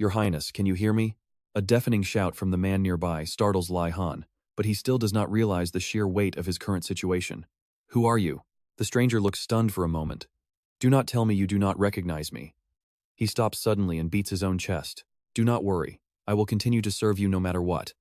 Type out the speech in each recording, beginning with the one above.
Your Highness, can you hear me? A deafening shout from the man nearby startles Lihan, but he still does not realize the sheer weight of his current situation. Who are you? The stranger looks stunned for a moment. Do not tell me you do not recognize me. He stops suddenly and beats his own chest. Do not worry. I will continue to serve you no matter what.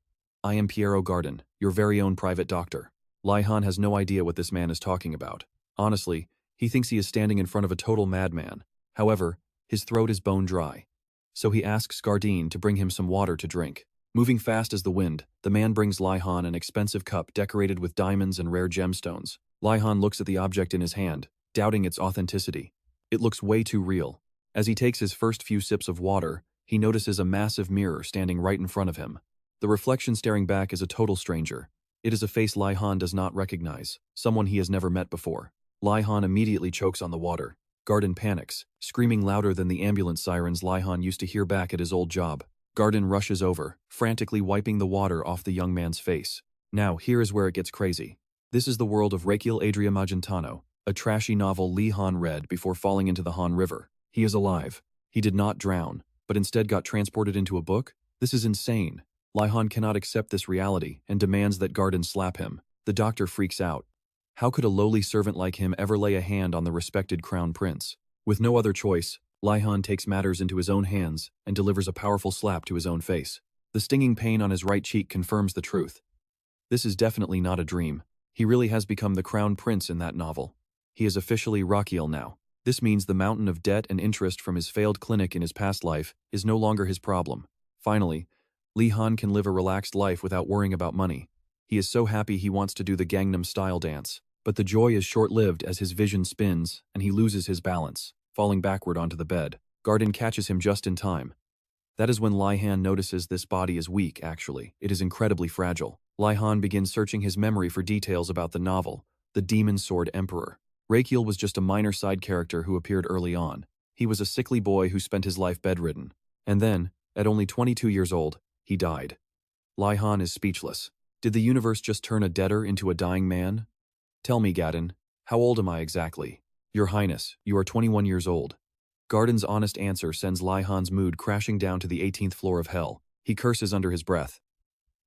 I am Pierro Garden, your very own private doctor. Lihan has no idea what this man is talking about. Honestly, he thinks he is standing in front of a total madman. However, his throat is bone dry. So he asks Garden to bring him some water to drink. Moving fast as the wind, the man brings Lihan an expensive cup decorated with diamonds and rare gemstones. Lihan looks at the object in his hand, doubting its authenticity. It looks way too real. As he takes his first few sips of water, he notices a massive mirror standing right in front of him. The reflection staring back is a total stranger. It is a face Lihan does not recognize, someone he has never met before. Lihan immediately chokes on the water. Garden panics, screaming louder than the ambulance sirens Lihan used to hear back at his old job. Garden rushes over, frantically wiping the water off the young man's face. Now, here is where it gets crazy. This is the world of Raikiel Adria Magentano, a trashy novel Lihan read before falling into the Han River. He is alive. He did not drown, but instead got transported into a book? This is insane. Lihan cannot accept this reality and demands that Garden slap him. The doctor freaks out. How could a lowly servant like him ever lay a hand on the respected crown prince? With no other choice, Lihan takes matters into his own hands and delivers a powerful slap to his own face. The stinging pain on his right cheek confirms the truth. This is definitely not a dream. He really has become the crown prince in that novel. He is officially Rakiel now. This means the mountain of debt and interest from his failed clinic in his past life is no longer his problem. Finally, Lihan can live a relaxed life without worrying about money. He is so happy he wants to do the Gangnam Style dance. But the joy is short-lived as his vision spins and he loses his balance, falling backward onto the bed. Garden catches him just in time. That is when Lihan notices this body is weak, actually. It is incredibly fragile. Lihan begins searching his memory for details about the novel, The Demon Sword Emperor. Raikiel was just a minor side character who appeared early on. He was a sickly boy who spent his life bedridden. And then, at only 22 years old, he died. Lihan is speechless. Did the universe just turn a debtor into a dying man? Tell me, Garden, how old am I exactly? Your Highness, you are 21 years old. Garden's honest answer sends Lihan's mood crashing down to the 18th floor of hell. He curses under his breath.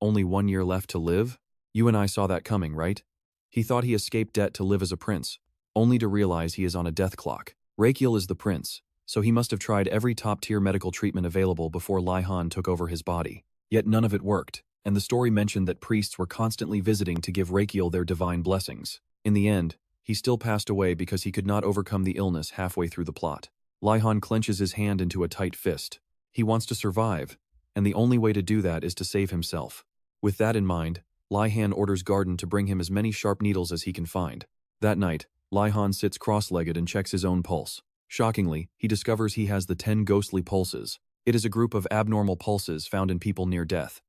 Only 1 year left to live? You and I saw that coming, right? He thought he escaped debt to live as a prince, only to realize he is on a death clock. Raikiel is the prince, so he must have tried every top-tier medical treatment available before Lihan took over his body. Yet none of it worked, and the story mentioned that priests were constantly visiting to give Raikiel their divine blessings. In the end, he still passed away because he could not overcome the illness halfway through the plot. Lihan clenches his hand into a tight fist. He wants to survive, and the only way to do that is to save himself. With that in mind, Lihan orders Garden to bring him as many sharp needles as he can find. That night, Lihan sits cross-legged and checks his own pulse. Shockingly, he discovers he has the 10 ghostly pulses. It is a group of abnormal pulses found in people near death.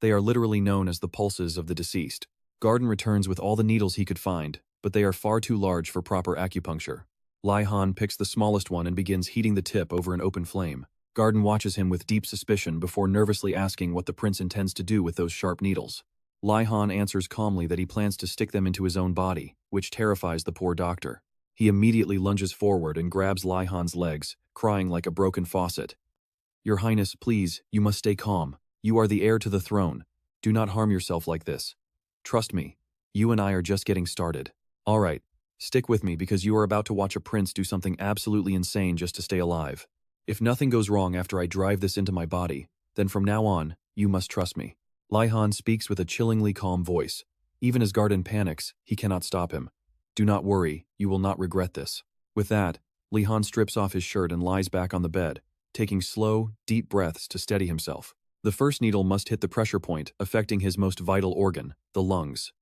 They are literally known as the pulses of the deceased. Garden returns with all the needles he could find, but they are far too large for proper acupuncture. Lihan picks the smallest one and begins heating the tip over an open flame. Garden watches him with deep suspicion before nervously asking what the prince intends to do with those sharp needles. Lihan answers calmly that he plans to stick them into his own body, which terrifies the poor doctor. He immediately lunges forward and grabs Lihan's legs, crying like a broken faucet. Your Highness, please, you must stay calm. You are the heir to the throne. Do not harm yourself like this. Trust me, you and I are just getting started. All right, stick with me because you are about to watch a prince do something absolutely insane just to stay alive. If nothing goes wrong after I drive this into my body, then from now on, you must trust me. Lihan speaks with a chillingly calm voice. Even as Garden panics, he cannot stop him. Do not worry, you will not regret this. With that, Lihan strips off his shirt and lies back on the bed, taking slow, deep breaths to steady himself. The first needle must hit the pressure point, affecting his most vital organ, the lungs.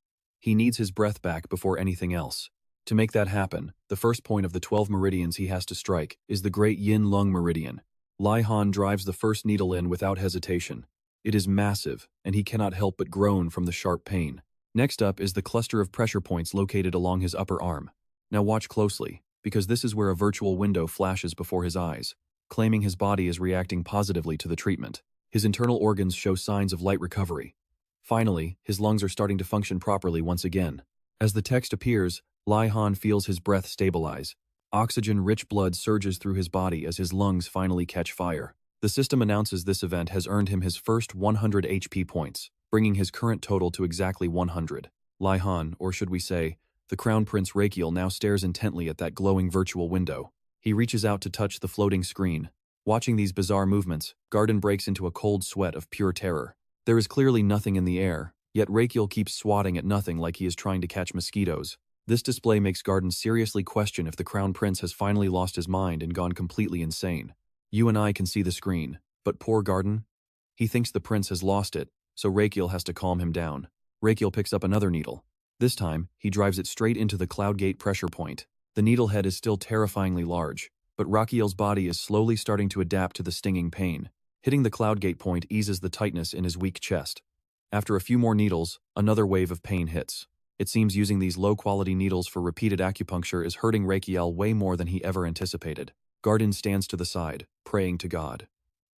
He needs his breath back before anything else. To make that happen, the first point of the 12 meridians he has to strike is the Great Yin Lung Meridian. Lihan drives the first needle in without hesitation. It is massive, and he cannot help but groan from the sharp pain. Next up is the cluster of pressure points located along his upper arm. Now watch closely, because this is where a virtual window flashes before his eyes, claiming his body is reacting positively to the treatment. His internal organs show signs of light recovery. Finally, his lungs are starting to function properly once again. As the text appears, Lihan feels his breath stabilize. Oxygen-rich blood surges through his body as his lungs finally catch fire. The system announces this event has earned him his first 100 HP points, bringing his current total to exactly 100. Lihan, or should we say, the Crown Prince Raikiel, now stares intently at that glowing virtual window. He reaches out to touch the floating screen. Watching these bizarre movements, Garden breaks into a cold sweat of pure terror. There is clearly nothing in the air, yet Raikiel keeps swatting at nothing like he is trying to catch mosquitoes. This display makes Garden seriously question if the Crown Prince has finally lost his mind and gone completely insane. You and I can see the screen, but poor Garden? He thinks the prince has lost it, so Raikiel has to calm him down. Raikiel picks up another needle. This time, he drives it straight into the cloud gate pressure point. The needle head is still terrifyingly large, but Rakiel's body is slowly starting to adapt to the stinging pain. Hitting the cloud gate point eases the tightness in his weak chest. After a few more needles, another wave of pain hits. It seems using these low-quality needles for repeated acupuncture is hurting Raikiel way more than he ever anticipated. Garden stands to the side, praying to God.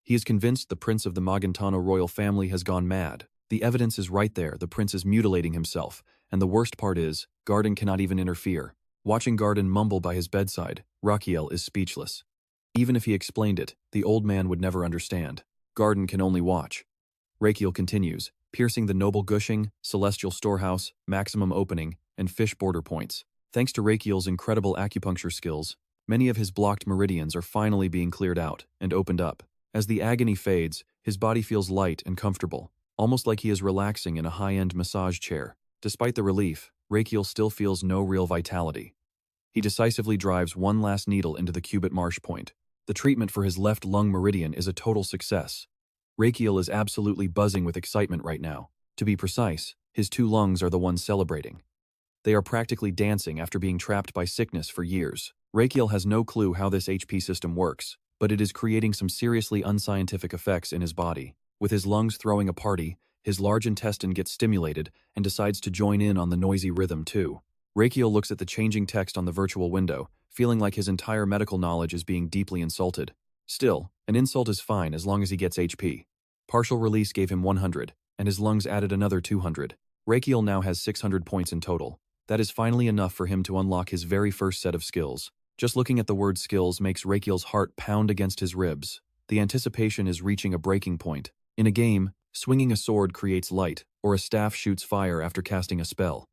He is convinced the prince of the Magentano royal family has gone mad. The evidence is right there, the prince is mutilating himself, and the worst part is, Garden cannot even interfere. Watching Garden mumble by his bedside, Rakiel is speechless. Even if he explained it, the old man would never understand. Garden can only watch. Raikiel continues, piercing the noble gushing, celestial storehouse, maximum opening, and fish border points. Thanks to Raikiel's incredible acupuncture skills, many of his blocked meridians are finally being cleared out and opened up. As the agony fades, his body feels light and comfortable, almost like he is relaxing in a high-end massage chair. Despite the relief, Raikiel still feels no real vitality. He decisively drives one last needle into the cubit marsh point. The treatment for his left lung meridian is a total success. Raikiel is absolutely buzzing with excitement right now. To be precise, his two lungs are the ones celebrating. They are practically dancing after being trapped by sickness for years. Raikiel has no clue how this HP system works, but it is creating some seriously unscientific effects in his body. With his lungs throwing a party, his large intestine gets stimulated and decides to join in on the noisy rhythm too. Raikiel looks at the changing text on the virtual window, feeling like his entire medical knowledge is being deeply insulted. Still, an insult is fine as long as he gets HP. Partial release gave him 100, and his lungs added another 200. Raikiel now has 600 points in total. That is finally enough for him to unlock his very first set of skills. Just looking at the word skills makes Raikiel's heart pound against his ribs. The anticipation is reaching a breaking point. In a game, swinging a sword creates light, or a staff shoots fire after casting a spell.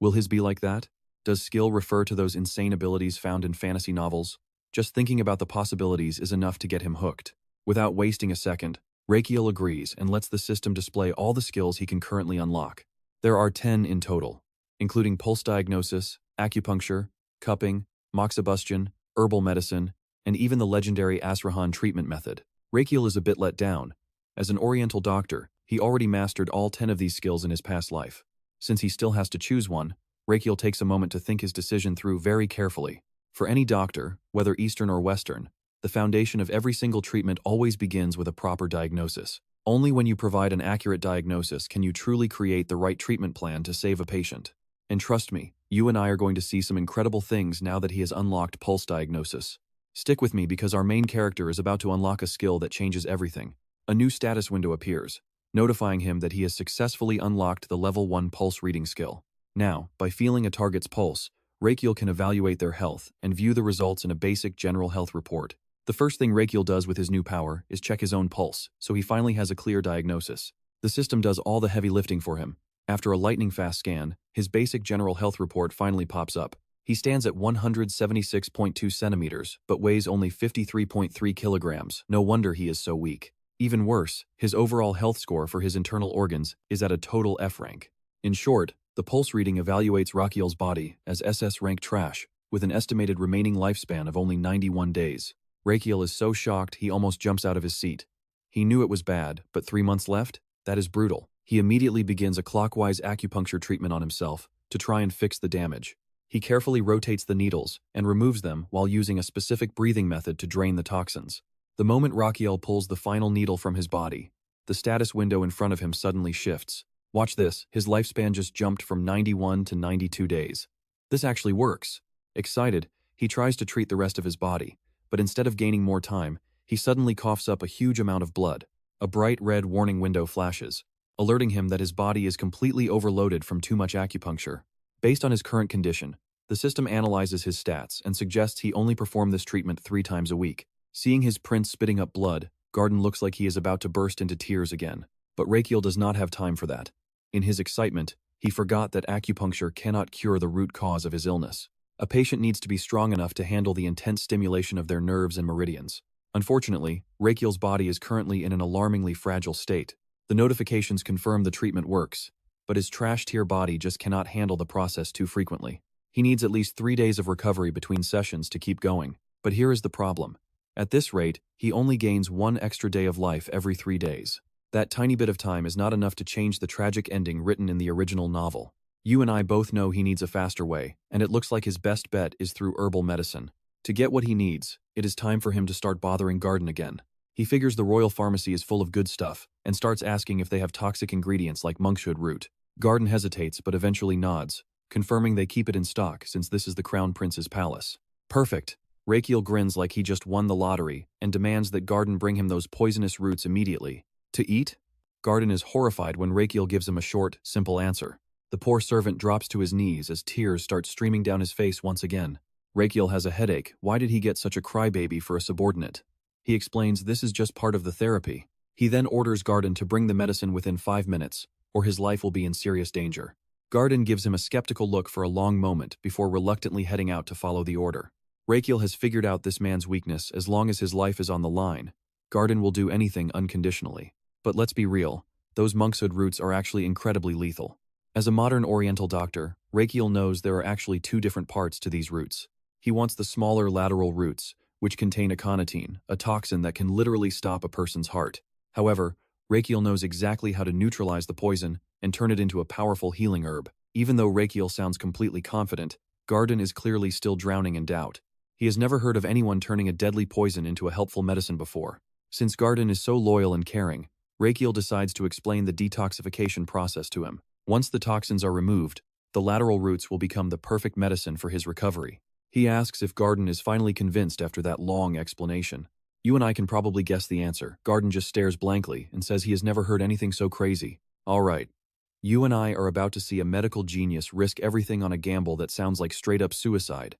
Will his be like that? Does skill refer to those insane abilities found in fantasy novels? Just thinking about the possibilities is enough to get him hooked. Without wasting a second, Raikiel agrees and lets the system display all the skills he can currently unlock. There are 10 in total, including pulse diagnosis, acupuncture, cupping, moxibustion, herbal medicine, and even the legendary Asrahan treatment method. Raikiel is a bit let down. As an Oriental doctor, he already mastered all 10 of these skills in his past life. Since he still has to choose one, Raikiel takes a moment to think his decision through very carefully. For any doctor, whether Eastern or Western, the foundation of every single treatment always begins with a proper diagnosis. Only when you provide an accurate diagnosis can you truly create the right treatment plan to save a patient. And trust me, you and I are going to see some incredible things now that he has unlocked pulse diagnosis. Stick with me because our main character is about to unlock a skill that changes everything. A new status window appears, notifying him that he has successfully unlocked the level 1 pulse reading skill. Now, by feeling a target's pulse, Raikiel can evaluate their health and view the results in a basic general health report. The first thing Raikiel does with his new power is check his own pulse, so he finally has a clear diagnosis. The system does all the heavy lifting for him. After a lightning-fast scan, his basic general health report finally pops up. He stands at 176.2 centimeters, but weighs only 53.3 kilograms. No wonder he is so weak. Even worse, his overall health score for his internal organs is at a total F rank. In short, the pulse reading evaluates Rakiel's body as SS rank trash, with an estimated remaining lifespan of only 91 days. Raikiel is so shocked he almost jumps out of his seat. He knew it was bad, but 3 months left? That is brutal. He immediately begins a clockwise acupuncture treatment on himself to try and fix the damage. He carefully rotates the needles and removes them while using a specific breathing method to drain the toxins. The moment Rakiel pulls the final needle from his body, the status window in front of him suddenly shifts. Watch this, his lifespan just jumped from 91 to 92 days. This actually works. Excited, he tries to treat the rest of his body, but instead of gaining more time, he suddenly coughs up a huge amount of blood. A bright red warning window flashes, alerting him that his body is completely overloaded from too much acupuncture. Based on his current condition, the system analyzes his stats and suggests he only perform this treatment 3 times a week. Seeing his prince spitting up blood, Garden looks like he is about to burst into tears again, but Raikiel does not have time for that. In his excitement, he forgot that acupuncture cannot cure the root cause of his illness. A patient needs to be strong enough to handle the intense stimulation of their nerves and meridians. Unfortunately, Raikiel's body is currently in an alarmingly fragile state. The notifications confirm the treatment works, but his trash-tier body just cannot handle the process too frequently. He needs at least 3 days of recovery between sessions to keep going. But here is the problem. At this rate, he only gains 1 extra day of life every 3 days. That tiny bit of time is not enough to change the tragic ending written in the original novel. You and I both know he needs a faster way, and it looks like his best bet is through herbal medicine. To get what he needs, it is time for him to start bothering Garden again. He figures the royal pharmacy is full of good stuff, and starts asking if they have toxic ingredients like monkshood root. Garden hesitates but eventually nods, confirming they keep it in stock since this is the Crown Prince's palace. Perfect. Raikiel grins like he just won the lottery and demands that Garden bring him those poisonous roots immediately. To eat? Garden is horrified when Raikiel gives him a short, simple answer. The poor servant drops to his knees as tears start streaming down his face once again. Raikiel has a headache. Why did he get such a crybaby for a subordinate? He explains this is just part of the therapy. He then orders Garden to bring the medicine within 5 minutes, or his life will be in serious danger. Garden gives him a skeptical look for a long moment before reluctantly heading out to follow the order. Raikiel has figured out this man's weakness. As long as his life is on the line, Garden will do anything unconditionally. But let's be real, those monkshood roots are actually incredibly lethal. As a modern Oriental doctor, Raikiel knows there are actually 2 different parts to these roots. He wants the smaller lateral roots, which contain aconitine, a toxin that can literally stop a person's heart. However, Raikiel knows exactly how to neutralize the poison and turn it into a powerful healing herb. Even though Raikiel sounds completely confident, Garden is clearly still drowning in doubt. He has never heard of anyone turning a deadly poison into a helpful medicine before. Since Garden is so loyal and caring, Raikiel decides to explain the detoxification process to him. Once the toxins are removed, the lateral roots will become the perfect medicine for his recovery. He asks if Garden is finally convinced after that long explanation. You and I can probably guess the answer. Garden just stares blankly and says he has never heard anything so crazy. All right. You and I are about to see a medical genius risk everything on a gamble that sounds like straight-up suicide.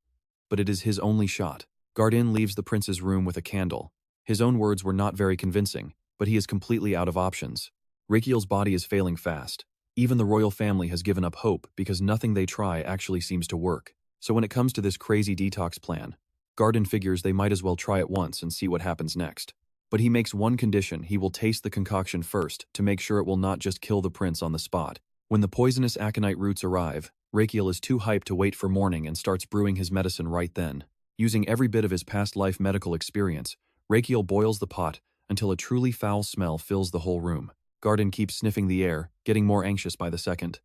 But it is his only shot. Garden leaves the prince's room with a candle. His own words were not very convincing, but he is completely out of options. Raikiel's body is failing fast. Even the royal family has given up hope because nothing they try actually seems to work. So when it comes to this crazy detox plan, Garden figures they might as well try it once and see what happens next. But he makes one condition: he will taste the concoction first to make sure it will not just kill the prince on the spot. When the poisonous aconite roots arrive, Raikiel is too hyped to wait for morning and starts brewing his medicine right then. Using every bit of his past life medical experience, Raikiel boils the pot until a truly foul smell fills the whole room. Garden keeps sniffing the air, getting more anxious by the second.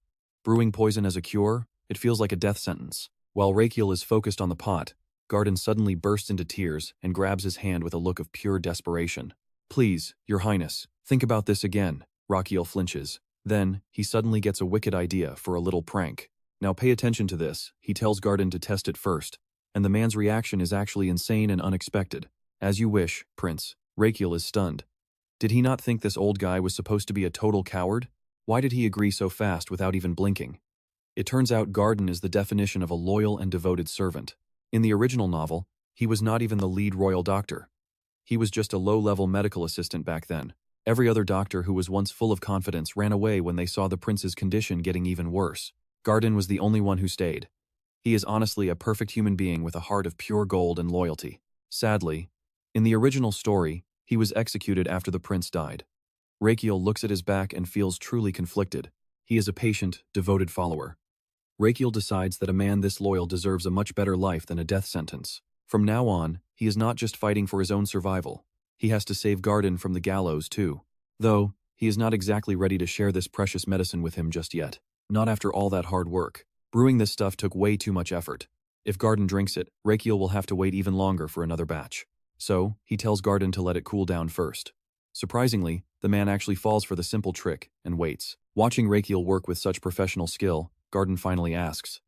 Brewing poison as a cure? It feels like a death sentence. While Raikiel is focused on the pot, Garden suddenly bursts into tears and grabs his hand with a look of pure desperation. Please, Your Highness, think about this again. Rakiel flinches. Then, he suddenly gets a wicked idea for a little prank. Now pay attention to this. He tells Garden to test it first, and the man's reaction is actually insane and unexpected. As you wish, Prince. Raikiel is stunned. Did he not think this old guy was supposed to be a total coward? Why did he agree so fast without even blinking? It turns out Garden is the definition of a loyal and devoted servant. In the original novel, he was not even the lead royal doctor. He was just a low-level medical assistant back then. Every other doctor who was once full of confidence ran away when they saw the prince's condition getting even worse. Garden was the only one who stayed. He is honestly a perfect human being with a heart of pure gold and loyalty. Sadly, in the original story, he was executed after the prince died. Raikiel looks at his back and feels truly conflicted. He is a patient, devoted follower. Raikiel decides that a man this loyal deserves a much better life than a death sentence. From now on, he is not just fighting for his own survival. He has to save Garden from the gallows too. Though, he is not exactly ready to share this precious medicine with him just yet. Not after all that hard work. Brewing this stuff took way too much effort. If Garden drinks it, Raikiel will have to wait even longer for another batch. So, he tells Garden to let it cool down first. Surprisingly, the man actually falls for the simple trick and waits. Watching Raikiel work with such professional skill, Garden finally asks,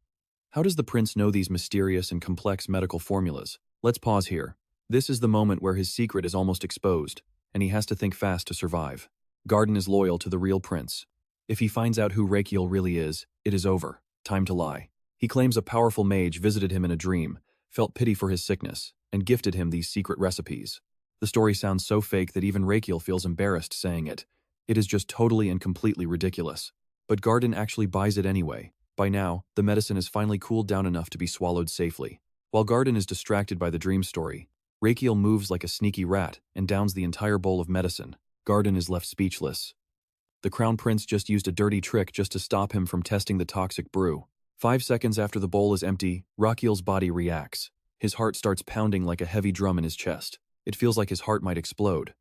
"How does the prince know these mysterious and complex medical formulas?" Let's pause here. This is the moment where his secret is almost exposed, and he has to think fast to survive. Garden is loyal to the real prince. If he finds out who Raikiel really is, it is over. Time to lie. He claims a powerful mage visited him in a dream, felt pity for his sickness, and gifted him these secret recipes. The story sounds so fake that even Rakiel feels embarrassed saying it. It is just totally and completely ridiculous. But Garden actually buys it anyway. By now, the medicine is finally cooled down enough to be swallowed safely. While Garden is distracted by the dream story, Rakiel moves like a sneaky rat and downs the entire bowl of medicine. Garden is left speechless. The Crown Prince just used a dirty trick just to stop him from testing the toxic brew. 5 seconds after the bowl is empty, Rakiel's body reacts. His heart starts pounding like a heavy drum in his chest. It feels like his heart might explode.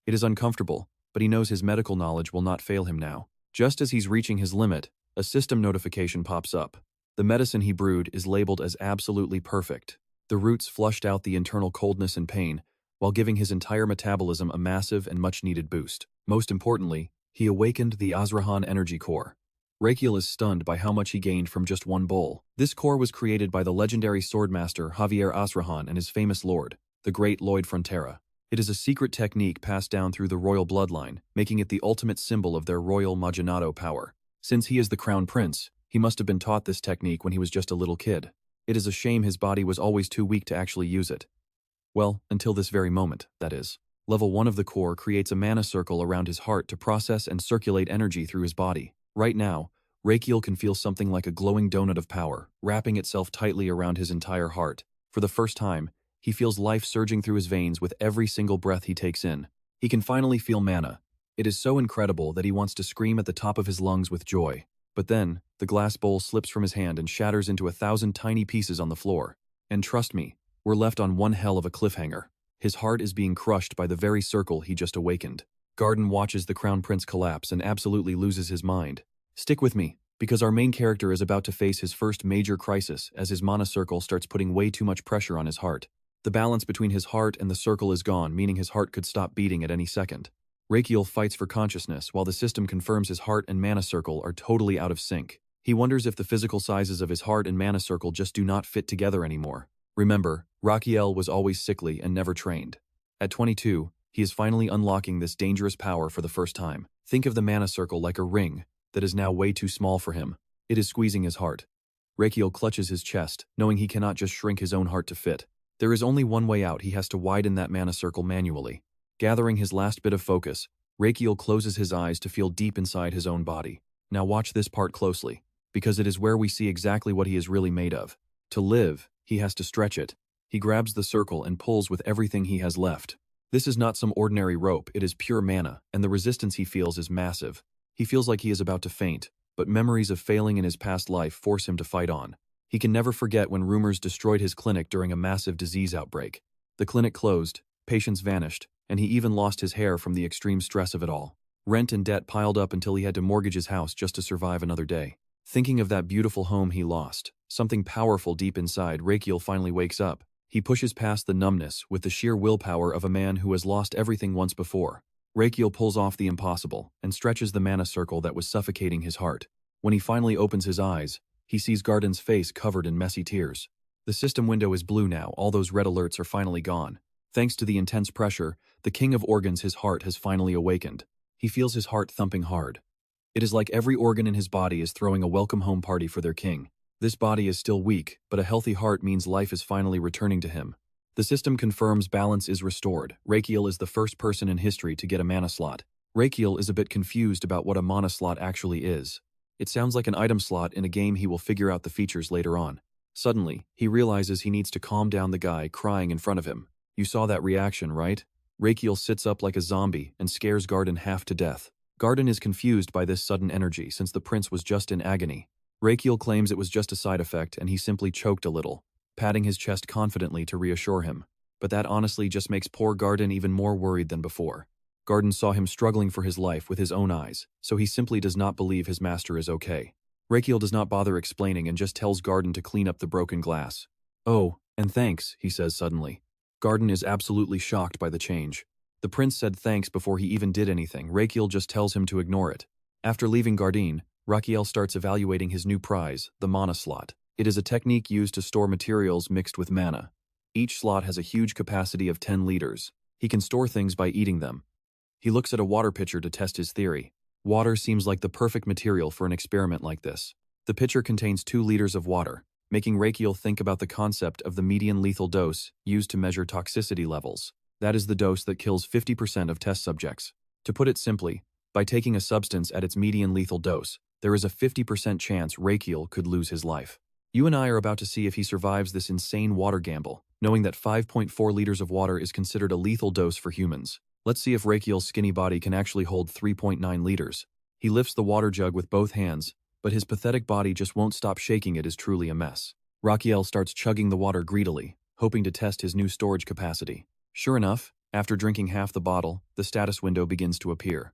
It is uncomfortable, but he knows his medical knowledge will not fail him now. Just as he's reaching his limit, a system notification pops up. The medicine he brewed is labeled as absolutely perfect. The roots flushed out the internal coldness and pain, while giving his entire metabolism a massive and much-needed boost. Most importantly, he awakened the Asrahan Energy Core. Raikiel is stunned by how much he gained from just one bowl. This core was created by the legendary swordmaster Javier Asrahan and his famous lord, the great Lloyd Frontera. It is a secret technique passed down through the royal bloodline, making it the ultimate symbol of their royal Maginato power. Since he is the crown prince, he must have been taught this technique when he was just a little kid. It is a shame his body was always too weak to actually use it. Well, until this very moment, that is. Level 1 of the core creates a mana circle around his heart to process and circulate energy through his body. Right now, Raikiel can feel something like a glowing donut of power, wrapping itself tightly around his entire heart. For the first time, he feels life surging through his veins with every single breath he takes in. He can finally feel mana. It is so incredible that he wants to scream at the top of his lungs with joy. But then, the glass bowl slips from his hand and shatters into 1,000 tiny pieces on the floor. And trust me, we're left on one hell of a cliffhanger. His heart is being crushed by the very circle he just awakened. Garden watches the Crown Prince collapse and absolutely loses his mind. Stick with me, because our main character is about to face his first major crisis as his mana circle starts putting way too much pressure on his heart. The balance between his heart and the circle is gone, meaning his heart could stop beating at any second. Raikiel fights for consciousness while the system confirms his heart and mana circle are totally out of sync. He wonders if the physical sizes of his heart and mana circle just do not fit together anymore. Remember, Rakiel was always sickly and never trained. At 22, he is finally unlocking this dangerous power for the first time. Think of the mana circle like a ring that is now way too small for him. It is squeezing his heart. Raikiel clutches his chest, knowing he cannot just shrink his own heart to fit. There is only one way out. He has to widen that mana circle manually. Gathering his last bit of focus, Raikiel closes his eyes to feel deep inside his own body. Now watch this part closely, because it is where we see exactly what he is really made of. To live, he has to stretch it. He grabs the circle and pulls with everything he has left. This is not some ordinary rope, it is pure mana, and the resistance he feels is massive. He feels like he is about to faint, but memories of failing in his past life force him to fight on. He can never forget when rumors destroyed his clinic during a massive disease outbreak. The clinic closed, patients vanished, and he even lost his hair from the extreme stress of it all. Rent and debt piled up until he had to mortgage his house just to survive another day. Thinking of that beautiful home he lost, something powerful deep inside, Raikiel finally wakes up. He pushes past the numbness with the sheer willpower of a man who has lost everything once before. Raikiel pulls off the impossible and stretches the mana circle that was suffocating his heart. When he finally opens his eyes, he sees Garden's face covered in messy tears. The system window is blue now, all those red alerts are finally gone. Thanks to the intense pressure, the king of organs, his heart, has finally awakened. He feels his heart thumping hard. It is like every organ in his body is throwing a welcome home party for their king. This body is still weak, but a healthy heart means life is finally returning to him. The system confirms balance is restored. Raikiel is the first person in history to get a mana slot. Raikiel is a bit confused about what a mana slot actually is. It sounds like an item slot in a game. He will figure out the features later on. Suddenly, he realizes he needs to calm down the guy crying in front of him. You saw that reaction, right? Raikiel sits up like a zombie and scares Garden half to death. Garden is confused by this sudden energy since the prince was just in agony. Raikiel claims it was just a side effect and he simply choked a little, patting his chest confidently to reassure him. But that honestly just makes poor Garden even more worried than before. Garden saw him struggling for his life with his own eyes, so he simply does not believe his master is okay. Raikiel does not bother explaining and just tells Garden to clean up the broken glass. Oh, and thanks, he says suddenly. Garden is absolutely shocked by the change. The prince said thanks before he even did anything. Raikiel just tells him to ignore it. After leaving Garden, Rakiel starts evaluating his new prize, the mana slot. It is a technique used to store materials mixed with mana. Each slot has a huge capacity of 10 liters. He can store things by eating them. He looks at a water pitcher to test his theory. Water seems like the perfect material for an experiment like this. The pitcher contains 2 liters of water, making Raikiel think about the concept of the median lethal dose used to measure toxicity levels. That is the dose that kills 50% of test subjects. To put it simply, by taking a substance at its median lethal dose, there is a 50% chance Raikiel could lose his life. You and I are about to see if he survives this insane water gamble, knowing that 5.4 liters of water is considered a lethal dose for humans. Let's see if Raikiel's skinny body can actually hold 3.9 liters. He lifts the water jug with both hands, but his pathetic body just won't stop shaking. It is truly a mess. Rakiel starts chugging the water greedily, hoping to test his new storage capacity. Sure enough, after drinking half the bottle, the status window begins to appear.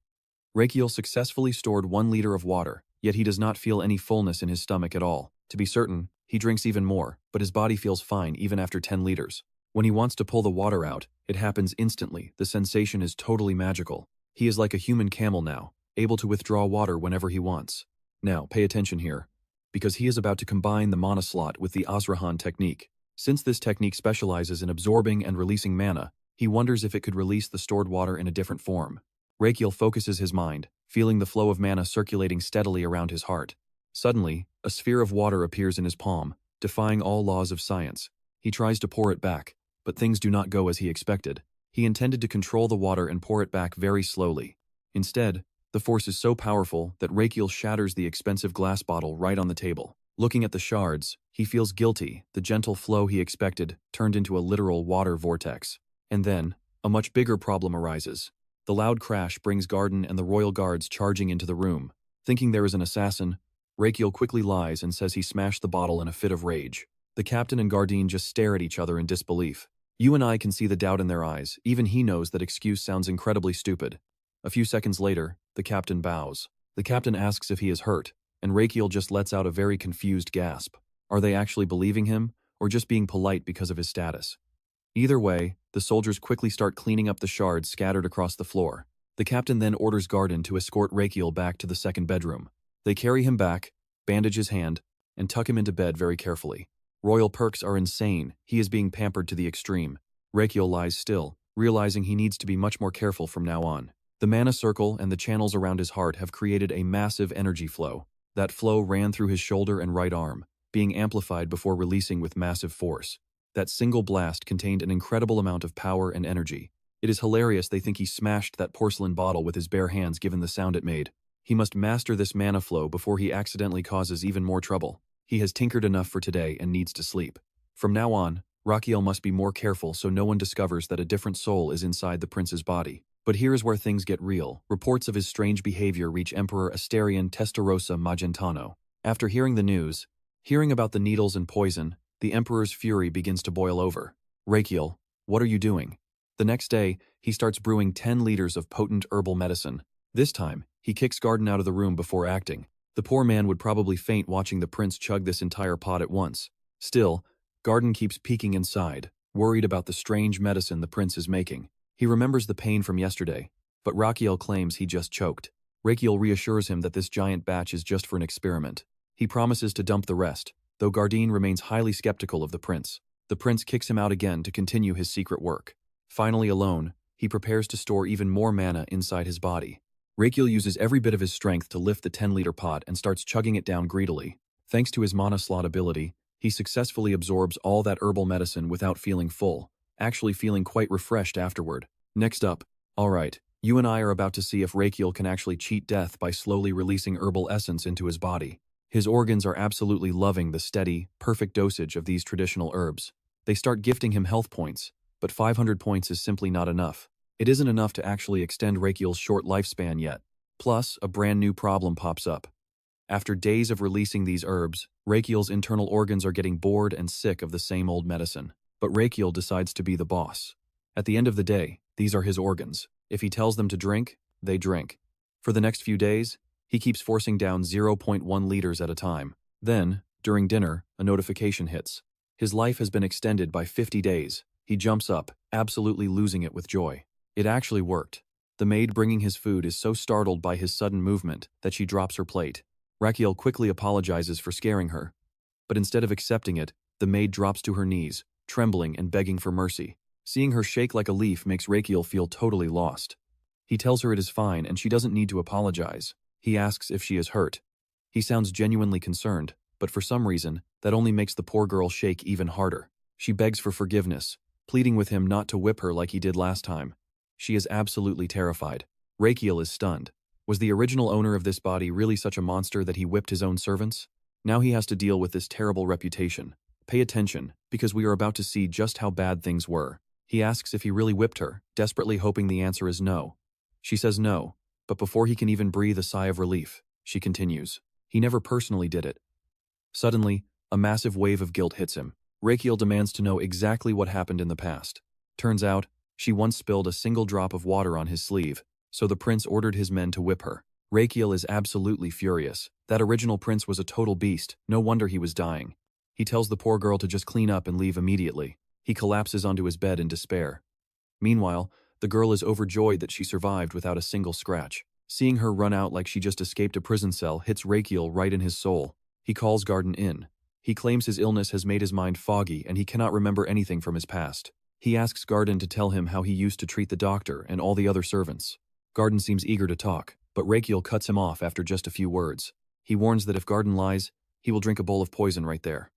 Rakiel successfully stored 1 liter of water, yet he does not feel any fullness in his stomach at all. To be certain, he drinks even more, but his body feels fine even after 10 liters. When he wants to pull the water out, it happens instantly. The sensation is totally magical. He is like a human camel now, able to withdraw water whenever he wants. Now, pay attention here, because he is about to combine the mana slot with the Asrahan technique. Since this technique specializes in absorbing and releasing mana, he wonders if it could release the stored water in a different form. Raikiel focuses his mind, feeling the flow of mana circulating steadily around his heart. Suddenly, a sphere of water appears in his palm, defying all laws of science. He tries to pour it back, but things do not go as he expected. He intended to control the water and pour it back very slowly. Instead, the force is so powerful that Raikiel shatters the expensive glass bottle right on the table. Looking at the shards, he feels guilty. The gentle flow he expected turned into a literal water vortex. And then, a much bigger problem arises. The loud crash brings Garden and the royal guards charging into the room. Thinking there is an assassin, Raikiel quickly lies and says he smashed the bottle in a fit of rage. The captain and Garden just stare at each other in disbelief. You and I can see the doubt in their eyes. Even he knows that excuse sounds incredibly stupid. A few seconds later, the captain bows. The captain asks if he is hurt, and Raikiel just lets out a very confused gasp. Are they actually believing him, or just being polite because of his status? Either way, the soldiers quickly start cleaning up the shards scattered across the floor. The captain then orders Garden to escort Raikiel back to the second bedroom. They carry him back, bandage his hand, and tuck him into bed very carefully. Royal perks are insane. He is being pampered to the extreme. Raikiel lies still, realizing he needs to be much more careful from now on. The mana circle and the channels around his heart have created a massive energy flow. That flow ran through his shoulder and right arm, being amplified before releasing with massive force. That single blast contained an incredible amount of power and energy. It is hilarious they think he smashed that porcelain bottle with his bare hands given the sound it made. He must master this mana flow before he accidentally causes even more trouble. He has tinkered enough for today and needs to sleep. From now on, Rakiel must be more careful so no one discovers that a different soul is inside the prince's body. But here is where things get real. Reports of his strange behavior reach Emperor Asterion Testarossa Magentano. After hearing the news, hearing about the needles and poison, the Emperor's fury begins to boil over. Raikiel, what are you doing? The next day, he starts brewing 10 liters of potent herbal medicine. This time, he kicks Garden out of the room before acting. The poor man would probably faint watching the prince chug this entire pot at once. Still, Garden keeps peeking inside, worried about the strange medicine the prince is making. He remembers the pain from yesterday, but Rakiel claims he just choked. Raikiel reassures him that this giant batch is just for an experiment. He promises to dump the rest, though Garden remains highly skeptical of the prince. The prince kicks him out again to continue his secret work. Finally alone, he prepares to store even more mana inside his body. Raikiel uses every bit of his strength to lift the 10-liter pot and starts chugging it down greedily. Thanks to his mana slot ability, he successfully absorbs all that herbal medicine without feeling full, actually feeling quite refreshed afterward. Next up, alright, you and I are about to see if Raikiel can actually cheat death by slowly releasing herbal essence into his body. His organs are absolutely loving the steady, perfect dosage of these traditional herbs. They start gifting him health points, but 500 points is simply not enough. It isn't enough to actually extend Raikiel's short lifespan yet. Plus, a brand new problem pops up. After days of releasing these herbs, Raikiel's internal organs are getting bored and sick of the same old medicine. But Raikiel decides to be the boss. At the end of the day, these are his organs. If he tells them to drink, they drink. For the next few days, he keeps forcing down 0.1 liters at a time. Then, during dinner, a notification hits. His life has been extended by 50 days. He jumps up, absolutely losing it with joy. It actually worked. The maid bringing his food is so startled by his sudden movement that she drops her plate. Rakiel quickly apologizes for scaring her. But instead of accepting it, the maid drops to her knees, trembling and begging for mercy. Seeing her shake like a leaf makes Raikiel feel totally lost. He tells her it is fine and she doesn't need to apologize. He asks if she is hurt. He sounds genuinely concerned, but for some reason, that only makes the poor girl shake even harder. She begs for forgiveness. pleading with him not to whip her like he did last time. She is absolutely terrified. Raikiel is stunned. Was the original owner of this body really such a monster that he whipped his own servants? Now he has to deal with this terrible reputation. Pay attention, because we are about to see just how bad things were. He asks if he really whipped her, desperately hoping the answer is no. She says no, but before he can even breathe a sigh of relief, she continues. He never personally did it. Suddenly, a massive wave of guilt hits him. Rakiel demands to know exactly what happened in the past. Turns out, she once spilled a single drop of water on his sleeve, so the prince ordered his men to whip her. Rakiel is absolutely furious. That original prince was a total beast, no wonder he was dying. He tells the poor girl to just clean up and leave immediately. He collapses onto his bed in despair. Meanwhile, the girl is overjoyed that she survived without a single scratch. Seeing her run out like she just escaped a prison cell hits Rakiel right in his soul. He calls Garden in. He claims his illness has made his mind foggy and he cannot remember anything from his past. He asks Garden to tell him how he used to treat the doctor and all the other servants. Garden seems eager to talk, but Rakiel cuts him off after just a few words. He warns that if Garden lies, he will drink a bowl of poison right there.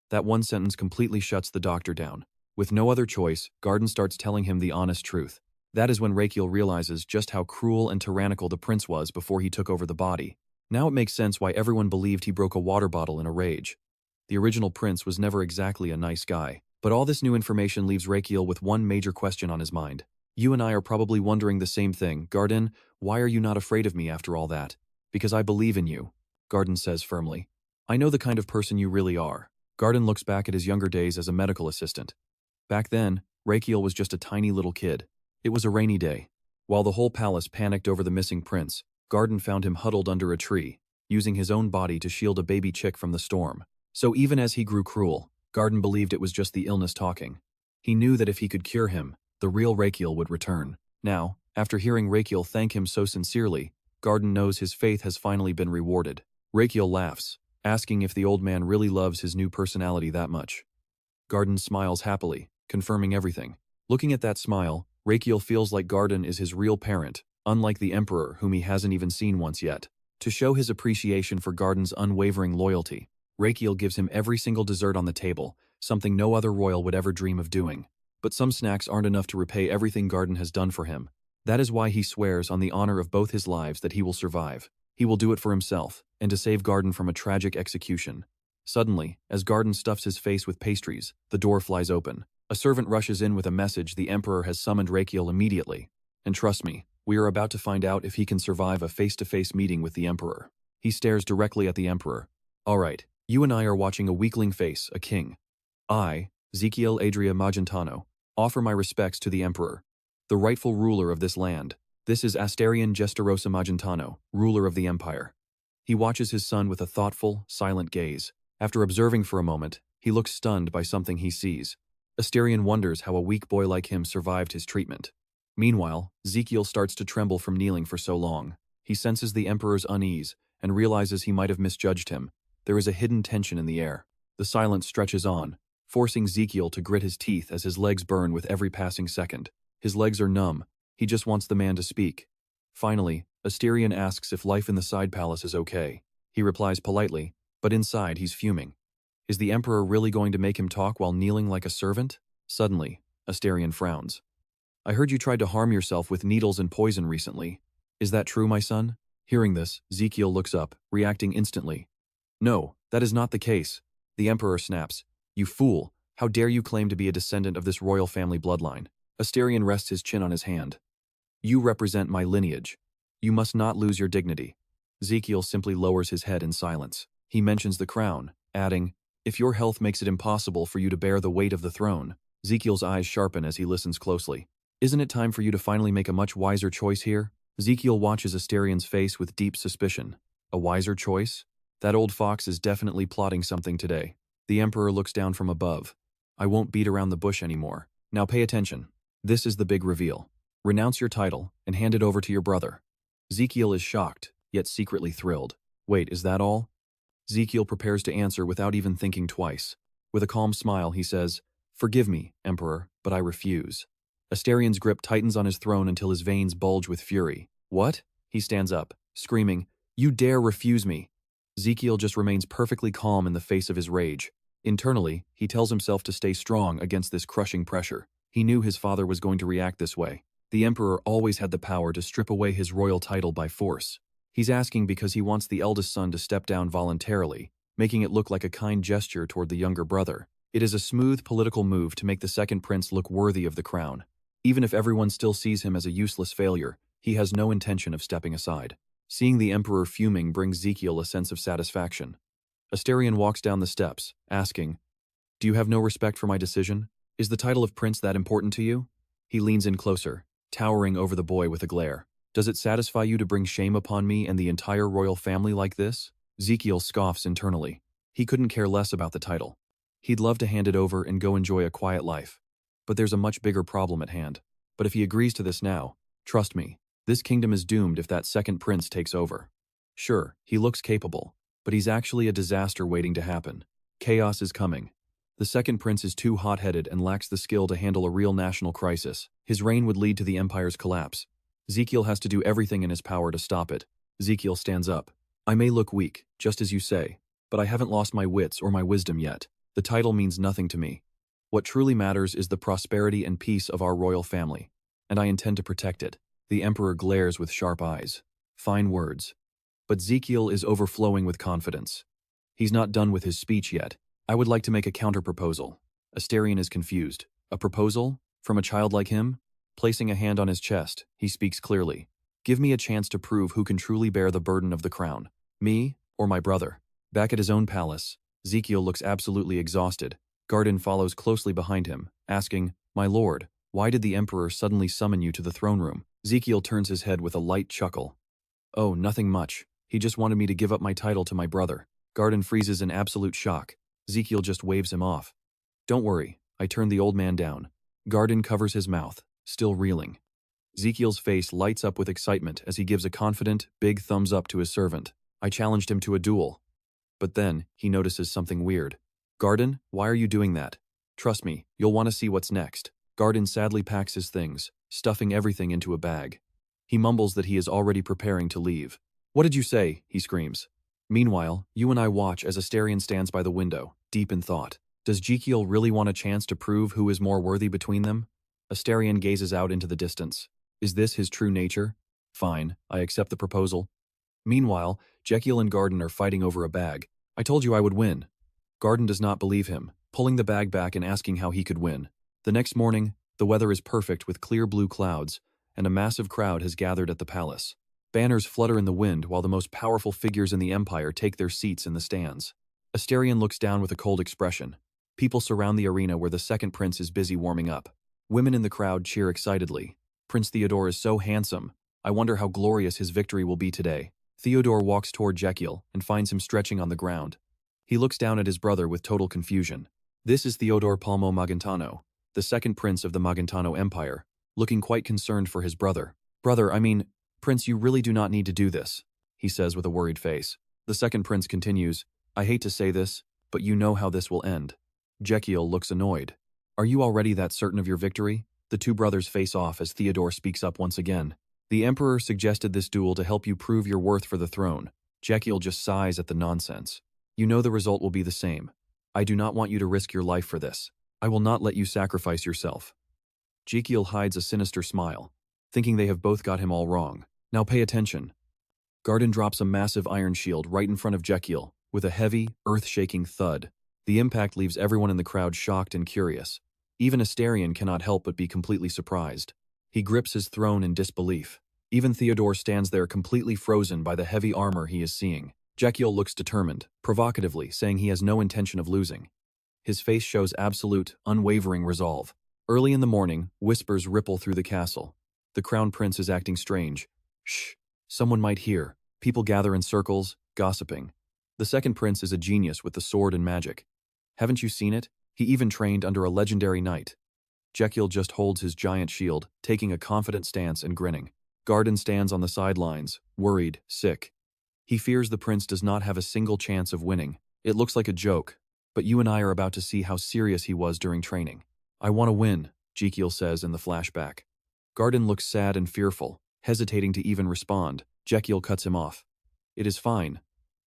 That one sentence completely shuts the doctor down. With no other choice, Garden starts telling him the honest truth. That is when Rakiel realizes just how cruel and tyrannical the prince was before he took over the body. Now it makes sense why everyone believed he broke a water bottle in a rage. The original prince was never exactly a nice guy. But all this new information leaves Rakiel with one major question on his mind. You and I are probably wondering the same thing. Garden, why are you not afraid of me after all that? Because I believe in you, Garden says firmly. I know the kind of person you really are. Garden looks back at his younger days as a medical assistant. Back then, Rakiel was just a tiny little kid. It was a rainy day. While the whole palace panicked over the missing prince, Garden found him huddled under a tree, using his own body to shield a baby chick from the storm. So even as he grew cruel, Garden believed it was just the illness talking. He knew that if he could cure him, the real Rakiel would return. Now, after hearing Rakiel thank him so sincerely, Garden knows his faith has finally been rewarded. Rakiel laughs, asking if the old man really loves his new personality that much. Garden smiles happily, confirming everything. Looking at that smile, Rakiel feels like Garden is his real parent, unlike the Emperor whom he hasn't even seen once yet. To show his appreciation for Garden's unwavering loyalty, Rakiel gives him every single dessert on the table, something no other royal would ever dream of doing. But some snacks aren't enough to repay everything Garden has done for him. That is why he swears on the honor of both his lives that he will survive. He will do it for himself, and to save Garden from a tragic execution. Suddenly, as Garden stuffs his face with pastries, the door flies open. A servant rushes in with a message the Emperor has summoned Rakiel immediately. And trust me, we are about to find out if he can survive a face-to-face meeting with the Emperor. He stares directly at the Emperor. All right, you and I are watching a weakling face a king. I, Raikiel Adria Magentano, offer my respects to the Emperor, the rightful ruler of this land. This is Asterion Gesterosa Magentano, ruler of the Empire. He watches his son with a thoughtful, silent gaze. After observing for a moment, he looks stunned by something he sees. Asterion wonders how a weak boy like him survived his treatment. Meanwhile, Raikiel starts to tremble from kneeling for so long. He senses the Emperor's unease and realizes he might have misjudged him. There is a hidden tension in the air. The silence stretches on, forcing Raikiel to grit his teeth as his legs burn with every passing second. His legs are numb. He just wants the man to speak. Finally, Asterion asks if life in the side palace is okay. He replies politely, but inside he's fuming. Is the Emperor really going to make him talk while kneeling like a servant? Suddenly, Asterion frowns. I heard you tried to harm yourself with needles and poison recently. Is that true, my son? Hearing this, Raikiel looks up, reacting instantly. No, that is not the case. The Emperor snaps. You fool, how dare you claim to be a descendant of this royal family bloodline? Asterion rests his chin on his hand. You represent my lineage. You must not lose your dignity. Raikiel simply lowers his head in silence. He mentions the crown, adding, if your health makes it impossible for you to bear the weight of the throne. Raikiel's eyes sharpen as he listens closely. Isn't it time for you to finally make a much wiser choice here? Raikiel watches Asterion's face with deep suspicion. A wiser choice? That old fox is definitely plotting something today. The Emperor looks down from above. I won't beat around the bush anymore. Now pay attention. This is the big reveal. Renounce your title and hand it over to your brother. Raikiel is shocked, yet secretly thrilled. Wait, is that all? Raikiel prepares to answer without even thinking twice. With a calm smile, he says, Forgive me, Emperor, but I refuse. Asterion's grip tightens on his throne until his veins bulge with fury. What? He stands up, screaming, You dare refuse me! Raikiel just remains perfectly calm in the face of his rage. Internally, he tells himself to stay strong against this crushing pressure. He knew his father was going to react this way. The emperor always had the power to strip away his royal title by force. He's asking because he wants the eldest son to step down voluntarily, making it look like a kind gesture toward the younger brother. It is a smooth political move to make the second prince look worthy of the crown. Even if everyone still sees him as a useless failure, he has no intention of stepping aside. Seeing the emperor fuming brings Raikiel a sense of satisfaction. Astarion walks down the steps, asking, "Do you have no respect for my decision? Is the title of prince that important to you?" He leans in closer, towering over the boy with a glare. "Does it satisfy you to bring shame upon me and the entire royal family like this?" Raikiel scoffs internally. He couldn't care less about the title. He'd love to hand it over and go enjoy a quiet life. But there's a much bigger problem at hand. But if he agrees to this now, trust me, this kingdom is doomed if that second prince takes over. Sure, he looks capable, but he's actually a disaster waiting to happen. Chaos is coming. The second prince is too hot-headed and lacks the skill to handle a real national crisis. His reign would lead to the empire's collapse. Raikiel has to do everything in his power to stop it. Raikiel stands up. "I may look weak, just as you say, but I haven't lost my wits or my wisdom yet. The title means nothing to me. What truly matters is the prosperity and peace of our royal family, and I intend to protect it." The emperor glares with sharp eyes. Fine words. But Raikiel is overflowing with confidence. He's not done with his speech yet. "I would like to make a counter-proposal." Astarion is confused. A proposal? From a child like him? Placing a hand on his chest, he speaks clearly. "Give me a chance to prove who can truly bear the burden of the crown. Me, or my brother." Back at his own palace, Raikiel looks absolutely exhausted. Garden follows closely behind him, asking, "My lord, why did the emperor suddenly summon you to the throne room?" Raikiel turns his head with a light chuckle. "Oh, nothing much. He just wanted me to give up my title to my brother." Garden freezes in absolute shock. Raikiel just waves him off. "Don't worry, I turned the old man down." Garden covers his mouth, still reeling. Raikiel's face lights up with excitement as he gives a confident, big thumbs up to his servant. "I challenged him to a duel." But then, he notices something weird. "Garden, why are you doing that? Trust me, you'll want to see what's next." Garden sadly packs his things, stuffing everything into a bag. He mumbles that he is already preparing to leave. "What did you say?" he screams. Meanwhile, you and I watch as Astarion stands by the window, deep in thought. Does Raikiel really want a chance to prove who is more worthy between them? Astarion gazes out into the distance. Is this his true nature? Fine, I accept the proposal. Meanwhile, Raikiel and Garden are fighting over a bag. "I told you I would win." Garden does not believe him, pulling the bag back and asking how he could win. The next morning, the weather is perfect with clear blue clouds, and a massive crowd has gathered at the palace. Banners flutter in the wind while the most powerful figures in the empire take their seats in the stands. Astarion looks down with a cold expression. People surround the arena where the second prince is busy warming up. Women in the crowd cheer excitedly. "Prince Theodore is so handsome. I wonder how glorious his victory will be today." Theodore walks toward Raikiel and finds him stretching on the ground. He looks down at his brother with total confusion. This is Theodore Palmo Magentano, the second prince of the Magentano Empire, looking quite concerned for his brother. Prince, you really do not need to do this," he says with a worried face. The second prince continues, "I hate to say this, but you know how this will end." Raikiel looks annoyed. "Are you already that certain of your victory?" The two brothers face off as Theodore speaks up once again. "The emperor suggested this duel to help you prove your worth for the throne." Raikiel just sighs at the nonsense. "You know the result will be the same. I do not want you to risk your life for this. I will not let you sacrifice yourself." Raikiel hides a sinister smile, thinking they have both got him all wrong. "Now pay attention." Garden drops a massive iron shield right in front of Raikiel, with a heavy, earth-shaking thud. The impact leaves everyone in the crowd shocked and curious. Even Astarion cannot help but be completely surprised. He grips his throne in disbelief. Even Theodore stands there completely frozen by the heavy armor he is seeing. Raikiel looks determined, provocatively, saying he has no intention of losing. His face shows absolute, unwavering resolve. Early in the morning, whispers ripple through the castle. The crown prince is acting strange. Shh, someone might hear. People gather in circles, gossiping. The second prince is a genius with the sword and magic. Haven't you seen it? He even trained under a legendary knight. Raikiel just holds his giant shield, taking a confident stance and grinning. Garden stands on the sidelines, worried, sick. He fears the prince does not have a single chance of winning. It looks like a joke, but you and I are about to see how serious he was during training. "I want to win," Raikiel says in the flashback. Garden looks sad and fearful, hesitating to even respond. Raikiel cuts him off. "It is fine.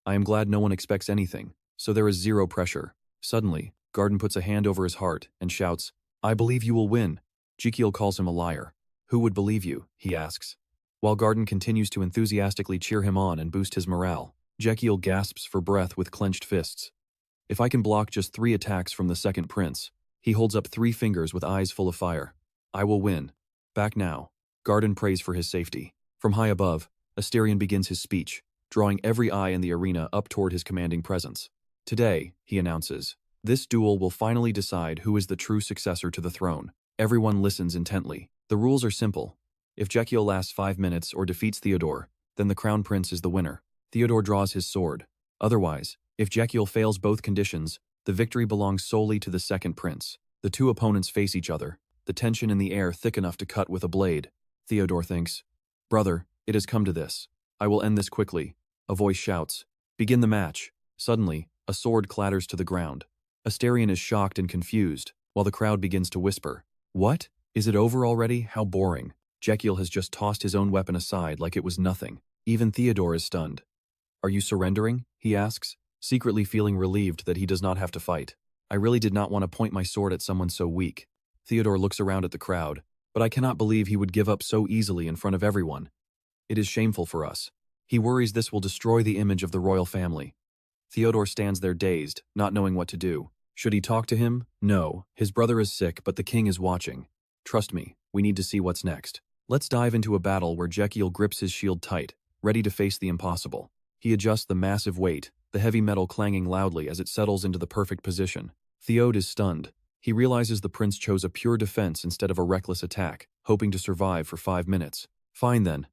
I am glad no one expects anything, so there is zero pressure." Suddenly, Garden puts a hand over his heart and shouts, "I believe you will win." Raikiel calls him a liar. Who would believe you, he asks. While Garden continues to enthusiastically cheer him on and boost his morale, Raikiel gasps for breath with clenched fists. If I can block just 3 attacks from the second prince, he holds up 3 fingers with eyes full of fire. I will win. Back now. Garden prays for his safety. From high above, Asterion begins his speech, drawing every eye in the arena up toward his commanding presence. Today, he announces, this duel will finally decide who is the true successor to the throne. Everyone listens intently. The rules are simple. If Raikiel lasts 5 minutes or defeats Theodore, then the crown prince is the winner. Theodore draws his sword. Otherwise, if Raikiel fails both conditions, the victory belongs solely to the second prince. The 2 opponents face each other, the tension in the air thick enough to cut with a blade. Theodore thinks, brother, it has come to this. I will end this quickly. A voice shouts, begin the match. Suddenly, a sword clatters to the ground. Asterion is shocked and confused, while the crowd begins to whisper. What? Is it over already? How boring. Raikiel has just tossed his own weapon aside like it was nothing. Even Theodore is stunned. Are you surrendering? He asks, secretly feeling relieved that he does not have to fight. I really did not want to point my sword at someone so weak. Theodore looks around at the crowd, but I cannot believe he would give up so easily in front of everyone. It is shameful for us. He worries this will destroy the image of the royal family. Theodore stands there dazed, not knowing what to do. Should he talk to him? No, his brother is sick, but the king is watching. Trust me, we need to see what's next. Let's dive into a battle where Raikiel grips his shield tight, ready to face the impossible. He adjusts the massive weight, the heavy metal clanging loudly as it settles into the perfect position. Theod is stunned. He realizes the prince chose a pure defense instead of a reckless attack, hoping to survive for 5 minutes. Fine then.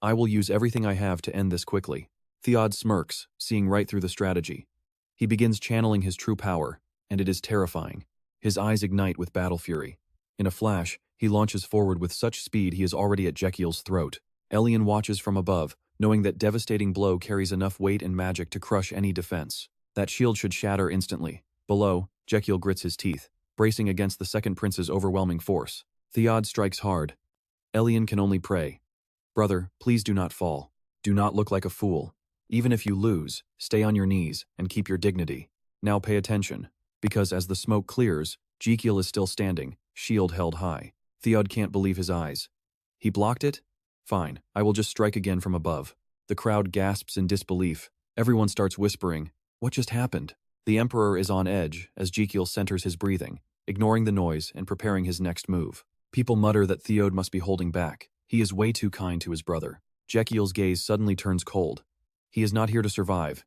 I will use everything I have to end this quickly. Theod smirks, seeing right through the strategy. He begins channeling his true power, and it is terrifying. His eyes ignite with battle fury. In a flash, he launches forward with such speed he is already at Raikiel's throat. Lihan watches from above, knowing that devastating blow carries enough weight and magic to crush any defense. That shield should shatter instantly. Below, Raikiel grits his teeth, bracing against the second prince's overwhelming force. Theod strikes hard. Lihan can only pray. Brother, please do not fall. Do not look like a fool. Even if you lose, stay on your knees and keep your dignity. Now pay attention, because as the smoke clears, Raikiel is still standing, shield held high. Theod can't believe his eyes. He blocked it? Fine, I will just strike again from above. The crowd gasps in disbelief. Everyone starts whispering, what just happened? The Emperor is on edge as Raikiel centers his breathing, ignoring the noise and preparing his next move. People mutter that Theod must be holding back. He is way too kind to his brother. Raikiel's gaze suddenly turns cold. He is not here to survive.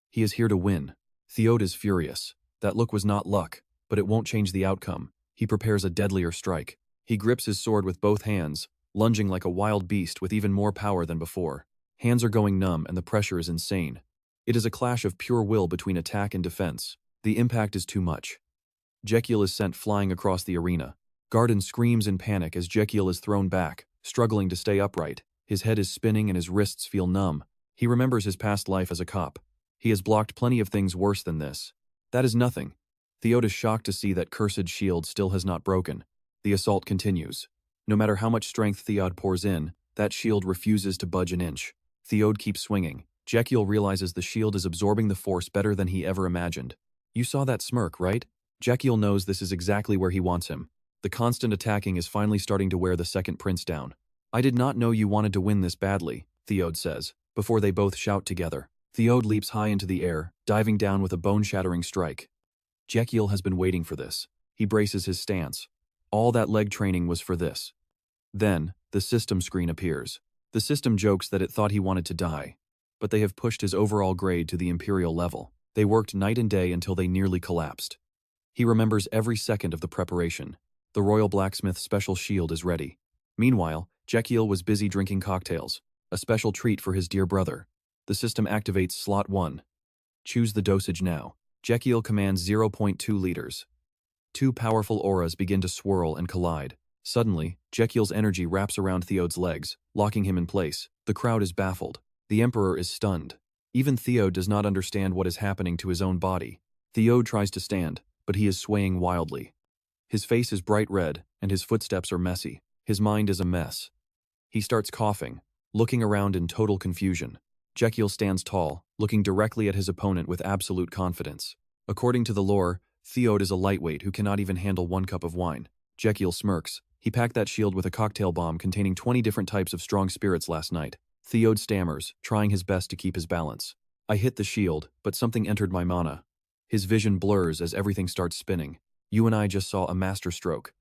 He is here to win. Theod is furious. That look was not luck, but it won't change the outcome. He prepares a deadlier strike. He grips his sword with both hands, lunging like a wild beast with even more power than before. Hands are going numb and the pressure is insane. It is a clash of pure will between attack and defense. The impact is too much. Raikiel is sent flying across the arena. Garden screams in panic as Raikiel is thrown back, struggling to stay upright. His head is spinning and his wrists feel numb. He remembers his past life as a cop. He has blocked plenty of things worse than this. That is nothing. Theod is shocked to see that cursed shield still has not broken. The assault continues. No matter how much strength Theod pours in, that shield refuses to budge an inch. Theod keeps swinging. Raikiel realizes the shield is absorbing the force better than he ever imagined. You saw that smirk, right? Raikiel knows this is exactly where he wants him. The constant attacking is finally starting to wear the second prince down. I did not know you wanted to win this badly, Theod says, before they both shout together. Theod leaps high into the air, diving down with a bone-shattering strike. Raikiel has been waiting for this. He braces his stance. All that leg training was for this. Then, the system screen appears. The system jokes that it thought he wanted to die, but they have pushed his overall grade to the imperial level. They worked night and day until they nearly collapsed. He remembers every second of the preparation. The royal blacksmith's special shield is ready. Meanwhile, Raikiel was busy drinking cocktails, a special treat for his dear brother. The system activates slot 1. Choose the dosage now. Raikiel commands 0.2 liters. 2 powerful auras begin to swirl and collide. Suddenly, Raikiel's energy wraps around Theod's legs, locking him in place. The crowd is baffled. The Emperor is stunned. Even Theod does not understand what is happening to his own body. Theod tries to stand, but he is swaying wildly. His face is bright red, and his footsteps are messy. His mind is a mess. He starts coughing, looking around in total confusion. Raikiel stands tall, looking directly at his opponent with absolute confidence. According to the lore, Theod is a lightweight who cannot even handle 1 cup of wine. Raikiel smirks. He packed that shield with a cocktail bomb containing 20 different types of strong spirits last night. Theod stammers, trying his best to keep his balance. I hit the shield, but something entered my mana. His vision blurs as everything starts spinning. You and I just saw a masterstroke.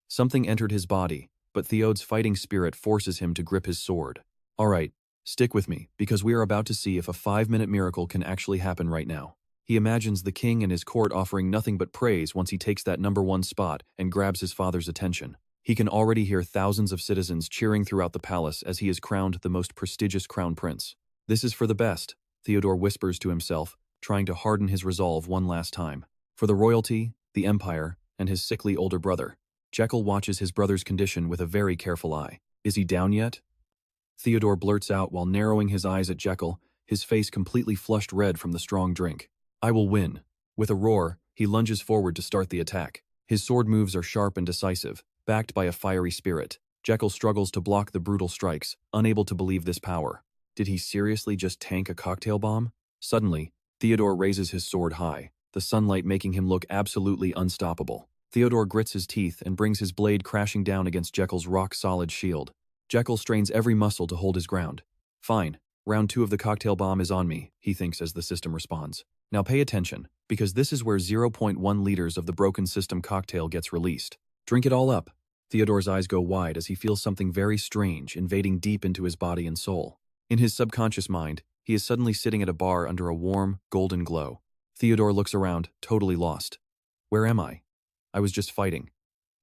Something entered his body, but Theod's fighting spirit forces him to grip his sword. Alright, stick with me, because we are about to see if a 5-minute miracle can actually happen right now. He imagines the king and his court offering nothing but praise once he takes that #1 spot and grabs his father's attention. He can already hear thousands of citizens cheering throughout the palace as he is crowned the most prestigious crown prince. This is for the best, Theodore whispers to himself, trying to harden his resolve one last time. For the royalty, the empire, and his sickly older brother. Jekyll watches his brother's condition with a very careful eye. Is he down yet? Theodore blurts out while narrowing his eyes at Jekyll, his face completely flushed red from the strong drink. I will win. With a roar, he lunges forward to start the attack. His sword moves are sharp and decisive, backed by a fiery spirit. Jekyll struggles to block the brutal strikes, unable to believe this power. Did he seriously just tank a cocktail bomb? Suddenly, Theodore raises his sword high, the sunlight making him look absolutely unstoppable. Theodore grits his teeth and brings his blade crashing down against Jekyll's rock-solid shield. Jekyll strains every muscle to hold his ground. Fine, round 2 of the cocktail bomb is on me, he thinks as the system responds. Now pay attention, because this is where 0.1 liters of the broken system cocktail gets released. Drink it all up. Theodore's eyes go wide as he feels something very strange invading deep into his body and soul. In his subconscious mind, he is suddenly sitting at a bar under a warm, golden glow. Theodore looks around, totally lost. Where am I? I was just fighting.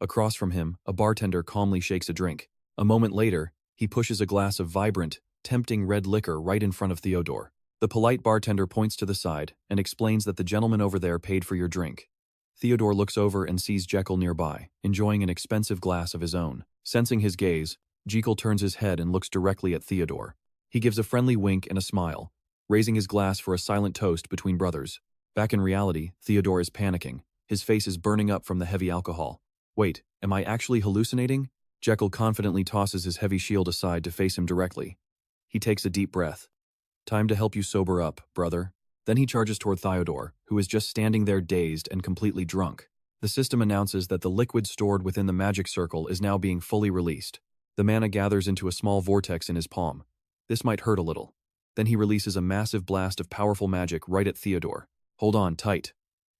Across from him, a bartender calmly shakes a drink. A moment later, he pushes a glass of vibrant, tempting red liquor right in front of Theodore. The polite bartender points to the side and explains that the gentleman over there paid for your drink. Theodore looks over and sees Jekyll nearby, enjoying an expensive glass of his own. Sensing his gaze, Jekyll turns his head and looks directly at Theodore. He gives a friendly wink and a smile, raising his glass for a silent toast between brothers. Back in reality, Theodore is panicking. His face is burning up from the heavy alcohol. Wait, am I actually hallucinating? Jekyll confidently tosses his heavy shield aside to face him directly. He takes a deep breath. Time to help you sober up, brother. Then he charges toward Theodore, who is just standing there dazed and completely drunk. The system announces that the liquid stored within the magic circle is now being fully released. The mana gathers into a small vortex in his palm. This might hurt a little. Then he releases a massive blast of powerful magic right at Theodore. Hold on, tight.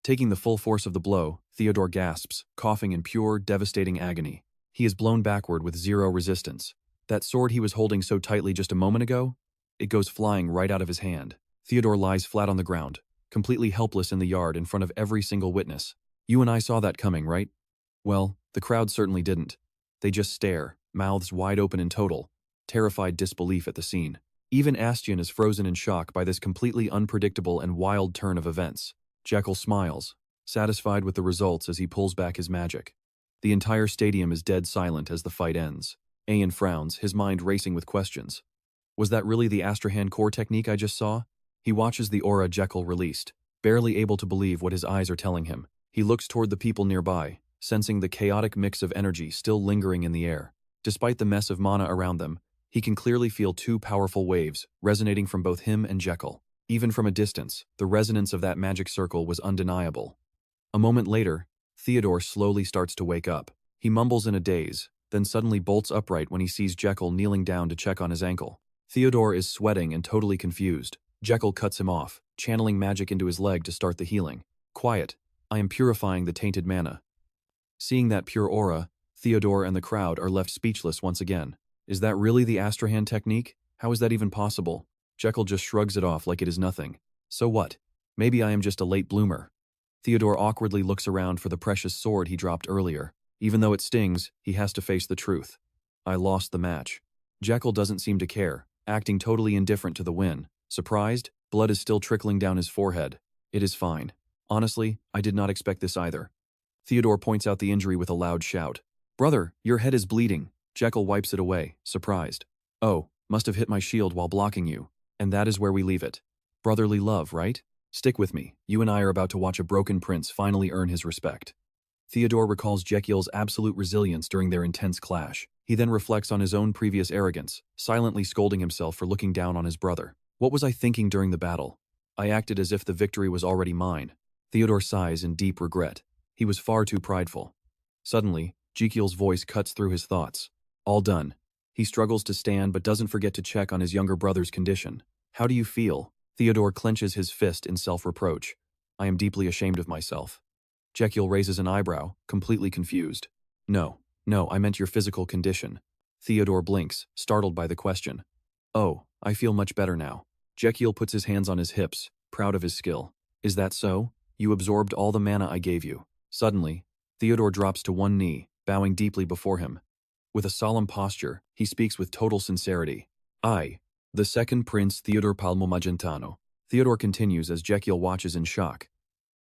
Taking the full force of the blow, Theodore gasps, coughing in pure, devastating agony. He is blown backward with zero resistance. That sword he was holding so tightly just a moment ago? It goes flying right out of his hand. Theodore lies flat on the ground, completely helpless in the yard in front of every single witness. You and I saw that coming, right? Well, the crowd certainly didn't. They just stare, mouths wide open in total, terrified disbelief at the scene. Even Astian is frozen in shock by this completely unpredictable and wild turn of events. Jekyll smiles, satisfied with the results as he pulls back his magic. The entire stadium is dead silent as the fight ends. Ayan frowns, his mind racing with questions. Was that really the Asrahan Core technique I just saw? He watches the aura Jekyll released, barely able to believe what his eyes are telling him. He looks toward the people nearby, sensing the chaotic mix of energy still lingering in the air. Despite the mess of mana around them, he can clearly feel 2 powerful waves resonating from both him and Jekyll. Even from a distance, the resonance of that magic circle was undeniable. A moment later, Theodore slowly starts to wake up. He mumbles in a daze, then suddenly bolts upright when he sees Jekyll kneeling down to check on his ankle. Theodore is sweating and totally confused. Jekyll cuts him off, channeling magic into his leg to start the healing. Quiet. I am purifying the tainted mana. Seeing that pure aura, Theodore and the crowd are left speechless once again. Is that really the Asrahan technique? How is that even possible? Jekyll just shrugs it off like it is nothing. So what? Maybe I am just a late bloomer. Theodore awkwardly looks around for the precious sword he dropped earlier. Even though it stings, he has to face the truth. I lost the match. Jekyll doesn't seem to care, acting totally indifferent to the win. Surprised, blood is still trickling down his forehead. It is fine. Honestly, I did not expect this either. Theodore points out the injury with a loud shout. Brother, your head is bleeding. Jekyll wipes it away, surprised. Oh, must have hit my shield while blocking you. And that is where we leave it. Brotherly love, right? Stick with me. You and I are about to watch a broken prince finally earn his respect. Theodore recalls Jekyll's absolute resilience during their intense clash. He then reflects on his own previous arrogance, silently scolding himself for looking down on his brother. What was I thinking during the battle? I acted as if the victory was already mine. Theodore sighs in deep regret. He was far too prideful. Suddenly, Raikiel's voice cuts through his thoughts. All done. He struggles to stand but doesn't forget to check on his younger brother's condition. How do you feel? Theodore clenches his fist in self-reproach. I am deeply ashamed of myself. Raikiel raises an eyebrow, completely confused. No, I meant your physical condition. Theodore blinks, startled by the question. Oh, I feel much better now. Raikiel puts his hands on his hips, proud of his skill. Is that so? You absorbed all the mana I gave you. Suddenly, Theodore drops to one knee, bowing deeply before him. With a solemn posture, he speaks with total sincerity. I, the second Prince Theodore Palmo Magentano. Theodore continues as Raikiel watches in shock.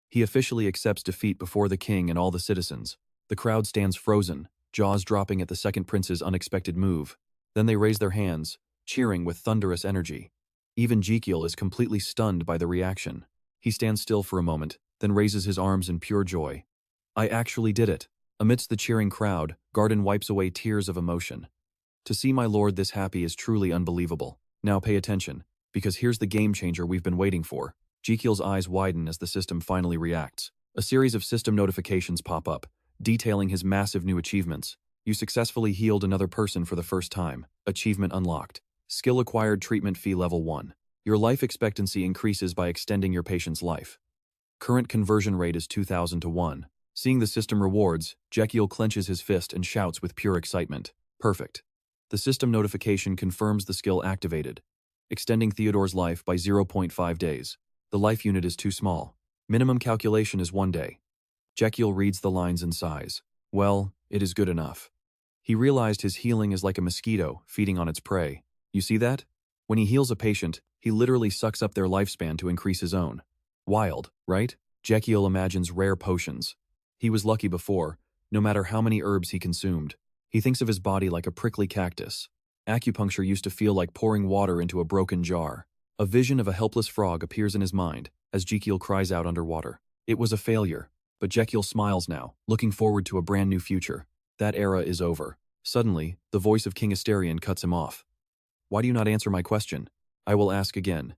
He officially accepts defeat before the king and all the citizens. The crowd stands frozen, jaws dropping at the second prince's unexpected move. Then they raise their hands, cheering with thunderous energy. Even Raikiel is completely stunned by the reaction. He stands still for a moment, then raises his arms in pure joy. I actually did it. Amidst the cheering crowd, Garden wipes away tears of emotion. To see my lord this happy is truly unbelievable. Now pay attention, because here's the game changer we've been waiting for. Raikiel's eyes widen as the system finally reacts. A series of system notifications pop up, detailing his massive new achievements. You successfully healed another person for the first time. Achievement unlocked. Skill acquired, treatment fee level 1. Your life expectancy increases by extending your patient's life. Current conversion rate is 2,000 to 1. Seeing the system rewards, Raikiel clenches his fist and shouts with pure excitement. Perfect. The system notification confirms the skill activated, extending Theodore's life by 0.5 days. The life unit is too small. Minimum calculation is 1 day. Raikiel reads the lines and sighs. Well, it is good enough. He realized his healing is like a mosquito feeding on its prey. You see that? When he heals a patient, he literally sucks up their lifespan to increase his own. Wild, right? Raikiel imagines rare potions. He was lucky before, no matter how many herbs he consumed. He thinks of his body like a prickly cactus. Acupuncture used to feel like pouring water into a broken jar. A vision of a helpless frog appears in his mind as Raikiel cries out underwater. It was a failure, but Raikiel smiles now, looking forward to a brand new future. That era is over. Suddenly, the voice of King Asterion cuts him off. Why do you not answer my question? I will ask again.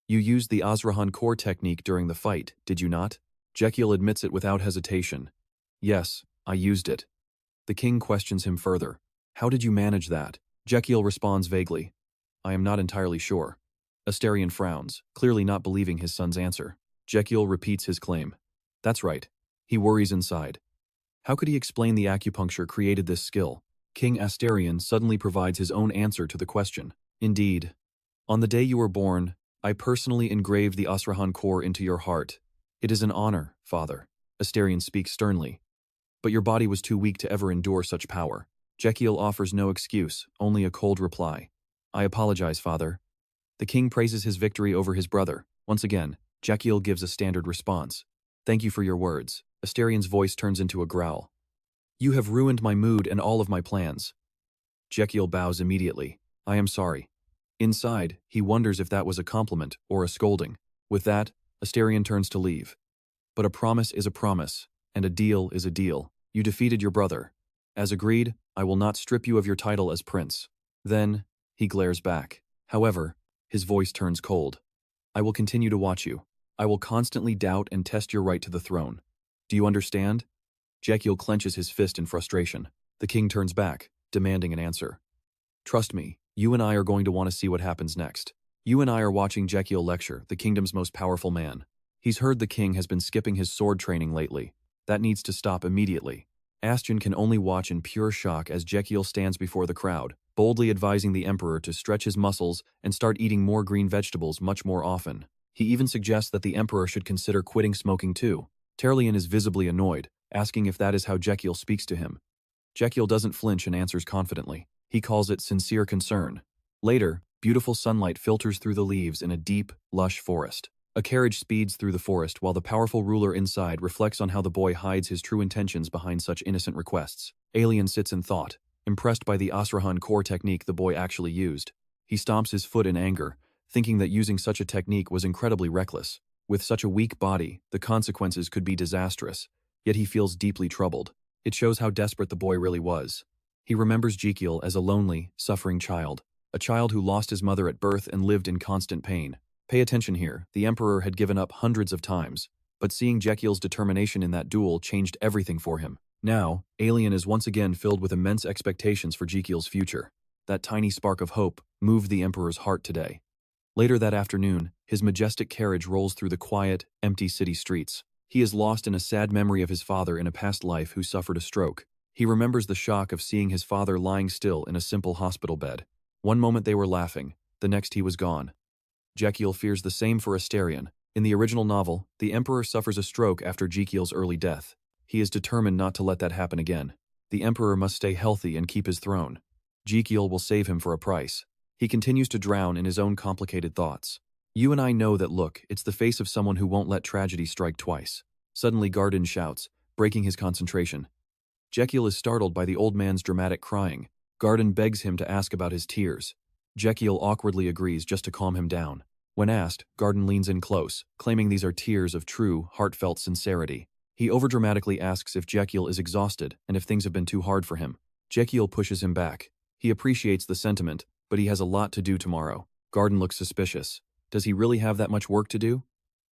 You used the Asrahan Core technique during the fight, did you not? Raikiel admits it without hesitation. Yes, I used it. The king questions him further. How did you manage that? Raikiel responds vaguely. I am not entirely sure. Asterion frowns, clearly not believing his son's answer. Raikiel repeats his claim. That's right. He worries inside. How could he explain the acupuncture created this skill? King Asterion suddenly provides his own answer to the question. Indeed. On the day you were born, I personally engraved the Asrahan Core into your heart. It is an honor, father. Asterion speaks sternly. But your body was too weak to ever endure such power. Raikiel offers no excuse, only a cold reply. I apologize, father. The king praises his victory over his brother. Once again, Raikiel gives a standard response. Thank you for your words. Asterion's voice turns into a growl. You have ruined my mood and all of my plans. Raikiel bows immediately. I am sorry. Inside, he wonders if that was a compliment or a scolding. With that, Asterion turns to leave. But a promise is a promise, and a deal is a deal. You defeated your brother. As agreed, I will not strip you of your title as prince. Then, he glares back. However, his voice turns cold. I will continue to watch you. I will constantly doubt and test your right to the throne. Do you understand? Raikiel clenches his fist in frustration. The king turns back, demanding an answer. Trust me, you and I are going to want to see what happens next. You and I are watching Raikiel lecture, the kingdom's most powerful man. He's heard the king has been skipping his sword training lately. That needs to stop immediately. Astion can only watch in pure shock as Raikiel stands before the crowd, boldly advising the emperor to stretch his muscles and start eating more green vegetables much more often. He even suggests that the emperor should consider quitting smoking too. Terlian is visibly annoyed, asking if that is how Raikiel speaks to him. Raikiel doesn't flinch and answers confidently. He calls it sincere concern. Later, beautiful sunlight filters through the leaves in a deep, lush forest. A carriage speeds through the forest while the powerful ruler inside reflects on how the boy hides his true intentions behind such innocent requests. Alien sits in thought, impressed by the Asrahan Core technique the boy actually used. He stomps his foot in anger, thinking that using such a technique was incredibly reckless. With such a weak body, the consequences could be disastrous, yet he feels deeply troubled. It shows how desperate the boy really was. He remembers Raikiel as a lonely, suffering child, a child who lost his mother at birth and lived in constant pain. Pay attention here, the emperor had given up hundreds of times, but seeing Raikiel's determination in that duel changed everything for him. Now, Alien is once again filled with immense expectations for Jekiel's future. That tiny spark of hope moved the Emperor's heart today. Later that afternoon, his majestic carriage rolls through the quiet, empty city streets. He is lost in a sad memory of his father in a past life who suffered a stroke. He remembers the shock of seeing his father lying still in a simple hospital bed. One moment they were laughing, the next he was gone. Jekiel fears the same for Asterion. In the original novel, the Emperor suffers a stroke after Jekiel's early death. He is determined not to let that happen again. The Emperor must stay healthy and keep his throne. Jekiel will save him for a price. He continues to drown in his own complicated thoughts. You and I know that look, it's the face of someone who won't let tragedy strike twice. Suddenly Garden shouts, breaking his concentration. Jekiel is startled by the old man's dramatic crying. Garden begs him to ask about his tears. Jekiel awkwardly agrees just to calm him down. When asked, Garden leans in close, claiming these are tears of true, heartfelt sincerity. He overdramatically asks if Jekiel is exhausted and if things have been too hard for him. Jekiel pushes him back. He appreciates the sentiment, but he has a lot to do tomorrow. Garden looks suspicious. Does he really have that much work to do?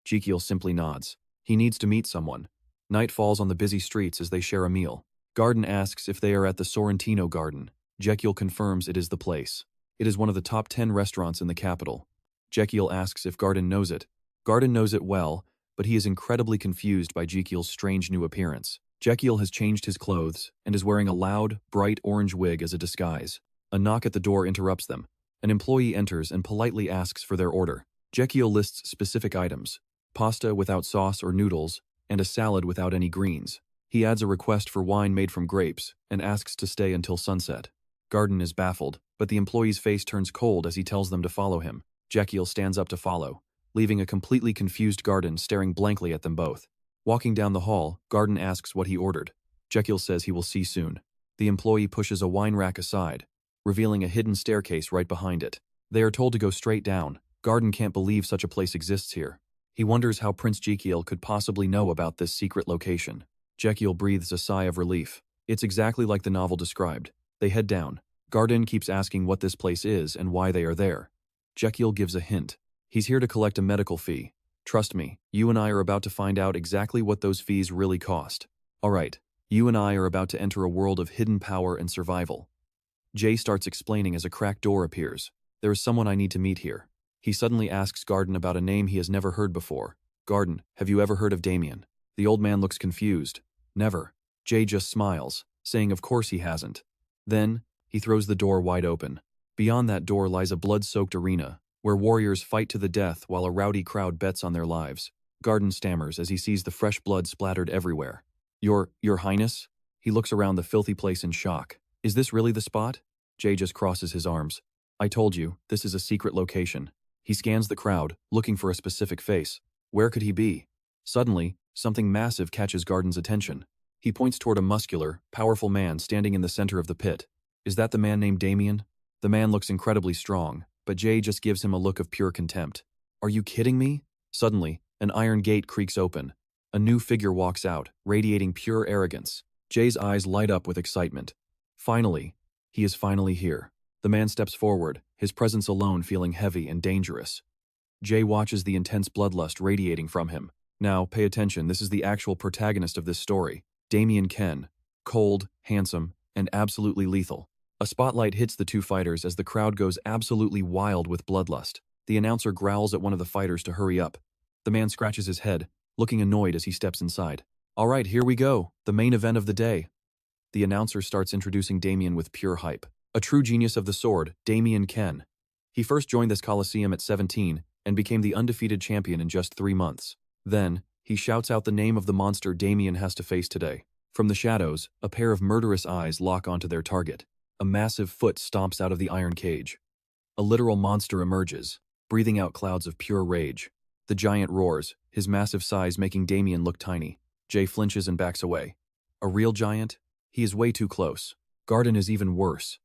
Jekiel simply nods. He needs to meet someone. Night falls on the busy streets as they share a meal. Garden asks if they are at the Sorrentino Garden. Jekiel confirms it is the place. It is one of the top 10 restaurants in the capital. Jekiel asks if Garden knows it. Garden knows it well, but he is incredibly confused by Jekiel's strange new appearance. Jekiel has changed his clothes and is wearing a loud, bright orange wig as a disguise. A knock at the door interrupts them. An employee enters and politely asks for their order. Jekiel lists specific items: pasta without sauce or noodles, and a salad without any greens. He adds a request for wine made from grapes and asks to stay until sunset. Garden is baffled, but the employee's face turns cold as he tells them to follow him. Jekiel stands up to follow, leaving a completely confused Garden staring blankly at them both. Walking down the hall, Garden asks what he ordered. Jekiel says he will see soon. The employee pushes a wine rack aside, revealing a hidden staircase right behind it. They are told to go straight down. Garden can't believe such a place exists here. He wonders how Prince Jekiel could possibly know about this secret location. Jekiel breathes a sigh of relief. It's exactly like the novel described. They head down. Garden keeps asking what this place is and why they are there. Jekiel gives a hint. He's here to collect a medical fee. Trust me, you and I are about to find out exactly what those fees really cost. Alright, you and I are about to enter a world of hidden power and survival. Jay starts explaining as a cracked door appears. There is someone I need to meet here. He suddenly asks Garden about a name he has never heard before. Garden, have you ever heard of Damian? The old man looks confused. Never. Jay just smiles, saying of course he hasn't. Then, he throws the door wide open. Beyond that door lies a blood-soaked arena, where warriors fight to the death while a rowdy crowd bets on their lives. Garden stammers as he sees the fresh blood splattered everywhere. Your Highness? He looks around the filthy place in shock. Is this really the spot? Jay just crosses his arms. I told you, this is a secret location. He scans the crowd, looking for a specific face. Where could he be? Suddenly, something massive catches Garden's attention. He points toward a muscular, powerful man standing in the center of the pit. Is that the man named Damian? The man looks incredibly strong, but Jay just gives him a look of pure contempt. Are you kidding me? Suddenly, an iron gate creaks open. A new figure walks out, radiating pure arrogance. Jay's eyes light up with excitement. Finally, he is finally here. The man steps forward, his presence alone feeling heavy and dangerous. Jay watches the intense bloodlust radiating from him. Now, pay attention, this is the actual protagonist of this story. Damian Ken. Cold, handsome, and absolutely lethal. A spotlight hits the two fighters as the crowd goes absolutely wild with bloodlust. The announcer growls at one of the fighters to hurry up. The man scratches his head, looking annoyed as he steps inside. Alright, here we go, the main event of the day. The announcer starts introducing Damian with pure hype. A true genius of the sword, Damian Ken. He first joined this coliseum at 17 and became the undefeated champion in just 3 months. Then, he shouts out the name of the monster Damian has to face today. From the shadows, a pair of murderous eyes lock onto their target. A massive foot stomps out of the iron cage. A literal monster emerges, breathing out clouds of pure rage. The giant roars, his massive size making Damian look tiny. Jay flinches and backs away. A real giant? He is way too close. Garden is even worse.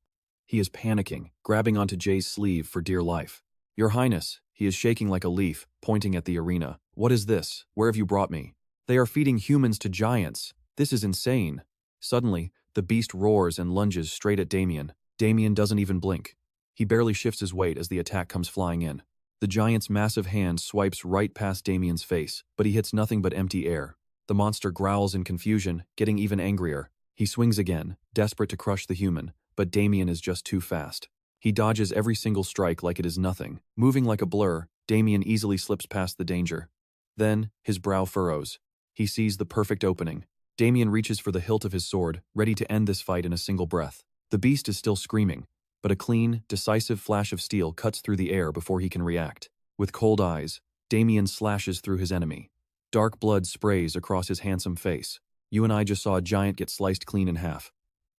He is panicking, grabbing onto Jay's sleeve for dear life. Your Highness, he is shaking like a leaf, pointing at the arena. What is this? Where have you brought me? They are feeding humans to giants. This is insane. Suddenly, the beast roars and lunges straight at Damian. Damian doesn't even blink. He barely shifts his weight as the attack comes flying in. The giant's massive hand swipes right past Damian's face, but he hits nothing but empty air. The monster growls in confusion, getting even angrier. He swings again, desperate to crush the human, but Damian is just too fast. He dodges every single strike like it is nothing. Moving like a blur, Damian easily slips past the danger. Then, his brow furrows. He sees the perfect opening. Damian reaches for the hilt of his sword, ready to end this fight in a single breath. The beast is still screaming, but a clean, decisive flash of steel cuts through the air before he can react. With cold eyes, Damian slashes through his enemy. Dark blood sprays across his handsome face. You and I just saw a giant get sliced clean in half.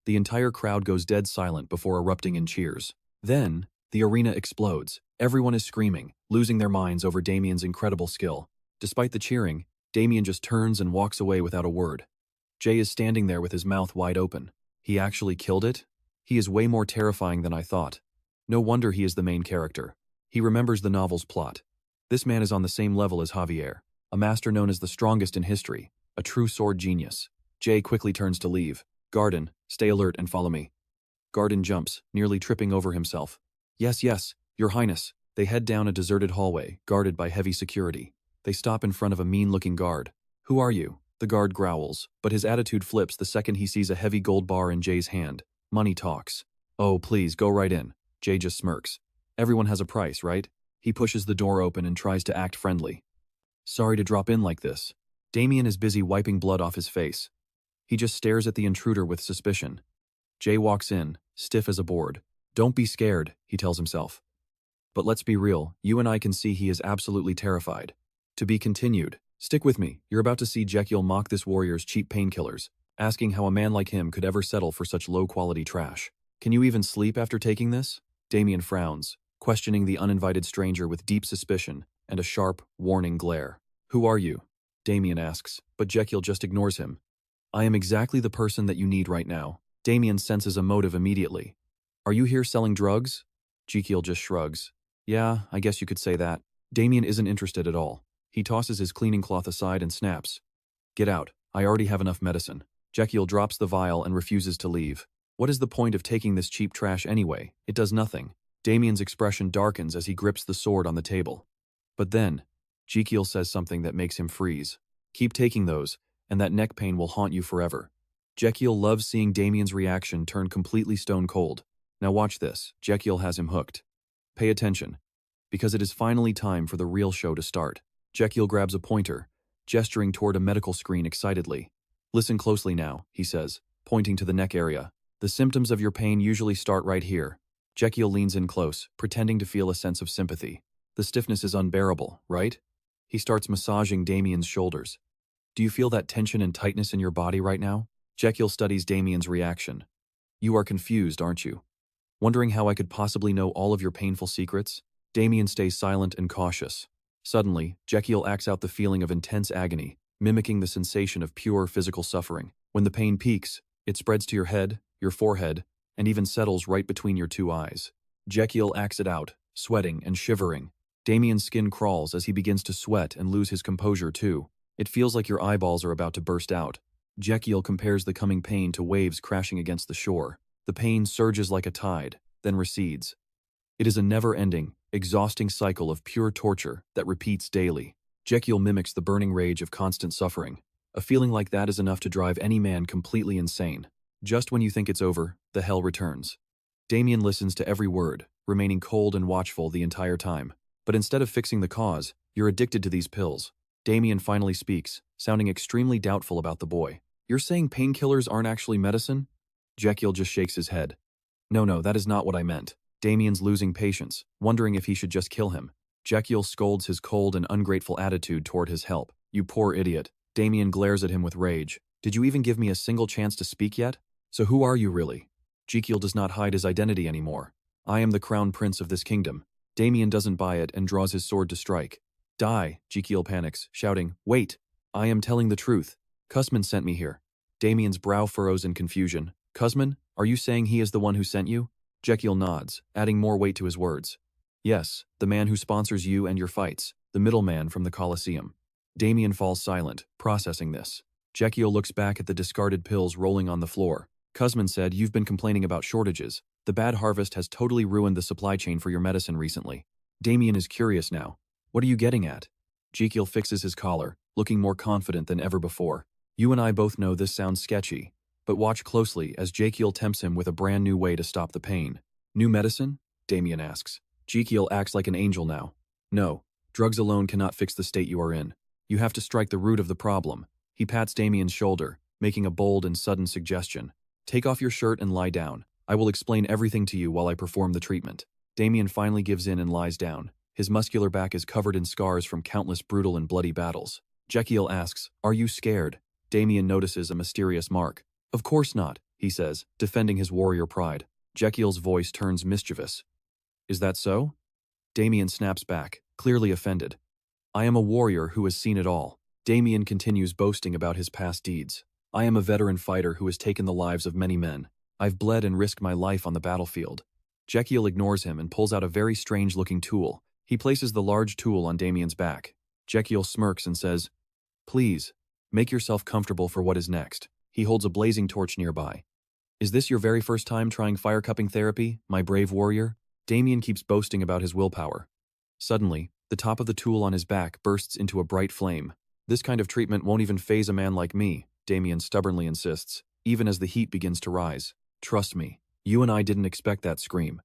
The entire crowd goes dead silent before erupting in cheers. Then, the arena explodes. Everyone is screaming, losing their minds over Damian's incredible skill. Despite the cheering, Damian just turns and walks away without a word. Jay is standing there with his mouth wide open. He actually killed it? He is way more terrifying than I thought. No wonder he is the main character. He remembers the novel's plot. This man is on the same level as Javier, a master known as the strongest in history, a true sword genius. Jay quickly turns to leave. Garden, stay alert and follow me. Garden jumps, nearly tripping over himself. Yes, your highness. They head down a deserted hallway, guarded by heavy security. They stop in front of a mean-looking guard. Who are you? The guard growls, but his attitude flips the second he sees a heavy gold bar in Jay's hand. Money talks. Oh, please, go right in. Jay just smirks. Everyone has a price, right? He pushes the door open and tries to act friendly. Sorry to drop in like this. Damian is busy wiping blood off his face. He just stares at the intruder with suspicion. Jay walks in, stiff as a board. Don't be scared, he tells himself. But let's be real, you and I can see he is absolutely terrified. To be continued. Stick with me, you're about to see Raikiel mock this warrior's cheap painkillers, asking how a man like him could ever settle for such low-quality trash. Can you even sleep after taking this? Damian frowns, questioning the uninvited stranger with deep suspicion and a sharp, warning glare. Who are you? Damian asks, but Raikiel just ignores him. I am exactly the person that you need right now. Damian senses a motive immediately. Are you here selling drugs? Raikiel just shrugs. Yeah, I guess you could say that. Damian isn't interested at all. He tosses his cleaning cloth aside and snaps. Get out, I already have enough medicine. Raikiel drops the vial and refuses to leave. What is the point of taking this cheap trash anyway? It does nothing. Damian's expression darkens as he grips the sword on the table. But then, Raikiel says something that makes him freeze. Keep taking those, and that neck pain will haunt you forever. Raikiel loves seeing Damian's reaction turn completely stone cold. Now watch this, Raikiel has him hooked. Pay attention, because it is finally time for the real show to start. Raikiel grabs a pointer, gesturing toward a medical screen excitedly. Listen closely now, he says, pointing to the neck area. The symptoms of your pain usually start right here. Raikiel leans in close, pretending to feel a sense of sympathy. The stiffness is unbearable, right? He starts massaging Damian's shoulders. Do you feel that tension and tightness in your body right now? Raikiel studies Damian's reaction. You are confused, aren't you? Wondering how I could possibly know all of your painful secrets? Damian stays silent and cautious. Suddenly, Raikiel acts out the feeling of intense agony, mimicking the sensation of pure physical suffering. When the pain peaks, it spreads to your head, your forehead, and even settles right between your two eyes. Raikiel acts it out, sweating and shivering. Damian's skin crawls as he begins to sweat and lose his composure too. It feels like your eyeballs are about to burst out. Raikiel compares the coming pain to waves crashing against the shore. The pain surges like a tide, then recedes. It is a never-ending, exhausting cycle of pure torture that repeats daily. Raikiel mimics the burning rage of constant suffering. A feeling like that is enough to drive any man completely insane. Just when you think it's over, the hell returns. Damian listens to every word, remaining cold and watchful the entire time. But instead of fixing the cause, you're addicted to these pills. Damian finally speaks, sounding extremely doubtful about the boy. You're saying painkillers aren't actually medicine? Raikiel just shakes his head. No, that is not what I meant. Damian's losing patience, wondering if he should just kill him. Raikiel scolds his cold and ungrateful attitude toward his help. You poor idiot. Damian glares at him with rage. Did you even give me a single chance to speak yet? So who are you really? Raikiel does not hide his identity anymore. I am the crown prince of this kingdom. Damian doesn't buy it and draws his sword to strike. Die, Raikiel panics, shouting, wait! I am telling the truth. Kuzman sent me here. Damian's brow furrows in confusion. Kuzman, are you saying he is the one who sent you? Raikiel nods, adding more weight to his words. Yes, the man who sponsors you and your fights, the middleman from the Colosseum. Damian falls silent, processing this. Raikiel looks back at the discarded pills rolling on the floor. Kuzman said you've been complaining about shortages. The bad harvest has totally ruined the supply chain for your medicine recently. Damian is curious now. What are you getting at? Raikiel fixes his collar, looking more confident than ever before. You and I both know this sounds sketchy. But watch closely as Raikiel tempts him with a brand new way to stop the pain. New medicine? Damian asks. Raikiel acts like an angel now. No, drugs alone cannot fix the state you are in. You have to strike the root of the problem. He pats Damian's shoulder, making a bold and sudden suggestion. Take off your shirt and lie down. I will explain everything to you while I perform the treatment. Damian finally gives in and lies down. His muscular back is covered in scars from countless brutal and bloody battles. Raikiel asks, "Are you scared?" Damian notices a mysterious mark. "Of course not," he says, defending his warrior pride. Raikiel's voice turns mischievous. "Is that so?" Damian snaps back, clearly offended. "I am a warrior who has seen it all." Damian continues boasting about his past deeds. "I am a veteran fighter who has taken the lives of many men. I've bled and risked my life on the battlefield." Raikiel ignores him and pulls out a very strange-looking tool. He places the large tool on Damian's back. Raikiel smirks and says, "Please, make yourself comfortable for what is next." He holds a blazing torch nearby. "Is this your very first time trying fire-cupping therapy, my brave warrior?" Damian keeps boasting about his willpower. Suddenly, the top of the tool on his back bursts into a bright flame. "This kind of treatment won't even faze a man like me," Damian stubbornly insists, even as the heat begins to rise. "Trust me, you and I didn't expect that scream.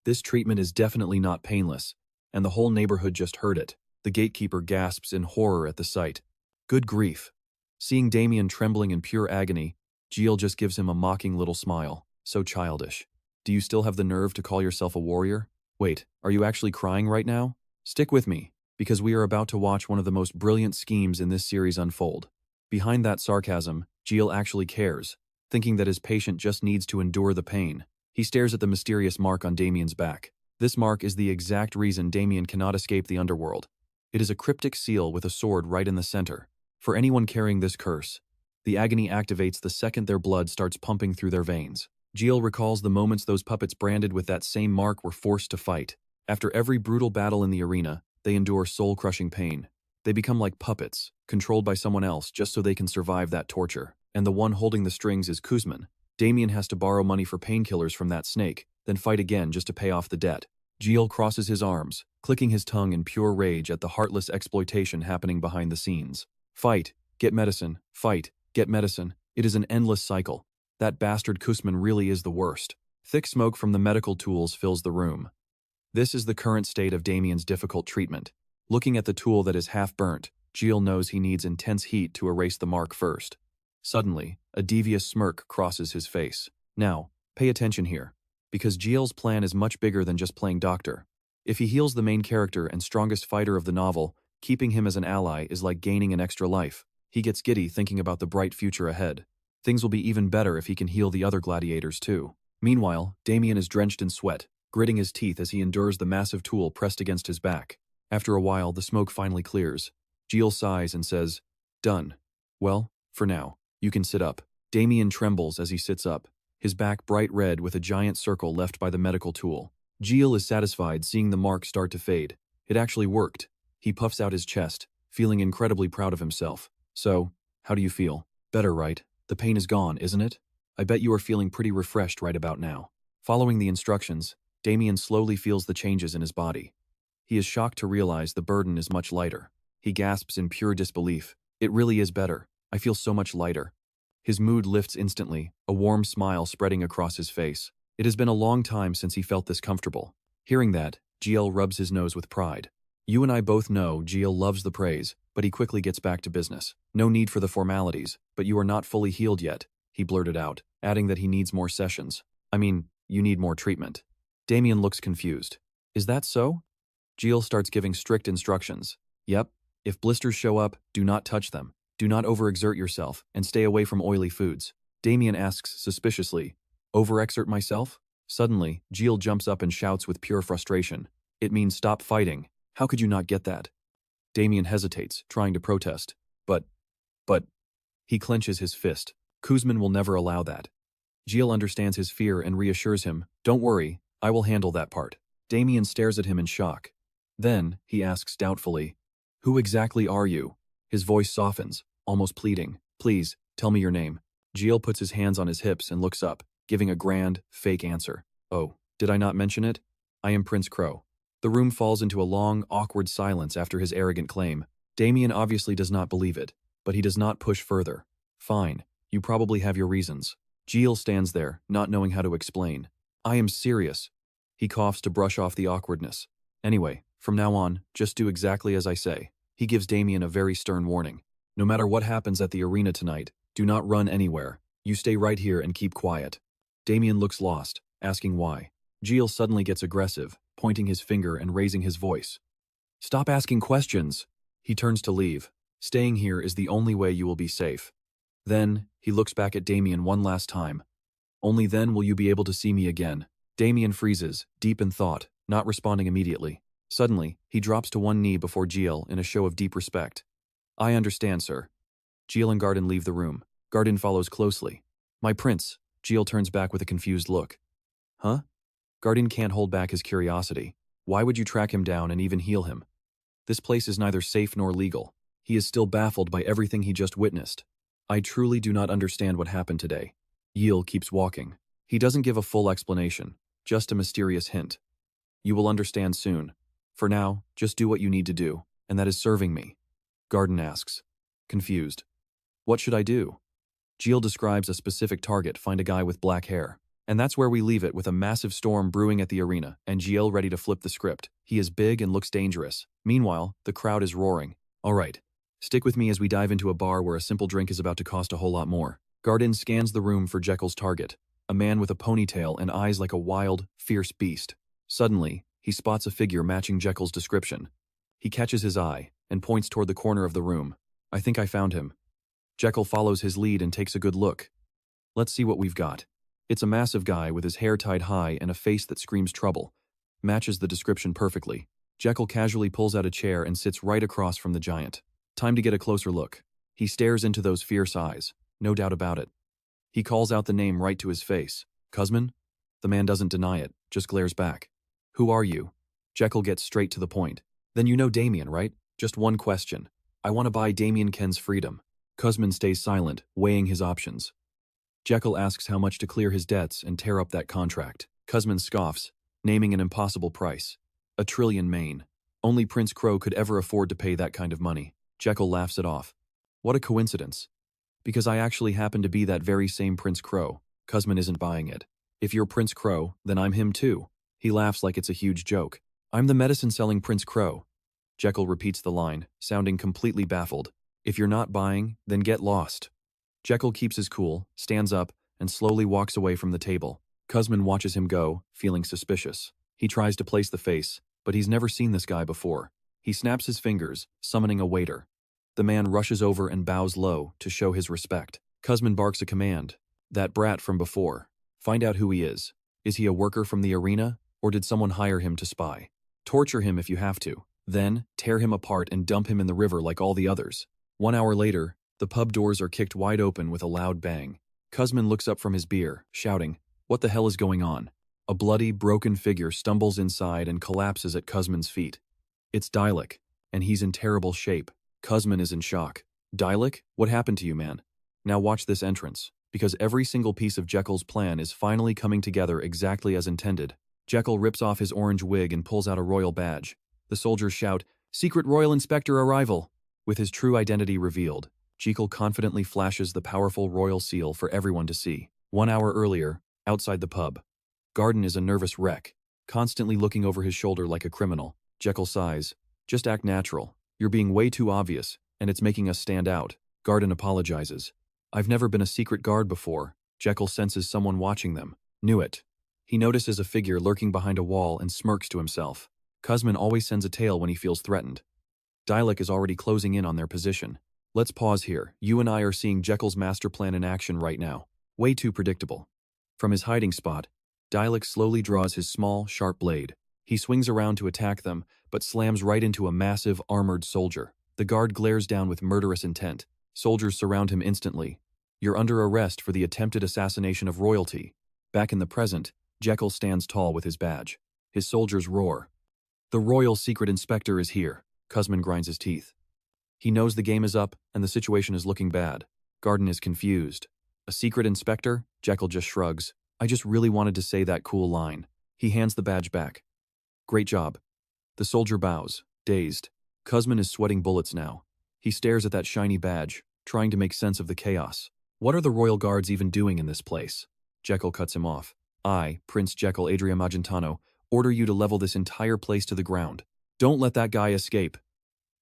This treatment is definitely not painless, and the whole neighborhood just heard it." The gatekeeper gasps in horror at the sight. Good grief. Seeing Damian trembling in pure agony, Raikiel just gives him a mocking little smile. So childish. "Do you still have the nerve to call yourself a warrior? Wait, are you actually crying right now? Stick with me, because we are about to watch one of the most brilliant schemes in this series unfold." Behind that sarcasm, Raikiel actually cares, thinking that his patient just needs to endure the pain. He stares at the mysterious mark on Damian's back. This mark is the exact reason Damian cannot escape the underworld. It is a cryptic seal with a sword right in the center. For anyone carrying this curse, the agony activates the second their blood starts pumping through their veins. Raikiel recalls the moments those puppets branded with that same mark were forced to fight. After every brutal battle in the arena, they endure soul-crushing pain. They become like puppets, controlled by someone else just so they can survive that torture. And the one holding the strings is Kuzman. Damian has to borrow money for painkillers from that snake, then fight again just to pay off the debt. Raikiel crosses his arms, clicking his tongue in pure rage at the heartless exploitation happening behind the scenes. Fight, get medicine, fight, get medicine. It is an endless cycle. That bastard Kuzman really is the worst. Thick smoke from the medical tools fills the room. This is the current state of Damian's difficult treatment. Looking at the tool that is half burnt, Raikiel knows he needs intense heat to erase the mark first. Suddenly, a devious smirk crosses his face. Now, pay attention here, because Raikiel's plan is much bigger than just playing doctor. If he heals the main character and strongest fighter of the novel, keeping him as an ally is like gaining an extra life. He gets giddy thinking about the bright future ahead. Things will be even better if he can heal the other gladiators too. Meanwhile, Damian is drenched in sweat, gritting his teeth as he endures the massive tool pressed against his back. After a while, the smoke finally clears. Raikiel sighs and says, "Done. Well, for now, you can sit up." Damian trembles as he sits up, his back bright red with a giant circle left by the medical tool. Raikiel is satisfied seeing the mark start to fade. It actually worked. He puffs out his chest, feeling incredibly proud of himself. "So, how do you feel? Better, right? The pain is gone, isn't it? I bet you are feeling pretty refreshed right about now." Following the instructions, Damian slowly feels the changes in his body. He is shocked to realize the burden is much lighter. He gasps in pure disbelief. "It really is better. I feel so much lighter." His mood lifts instantly, a warm smile spreading across his face. It has been a long time since he felt this comfortable. Hearing that, Raikiel rubs his nose with pride. You and I both know Raikiel loves the praise, but he quickly gets back to business. "No need for the formalities, but you are not fully healed yet," he blurted out, adding that he needs more sessions. "I mean, you need more treatment." Damian looks confused. "Is that so?" Raikiel starts giving strict instructions. "Yep, if blisters show up, do not touch them. Do not overexert yourself, and stay away from oily foods." Damian asks suspiciously, "Overexert myself?" Suddenly, Raikiel jumps up and shouts with pure frustration. "It means stop fighting. How could you not get that?" Damian hesitates, trying to protest. But, he clenches his fist. Kuzman will never allow that. Raikiel understands his fear and reassures him, "Don't worry, I will handle that part." Damian stares at him in shock. Then, he asks doubtfully, "Who exactly are you?" His voice softens, almost pleading. "Please, tell me your name." Raikiel puts his hands on his hips and looks up, giving a grand, fake answer. "Oh, did I not mention it? I am Prince Crow." The room falls into a long, awkward silence after his arrogant claim. Damian obviously does not believe it, but he does not push further. "Fine, you probably have your reasons. Jekyll stands there, not knowing how to explain. I am serious. He coughs to brush off the awkwardness. Anyway, from now on, just do exactly as I say. He gives Damian a very stern warning. No matter what happens at the arena tonight, do not run anywhere. You stay right here and keep quiet. Damian looks lost, asking why. Jekyll suddenly gets aggressive, pointing his finger and raising his voice. Stop asking questions. He turns to leave. Staying here is the only way you will be safe. Then, he looks back at Damian one last time. Only then will you be able to see me again. Damian freezes, deep in thought, not responding immediately. Suddenly, he drops to one knee before Jekyll in a show of deep respect. I understand, sir. Jekyll and Garden leave the room. Garden follows closely. My prince. Jekyll turns back with a confused look. Huh? Garden can't hold back his curiosity. Why would you track him down and even heal him? This place is neither safe nor legal. He is still baffled by everything he just witnessed. I truly do not understand what happened today. Jekyll keeps walking. He doesn't give a full explanation, just a mysterious hint. You will understand soon. For now, just do what you need to do, and that is serving me. Garden asks, confused. What should I do? Jekyll describes a specific target, find a guy with black hair. And that's where we leave it, with a massive storm brewing at the arena, and Jekyll ready to flip the script. He is big and looks dangerous. Meanwhile, the crowd is roaring. All right, stick with me as we dive into a bar where a simple drink is about to cost a whole lot more. Garden scans the room for Jekyll's target, a man with a ponytail and eyes like a wild, fierce beast. Suddenly, he spots a figure matching Jekyll's description. He catches his eye and points toward the corner of the room. I think I found him. Jekyll follows his lead and takes a good look. Let's see what we've got. It's a massive guy with his hair tied high and a face that screams trouble. Matches the description perfectly. Jekyll casually pulls out a chair and sits right across from the giant. Time to get a closer look. He stares into those fierce eyes, no doubt about it. He calls out the name right to his face. Kuzman? The man doesn't deny it, just glares back. Who are you? Jekyll gets straight to the point. Then you know Damian, right? Just one question. I want to buy Damian Ken's freedom. Kuzman stays silent, weighing his options. Jekyll asks how much to clear his debts and tear up that contract. Kuzman scoffs, naming an impossible price. 1 trillion main. Only Prince Crow could ever afford to pay that kind of money. Jekyll laughs it off. What a coincidence. Because I actually happen to be that very same Prince Crow. Kuzman isn't buying it. If you're Prince Crow, then I'm him too. He laughs like it's a huge joke. I'm the medicine-selling Prince Crow. Jekyll repeats the line, sounding completely baffled. If you're not buying, then get lost. Jekyll keeps his cool, stands up, and slowly walks away from the table. Kuzman watches him go, feeling suspicious. He tries to place the face, but he's never seen this guy before. He snaps his fingers, summoning a waiter. The man rushes over and bows low to show his respect. Kuzman barks a command. That brat from before. Find out who he is. Is he a worker from the arena, or did someone hire him to spy? Torture him if you have to. Then, tear him apart and dump him in the river like all the others. 1 hour later, the pub doors are kicked wide open with a loud bang. Kuzman looks up from his beer, shouting, "What the hell is going on?" A bloody, broken figure stumbles inside and collapses at Kuzman's feet. It's Dialek, and he's in terrible shape. Kuzman is in shock. Dialek, what happened to you, man? Now watch this entrance, because every single piece of Jekyll's plan is finally coming together exactly as intended. Jekyll rips off his orange wig and pulls out a royal badge. The soldiers shout, "Secret Royal Inspector arrival!" With his true identity revealed, Jekyll confidently flashes the powerful royal seal for everyone to see. 1 hour earlier, outside the pub. Garden is a nervous wreck, constantly looking over his shoulder like a criminal. Jekyll sighs. Just act natural. You're being way too obvious, and it's making us stand out. Garden apologizes. I've never been a secret guard before. Jekyll senses someone watching them. Knew it. He notices a figure lurking behind a wall and smirks to himself. Kuzman always sends a tail when he feels threatened. Dialek is already closing in on their position. Let's pause here. You and I are seeing Jekyll's master plan in action right now. Way too predictable. From his hiding spot, Dialek slowly draws his small, sharp blade. He swings around to attack them, but slams right into a massive, armored soldier. The guard glares down with murderous intent. Soldiers surround him instantly. You're under arrest for the attempted assassination of royalty. Back in the present, Jekyll stands tall with his badge. His soldiers roar. The royal secret inspector is here. Kuzman grinds his teeth. He knows the game is up and the situation is looking bad. Garden is confused. A secret inspector? Jekyll just shrugs. I just really wanted to say that cool line. He hands the badge back. Great job. The soldier bows, dazed. Kuzman is sweating bullets now. He stares at that shiny badge, trying to make sense of the chaos. What are the royal guards even doing in this place? Jekyll cuts him off. I, Prince Jekyll Adria Magentano, order you to level this entire place to the ground. Don't let that guy escape.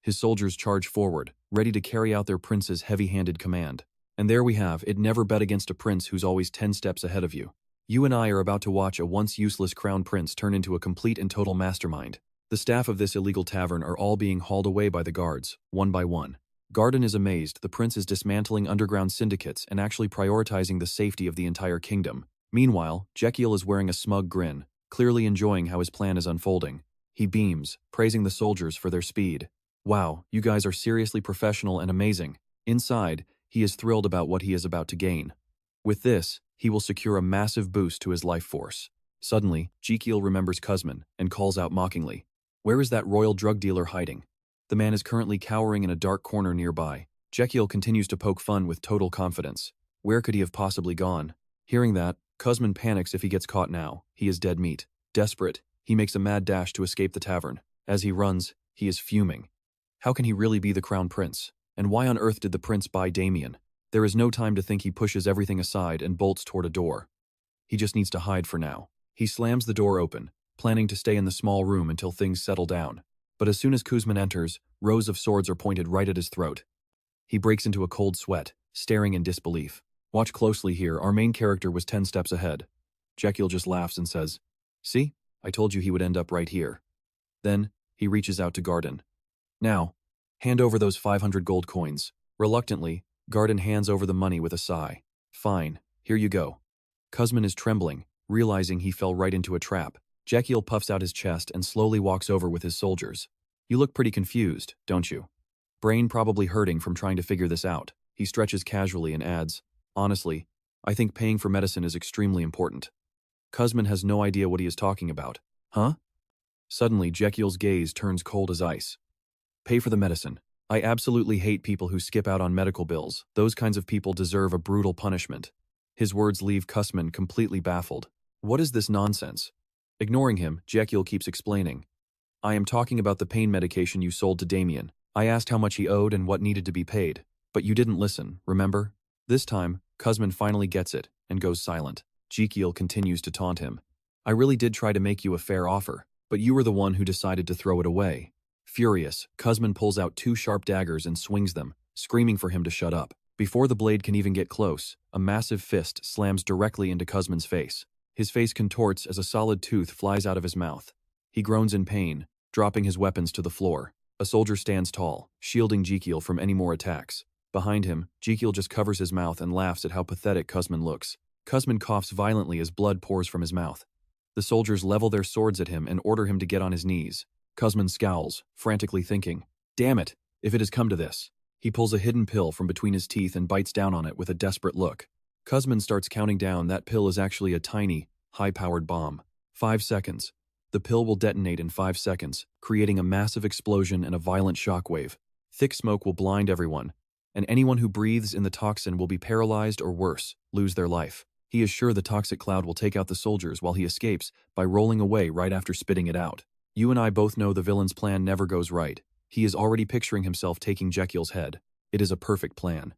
His soldiers charge forward, ready to carry out their prince's heavy-handed command. And there we have it. Never bet against a prince who's always 10 steps ahead of you. You and I are about to watch a once useless crown prince turn into a complete and total mastermind. The staff of this illegal tavern are all being hauled away by the guards, one by one. Garden is amazed the prince is dismantling underground syndicates and actually prioritizing the safety of the entire kingdom. Meanwhile, Jekyll is wearing a smug grin, clearly enjoying how his plan is unfolding. He beams, praising the soldiers for their speed. Wow, you guys are seriously professional and amazing. Inside, he is thrilled about what he is about to gain. With this, he will secure a massive boost to his life force. Suddenly, Jekyll remembers Kuzman and calls out mockingly, "Where is that royal drug dealer hiding?" The man is currently cowering in a dark corner nearby. Jekyll continues to poke fun with total confidence. Where could he have possibly gone? Hearing that, Kuzman panics. If he gets caught now, he is dead meat. Desperate, he makes a mad dash to escape the tavern. As he runs, he is fuming. How can he really be the crown prince? And why on earth did the prince buy Damian? There is no time to think. He pushes everything aside and bolts toward a door. He just needs to hide for now. He slams the door open, planning to stay in the small room until things settle down. But as soon as Kuzman enters, rows of swords are pointed right at his throat. He breaks into a cold sweat, staring in disbelief. Watch closely here. Our main character was 10 steps ahead. Jekyll just laughs and says, "See? I told you he would end up right here." Then, he reaches out to Garden. "Now, hand over those 500 gold coins." Reluctantly, Garden hands over the money with a sigh. "Fine, here you go." Kuzman is trembling, realizing he fell right into a trap. Jekyll puffs out his chest and slowly walks over with his soldiers. "You look pretty confused, don't you? Brain probably hurting from trying to figure this out." He stretches casually and adds, "Honestly, I think paying for medicine is extremely important." Kuzman has no idea what he is talking about. Huh? Suddenly, Jekyll's gaze turns cold as ice. "Pay for the medicine. I absolutely hate people who skip out on medical bills. Those kinds of people deserve a brutal punishment." His words leave Kuzman completely baffled. What is this nonsense? Ignoring him, Jekyll keeps explaining. "I am talking about the pain medication you sold to Damian. I asked how much he owed and what needed to be paid. But you didn't listen, remember?" This time, Kuzman finally gets it and goes silent. Jekyll continues to taunt him. "I really did try to make you a fair offer, but you were the one who decided to throw it away." Furious, Kuzman pulls out 2 sharp daggers and swings them, screaming for him to shut up. Before the blade can even get close, a massive fist slams directly into Kuzman's face. His face contorts as a solid tooth flies out of his mouth. He groans in pain, dropping his weapons to the floor. A soldier stands tall, shielding Jekyll from any more attacks. Behind him, Jekyll just covers his mouth and laughs at how pathetic Kuzman looks. Kuzman coughs violently as blood pours from his mouth. The soldiers level their swords at him and order him to get on his knees. Kuzman scowls, frantically thinking, "Damn it, if it has come to this." He pulls a hidden pill from between his teeth and bites down on it with a desperate look. Kuzman starts counting down. That pill is actually a tiny, high-powered bomb. 5 seconds. The pill will detonate in 5 seconds, creating a massive explosion and a violent shockwave. Thick smoke will blind everyone, and anyone who breathes in the toxin will be paralyzed or worse, lose their life. He is sure the toxic cloud will take out the soldiers while he escapes by rolling away right after spitting it out. You and I both know the villain's plan never goes right. He is already picturing himself taking Jekyll's head. It is a perfect plan.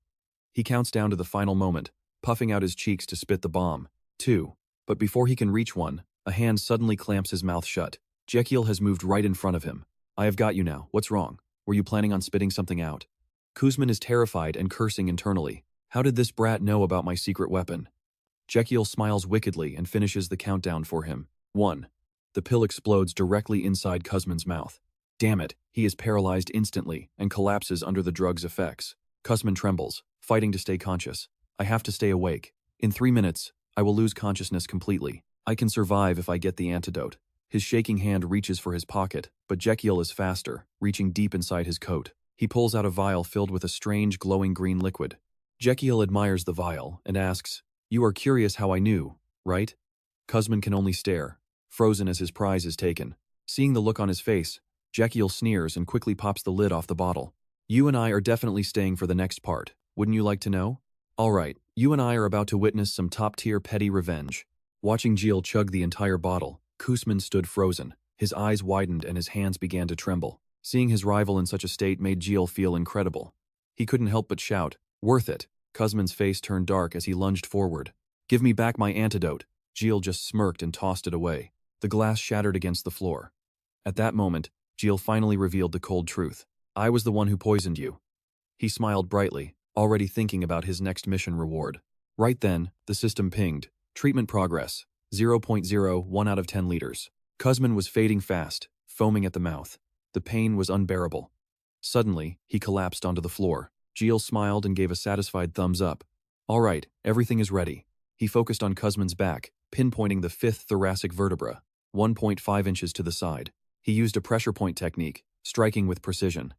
He counts down to the final moment, puffing out his cheeks to spit the bomb. 2. But before he can reach one, a hand suddenly clamps his mouth shut. Jekyll has moved right in front of him. "I have got you now. What's wrong? Were you planning on spitting something out?" Kuzman is terrified and cursing internally. How did this brat know about my secret weapon? Jekyll smiles wickedly and finishes the countdown for him. 1. The pill explodes directly inside Kuzman's mouth. Damn it, he is paralyzed instantly and collapses under the drug's effects. Kuzman trembles, fighting to stay conscious. "I have to stay awake. In 3 minutes, I will lose consciousness completely. I can survive if I get the antidote." His shaking hand reaches for his pocket, but Jekyll is faster, reaching deep inside his coat. He pulls out a vial filled with a strange glowing green liquid. Jekyll admires the vial and asks, "You are curious how I knew, right?" Kuzman can only stare, frozen as his prize is taken. Seeing the look on his face, Jekyll sneers and quickly pops the lid off the bottle. "You and I are definitely staying for the next part. Wouldn't you like to know?" "All right, you and I are about to witness some top-tier petty revenge." Watching Jekyll chug the entire bottle, Kuzman stood frozen. His eyes widened and his hands began to tremble. Seeing his rival in such a state made Jekyll feel incredible. He couldn't help but shout, "Worth it." Kuzmin's face turned dark as he lunged forward. Give me back my antidote. Jill just smirked and tossed it away. The glass shattered against the floor. At that moment, Jill finally revealed the cold truth. I was the one who poisoned you. He smiled brightly, already thinking about his next mission reward. Right then, the system pinged. Treatment progress, 0.01 out of 10 liters. Kuzmin was fading fast, foaming at the mouth. The pain was unbearable. Suddenly, he collapsed onto the floor. Jill smiled and gave a satisfied thumbs up. All right, everything is ready. He focused on Kuzmin's back, pinpointing the 5th thoracic vertebra, 1.5 inches to the side. He used a pressure point technique, striking with precision.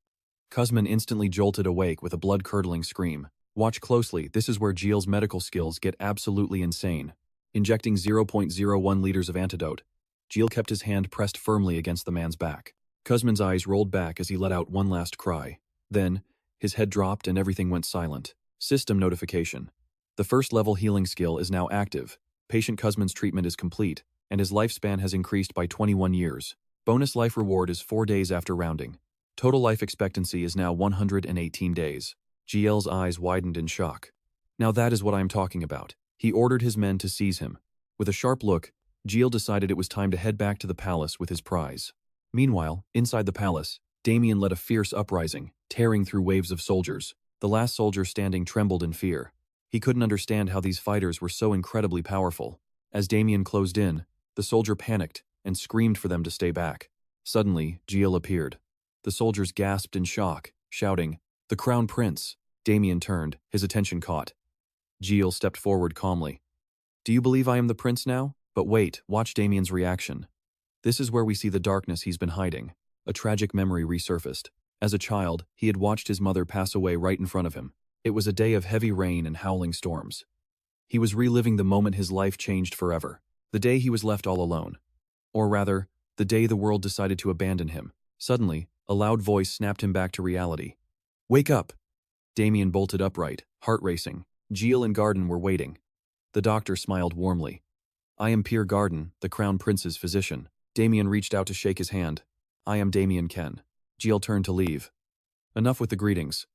Kuzmin instantly jolted awake with a blood-curdling scream. Watch closely, this is where Jill's medical skills get absolutely insane. Injecting 0.01 liters of antidote, Jill kept his hand pressed firmly against the man's back. Kuzmin's eyes rolled back as he let out one last cry. Then, his head dropped and everything went silent. System notification. The first level healing skill is now active. Patient Kuzmin's treatment is complete, and his lifespan has increased by 21 years. Bonus life reward is 4 days after rounding. Total life expectancy is now 118 days. GL's eyes widened in shock. Now that is what I am talking about. He ordered his men to seize him. With a sharp look, GL decided it was time to head back to the palace with his prize. Meanwhile, inside the palace, Damian led a fierce uprising, tearing through waves of soldiers. The last soldier standing trembled in fear. He couldn't understand how these fighters were so incredibly powerful. As Damian closed in, the soldier panicked and screamed for them to stay back. Suddenly, GL appeared. The soldiers gasped in shock, shouting, "The Crown Prince!" Damian turned, his attention caught. GL stepped forward calmly. "Do you believe I am the prince now? But wait, watch Damian's reaction." This is where we see the darkness he's been hiding. A tragic memory resurfaced. As a child, he had watched his mother pass away right in front of him. It was a day of heavy rain and howling storms. He was reliving the moment his life changed forever. The day he was left all alone. Or rather, the day the world decided to abandon him. Suddenly, a loud voice snapped him back to reality. "Wake up!" Damian bolted upright, heart racing. Jill and Garden were waiting. The doctor smiled warmly. "I am Pierre Garden, the Crown Prince's physician." Damian reached out to shake his hand. "I am Damian Ken." Jill turned to leave. "Enough with the greetings.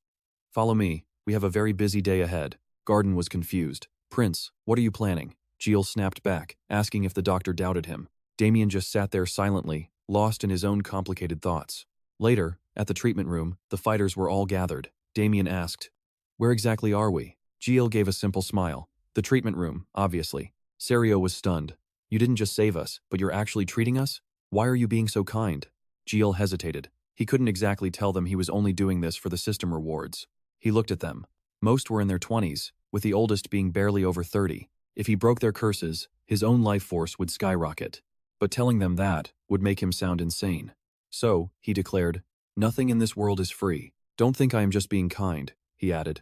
Follow me, we have a very busy day ahead." Garden was confused. "Prince, what are you planning?" Jill snapped back, asking if the doctor doubted him. Damian just sat there silently, lost in his own complicated thoughts. Later, at the treatment room, the fighters were all gathered. Damian asked, "Where exactly are we?" Jill gave a simple smile. "The treatment room, obviously." Serio was stunned. "You didn't just save us, but you're actually treating us? Why are you being so kind?" Jill hesitated. He couldn't exactly tell them he was only doing this for the system rewards. He looked at them. Most were in their 20s, with the oldest being barely over 30. If he broke their curses, his own life force would skyrocket. But telling them that would make him sound insane. So, he declared, "Nothing in this world is free. Don't think I am just being kind," he added.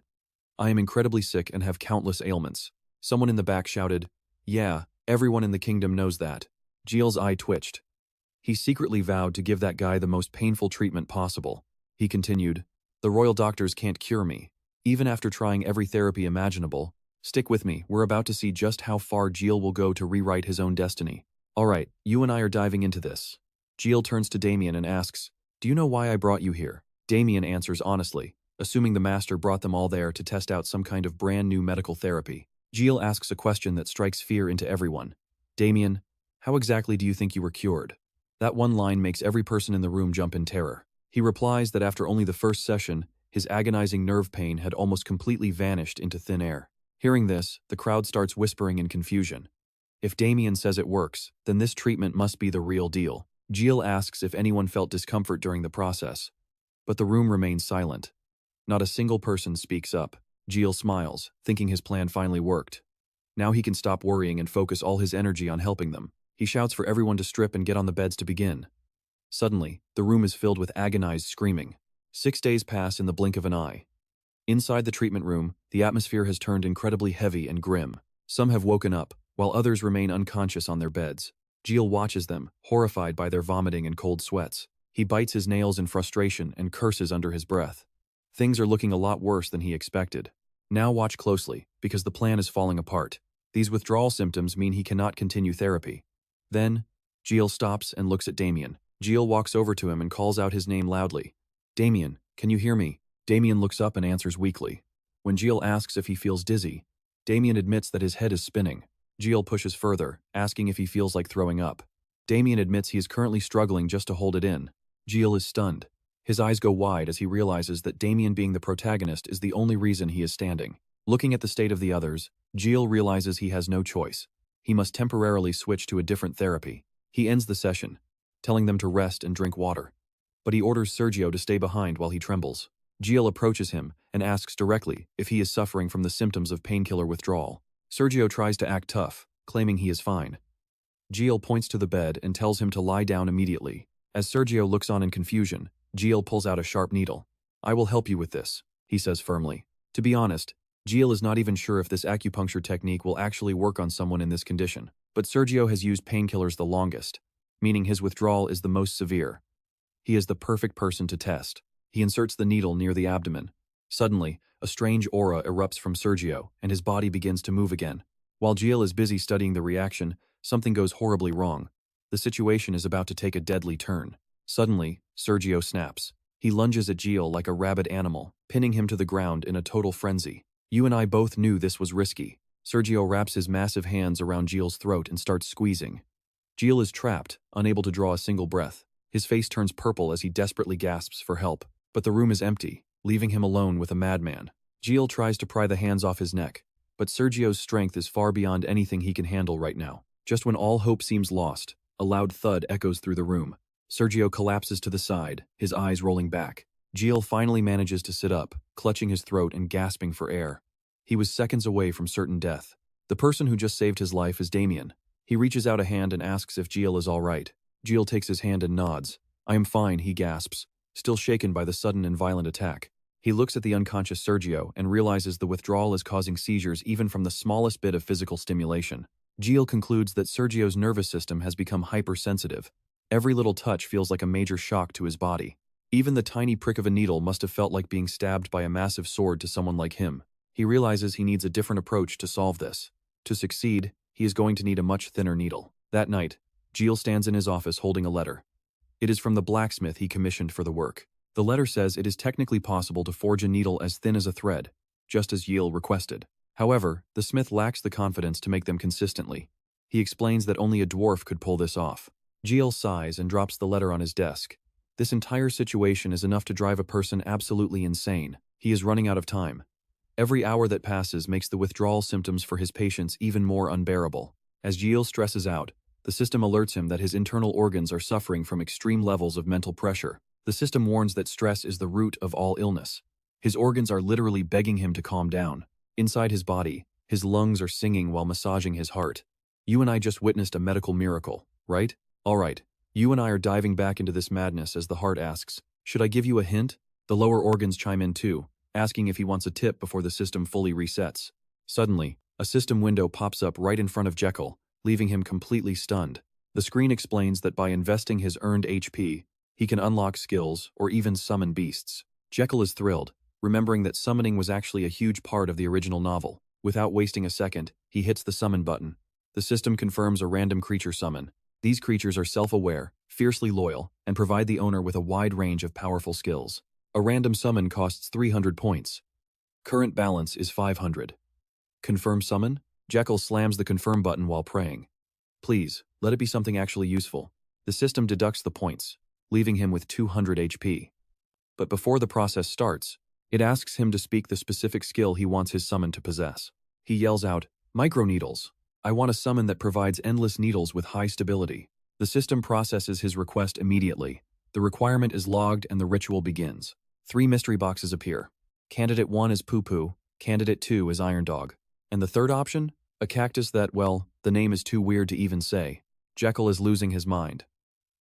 "I am incredibly sick and have countless ailments." Someone in the back shouted, "Yeah, everyone in the kingdom knows that." Jill's eye twitched. He secretly vowed to give that guy the most painful treatment possible. He continued, "The royal doctors can't cure me, even after trying every therapy imaginable. Stick with me, we're about to see just how far Jill will go to rewrite his own destiny." "All right, you and I are diving into this." Jill turns to Damian and asks, "Do you know why I brought you here?" Damian answers honestly, assuming the master brought them all there to test out some kind of brand new medical therapy. Jill asks a question that strikes fear into everyone. "Damian, how exactly do you think you were cured?" That one line makes every person in the room jump in terror. He replies that after only the first session, his agonizing nerve pain had almost completely vanished into thin air. Hearing this, the crowd starts whispering in confusion. If Damian says it works, then this treatment must be the real deal. Jill asks if anyone felt discomfort during the process. But the room remains silent. Not a single person speaks up. Jill smiles, thinking his plan finally worked. Now he can stop worrying and focus all his energy on helping them. He shouts for everyone to strip and get on the beds to begin. Suddenly, the room is filled with agonized screaming. 6 days pass in the blink of an eye. Inside the treatment room, the atmosphere has turned incredibly heavy and grim. Some have woken up, while others remain unconscious on their beds. Jill watches them, horrified by their vomiting and cold sweats. He bites his nails in frustration and curses under his breath. Things are looking a lot worse than he expected. Now watch closely, because the plan is falling apart. These withdrawal symptoms mean he cannot continue therapy. Then, Jill stops and looks at Damian. Jill walks over to him and calls out his name loudly. "Damian, can you hear me?" Damian looks up and answers weakly. When Jiel asks if he feels dizzy, Damian admits that his head is spinning. Jiel pushes further, asking if he feels like throwing up. Damian admits he is currently struggling just to hold it in. Jiel is stunned. His eyes go wide as he realizes that Damian being the protagonist is the only reason he is standing. Looking at the state of the others, Jiel realizes he has no choice. He must temporarily switch to a different therapy. He ends the session, telling them to rest and drink water. But he orders Sergio to stay behind while he trembles. Jiel approaches him and asks directly if he is suffering from the symptoms of painkiller withdrawal. Sergio tries to act tough, claiming he is fine. Jiel points to the bed and tells him to lie down immediately. As Sergio looks on in confusion, Jiel pulls out a sharp needle. "I will help you with this," he says firmly. To be honest, Jiel is not even sure if this acupuncture technique will actually work on someone in this condition. But Sergio has used painkillers the longest, meaning his withdrawal is the most severe. He is the perfect person to test. He inserts the needle near the abdomen. Suddenly, a strange aura erupts from Sergio, and his body begins to move again. While Jiel is busy studying the reaction, something goes horribly wrong. The situation is about to take a deadly turn. Suddenly, Sergio snaps. He lunges at Jiel like a rabid animal, pinning him to the ground in a total frenzy. "You and I both knew this was risky." Sergio wraps his massive hands around Jiel's throat and starts squeezing. Jiel is trapped, unable to draw a single breath. His face turns purple as he desperately gasps for help. But the room is empty, leaving him alone with a madman. Jiel tries to pry the hands off his neck, but Sergio's strength is far beyond anything he can handle right now. Just when all hope seems lost, a loud thud echoes through the room. Sergio collapses to the side, his eyes rolling back. Jiel finally manages to sit up, clutching his throat and gasping for air. He was seconds away from certain death. The person who just saved his life is Damian. He reaches out a hand and asks if Jiel is all right. Jiel takes his hand and nods. "I am fine," he gasps, still shaken by the sudden and violent attack. He looks at the unconscious Sergio and realizes the withdrawal is causing seizures even from the smallest bit of physical stimulation. Jiel concludes that Sergio's nervous system has become hypersensitive. Every little touch feels like a major shock to his body. Even the tiny prick of a needle must have felt like being stabbed by a massive sword to someone like him. He realizes he needs a different approach to solve this. To succeed, he is going to need a much thinner needle. That night, Jiel stands in his office holding a letter. It is from the blacksmith he commissioned for the work. The letter says it is technically possible to forge a needle as thin as a thread, just as Jiel requested. However, the smith lacks the confidence to make them consistently. He explains that only a dwarf could pull this off. Jiel sighs and drops the letter on his desk. This entire situation is enough to drive a person absolutely insane. He is running out of time. Every hour that passes makes the withdrawal symptoms for his patients even more unbearable. As Jiel stresses out, the system alerts him that his internal organs are suffering from extreme levels of mental pressure. The system warns that stress is the root of all illness. His organs are literally begging him to calm down. Inside his body, his lungs are singing while massaging his heart. "You and I just witnessed a medical miracle, right? All right. You and I are diving back into this madness," as the heart asks. "Should I give you a hint?" The lower organs chime in too, asking if he wants a tip before the system fully resets. Suddenly, a system window pops up right in front of Jekyll, leaving him completely stunned. The screen explains that by investing his earned HP, he can unlock skills or even summon beasts. Jekyll is thrilled, remembering that summoning was actually a huge part of the original novel. Without wasting a second, he hits the summon button. The system confirms a random creature summon. These creatures are self-aware, fiercely loyal, and provide the owner with a wide range of powerful skills. A random summon costs 300 points. Current balance is 500. Confirm summon? Jekyll slams the confirm button while praying. "Please, let it be something actually useful." The system deducts the points, leaving him with 200 HP. But before the process starts, it asks him to speak the specific skill he wants his summon to possess. He yells out, "Micro-needles. I want a summon that provides endless needles with high stability." The system processes his request immediately. The requirement is logged and the ritual begins. 3 mystery boxes appear. Candidate 1 is Poo Poo, Candidate 2 is Iron Dog. And the third option? A cactus that, well, the name is too weird to even say. Jekyll is losing his mind.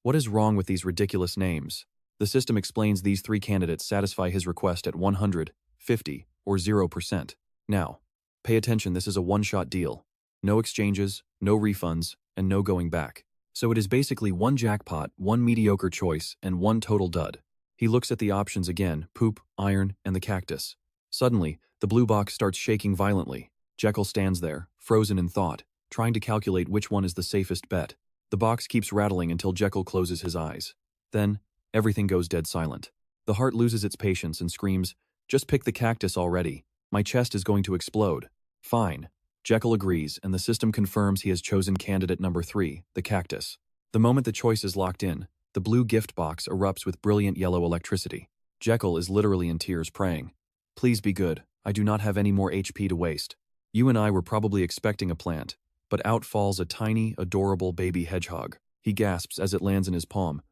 What is wrong with these ridiculous names? The system explains these 3 candidates satisfy his request at 100, 50, or 0%. Now, pay attention, this is a one-shot deal. No exchanges, no refunds, and no going back. So it is basically 1 jackpot, 1 mediocre choice, and 1 total dud. He looks at the options again, poop, iron, and the cactus. Suddenly, the blue box starts shaking violently. Jekyll stands there, frozen in thought, trying to calculate which one is the safest bet. The box keeps rattling until Jekyll closes his eyes. Then, everything goes dead silent. The heart loses its patience and screams, "Just pick the cactus already." My chest is going to explode. Fine. Jekyll agrees, and the system confirms he has chosen candidate number 3, the cactus. The moment the choice is locked in, the blue gift box erupts with brilliant yellow electricity. Jekyll is literally in tears, praying, "Please be good, I do not have any more HP to waste." You and I were probably expecting a plant, but out falls a tiny, adorable baby hedgehog. He gasps as it lands in his palm.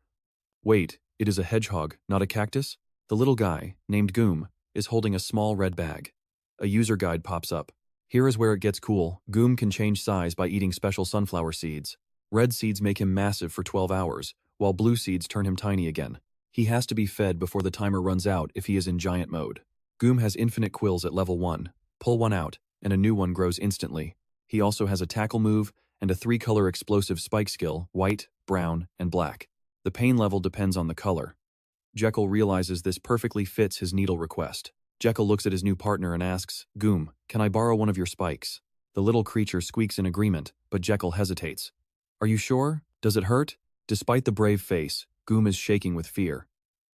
Wait, it is a hedgehog, not a cactus? The little guy, named Goom, is holding a small red bag. A user guide pops up. Here is where it gets cool. Goom can change size by eating special sunflower seeds. Red seeds make him massive for 12 hours, while blue seeds turn him tiny again. He has to be fed before the timer runs out if he is in giant mode. Goom has infinite quills at level 1. Pull one out, and a new one grows instantly. He also has a tackle move and a 3-color explosive spike skill, white, brown, and black. The pain level depends on the color. Jekyll realizes this perfectly fits his needle request. Jekyll looks at his new partner and asks, "Goom, can I borrow one of your spikes?" The little creature squeaks in agreement, but Jekyll hesitates. "Are you sure? Does it hurt?" Despite the brave face, Goom is shaking with fear.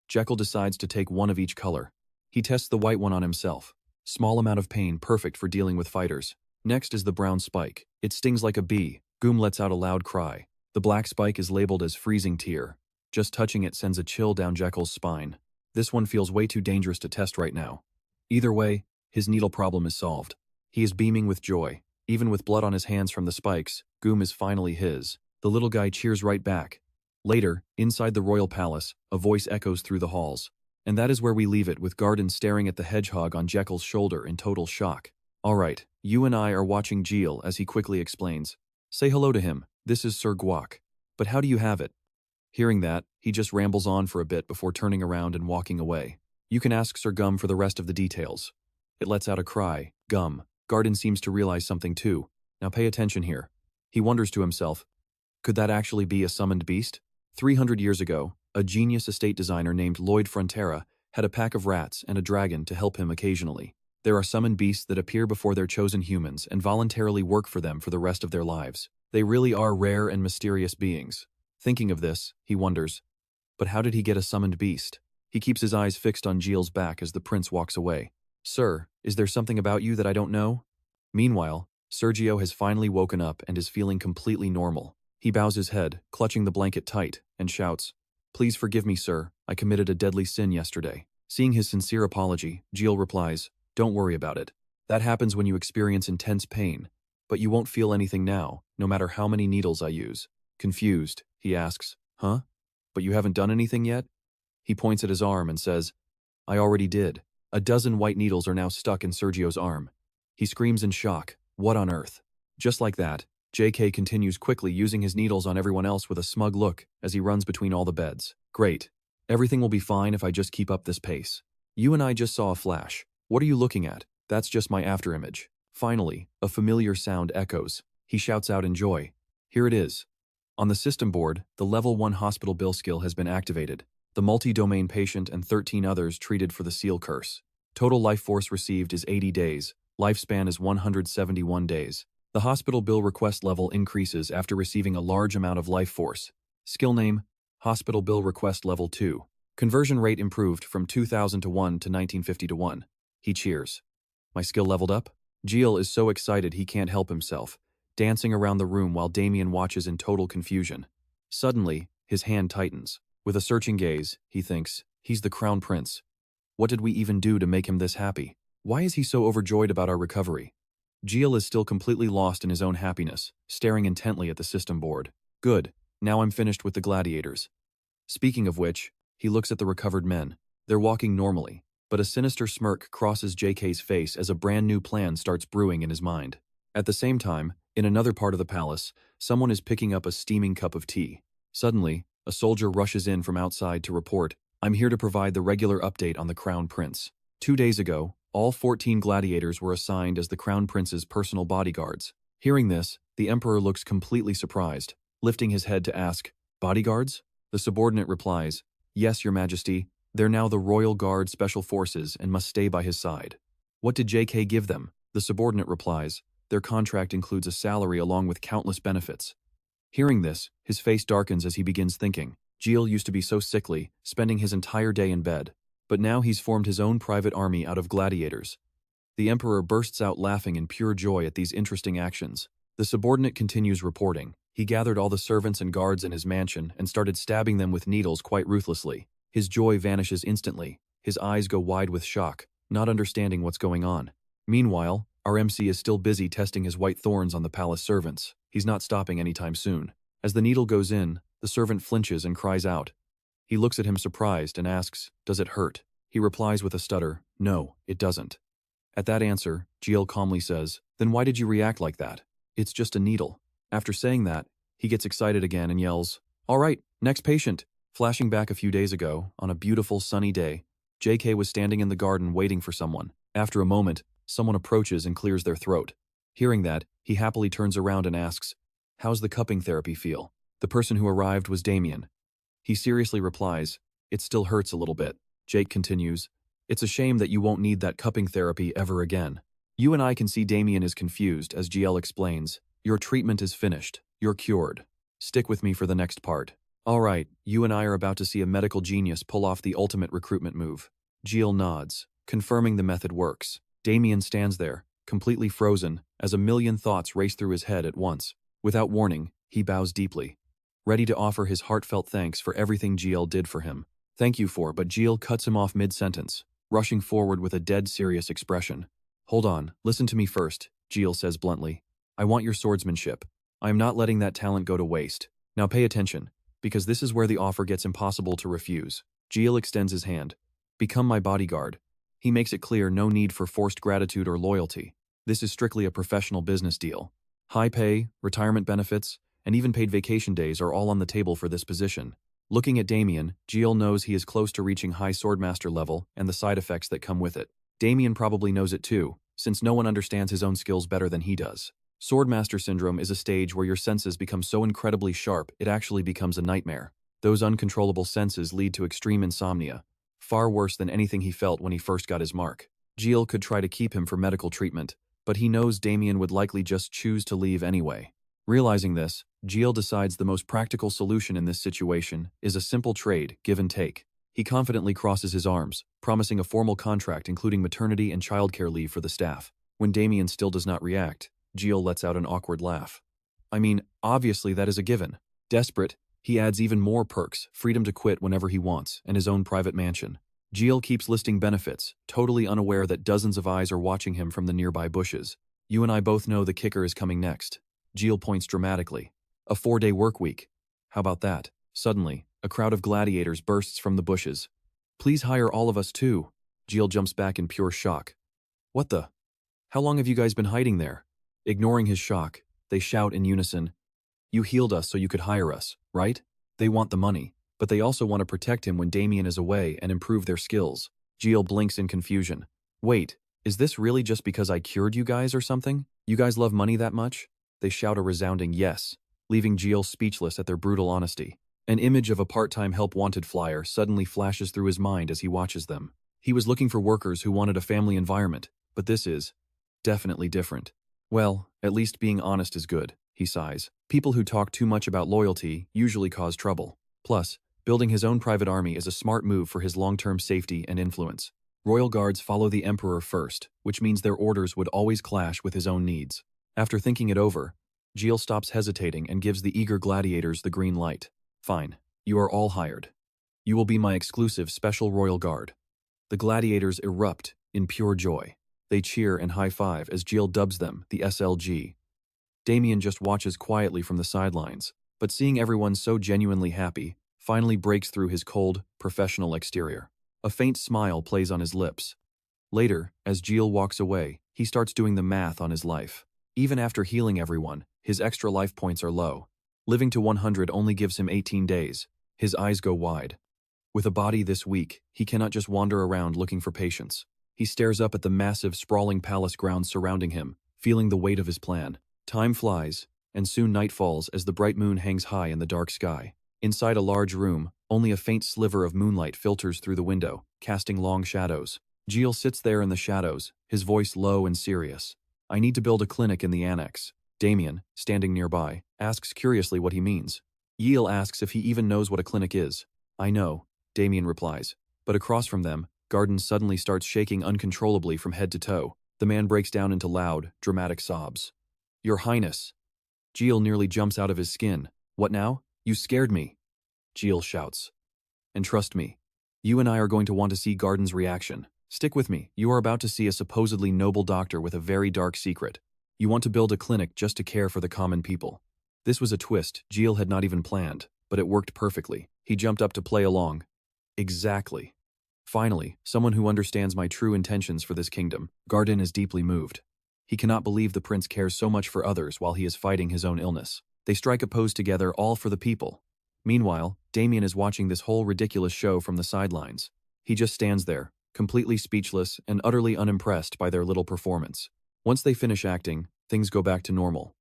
Jekyll decides to take one of each color. He tests the white one on himself. Small amount of pain, perfect for dealing with fighters. Next is the brown spike. It stings like a bee. Goom lets out a loud cry. The black spike is labeled as freezing tear. Just touching it sends a chill down Jekyll's spine. This one feels way too dangerous to test right now. Either way, his needle problem is solved. He is beaming with joy. Even with blood on his hands from the spikes, Goom is finally his. The little guy cheers right back. Later, inside the royal palace, a voice echoes through the halls. And that is where we leave it, with Garden staring at the hedgehog on Jekyll's shoulder in total shock. "Alright, you and I are watching Gilles," as he quickly explains. "Say hello to him. This is Sir Guac. But how do you have it?" Hearing that, he just rambles on for a bit before turning around and walking away. "You can ask Sir Gum for the rest of the details." It lets out a cry. Gum. Garden seems to realize something too. Now pay attention here. He wonders to himself, could that actually be a summoned beast? 300 years ago, a genius estate designer named Lloyd Frontera had a pack of rats and a dragon to help him occasionally. There are summoned beasts that appear before their chosen humans and voluntarily work for them for the rest of their lives. They really are rare and mysterious beings. Thinking of this, he wonders, but how did he get a summoned beast? He keeps his eyes fixed on Gilles' back as the prince walks away. "Sir, is there something about you that I don't know?" Meanwhile, Sergio has finally woken up and is feeling completely normal. He bows his head, clutching the blanket tight, and shouts, "Please forgive me, sir. I committed a deadly sin yesterday." Seeing his sincere apology, Gilles replies, "Don't worry about it. That happens when you experience intense pain, but you won't feel anything now, no matter how many needles I use." Confused, he asks, "Huh? But you haven't done anything yet?" He points at his arm and says, "I already did." A dozen white needles are now stuck in Sergio's arm. He screams in shock, "What on earth?" Just like that, JK continues quickly using his needles on everyone else with a smug look as he runs between all the beds. "Great. Everything will be fine if I just keep up this pace. You and I just saw a flash. What are you looking at? That's just my afterimage." Finally, a familiar sound echoes. He shouts out in joy. Here it is. On the system board, the level 1 hospital bill skill has been activated. The multi-domain patient and 13 others treated for the seal curse. Total life force received is 80 days. Lifespan is 171 days. The hospital bill request level increases after receiving a large amount of life force. Skill name, Hospital Bill Request Level 2. Conversion rate improved from 2000 to 1 to 1950 to 1. He cheers. My skill leveled up? Gilles is so excited he can't help himself, dancing around the room while Damian watches in total confusion. Suddenly, his hand tightens. With a searching gaze, he thinks, he's the crown prince. What did we even do to make him this happy? Why is he so overjoyed about our recovery? Gilles is still completely lost in his own happiness, staring intently at the system board. Good, now I'm finished with the gladiators. Speaking of which, he looks at the recovered men. They're walking normally, but a sinister smirk crosses JK's face as a brand new plan starts brewing in his mind. At the same time, in another part of the palace, someone is picking up a steaming cup of tea. Suddenly, a soldier rushes in from outside to report, "I'm here to provide the regular update on the Crown Prince. 2 days ago, all 14 gladiators were assigned as the Crown Prince's personal bodyguards." Hearing this, the Emperor looks completely surprised, lifting his head to ask, "Bodyguards?" The subordinate replies, "Yes, Your Majesty, they're now the Royal Guard Special Forces and must stay by his side." "What did JK give them?" The subordinate replies, "Their contract includes a salary along with countless benefits." Hearing this, his face darkens as he begins thinking. Gilles used to be so sickly, spending his entire day in bed. But now he's formed his own private army out of gladiators. The Emperor bursts out laughing in pure joy at these interesting actions. The subordinate continues reporting. He gathered all the servants and guards in his mansion and started stabbing them with needles quite ruthlessly. His joy vanishes instantly. His eyes go wide with shock, not understanding what's going on. Meanwhile, our MC is still busy testing his white thorns on the palace servants. He's not stopping anytime soon. As the needle goes in, the servant flinches and cries out. He looks at him surprised and asks, "Does it hurt?" He replies with a stutter, "No, it doesn't." At that answer, Jiel calmly says, "Then why did you react like that? It's just a needle." After saying that, he gets excited again and yells, "All right, next patient." Flashing back a few days ago, on a beautiful sunny day, JK was standing in the garden waiting for someone. After a moment, someone approaches and clears their throat. Hearing that, he happily turns around and asks, "How's the cupping therapy feel?" The person who arrived was Damian. He seriously replies, "It still hurts a little bit." Jake continues, "It's a shame that you won't need that cupping therapy ever again." You and I can see Damian is confused as GL explains, "Your treatment is finished. You're cured. Stick with me for the next part." Alright, you and I are about to see a medical genius pull off the ultimate recruitment move. GL nods, confirming the method works. Damian stands there, completely frozen, as a million thoughts race through his head at once. Without warning, he bows deeply, ready to offer his heartfelt thanks for everything GL did for him. "Thank you for," but GL cuts him off mid-sentence, rushing forward with a dead serious expression. "Hold on, listen to me first," GL says bluntly. "I want your swordsmanship. I am not letting that talent go to waste. Now pay attention, because this is where the offer gets impossible to refuse." GL extends his hand. "Become my bodyguard." He makes it clear no need for forced gratitude or loyalty. This is strictly a professional business deal. High pay, retirement benefits, and even paid vacation days are all on the table for this position. Looking at Damian, GL knows he is close to reaching high swordmaster level and the side effects that come with it. Damian probably knows it too, since no one understands his own skills better than he does. Swordmaster syndrome is a stage where your senses become so incredibly sharp it actually becomes a nightmare. Those uncontrollable senses lead to extreme insomnia, far worse than anything he felt when he first got his mark. GL could try to keep him for medical treatment, but he knows Damian would likely just choose to leave anyway. Realizing this, GL decides the most practical solution in this situation is a simple trade, give and take. He confidently crosses his arms, promising a formal contract including maternity and childcare leave for the staff. When Damian still does not react, GL lets out an awkward laugh. I mean, obviously that is a given. Desperate, he adds even more perks, freedom to quit whenever he wants, and his own private mansion. GL keeps listing benefits, totally unaware that dozens of eyes are watching him from the nearby bushes. You and I both know the kicker is coming next. GL points dramatically. A 4-day work week. How about that? Suddenly, a crowd of gladiators bursts from the bushes. "Please hire all of us too." GL jumps back in pure shock. "What the? How long have you guys been hiding there?" Ignoring his shock, they shout in unison, "You healed us so you could hire us, right?" They want the money, but they also want to protect him when Damian is away and improve their skills. GL blinks in confusion. "Wait, is this really just because I cured you guys or something? You guys love money that much?" They shout a resounding yes, leaving GL speechless at their brutal honesty. An image of a part-time help-wanted flyer suddenly flashes through his mind as he watches them. He was looking for workers who wanted a family environment, but this is definitely different. Well, at least being honest is good, he sighs. People who talk too much about loyalty usually cause trouble. Plus, building his own private army is a smart move for his long-term safety and influence. Royal guards follow the emperor first, which means their orders would always clash with his own needs. After thinking it over, GL stops hesitating and gives the eager gladiators the green light. "Fine, you are all hired. You will be my exclusive special royal guard." The gladiators erupt in pure joy. They cheer and high-five as GL dubs them the SLG. Damian just watches quietly from the sidelines, but seeing everyone so genuinely happy, finally breaks through his cold, professional exterior. A faint smile plays on his lips. Later, as GL walks away, he starts doing the math on his life. Even after healing everyone, his extra life points are low. Living to 100 only gives him 18 days. His eyes go wide. With a body this weak, he cannot just wander around looking for patients. He stares up at the massive, sprawling palace grounds surrounding him, feeling the weight of his plan. Time flies, and soon night falls as the bright moon hangs high in the dark sky. Inside a large room, only a faint sliver of moonlight filters through the window, casting long shadows. GL sits there in the shadows, his voice low and serious. "I need to build a clinic in the annex." Damian, standing nearby, asks curiously what he means. Yiel asks if he even knows what a clinic is. "I know," Damian replies. But across from them, Garden suddenly starts shaking uncontrollably from head to toe. The man breaks down into loud, dramatic sobs. Your Highness. Jill nearly jumps out of his skin. What now? You scared me. Jill shouts. And trust me, you and I are going to want to see Garden's reaction. Stick with me, you are about to see a supposedly noble doctor with a very dark secret. You want to build a clinic just to care for the common people. This was a twist Jill had not even planned, but it worked perfectly. He jumped up to play along. Exactly. Finally, someone who understands my true intentions for this kingdom. Garden is deeply moved. He cannot believe the prince cares so much for others while he is fighting his own illness. They strike a pose together, all for the people. Meanwhile, Damian is watching this whole ridiculous show from the sidelines. He just stands there, completely speechless and utterly unimpressed by their little performance. Once they finish acting, things go back to normal.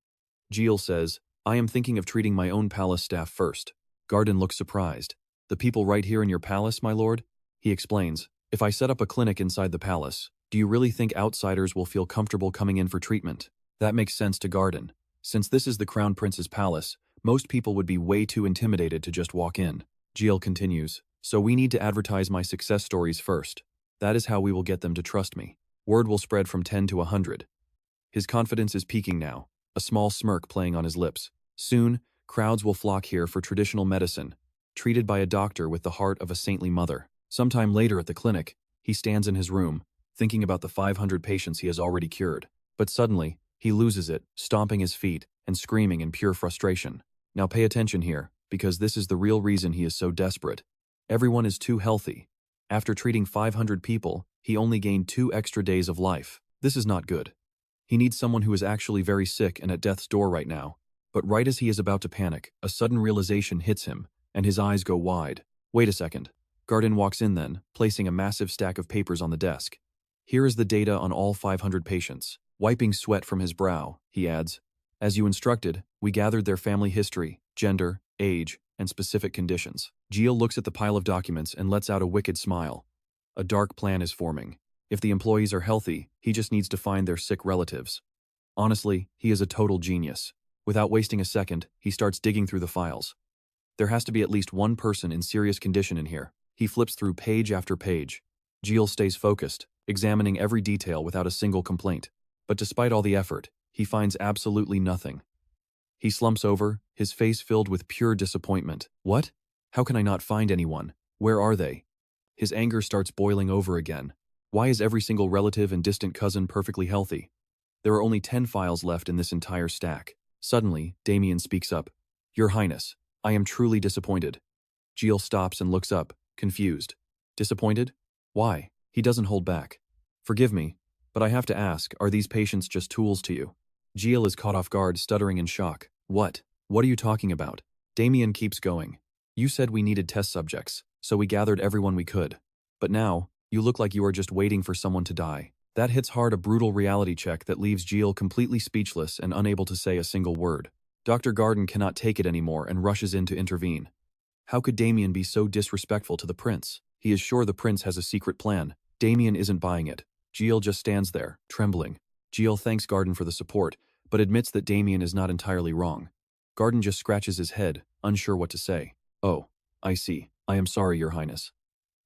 Jill says, I am thinking of treating my own palace staff first. Garden looks surprised. The people right here in your palace, my lord? He explains, if I set up a clinic inside the palace, do you really think outsiders will feel comfortable coming in for treatment? That makes sense to Garden. Since this is the Crown Prince's palace, most people would be way too intimidated to just walk in. Jill continues, so we need to advertise my success stories first. That is how we will get them to trust me. Word will spread from 10 to 100. His confidence is peaking now, a small smirk playing on his lips. Soon, crowds will flock here for traditional medicine, treated by a doctor with the heart of a saintly mother. Sometime later at the clinic, he stands in his room, thinking about the 500 patients he has already cured. But suddenly, he loses it, stomping his feet and screaming in pure frustration. Now pay attention here, because this is the real reason he is so desperate. Everyone is too healthy. After treating 500 people, he only gained 2 extra days of life. This is not good. He needs someone who is actually very sick and at death's door right now. But right as he is about to panic, a sudden realization hits him, and his eyes go wide. Wait a second. Garden walks in then, placing a massive stack of papers on the desk. Here is the data on all 500 patients. Wiping sweat from his brow, he adds, as you instructed, we gathered their family history, gender, age, and specific conditions. Jill looks at the pile of documents and lets out a wicked smile. A dark plan is forming. If the employees are healthy, he just needs to find their sick relatives. Honestly, he is a total genius. Without wasting a second, he starts digging through the files. There has to be at least one person in serious condition in here. He flips through page after page. Jill stays focused, examining every detail without a single complaint. But despite all the effort, he finds absolutely nothing. He slumps over, his face filled with pure disappointment. What? How can I not find anyone? Where are they? His anger starts boiling over again. Why is every single relative and distant cousin perfectly healthy? There are only 10 files left in this entire stack. Suddenly, Damian speaks up. Your Highness, I am truly disappointed. Jill stops and looks up, confused. Disappointed? Why? He doesn't hold back. Forgive me, but I have to ask, are these patients just tools to you? Jill is caught off guard, stuttering in shock. What? What are you talking about? Damian keeps going. You said we needed test subjects, so we gathered everyone we could. But now, you look like you are just waiting for someone to die. That hits hard, a brutal reality check that leaves Jill completely speechless and unable to say a single word. Dr. Garden cannot take it anymore and rushes in to intervene. How could Damian be so disrespectful to the prince? He is sure the prince has a secret plan. Damian isn't buying it. Jill just stands there, trembling. Jill thanks Garden for the support, but admits that Damian is not entirely wrong. Garden just scratches his head, unsure what to say. Oh, I see. I am sorry, Your Highness.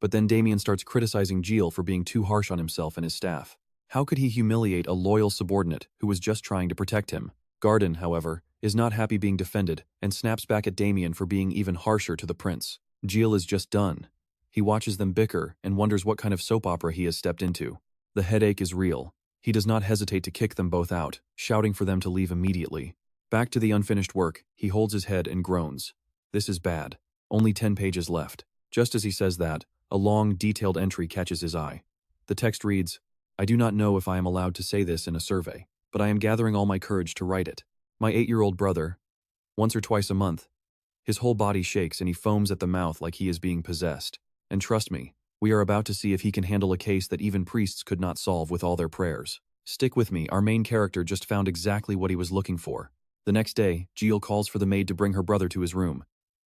But then Damian starts criticizing Jill for being too harsh on himself and his staff. How could he humiliate a loyal subordinate who was just trying to protect him? Garden, however, is not happy being defended and snaps back at Damian for being even harsher to the prince. Jill is just done. He watches them bicker and wonders what kind of soap opera he has stepped into. The headache is real. He does not hesitate to kick them both out, shouting for them to leave immediately. Back to the unfinished work, he holds his head and groans. This is bad. Only 10 pages left. Just as he says that, a long, detailed entry catches his eye. The text reads, I do not know if I am allowed to say this in a survey, but I am gathering all my courage to write it. My 8-year-old brother, once or twice a month, his whole body shakes and he foams at the mouth like he is being possessed. And trust me, we are about to see if he can handle a case that even priests could not solve with all their prayers. Stick with me, our main character just found exactly what he was looking for. The next day, Jill calls for the maid to bring her brother to his room.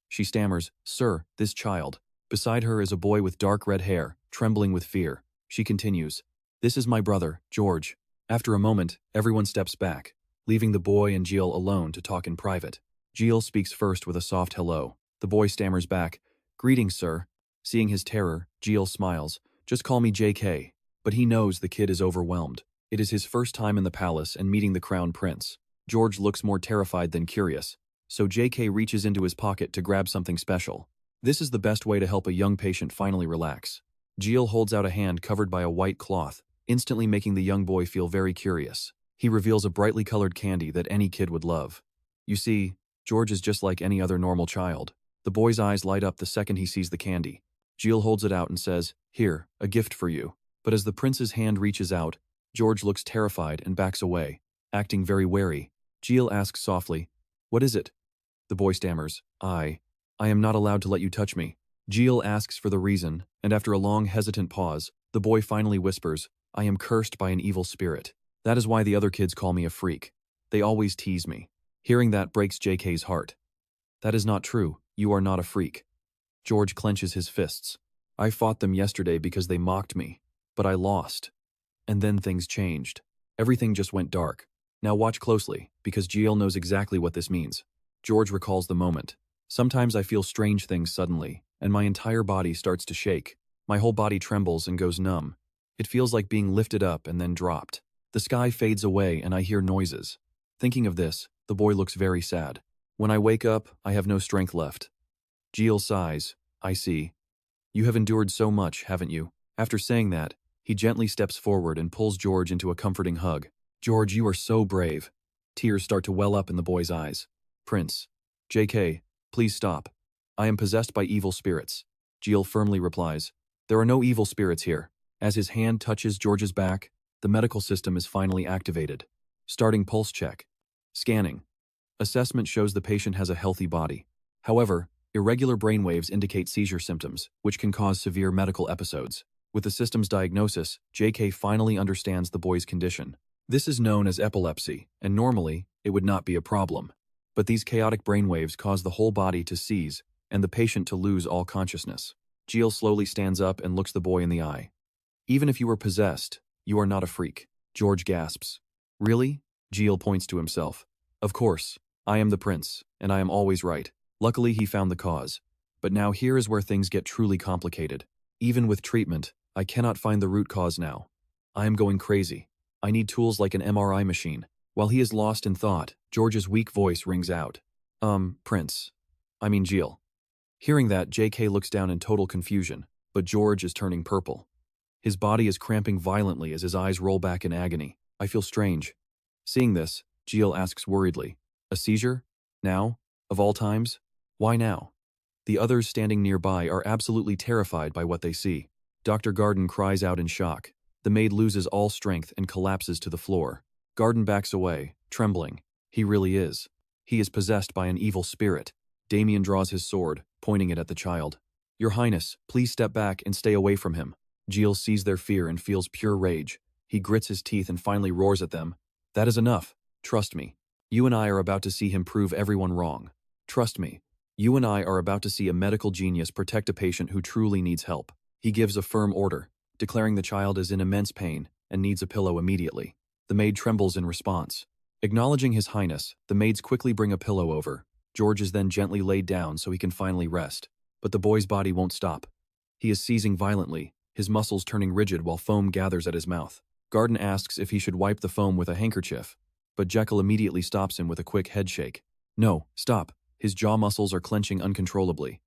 She stammers, Sir, this child. Beside her is a boy with dark red hair, trembling with fear. She continues, This is my brother, George. After a moment, everyone steps back, leaving the boy and Jill alone to talk in private. Jill speaks first with a soft hello. The boy stammers back, Greetings, sir. Seeing his terror, Jill smiles. Just call me JK. But he knows the kid is overwhelmed. It is his first time in the palace and meeting the crown prince. George looks more terrified than curious, so JK reaches into his pocket to grab something special. This is the best way to help a young patient finally relax. Jill holds out a hand covered by a white cloth, instantly making the young boy feel very curious. He reveals a brightly colored candy that any kid would love. You see, George is just like any other normal child. The boy's eyes light up the second he sees the candy. Jill holds it out and says, "Here, a gift for you." But as the prince's hand reaches out, George looks terrified and backs away, acting very wary. Jill asks softly, "What is it?" The boy stammers, I am not allowed to let you touch me." Jill asks for the reason, and after a long hesitant pause, the boy finally whispers, "I am cursed by an evil spirit. That is why the other kids call me a freak. They always tease me." Hearing that breaks JK's heart. "That is not true. You are not a freak." George clenches his fists. "I fought them yesterday because they mocked me, but I lost. And then things changed. Everything just went dark. Now watch closely, because Jill knows exactly what this means." George recalls the moment. "Sometimes I feel strange things suddenly, and my entire body starts to shake. My whole body trembles and goes numb. It feels like being lifted up and then dropped. The sky fades away and I hear noises." Thinking of this, the boy looks very sad. "When I wake up, I have no strength left." Jill sighs. "I see. You have endured so much, haven't you?" After saying that, he gently steps forward and pulls George into a comforting hug. "George, you are so brave." Tears start to well up in the boy's eyes. "Prince. JK, please stop. I am possessed by evil spirits." Jill firmly replies, "There are no evil spirits here." As his hand touches George's back, the medical system is finally activated. Starting pulse check. Scanning. Assessment shows the patient has a healthy body. However, irregular brainwaves indicate seizure symptoms, which can cause severe medical episodes. With the system's diagnosis, JK finally understands the boy's condition. This is known as epilepsy, and normally, it would not be a problem. But these chaotic brainwaves cause the whole body to seize, and the patient to lose all consciousness. Jill slowly stands up and looks the boy in the eye. "Even if you were possessed, you are not a freak." George gasps. "Really?" Jill points to himself. "Of course. I am the prince, and I am always right." Luckily, he found the cause. But now here is where things get truly complicated. Even with treatment, I cannot find the root cause now. I am going crazy. I need tools like an MRI machine. While he is lost in thought, George's weak voice rings out. Prince. I mean Jill." Hearing that, JK looks down in total confusion, but George is turning purple. His body is cramping violently as his eyes roll back in agony. "I feel strange." Seeing this, Jill asks worriedly, "A seizure? Now? Of all times? Why now?" The others standing nearby are absolutely terrified by what they see. Dr. Garden cries out in shock. The maid loses all strength and collapses to the floor. Garden backs away, trembling. He really is. He is possessed by an evil spirit. Damian draws his sword, pointing it at the child. "Your Highness, please step back and stay away from him." Jill sees their fear and feels pure rage. He grits his teeth and finally roars at them. "That is enough. Trust me. You and I are about to see him prove everyone wrong. Trust me. You and I are about to see a medical genius protect a patient who truly needs help." He gives a firm order, declaring the child is in immense pain and needs a pillow immediately. The maid trembles in response. Acknowledging his highness, the maids quickly bring a pillow over. George is then gently laid down so he can finally rest. But the boy's body won't stop. He is seizing violently, his muscles turning rigid while foam gathers at his mouth. Garden asks if he should wipe the foam with a handkerchief, but Jekyll immediately stops him with a quick head shake. "No, stop." His jaw muscles are clenching uncontrollably.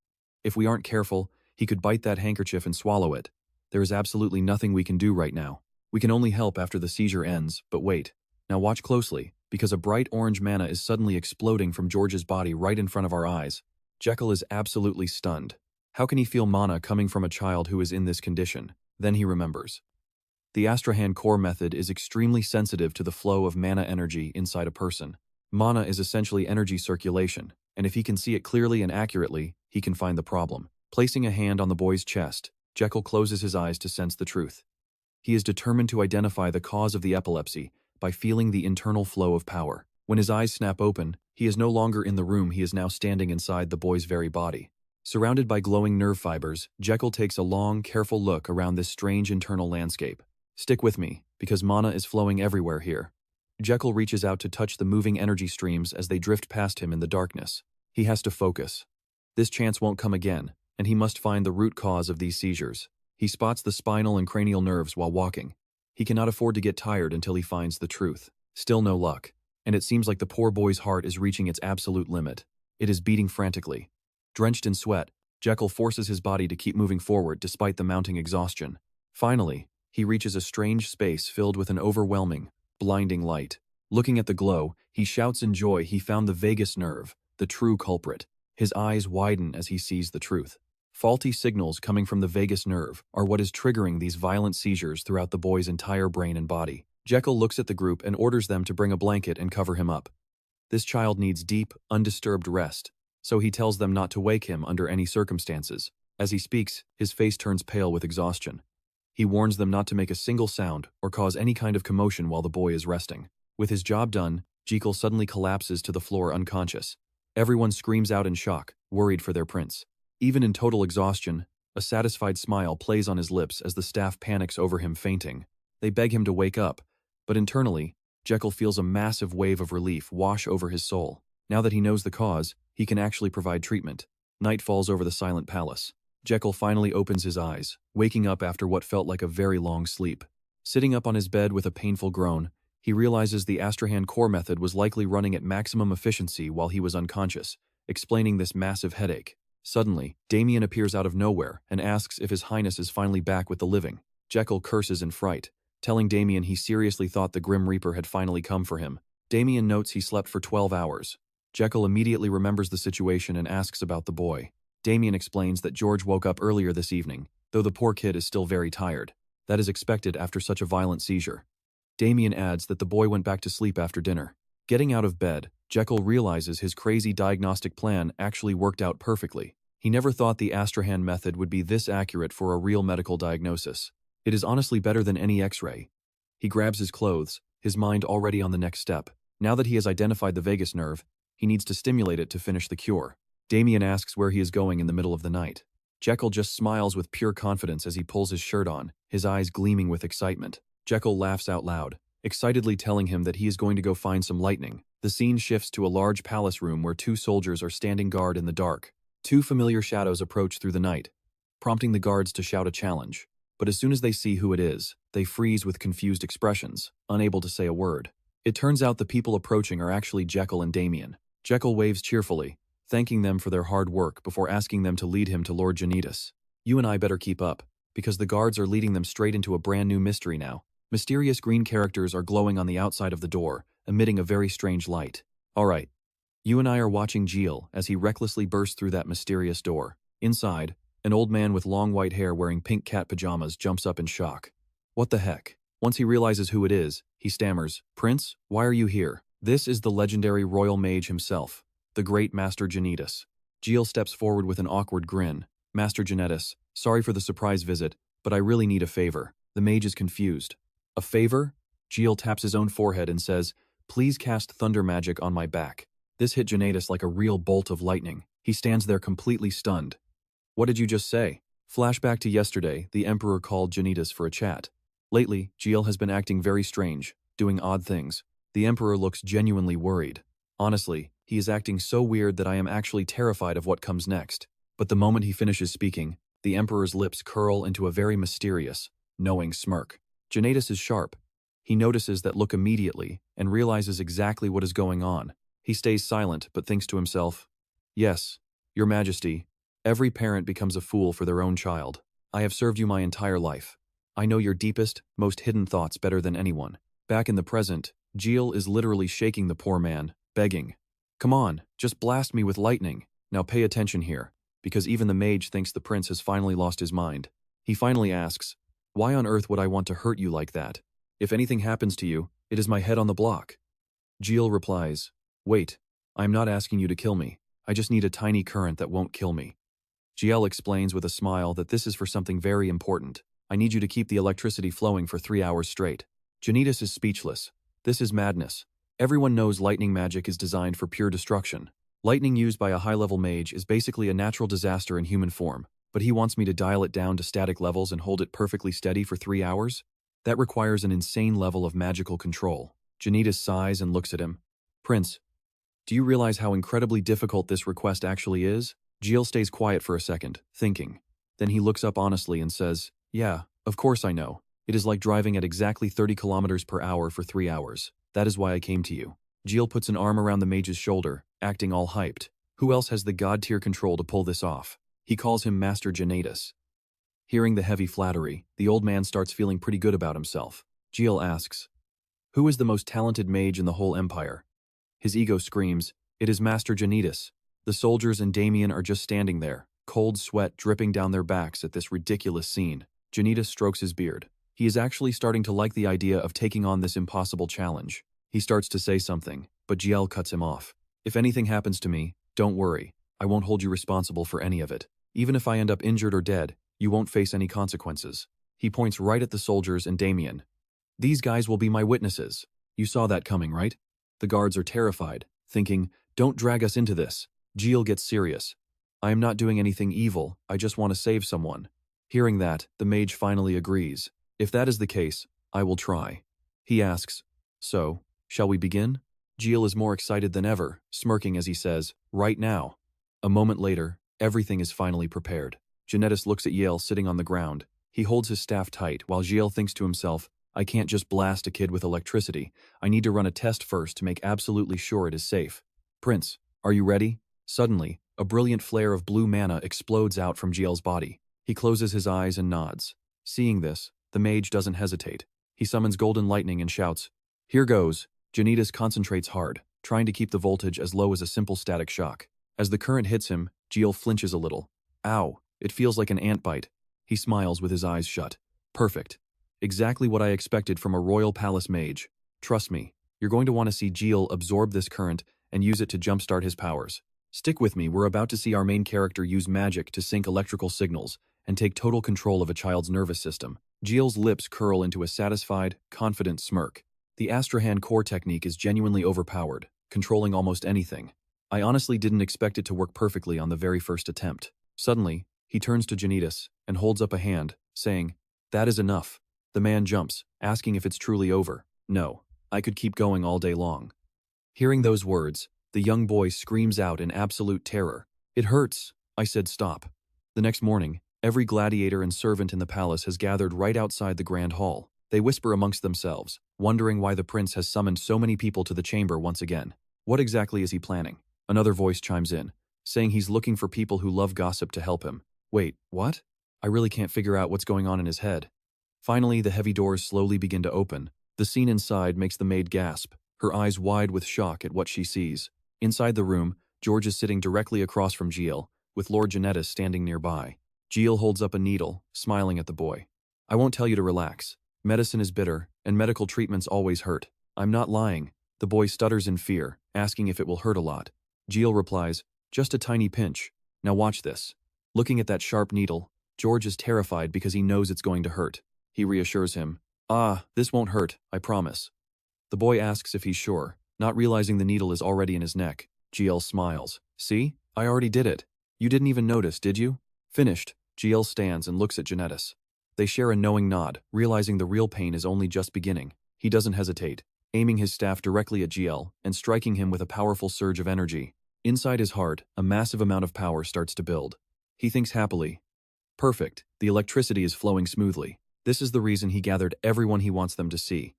"If we aren't careful, he could bite that handkerchief and swallow it. There is absolutely nothing we can do right now. We can only help after the seizure ends, but wait. Now watch closely, because a bright orange mana is suddenly exploding from George's body right in front of our eyes." Jekyll is absolutely stunned. How can he feel mana coming from a child who is in this condition? Then he remembers. The Asrahan Core method is extremely sensitive to the flow of mana energy inside a person. Mana is essentially energy circulation, and if he can see it clearly and accurately, he can find the problem. Placing a hand on the boy's chest, Jekyll closes his eyes to sense the truth. He is determined to identify the cause of the epilepsy by feeling the internal flow of power. When his eyes snap open, he is no longer in the room, he is now standing inside the boy's very body. Surrounded by glowing nerve fibers, Jekyll takes a long, careful look around this strange internal landscape. Stick with me, because mana is flowing everywhere here. Jekyll reaches out to touch the moving energy streams as they drift past him in the darkness. He has to focus. This chance won't come again, and he must find the root cause of these seizures. He spots the spinal and cranial nerves while walking. He cannot afford to get tired until he finds the truth. Still no luck. And it seems like the poor boy's heart is reaching its absolute limit. It is beating frantically. Drenched in sweat, Jekyll forces his body to keep moving forward despite the mounting exhaustion. Finally, he reaches a strange space filled with an overwhelming, blinding light. Looking at the glow, he shouts in joy he found the vagus nerve, the true culprit. His eyes widen as he sees the truth. Faulty signals coming from the vagus nerve are what is triggering these violent seizures throughout the boy's entire brain and body. Jekyll looks at the group and orders them to bring a blanket and cover him up. This child needs deep, undisturbed rest, so he tells them not to wake him under any circumstances. As he speaks, his face turns pale with exhaustion. He warns them not to make a single sound or cause any kind of commotion while the boy is resting. With his job done, Jekyll suddenly collapses to the floor unconscious. Everyone screams out in shock, worried for their prince. Even in total exhaustion, a satisfied smile plays on his lips as the staff panics over him fainting. They beg him to wake up, but internally, Jekyll feels a massive wave of relief wash over his soul. Now that he knows the cause, he can actually provide treatment. Night falls over the silent palace. Jekyll finally opens his eyes, waking up after what felt like a very long sleep. Sitting up on his bed with a painful groan, he realizes the Asrahan Core method was likely running at maximum efficiency while he was unconscious, explaining this massive headache. Suddenly, Damian appears out of nowhere and asks if His Highness is finally back with the living. Jekyll curses in fright, telling Damian he seriously thought the Grim Reaper had finally come for him. Damian notes he slept for 12 hours. Jekyll immediately remembers the situation and asks about the boy. Damian explains that George woke up earlier this evening, though the poor kid is still very tired. That is expected after such a violent seizure. Damian adds that the boy went back to sleep after dinner. Getting out of bed, Jekyll realizes his crazy diagnostic plan actually worked out perfectly. He never thought the Asrahan method would be this accurate for a real medical diagnosis. It is honestly better than any X-ray. He grabs his clothes, his mind already on the next step. Now that he has identified the vagus nerve, he needs to stimulate it to finish the cure. Damian asks where he is going in the middle of the night. Jekyll just smiles with pure confidence as he pulls his shirt on, his eyes gleaming with excitement. Jekyll laughs out loud, excitedly telling him that he is going to go find some lightning. The scene shifts to a large palace room where two soldiers are standing guard in the dark. Two familiar shadows approach through the night, prompting the guards to shout a challenge. But as soon as they see who it is, they freeze with confused expressions, unable to say a word. It turns out the people approaching are actually Jekyll and Damian. Jekyll waves cheerfully, thanking them for their hard work before asking them to lead him to Lord Janitas. You and I better keep up, because the guards are leading them straight into a brand new mystery now. Mysterious green characters are glowing on the outside of the door, emitting a very strange light. Alright. You and I are watching Gilles as he recklessly bursts through that mysterious door. Inside, an old man with long white hair wearing pink cat pajamas jumps up in shock. What the heck? Once he realizes who it is, he stammers, "Prince, why are you here?" This is the legendary royal mage himself, the great Master Janitas. Gilles steps forward with an awkward grin. "Master Janitas, sorry for the surprise visit, but I really need a favor." The mage is confused. "A favor?" Gilles taps his own forehead and says, "Please cast thunder magic on my back." This hit Janitas like a real bolt of lightning. He stands there completely stunned. "What did you just say?" Flashback to yesterday, the Emperor called Janitas for a chat. Lately, Gilles has been acting very strange, doing odd things. The Emperor looks genuinely worried. Honestly, he is acting so weird that I am actually terrified of what comes next. But the moment he finishes speaking, the Emperor's lips curl into a very mysterious, knowing smirk. Janitas is sharp. He notices that look immediately and realizes exactly what is going on. He stays silent but thinks to himself, "Yes, Your Majesty, every parent becomes a fool for their own child. I have served you my entire life. I know your deepest, most hidden thoughts better than anyone." Back in the present, Gilles is literally shaking the poor man, begging, "Come on, just blast me with lightning. Now pay attention here," because even the mage thinks the prince has finally lost his mind. He finally asks, "Why on earth would I want to hurt you like that? If anything happens to you, it is my head on the block." Gilles replies, "Wait, I am not asking you to kill me. I just need a tiny current that won't kill me." Gilles explains with a smile that this is for something very important. "I need you to keep the electricity flowing for 3 hours straight." Janitas is speechless. This is madness. Everyone knows lightning magic is designed for pure destruction. Lightning used by a high-level mage is basically a natural disaster in human form, but he wants me to dial it down to static levels and hold it perfectly steady for 3 hours? That requires an insane level of magical control. Janitas sighs and looks at him. "Prince, do you realize how incredibly difficult this request actually is?" Gilles stays quiet for a second, thinking. Then he looks up honestly and says, "Yeah, of course I know. It is like driving at exactly 30 kilometers per hour for 3 hours. That is why I came to you. Jiel puts an arm around the mage's shoulder, acting all hyped. Who else has the god-tier control to pull this off? He calls him Master Janatus. Hearing the heavy flattery, the old man starts feeling pretty good about himself. Jiel asks, "Who is the most talented mage in the whole empire?" His ego screams, "It is Master Janatus." The soldiers and Damian are just standing there, cold sweat dripping down their backs at this ridiculous scene. Janatus strokes his beard. He is actually starting to like the idea of taking on this impossible challenge. He starts to say something, but Jiel cuts him off. "If anything happens to me, don't worry. I won't hold you responsible for any of it. Even if I end up injured or dead, you won't face any consequences." He points right at the soldiers and Damian. "These guys will be my witnesses. You saw that coming, right?" The guards are terrified, thinking, "Don't drag us into this." Jiel gets serious. "I am not doing anything evil, I just want to save someone." Hearing that, the mage finally agrees. "If that is the case, I will try." He asks, "So, shall we begin?" Jiel is more excited than ever, smirking as he says, "Right now." A moment later, everything is finally prepared. Janatus looks at Jiel sitting on the ground. He holds his staff tight while Jiel thinks to himself, "I can't just blast a kid with electricity. I need to run a test first to make absolutely sure it is safe." "Prince, are you ready?" Suddenly, a brilliant flare of blue mana explodes out from Jiel's body. He closes his eyes and nods. Seeing this, the mage doesn't hesitate. He summons golden lightning and shouts, "Here goes." Janatus concentrates hard, trying to keep the voltage as low as a simple static shock. As the current hits him, Jiel flinches a little. "Ow, it feels like an ant bite." He smiles with his eyes shut. "Perfect. Exactly what I expected from a royal palace mage. Trust me, you're going to want to see Jiel absorb this current and use it to jumpstart his powers. Stick with me, we're about to see our main character use magic to sync electrical signals and take total control of a child's nervous system." Jiel's lips curl into a satisfied, confident smirk. The Asrahan Core technique is genuinely overpowered, controlling almost anything. I honestly didn't expect it to work perfectly on the very first attempt. Suddenly, he turns to Janatus and holds up a hand, saying, "That is enough." The man jumps, asking if it's truly over. "No, I could keep going all day long." Hearing those words, the young boy screams out in absolute terror. "It hurts." I said stop. The next morning, every gladiator and servant in the palace has gathered right outside the grand hall. They whisper amongst themselves, wondering why the prince has summoned so many people to the chamber once again. What exactly is he planning? Another voice chimes in, saying he's looking for people who love gossip to help him. Wait, what? I really can't figure out what's going on in his head. Finally, the heavy doors slowly begin to open. The scene inside makes the maid gasp, her eyes wide with shock at what she sees. Inside the room, George is sitting directly across from Jiel, with Lord Janatus standing nearby. Jiel holds up a needle, smiling at the boy. "I won't tell you to relax. Medicine is bitter, and medical treatments always hurt. I'm not lying." The boy stutters in fear, asking if it will hurt a lot. Jiel replies, "Just a tiny pinch. Now watch this." Looking at that sharp needle, George is terrified because he knows it's going to hurt. He reassures him, "This won't hurt, I promise." The boy asks if he's sure, not realizing the needle is already in his neck. Jiel smiles. "See? I already did it. You didn't even notice, did you?" Finished, Jiel stands and looks at Janatus. They share a knowing nod, realizing the real pain is only just beginning. He doesn't hesitate, aiming his staff directly at Jiel and striking him with a powerful surge of energy. Inside his heart, a massive amount of power starts to build. He thinks happily. Perfect, the electricity is flowing smoothly. This is the reason he gathered everyone he wants them to see.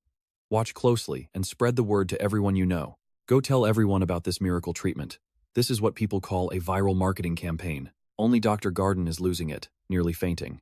Watch closely and spread the word to everyone you know. Go tell everyone about this miracle treatment. This is what people call a viral marketing campaign. Only Dr. Garden is losing it, nearly fainting.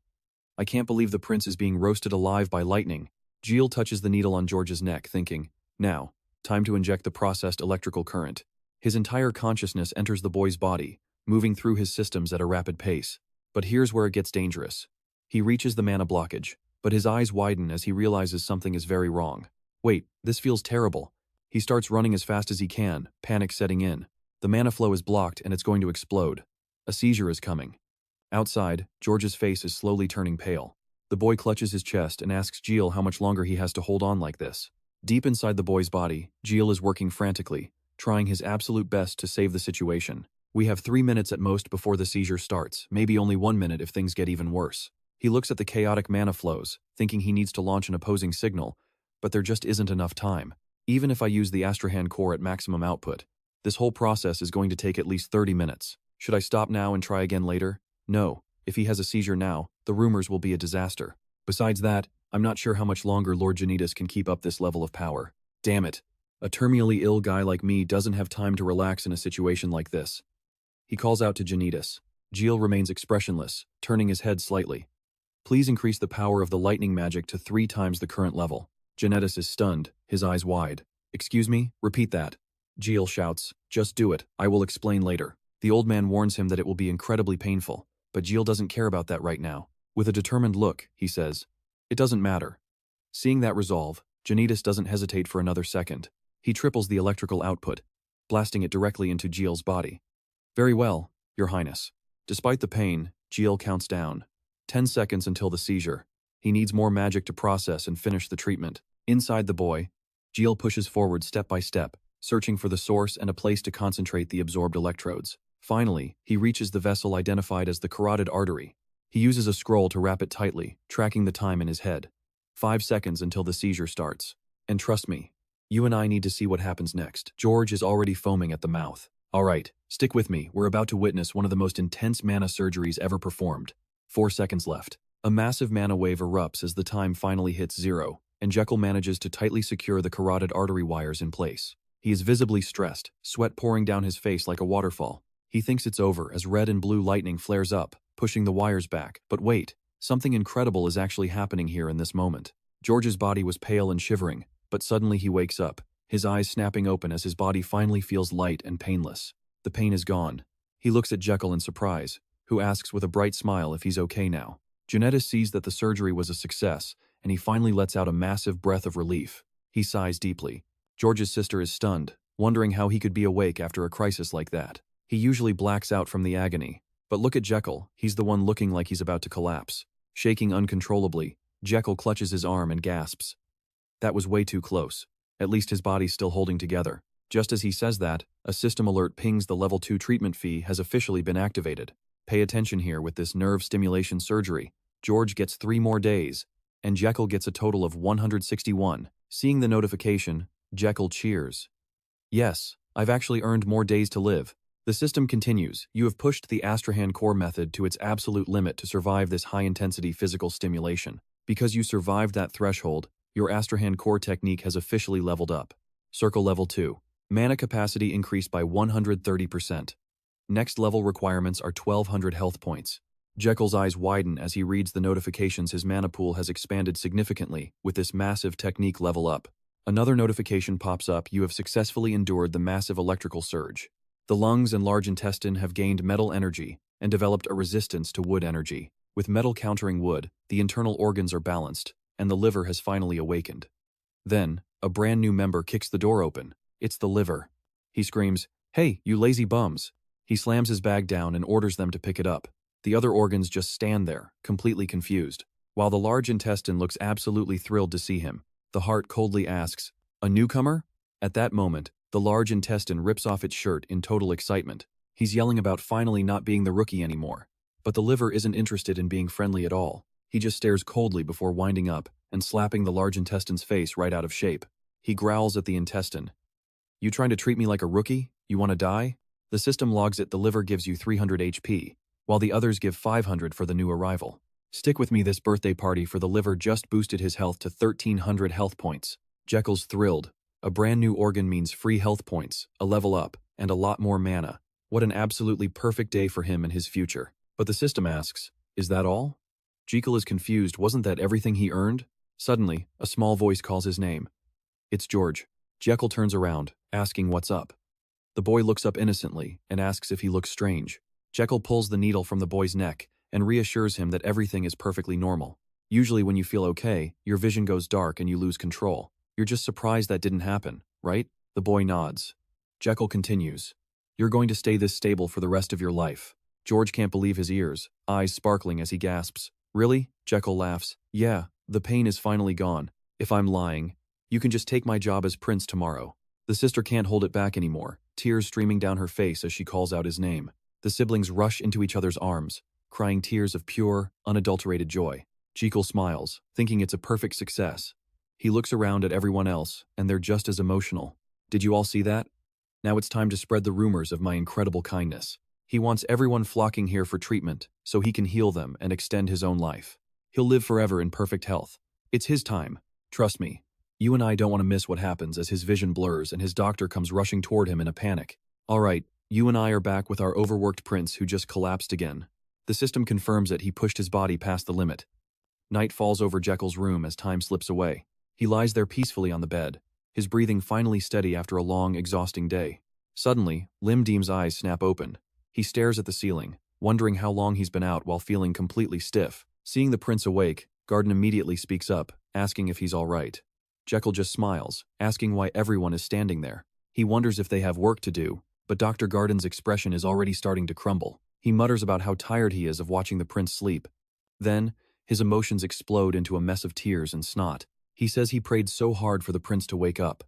I can't believe the prince is being roasted alive by lightning. Jiel touches the needle on George's neck, thinking, now, time to inject the processed electrical current. His entire consciousness enters the boy's body, moving through his systems at a rapid pace. But here's where it gets dangerous. He reaches the mana blockage, but his eyes widen as he realizes something is very wrong. Wait, this feels terrible. He starts running as fast as he can, panic setting in. The mana flow is blocked and it's going to explode. A seizure is coming. Outside, George's face is slowly turning pale. The boy clutches his chest and asks Jiel how much longer he has to hold on like this. Deep inside the boy's body, Jiel is working frantically, trying his absolute best to save the situation. We have 3 minutes at most before the seizure starts, maybe only 1 minute if things get even worse. He looks at the chaotic mana flows, thinking he needs to launch an opposing signal, but there just isn't enough time. Even if I use the Asrahan Core at maximum output, this whole process is going to take at least 30 minutes. Should I stop now and try again later? No. If he has a seizure now, the rumors will be a disaster. Besides that, I'm not sure how much longer Lord Janitas can keep up this level of power. Damn it. A terminally ill guy like me doesn't have time to relax in a situation like this. He calls out to Janitas. Jiel remains expressionless, turning his head slightly. Please increase the power of the lightning magic to 3 times the current level. Janitas is stunned, his eyes wide. Excuse me, repeat that. Jiel shouts, just do it, I will explain later. The old man warns him that it will be incredibly painful, but Jiel doesn't care about that right now. With a determined look, he says, it doesn't matter. Seeing that resolve, Janitas doesn't hesitate for another second. He triples the electrical output, blasting it directly into Jiel's body. Very well, Your Highness. Despite the pain, Jiel counts down. 10 seconds until the seizure. He needs more magic to process and finish the treatment. Inside the boy, Jiel pushes forward step by step, searching for the source and a place to concentrate the absorbed electrodes. Finally, he reaches the vessel identified as the carotid artery. He uses a scroll to wrap it tightly, tracking the time in his head. 5 seconds until the seizure starts. And trust me, you and I need to see what happens next. George is already foaming at the mouth. All right, stick with me. We're about to witness one of the most intense mana surgeries ever performed. 4 seconds left. A massive mana wave erupts as the time finally hits 0, and Jekyll manages to tightly secure the carotid artery wires in place. He is visibly stressed, sweat pouring down his face like a waterfall. He thinks it's over as red and blue lightning flares up, pushing the wires back. But wait, something incredible is actually happening here in this moment. George's body was pale and shivering, but suddenly he wakes up, his eyes snapping open as his body finally feels light and painless. The pain is gone. He looks at Jekyll in surprise, who asks with a bright smile if he's okay now. Janitas sees that the surgery was a success, and he finally lets out a massive breath of relief. He sighs deeply. George's sister is stunned, wondering how he could be awake after a crisis like that. He usually blacks out from the agony, but look at Jekyll, he's the one looking like he's about to collapse. Shaking uncontrollably, Jekyll clutches his arm and gasps. That was way too close. At least his body's still holding together. Just as he says that, a system alert pings the level 2 treatment fee has officially been activated. Pay attention here with this nerve stimulation surgery. George gets 3 more days, and Jekyll gets a total of 161. Seeing the notification, Jekyll cheers. Yes, I've actually earned more days to live. The system continues. You have pushed the Asrahan Core method to its absolute limit to survive this high-intensity physical stimulation. Because you survived that threshold, your Asrahan Core technique has officially leveled up. Circle level 2. Mana capacity increased by 130%. Next level requirements are 1200 health points. Jekyll's eyes widen as he reads the notifications. His mana pool has expanded significantly with this massive technique level up. Another notification pops up. You have successfully endured the massive electrical surge. The lungs and large intestine have gained metal energy and developed a resistance to wood energy. With metal countering wood, the internal organs are balanced, and the liver has finally awakened. Then, a brand new member kicks the door open. It's the liver. He screams, "Hey, you lazy bums." He slams his bag down and orders them to pick it up. The other organs just stand there, completely confused. While the large intestine looks absolutely thrilled to see him, the heart coldly asks, "A newcomer?" At that moment, the large intestine rips off its shirt in total excitement. He's yelling about finally not being the rookie anymore. But the liver isn't interested in being friendly at all. He just stares coldly before winding up and slapping the large intestine's face right out of shape. He growls at the intestine. "You trying to treat me like a rookie? You want to die?" The system logs it. The liver gives you 300 HP, while the others give 500 for the new arrival. Stick with me. This birthday party for the liver just boosted his health to 1300 health points. Jekyll's thrilled. A brand new organ means free health points, a level up, and a lot more mana. What an absolutely perfect day for him and his future. But the system asks, "Is that all?" Jekyll is confused. Wasn't that everything he earned? Suddenly, a small voice calls his name. It's George. Jekyll turns around, asking what's up. The boy looks up innocently and asks if he looks strange. Jekyll pulls the needle from the boy's neck and reassures him that everything is perfectly normal. Usually when you feel okay, your vision goes dark and you lose control. You're just surprised that didn't happen, right? The boy nods. Jekyll continues. You're going to stay this stable for the rest of your life. George can't believe his ears, eyes sparkling as he gasps. Really? Jekyll laughs. Yeah, the pain is finally gone. If I'm lying, you can just take my job as prince tomorrow. The sister can't hold it back anymore, tears streaming down her face as she calls out his name. The siblings rush into each other's arms, crying tears of pure, unadulterated joy. Jekyll smiles, thinking it's a perfect success. He looks around at everyone else, and they're just as emotional. Did you all see that? Now it's time to spread the rumors of my incredible kindness. He wants everyone flocking here for treatment, so he can heal them and extend his own life. He'll live forever in perfect health, It's his time. Trust me. You and I don't want to miss what happens as his vision blurs and his doctor comes rushing toward him in a panic. All right, you and I are back with our overworked prince who just collapsed again. The system confirms that he pushed his body past the limit. Night falls over Jekyll's room as time slips away. He lies there peacefully on the bed, his breathing finally steady after a long, exhausting day. Suddenly, Lim Deem's eyes snap open. He stares at the ceiling, wondering how long he's been out while feeling completely stiff. Seeing the prince awake, Garden immediately speaks up, asking if he's all right. Jekyll just smiles, asking why everyone is standing there. He wonders if they have work to do, but Dr. Garden's expression is already starting to crumble. He mutters about how tired he is of watching the prince sleep. Then, his emotions explode into a mess of tears and snot. He says he prayed so hard for the prince to wake up.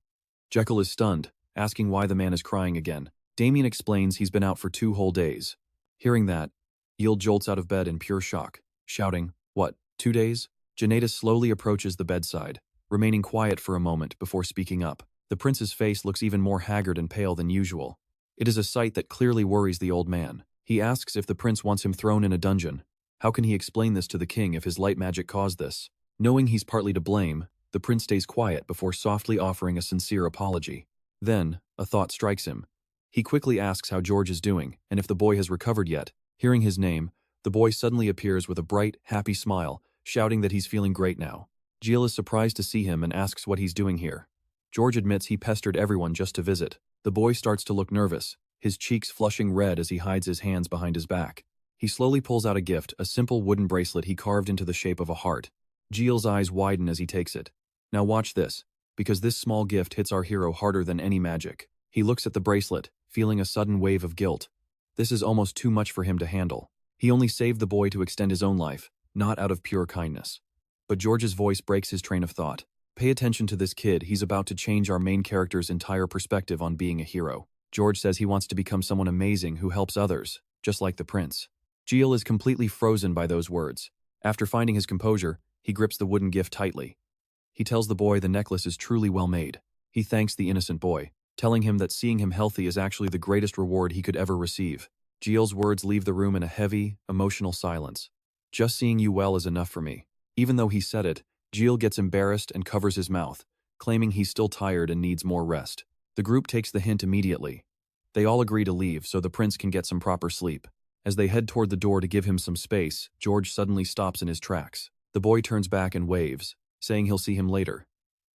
Jekyll is stunned, asking why the man is crying again. Damian explains he's been out for 2 whole days. Hearing that, Yield jolts out of bed in pure shock, shouting, "What, 2 days?" Janeda slowly approaches the bedside, remaining quiet for a moment before speaking up. The prince's face looks even more haggard and pale than usual. It is a sight that clearly worries the old man. He asks if the prince wants him thrown in a dungeon. How can he explain this to the king if his light magic caused this? Knowing he's partly to blame, the prince stays quiet before softly offering a sincere apology. Then, a thought strikes him. He quickly asks how George is doing and if the boy has recovered yet. Hearing his name, the boy suddenly appears with a bright, happy smile, shouting that he's feeling great now. Jill is surprised to see him and asks what he's doing here. George admits he pestered everyone just to visit. The boy starts to look nervous, his cheeks flushing red as he hides his hands behind his back. He slowly pulls out a gift, a simple wooden bracelet he carved into the shape of a heart. Jill's eyes widen as he takes it. Now watch this, because this small gift hits our hero harder than any magic. He looks at the bracelet, feeling a sudden wave of guilt. This is almost too much for him to handle. He only saved the boy to extend his own life, not out of pure kindness. But George's voice breaks his train of thought. Pay attention to this kid, he's about to change our main character's entire perspective on being a hero. George says he wants to become someone amazing who helps others, just like the prince. Jill is completely frozen by those words. After finding his composure, he grips the wooden gift tightly. He tells the boy the necklace is truly well made. He thanks the innocent boy, telling him that seeing him healthy is actually the greatest reward he could ever receive. Jill's words leave the room in a heavy, emotional silence. Just seeing you well is enough for me. Even though he said it, Jill gets embarrassed and covers his mouth, claiming he's still tired and needs more rest. The group takes the hint immediately. They all agree to leave so the prince can get some proper sleep. As they head toward the door to give him some space, George suddenly stops in his tracks. The boy turns back and waves, saying he'll see him later.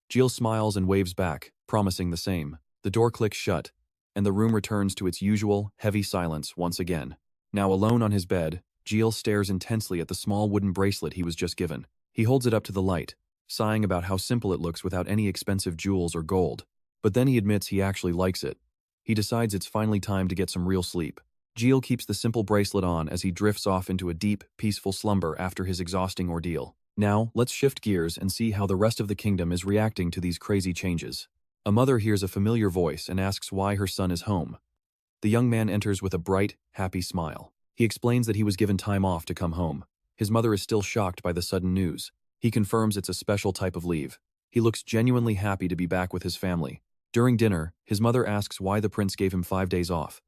Jill smiles and waves back, promising the same. The door clicks shut, and the room returns to its usual, heavy silence once again. Now alone on his bed, Jill stares intensely at the small wooden bracelet he was just given. He holds it up to the light, sighing about how simple it looks without any expensive jewels or gold. But then he admits he actually likes it. He decides it's finally time to get some real sleep. Jill keeps the simple bracelet on as he drifts off into a deep, peaceful slumber after his exhausting ordeal. Now, let's shift gears and see how the rest of the kingdom is reacting to these crazy changes. A mother hears a familiar voice and asks why her son is home. The young man enters with a bright, happy smile. He explains that he was given time off to come home. His mother is still shocked by the sudden news. He confirms it's a special type of leave. He looks genuinely happy to be back with his family. During dinner, his mother asks why the prince gave him 5 days off.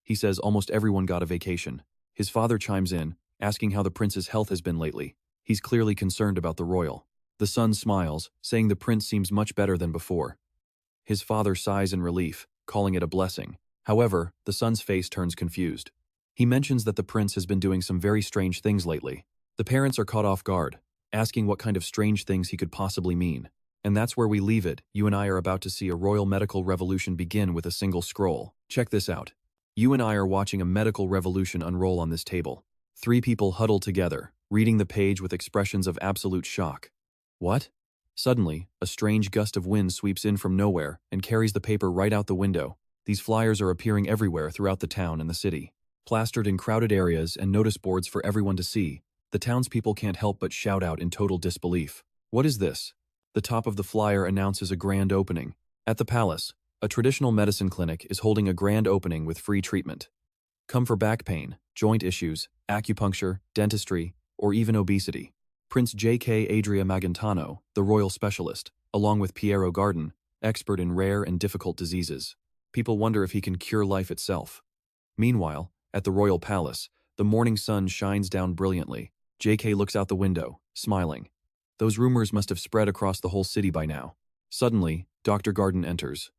He says almost everyone got a vacation. His father chimes in, asking how the prince's health has been lately. He's clearly concerned about the royal. The son smiles, saying the prince seems much better than before. His father sighs in relief, calling it a blessing. However, the son's face turns confused. He mentions that the prince has been doing some very strange things lately. The parents are caught off guard, asking what kind of strange things he could possibly mean. And that's where we leave it. You and I are about to see a royal medical revolution begin with a single scroll. Check this out. You and I are watching a medical revolution unroll on this table. 3 people huddle together, reading the page with expressions of absolute shock. What? Suddenly, a strange gust of wind sweeps in from nowhere and carries the paper right out the window. These flyers are appearing everywhere throughout the town and the city. Plastered in crowded areas and notice boards for everyone to see, the townspeople can't help but shout out in total disbelief. What is this? The top of the flyer announces a grand opening. At the palace, a traditional medicine clinic is holding a grand opening with free treatment. Come for back pain, joint issues, acupuncture, dentistry, or even obesity. Prince J.K. Adria Magentano, the royal specialist, along with Pierro Garden, expert in rare and difficult diseases. People wonder if he can cure life itself. Meanwhile, at the royal palace, the morning sun shines down brilliantly. J.K. looks out the window, smiling. Those rumors must have spread across the whole city by now. Suddenly, Dr. Garden enters.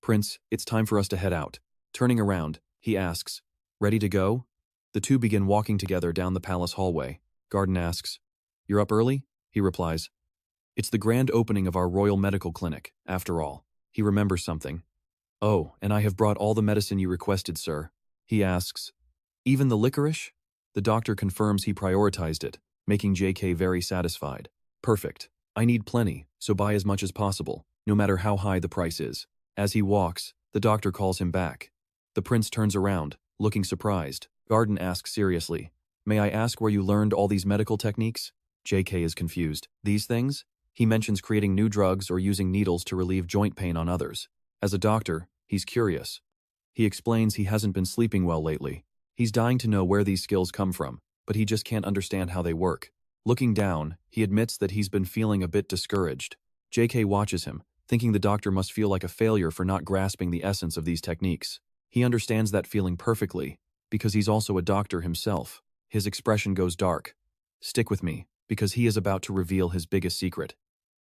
Prince, it's time for us to head out. Turning around, he asks, ready to go? The two begin walking together down the palace hallway. Garden asks, you're up early? He replies, it's the grand opening of our Royal Medical Clinic, after all. He remembers something. Oh, and I have brought all the medicine you requested, sir. He asks, even the licorice? The doctor confirms he prioritized it, making JK very satisfied. Perfect. I need plenty, so buy as much as possible, no matter how high the price is. As he walks, the doctor calls him back. The prince turns around, looking surprised. Garden asks seriously, may I ask where you learned all these medical techniques? JK is confused. These things? He mentions creating new drugs or using needles to relieve joint pain on others. As a doctor, he's curious. He explains he hasn't been sleeping well lately. He's dying to know where these skills come from, but he just can't understand how they work. Looking down, he admits that he's been feeling a bit discouraged. JK watches him, thinking the doctor must feel like a failure for not grasping the essence of these techniques. He understands that feeling perfectly, because he's also a doctor himself. His expression goes dark. Stick with me, because he is about to reveal his biggest secret.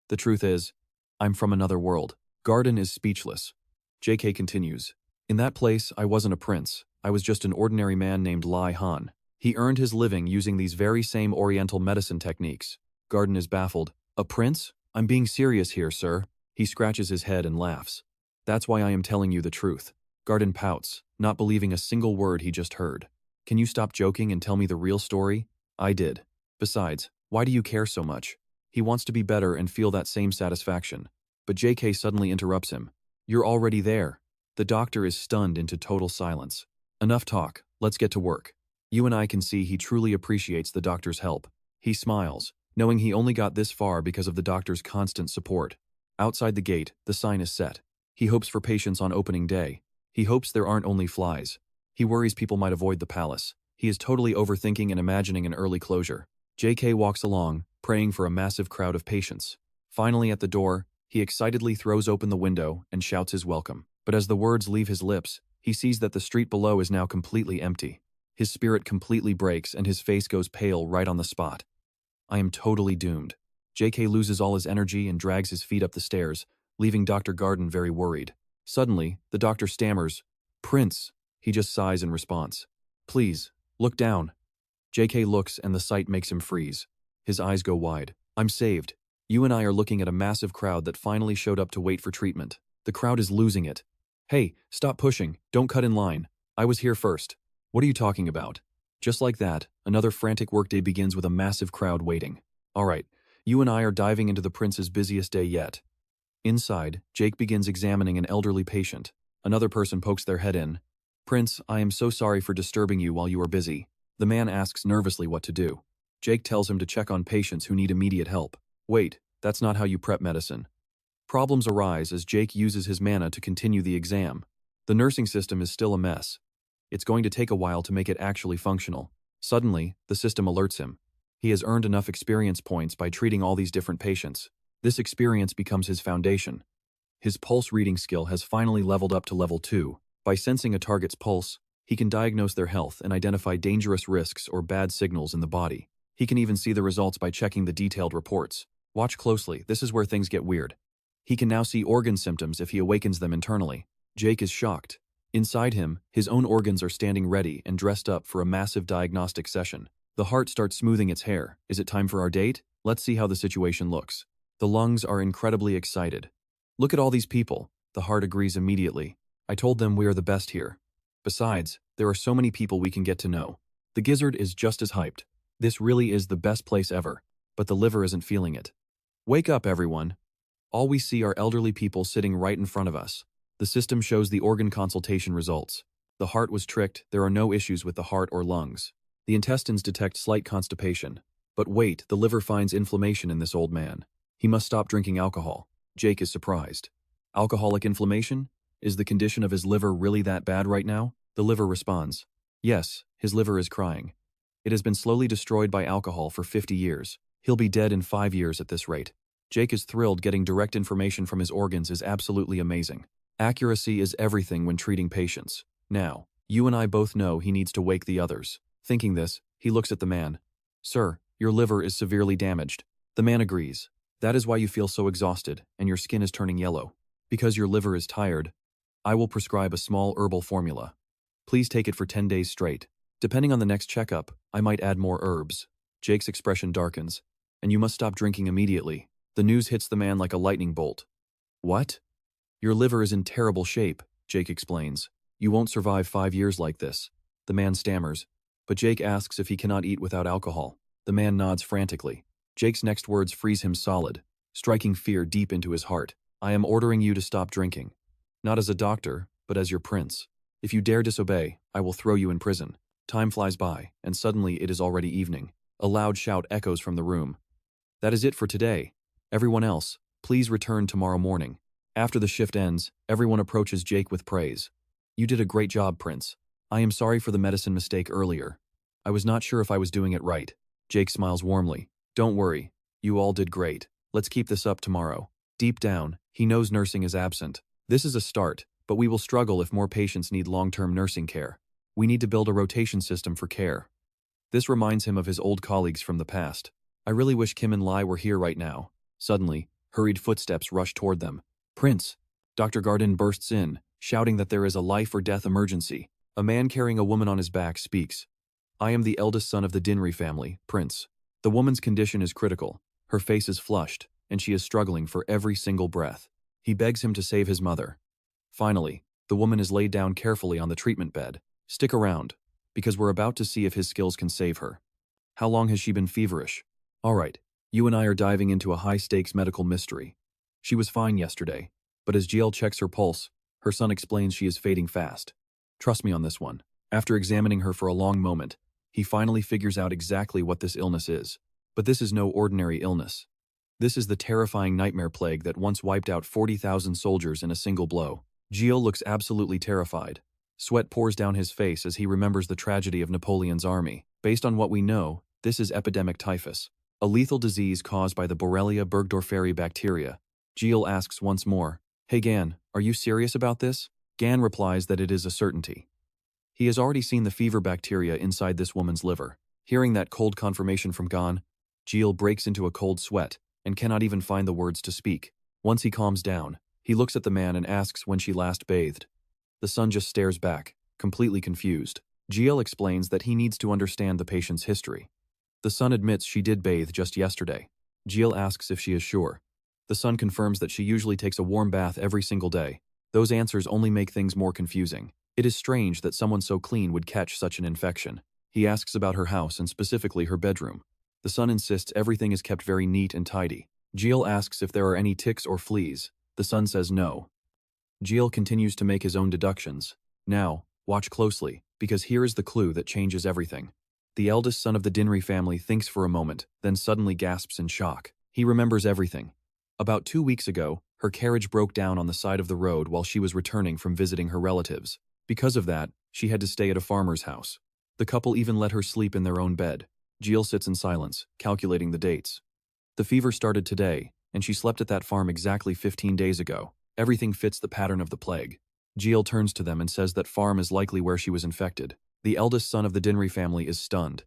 The truth is, I'm from another world. Garden is speechless. JK continues, in that place, I wasn't a prince. I was just an ordinary man named Lihan. He earned his living using these very same oriental medicine techniques. Garden is baffled. A prince? I'm being serious here, sir. He scratches his head and laughs. That's why I am telling you the truth. Garden pouts, not believing a single word he just heard. Can you stop joking and tell me the real story? I did. Besides, why do you care so much? He wants to be better and feel that same satisfaction. But JK suddenly interrupts him. You're already there. The doctor is stunned into total silence. Enough talk, let's get to work. You and I can see he truly appreciates the doctor's help. He smiles, knowing he only got this far because of the doctor's constant support. Outside the gate, the sign is set. He hopes for patience on opening day. He hopes there aren't only flies. He worries people might avoid the palace. He is totally overthinking and imagining an early closure. JK walks along, praying for a massive crowd of patients. Finally at the door, he excitedly throws open the window and shouts his welcome. But as the words leave his lips, he sees that the street below is now completely empty. His spirit completely breaks and his face goes pale right on the spot. I am totally doomed. JK loses all his energy and drags his feet up the stairs, leaving Dr. Garden very worried. Suddenly, the doctor stammers, Prince. He just sighs in response. Please, look down. JK looks and the sight makes him freeze. His eyes go wide. I'm saved. You and I are looking at a massive crowd that finally showed up to wait for treatment. The crowd is losing it. Hey, stop pushing. Don't cut in line. I was here first. What are you talking about? Just like that, another frantic workday begins with a massive crowd waiting. All right, you and I are diving into the prince's busiest day yet. Inside, Jake begins examining an elderly patient. Another person pokes their head in. Prince, I am so sorry for disturbing you while you are busy. The man asks nervously what to do. Jake tells him to check on patients who need immediate help. Wait, that's not how you prep medicine. Problems arise as Jake uses his mana to continue the exam. The nursing system is still a mess. It's going to take a while to make it actually functional. Suddenly, the system alerts him. He has earned enough experience points by treating all these different patients. This experience becomes his foundation. His pulse reading skill has finally leveled up to level 2. By sensing a target's pulse, he can diagnose their health and identify dangerous risks or bad signals in the body. He can even see the results by checking the detailed reports. Watch closely, this is where things get weird. He can now see organ symptoms if he awakens them internally. Jake is shocked. Inside him, his own organs are standing ready and dressed up for a massive diagnostic session. The heart starts smoothing its hair. Is it time for our date? Let's see how the situation looks. The lungs are incredibly excited. Look at all these people. The heart agrees immediately. I told them we are the best here. Besides, there are so many people we can get to know. The gizzard is just as hyped. This really is the best place ever, but the liver isn't feeling it. Wake up, everyone. All we see are elderly people sitting right in front of us. The system shows the organ consultation results. The heart was tricked, there are no issues with the heart or lungs. The intestines detect slight constipation. But wait, the liver finds inflammation in this old man. He must stop drinking alcohol. Jake is surprised. Alcoholic inflammation? Is the condition of his liver really that bad right now? The liver responds. Yes, his liver is crying. It has been slowly destroyed by alcohol for 50 years. He'll be dead in 5 years at this rate. Jake is thrilled. Getting direct information from his organs is absolutely amazing. Accuracy is everything when treating patients. Now, you and I both know he needs to wake the others. Thinking this, he looks at the man. Sir, your liver is severely damaged. The man agrees. That is why you feel so exhausted and your skin is turning yellow. Because your liver is tired, I will prescribe a small herbal formula. Please take it for 10 days straight. Depending on the next checkup, I might add more herbs. Jake's expression darkens. And you must stop drinking immediately. The news hits the man like a lightning bolt. What? Your liver is in terrible shape, Jake explains. You won't survive 5 years like this. The man stammers. But Jake asks if he cannot eat without alcohol. The man nods frantically. Jake's next words freeze him solid, striking fear deep into his heart. I am ordering you to stop drinking. Not as a doctor, but as your prince. If you dare disobey, I will throw you in prison. Time flies by, and suddenly it is already evening. A loud shout echoes from the room. That is it for today. Everyone else, please return tomorrow morning. After the shift ends, everyone approaches Jake with praise. You did a great job, Prince. I am sorry for the medicine mistake earlier. I was not sure if I was doing it right. Jake smiles warmly. Don't worry. You all did great. Let's keep this up tomorrow. Deep down, he knows nursing is absent. This is a start, but we will struggle if more patients need long-term nursing care. We need to build a rotation system for care. This reminds him of his old colleagues from the past. I really wish Kim and Lai were here right now. Suddenly, hurried footsteps rush toward them. Prince! Dr. Garden bursts in, shouting that there is a life-or-death emergency. A man carrying a woman on his back speaks. I am the eldest son of the Dinri family, Prince. The woman's condition is critical. Her face is flushed, and she is struggling for every single breath. He begs him to save his mother. Finally, the woman is laid down carefully on the treatment bed. Stick around, because we're about to see if his skills can save her. How long has she been feverish? All right, you and I are diving into a high-stakes medical mystery. She was fine yesterday, but as GL checks her pulse, her son explains she is fading fast. Trust me on this one. After examining her for a long moment, he finally figures out exactly what this illness is. But this is no ordinary illness. This is the terrifying nightmare plague that once wiped out 40,000 soldiers in a single blow. Gio looks absolutely terrified. Sweat pours down his face as he remembers the tragedy of Napoleon's army. Based on what we know, this is epidemic typhus, a lethal disease caused by the Borrelia burgdorferi bacteria. Gio asks once more, Hey Gan, are you serious about this? Gan replies that it is a certainty. He has already seen the fever bacteria inside this woman's liver. Hearing that cold confirmation from Gan, Gio breaks into a cold sweat and cannot even find the words to speak. Once he calms down, he looks at the man and asks when she last bathed. The son just stares back, completely confused. Gio explains that he needs to understand the patient's history. The son admits she did bathe just yesterday. Gio asks if she is sure. The son confirms that she usually takes a warm bath every single day. Those answers only make things more confusing. It is strange that someone so clean would catch such an infection. He asks about her house and specifically her bedroom. The son insists everything is kept very neat and tidy. Gio asks if there are any ticks or fleas. The son says no. Gio continues to make his own deductions. Now, watch closely, because here is the clue that changes everything. The eldest son of the Dinri family thinks for a moment, then suddenly gasps in shock. He remembers everything. About 2 weeks ago, her carriage broke down on the side of the road while she was returning from visiting her relatives. Because of that, she had to stay at a farmer's house. The couple even let her sleep in their own bed. Gio sits in silence, calculating the dates. The fever started today, and she slept at that farm exactly 15 days ago. Everything fits the pattern of the plague. Gio turns to them and says that farm is likely where she was infected. The eldest son of the Dinri family is stunned.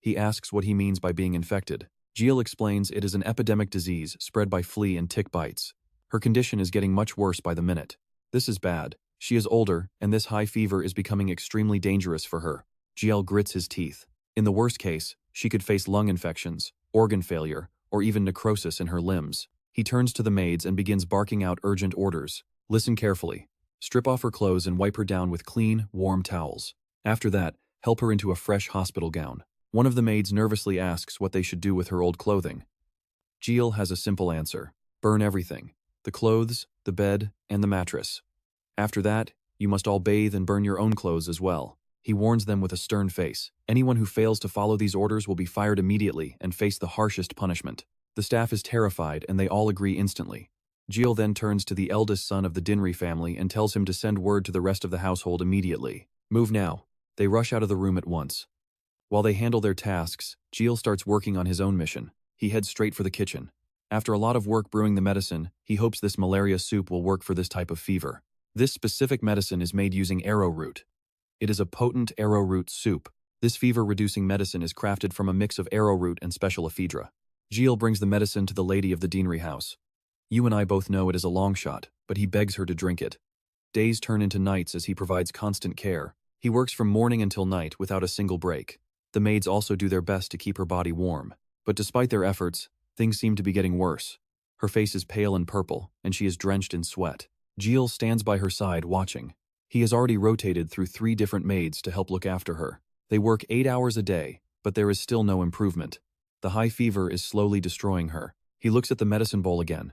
He asks what he means by being infected. Gio explains it is an epidemic disease spread by flea and tick bites. Her condition is getting much worse by the minute. This is bad. She is older, and this high fever is becoming extremely dangerous for her. Gio grits his teeth. In the worst case, she could face lung infections, organ failure, or even necrosis in her limbs. He turns to the maids and begins barking out urgent orders. Listen carefully. Strip off her clothes and wipe her down with clean, warm towels. After that, help her into a fresh hospital gown. One of the maids nervously asks what they should do with her old clothing. Gio has a simple answer. Burn everything. The clothes, the bed, and the mattress. After that, you must all bathe and burn your own clothes as well. He warns them with a stern face. Anyone who fails to follow these orders will be fired immediately and face the harshest punishment. The staff is terrified and they all agree instantly. Gio then turns to the eldest son of the Dinri family and tells him to send word to the rest of the household immediately. Move now. They rush out of the room at once. While they handle their tasks, Gio starts working on his own mission. He heads straight for the kitchen. After a lot of work brewing the medicine, he hopes this malaria soup will work for this type of fever. This specific medicine is made using arrowroot. It is a potent arrowroot soup. This fever-reducing medicine is crafted from a mix of arrowroot and special ephedra. Gilles brings the medicine to the lady of the deanery house. You and I both know it is a long shot, but he begs her to drink it. Days turn into nights as he provides constant care. He works from morning until night without a single break. The maids also do their best to keep her body warm. But despite their efforts, things seem to be getting worse. Her face is pale and purple, and she is drenched in sweat. Gilles stands by her side watching. He has already rotated through 3 different maids to help look after her. They work 8 hours a day, but there is still no improvement. The high fever is slowly destroying her. He looks at the medicine bowl again.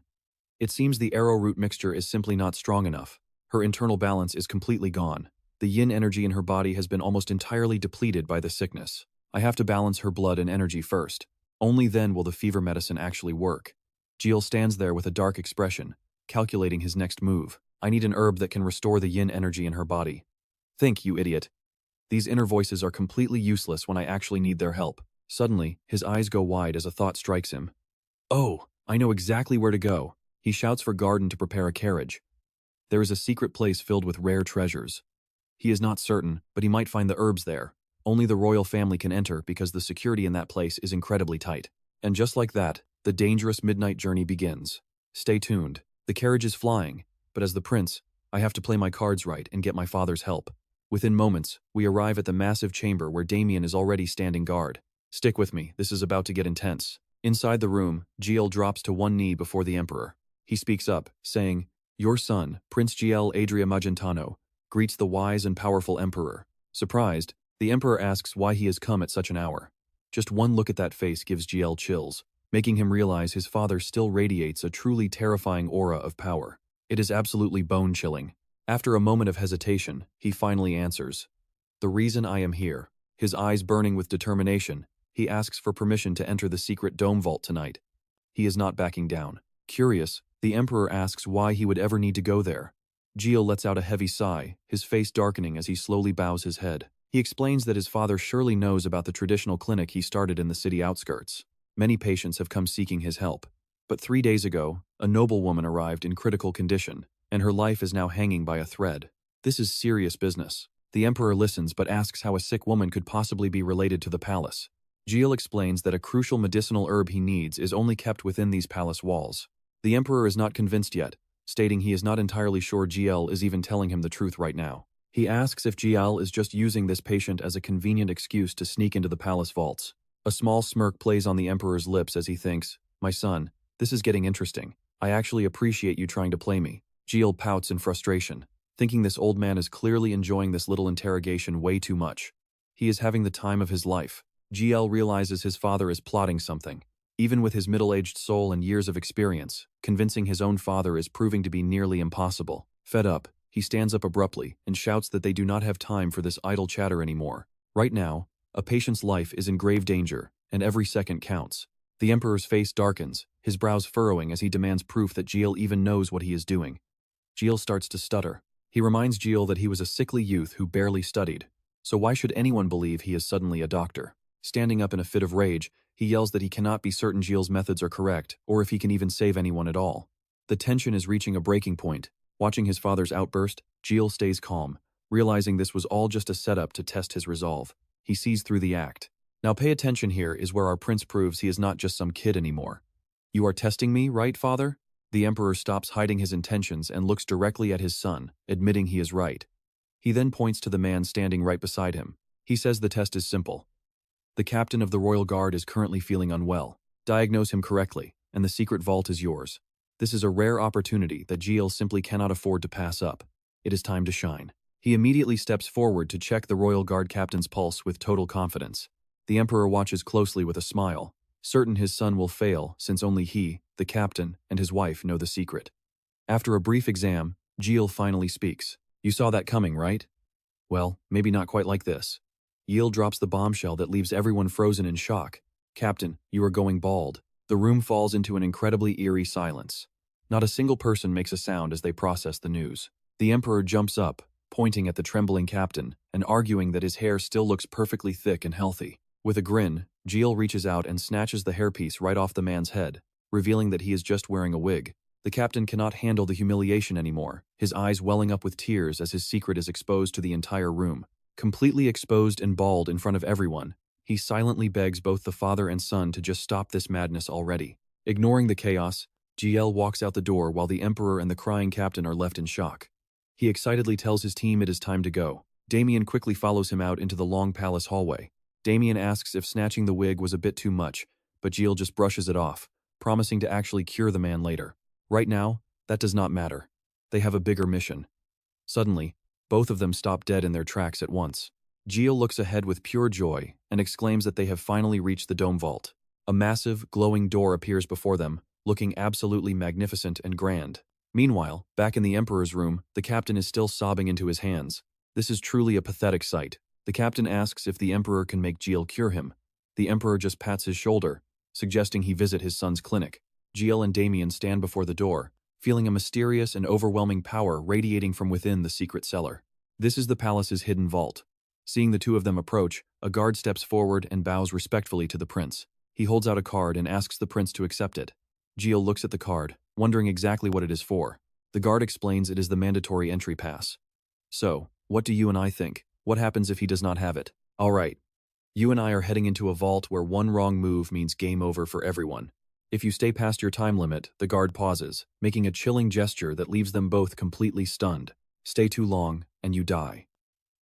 It seems the arrowroot mixture is simply not strong enough. Her internal balance is completely gone. The yin energy in her body has been almost entirely depleted by the sickness. I have to balance her blood and energy first. Only then will the fever medicine actually work. Gilles stands there with a dark expression, calculating his next move. I need an herb that can restore the yin energy in her body. Think, you idiot. These inner voices are completely useless when I actually need their help. Suddenly, his eyes go wide as a thought strikes him. Oh, I know exactly where to go. He shouts for Garden to prepare a carriage. There is a secret place filled with rare treasures. He is not certain, but he might find the herbs there. Only the royal family can enter because the security in that place is incredibly tight. And just like that, the dangerous midnight journey begins. Stay tuned. The carriage is flying, but as the prince, I have to play my cards right and get my father's help. Within moments, we arrive at the massive chamber where Damian is already standing guard. Stick with me, this is about to get intense. Inside the room, Gilles drops to one knee before the emperor. He speaks up, saying, Your son, Prince Gilles Adria Magentano, greets the wise and powerful emperor. Surprised, the emperor asks why he has come at such an hour. Just one look at that face gives Gilles chills, making him realize his father still radiates a truly terrifying aura of power. It is absolutely bone-chilling. After a moment of hesitation, he finally answers, The reason I am here. His eyes burning with determination, he asks for permission to enter the secret dome vault tonight. He is not backing down. Curious, the emperor asks why he would ever need to go there. Gilles lets out a heavy sigh, his face darkening as he slowly bows his head. He explains that his father surely knows about the traditional clinic he started in the city outskirts. Many patients have come seeking his help. But 3 days ago, a noblewoman arrived in critical condition, and her life is now hanging by a thread. This is serious business. The emperor listens but asks how a sick woman could possibly be related to the palace. Gilles explains that a crucial medicinal herb he needs is only kept within these palace walls. The emperor is not convinced yet, stating he is not entirely sure Gilles is even telling him the truth right now. He asks if Gilles is just using this patient as a convenient excuse to sneak into the palace vaults. A small smirk plays on the emperor's lips as he thinks, My son, this is getting interesting. I actually appreciate you trying to play me. Gilles pouts in frustration, thinking this old man is clearly enjoying this little interrogation way too much. He is having the time of his life. Gilles realizes his father is plotting something. Even with his middle-aged soul and years of experience, convincing his own father is proving to be nearly impossible. Fed up, he stands up abruptly and shouts that they do not have time for this idle chatter anymore. Right now, a patient's life is in grave danger, and every second counts. The emperor's face darkens, his brows furrowing as he demands proof that Gilles even knows what he is doing. Gilles starts to stutter. He reminds Gilles that he was a sickly youth who barely studied. So why should anyone believe he is suddenly a doctor? Standing up in a fit of rage, he yells that he cannot be certain Gilles' methods are correct, or if he can even save anyone at all. The tension is reaching a breaking point. Watching his father's outburst, Gilles stays calm, realizing this was all just a setup to test his resolve. He sees through the act. Now pay attention, here is where our prince proves he is not just some kid anymore. You are testing me, right, father? The emperor stops hiding his intentions and looks directly at his son, admitting he is right. He then points to the man standing right beside him. He says the test is simple. The captain of the royal guard is currently feeling unwell. Diagnose him correctly, and the secret vault is yours. This is a rare opportunity that Gilles simply cannot afford to pass up. It is time to shine. He immediately steps forward to check the royal guard captain's pulse with total confidence. The emperor watches closely with a smile, certain his son will fail since only he, the captain, and his wife know the secret. After a brief exam, Gilles finally speaks. You saw that coming, right? Well, maybe not quite like this. Gilles drops the bombshell that leaves everyone frozen in shock. Captain, you are going bald. The room falls into an incredibly eerie silence. Not a single person makes a sound as they process the news. The emperor jumps up, pointing at the trembling captain, and arguing that his hair still looks perfectly thick and healthy. With a grin, Gilles reaches out and snatches the hairpiece right off the man's head, revealing that he is just wearing a wig. The captain cannot handle the humiliation anymore, his eyes welling up with tears as his secret is exposed to the entire room. Completely exposed and bald in front of everyone, He silently begs both the father and son to just stop this madness already. Ignoring the chaos, GL walks out the door while the Emperor and the crying captain are left in shock. He excitedly tells his team it is time to go. Damian quickly follows him out into the long palace hallway. Damian asks if snatching the wig was a bit too much, but GL just brushes it off, promising to actually cure the man later. Right now, that does not matter. They have a bigger mission. Suddenly, both of them stop dead in their tracks at once. GL looks ahead with pure joy and exclaims that they have finally reached the dome vault. A massive, glowing door appears before them, looking absolutely magnificent and grand. Meanwhile, back in the Emperor's room, the captain is still sobbing into his hands. This is truly a pathetic sight. The captain asks if the Emperor can make GL cure him. The Emperor just pats his shoulder, suggesting he visit his son's clinic. GL and Damian stand before the door, feeling a mysterious and overwhelming power radiating from within the secret cellar. This is the palace's hidden vault. Seeing the two of them approach, a guard steps forward and bows respectfully to the prince. He holds out a card and asks the prince to accept it. GL looks at the card, wondering exactly what it is for. The guard explains it is the mandatory entry pass. So, what do you and I think? What happens if he does not have it? Alright. You and I are heading into a vault where one wrong move means game over for everyone. If you stay past your time limit, the guard pauses, making a chilling gesture that leaves them both completely stunned. Stay too long, and you die.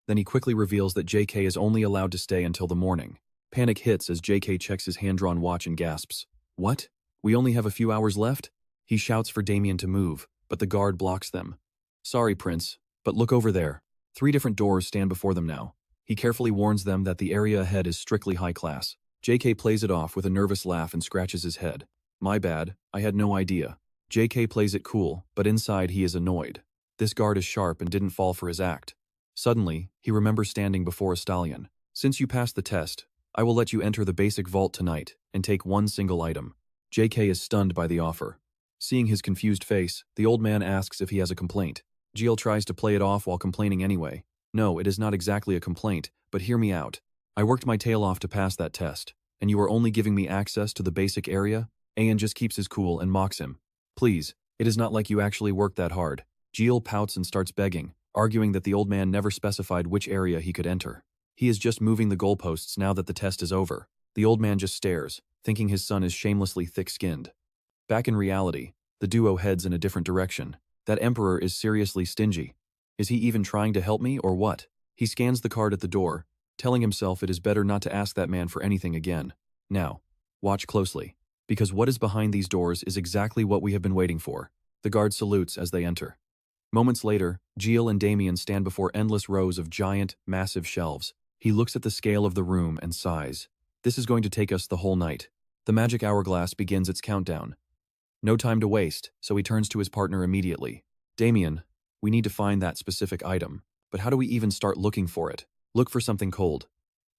Then he quickly reveals that JK is only allowed to stay until the morning. Panic hits as JK checks his hand-drawn watch and gasps. What? We only have a few hours left? He shouts for Damian to move, but the guard blocks them. Sorry, Prince, but look over there. 3 different doors stand before them now. He carefully warns them that the area ahead is strictly high class. JK plays it off with a nervous laugh and scratches his head. My bad, I had no idea. JK plays it cool, but inside he is annoyed. This guard is sharp and didn't fall for his act. Suddenly, he remembers standing before a stallion. Since you passed the test, I will let you enter the basic vault tonight and take one single item. JK is stunned by the offer. Seeing his confused face, the old man asks if he has a complaint. GL tries to play it off while complaining anyway. No, it is not exactly a complaint, but hear me out. I worked my tail off to pass that test, and you are only giving me access to the basic area? Ayan just keeps his cool and mocks him. Please, it is not like you actually worked that hard. GL pouts and starts begging, arguing that the old man never specified which area he could enter. He is just moving the goalposts now that the test is over. The old man just stares, thinking his son is shamelessly thick-skinned. Back in reality, the duo heads in a different direction. That Emperor is seriously stingy. Is he even trying to help me or what? He scans the card at the door, telling himself it is better not to ask that man for anything again. Now, watch closely, because what is behind these doors is exactly what we have been waiting for. The guard salutes as they enter. Moments later, GL and Damian stand before endless rows of giant, massive shelves. He looks at the scale of the room and sighs. This is going to take us the whole night. The magic hourglass begins its countdown. No time to waste, so he turns to his partner immediately. Damian, we need to find that specific item, but how do we even start looking for it? Look for something cold.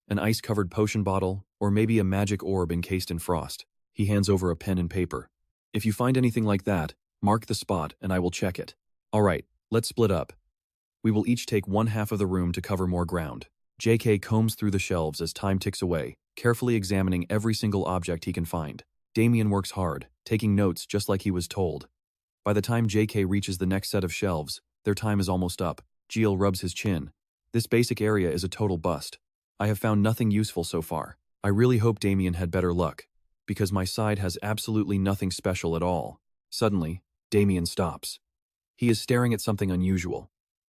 An ice-covered potion bottle, or maybe a magic orb encased in frost. He hands over a pen and paper. If you find anything like that, mark the spot and I will check it. Alright, let's split up. We will each take one half of the room to cover more ground. JK combs through the shelves as time ticks away, carefully examining every single object he can find. Damian works hard, taking notes just like he was told. By the time JK reaches the next set of shelves, their time is almost up. GL rubs his chin. This basic area is a total bust. I have found nothing useful so far. I really hope Damian had better luck, because my side has absolutely nothing special at all. Suddenly, Damian stops. He is staring at something unusual.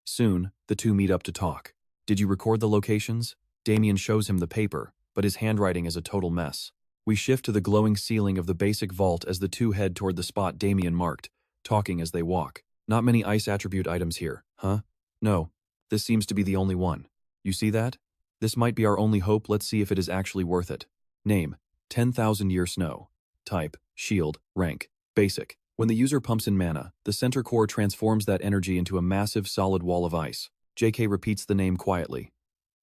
Soon, the two meet up to talk. Did you record the locations? Damian shows him the paper, but his handwriting is a total mess. We shift to the glowing ceiling of the basic vault as the two head toward the spot Damian marked, talking as they walk. Not many ice attribute items here, huh? No, this seems to be the only one. You see that? This might be our only hope. Let's see if it is actually worth it. Name, 10,000 Year Snow. Type, Shield. Rank, Basic. When the user pumps in mana, the center core transforms that energy into a massive solid wall of ice. JK repeats the name quietly.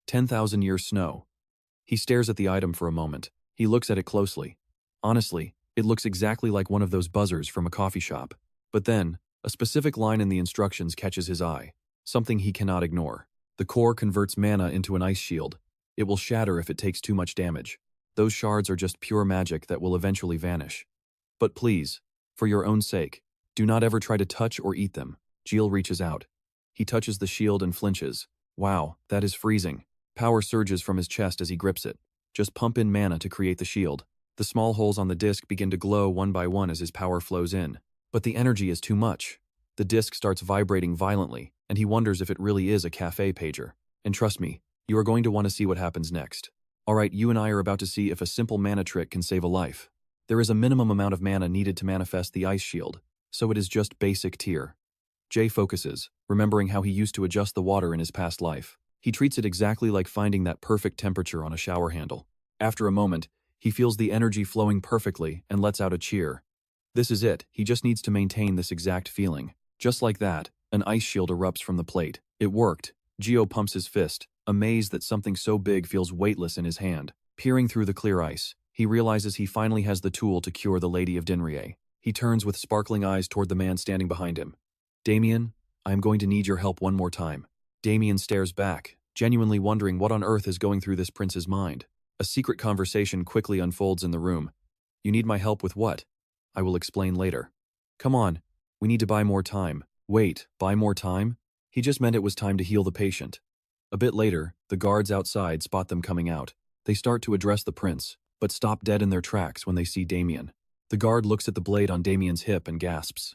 10,000 Year Snow. He stares at the item for a moment. He looks at it closely. Honestly, it looks exactly like one of those buzzers from a coffee shop. But then, a specific line in the instructions catches his eye. Something he cannot ignore. The core converts mana into an ice shield. It will shatter if it takes too much damage. Those shards are just pure magic that will eventually vanish. But please, for your own sake, do not ever try to touch or eat them. GL reaches out. He touches the shield and flinches. Wow, that is freezing. Power surges from his chest as he grips it. Just pump in mana to create the shield. The small holes on the disc begin to glow one by one as his power flows in. But the energy is too much. The disc starts vibrating violently, and he wonders if it really is a cafe pager. And trust me, you are going to want to see what happens next. Alright, you and I are about to see if a simple mana trick can save a life. There is a minimum amount of mana needed to manifest the ice shield, so it is just basic tier. Jay focuses, remembering how he used to adjust the water in his past life. He treats it exactly like finding that perfect temperature on a shower handle. After a moment, he feels the energy flowing perfectly and lets out a cheer. This is it, he just needs to maintain this exact feeling. Just like that, an ice shield erupts from the plate. It worked. Gio pumps his fist, amazed that something so big feels weightless in his hand. Peering through the clear ice, he realizes he finally has the tool to cure the Lady of Dinrier. He turns with sparkling eyes toward the man standing behind him. Damian, I am going to need your help one more time. Damian stares back, genuinely wondering what on earth is going through this prince's mind. A secret conversation quickly unfolds in the room. You need my help with what? I will explain later. Come on, we need to buy more time. Wait, buy more time? He just meant it was time to heal the patient. A bit later, the guards outside spot them coming out. They start to address the prince, but stop dead in their tracks when they see Damian. The guard looks at the blade on Damian's hip and gasps.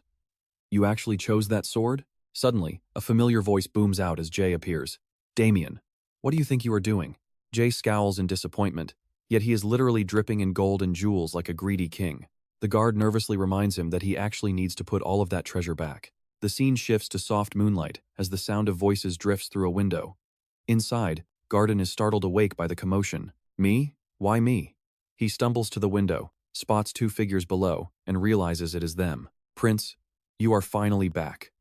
You actually chose that sword? Suddenly, a familiar voice booms out as Jay appears. Damian, what do you think you are doing? Jay scowls in disappointment, yet he is literally dripping in gold and jewels like a greedy king. The guard nervously reminds him that he actually needs to put all of that treasure back. The scene shifts to soft moonlight as the sound of voices drifts through a window. Inside, Garden is startled awake by the commotion. Me? Why me? He stumbles to the window, spots two figures below, and realizes it is them. Prince, you are finally back.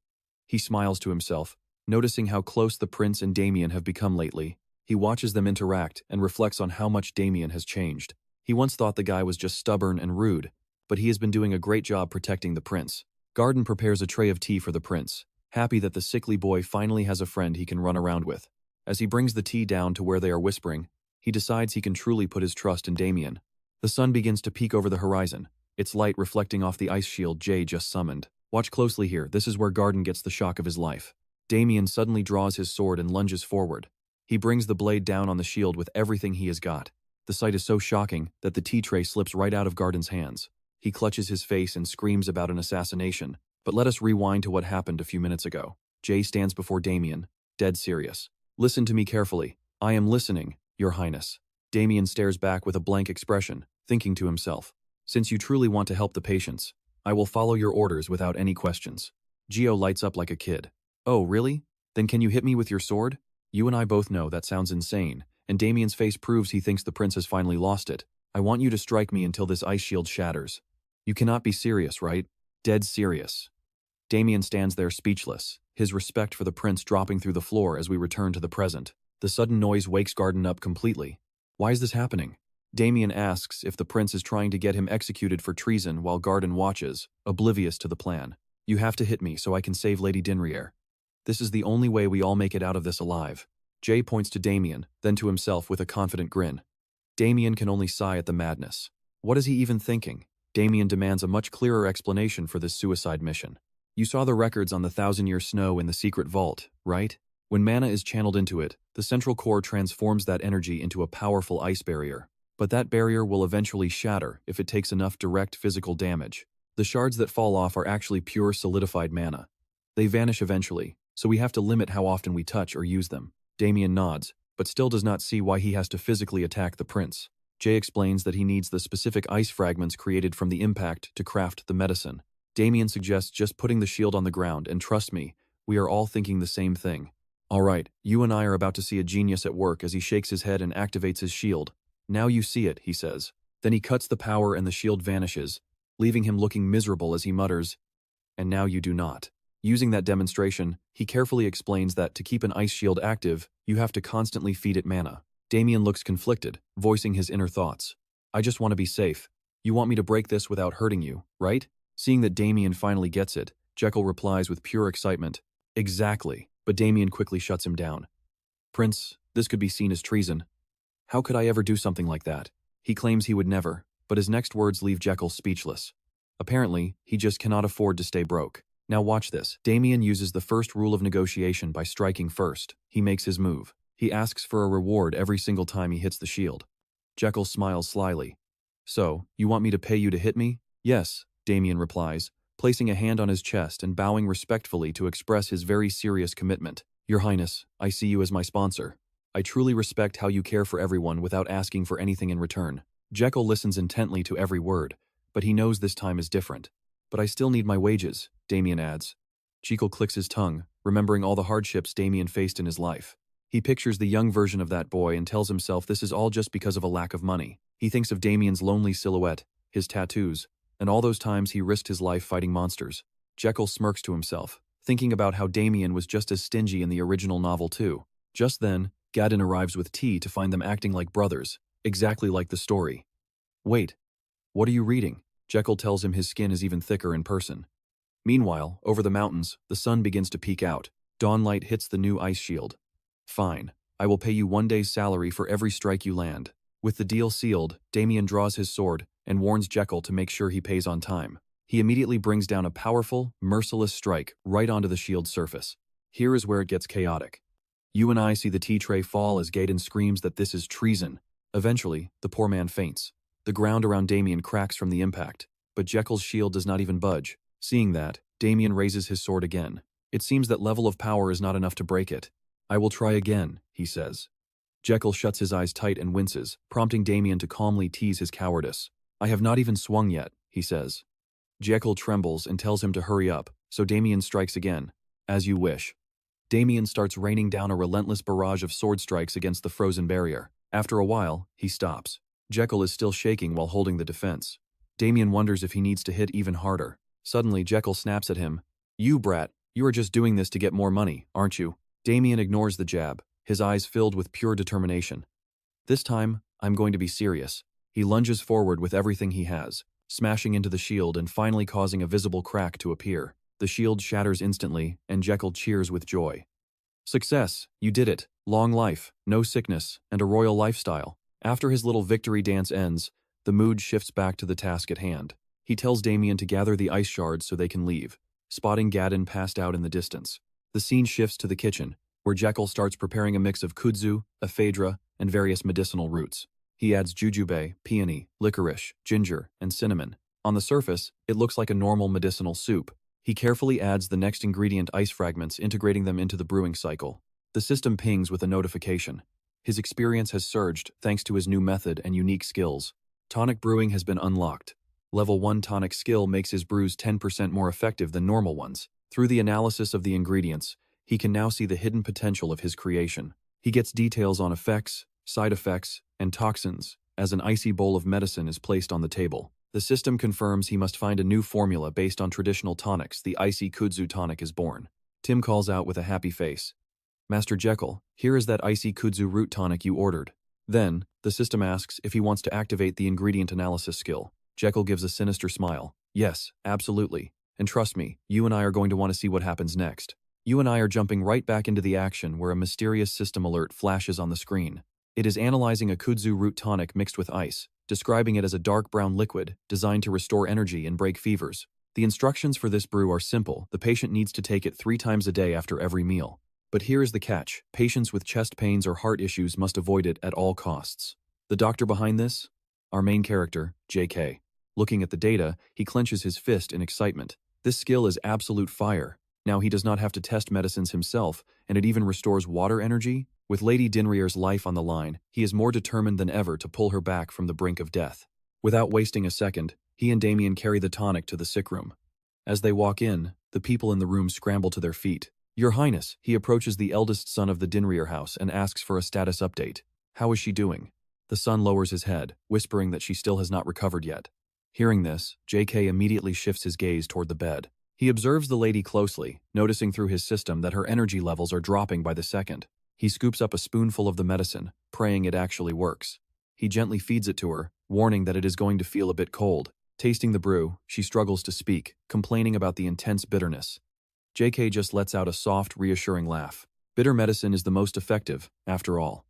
He smiles to himself, noticing how close the prince and Damian have become lately. He watches them interact and reflects on how much Damian has changed. He once thought the guy was just stubborn and rude, but he has been doing a great job protecting the prince. Garden prepares a tray of tea for the prince, happy that the sickly boy finally has a friend he can run around with. As he brings the tea down to where they are whispering, he decides he can truly put his trust in Damian. The sun begins to peek over the horizon, its light reflecting off the ice shield Jay just summoned. Watch closely here, this is where Garden gets the shock of his life. Damian suddenly draws his sword and lunges forward. He brings the blade down on the shield with everything he has got. The sight is so shocking that the tea tray slips right out of Garden's hands. He clutches his face and screams about an assassination, but let us rewind to what happened a few minutes ago. Jay stands before Damian, dead serious. Listen to me carefully. I am listening, Your Highness. Damian stares back with a blank expression, thinking to himself. Since you truly want to help the patients, I will follow your orders without any questions. Gio lights up like a kid. Oh, really? Then can you hit me with your sword? You and I both know that sounds insane, and Damian's face proves he thinks the prince has finally lost it. I want you to strike me until this ice shield shatters. You cannot be serious, right? Dead serious. Damian stands there speechless, his respect for the prince dropping through the floor as we return to the present. The sudden noise wakes Garden up completely. Why is this happening? Damian asks if the prince is trying to get him executed for treason while Garden watches, oblivious to the plan. You have to hit me so I can save Lady Dinrier. This is the only way we all make it out of this alive. Jay points to Damian, then to himself with a confident grin. Damian can only sigh at the madness. What is he even thinking? Damian demands a much clearer explanation for this suicide mission. You saw the records on the 1,000-year snow in the secret vault, right? When mana is channeled into it, the central core transforms that energy into a powerful ice barrier. But that barrier will eventually shatter if it takes enough direct physical damage. The shards that fall off are actually pure solidified mana. They vanish eventually, so we have to limit how often we touch or use them. Damian nods, but still does not see why he has to physically attack the prince. Jay explains that he needs the specific ice fragments created from the impact to craft the medicine. Damian suggests just putting the shield on the ground, and trust me, we are all thinking the same thing. Alright, you and I are about to see a genius at work as he shakes his head and activates his shield. Now you see it, he says. Then he cuts the power and the shield vanishes, leaving him looking miserable as he mutters, and now you do not. Using that demonstration, he carefully explains that to keep an ice shield active, you have to constantly feed it mana. Damian looks conflicted, voicing his inner thoughts. I just want to be safe. You want me to break this without hurting you, right? Seeing that Damian finally gets it, Jekyll replies with pure excitement. Exactly, but Damian quickly shuts him down. Prince, this could be seen as treason. How could I ever do something like that? He claims he would never, but his next words leave Jekyll speechless. Apparently, he just cannot afford to stay broke. Now watch this. Damian uses the first rule of negotiation by striking first. He makes his move. He asks for a reward every single time he hits the shield. Jekyll smiles slyly. So, you want me to pay you to hit me? Yes, Damian replies, placing a hand on his chest and bowing respectfully to express his very serious commitment. Your Highness, I see you as my sponsor. I truly respect how you care for everyone without asking for anything in return. Jekyll listens intently to every word, but he knows this time is different. But I still need my wages, Damian adds. Jekyll clicks his tongue, remembering all the hardships Damian faced in his life. He pictures the young version of that boy and tells himself this is all just because of a lack of money. He thinks of Damian's lonely silhouette, his tattoos, and all those times he risked his life fighting monsters. Jekyll smirks to himself, thinking about how Damian was just as stingy in the original novel too. Just then, Gadden arrives with tea to find them acting like brothers, exactly like the story. Wait, what are you reading? Jekyll tells him his skin is even thicker in person. Meanwhile, over the mountains, the sun begins to peek out. Dawnlight hits the new ice shield. Fine, I will pay you 1 day's salary for every strike you land. With the deal sealed, Damian draws his sword and warns Jekyll to make sure he pays on time. He immediately brings down a powerful, merciless strike right onto the shield's surface. Here is where it gets chaotic. You and I see the tea tray fall as Gadden screams that this is treason. Eventually, the poor man faints. The ground around Damian cracks from the impact, but Jekyll's shield does not even budge. Seeing that, Damian raises his sword again. It seems that level of power is not enough to break it. I will try again, he says. Jekyll shuts his eyes tight and winces, prompting Damian to calmly tease his cowardice. I have not even swung yet, he says. Jekyll trembles and tells him to hurry up, so Damian strikes again. As you wish. Damian starts raining down a relentless barrage of sword strikes against the frozen barrier. After a while, he stops. Jekyll is still shaking while holding the defense. Damian wonders if he needs to hit even harder. Suddenly, Jekyll snaps at him. You brat, you are just doing this to get more money, aren't you? Damian ignores the jab, his eyes filled with pure determination. This time, I'm going to be serious. He lunges forward with everything he has, smashing into the shield and finally causing a visible crack to appear. The shield shatters instantly, and Jekyll cheers with joy. Success, you did it. Long life, no sickness, and a royal lifestyle. After his little victory dance ends, the mood shifts back to the task at hand. He tells Damian to gather the ice shards so they can leave, spotting Gadden passed out in the distance. The scene shifts to the kitchen, where Jekyll starts preparing a mix of kudzu, ephedra, and various medicinal roots. He adds jujube, peony, licorice, ginger, and cinnamon. On the surface, it looks like a normal medicinal soup. He carefully adds the next ingredient, ice fragments, integrating them into the brewing cycle. The system pings with a notification. His experience has surged thanks to his new method and unique skills. Tonic brewing has been unlocked. Level 1 tonic skill makes his brews 10% more effective than normal ones. Through the analysis of the ingredients, he can now see the hidden potential of his creation. He gets details on effects, side effects, and toxins as an icy bowl of medicine is placed on the table. The system confirms he must find a new formula based on traditional tonics. The icy kudzu tonic is born. Tim calls out with a happy face. Master Jekyll, here is that icy kudzu root tonic you ordered. Then, the system asks if he wants to activate the ingredient analysis skill. Jekyll gives a sinister smile. Yes, absolutely. And trust me, you and I are going to want to see what happens next. You and I are jumping right back into the action where a mysterious system alert flashes on the screen. It is analyzing a kudzu root tonic mixed with ice, describing it as a dark brown liquid designed to restore energy and break fevers. The instructions for this brew are simple. The patient needs to take it 3 times a day after every meal. But here is the catch. Patients with chest pains or heart issues must avoid it at all costs. The doctor behind this? Our main character, JK. Looking at the data, he clenches his fist in excitement. This skill is absolute fire. Now he does not have to test medicines himself, and it even restores water energy. With Lady Dinrier's life on the line, he is more determined than ever to pull her back from the brink of death. Without wasting a second, he and Damian carry the tonic to the sick room. As they walk in, the people in the room scramble to their feet. Your Highness, he approaches the eldest son of the Dinrier house and asks for a status update. How is she doing? The son lowers his head, whispering that she still has not recovered yet. Hearing this, JK immediately shifts his gaze toward the bed. He observes the lady closely, noticing through his system that her energy levels are dropping by the second. He scoops up a spoonful of the medicine, praying it actually works. He gently feeds it to her, warning that it is going to feel a bit cold. Tasting the brew, she struggles to speak, complaining about the intense bitterness. JK just lets out a soft, reassuring laugh. Bitter medicine is the most effective, after all.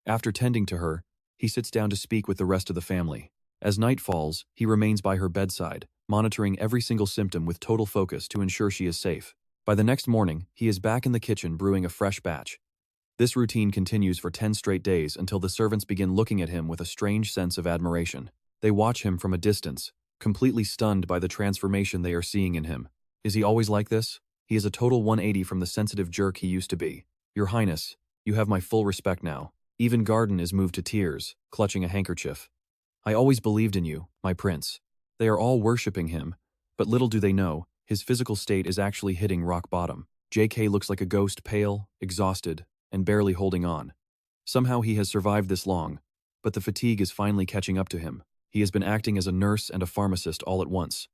After tending to her, he sits down to speak with the rest of the family. As night falls, he remains by her bedside, monitoring every single symptom with total focus to ensure she is safe. By the next morning, he is back in the kitchen brewing a fresh batch. This routine continues for 10 straight days until the servants begin looking at him with a strange sense of admiration. They watch him from a distance, completely stunned by the transformation they are seeing in him. Is he always like this? He is a total 180 from the sensitive jerk he used to be. Your Highness, you have my full respect now. Even Garden is moved to tears, clutching a handkerchief. I always believed in you, my prince. They are all worshipping him, but little do they know, his physical state is actually hitting rock bottom. JK looks like a ghost, pale, exhausted, and barely holding on. Somehow he has survived this long, but the fatigue is finally catching up to him. He has been acting as a nurse and a pharmacist all at once.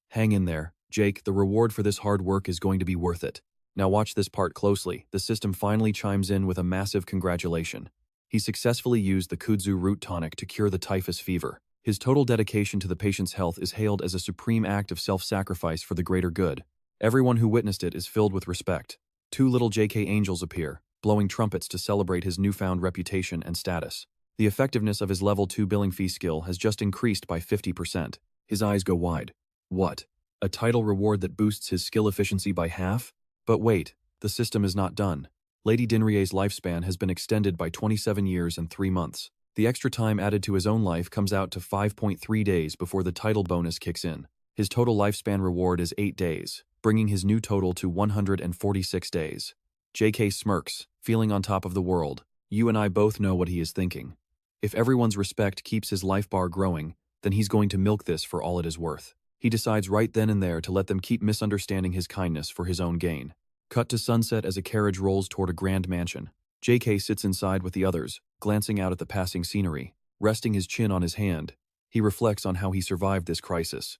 Hang in there, Jake, the reward for this hard work is going to be worth it. Now watch this part closely. The system finally chimes in with a massive congratulation. He successfully used the kudzu root tonic to cure the typhus fever. His total dedication to the patient's health is hailed as a supreme act of self-sacrifice for the greater good. Everyone who witnessed it is filled with respect. 2 little JK angels appear, blowing trumpets to celebrate his newfound reputation and status. The effectiveness of his level 2 billing fee skill has just increased by 50%. His eyes go wide. What? A title reward that boosts his skill efficiency by half? But wait, the system is not done. Lady Dinrier's lifespan has been extended by 27 years and 3 months. The extra time added to his own life comes out to 5.3 days before the title bonus kicks in. His total lifespan reward is 8 days, bringing his new total to 146 days. JK smirks, feeling on top of the world. You and I both know what he is thinking. If everyone's respect keeps his life bar growing, then he's going to milk this for all it is worth. He decides right then and there to let them keep misunderstanding his kindness for his own gain. Cut to sunset as a carriage rolls toward a grand mansion. JK sits inside with the others, glancing out at the passing scenery. Resting his chin on his hand, he reflects on how he survived this crisis.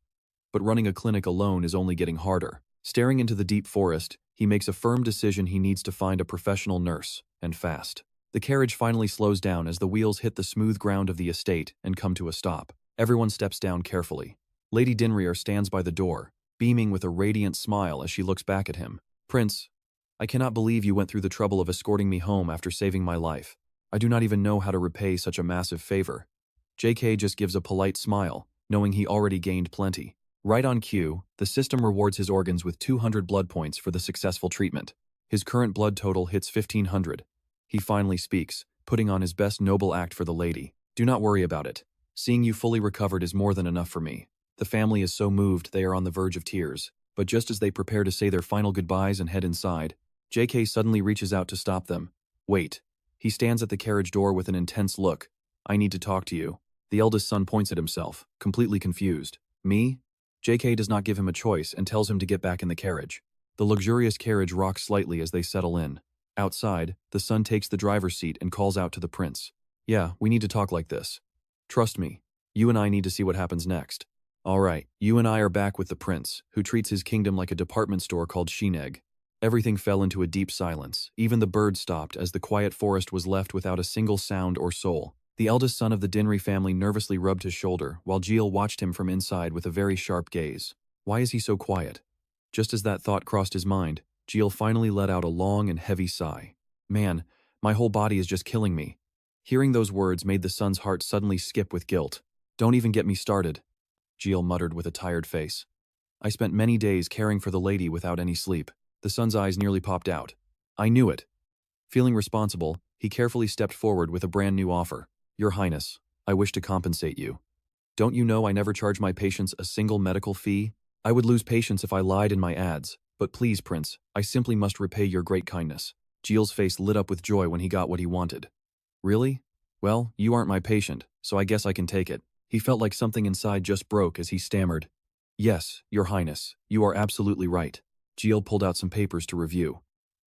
But running a clinic alone is only getting harder. Staring into the deep forest, he makes a firm decision he needs to find a professional nurse, and fast. The carriage finally slows down as the wheels hit the smooth ground of the estate and come to a stop. Everyone steps down carefully. Lady Dinrier stands by the door, beaming with a radiant smile as she looks back at him. Prince, I cannot believe you went through the trouble of escorting me home after saving my life. I do not even know how to repay such a massive favor. JK just gives a polite smile, knowing he already gained plenty. Right on cue, the system rewards his organs with 200 blood points for the successful treatment. His current blood total hits 1,500. He finally speaks, putting on his best noble act for the lady. Do not worry about it. Seeing you fully recovered is more than enough for me. The family is so moved they are on the verge of tears, but just as they prepare to say their final goodbyes and head inside, JK suddenly reaches out to stop them. Wait. He stands at the carriage door with an intense look. I need to talk to you. The eldest son points at himself, completely confused. Me? JK does not give him a choice and tells him to get back in the carriage. The luxurious carriage rocks slightly as they settle in. Outside, the son takes the driver's seat and calls out to the prince. Yeah, we need to talk like this. Trust me. You and I need to see what happens next. Alright, you and I are back with the prince, who treats his kingdom like a department store called Shineg. Everything fell into a deep silence. Even the birds stopped as the quiet forest was left without a single sound or soul. The eldest son of the Dinri family nervously rubbed his shoulder, while Jiel watched him from inside with a very sharp gaze. Why is he so quiet? Just as that thought crossed his mind, Jiel finally let out a long and heavy sigh. Man, my whole body is just killing me. Hearing those words made the son's heart suddenly skip with guilt. Don't even get me started, Jiel muttered with a tired face. I spent many days caring for the lady without any sleep. The son's eyes nearly popped out. I knew it. Feeling responsible, he carefully stepped forward with a brand new offer. Your Highness, I wish to compensate you. Don't you know I never charge my patients a single medical fee? I would lose patients if I lied in my ads, but please, Prince, I simply must repay your great kindness. Jiel's face lit up with joy when he got what he wanted. Really? Well, you aren't my patient, so I guess I can take it. He felt like something inside just broke as he stammered. Yes, Your Highness, you are absolutely right. Jiel pulled out some papers to review.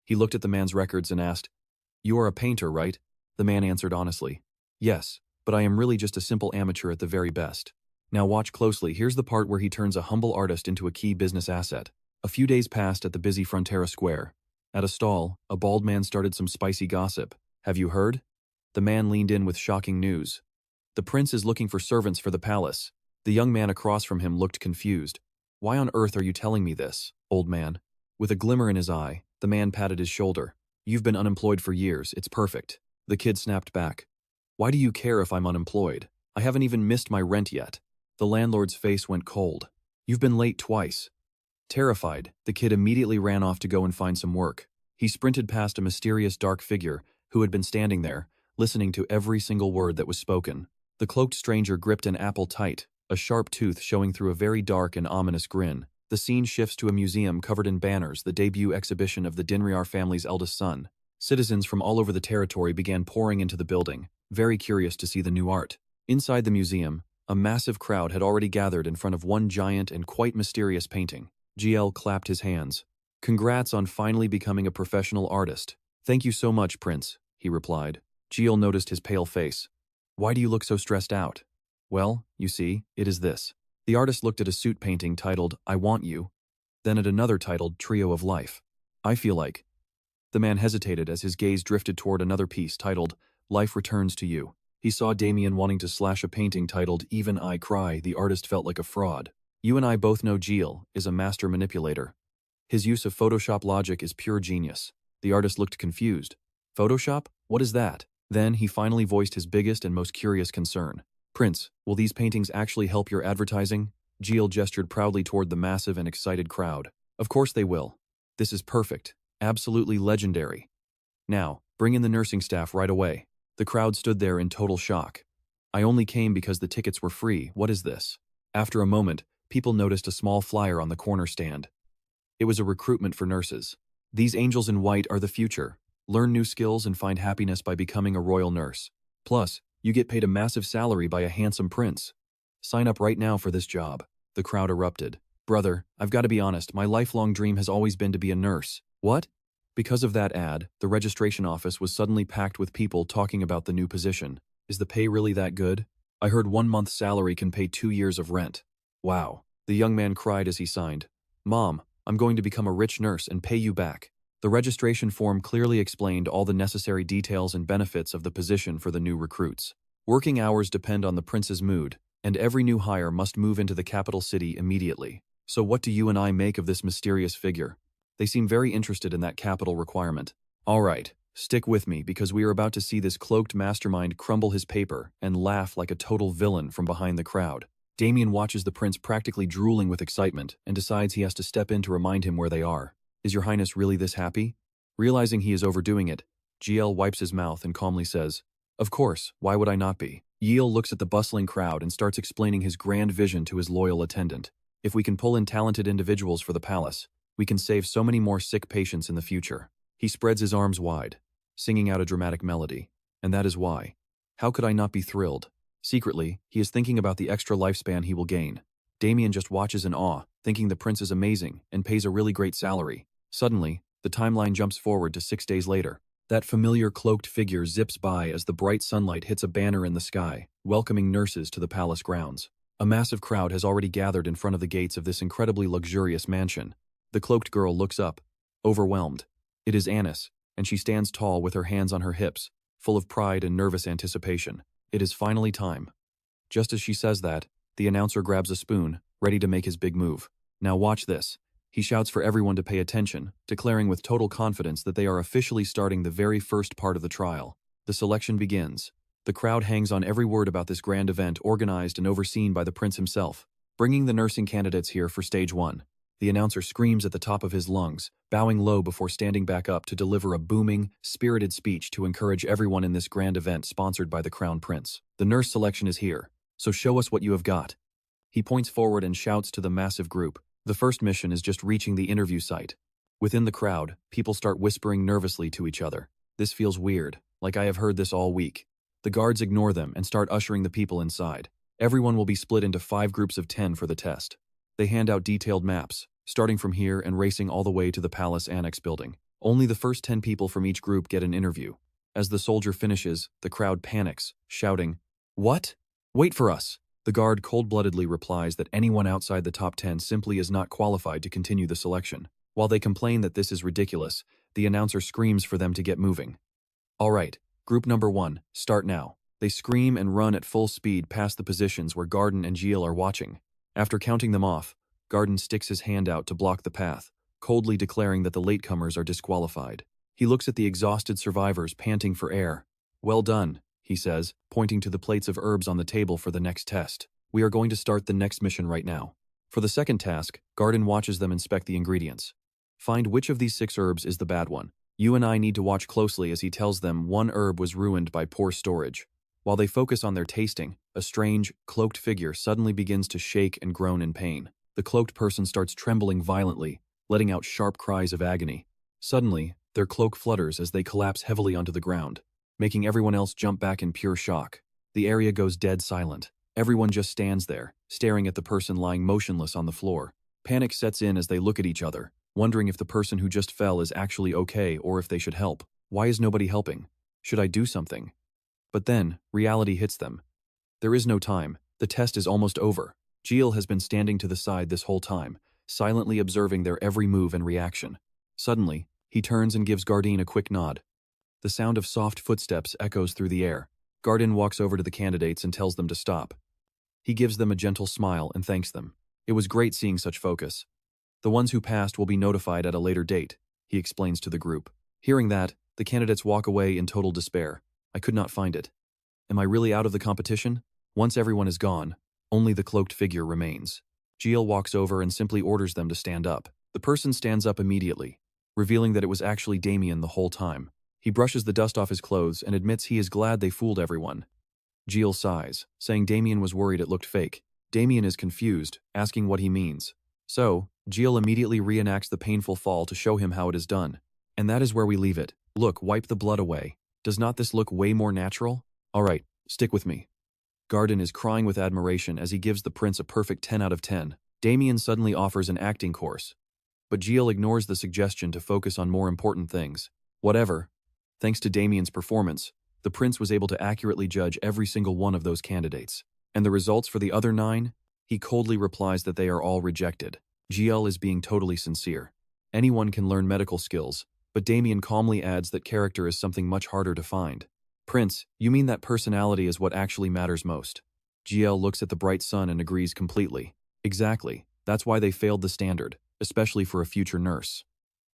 He looked at the man's records and asked, You are a painter, right? The man answered honestly. Yes, but I am really just a simple amateur at the very best. Now watch closely, here's the part where he turns a humble artist into a key business asset. A few days passed at the busy Frontera Square. At a stall, a bald man started some spicy gossip. Have you heard? The man leaned in with shocking news. The prince is looking for servants for the palace. The young man across from him looked confused. Why on earth are you telling me this, old man? With a glimmer in his eye, the man patted his shoulder. You've been unemployed for years, it's perfect. The kid snapped back. Why do you care if I'm unemployed? I haven't even missed my rent yet. The landlord's face went cold. You've been late twice. Terrified, the kid immediately ran off to go and find some work. He sprinted past a mysterious dark figure who had been standing there, listening to every single word that was spoken. The cloaked stranger gripped an apple tight, a sharp tooth showing through a very dark and ominous grin. The scene shifts to a museum covered in banners, the debut exhibition of the Dinriar family's eldest son. Citizens from all over the territory began pouring into the building, very curious to see the new art. Inside the museum, a massive crowd had already gathered in front of one giant and quite mysterious painting. GL clapped his hands. "Congrats on finally becoming a professional artist." "Thank you so much, Prince," he replied. GL noticed his pale face. "Why do you look so stressed out?" "Well, you see, it is this." The artist looked at a suit painting titled, "I Want You," then at another titled, "Trio of Life." "I feel like..." The man hesitated as his gaze drifted toward another piece titled, "Life Returns to You." He saw Damian wanting to slash a painting titled, "Even I Cry." The artist felt like a fraud. "You and I both know GL is a master manipulator. His use of Photoshop logic is pure genius." The artist looked confused. "Photoshop? What is that?" Then he finally voiced his biggest and most curious concern. "Prince, will these paintings actually help your advertising?" GL gestured proudly toward the massive and excited crowd. "Of course they will. This is perfect. Absolutely legendary. Now, bring in the nursing staff right away." The crowd stood there in total shock. "I only came because the tickets were free. What is this?" After a moment, people noticed a small flyer on the corner stand. It was a recruitment for nurses. "These angels in white are the future. Learn new skills and find happiness by becoming a royal nurse. Plus, you get paid a massive salary by a handsome prince. Sign up right now for this job." The crowd erupted. "Brother, I've got to be honest, my lifelong dream has always been to be a nurse." "What?" Because of that ad, the registration office was suddenly packed with people talking about the new position. "Is the pay really that good? I heard 1 month's salary can pay 2 years of rent." "Wow." The young man cried as he signed. "Mom, I'm going to become a rich nurse and pay you back." The registration form clearly explained all the necessary details and benefits of the position for the new recruits. Working hours depend on the prince's mood, and every new hire must move into the capital city immediately. "So what do you and I make of this mysterious figure?" They seem very interested in that capital requirement. "All right, stick with me because we are about to see this cloaked mastermind crumble his paper and laugh like a total villain from behind the crowd." Damian watches the prince practically drooling with excitement and decides he has to step in to remind him where they are. "Is your highness really this happy?" Realizing he is overdoing it, GL wipes his mouth and calmly says, "Of course, why would I not be?" Yeel looks at the bustling crowd and starts explaining his grand vision to his loyal attendant. "If we can pull in talented individuals for the palace, we can save so many more sick patients in the future." He spreads his arms wide, singing out a dramatic melody. "And that is why. How could I not be thrilled?" Secretly, he is thinking about the extra lifespan he will gain. Damian just watches in awe, thinking the prince is amazing and pays a really great salary. Suddenly, the timeline jumps forward to 6 days later. That familiar cloaked figure zips by as the bright sunlight hits a banner in the sky, welcoming nurses to the palace grounds. A massive crowd has already gathered in front of the gates of this incredibly luxurious mansion. The cloaked girl looks up, overwhelmed. It is Anis, and she stands tall with her hands on her hips, full of pride and nervous anticipation. It is finally time. Just as she says that, the announcer grabs a spoon, ready to make his big move. "Now watch this." He shouts for everyone to pay attention, declaring with total confidence that they are officially starting the very first part of the trial. The selection begins. The crowd hangs on every word about this grand event organized and overseen by the prince himself. "Bringing the nursing candidates here for stage 1. The announcer screams at the top of his lungs, bowing low before standing back up to deliver a booming, spirited speech to encourage everyone in this grand event sponsored by the Crown Prince. "The nurse selection is here, so show us what you have got." He points forward and shouts to the massive group. The first mission is just reaching the interview site. Within the crowd, people start whispering nervously to each other. "This feels weird, like I have heard this all week." The guards ignore them and start ushering the people inside. Everyone will be split into 5 groups of 10 for the test. They hand out detailed maps, starting from here and racing all the way to the palace annex building. Only the first 10 people from each group get an interview. As the soldier finishes, the crowd panics, shouting, "What? Wait for us!" The guard cold-bloodedly replies that anyone outside the top 10 simply is not qualified to continue the selection. While they complain that this is ridiculous, the announcer screams for them to get moving. "All right, group number 1, start now." They scream and run at full speed past the positions where Garden and Gilles are watching. After counting them off, Garden sticks his hand out to block the path, coldly declaring that the latecomers are disqualified. He looks at the exhausted survivors panting for air. "Well done," he says, pointing to the plates of herbs on the table for the next test. "We are going to start the next mission right now." For the second task, Garden watches them inspect the ingredients. "Find which of these 6 herbs is the bad one. You and I need to watch closely as he tells them one herb was ruined by poor storage. While they focus on their tasting, a strange, cloaked figure suddenly begins to shake and groan in pain. The cloaked person starts trembling violently, letting out sharp cries of agony. Suddenly, their cloak flutters as they collapse heavily onto the ground, making everyone else jump back in pure shock. The area goes dead silent. Everyone just stands there, staring at the person lying motionless on the floor. Panic sets in as they look at each other, wondering if the person who just fell is actually okay or if they should help. Why is nobody helping? Should I do something? But then, reality hits them. There is no time. The test is almost over. Raikiel has been standing to the side this whole time, silently observing their every move and reaction. Suddenly, he turns and gives Gardine a quick nod. The sound of soft footsteps echoes through the air. Gardine walks over to the candidates and tells them to stop. He gives them a gentle smile and thanks them. It was great seeing such focus. The ones who passed will be notified at a later date, he explains to the group. Hearing that, the candidates walk away in total despair. I could not find it. Am I really out of the competition? Once everyone is gone, only the cloaked figure remains. Raikiel walks over and simply orders them to stand up. The person stands up immediately, revealing that it was actually Damian the whole time. He brushes the dust off his clothes and admits he is glad they fooled everyone. Raikiel sighs, saying Damian was worried it looked fake. Damian is confused, asking what he means. So, Raikiel immediately reenacts the painful fall to show him how it is done. And that is where we leave it. Look, wipe the blood away. Does not this look way more natural? Alright, stick with me. Gardine is crying with admiration as he gives the prince a perfect 10 out of 10. Damian suddenly offers an acting course. But Raikiel ignores the suggestion to focus on more important things. Whatever. Thanks to Damian's performance, the prince was able to accurately judge every single one of those candidates. And the results for the other 9? He coldly replies that they are all rejected. Raikiel is being totally sincere. Anyone can learn medical skills, but Damian calmly adds that character is something much harder to find. Prince, you mean that personality is what actually matters most? Raikiel looks at the bright sun and agrees completely. Exactly. That's why they failed the standard, especially for a future nurse.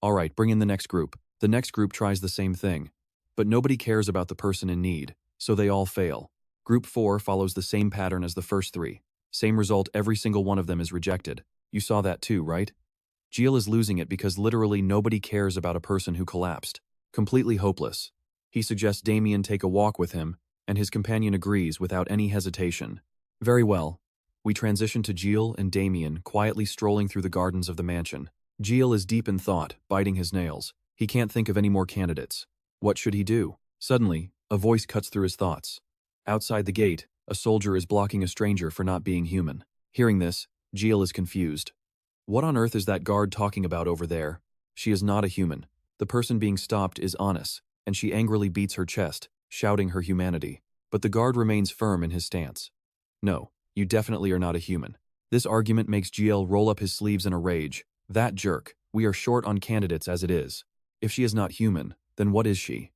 Alright, bring in the next group. The next group tries the same thing. But nobody cares about the person in need, so they all fail. Group 4 follows the same pattern as the first 3. Same result, every single one of them is rejected. You saw that too, right? Raikiel is losing it because literally nobody cares about a person who collapsed. Completely hopeless. He suggests Damian take a walk with him, and his companion agrees without any hesitation. Very well. We transition to Raikiel and Damian quietly strolling through the gardens of the mansion. Raikiel is deep in thought, biting his nails. He can't think of any more candidates. What should he do? Suddenly, a voice cuts through his thoughts. Outside the gate, a soldier is blocking a stranger for not being human. Hearing this, Raikiel is confused. What on earth is that guard talking about over there? She is not a human. The person being stopped is Anis, and she angrily beats her chest, shouting her humanity. But the guard remains firm in his stance. No, you definitely are not a human. This argument makes Raikiel roll up his sleeves in a rage. That jerk, we are short on candidates as it is. If she is not human, then what is she?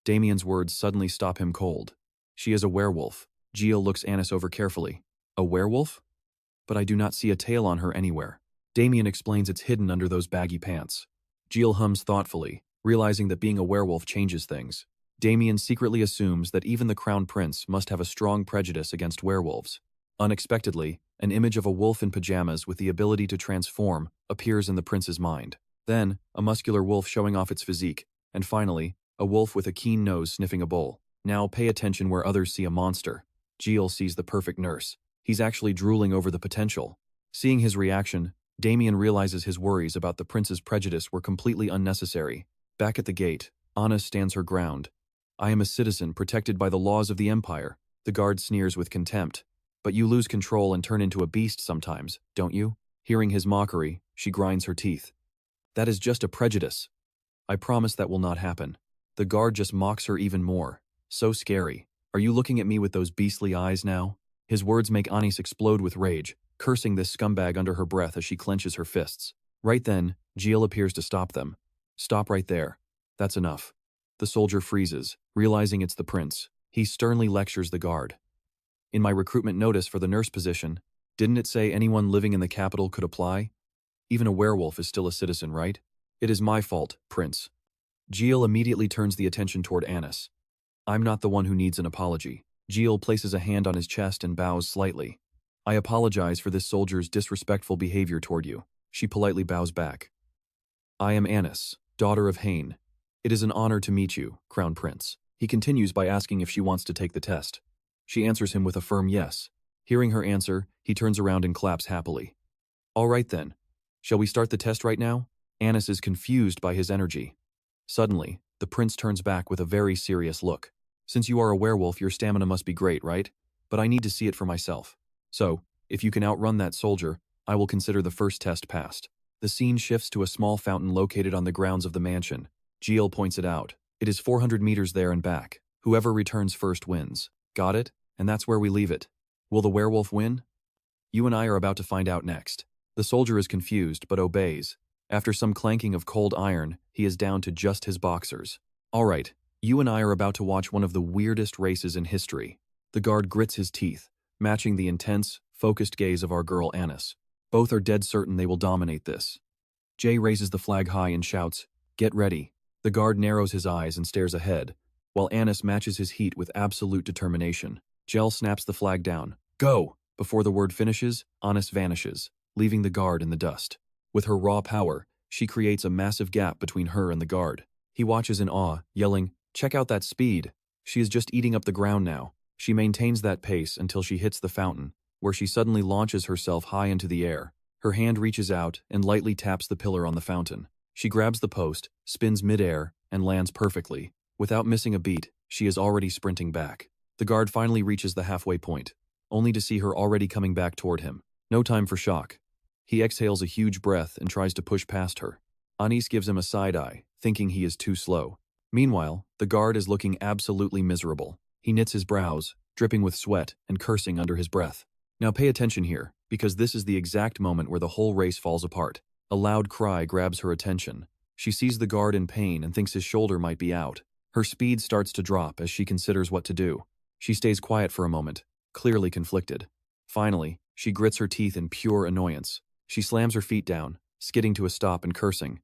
Damian's words suddenly stop him cold. She is a werewolf. Raikiel looks Anis over carefully. A werewolf? But I do not see a tail on her anywhere. Damian explains it's hidden under those baggy pants. Raikiel hums thoughtfully, realizing that being a werewolf changes things. Damian secretly assumes that even the crown prince must have a strong prejudice against werewolves. Unexpectedly, an image of a wolf in pajamas with the ability to transform appears in the prince's mind. Then, a muscular wolf showing off its physique, and finally, a wolf with a keen nose sniffing a bowl. Now pay attention where others see a monster. Raikiel sees the perfect nurse. He's actually drooling over the potential. Seeing his reaction, Damian realizes his worries about the prince's prejudice were completely unnecessary. Back at the gate, Anis stands her ground. I am a citizen protected by the laws of the empire. The guard sneers with contempt. But you lose control and turn into a beast sometimes, don't you? Hearing his mockery, she grinds her teeth. That is just a prejudice. I promise that will not happen. The guard just mocks her even more. So scary. Are you looking at me with those beastly eyes now? His words make Anis explode with rage, cursing this scumbag under her breath as she clenches her fists. Right then, Raikiel appears to stop them. Stop right there. That's enough. The soldier freezes, realizing it's the prince. He sternly lectures the guard. In my recruitment notice for the nurse position, didn't it say anyone living in the capital could apply? Even a werewolf is still a citizen, right? It is my fault, prince. Raikiel immediately turns the attention toward Anis. I'm not the one who needs an apology. Raikiel places a hand on his chest and bows slightly. I apologize for this soldier's disrespectful behavior toward you. She politely bows back. I am Anis, daughter of Hain. It is an honor to meet you, Crown Prince. He continues by asking if she wants to take the test. She answers him with a firm yes. Hearing her answer, he turns around and claps happily. All right then. Shall we start the test right now? Anis is confused by his energy. Suddenly, the prince turns back with a very serious look. Since you are a werewolf, your stamina must be great, right? But I need to see it for myself. So, if you can outrun that soldier, I will consider the first test passed. The scene shifts to a small fountain located on the grounds of the mansion. Jiel points it out. It is 400 meters there and back. Whoever returns first wins. Got it? And that's where we leave it. Will the werewolf win? You and I are about to find out next. The soldier is confused, but obeys. After some clanking of cold iron, he is down to just his boxers. All right, you and I are about to watch one of the weirdest races in history. The guard grits his teeth, matching the intense, focused gaze of our girl Anis. Both are dead certain they will dominate this. Jay raises the flag high and shouts, "Get ready." The guard narrows his eyes and stares ahead, while Anis matches his heat with absolute determination. Jel snaps the flag down. Go! Before the word finishes, Anis vanishes, leaving the guard in the dust. With her raw power, she creates a massive gap between her and the guard. He watches in awe, yelling, "Check out that speed." She is just eating up the ground now. She maintains that pace until she hits the fountain, where she suddenly launches herself high into the air. Her hand reaches out and lightly taps the pillar on the fountain. She grabs the post, spins mid-air, and lands perfectly. Without missing a beat, she is already sprinting back. The guard finally reaches the halfway point, only to see her already coming back toward him. No time for shock. He exhales a huge breath and tries to push past her. Anis gives him a side-eye, thinking he is too slow. Meanwhile, the guard is looking absolutely miserable. He knits his brows, dripping with sweat and cursing under his breath. Now pay attention here, because this is the exact moment where the whole race falls apart. A loud cry grabs her attention. She sees the guard in pain and thinks his shoulder might be out. Her speed starts to drop as she considers what to do. She stays quiet for a moment, clearly conflicted. Finally, she grits her teeth in pure annoyance. She slams her feet down, skidding to a stop and cursing.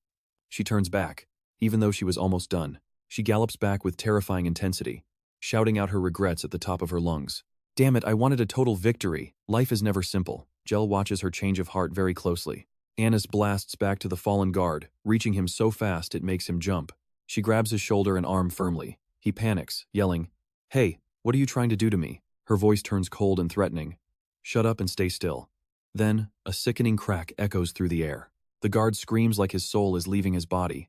She turns back, even though she was almost done. She gallops back with terrifying intensity, shouting out her regrets at the top of her lungs. Damn it, I wanted a total victory. Life is never simple. Jel watches her change of heart very closely. Anis blasts back to the fallen guard, reaching him so fast it makes him jump. She grabs his shoulder and arm firmly. He panics, yelling, "Hey, what are you trying to do to me?" Her voice turns cold and threatening. "Shut up and stay still." Then, a sickening crack echoes through the air. The guard screams like his soul is leaving his body.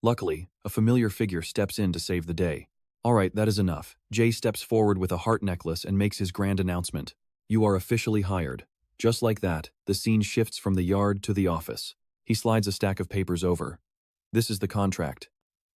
Luckily, a familiar figure steps in to save the day. All right, that is enough. Jay steps forward with a heart necklace and makes his grand announcement. You are officially hired. Just like that, the scene shifts from the yard to the office. He slides a stack of papers over. This is the contract.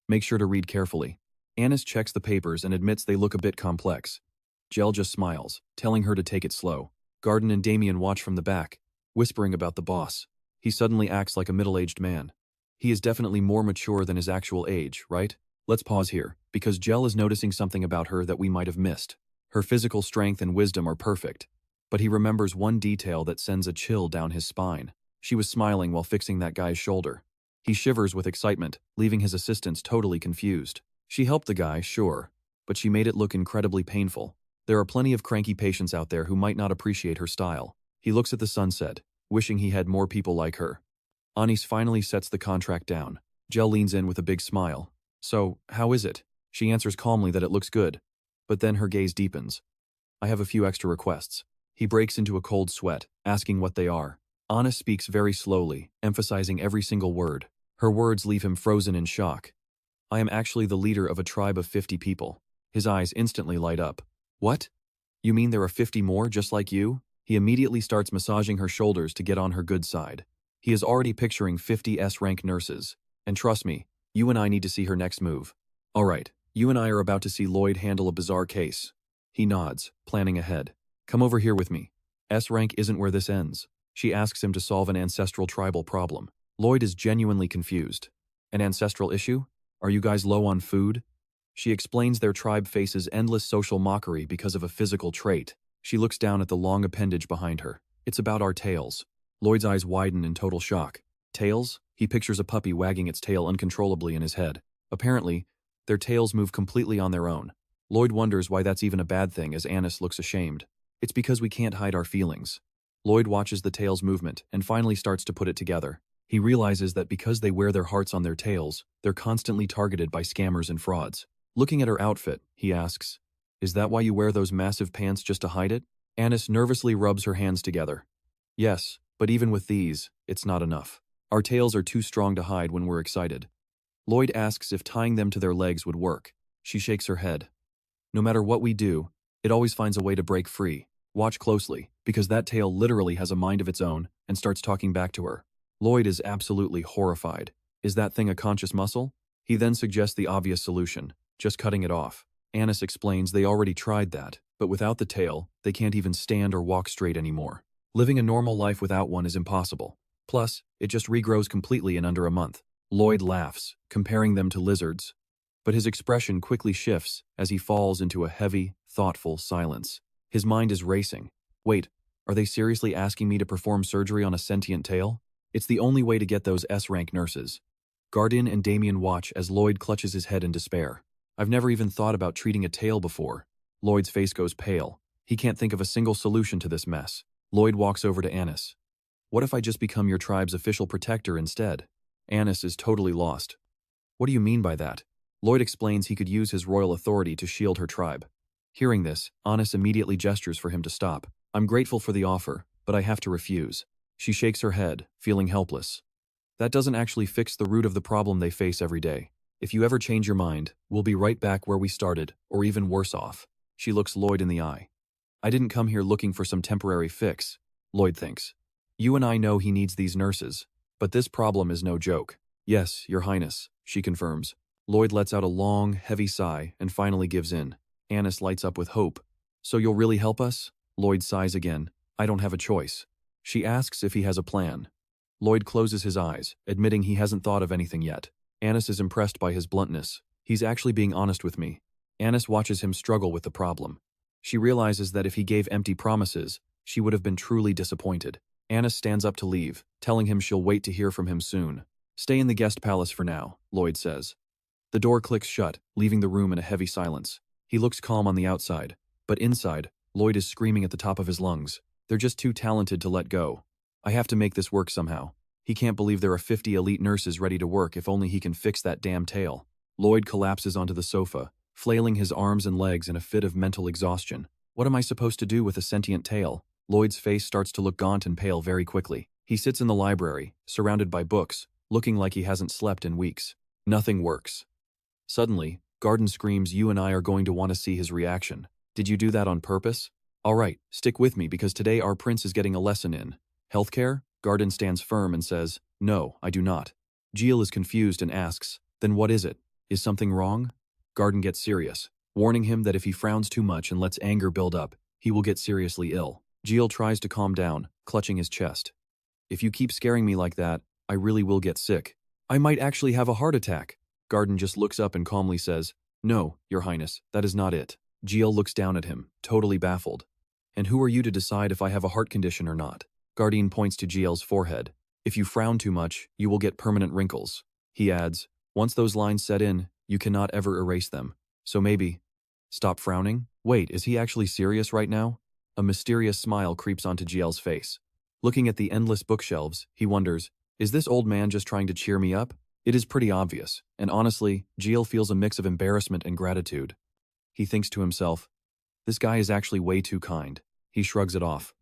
Make sure to read carefully. Anis checks the papers and admits they look a bit complex. Jel just smiles, telling her to take it slow. Garden and Damian watch from the back, whispering about the boss. He suddenly acts like a middle-aged man. He is definitely more mature than his actual age, right? Let's pause here, because Jel is noticing something about her that we might have missed. Her physical strength and wisdom are perfect, but he remembers one detail that sends a chill down his spine. She was smiling while fixing that guy's shoulder. He shivers with excitement, leaving his assistants totally confused. She helped the guy, sure, but she made it look incredibly painful. There are plenty of cranky patients out there who might not appreciate her style. He looks at the sunset, wishing he had more people like her. Anis finally sets the contract down. Jel leans in with a big smile. So, how is it? She answers calmly that it looks good, but then her gaze deepens. I have a few extra requests. He breaks into a cold sweat, asking what they are. Anis speaks very slowly, emphasizing every single word. Her words leave him frozen in shock. I am actually the leader of a tribe of 50 people. His eyes instantly light up. What? You mean there are 50 more just like you? He immediately starts massaging her shoulders to get on her good side. He is already picturing 50 S-rank nurses. And trust me, you and I need to see her next move. All right, you and I are about to see Lloyd handle a bizarre case. He nods, planning ahead. Come over here with me. S-rank isn't where this ends. She asks him to solve an ancestral tribal problem. Lloyd is genuinely confused. An ancestral issue? Are you guys low on food? She explains their tribe faces endless social mockery because of a physical trait. She looks down at the long appendage behind her. It's about our tails. Lloyd's eyes widen in total shock. Tails? He pictures a puppy wagging its tail uncontrollably in his head. Apparently, their tails move completely on their own. Lloyd wonders why that's even a bad thing as Anis looks ashamed. It's because we can't hide our feelings. Lloyd watches the tail's movement and finally starts to put it together. He realizes that because they wear their hearts on their tails, they're constantly targeted by scammers and frauds. Looking at her outfit, he asks, "Is that why you wear those massive pants just to hide it?" Anis nervously rubs her hands together. "Yes, but even with these, it's not enough. Our tails are too strong to hide when we're excited." Lloyd asks if tying them to their legs would work. She shakes her head. "No matter what we do, it always finds a way to break free. Watch closely, because that tail literally has a mind of its own and starts talking back to her." Lloyd is absolutely horrified. Is that thing a conscious muscle? He then suggests the obvious solution, just cutting it off. Anis explains they already tried that, but without the tail, they can't even stand or walk straight anymore. Living a normal life without one is impossible. Plus, it just regrows completely in under a month. Lloyd laughs, comparing them to lizards. But his expression quickly shifts as he falls into a heavy, thoughtful silence. His mind is racing. Wait, are they seriously asking me to perform surgery on a sentient tail? It's the only way to get those S-rank nurses. Garden and Damian watch as Lloyd clutches his head in despair. "I've never even thought about treating a tail before." Lloyd's face goes pale. He can't think of a single solution to this mess. Lloyd walks over to Anis. "What if I just become your tribe's official protector instead?" Anis is totally lost. "What do you mean by that?" Lloyd explains he could use his royal authority to shield her tribe. Hearing this, Anis immediately gestures for him to stop. "I'm grateful for the offer, but I have to refuse." She shakes her head, feeling helpless. "That doesn't actually fix the root of the problem they face every day. If you ever change your mind, we'll be right back where we started, or even worse off." She looks Lloyd in the eye. "I didn't come here looking for some temporary fix," Lloyd thinks. "You and I know he needs these nurses, but this problem is no joke." "Yes, Your Highness," she confirms. Lloyd lets out a long, heavy sigh and finally gives in. Anis lights up with hope. "So you'll really help us?" Lloyd sighs again. "I don't have a choice." She asks if he has a plan. Lloyd closes his eyes, admitting he hasn't thought of anything yet. Anis is impressed by his bluntness. "He's actually being honest with me." Anis watches him struggle with the problem. She realizes that if he gave empty promises, she would have been truly disappointed. Anis stands up to leave, telling him she'll wait to hear from him soon. "Stay in the guest palace for now," Lloyd says. The door clicks shut, leaving the room in a heavy silence. He looks calm on the outside, but inside, Lloyd is screaming at the top of his lungs. They're just too talented to let go. "I have to make this work somehow." He can't believe there are 50 elite nurses ready to work if only he can fix that damn tail. Lloyd collapses onto the sofa, flailing his arms and legs in a fit of mental exhaustion. "What am I supposed to do with a sentient tail?" Lloyd's face starts to look gaunt and pale very quickly. He sits in the library, surrounded by books, looking like he hasn't slept in weeks. Nothing works. Suddenly, Garden screams, "You and I are going to want to see his reaction." "Did you do that on purpose?" "All right, stick with me because today our prince is getting a lesson in healthcare." Garden stands firm and says, "No, I do not." Jill is confused and asks, "Then what is it? Is something wrong?" Garden gets serious, warning him that if he frowns too much and lets anger build up, he will get seriously ill. Jill tries to calm down, clutching his chest. "If you keep scaring me like that, I really will get sick. I might actually have a heart attack." Garden just looks up and calmly says, "No, Your Highness, that is not it." Jill looks down at him, totally baffled. "And who are you to decide if I have a heart condition or not?" Garden points to Jill's forehead. "If you frown too much, you will get permanent wrinkles." He adds, "Once those lines set in, you cannot ever erase them. So maybe..." "Stop frowning?" Wait, is he actually serious right now? A mysterious smile creeps onto Jill's face. Looking at the endless bookshelves, he wonders, is this old man just trying to cheer me up? It is pretty obvious, and honestly, Jill feels a mix of embarrassment and gratitude. He thinks to himself, this guy is actually way too kind. He shrugs it off.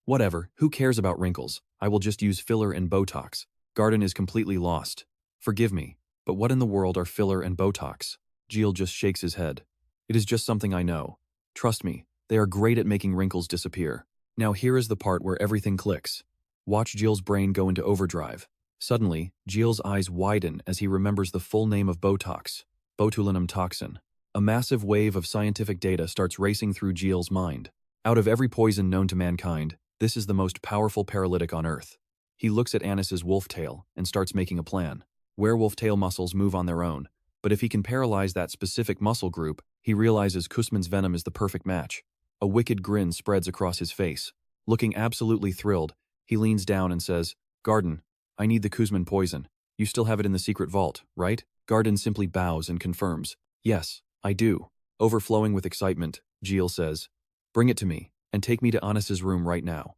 Whatever, who cares about wrinkles? I will just use filler and Botox. Garden is completely lost. Forgive me, but what in the world are filler and Botox? Jill just shakes his head. It is just something I know. Trust me, they are great at making wrinkles disappear. Now here is the part where everything clicks. Watch Jill's brain go into overdrive. Suddenly, Jill's eyes widen as he remembers the full name of Botox, botulinum toxin. A massive wave of scientific data starts racing through Jill's mind. Out of every poison known to mankind, this is the most powerful paralytic on Earth. He looks at Anis's wolf tail and starts making a plan. Werewolf tail muscles move on their own, but if he can paralyze that specific muscle group, he realizes Kusman's venom is the perfect match. A wicked grin spreads across his face. Looking absolutely thrilled, he leans down and says, Garden, I need the Kusman poison. You still have it in the secret vault, right? Garden simply bows and confirms, yes, I do. Overflowing with excitement, Jill says, bring it to me, and take me to Anis's room right now.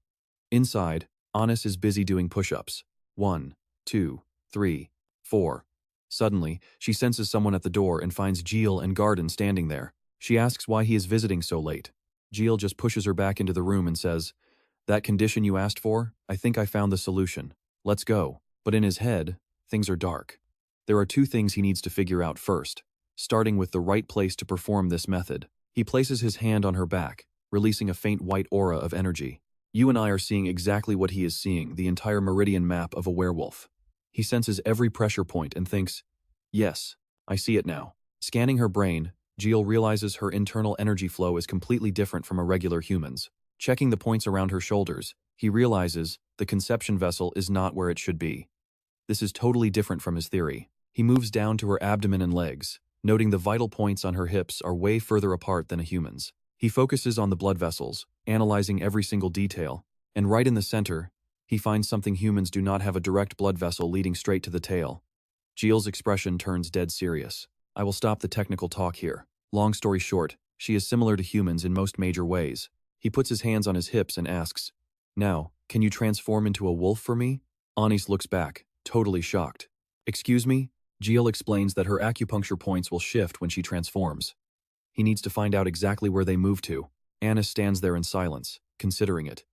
Inside, Anis is busy doing push-ups. 1, 2, 3, 4. Suddenly, she senses someone at the door and finds Jill and Garden standing there. She asks why he is visiting so late. Jill just pushes her back into the room and says, "That condition you asked for? I think I found the solution. Let's go." But in his head, things are dark. There are two things he needs to figure out first, starting with the right place to perform this method. He places his hand on her back, releasing a faint white aura of energy. You and I are seeing exactly what he is seeing, the entire meridian map of a werewolf. He senses every pressure point and thinks, "Yes, I see it now." Scanning her brain, Jill realizes her internal energy flow is completely different from a regular human's. Checking the points around her shoulders, he realizes the conception vessel is not where it should be. This is totally different from his theory. He moves down to her abdomen and legs, noting the vital points on her hips are way further apart than a human's. He focuses on the blood vessels, analyzing every single detail, and right in the center, he finds something humans do not have: a direct blood vessel leading straight to the tail. Jill's expression turns dead serious. I will stop the technical talk here. Long story short, she is similar to humans in most major ways. He puts his hands on his hips and asks, "Now, can you transform into a wolf for me?" Anis looks back, totally shocked. "Excuse me?" Jill explains that her acupuncture points will shift when she transforms. He needs to find out exactly where they move to. Anis stands there in silence, considering it.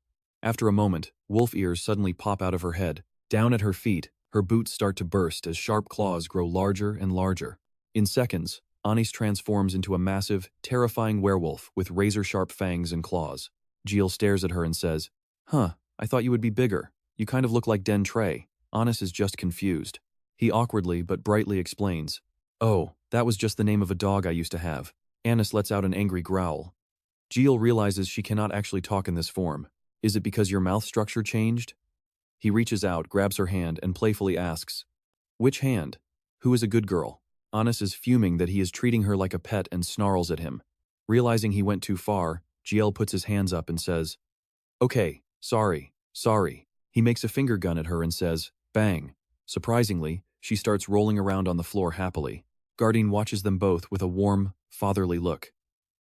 After a moment, wolf ears suddenly pop out of her head. Down at her feet, her boots start to burst as sharp claws grow larger and larger. In seconds, Anis transforms into a massive, terrifying werewolf with razor-sharp fangs and claws. Jill stares at her and says, "Huh, I thought you would be bigger. You kind of look like Den Trey." Anis is just confused. He awkwardly but brightly explains, "Oh, that was just the name of a dog I used to have." Anis lets out an angry growl. Jill realizes she cannot actually talk in this form. "Is it because your mouth structure changed?" He reaches out, grabs her hand, and playfully asks, "Which hand? Who is a good girl?" Anis is fuming that he is treating her like a pet and snarls at him. Realizing he went too far, Jill puts his hands up and says, "Okay, sorry." He makes a finger gun at her and says, "Bang." Surprisingly, she starts rolling around on the floor happily. Garden watches them both with a warm, fatherly look.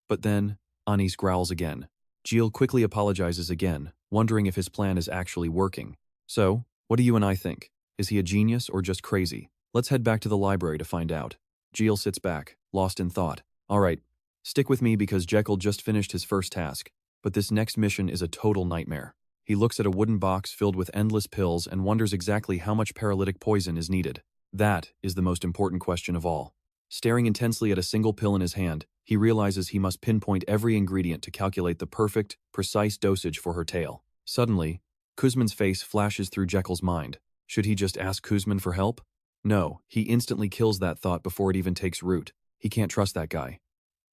But then, Anis growls again. Jill quickly apologizes again, wondering if his plan is actually working. "So, what do you and I think? Is he a genius or just crazy? Let's head back to the library to find out." Jill sits back, lost in thought. "All right, stick with me because Jekyll just finished his first task, but this next mission is a total nightmare." He looks at a wooden box filled with endless pills and wonders exactly how much paralytic poison is needed. That is the most important question of all. Staring intensely at a single pill in his hand, he realizes he must pinpoint every ingredient to calculate the perfect, precise dosage for her tale. Suddenly, Kuzman's face flashes through Jekyll's mind. Should he just ask Kuzman for help? No, he instantly kills that thought before it even takes root. He can't trust that guy.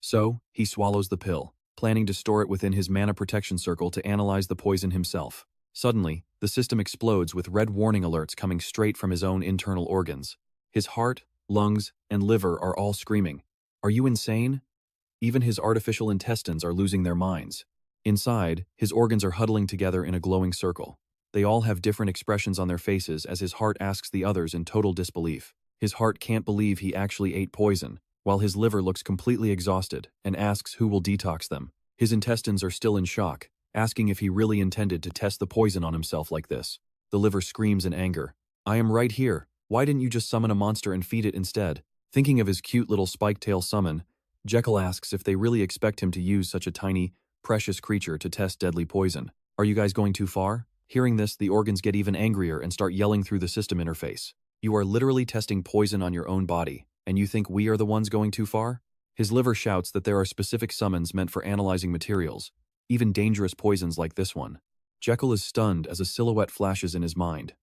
So, he swallows the pill, planning to store it within his mana protection circle to analyze the poison himself. Suddenly, the system explodes with red warning alerts coming straight from his own internal organs. His heart, lungs, and liver are all screaming, "Are you insane?" Even his artificial intestines are losing their minds. Inside, his organs are huddling together in a glowing circle. They all have different expressions on their faces as his heart asks the others in total disbelief. His heart can't believe he actually ate poison, while his liver looks completely exhausted and asks who will detox them. His intestines are still in shock, asking if he really intended to test the poison on himself like this. The liver screams in anger, "I am right here. Why didn't you just summon a monster and feed it instead?" Thinking of his cute little spike-tail summon, Jekyll asks if they really expect him to use such a tiny, precious creature to test deadly poison. "Are you guys going too far?" Hearing this, the organs get even angrier and start yelling through the system interface. "You are literally testing poison on your own body, and you think we are the ones going too far?" His liver shouts that there are specific summons meant for analyzing materials, even dangerous poisons like this one. Jekyll is stunned as a silhouette flashes in his mind.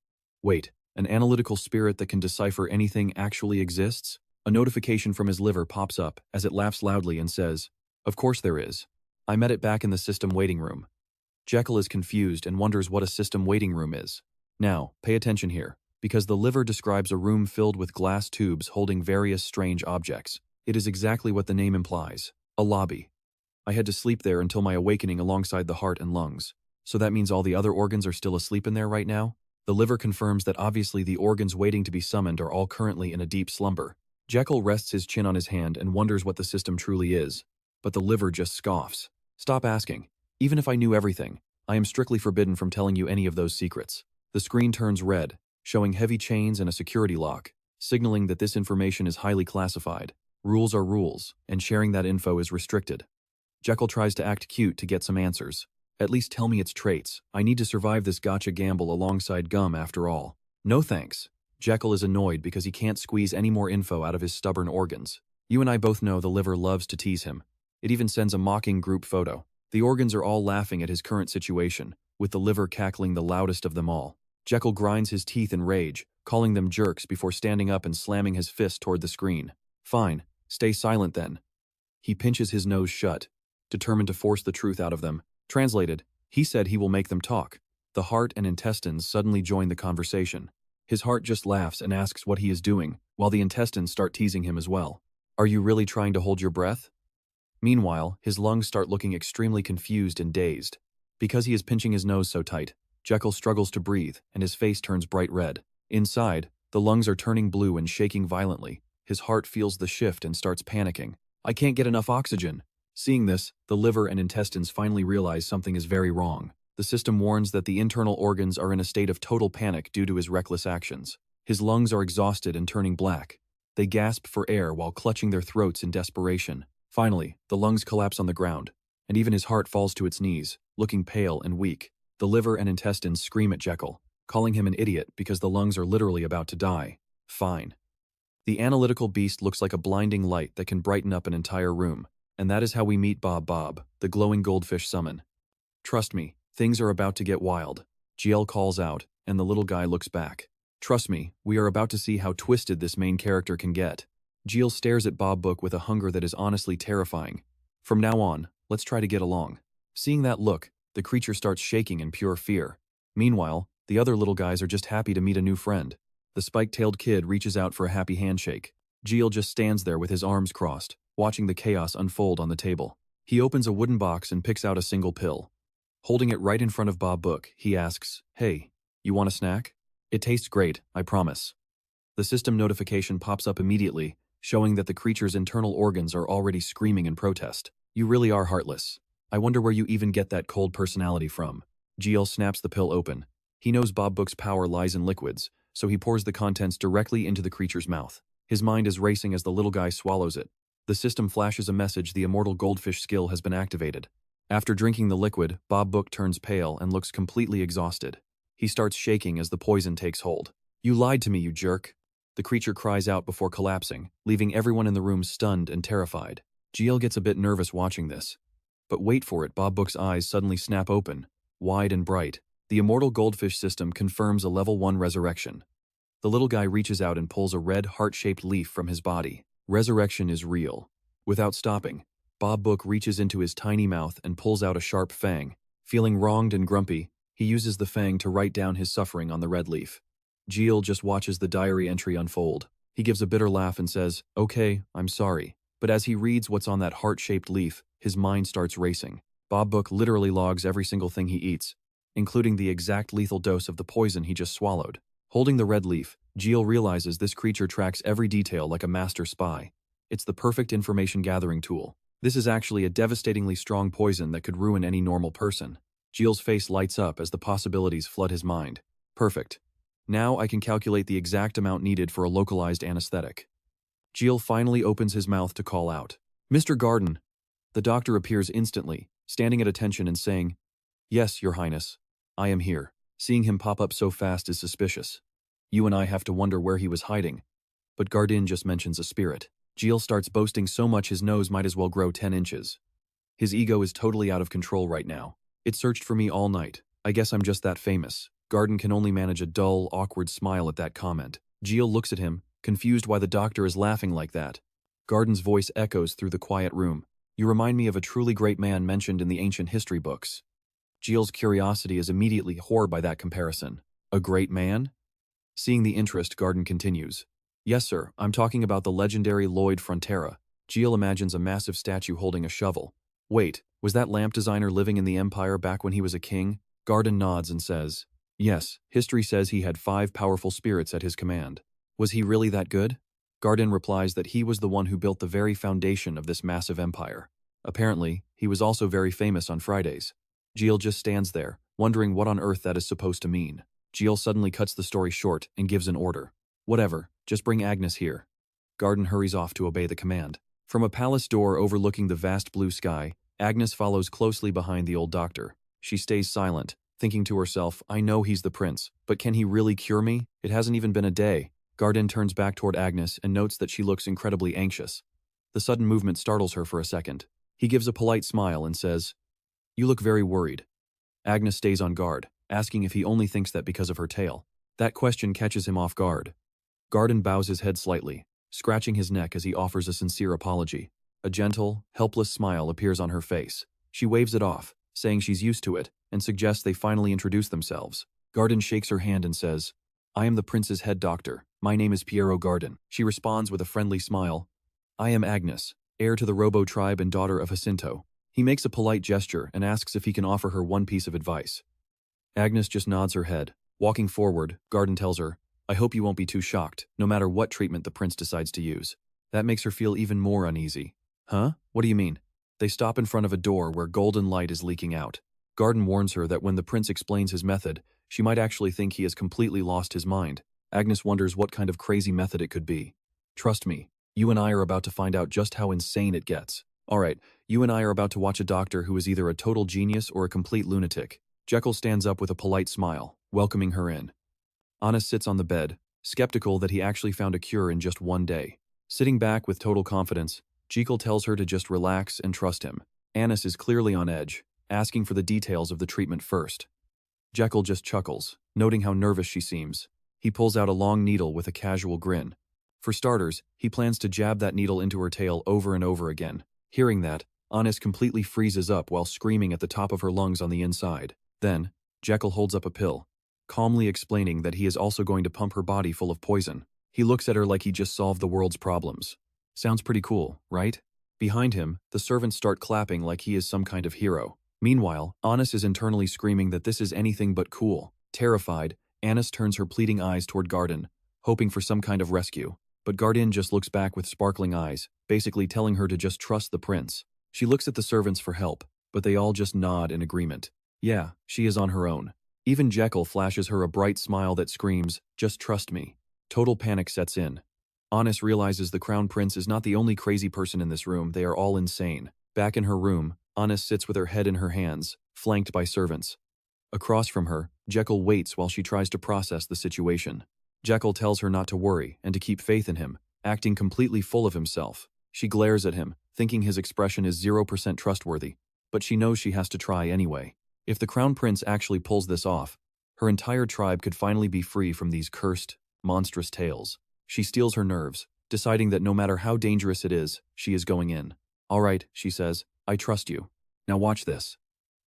Wait, an analytical spirit that can decipher anything actually exists? A notification from his liver pops up as it laughs loudly and says, "Of course there is. I met it back in the system waiting room." Jekyll is confused and wonders what a system waiting room is. Now, pay attention here, because the liver describes a room filled with glass tubes holding various strange objects. It is exactly what the name implies, a lobby. I had to sleep there until my awakening alongside the heart and lungs. So that means all the other organs are still asleep in there right now? The liver confirms that obviously the organs waiting to be summoned are all currently in a deep slumber. Jekyll rests his chin on his hand and wonders what the system truly is. But the liver just scoffs. "Stop asking. Even if I knew everything, I am strictly forbidden from telling you any of those secrets." The screen turns red, showing heavy chains and a security lock, signaling that this information is highly classified. Rules are rules, and sharing that info is restricted. Jekyll tries to act cute to get some answers. At least tell me its traits. I need to survive this gotcha gamble alongside Gum after all. No thanks. Jekyll is annoyed because he can't squeeze any more info out of his stubborn organs. You and I both know the liver loves to tease him. It even sends a mocking group photo. The organs are all laughing at his current situation, with the liver cackling the loudest of them all. Jekyll grinds his teeth in rage, calling them jerks before standing up and slamming his fist toward the screen. Fine, stay silent then. He pinches his nose shut, determined to force the truth out of them. Translated, he said he will make them talk. The heart and intestines suddenly join the conversation. His heart just laughs and asks what he is doing, while the intestines start teasing him as well. Are you really trying to hold your breath? Meanwhile, his lungs start looking extremely confused and dazed. Because he is pinching his nose so tight, Jekyll struggles to breathe, and his face turns bright red. Inside, the lungs are turning blue and shaking violently. His heart feels the shift and starts panicking. I can't get enough oxygen. Seeing this, the liver and intestines finally realize something is very wrong. The system warns that the internal organs are in a state of total panic due to his reckless actions. His lungs are exhausted and turning black. They gasp for air while clutching their throats in desperation. Finally, the lungs collapse on the ground, and even his heart falls to its knees, looking pale and weak. The liver and intestines scream at Jekyll, calling him an idiot because the lungs are literally about to die. Fine. The analytical beast looks like a blinding light that can brighten up an entire room. And that is how we meet Bob, the glowing goldfish summon. Trust me, things are about to get wild. GL calls out, and the little guy looks back. Trust me, we are about to see how twisted this main character can get. GL stares at Bob Book with a hunger that is honestly terrifying. From now on, let's try to get along. Seeing that look, the creature starts shaking in pure fear. Meanwhile, the other little guys are just happy to meet a new friend. The spike-tailed kid reaches out for a happy handshake. GL just stands there with his arms crossed, watching the chaos unfold on the table. He opens a wooden box and picks out a single pill. Holding it right in front of Bob Book, he asks, "Hey, you want a snack? It tastes great, I promise." The system notification pops up immediately, showing that the creature's internal organs are already screaming in protest. You really are heartless. I wonder where you even get that cold personality from. GL snaps the pill open. He knows Bob Book's power lies in liquids, so he pours the contents directly into the creature's mouth. His mind is racing as the little guy swallows it. The system flashes a message the immortal goldfish skill has been activated. After drinking the liquid, Bob Book turns pale and looks completely exhausted. He starts shaking as the poison takes hold. You lied to me, you jerk. The creature cries out before collapsing, leaving everyone in the room stunned and terrified. GL gets a bit nervous watching this. But wait for it, Bob Book's eyes suddenly snap open, wide and bright. The immortal goldfish system confirms a level 1 resurrection. The little guy reaches out and pulls a red heart-shaped leaf from his body. Resurrection is real. Without stopping, Bob Book reaches into his tiny mouth and pulls out a sharp fang. Feeling wronged and grumpy, he uses the fang to write down his suffering on the red leaf. GL just watches the diary entry unfold. He gives a bitter laugh and says, "Okay, I'm sorry." But as he reads what's on that heart-shaped leaf, his mind starts racing. Bob Book literally logs every single thing he eats, including the exact lethal dose of the poison he just swallowed. Holding the red leaf, GL realizes this creature tracks every detail like a master spy. It's the perfect information gathering tool. This is actually a devastatingly strong poison that could ruin any normal person. GL's face lights up as the possibilities flood his mind. Perfect. Now I can calculate the exact amount needed for a localized anesthetic. GL finally opens his mouth to call out, "Mr. Garden!" The doctor appears instantly, standing at attention and saying, "Yes, Your Highness. I am here." Seeing him pop up so fast is suspicious. You and I have to wonder where he was hiding. But Gardin just mentions a spirit. GL starts boasting so much his nose might as well grow 10 inches. His ego is totally out of control right now. It searched for me all night. I guess I'm just that famous. Garden can only manage a dull, awkward smile at that comment. GL looks at him, confused why the doctor is laughing like that. Garden's voice echoes through the quiet room. You remind me of a truly great man mentioned in the ancient history books. GL's curiosity is immediately whored by that comparison. A great man? Seeing the interest, Garden continues. Yes, sir, I'm talking about the legendary Lloyd Frontera. GL imagines a massive statue holding a shovel. Wait, was that lamp designer living in the Empire back when he was a king? Garden nods and says, yes, history says he had 5 powerful spirits at his command. Was he really that good? Garden replies that he was the one who built the very foundation of this massive empire. Apparently, he was also very famous on Fridays. GL just stands there, wondering what on earth that is supposed to mean. Jill suddenly cuts the story short and gives an order. Whatever, just bring Agnes here. Garden hurries off to obey the command. From a palace door overlooking the vast blue sky, Agnes follows closely behind the old doctor. She stays silent, thinking to herself, I know he's the prince, but can he really cure me? It hasn't even been a day. Garden turns back toward Agnes and notes that she looks incredibly anxious. The sudden movement startles her for a second. He gives a polite smile and says, You look very worried. Agnes stays on guard, asking if he only thinks that because of her tail. That question catches him off guard. Garden bows his head slightly, scratching his neck as he offers a sincere apology. A gentle, helpless smile appears on her face. She waves it off, saying she's used to it, and suggests they finally introduce themselves. Garden shakes her hand and says, I am the prince's head doctor. My name is Pierro Garden. She responds with a friendly smile. I am Agnes, heir to the Robo tribe and daughter of Jacinto. He makes a polite gesture and asks if he can offer her one piece of advice. Agnes just nods her head. Walking forward, Garden tells her, I hope you won't be too shocked, no matter what treatment the prince decides to use. That makes her feel even more uneasy. Huh? What do you mean? They stop in front of a door where golden light is leaking out. Garden warns her that when the prince explains his method, she might actually think he has completely lost his mind. Agnes wonders what kind of crazy method it could be. Trust me, you and I are about to find out just how insane it gets. Alright, you and I are about to watch a doctor who is either a total genius or a complete lunatic. Jekyll stands up with a polite smile, welcoming her in. Anis sits on the bed, skeptical that he actually found a cure in just one day. Sitting back with total confidence, Jekyll tells her to just relax and trust him. Anis is clearly on edge, asking for the details of the treatment first. Jekyll just chuckles, noting how nervous she seems. He pulls out a long needle with a casual grin. For starters, he plans to jab that needle into her tail over and over again. Hearing that, Anis completely freezes up while screaming at the top of her lungs on the inside. Then, Jekyll holds up a pill, calmly explaining that he is also going to pump her body full of poison. He looks at her like he just solved the world's problems. Sounds pretty cool, right? Behind him, the servants start clapping like he is some kind of hero. Meanwhile, Anis is internally screaming that this is anything but cool. Terrified, Anis turns her pleading eyes toward Garden, hoping for some kind of rescue. But Garden just looks back with sparkling eyes, basically telling her to just trust the prince. She looks at the servants for help, but they all just nod in agreement. Yeah, she is on her own. Even Jekyll flashes her a bright smile that screams, just trust me. Total panic sets in. Anis realizes the crown prince is not the only crazy person in this room, they are all insane. Back in her room, Anis sits with her head in her hands, flanked by servants. Across from her, Jekyll waits while she tries to process the situation. Jekyll tells her not to worry and to keep faith in him, acting completely full of himself. She glares at him, thinking his expression is 0% trustworthy, but she knows she has to try anyway. If the crown prince actually pulls this off, her entire tribe could finally be free from these cursed, monstrous tales. She steels her nerves, deciding that no matter how dangerous it is, she is going in. All right, she says, I trust you. Now watch this.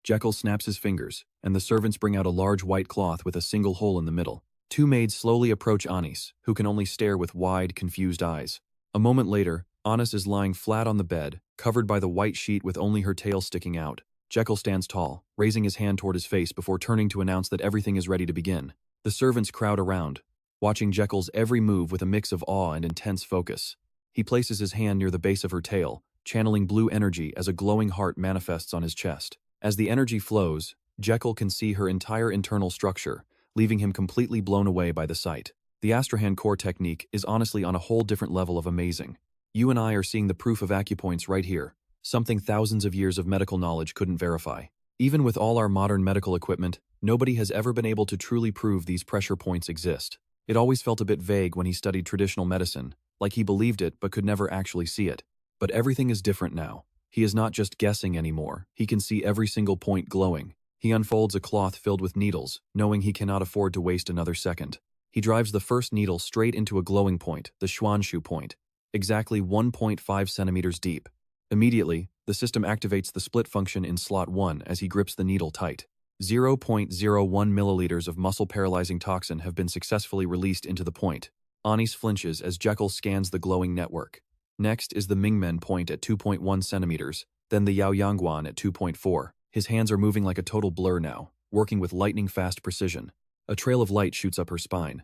Jekyll snaps his fingers, and the servants bring out a large white cloth with a single hole in the middle. Two maids slowly approach Anis, who can only stare with wide, confused eyes. A moment later, Anis is lying flat on the bed, covered by the white sheet with only her tail sticking out. Jekyll stands tall, raising his hand toward his face before turning to announce that everything is ready to begin. The servants crowd around, watching Jekyll's every move with a mix of awe and intense focus. He places his hand near the base of her tail, channeling blue energy as a glowing heart manifests on his chest. As the energy flows, Jekyll can see her entire internal structure, leaving him completely blown away by the sight. The Asrahan Core technique is honestly on a whole different level of amazing. You and I are seeing the proof of acupoints right here, something thousands of years of medical knowledge couldn't verify. Even with all our modern medical equipment, nobody has ever been able to truly prove these pressure points exist. It always felt a bit vague when he studied traditional medicine, like he believed it but could never actually see it. But everything is different now. He is not just guessing anymore, he can see every single point glowing. He unfolds a cloth filled with needles, knowing he cannot afford to waste another second. He drives the first needle straight into a glowing point, the Xuanshu point, exactly 1.5 centimeters deep. Immediately, the system activates the split function in slot 1 as he grips the needle tight. 0.01 milliliters of muscle-paralyzing toxin have been successfully released into the point. Anis flinches as Jekyll scans the glowing network. Next is the Mingmen point at 2.1 centimeters, then the Yaoyangguan at 2.4. His hands are moving like a total blur now, working with lightning-fast precision. A trail of light shoots up her spine.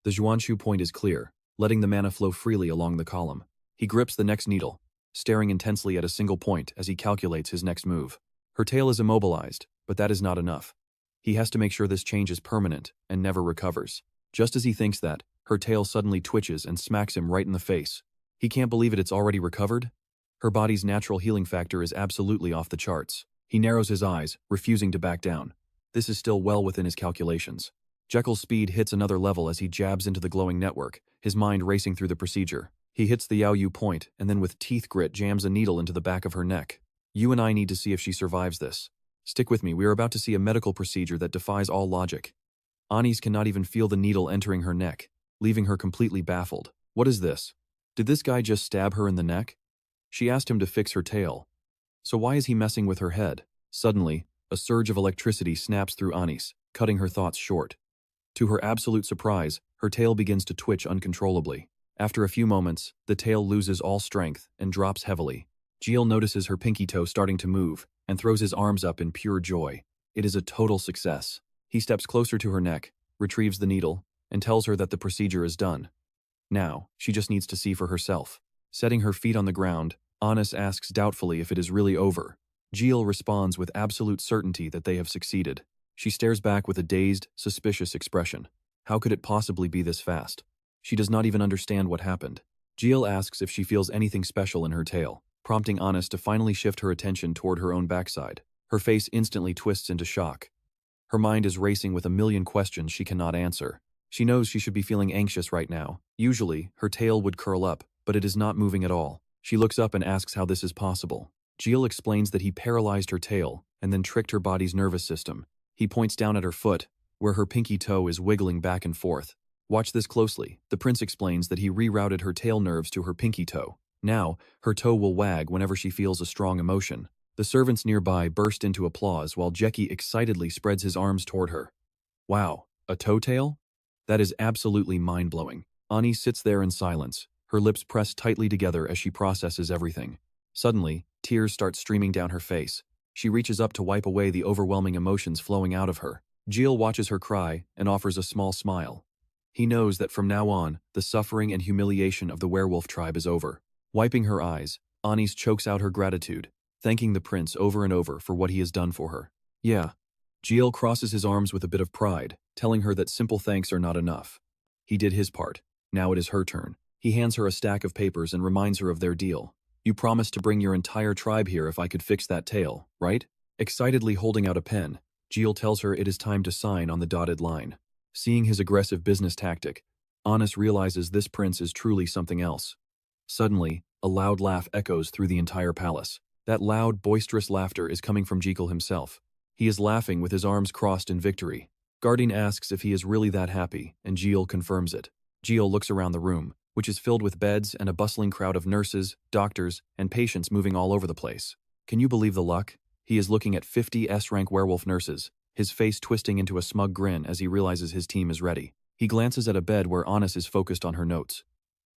The Xuanshu point is clear, letting the mana flow freely along the column. He grips the next needle, staring intensely at a single point as he calculates his next move. Her tail is immobilized, but that is not enough. He has to make sure this change is permanent and never recovers. Just as he thinks that, her tail suddenly twitches and smacks him right in the face. He can't believe it's already recovered. Her body's natural healing factor is absolutely off the charts. He narrows his eyes, refusing to back down. This is still well within his calculations. Jekyll's speed hits another level as he jabs into the glowing network, his mind racing through the procedure. He hits the Yao Yu point and then with teeth grit jams a needle into the back of her neck. You and I need to see if she survives this. Stick with me, we are about to see a medical procedure that defies all logic. Anis cannot even feel the needle entering her neck, leaving her completely baffled. What is this? Did this guy just stab her in the neck? She asked him to fix her tail. So why is he messing with her head? Suddenly, a surge of electricity snaps through Anis, cutting her thoughts short. To her absolute surprise, her tail begins to twitch uncontrollably. After a few moments, the tail loses all strength and drops heavily. Jiel notices her pinky toe starting to move and throws his arms up in pure joy. It is a total success. He steps closer to her neck, retrieves the needle, and tells her that the procedure is done. Now, she just needs to see for herself. Setting her feet on the ground, Anis asks doubtfully if it is really over. Jiel responds with absolute certainty that they have succeeded. She stares back with a dazed, suspicious expression. How could it possibly be this fast? She does not even understand what happened. Jiel asks if she feels anything special in her tail, prompting Anis to finally shift her attention toward her own backside. Her face instantly twists into shock. Her mind is racing with a million questions she cannot answer. She knows she should be feeling anxious right now. Usually, her tail would curl up, but it is not moving at all. She looks up and asks how this is possible. Jiel explains that he paralyzed her tail and then tricked her body's nervous system. He points down at her foot, where her pinky toe is wiggling back and forth. Watch this closely. The prince explains that he rerouted her tail nerves to her pinky toe. Now, her toe will wag whenever she feels a strong emotion. The servants nearby burst into applause while Jeki excitedly spreads his arms toward her. Wow, a toe tail? That is absolutely mind-blowing. Ani sits there in silence, her lips pressed tightly together as she processes everything. Suddenly, tears start streaming down her face. She reaches up to wipe away the overwhelming emotions flowing out of her. Jiel watches her cry and offers a small smile. He knows that from now on, the suffering and humiliation of the werewolf tribe is over. Wiping her eyes, Anis chokes out her gratitude, thanking the prince over and over for what he has done for her. Yeah. Jiel crosses his arms with a bit of pride, telling her that simple thanks are not enough. He did his part. Now it is her turn. He hands her a stack of papers and reminds her of their deal. You promised to bring your entire tribe here if I could fix that tail, right? Excitedly holding out a pen, Jiel tells her it is time to sign on the dotted line. Seeing his aggressive business tactic, Anis realizes this prince is truly something else. Suddenly, a loud laugh echoes through the entire palace. That loud, boisterous laughter is coming from Jekyll himself. He is laughing with his arms crossed in victory. Guardian asks if he is really that happy, and Jiel confirms it. Jiel looks around the room, which is filled with beds and a bustling crowd of nurses, doctors, and patients moving all over the place. Can you believe the luck? He is looking at 50 S-rank werewolf nurses, his face twisting into a smug grin as he realizes his team is ready. He glances at a bed where Anis is focused on her notes.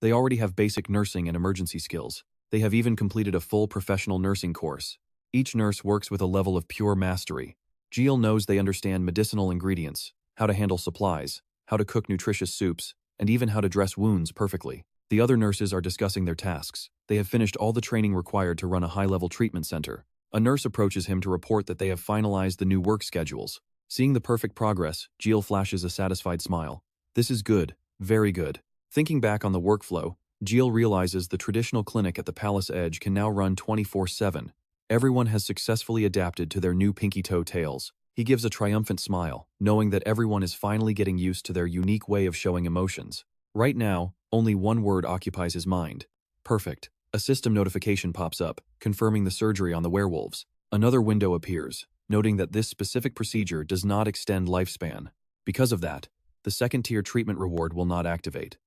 They already have basic nursing and emergency skills. They have even completed a full professional nursing course. Each nurse works with a level of pure mastery. Jiel knows they understand medicinal ingredients, how to handle supplies, how to cook nutritious soups, and even how to dress wounds perfectly. The other nurses are discussing their tasks. They have finished all the training required to run a high-level treatment center. A nurse approaches him to report that they have finalized the new work schedules. Seeing the perfect progress, Jiel flashes a satisfied smile. This is good, very good. Thinking back on the workflow, Jiel realizes the traditional clinic at the palace edge can now run 24/7. Everyone has successfully adapted to their new pinky toe tails. He gives a triumphant smile, knowing that everyone is finally getting used to their unique way of showing emotions. Right now, only one word occupies his mind. Perfect. A system notification pops up, confirming the surgery on the werewolves. Another window appears, noting that this specific procedure does not extend lifespan. Because of that, the second-tier treatment reward will not activate.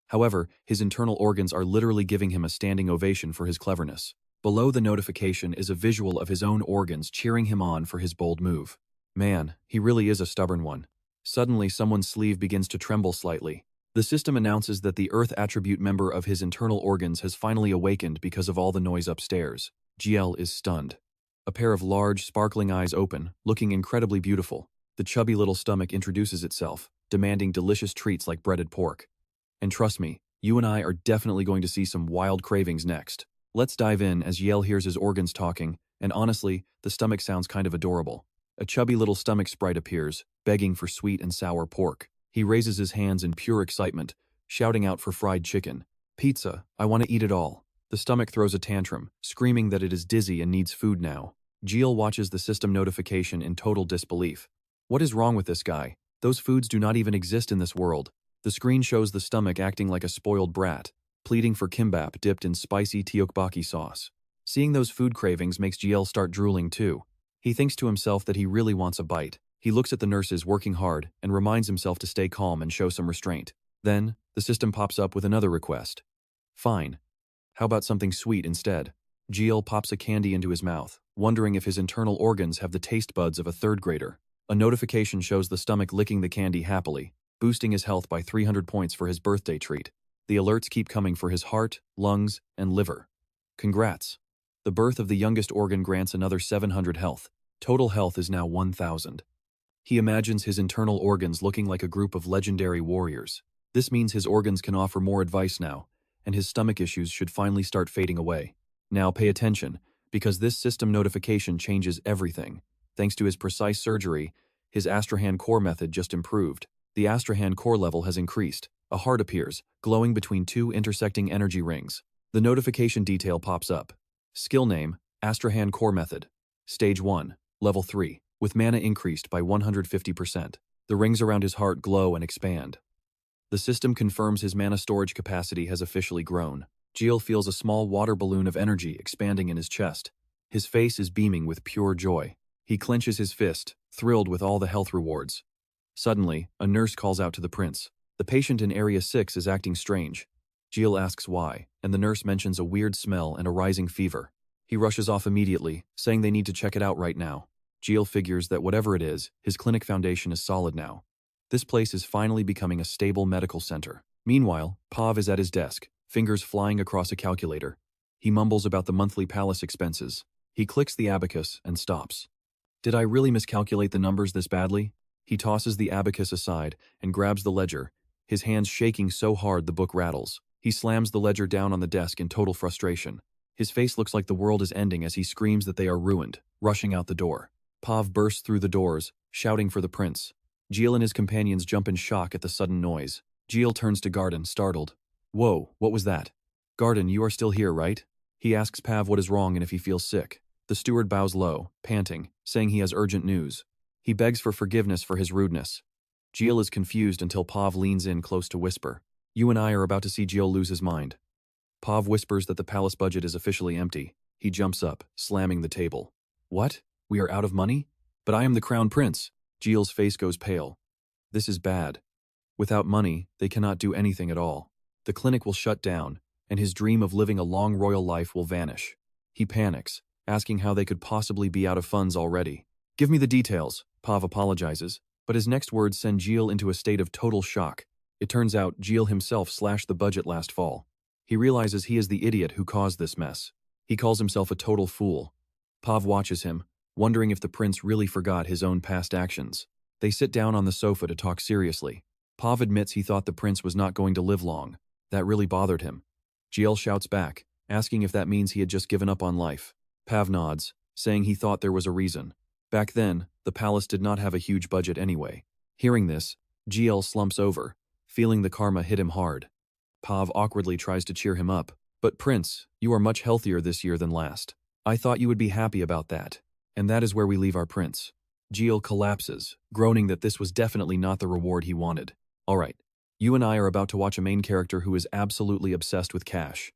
However, his internal organs are literally giving him a standing ovation for his cleverness. Below the notification is a visual of his own organs cheering him on for his bold move. Man, he really is a stubborn one. Suddenly, someone's sleeve begins to tremble slightly. The system announces that the Earth attribute member of his internal organs has finally awakened because of all the noise upstairs. Jiel is stunned. A pair of large, sparkling eyes open, looking incredibly beautiful. The chubby little stomach introduces itself, demanding delicious treats like breaded pork. And trust me, you and I are definitely going to see some wild cravings next. Let's dive in as Jiel hears his organs talking, and honestly, the stomach sounds kind of adorable. A chubby little stomach sprite appears, begging for sweet and sour pork. He raises his hands in pure excitement, shouting out for fried chicken. Pizza, I want to eat it all. The stomach throws a tantrum, screaming that it is dizzy and needs food now. Jill watches the system notification in total disbelief. What is wrong with this guy? Those foods do not even exist in this world. The screen shows the stomach acting like a spoiled brat, pleading for kimbap dipped in spicy tteokbokki sauce. Seeing those food cravings makes Jill start drooling too. He thinks to himself that he really wants a bite. He looks at the nurses working hard and reminds himself to stay calm and show some restraint. Then, the system pops up with another request. Fine. How about something sweet instead? Jill pops a candy into his mouth, wondering if his internal organs have the taste buds of a third grader. A notification shows the stomach licking the candy happily, boosting his health by 300 points for his birthday treat. The alerts keep coming for his heart, lungs, and liver. Congrats. The birth of the youngest organ grants another 700 health. Total health is now 1,000. He imagines his internal organs looking like a group of legendary warriors. This means his organs can offer more advice now, and his stomach issues should finally start fading away. Now pay attention, because this system notification changes everything. Thanks to his precise surgery, his Asrahan Core method just improved. The Asrahan Core level has increased. A heart appears, glowing between two intersecting energy rings. The notification detail pops up. Skill name, Asrahan Core method. Stage 1, Level 3, with mana increased by 150%. The rings around his heart glow and expand. The system confirms his mana storage capacity has officially grown. Jill feels a small water balloon of energy expanding in his chest. His face is beaming with pure joy. He clenches his fist, thrilled with all the health rewards. Suddenly, a nurse calls out to the prince. The patient in Area 6 is acting strange. Jill asks why, and the nurse mentions a weird smell and a rising fever. He rushes off immediately, saying they need to check it out right now. Jill figures that whatever it is, his clinic foundation is solid now. This place is finally becoming a stable medical center. Meanwhile, Pav is at his desk, fingers flying across a calculator. He mumbles about the monthly palace expenses. He clicks the abacus and stops. Did I really miscalculate the numbers this badly? He tosses the abacus aside and grabs the ledger, his hands shaking so hard the book rattles. He slams the ledger down on the desk in total frustration. His face looks like the world is ending as he screams that they are ruined, rushing out the door. Pav bursts through the doors, shouting for the prince. Jill and his companions jump in shock at the sudden noise. Jill turns to Garden, startled. Whoa, what was that? Garden, you are still here, right? He asks Pav what is wrong and if he feels sick. The steward bows low, panting, saying he has urgent news. He begs for forgiveness for his rudeness. Jill is confused until Pav leans in close to whisper. You and I are about to see Jill lose his mind. Pav whispers that the palace budget is officially empty. He jumps up, slamming the table. What? We are out of money? But I am the crown prince. Jill's face goes pale. This is bad. Without money, they cannot do anything at all. The clinic will shut down, and his dream of living a long royal life will vanish. He panics, asking how they could possibly be out of funds already. Give me the details, Pav apologizes, but his next words send Jill into a state of total shock. It turns out Jill himself slashed the budget last fall. He realizes he is the idiot who caused this mess. He calls himself a total fool. Pav watches him, wondering if the prince really forgot his own past actions. They sit down on the sofa to talk seriously. Pav admits he thought the prince was not going to live long. That really bothered him. Jill shouts back, asking if that means he had just given up on life. Pav nods, saying he thought there was a reason. Back then, the palace did not have a huge budget anyway. Hearing this, Jill slumps over, feeling the karma hit him hard. Pav awkwardly tries to cheer him up. But Prince, you are much healthier this year than last. I thought you would be happy about that. And that is where we leave our prince. Jill collapses, groaning that this was definitely not the reward he wanted. Alright, you and I are about to watch a main character who is absolutely obsessed with cash.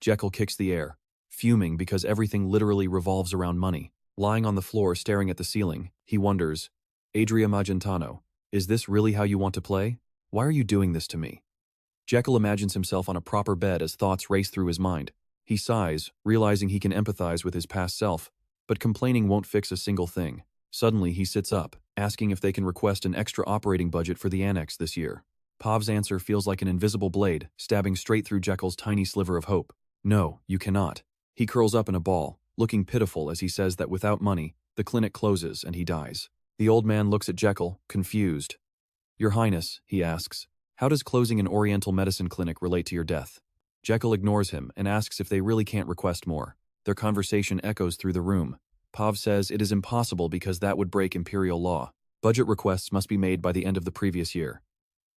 Jekyll kicks the air, fuming because everything literally revolves around money. Lying on the floor staring at the ceiling, he wonders, Adria Magentano, is this really how you want to play? Why are you doing this to me? Jekyll imagines himself on a proper bed as thoughts race through his mind. He sighs, realizing he can empathize with his past self, but complaining won't fix a single thing. Suddenly, he sits up, asking if they can request an extra operating budget for the annex this year. Pav's answer feels like an invisible blade, stabbing straight through Jekyll's tiny sliver of hope. No, you cannot. He curls up in a ball, looking pitiful as he says that without money, the clinic closes and he dies. The old man looks at Jekyll, confused. Your Highness, he asks, how does closing an Oriental medicine clinic relate to your death? Jekyll ignores him and asks if they really can't request more. Their conversation echoes through the room. Pav says it is impossible because that would break imperial law. Budget requests must be made by the end of the previous year.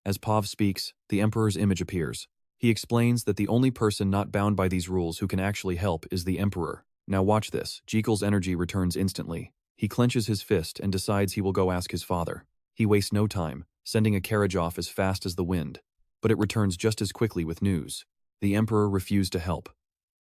As Pav speaks, the Emperor's image appears. He explains that the only person not bound by these rules who can actually help is the Emperor. Now watch this. Jekyll's energy returns instantly. He clenches his fist and decides he will go ask his father. He wastes no time, sending a carriage off as fast as the wind. But it returns just as quickly with news. The Emperor refused to help.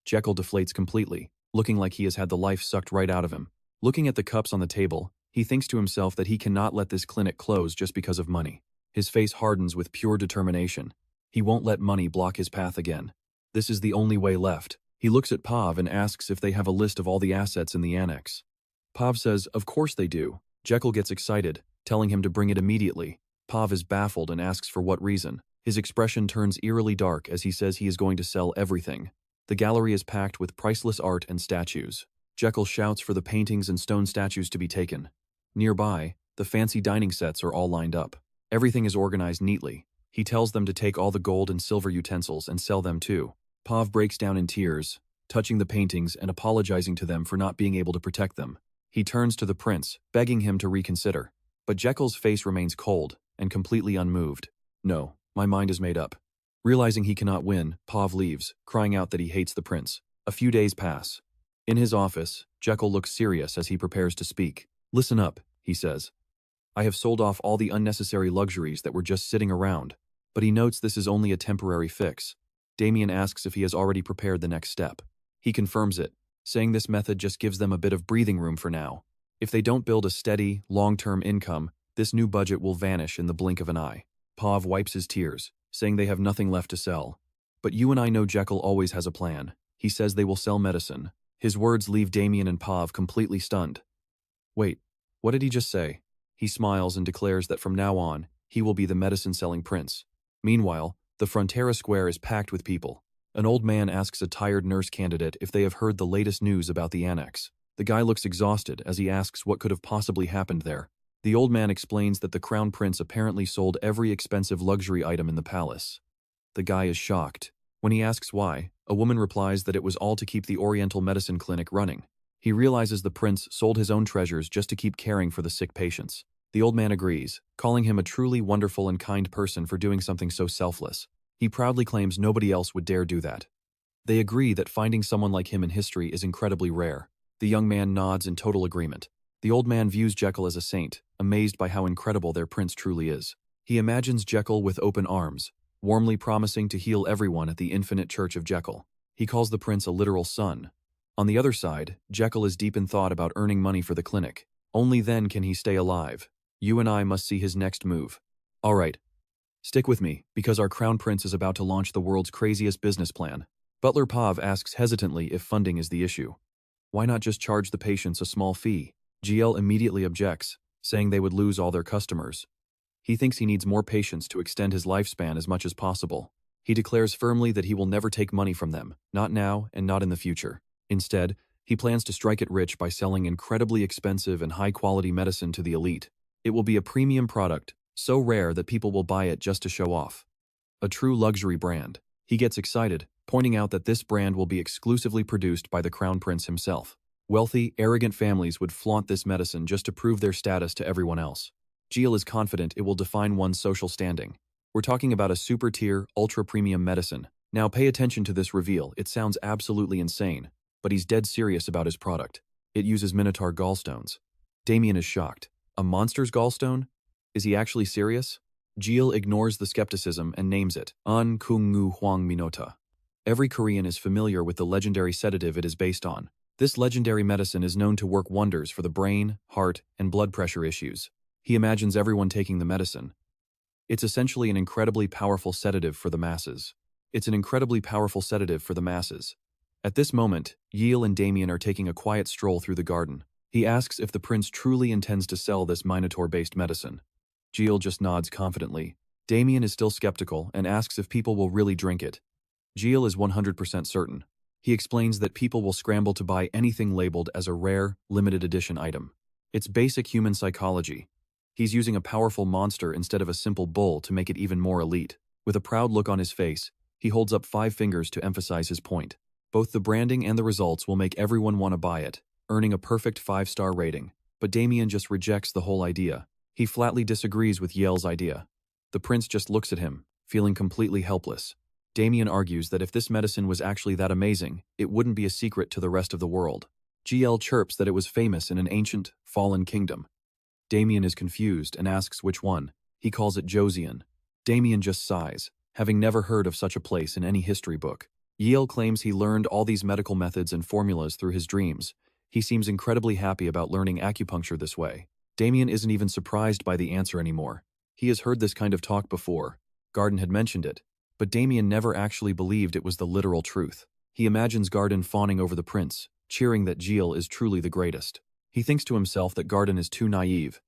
Jekyll deflates completely, looking like he has had the life sucked right out of him. Looking at the cups on the table, he thinks to himself that he cannot let this clinic close just because of money. His face hardens with pure determination. He won't let money block his path again. This is the only way left. He looks at Pav and asks if they have a list of all the assets in the annex. Pav says, of course they do. Jekyll gets excited, telling him to bring it immediately. Pav is baffled and asks for what reason. His expression turns eerily dark as he says he is going to sell everything. The gallery is packed with priceless art and statues. Jekyll shouts for the paintings and stone statues to be taken. Nearby, the fancy dining sets are all lined up. Everything is organized neatly. He tells them to take all the gold and silver utensils and sell them too. Pav breaks down in tears, touching the paintings and apologizing to them for not being able to protect them. He turns to the prince, begging him to reconsider. But Jekyll's face remains cold and completely unmoved. No, my mind is made up. Realizing he cannot win, Pav leaves, crying out that he hates the prince. A few days pass. In his office, Jekyll looks serious as he prepares to speak. Listen up, he says. I have sold off all the unnecessary luxuries that were just sitting around, but he notes this is only a temporary fix. Damian asks if he has already prepared the next step. He confirms it, saying this method just gives them a bit of breathing room for now. If they don't build a steady, long-term income, this new budget will vanish in the blink of an eye. Pav wipes his tears, saying they have nothing left to sell. But you and I know Jekyll always has a plan. He says they will sell medicine. His words leave Damian and Pav completely stunned. Wait, what did he just say? He smiles and declares that from now on, he will be the medicine-selling prince. Meanwhile, the Frontera Square is packed with people. An old man asks a tired nurse candidate if they have heard the latest news about the annex. The guy looks exhausted as he asks what could have possibly happened there. The old man explains that the crown prince apparently sold every expensive luxury item in the palace. The guy is shocked. When he asks why, a woman replies that it was all to keep the Oriental Medicine Clinic running. He realizes the prince sold his own treasures just to keep caring for the sick patients. The old man agrees, calling him a truly wonderful and kind person for doing something so selfless. He proudly claims nobody else would dare do that. They agree that finding someone like him in history is incredibly rare. The young man nods in total agreement. The old man views Jekyll as a saint, amazed by how incredible their prince truly is. He imagines Jekyll with open arms, warmly promising to heal everyone at the infinite church of Jekyll. He calls the prince a literal son. On the other side, Jekyll is deep in thought about earning money for the clinic. Only then can he stay alive. You and I must see his next move. All right. Stick with me, because our crown prince is about to launch the world's craziest business plan. Butler Pav asks hesitantly if funding is the issue. Why not just charge the patients a small fee? GL immediately objects, saying they would lose all their customers. He thinks he needs more patients to extend his lifespan as much as possible. He declares firmly that he will never take money from them, not now and not in the future. Instead, he plans to strike it rich by selling incredibly expensive and high-quality medicine to the elite. It will be a premium product, so rare that people will buy it just to show off. A true luxury brand. He gets excited, pointing out that this brand will be exclusively produced by the Crown Prince himself. Wealthy, arrogant families would flaunt this medicine just to prove their status to everyone else. Gilles is confident it will define one's social standing. We're talking about a super-tier, ultra-premium medicine. Now pay attention to this reveal. It sounds absolutely insane, but he's dead serious about his product. It uses Minotaur gallstones. Damian is shocked. A monster's gallstone? Is he actually serious? Gilles ignores the skepticism and names it An Kung Ngu Huang Minota. Every Korean is familiar with the legendary sedative it is based on. This legendary medicine is known to work wonders for the brain, heart, and blood pressure issues. He imagines everyone taking the medicine. It's essentially an incredibly powerful sedative for the masses. At this moment, Yeel and Damian are taking a quiet stroll through the garden. He asks if the prince truly intends to sell this Minotaur-based medicine. Gilles just nods confidently. Damian is still skeptical and asks if people will really drink it. Gilles is 100% certain. He explains that people will scramble to buy anything labeled as a rare, limited edition item. It's basic human psychology. He's using a powerful monster instead of a simple bull to make it even more elite. With a proud look on his face, he holds up 5 fingers to emphasize his point. Both the branding and the results will make everyone want to buy it, earning a perfect 5-star rating. But Damian just rejects the whole idea. He flatly disagrees with Yale's idea. The prince just looks at him, feeling completely helpless. Damian argues that if this medicine was actually that amazing, it wouldn't be a secret to the rest of the world. GL chirps that it was famous in an ancient, fallen kingdom. Damian is confused and asks which one. He calls it Josian. Damian just sighs, having never heard of such a place in any history book. Yale claims he learned all these medical methods and formulas through his dreams. He seems incredibly happy about learning acupuncture this way. Damian isn't even surprised by the answer anymore. He has heard this kind of talk before. Garden had mentioned it, but Damian never actually believed it was the literal truth. He imagines Garden fawning over the prince, cheering that Gilles is truly the greatest. He thinks to himself that Garden is too naive.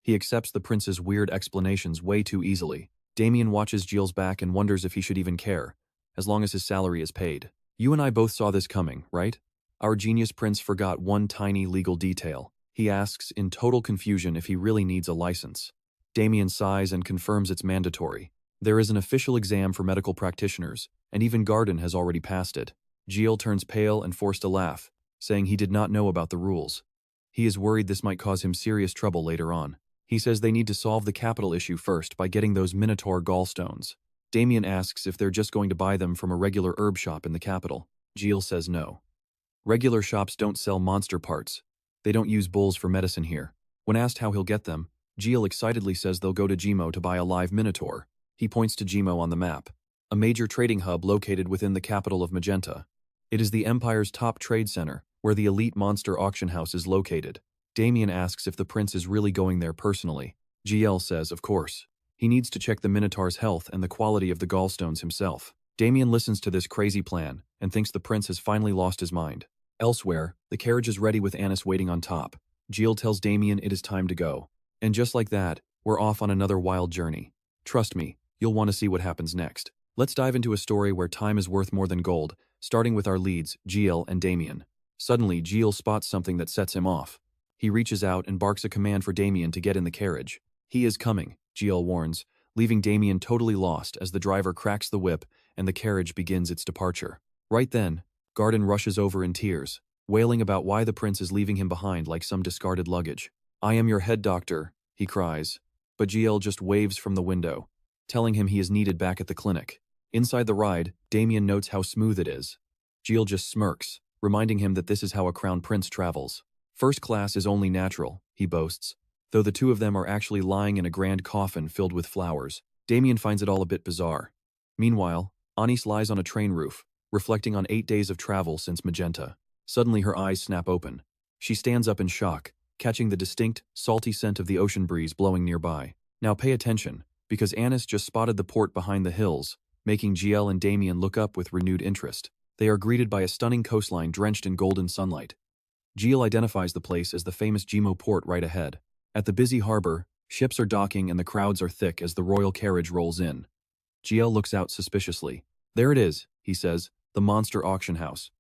He accepts the prince's weird explanations way too easily. Damian watches Gilles' back and wonders if he should even care, as long as his salary is paid. You and I both saw this coming, right? Our genius prince forgot one tiny legal detail. He asks in total confusion if he really needs a license. Damian sighs and confirms it's mandatory. There is an official exam for medical practitioners, and even Garden has already passed it. Gilles turns pale and forced to laugh, saying he did not know about the rules. He is worried this might cause him serious trouble later on. He says they need to solve the capital issue first by getting those Minotaur gallstones. Damian asks if they're just going to buy them from a regular herb shop in the capital. Gilles says no. Regular shops don't sell monster parts. They don't use bulls for medicine here. When asked how he'll get them, Gilles excitedly says they'll go to Gimo to buy a live Minotaur. He points to Gimo on the map, a major trading hub located within the capital of Magenta. It is the Empire's top trade center, where the elite monster auction house is located. Damian asks if the prince is really going there personally. GL says, of course. He needs to check the Minotaur's health and the quality of the gallstones himself. Damian listens to this crazy plan and thinks the prince has finally lost his mind. Elsewhere, the carriage is ready with Anis waiting on top. Gilles tells Damian it is time to go. And just like that, we're off on another wild journey. Trust me, you'll want to see what happens next. Let's dive into a story where time is worth more than gold, starting with our leads, Gilles and Damian. Suddenly, Gilles spots something that sets him off. He reaches out and barks a command for Damian to get in the carriage. He is coming, Gilles warns, leaving Damian totally lost as the driver cracks the whip and the carriage begins its departure. Right then, Garden rushes over in tears, wailing about why the prince is leaving him behind like some discarded luggage. I am your head doctor, he cries, but Gilles just waves from the window, telling him he is needed back at the clinic. Inside the ride, Damian notes how smooth it is. Gilles just smirks, reminding him that this is how a crown prince travels. First class is only natural, he boasts, though the two of them are actually lying in a grand coffin filled with flowers. Damian finds it all a bit bizarre. Meanwhile, Anis lies on a train roof, reflecting on 8 days of travel since Magenta. Suddenly her eyes snap open. She stands up in shock, catching the distinct, salty scent of the ocean breeze blowing nearby. Now pay attention, because Anis just spotted the port behind the hills, making GL and Damian look up with renewed interest. They are greeted by a stunning coastline drenched in golden sunlight. GL identifies the place as the famous Gimo port right ahead. At the busy harbor, ships are docking and the crowds are thick as the royal carriage rolls in. GL looks out suspiciously. There it is, he says, the monster auction house.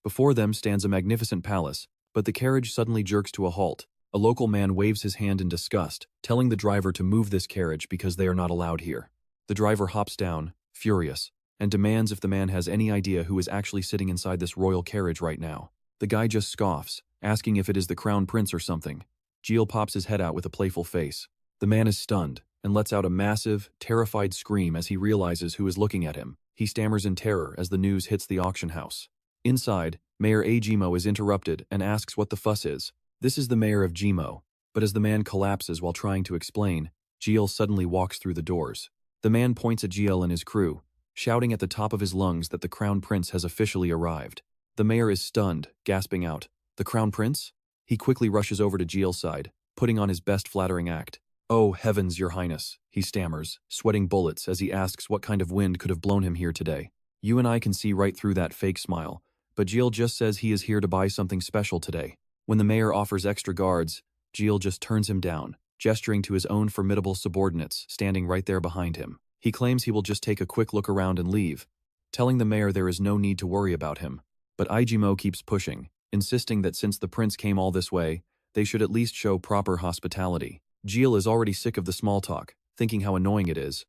Before them stands a magnificent palace, but the carriage suddenly jerks to a halt. A local man waves his hand in disgust, telling the driver to move this carriage because they are not allowed here. The driver hops down, furious, and demands if the man has any idea who is actually sitting inside this royal carriage right now. The guy just scoffs, asking if it is the crown prince or something. Gilles pops his head out with a playful face. The man is stunned and lets out a massive, terrified scream as he realizes who is looking at him. He stammers in terror as the news hits the auction house. Inside, Mayor A. Gimo is interrupted and asks what the fuss is. This is the mayor of Gimo, but as the man collapses while trying to explain, Gilles suddenly walks through the doors. The man points at Gilles and his crew, shouting at the top of his lungs that the crown prince has officially arrived. The mayor is stunned, gasping out, "The crown prince?" He quickly rushes over to Gilles' side, putting on his best flattering act. "Oh, heavens, your highness," he stammers, sweating bullets as he asks what kind of wind could have blown him here today. You and I can see right through that fake smile, but Gilles just says he is here to buy something special today. When the mayor offers extra guards, Gilles just turns him down, gesturing to his own formidable subordinates standing right there behind him. He claims he will just take a quick look around and leave, telling the mayor there is no need to worry about him. But Igimo keeps pushing, insisting that since the prince came all this way, they should at least show proper hospitality. Gilles is already sick of the small talk, thinking how annoying it is.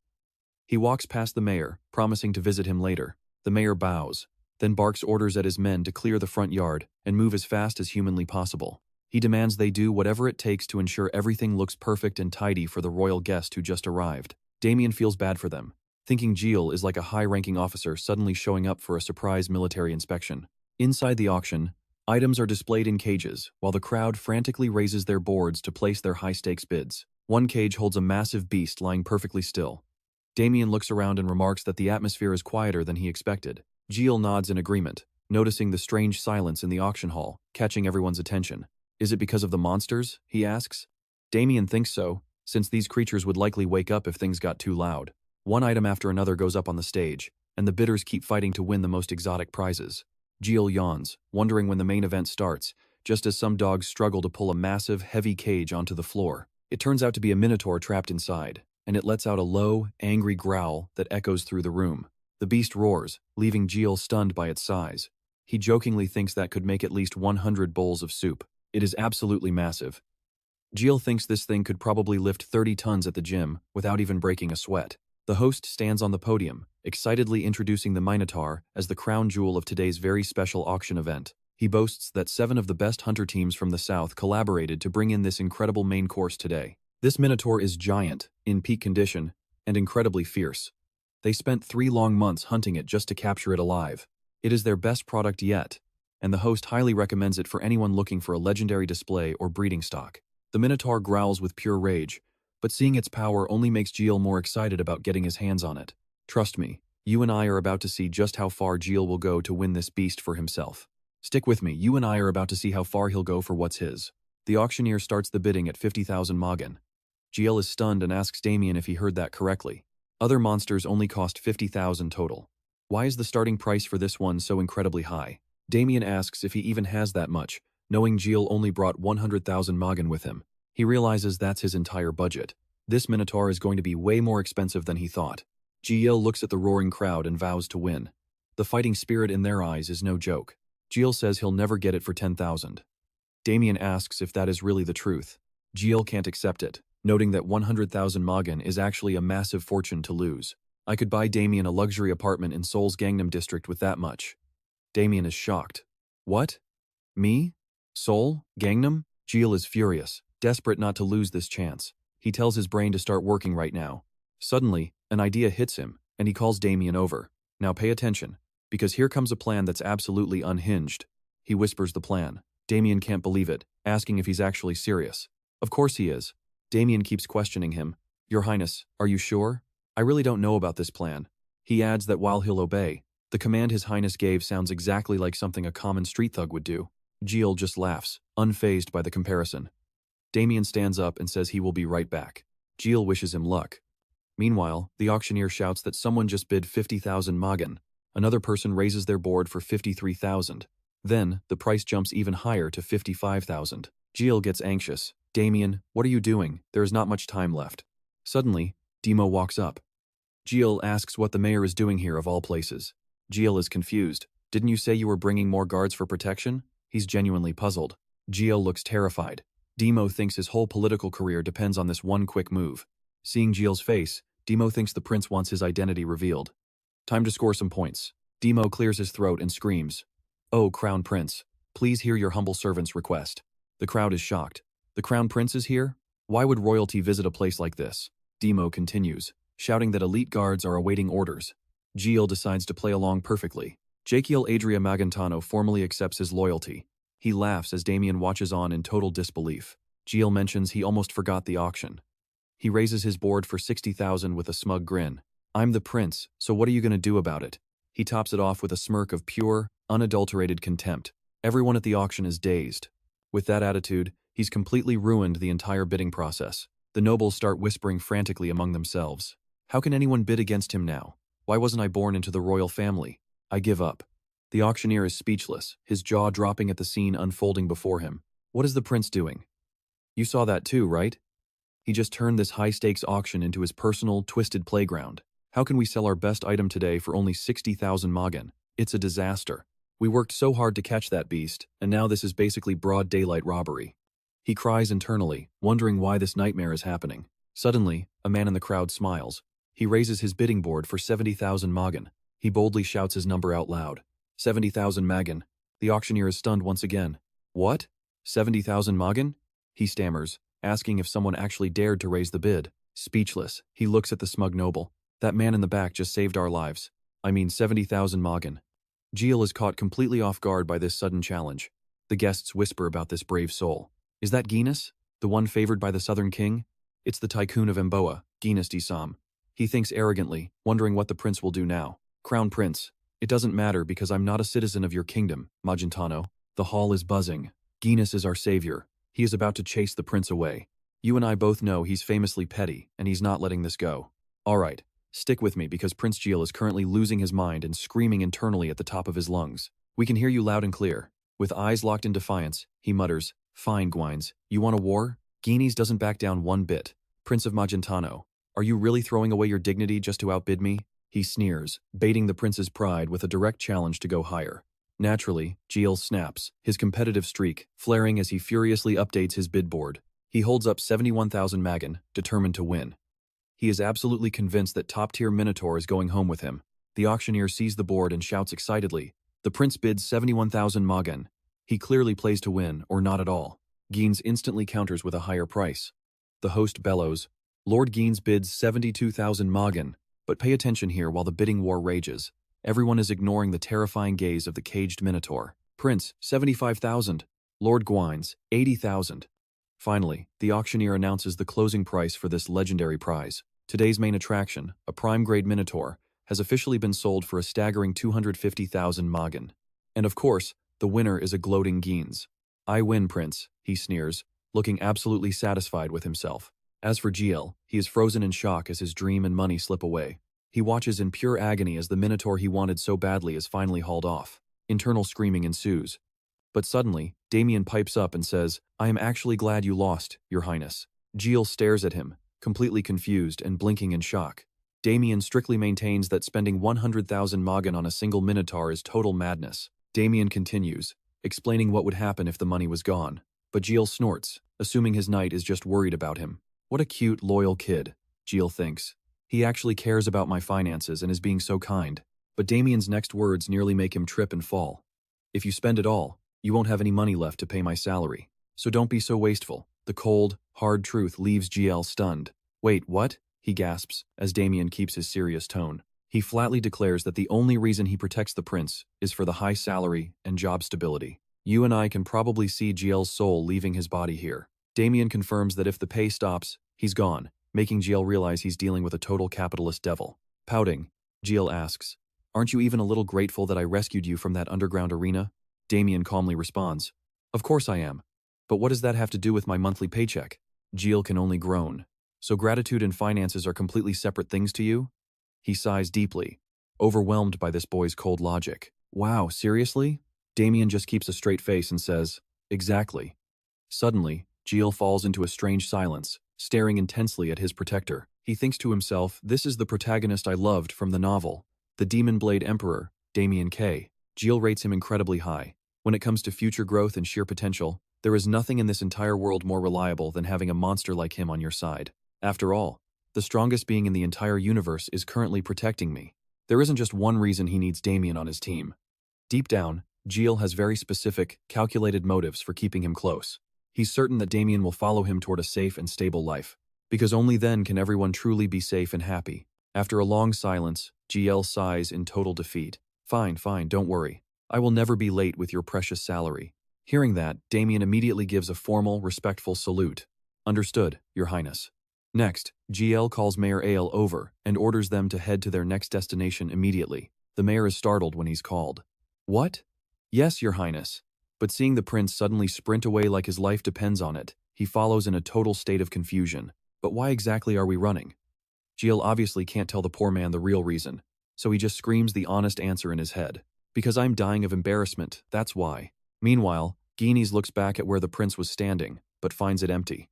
He walks past the mayor, promising to visit him later. The mayor bows, then barks orders at his men to clear the front yard and move as fast as humanly possible. He demands they do whatever it takes to ensure everything looks perfect and tidy for the royal guest who just arrived. Damian feels bad for them, thinking Jill is like a high-ranking officer suddenly showing up for a surprise military inspection. Inside the auction, items are displayed in cages, while the crowd frantically raises their boards to place their high-stakes bids. One cage holds a massive beast lying perfectly still. Damian looks around and remarks that the atmosphere is quieter than he expected. Jill nods in agreement, noticing the strange silence in the auction hall, catching everyone's attention. Is it because of the monsters? He asks. Damian thinks so, since these creatures would likely wake up if things got too loud. One item after another goes up on the stage, and the bidders keep fighting to win the most exotic prizes. Jill yawns, wondering when the main event starts, just as some dogs struggle to pull a massive, heavy cage onto the floor. It turns out to be a minotaur trapped inside, and it lets out a low, angry growl that echoes through the room. The beast roars, leaving Jill stunned by its size. He jokingly thinks that could make at least 100 bowls of soup. It is absolutely massive. Jill thinks this thing could probably lift 30 tons at the gym without even breaking a sweat. The host stands on the podium, excitedly introducing the Minotaur as the crown jewel of today's very special auction event. He boasts that 7 of the best hunter teams from the south collaborated to bring in this incredible main course today. This Minotaur is giant, in peak condition, and incredibly fierce. They spent 3 long months hunting it just to capture it alive. It is their best product yet, and the host highly recommends it for anyone looking for a legendary display or breeding stock. The Minotaur growls with pure rage, but seeing its power only makes Jill more excited about getting his hands on it. Trust me, you and I are about to see just how far Jill will go to win this beast for himself. Stick with me, you and I are about to see how far he'll go for what's his. The auctioneer starts the bidding at 50,000 Magan. Jill is stunned and asks Damian if he heard that correctly. Other monsters only cost 50,000 total. Why is the starting price for this one so incredibly high? Damian asks if he even has that much, knowing Jill only brought 100,000 Magan with him. He realizes that's his entire budget. This Minotaur is going to be way more expensive than he thought. Jill looks at the roaring crowd and vows to win. The fighting spirit in their eyes is no joke. Jill says he'll never get it for 10,000. Damian asks if that is really the truth. Jill can't accept it, noting that 100,000 Magan is actually a massive fortune to lose. I could buy Damian a luxury apartment in Seoul's Gangnam district with that much. Damian is shocked. What? Me? Seoul? Gangnam? Jill is furious, desperate not to lose this chance. He tells his brain to start working right now. Suddenly, an idea hits him, and he calls Damian over. Now pay attention, because here comes a plan that's absolutely unhinged. He whispers the plan. Damian can't believe it, asking if he's actually serious. Of course he is. Damian keeps questioning him. Your Highness, are you sure? I really don't know about this plan. He adds that while he'll obey, the command His Highness gave sounds exactly like something a common street thug would do. Jill just laughs, unfazed by the comparison. Damian stands up and says he will be right back. Jill wishes him luck. Meanwhile, the auctioneer shouts that someone just bid 50,000 Magan. Another person raises their board for 53,000. Then, the price jumps even higher to 55,000. Jill gets anxious. Damian, what are you doing? There is not much time left. Suddenly, Demo walks up. Jill asks what the mayor is doing here of all places. Jill is confused. Didn't you say you were bringing more guards for protection? He's genuinely puzzled. Jill looks terrified. Demo thinks his whole political career depends on this one quick move. Seeing Jill's face, Demo thinks the prince wants his identity revealed. Time to score some points. Demo clears his throat and screams, "Oh, Crown Prince, please hear your humble servant's request." The crowd is shocked. The Crown Prince is here? Why would royalty visit a place like this? Demo continues, shouting that elite guards are awaiting orders. Jill decides to play along perfectly. Raikiel Adria Magantano formally accepts his loyalty. He laughs as Damian watches on in total disbelief. Jill mentions he almost forgot the auction. He raises his board for 60,000 with a smug grin. I'm the prince, so what are you going to do about it? He tops it off with a smirk of pure, unadulterated contempt. Everyone at the auction is dazed. With that attitude, he's completely ruined the entire bidding process. The nobles start whispering frantically among themselves. How can anyone bid against him now? Why wasn't I born into the royal family? I give up. The auctioneer is speechless, his jaw dropping at the scene unfolding before him. What is the prince doing? You saw that too, right? He just turned this high-stakes auction into his personal, twisted playground. How can we sell our best item today for only 60,000 Magan? It's a disaster. We worked so hard to catch that beast, and now this is basically broad daylight robbery. He cries internally, wondering why this nightmare is happening. Suddenly, a man in the crowd smiles. He raises his bidding board for 70,000 Magan. He boldly shouts his number out loud. 70,000 Magan. The auctioneer is stunned once again. What? 70,000 Magan? He stammers, asking if someone actually dared to raise the bid. Speechless, he looks at the smug noble. That man in the back just saved our lives. I mean 70,000 Magan. Jiel is caught completely off guard by this sudden challenge. The guests whisper about this brave soul. Is that Guinness? The one favored by the Southern King? It's the tycoon of Mboa, Guinness Sam. He thinks arrogantly, wondering what the prince will do now. Crown Prince. It doesn't matter because I'm not a citizen of your kingdom, Magentano. The hall is buzzing. Guinness is our savior. He is about to chase the prince away. You and I both know he's famously petty, and he's not letting this go. Alright, stick with me because Prince Jiel is currently losing his mind and screaming internally at the top of his lungs. We can hear you loud and clear. With eyes locked in defiance, he mutters, Fine, Gwines. You want a war? Guinness doesn't back down one bit. Prince of Magentano, are you really throwing away your dignity just to outbid me? He sneers, baiting the prince's pride with a direct challenge to go higher. Naturally, Jiel snaps, his competitive streak flaring as he furiously updates his bid board. He holds up 71,000 Magan, determined to win. He is absolutely convinced that top-tier Minotaur is going home with him. The auctioneer sees the board and shouts excitedly, The prince bids 71,000 Magan. He clearly plays to win, or not at all. Guines instantly counters with a higher price. The host bellows, Lord Guines bids 72,000 Magan. But pay attention here while the bidding war rages. Everyone is ignoring the terrifying gaze of the caged Minotaur. Prince, 75,000. Lord Gwines, 80,000. Finally, the auctioneer announces the closing price for this legendary prize. Today's main attraction, a prime-grade Minotaur, has officially been sold for a staggering 250,000 Magan. And of course, the winner is a gloating Guines. I win, Prince, he sneers, looking absolutely satisfied with himself. As for Jiel, he is frozen in shock as his dream and money slip away. He watches in pure agony as the Minotaur he wanted so badly is finally hauled off. Internal screaming ensues. But suddenly, Damian pipes up and says, I am actually glad you lost, Your Highness. Jiel stares at him, completely confused and blinking in shock. Damian strictly maintains that spending 100,000 Magan on a single Minotaur is total madness. Damian continues, explaining what would happen if the money was gone. But Jiel snorts, assuming his knight is just worried about him. What a cute, loyal kid, Jiel thinks. He actually cares about my finances and is being so kind. But Damian's next words nearly make him trip and fall. If you spend it all, you won't have any money left to pay my salary. So don't be so wasteful. The cold, hard truth leaves Jiel stunned. Wait, what? He gasps, as Damian keeps his serious tone. He flatly declares that the only reason he protects the prince is for the high salary and job stability. You and I can probably see Jiel's soul leaving his body here. Damian confirms that if the pay stops, he's gone, making Jiel realize he's dealing with a total capitalist devil. Pouting, Jiel asks, Aren't you even a little grateful that I rescued you from that underground arena? Damian calmly responds, Of course I am. But what does that have to do with my monthly paycheck? Jiel can only groan. So gratitude and finances are completely separate things to you? He sighs deeply, overwhelmed by this boy's cold logic. Wow, seriously? Damian just keeps a straight face and says, Exactly. Suddenly, Jiel falls into a strange silence, staring intensely at his protector. He thinks to himself, this is the protagonist I loved from the novel, the Demon Blade Emperor, Damian K. Jiel rates him incredibly high. When it comes to future growth and sheer potential, there is nothing in this entire world more reliable than having a monster like him on your side. After all, the strongest being in the entire universe is currently protecting me. There isn't just one reason he needs Damian on his team. Deep down, Jiel has very specific, calculated motives for keeping him close. He's certain that Damian will follow him toward a safe and stable life, because only then can everyone truly be safe and happy. After a long silence, Jiel sighs in total defeat. Fine, don't worry. I will never be late with your precious salary. Hearing that, Damian immediately gives a formal, respectful salute. Understood, Your Highness. Next, Jiel calls Mayor Ale over and orders them to head to their next destination immediately. The mayor is startled when he's called. What? Yes, Your Highness. But seeing the prince suddenly sprint away like his life depends on it, he follows in a total state of confusion. But why exactly are we running? Jiel obviously can't tell the poor man the real reason, so he just screams the honest answer in his head. Because I'm dying of embarrassment, that's why. Meanwhile, Guinness looks back at where the prince was standing, but finds it empty.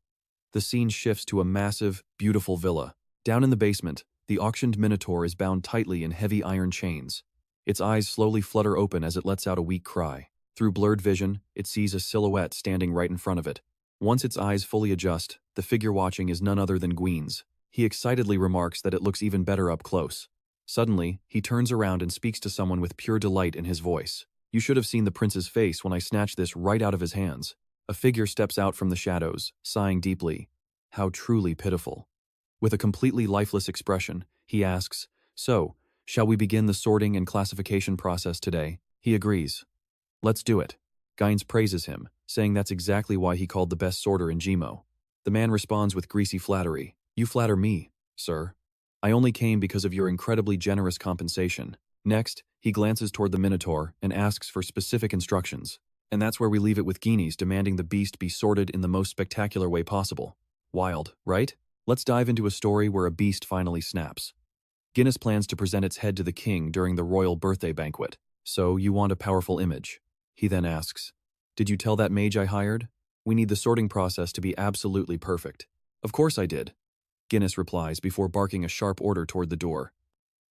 The scene shifts to a massive, beautiful villa. Down in the basement, the auctioned minotaur is bound tightly in heavy iron chains. Its eyes slowly flutter open as it lets out a weak cry. Through blurred vision, it sees a silhouette standing right in front of it. Once its eyes fully adjust, the figure watching is none other than Guines. He excitedly remarks that it looks even better up close. Suddenly, he turns around and speaks to someone with pure delight in his voice. You should have seen the prince's face when I snatched this right out of his hands. A figure steps out from the shadows, sighing deeply. How truly pitiful. With a completely lifeless expression, he asks, "So, shall we begin the sorting and classification process today?" He agrees. "Let's do it." Gynes praises him, saying that's exactly why he called the best sorter in Gmo. The man responds with greasy flattery. "You flatter me, sir. I only came because of your incredibly generous compensation." Next, he glances toward the Minotaur and asks for specific instructions. And that's where we leave it with Guinness demanding the beast be sorted in the most spectacular way possible. Wild, right? Let's dive into a story where a beast finally snaps. Guinness plans to present its head to the king during the royal birthday banquet. "So, you want a powerful image?" He then asks, "Did you tell that mage I hired? We need the sorting process to be absolutely perfect." "Of course I did," Guinness replies before barking a sharp order toward the door.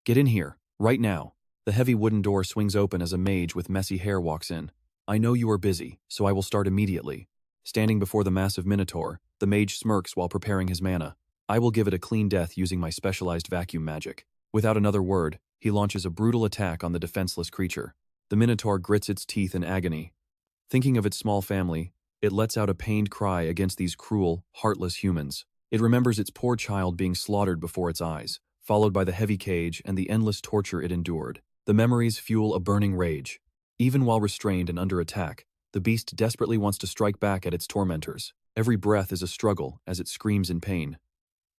"Get in here, right now." The heavy wooden door swings open as a mage with messy hair walks in. "I know you are busy, so I will start immediately." Standing before the massive Minotaur, the mage smirks while preparing his mana. "I will give it a clean death using my specialized vacuum magic." Without another word, he launches a brutal attack on the defenseless creature. The Minotaur grits its teeth in agony. Thinking of its small family, it lets out a pained cry against these cruel, heartless humans. It remembers its poor child being slaughtered before its eyes, followed by the heavy cage and the endless torture it endured. The memories fuel a burning rage. Even while restrained and under attack, the beast desperately wants to strike back at its tormentors. Every breath is a struggle as it screams in pain.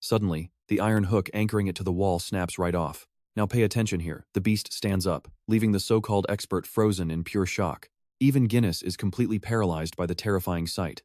Suddenly, the iron hook anchoring it to the wall snaps right off. Now pay attention here. The beast stands up, leaving the so-called expert frozen in pure shock. Even Guinness is completely paralyzed by the terrifying sight.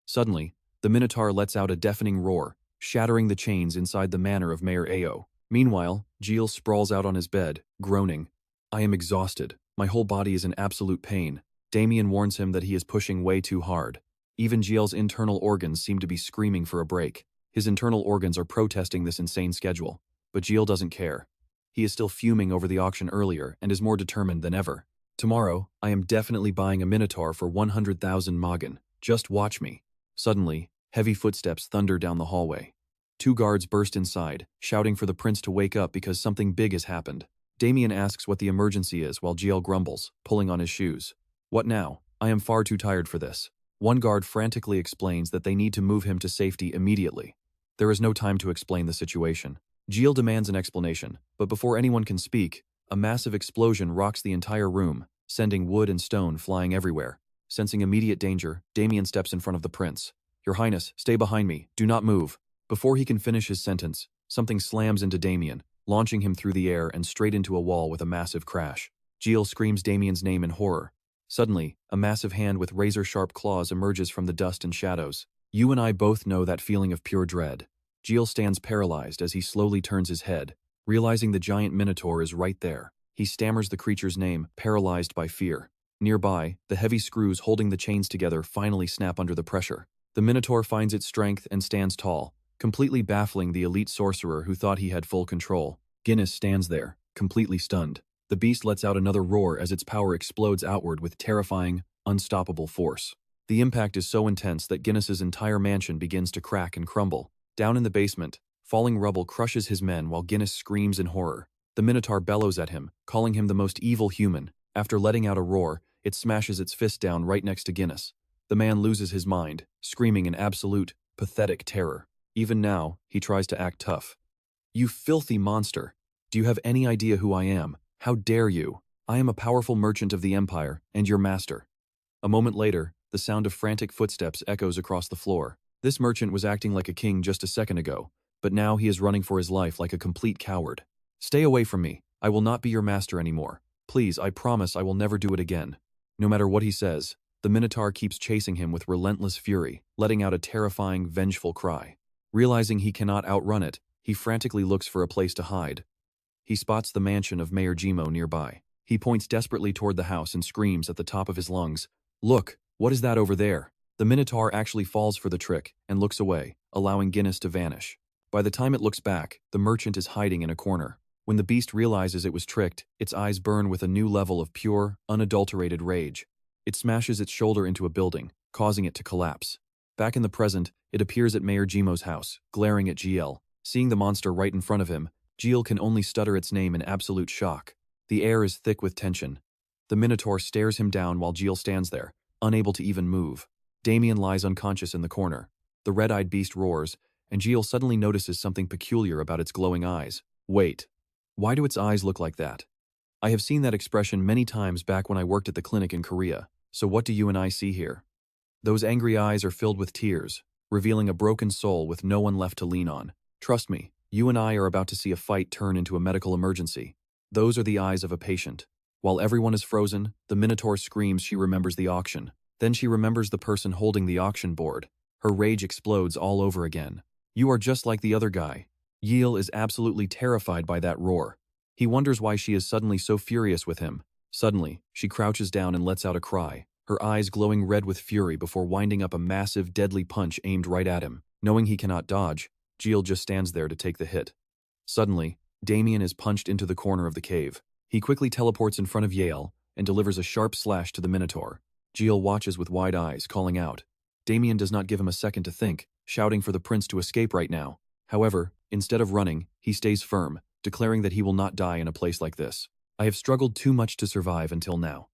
Suddenly, the Minotaur lets out a deafening roar, shattering the chains inside the manor of Mayor Ao. Meanwhile, Gilles sprawls out on his bed, groaning. "I am exhausted. My whole body is in absolute pain." Damian warns him that he is pushing way too hard. Even Gilles' internal organs seem to be screaming for a break. His internal organs are protesting this insane schedule. But Gilles doesn't care. He is still fuming over the auction earlier and is more determined than ever. "Tomorrow, I am definitely buying a Minotaur for 100,000 Magen. Just watch me." Suddenly, heavy footsteps thunder down the hallway. Two guards burst inside, shouting for the prince to wake up because something big has happened. Damian asks what the emergency is while Gilles grumbles, pulling on his shoes. "What now? I am far too tired for this." One guard frantically explains that they need to move him to safety immediately. There is no time to explain the situation. Gilles demands an explanation, but before anyone can speak, a massive explosion rocks the entire room, sending wood and stone flying everywhere. Sensing immediate danger, Damian steps in front of the prince. "Your Highness, stay behind me. Do not move." Before he can finish his sentence, something slams into Damian, launching him through the air and straight into a wall with a massive crash. Gilles screams Damian's name in horror. Suddenly, a massive hand with razor-sharp claws emerges from the dust and shadows. You and I both know that feeling of pure dread. Gilles stands paralyzed as he slowly turns his head, realizing the giant Minotaur is right there. He stammers the creature's name, paralyzed by fear. Nearby, the heavy screws holding the chains together finally snap under the pressure. The Minotaur finds its strength and stands tall, completely baffling the elite sorcerer who thought he had full control. Guinness stands there, completely stunned. The beast lets out another roar as its power explodes outward with terrifying, unstoppable force. The impact is so intense that Guinness's entire mansion begins to crack and crumble. Down in the basement, falling rubble crushes his men while Guinness screams in horror. The Minotaur bellows at him, calling him the most evil human. After letting out a roar, it smashes its fist down right next to Guinness. The man loses his mind, screaming in absolute, pathetic terror. Even now, he tries to act tough. "You filthy monster! Do you have any idea who I am? How dare you? I am a powerful merchant of the Empire, and your master." A moment later, the sound of frantic footsteps echoes across the floor. This merchant was acting like a king just a second ago, but now he is running for his life like a complete coward. "Stay away from me. I will not be your master anymore. Please, I promise I will never do it again." No matter what he says, the Minotaur keeps chasing him with relentless fury, letting out a terrifying, vengeful cry. Realizing he cannot outrun it, he frantically looks for a place to hide. He spots the mansion of Mayor Gmo nearby. He points desperately toward the house and screams at the top of his lungs, "Look, what is that over there?" The Minotaur actually falls for the trick and looks away, allowing Guinness to vanish. By the time it looks back, the merchant is hiding in a corner. When the beast realizes it was tricked, its eyes burn with a new level of pure, unadulterated rage. It smashes its shoulder into a building, causing it to collapse. Back in the present, it appears at Mayor Gmo's house, glaring at GL. Seeing the monster right in front of him, Jill can only stutter its name in absolute shock. The air is thick with tension. The Minotaur stares him down while Jill stands there, unable to even move. Damian lies unconscious in the corner. The red-eyed beast roars, and Jill suddenly notices something peculiar about its glowing eyes. Wait. Why do its eyes look like that? I have seen that expression many times back when I worked at the clinic in Korea, so what do you and I see here? Those angry eyes are filled with tears, revealing a broken soul with no one left to lean on. Trust me, you and I are about to see a fight turn into a medical emergency. Those are the eyes of a patient. While everyone is frozen, the Minotaur screams she remembers the auction. Then she remembers the person holding the auction board. Her rage explodes all over again. You are just like the other guy. Yiel is absolutely terrified by that roar. He wonders why she is suddenly so furious with him. Suddenly, she crouches down and lets out a cry, her eyes glowing red with fury before winding up a massive, deadly punch aimed right at him. Knowing he cannot dodge, Jill just stands there to take the hit. Suddenly, Damian is punched into the corner of the cave. He quickly teleports in front of Yael and delivers a sharp slash to the Minotaur. Jill watches with wide eyes, calling out. Damian does not give him a second to think, shouting for the prince to escape right now. However, instead of running, he stays firm, declaring that he will not die in a place like this. I have struggled too much to survive until now.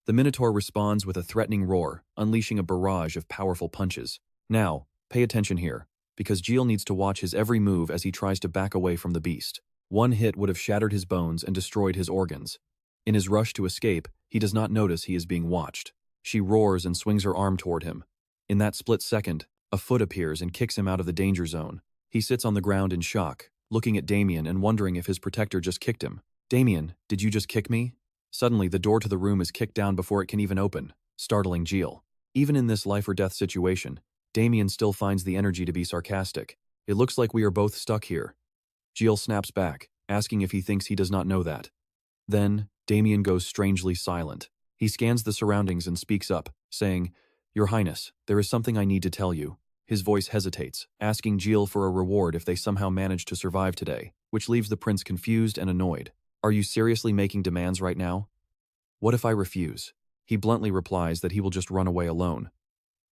The Minotaur responds with a threatening roar, unleashing a barrage of powerful punches. Now, pay attention here, because Jill needs to watch his every move as he tries to back away from the beast. One hit would have shattered his bones and destroyed his organs. In his rush to escape, he does not notice he is being watched. She roars and swings her arm toward him. In that split second, a foot appears and kicks him out of the danger zone. He sits on the ground in shock, looking at Damian and wondering if his protector just kicked him. Damian, did you just kick me? Suddenly, the door to the room is kicked down before it can even open, startling Jill. Even in this life-or-death situation, Damian still finds the energy to be sarcastic. It looks like we are both stuck here. Jill snaps back, asking if he thinks he does not know that. Then, Damian goes strangely silent. He scans the surroundings and speaks up, saying, Your Highness, there is something I need to tell you. His voice hesitates, asking Jill for a reward if they somehow manage to survive today, which leaves the prince confused and annoyed. Are you seriously making demands right now? What if I refuse? He bluntly replies that he will just run away alone.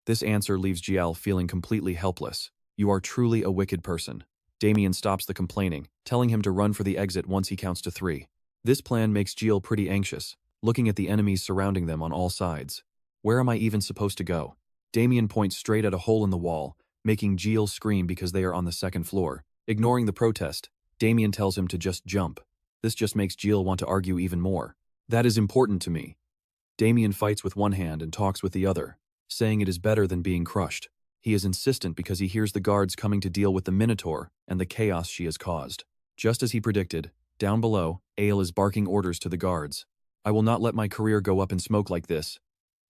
This answer leaves Jill feeling completely helpless. You are truly a wicked person. Damian stops the complaining, telling him to run for the exit once he counts to 3. This plan makes Jill pretty anxious, looking at the enemies surrounding them on all sides. Where am I even supposed to go? Damian points straight at a hole in the wall, making Jill scream because they are on the 2nd floor. Ignoring the protest, Damian tells him to just jump. This just makes Jill want to argue even more. That is important to me. Damian fights with one hand and talks with the other, saying it is better than being crushed. He is insistent because he hears the guards coming to deal with the Minotaur and the chaos she has caused. Just as he predicted, down below, Ale is barking orders to the guards. I will not let my career go up in smoke like this.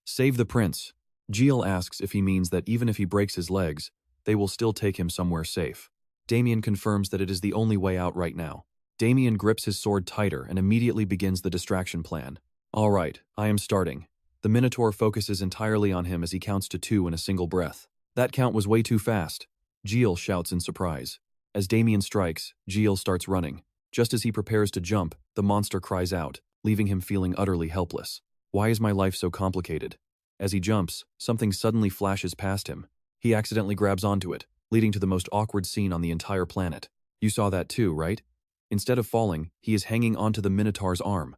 Save the prince. Jill asks if he means that even if he breaks his legs, they will still take him somewhere safe. Damian confirms that it is the only way out right now. Damian grips his sword tighter and immediately begins the distraction plan. All right, I am starting. The Minotaur focuses entirely on him as he counts to 2 in a single breath. That count was way too fast. Jill shouts in surprise. As Damian strikes, Jill starts running. Just as he prepares to jump, the monster cries out, leaving him feeling utterly helpless. Why is my life so complicated? As he jumps, something suddenly flashes past him. He accidentally grabs onto it, leading to the most awkward scene on the entire planet. You saw that too, right? Instead of falling, he is hanging onto the Minotaur's arm.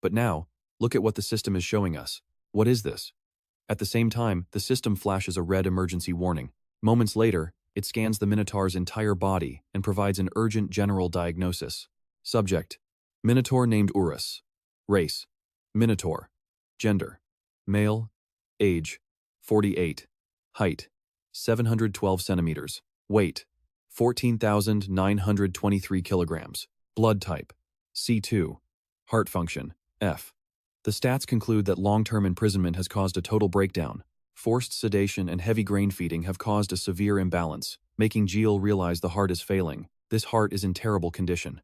But now, look at what the system is showing us. What is this? At the same time, the system flashes a red emergency warning. Moments later, it scans the Minotaur's entire body and provides an urgent general diagnosis. Subject: Minotaur named Urus. Race: Minotaur. Gender: male. Age: 48. Height: 712 centimeters. Weight: 14,923 kilograms. Blood type: C2. Heart function: F. The stats conclude that long-term imprisonment has caused a total breakdown. Forced sedation and heavy grain feeding have caused a severe imbalance, making Jill realize the heart is failing. This heart is in terrible condition.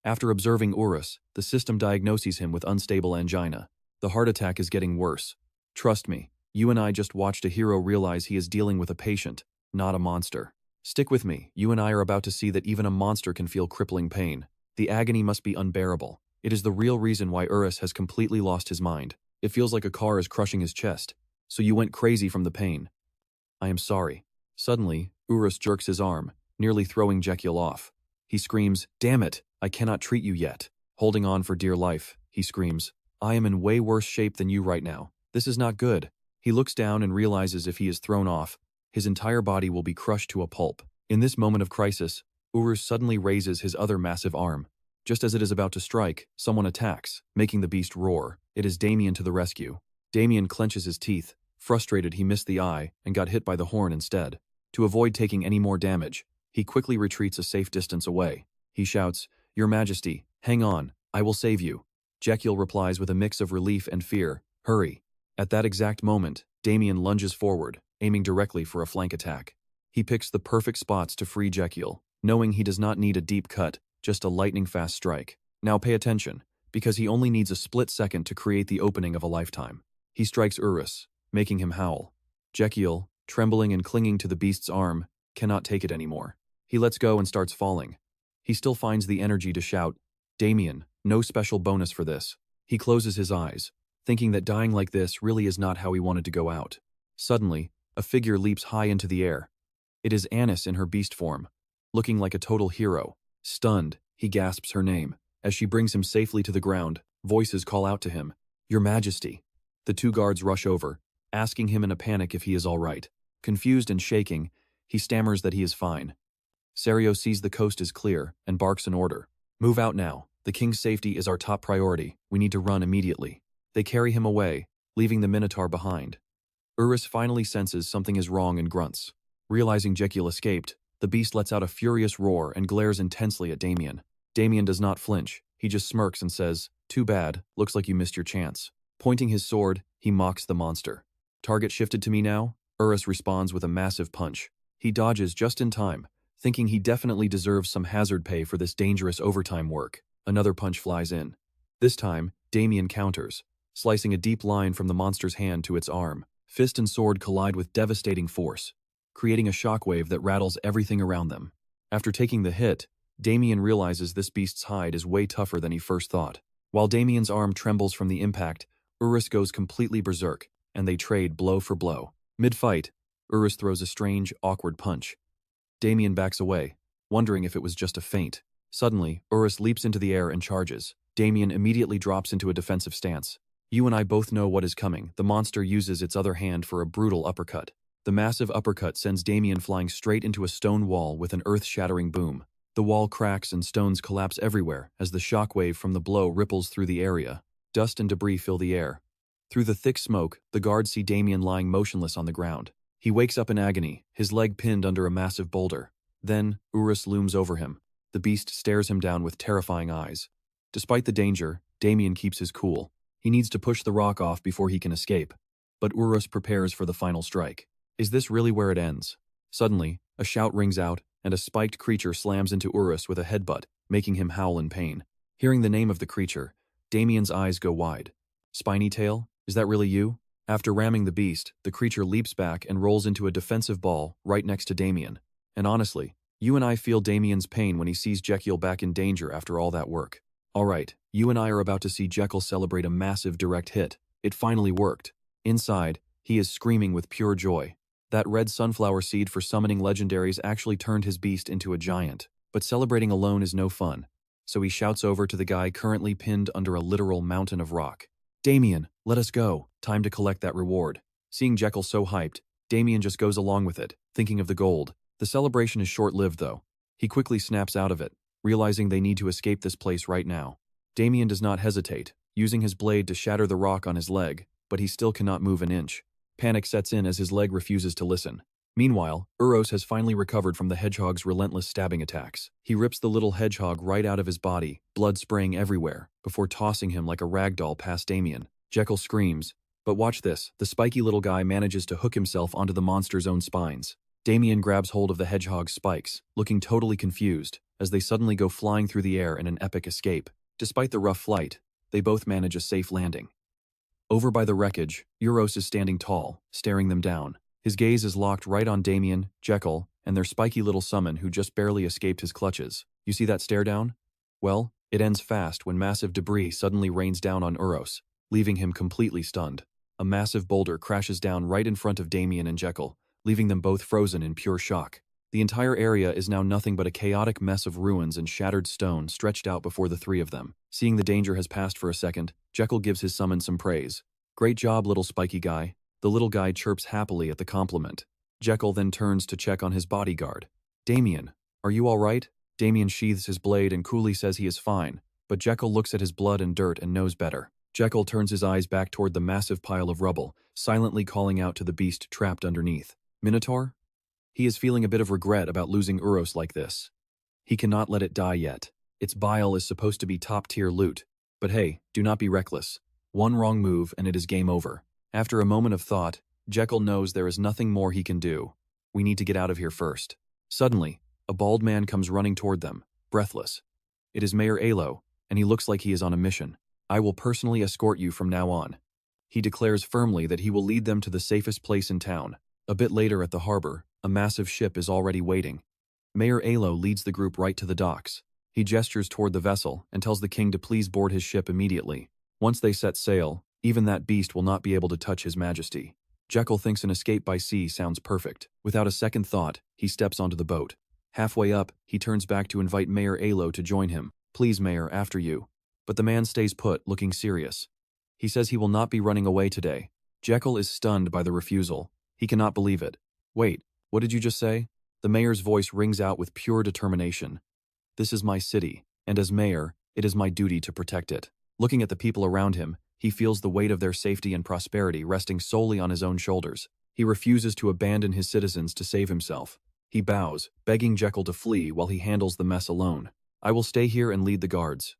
After observing Urus, the system diagnoses him with unstable angina. The heart attack is getting worse. Trust me, you and I just watched a hero realize he is dealing with a patient, not a monster. Stick with me, you and I are about to see that even a monster can feel crippling pain. The agony must be unbearable. It is the real reason why Urus has completely lost his mind. It feels like a car is crushing his chest. So you went crazy from the pain. I am sorry. Suddenly, Urus jerks his arm, nearly throwing Raikiel off. He screams, Damn it, I cannot treat you yet. Holding on for dear life, he screams. I am in way worse shape than you right now. This is not good. He looks down and realizes if he is thrown off, his entire body will be crushed to a pulp. In this moment of crisis, Urus suddenly raises his other massive arm. Just as it is about to strike, someone attacks, making the beast roar. It is Damian to the rescue. Damian clenches his teeth. Frustrated, he missed the eye and got hit by the horn instead. To avoid taking any more damage, he quickly retreats a safe distance away. He shouts, Your Majesty, hang on, I will save you. Raikiel replies with a mix of relief and fear, Hurry. At that exact moment, Damian lunges forward, aiming directly for a flank attack. He picks the perfect spots to free Raikiel, knowing he does not need a deep cut, just a lightning-fast strike. Now pay attention, because he only needs a split second to create the opening of a lifetime. He strikes Urus, making him howl. Raikiel, trembling and clinging to the beast's arm, cannot take it anymore. He lets go and starts falling. He still finds the energy to shout, Damian, no special bonus for this. He closes his eyes, thinking that dying like this really is not how he wanted to go out. Suddenly, a figure leaps high into the air. It is Annis in her beast form, looking like a total hero. Stunned, he gasps her name. As she brings him safely to the ground, voices call out to him, Your Majesty. The two guards rush over, asking him in a panic if he is all right. Confused and shaking, he stammers that he is fine. Serio sees the coast is clear and barks an order. Move out now. The king's safety is our top priority. We need to run immediately. They carry him away, leaving the Minotaur behind. Urus finally senses something is wrong and grunts. Realizing Raikiel escaped, the beast lets out a furious roar and glares intensely at Damian. Damian does not flinch. He just smirks and says, Too bad, looks like you missed your chance. Pointing his sword, he mocks the monster. Target shifted to me now? Urus responds with a massive punch. He dodges just in time, thinking he definitely deserves some hazard pay for this dangerous overtime work. Another punch flies in. This time, Damian counters, slicing a deep line from the monster's hand to its arm. Fist and sword collide with devastating force, creating a shockwave that rattles everything around them. After taking the hit, Damian realizes this beast's hide is way tougher than he first thought. While Damian's arm trembles from the impact, Urus goes completely berserk, and they trade blow for blow. Mid-fight, Urus throws a strange, awkward punch. Damian backs away, wondering if it was just a feint. Suddenly, Urus leaps into the air and charges. Damian immediately drops into a defensive stance. You and I both know what is coming. The monster uses its other hand for a brutal uppercut. The massive uppercut sends Damian flying straight into a stone wall with an earth-shattering boom. The wall cracks and stones collapse everywhere as the shockwave from the blow ripples through the area. Dust and debris fill the air. Through the thick smoke, the guards see Damian lying motionless on the ground. He wakes up in agony, his leg pinned under a massive boulder. Then, Urus looms over him. The beast stares him down with terrifying eyes. Despite the danger, Damian keeps his cool. He needs to push the rock off before he can escape. But Urus prepares for the final strike. Is this really where it ends? Suddenly, a shout rings out, and a spiked creature slams into Urus with a headbutt, making him howl in pain. Hearing the name of the creature, Damian's eyes go wide. Spiny tail? Is that really you? After ramming the beast, the creature leaps back and rolls into a defensive ball right next to Damian. And honestly, you and I feel Damian's pain when he sees Raikiel back in danger after all that work. Alright, you and I are about to see Raikiel celebrate a massive direct hit. It finally worked. Inside, he is screaming with pure joy. That red sunflower seed for summoning legendaries actually turned his beast into a giant. But celebrating alone is no fun. So he shouts over to the guy currently pinned under a literal mountain of rock. Damian, let us go. Time to collect that reward. Seeing Raikiel so hyped, Damian just goes along with it, thinking of the gold. The celebration is short-lived though. He quickly snaps out of it, realizing they need to escape this place right now. Damian does not hesitate, using his blade to shatter the rock on his leg, but he still cannot move an inch. Panic sets in as his leg refuses to listen. Meanwhile, Urus has finally recovered from the hedgehog's relentless stabbing attacks. He rips the little hedgehog right out of his body, blood spraying everywhere, before tossing him like a rag doll past Damian. Raikiel screams, but watch this, the spiky little guy manages to hook himself onto the monster's own spines. Damian grabs hold of the hedgehog's spikes, looking totally confused, as they suddenly go flying through the air in an epic escape. Despite the rough flight, they both manage a safe landing. Over by the wreckage, Urus is standing tall, staring them down. His gaze is locked right on Damian, Raikiel, and their spiky little summon who just barely escaped his clutches. You see that stare down? Well, it ends fast when massive debris suddenly rains down on Urus, leaving him completely stunned. A massive boulder crashes down right in front of Damian and Raikiel, leaving them both frozen in pure shock. The entire area is now nothing but a chaotic mess of ruins and shattered stone stretched out before the three of them. Seeing the danger has passed for a second, Jekyll gives his summon some praise. "Great job, little spiky guy." The little guy chirps happily at the compliment. Jekyll then turns to check on his bodyguard. "Damian, are you all right?" Damian sheathes his blade and coolly says he is fine, but Jekyll looks at his blood and dirt and knows better. Jekyll turns his eyes back toward the massive pile of rubble, silently calling out to the beast trapped underneath. "Minotaur?" He is feeling a bit of regret about losing Uros like this. He cannot let it die yet. Its bile is supposed to be top-tier loot. But hey, do not be reckless. One wrong move and it is game over. After a moment of thought, Jekyll knows there is nothing more he can do. We need to get out of here first. Suddenly, a bald man comes running toward them, breathless. It is Mayor Alo, and he looks like he is on a mission. "I will personally escort you from now on." He declares firmly that he will lead them to the safest place in town. A bit later at the harbor, a massive ship is already waiting. Mayor Alo leads the group right to the docks. He gestures toward the vessel and tells the king to please board his ship immediately. Once they set sail, even that beast will not be able to touch his majesty. Jekyll thinks an escape by sea sounds perfect. Without a second thought, he steps onto the boat. Halfway up, he turns back to invite Mayor Alo to join him. "Please, Mayor, after you." But the man stays put, looking serious. He says he will not be running away today. Jekyll is stunned by the refusal. He cannot believe it. "Wait, what did you just say?" The mayor's voice rings out with pure determination. "This is my city, and as mayor, it is my duty to protect it." Looking at the people around him, he feels the weight of their safety and prosperity resting solely on his own shoulders. He refuses to abandon his citizens to save himself. He bows, begging Jekyll to flee while he handles the mess alone. "I will stay here and lead the guards."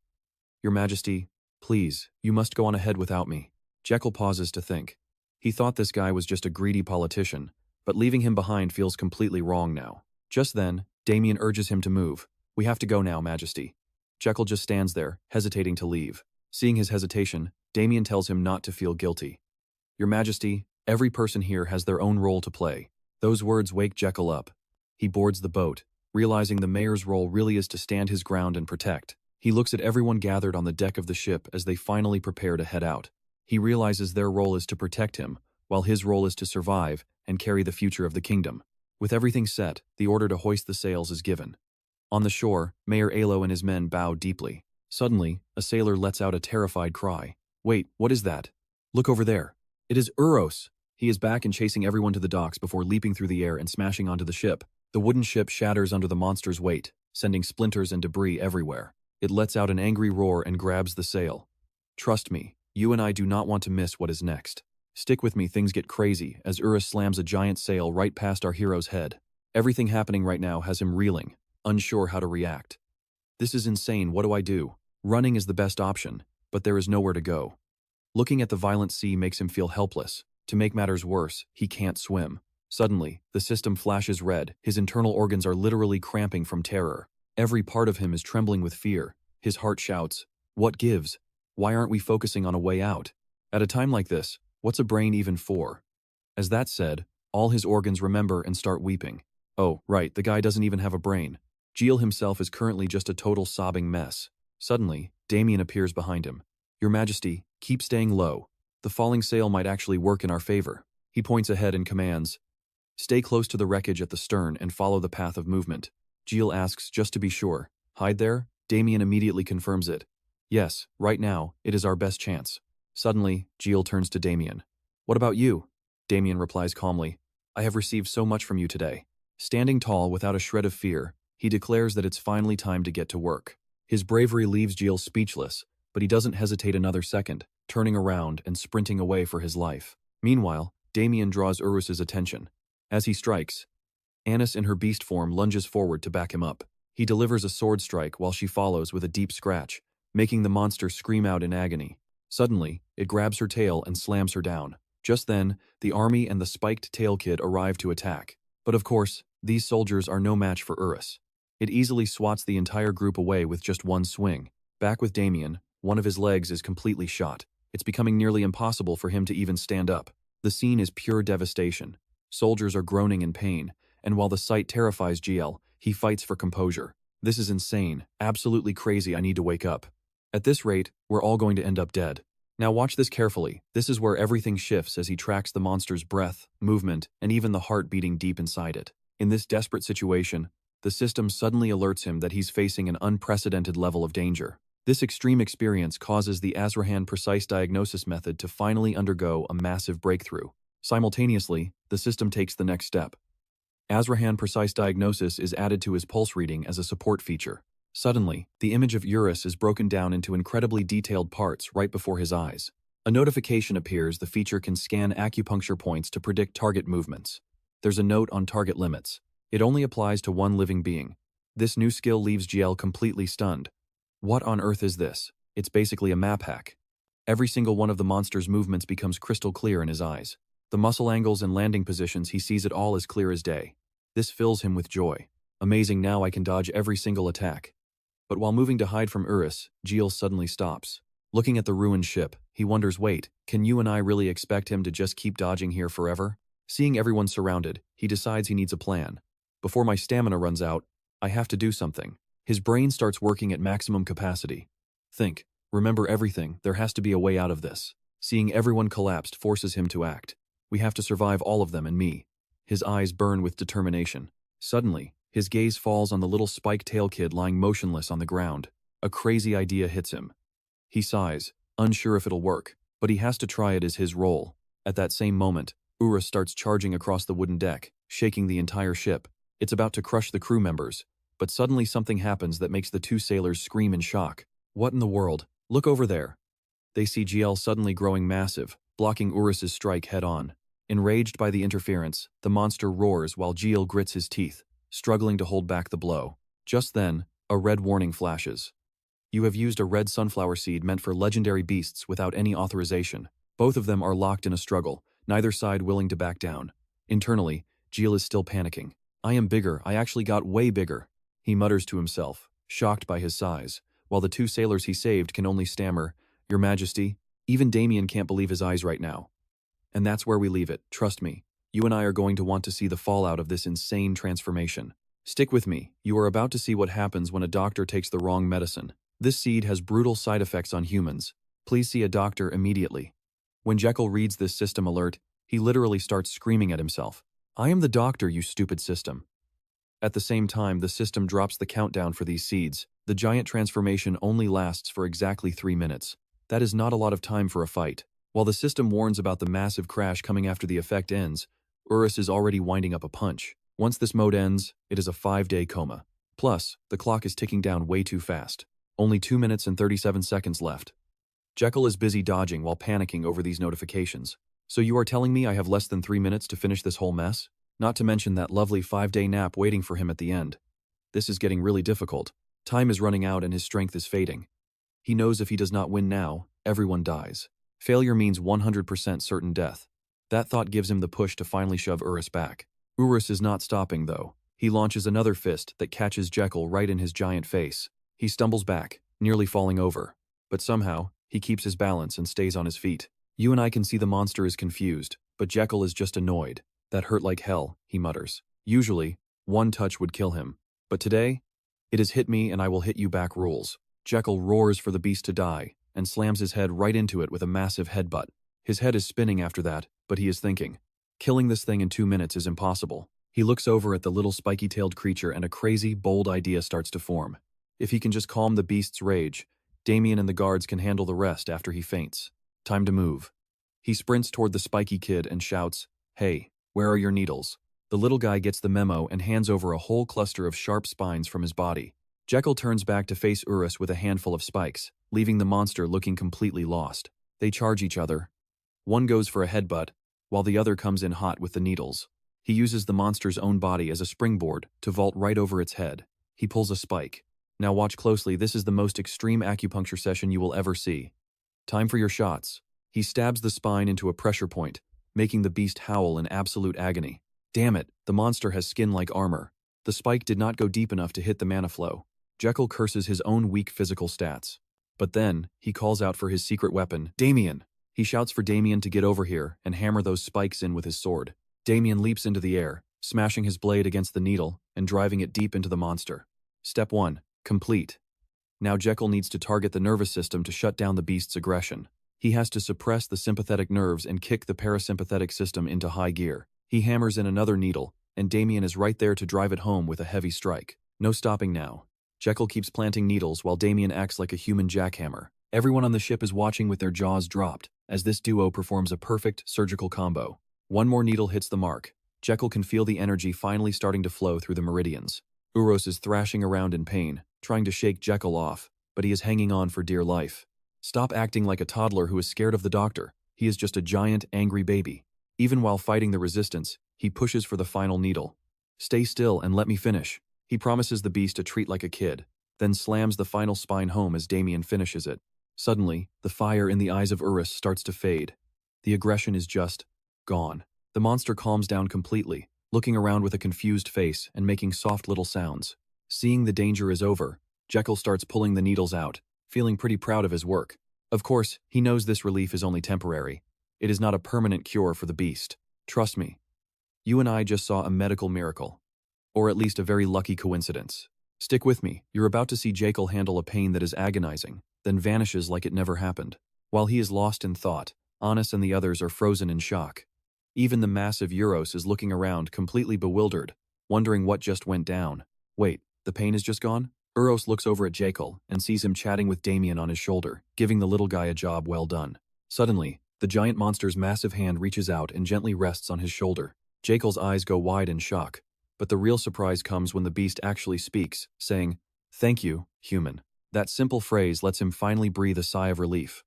"Your Majesty, please, you must go on ahead without me." Jekyll pauses to think. He thought this guy was just a greedy politician, but leaving him behind feels completely wrong now. Just then, Damian urges him to move. "We have to go now, Majesty." Jekyll just stands there, hesitating to leave. Seeing his hesitation, Damian tells him not to feel guilty. "Your Majesty, every person here has their own role to play." Those words wake Jekyll up. He boards the boat, realizing the mayor's role really is to stand his ground and protect. He looks at everyone gathered on the deck of the ship as they finally prepare to head out. He realizes their role is to protect him, while his role is to survive and carry the future of the kingdom. With everything set, the order to hoist the sails is given. On the shore, Mayor Alo and his men bow deeply. Suddenly, a sailor lets out a terrified cry. "Wait, what is that? Look over there. It is Uros!" He is back and chasing everyone to the docks before leaping through the air and smashing onto the ship. The wooden ship shatters under the monster's weight, sending splinters and debris everywhere. It lets out an angry roar and grabs the sail. "Trust me, you and I do not want to miss what is next. Stick with me, things get crazy as Urus slams a giant sail right past our hero's head. Everything happening right now has him reeling, unsure how to react. This is insane, what do I do? Running is the best option, but there is nowhere to go. Looking at the violent sea makes him feel helpless. To make matters worse, he can't swim. Suddenly, the system flashes red, his internal organs are literally cramping from terror. Every part of him is trembling with fear. His heart shouts, "What gives? Why aren't we focusing on a way out?" At a time like this, what's a brain even for? As that said, all his organs remember and start weeping. Oh, right, the guy doesn't even have a brain. Gilles himself is currently just a total sobbing mess. Suddenly, Damian appears behind him. "Your Majesty, keep staying low. The falling sail might actually work in our favor." He points ahead and commands, "Stay close to the wreckage at the stern and follow the path of movement." Gilles asks just to be sure, "Hide there?" Damian immediately confirms it. "Yes, right now, it is our best chance." Suddenly, Gilles turns to Damian. "What about you?" Damian replies calmly, "I have received so much from you today." Standing tall without a shred of fear, he declares that it's finally time to get to work. His bravery leaves Gilles speechless, but he doesn't hesitate another second, turning around and sprinting away for his life. Meanwhile, Damian draws Urus's attention. As he strikes, Anis in her beast form lunges forward to back him up. He delivers a sword strike while she follows with a deep scratch, making the monster scream out in agony. Suddenly, it grabs her tail and slams her down. Just then, the army and the spiked tail kid arrive to attack. But of course, these soldiers are no match for Urus. It easily swats the entire group away with just one swing. Back with Damian, one of his legs is completely shot. It's becoming nearly impossible for him to even stand up. The scene is pure devastation. Soldiers are groaning in pain, and while the sight terrifies GL, he fights for composure. "This is insane, absolutely crazy, I need to wake up. At this rate, we're all going to end up dead." Now watch this carefully. This is where everything shifts as he tracks the monster's breath, movement, and even the heart beating deep inside it. In this desperate situation, the system suddenly alerts him that he's facing an unprecedented level of danger. This extreme experience causes the Asrahan precise diagnosis method to finally undergo a massive breakthrough. Simultaneously, the system takes the next step. Asrahan precise diagnosis is added to his pulse reading as a support feature. Suddenly, the image of Urus is broken down into incredibly detailed parts right before his eyes. A notification appears the feature can scan acupuncture points to predict target movements. There's a note on target limits. It only applies to one living being. This new skill leaves GL completely stunned. What on earth is this? It's basically a map hack. Every single one of the monster's movements becomes crystal clear in his eyes. The muscle angles and landing positions, he sees it all as clear as day. This fills him with joy. Amazing, now I can dodge every single attack. But while moving to hide from Urus, GL suddenly stops. Looking at the ruined ship, he wonders, wait, can you and I really expect him to just keep dodging here forever? Seeing everyone surrounded, he decides he needs a plan. Before my stamina runs out, I have to do something. His brain starts working at maximum capacity. Think, remember everything, there has to be a way out of this. Seeing everyone collapsed forces him to act. We have to survive, all of them and me. His eyes burn with determination. Suddenly, his gaze falls on the little spike-tail kid lying motionless on the ground. A crazy idea hits him. He sighs, unsure if it'll work, but he has to try it as his role. At that same moment, Urus starts charging across the wooden deck, shaking the entire ship. It's about to crush the crew members, but suddenly something happens that makes the two sailors scream in shock. What in the world? Look over there. They see GL suddenly growing massive, blocking Urus's strike head-on. Enraged by the interference, the monster roars while GL grits his teeth, struggling to hold back the blow. Just then, a red warning flashes. You have used a red sunflower seed meant for legendary beasts without any authorization. Both of them are locked in a struggle, neither side willing to back down. Internally, GL is still panicking. I am bigger, I actually got way bigger. He mutters to himself, shocked by his size, while the two sailors he saved can only stammer, Your Majesty. Even Damian can't believe his eyes right now. And that's where we leave it, trust me. You and I are going to want to see the fallout of this insane transformation. Stick with me, you are about to see what happens when a doctor takes the wrong medicine. This seed has brutal side effects on humans. Please see a doctor immediately. When Jekyll reads this system alert, he literally starts screaming at himself. I am the doctor, you stupid system. At the same time, the system drops the countdown for these seeds. The giant transformation only lasts for exactly 3 minutes. That is not a lot of time for a fight. While the system warns about the massive crash coming after the effect ends, Urus is already winding up a punch. Once this mode ends, it is a 5-day coma. Plus, the clock is ticking down way too fast. Only 2 minutes and 37 seconds left. Jekyll is busy dodging while panicking over these notifications. So you are telling me I have less than 3 minutes to finish this whole mess? Not to mention that lovely 5-day nap waiting for him at the end. This is getting really difficult. Time is running out and his strength is fading. He knows if he does not win now, everyone dies. Failure means 100% certain death. That thought gives him the push to finally shove Urus back. Urus is not stopping though. He launches another fist that catches Jekyll right in his giant face. He stumbles back, nearly falling over. But somehow, he keeps his balance and stays on his feet. You and I can see the monster is confused, but Jekyll is just annoyed. That hurt like hell, he mutters. Usually, one touch would kill him. But today, it has hit me and I will hit you back rules. Jekyll roars for the beast to die, and slams his head right into it with a massive headbutt. His head is spinning after that, but he is thinking, killing this thing in 2 minutes is impossible. He looks over at the little spiky-tailed creature and a crazy, bold idea starts to form. If he can just calm the beast's rage, Damian and the guards can handle the rest after he faints. Time to move. He sprints toward the spiky kid and shouts, Hey, where are your needles? The little guy gets the memo and hands over a whole cluster of sharp spines from his body. Jekyll turns back to face Urus with a handful of spikes, leaving the monster looking completely lost. They charge each other. One goes for a headbutt, while the other comes in hot with the needles. He uses the monster's own body as a springboard to vault right over its head. He pulls a spike. Now watch closely, this is the most extreme acupuncture session you will ever see. Time for your shots. He stabs the spine into a pressure point, making the beast howl in absolute agony. Damn it, the monster has skin like armor. The spike did not go deep enough to hit the mana flow. Jekyll curses his own weak physical stats. But then, he calls out for his secret weapon, Damian. He shouts for Damian to get over here and hammer those spikes in with his sword. Damian leaps into the air, smashing his blade against the needle and driving it deep into the monster. Step 1. Complete. Now Jekyll needs to target the nervous system to shut down the beast's aggression. He has to suppress the sympathetic nerves and kick the parasympathetic system into high gear. He hammers in another needle, and Damian is right there to drive it home with a heavy strike. No stopping now. Jekyll keeps planting needles while Damian acts like a human jackhammer. Everyone on the ship is watching with their jaws dropped, as this duo performs a perfect surgical combo. One more needle hits the mark. Jekyll can feel the energy finally starting to flow through the meridians. Uros is thrashing around in pain, trying to shake Jekyll off, but he is hanging on for dear life. Stop acting like a toddler who is scared of the doctor. He is just a giant, angry baby. Even while fighting the resistance, he pushes for the final needle. Stay still and let me finish. He promises the beast a treat like a kid, then slams the final spine home as Damian finishes it. Suddenly, the fire in the eyes of Urus starts to fade. The aggression is just gone. The monster calms down completely, looking around with a confused face and making soft little sounds. Seeing the danger is over, Jekyll starts pulling the needles out, feeling pretty proud of his work. Of course, he knows this relief is only temporary. It is not a permanent cure for the beast. Trust me. You and I just saw a medical miracle. Or at least a very lucky coincidence. Stick with me, you're about to see Jekyll handle a pain that is agonizing, then vanishes like it never happened. While he is lost in thought, Anis and the others are frozen in shock. Even the massive Euros is looking around, completely bewildered, wondering what just went down. Wait, the pain is just gone? Uros looks over at Jekyll and sees him chatting with Damian on his shoulder, giving the little guy a job well done. Suddenly, the giant monster's massive hand reaches out and gently rests on his shoulder. Jekyll's eyes go wide in shock, but the real surprise comes when the beast actually speaks, saying, "Thank you, human." That simple phrase lets him finally breathe a sigh of relief.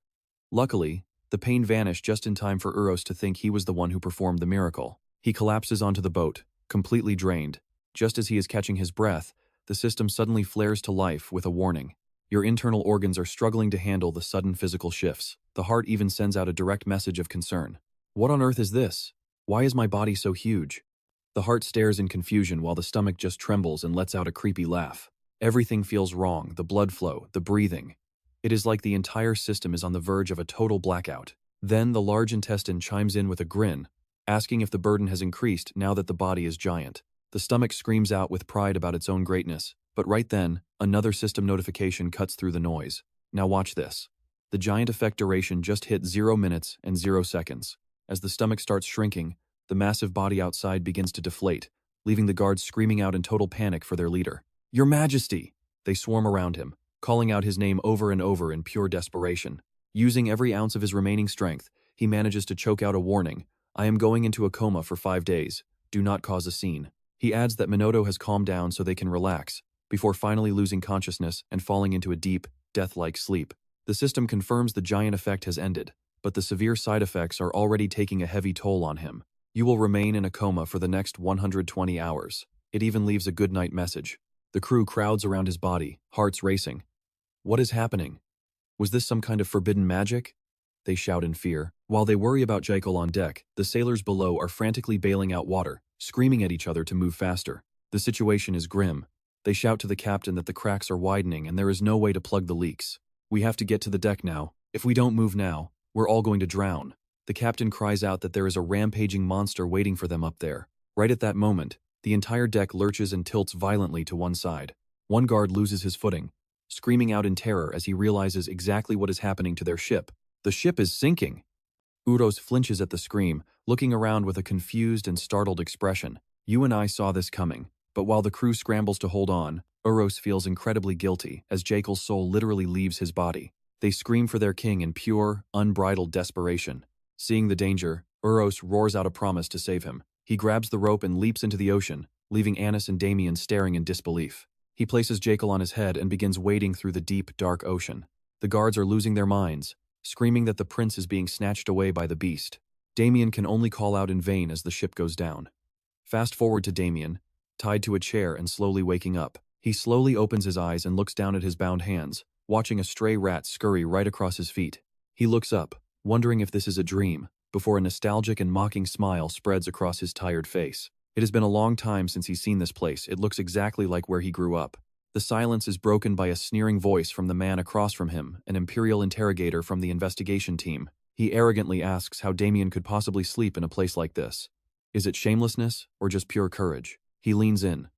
Luckily, the pain vanished just in time for Uros to think he was the one who performed the miracle. He collapses onto the boat, completely drained. Just as he is catching his breath, the system suddenly flares to life with a warning. Your internal organs are struggling to handle the sudden physical shifts. The heart even sends out a direct message of concern. What on earth is this? Why is my body so huge? The heart stares in confusion while the stomach just trembles and lets out a creepy laugh. Everything feels wrong, the blood flow, the breathing. It is like the entire system is on the verge of a total blackout. Then the large intestine chimes in with a grin, asking if the burden has increased now that the body is giant. The stomach screams out with pride about its own greatness, but right then, another system notification cuts through the noise. Now watch this. The giant effect duration just hit 0 minutes and 0 seconds. As the stomach starts shrinking, the massive body outside begins to deflate, leaving the guards screaming out in total panic for their leader. "Your Majesty!" They swarm around him, calling out his name over and over in pure desperation. Using every ounce of his remaining strength, he manages to choke out a warning. "I am going into a coma for 5 days. Do not cause a scene." He adds that Minoto has calmed down so they can relax, before finally losing consciousness and falling into a deep, death-like sleep. The system confirms the giant effect has ended, but the severe side effects are already taking a heavy toll on him. You will remain in a coma for the next 120 hours. It even leaves a goodnight message. The crew crowds around his body, hearts racing. What is happening? Was this some kind of forbidden magic? They shout in fear. While they worry about Jekyll on deck, the sailors below are frantically bailing out water, screaming at each other to move faster. The situation is grim. They shout to the captain that the cracks are widening and there is no way to plug the leaks. "We have to get to the deck now. If we don't move now, we're all going to drown." The captain cries out that there is a rampaging monster waiting for them up there. Right at that moment, the entire deck lurches and tilts violently to one side. One guard loses his footing, screaming out in terror as he realizes exactly what is happening to their ship. The ship is sinking! Uros flinches at the scream, looking around with a confused and startled expression. You and I saw this coming, but while the crew scrambles to hold on, Uros feels incredibly guilty as Jekyll's soul literally leaves his body. They scream for their king in pure, unbridled desperation. Seeing the danger, Uros roars out a promise to save him. He grabs the rope and leaps into the ocean, leaving Anis and Damian staring in disbelief. He places Jekyll on his head and begins wading through the deep, dark ocean. The guards are losing their minds, screaming that the prince is being snatched away by the beast. Damian can only call out in vain as the ship goes down. Fast forward to Damian, tied to a chair and slowly waking up. He slowly opens his eyes and looks down at his bound hands, watching a stray rat scurry right across his feet. He looks up, wondering if this is a dream, before a nostalgic and mocking smile spreads across his tired face. It has been a long time since he's seen this place. It looks exactly like where he grew up. The silence is broken by a sneering voice from the man across from him, an imperial interrogator from the investigation team. He arrogantly asks how Damian could possibly sleep in a place like this. Is it shamelessness, or just pure courage? He leans in,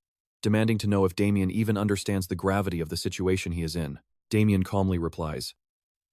demanding to know if Damian even understands the gravity of the situation he is in. Damian calmly replies,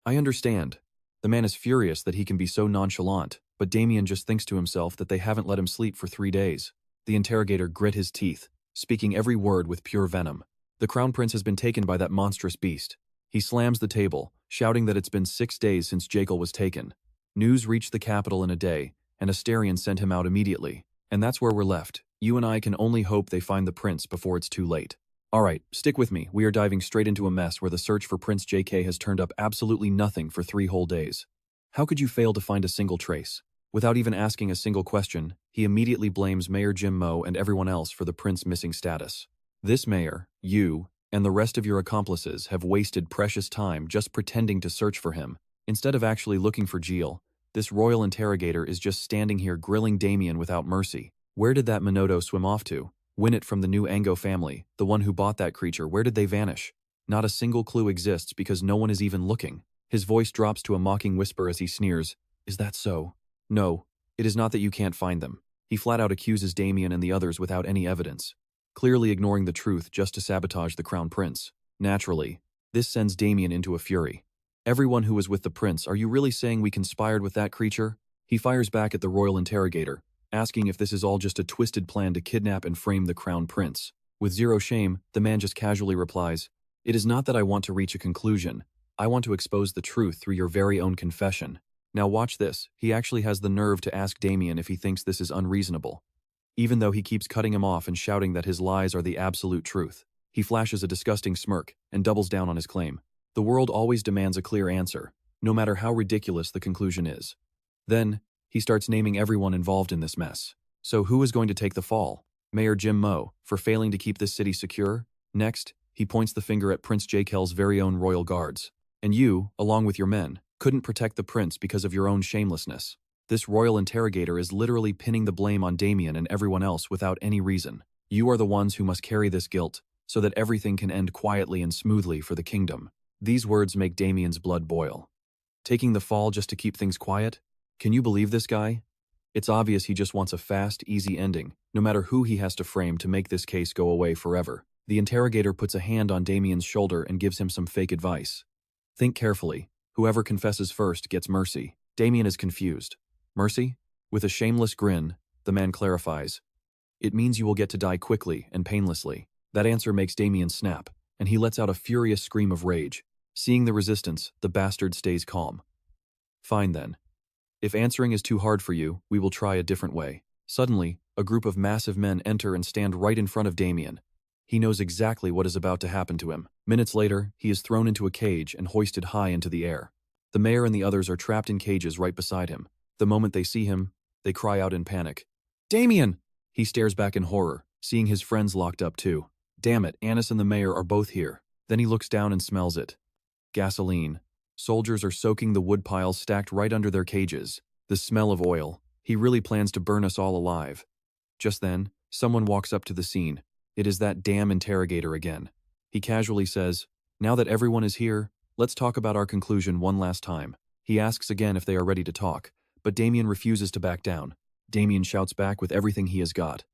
"I understand." The man is furious that he can be so nonchalant, but Damian just thinks to himself that they haven't let him sleep for 3 days. The interrogator grit his teeth, speaking every word with pure venom. The crown prince has been taken by that monstrous beast. He slams the table, shouting that it's been 6 days since Raikiel was taken. News reached the capital in a day, and Astarion sent him out immediately. And that's where we're left. You and I can only hope they find the prince before it's too late. Alright, stick with me. We are diving straight into a mess where the search for Prince JK has turned up absolutely nothing for 3 whole days. How could you fail to find a single trace? Without even asking a single question, he immediately blames Mayor Jim Mo and everyone else for the prince's missing status. This mayor, you, and the rest of your accomplices have wasted precious time just pretending to search for him. Instead of actually looking for Raikiel, this royal interrogator is just standing here grilling Damian without mercy. Where did that Minotaur swim off to? Win it from the new Ango family, the one who bought that creature. Where did they vanish? Not a single clue exists because no one is even looking. His voice drops to a mocking whisper as he sneers. Is that so? No, it is not that you can't find them. He flat out accuses Damian and the others without any evidence, clearly ignoring the truth just to sabotage the crown prince. Naturally, this sends Damian into a fury. Everyone who was with the prince, are you really saying we conspired with that creature? He fires back at the royal interrogator, asking if this is all just a twisted plan to kidnap and frame the crown prince. With zero shame, the man just casually replies, "It is not that I want to reach a conclusion. I want to expose the truth through your very own confession." Now watch this. He actually has the nerve to ask Damian if he thinks this is unreasonable. Even though he keeps cutting him off and shouting that his lies are the absolute truth, he flashes a disgusting smirk and doubles down on his claim. The world always demands a clear answer, no matter how ridiculous the conclusion is. Then, he starts naming everyone involved in this mess. So who is going to take the fall? Mayor Jim Mo, for failing to keep this city secure? Next, he points the finger at Prince Raikiel's very own royal guards. And you, along with your men, couldn't protect the prince because of your own shamelessness. This royal interrogator is literally pinning the blame on Damian and everyone else without any reason. You are the ones who must carry this guilt, so that everything can end quietly and smoothly for the kingdom. These words make Damian's blood boil. Taking the fall just to keep things quiet? Can you believe this guy? It's obvious he just wants a fast, easy ending, no matter who he has to frame to make this case go away forever. The interrogator puts a hand on Damian's shoulder and gives him some fake advice. Think carefully. Whoever confesses first gets mercy. Damian is confused. Mercy? With a shameless grin, the man clarifies. It means you will get to die quickly and painlessly. That answer makes Damian snap, and he lets out a furious scream of rage. Seeing the resistance, the bastard stays calm. Fine then. If answering is too hard for you, we will try a different way. Suddenly, a group of massive men enter and stand right in front of Damian. He knows exactly what is about to happen to him. Minutes later, he is thrown into a cage and hoisted high into the air. The mayor and the others are trapped in cages right beside him. The moment they see him, they cry out in panic. Damian! He stares back in horror, seeing his friends locked up too. Damn it, Annis and the mayor are both here. Then he looks down and smells it. Gasoline. Soldiers are soaking the wood piles stacked right under their cages. The smell of oil. He really plans to burn us all alive. Just then, someone walks up to the scene. It is that damn interrogator again. He casually says, "Now that everyone is here, let's talk about our conclusion one last time." He asks again if they are ready to talk, but Damian refuses to back down. Damian shouts back with everything he has got.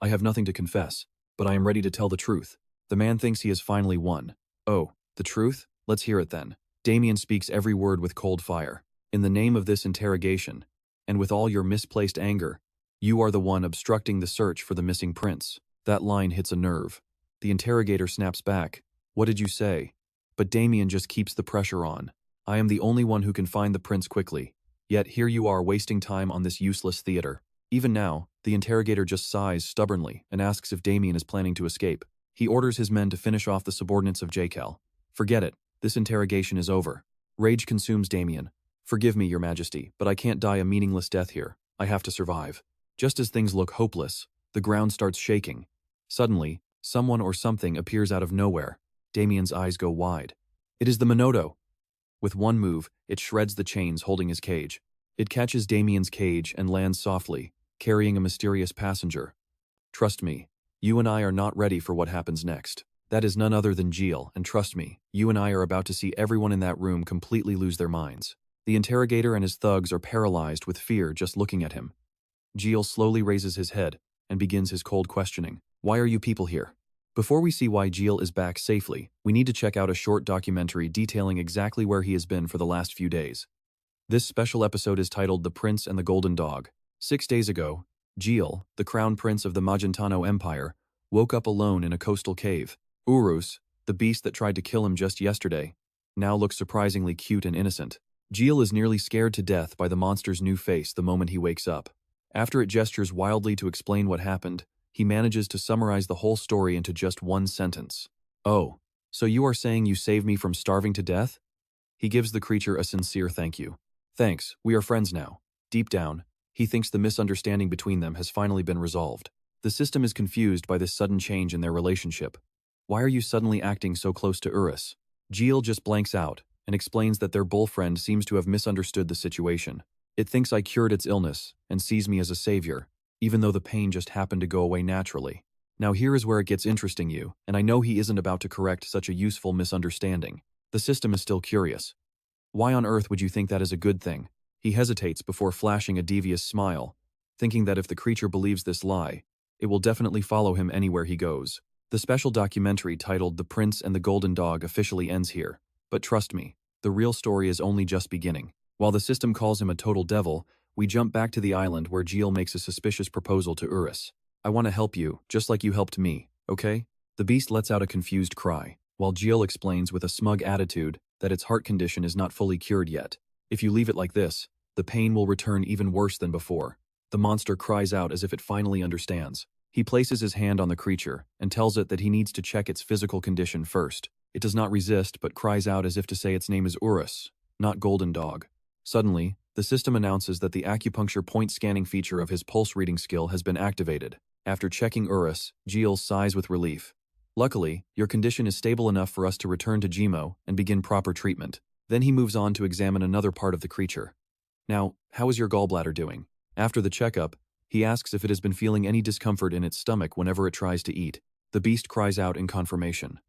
"I have nothing to confess, but I am ready to tell the truth." The man thinks he has finally won. "Oh, the truth? Let's hear it then." Damian speaks every word with cold fire. "In the name of this interrogation, and with all your misplaced anger, you are the one obstructing the search for the missing prince." That line hits a nerve. The interrogator snaps back. "What did you say?" But Damian just keeps the pressure on. "I am the only one who can find the prince quickly. Yet here you are wasting time on this useless theater." Even now, the interrogator just sighs stubbornly and asks if Damian is planning to escape. He orders his men to finish off the subordinates of Raikiel. "Forget it. This interrogation is over." Rage consumes Damian. "Forgive me, your majesty, but I can't die a meaningless death here. I have to survive." Just as things look hopeless, the ground starts shaking. Suddenly, someone or something appears out of nowhere. Damian's eyes go wide. It is the Minotaur. With one move, it shreds the chains holding his cage. It catches Damian's cage and lands softly, carrying a mysterious passenger. Trust me, you and I are not ready for what happens next. That is none other than Raikiel, and trust me, you and I are about to see everyone in that room completely lose their minds. The interrogator and his thugs are paralyzed with fear just looking at him. Raikiel slowly raises his head and begins his cold questioning. "Why are you people here?" Before we see why Raikiel is back safely, we need to check out a short documentary detailing exactly where he has been for the last few days. This special episode is titled The Prince and the Golden Dog. 6 days ago, Jiel, the crown prince of the Magentano Empire, woke up alone in a coastal cave. Urus, the beast that tried to kill him just yesterday, now looks surprisingly cute and innocent. Jiel is nearly scared to death by the monster's new face the moment he wakes up. After it gestures wildly to explain what happened, he manages to summarize the whole story into just one sentence. "Oh, so you are saying you saved me from starving to death?" He gives the creature a sincere thank you. "Thanks, we are friends now." Deep down, he thinks the misunderstanding between them has finally been resolved. The system is confused by this sudden change in their relationship. "Why are you suddenly acting so close to Urus?" Jiel just blanks out and explains that their bull friend seems to have misunderstood the situation. "It thinks I cured its illness and sees me as a savior, even though the pain just happened to go away naturally. Now here is where it gets interesting, and I know he isn't about to correct such a useful misunderstanding. The system is still curious. Why on earth would you think that is a good thing?" He hesitates before flashing a devious smile, thinking that if the creature believes this lie, it will definitely follow him anywhere he goes. The special documentary titled The Prince and the Golden Dog officially ends here, but trust me, the real story is only just beginning. While the system calls him a total devil, we jump back to the island where Jiel makes a suspicious proposal to Urus. "I want to help you, just like you helped me, okay?" The beast lets out a confused cry, while Jiel explains with a smug attitude that its heart condition is not fully cured yet. "If you leave it like this, the pain will return even worse than before." The monster cries out as if it finally understands. He places his hand on the creature and tells it that he needs to check its physical condition first. It does not resist but cries out as if to say its name is Urus, not Golden Dog. Suddenly, the system announces that the acupuncture point scanning feature of his pulse reading skill has been activated. After checking Urus, Jiel sighs with relief. "Luckily, your condition is stable enough for us to return to Jimo and begin proper treatment." Then he moves on to examine another part of the creature. "Now, how is your gallbladder doing?" After the checkup, he asks if it has been feeling any discomfort in its stomach whenever it tries to eat. The beast cries out in confirmation.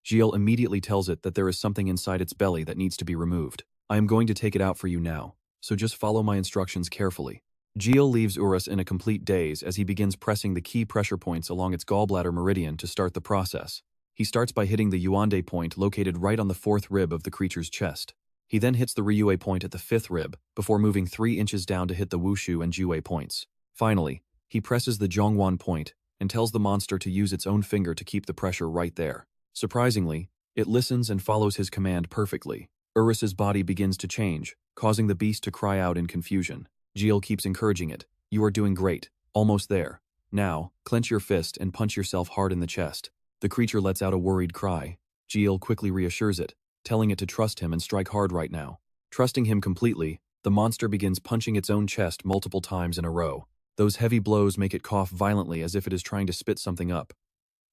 Jiel immediately tells it that there is something inside its belly that needs to be removed. "I am going to take it out for you now, so just follow my instructions carefully." Jiel leaves Urus in a complete daze as he begins pressing the key pressure points along its gallbladder meridian to start the process. He starts by hitting the Yuande point located right on the 4th rib of the creature's chest. He then hits the Ryue point at the 5th rib, before moving 3 inches down to hit the Wushu and Jue points. Finally, he presses the Zhongwan point and tells the monster to use its own finger to keep the pressure right there. Surprisingly, it listens and follows his command perfectly. Urus's body begins to change, causing the beast to cry out in confusion. Jiel keeps encouraging it. "You are doing great. Almost there. Now, clench your fist and punch yourself hard in the chest." The creature lets out a worried cry. Jiel quickly reassures it, telling it to trust him and strike hard right now. Trusting him completely, the monster begins punching its own chest multiple times in a row. Those heavy blows make it cough violently as if it is trying to spit something up.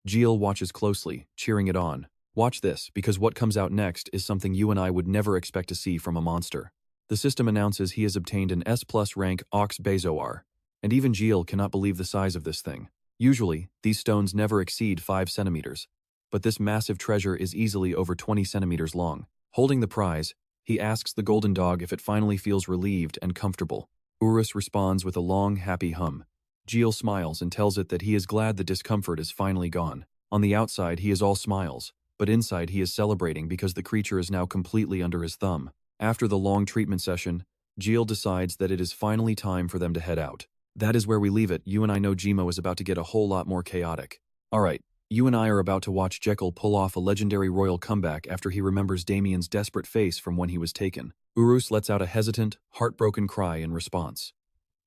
Jiel watches closely, cheering it on. "Watch this, because what comes out next is something you and I would never expect to see from a monster." The system announces he has obtained an S+ rank Ox Bezoar, and even Jiel cannot believe the size of this thing. Usually, these stones never exceed 5 centimeters, but this massive treasure is easily over 20 centimeters long. Holding the prize, he asks the golden dog if it finally feels relieved and comfortable. Urus responds with a long, happy hum. Jiel smiles and tells it that he is glad the discomfort is finally gone. On the outside, he is all smiles, but inside he is celebrating because the creature is now completely under his thumb. After the long treatment session, Jiel decides that it is finally time for them to head out. That is where we leave it. You and I know Jimo is about to get a whole lot more chaotic. Alright, you and I are about to watch Jekyll pull off a legendary royal comeback after he remembers Damian's desperate face from when he was taken. Urus lets out a hesitant, heartbroken cry in response.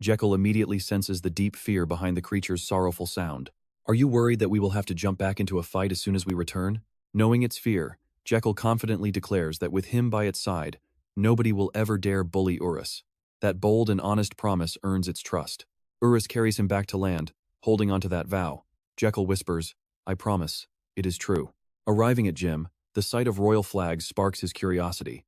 Jekyll immediately senses the deep fear behind the creature's sorrowful sound. "Are you worried that we will have to jump back into a fight as soon as we return?" Knowing its fear, Jekyll confidently declares that with him by its side, nobody will ever dare bully Urus. That bold and honest promise earns its trust. Urus carries him back to land, holding onto that vow. Jekyll whispers, "I promise, it is true." Arriving at Jim, the sight of royal flags sparks his curiosity.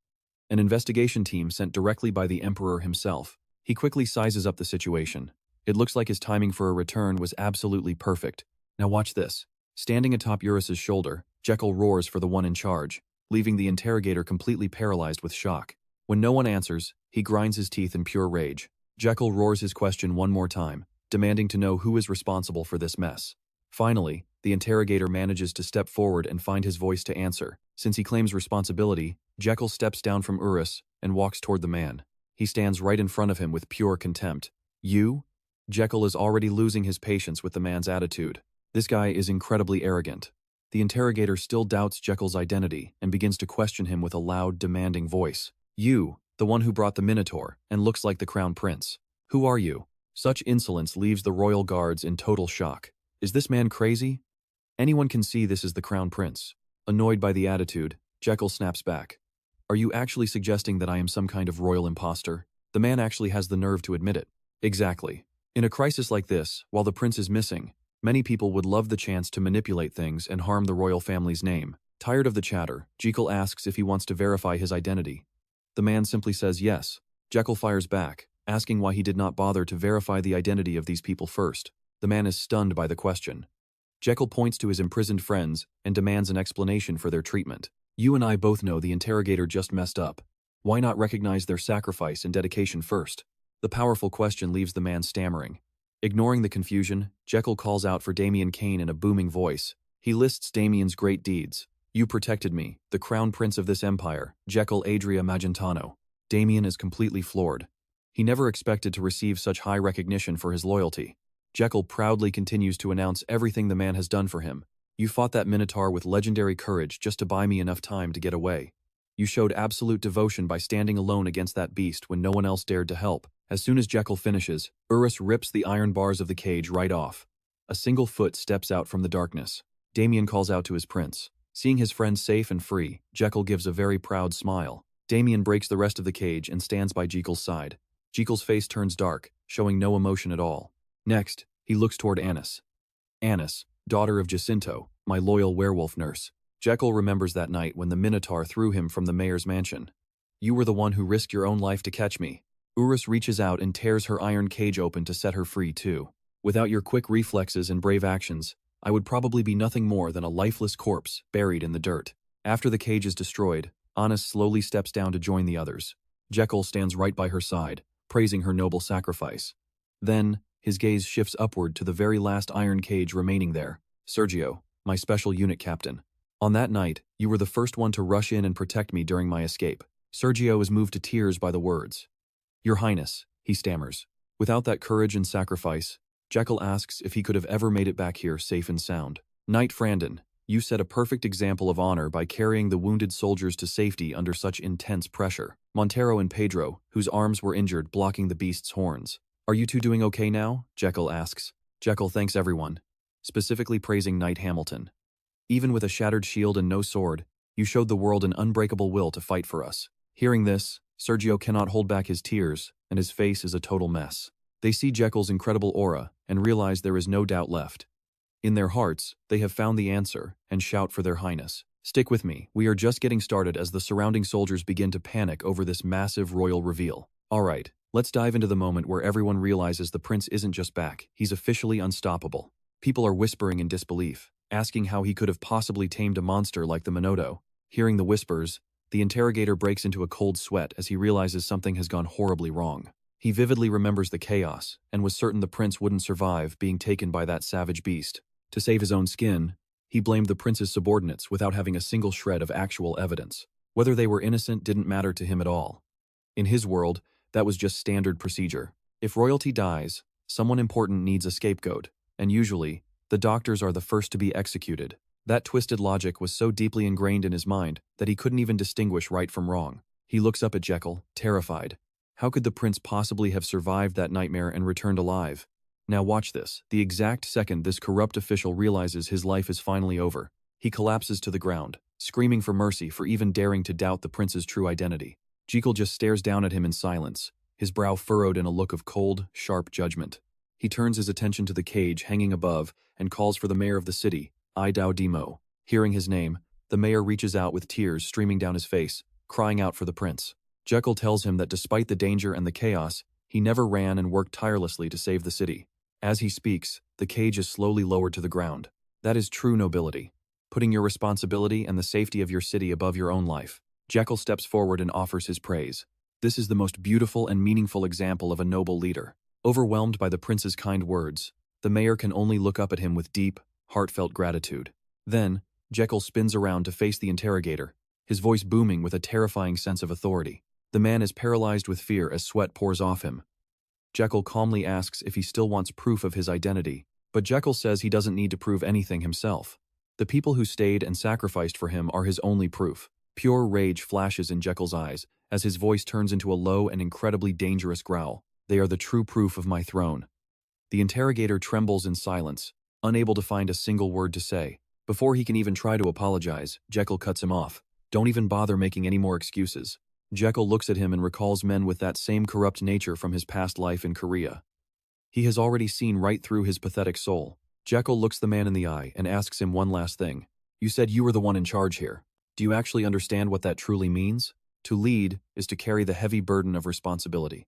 An investigation team sent directly by the Emperor himself. He quickly sizes up the situation. It looks like his timing for a return was absolutely perfect. Now watch this. Standing atop Urus's shoulder, Jekyll roars for the one in charge, leaving the interrogator completely paralyzed with shock. When no one answers, he grinds his teeth in pure rage. Jekyll roars his question one more time, demanding to know who is responsible for this mess. Finally, the interrogator manages to step forward and find his voice to answer. Since he claims responsibility, Jekyll steps down from Urus and walks toward the man. He stands right in front of him with pure contempt. "You? Jekyll is already losing his patience with the man's attitude. This guy is incredibly arrogant. The interrogator still doubts Jekyll's identity and begins to question him with a loud, demanding voice. You, the one who brought the Minotaur, and looks like the Crown Prince. Who are you? Such insolence leaves the royal guards in total shock. Is this man crazy? Anyone can see this is the Crown Prince. Annoyed by the attitude, Jekyll snaps back. Are you actually suggesting that I am some kind of royal imposter? The man actually has the nerve to admit it. Exactly. In a crisis like this, while the prince is missing, many people would love the chance to manipulate things and harm the royal family's name. Tired of the chatter, Jekyll asks if he wants to verify his identity. The man simply says yes. Jekyll fires back, asking why he did not bother to verify the identity of these people first. The man is stunned by the question. Jekyll points to his imprisoned friends and demands an explanation for their treatment. You and I both know the interrogator just messed up. Why not recognize their sacrifice and dedication first? The powerful question leaves the man stammering. Ignoring the confusion, Jekyll calls out for Damian Kane in a booming voice. He lists Damian's great deeds. You protected me, the crown prince of this empire, Jekyll Adria Magentano. Damian is completely floored. He never expected to receive such high recognition for his loyalty. Jekyll proudly continues to announce everything the man has done for him. You fought that Minotaur with legendary courage just to buy me enough time to get away. You showed absolute devotion by standing alone against that beast when no one else dared to help. As soon as Jekyll finishes, Urus rips the iron bars of the cage right off. A single foot steps out from the darkness. Damian calls out to his prince. Seeing his friend safe and free, Jekyll gives a very proud smile. Damian breaks the rest of the cage and stands by Jekyll's side. Jekyll's face turns dark, showing no emotion at all. Next, he looks toward Annis. Annis, daughter of Jacinto, my loyal werewolf nurse. Jekyll remembers that night when the Minotaur threw him from the mayor's mansion. You were the one who risked your own life to catch me. Urus reaches out and tears her iron cage open to set her free too. Without your quick reflexes and brave actions, I would probably be nothing more than a lifeless corpse buried in the dirt. After the cage is destroyed, Annis slowly steps down to join the others. Jekyll stands right by her side, praising her noble sacrifice. Then, his gaze shifts upward to the very last iron cage remaining there. Sergio, my special unit captain. On that night, you were the first one to rush in and protect me during my escape. Sergio is moved to tears by the words. Your Highness, he stammers. Without that courage and sacrifice, Jekyll asks if he could have ever made it back here safe and sound. Knight Frandon, you set a perfect example of honor by carrying the wounded soldiers to safety under such intense pressure. Montero and Pedro, whose arms were injured blocking the beast's horns. Are you two doing okay now? Jekyll asks. Jekyll thanks everyone, specifically praising Knight Hamilton. Even with a shattered shield and no sword, you showed the world an unbreakable will to fight for us. Hearing this, Sergio cannot hold back his tears, and his face is a total mess. They see Jekyll's incredible aura and realize there is no doubt left. In their hearts, they have found the answer and shout for their highness. Stick with me, we are just getting started as the surrounding soldiers begin to panic over this massive royal reveal. Alright, let's dive into the moment where everyone realizes the prince isn't just back, he's officially unstoppable. People are whispering in disbelief, asking how he could have possibly tamed a monster like the Minotaur. Hearing the whispers, the interrogator breaks into a cold sweat as he realizes something has gone horribly wrong. He vividly remembers the chaos and was certain the prince wouldn't survive being taken by that savage beast. To save his own skin, he blamed the prince's subordinates without having a single shred of actual evidence. Whether they were innocent didn't matter to him at all. In his world, that was just standard procedure. If royalty dies, someone important needs a scapegoat, and usually, the doctors are the first to be executed. That twisted logic was so deeply ingrained in his mind that he couldn't even distinguish right from wrong. He looks up at Jekyll, terrified. How could the prince possibly have survived that nightmare and returned alive? Now watch this. The exact second this corrupt official realizes his life is finally over, he collapses to the ground, screaming for mercy for even daring to doubt the prince's true identity. Jekyll just stares down at him in silence, his brow furrowed in a look of cold, sharp judgment. He turns his attention to the cage hanging above and calls for the mayor of the city, Idao Demo. Hearing his name, the mayor reaches out with tears streaming down his face, crying out for the prince. Jekyll tells him that despite the danger and the chaos, he never ran and worked tirelessly to save the city. As he speaks, the cage is slowly lowered to the ground. That is true nobility, putting your responsibility and the safety of your city above your own life. Jekyll steps forward and offers his praise. This is the most beautiful and meaningful example of a noble leader. Overwhelmed by the prince's kind words, the mayor can only look up at him with deep, heartfelt gratitude. Then, Jekyll spins around to face the interrogator, his voice booming with a terrifying sense of authority. The man is paralyzed with fear as sweat pours off him. Jekyll calmly asks if he still wants proof of his identity, but Jekyll says he doesn't need to prove anything himself. The people who stayed and sacrificed for him are his only proof. Pure rage flashes in Jekyll's eyes as his voice turns into a low and incredibly dangerous growl. They are the true proof of my throne. The interrogator trembles in silence, unable to find a single word to say. Before he can even try to apologize, Jekyll cuts him off. Don't even bother making any more excuses. Jekyll looks at him and recalls men with that same corrupt nature from his past life in Korea. He has already seen right through his pathetic soul. Jekyll looks the man in the eye and asks him one last thing. You said you were the one in charge here. Do you actually understand what that truly means? To lead is to carry the heavy burden of responsibility.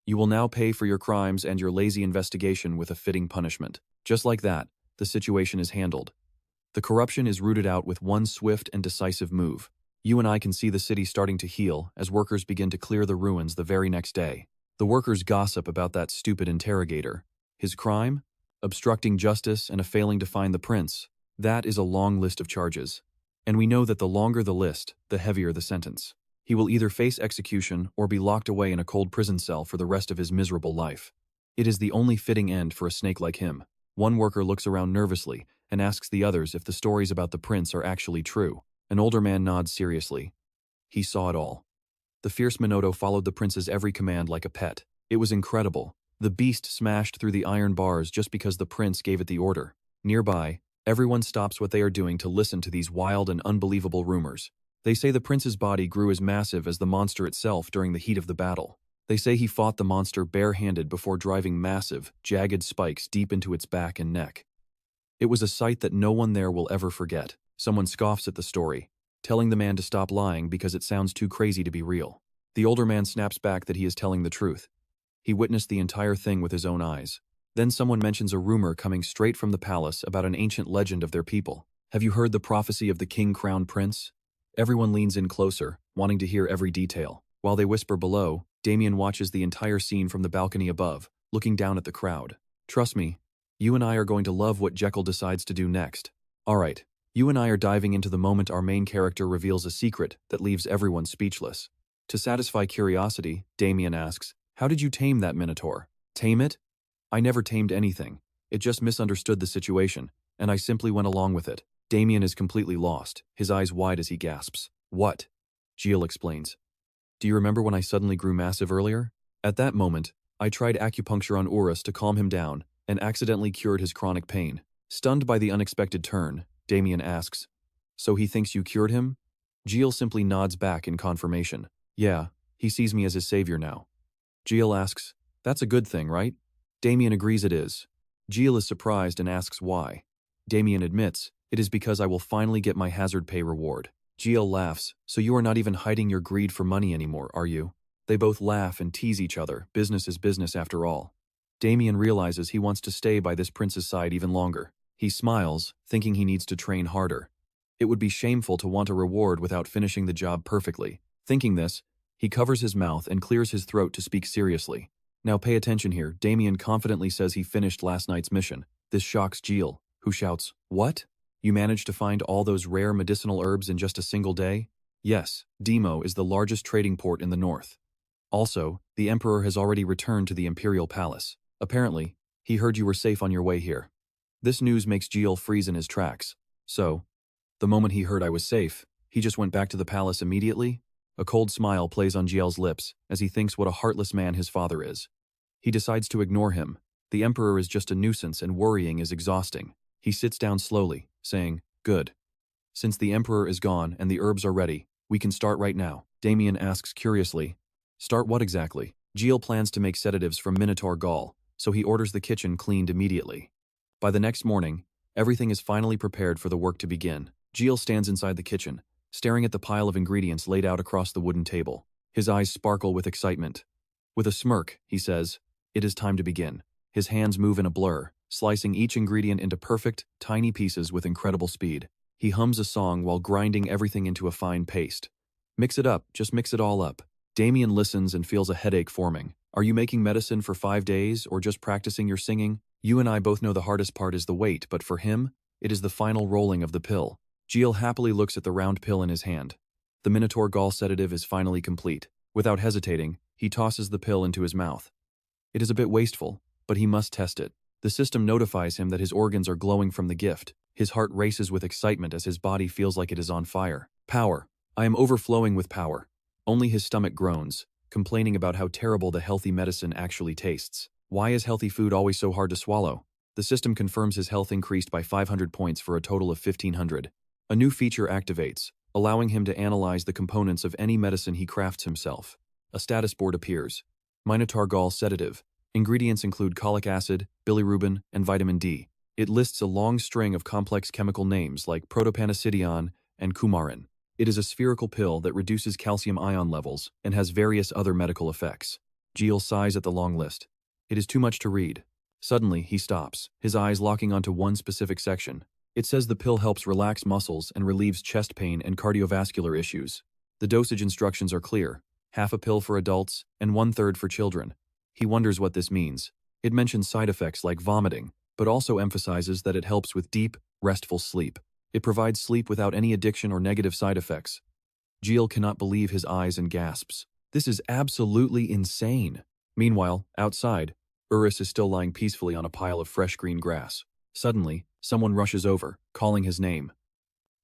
You will now pay for your crimes and your lazy investigation with a fitting punishment. Just like that, the situation is handled. The corruption is rooted out with one swift and decisive move. You and I can see the city starting to heal as workers begin to clear the ruins the very next day. The workers gossip about that stupid interrogator. His crime? Obstructing justice and a failing to find the prince. That is a long list of charges. And we know that the longer the list, the heavier the sentence. He will either face execution or be locked away in a cold prison cell for the rest of his miserable life. It is the only fitting end for a snake like him. One worker looks around nervously and asks the others if the stories about the prince are actually true. An older man nods seriously. He saw it all. The fierce Minato followed the prince's every command like a pet. It was incredible. The beast smashed through the iron bars just because the prince gave it the order. Nearby, everyone stops what they are doing to listen to these wild and unbelievable rumors. They say the prince's body grew as massive as the monster itself during the heat of the battle. They say he fought the monster barehanded before driving massive, jagged spikes deep into its back and neck. It was a sight that no one there will ever forget. Someone scoffs at the story, telling the man to stop lying because it sounds too crazy to be real. The older man snaps back that he is telling the truth. He witnessed the entire thing with his own eyes. Then someone mentions a rumor coming straight from the palace about an ancient legend of their people. Have you heard the prophecy of the king-crowned prince? Everyone leans in closer, wanting to hear every detail. While they whisper below, Damian watches the entire scene from the balcony above, looking down at the crowd. Trust me, you and I are going to love what Jekyll decides to do next. Alright, you and I are diving into the moment our main character reveals a secret that leaves everyone speechless. To satisfy curiosity, Damian asks, how did you tame that minotaur? Tame it? I never tamed anything. It just misunderstood the situation, and I simply went along with it. Damian is completely lost, his eyes wide as he gasps. What? Jill explains. Do you remember when I suddenly grew massive earlier? At that moment, I tried acupuncture on Urus to calm him down and accidentally cured his chronic pain. Stunned by the unexpected turn, Damian asks, so he thinks you cured him? Jill simply nods back in confirmation. Yeah, he sees me as his savior now. Jill asks, that's a good thing, right? Damian agrees it is. Jill is surprised and asks why. Damian admits, it is because I will finally get my hazard pay reward. Jill laughs, so you are not even hiding your greed for money anymore, are you? They both laugh and tease each other. Business is business after all. Damian realizes he wants to stay by this prince's side even longer. He smiles, thinking he needs to train harder. It would be shameful to want a reward without finishing the job perfectly. Thinking this, he covers his mouth and clears his throat to speak seriously. Now pay attention here. Damian confidently says he finished last night's mission. This shocks Jill, who shouts, what? You managed to find all those rare medicinal herbs in just a single day? Yes, Demo is the largest trading port in the north. Also, the Emperor has already returned to the Imperial Palace. Apparently, he heard you were safe on your way here. This news makes Jill freeze in his tracks. So, the moment he heard I was safe, he just went back to the palace immediately? A cold smile plays on Jill's lips as he thinks what a heartless man his father is. He decides to ignore him. The Emperor is just a nuisance and worrying is exhausting. He sits down slowly, saying, good. Since the Emperor is gone and the herbs are ready, we can start right now. Damian asks curiously, start what exactly? Jill plans to make sedatives from Minotaur gall, so he orders the kitchen cleaned immediately. By the next morning, everything is finally prepared for the work to begin. Jill stands inside the kitchen, staring at the pile of ingredients laid out across the wooden table. His eyes sparkle with excitement. With a smirk, he says, it is time to begin. His hands move in a blur, slicing each ingredient into perfect, tiny pieces with incredible speed. He hums a song while grinding everything into a fine paste. Mix it up, just mix it all up. Damian listens and feels a headache forming. Are you making medicine for 5 days or just practicing your singing? You and I both know the hardest part is the weight, but for him, it is the final rolling of the pill. Jill happily looks at the round pill in his hand. The Minotaur gall sedative is finally complete. Without hesitating, he tosses the pill into his mouth. It is a bit wasteful, but he must test it. The system notifies him that his organs are glowing from the gift. His heart races with excitement as his body feels like it is on fire. Power. I am overflowing with power. Only his stomach groans, complaining about how terrible the healthy medicine actually tastes. Why is healthy food always so hard to swallow? The system confirms his health increased by 500 points for a total of 1500. A new feature activates, allowing him to analyze the components of any medicine he crafts himself. A status board appears. Minotaur gall sedative. Ingredients include colic acid, bilirubin, and vitamin D. It lists a long string of complex chemical names like protopanasidion and coumarin. It is a spherical pill that reduces calcium ion levels and has various other medical effects. Geel sighs at the long list. It is too much to read. Suddenly, he stops, his eyes locking onto one specific section. It says the pill helps relax muscles and relieves chest pain and cardiovascular issues. The dosage instructions are clear: half a pill for adults and 1/3 for children. He wonders what this means. It mentions side effects like vomiting, but also emphasizes that it helps with deep, restful sleep. It provides sleep without any addiction or negative side effects. Geel cannot believe his eyes and gasps. This is absolutely insane. Meanwhile, outside, Urus is still lying peacefully on a pile of fresh green grass. Suddenly, someone rushes over, calling his name.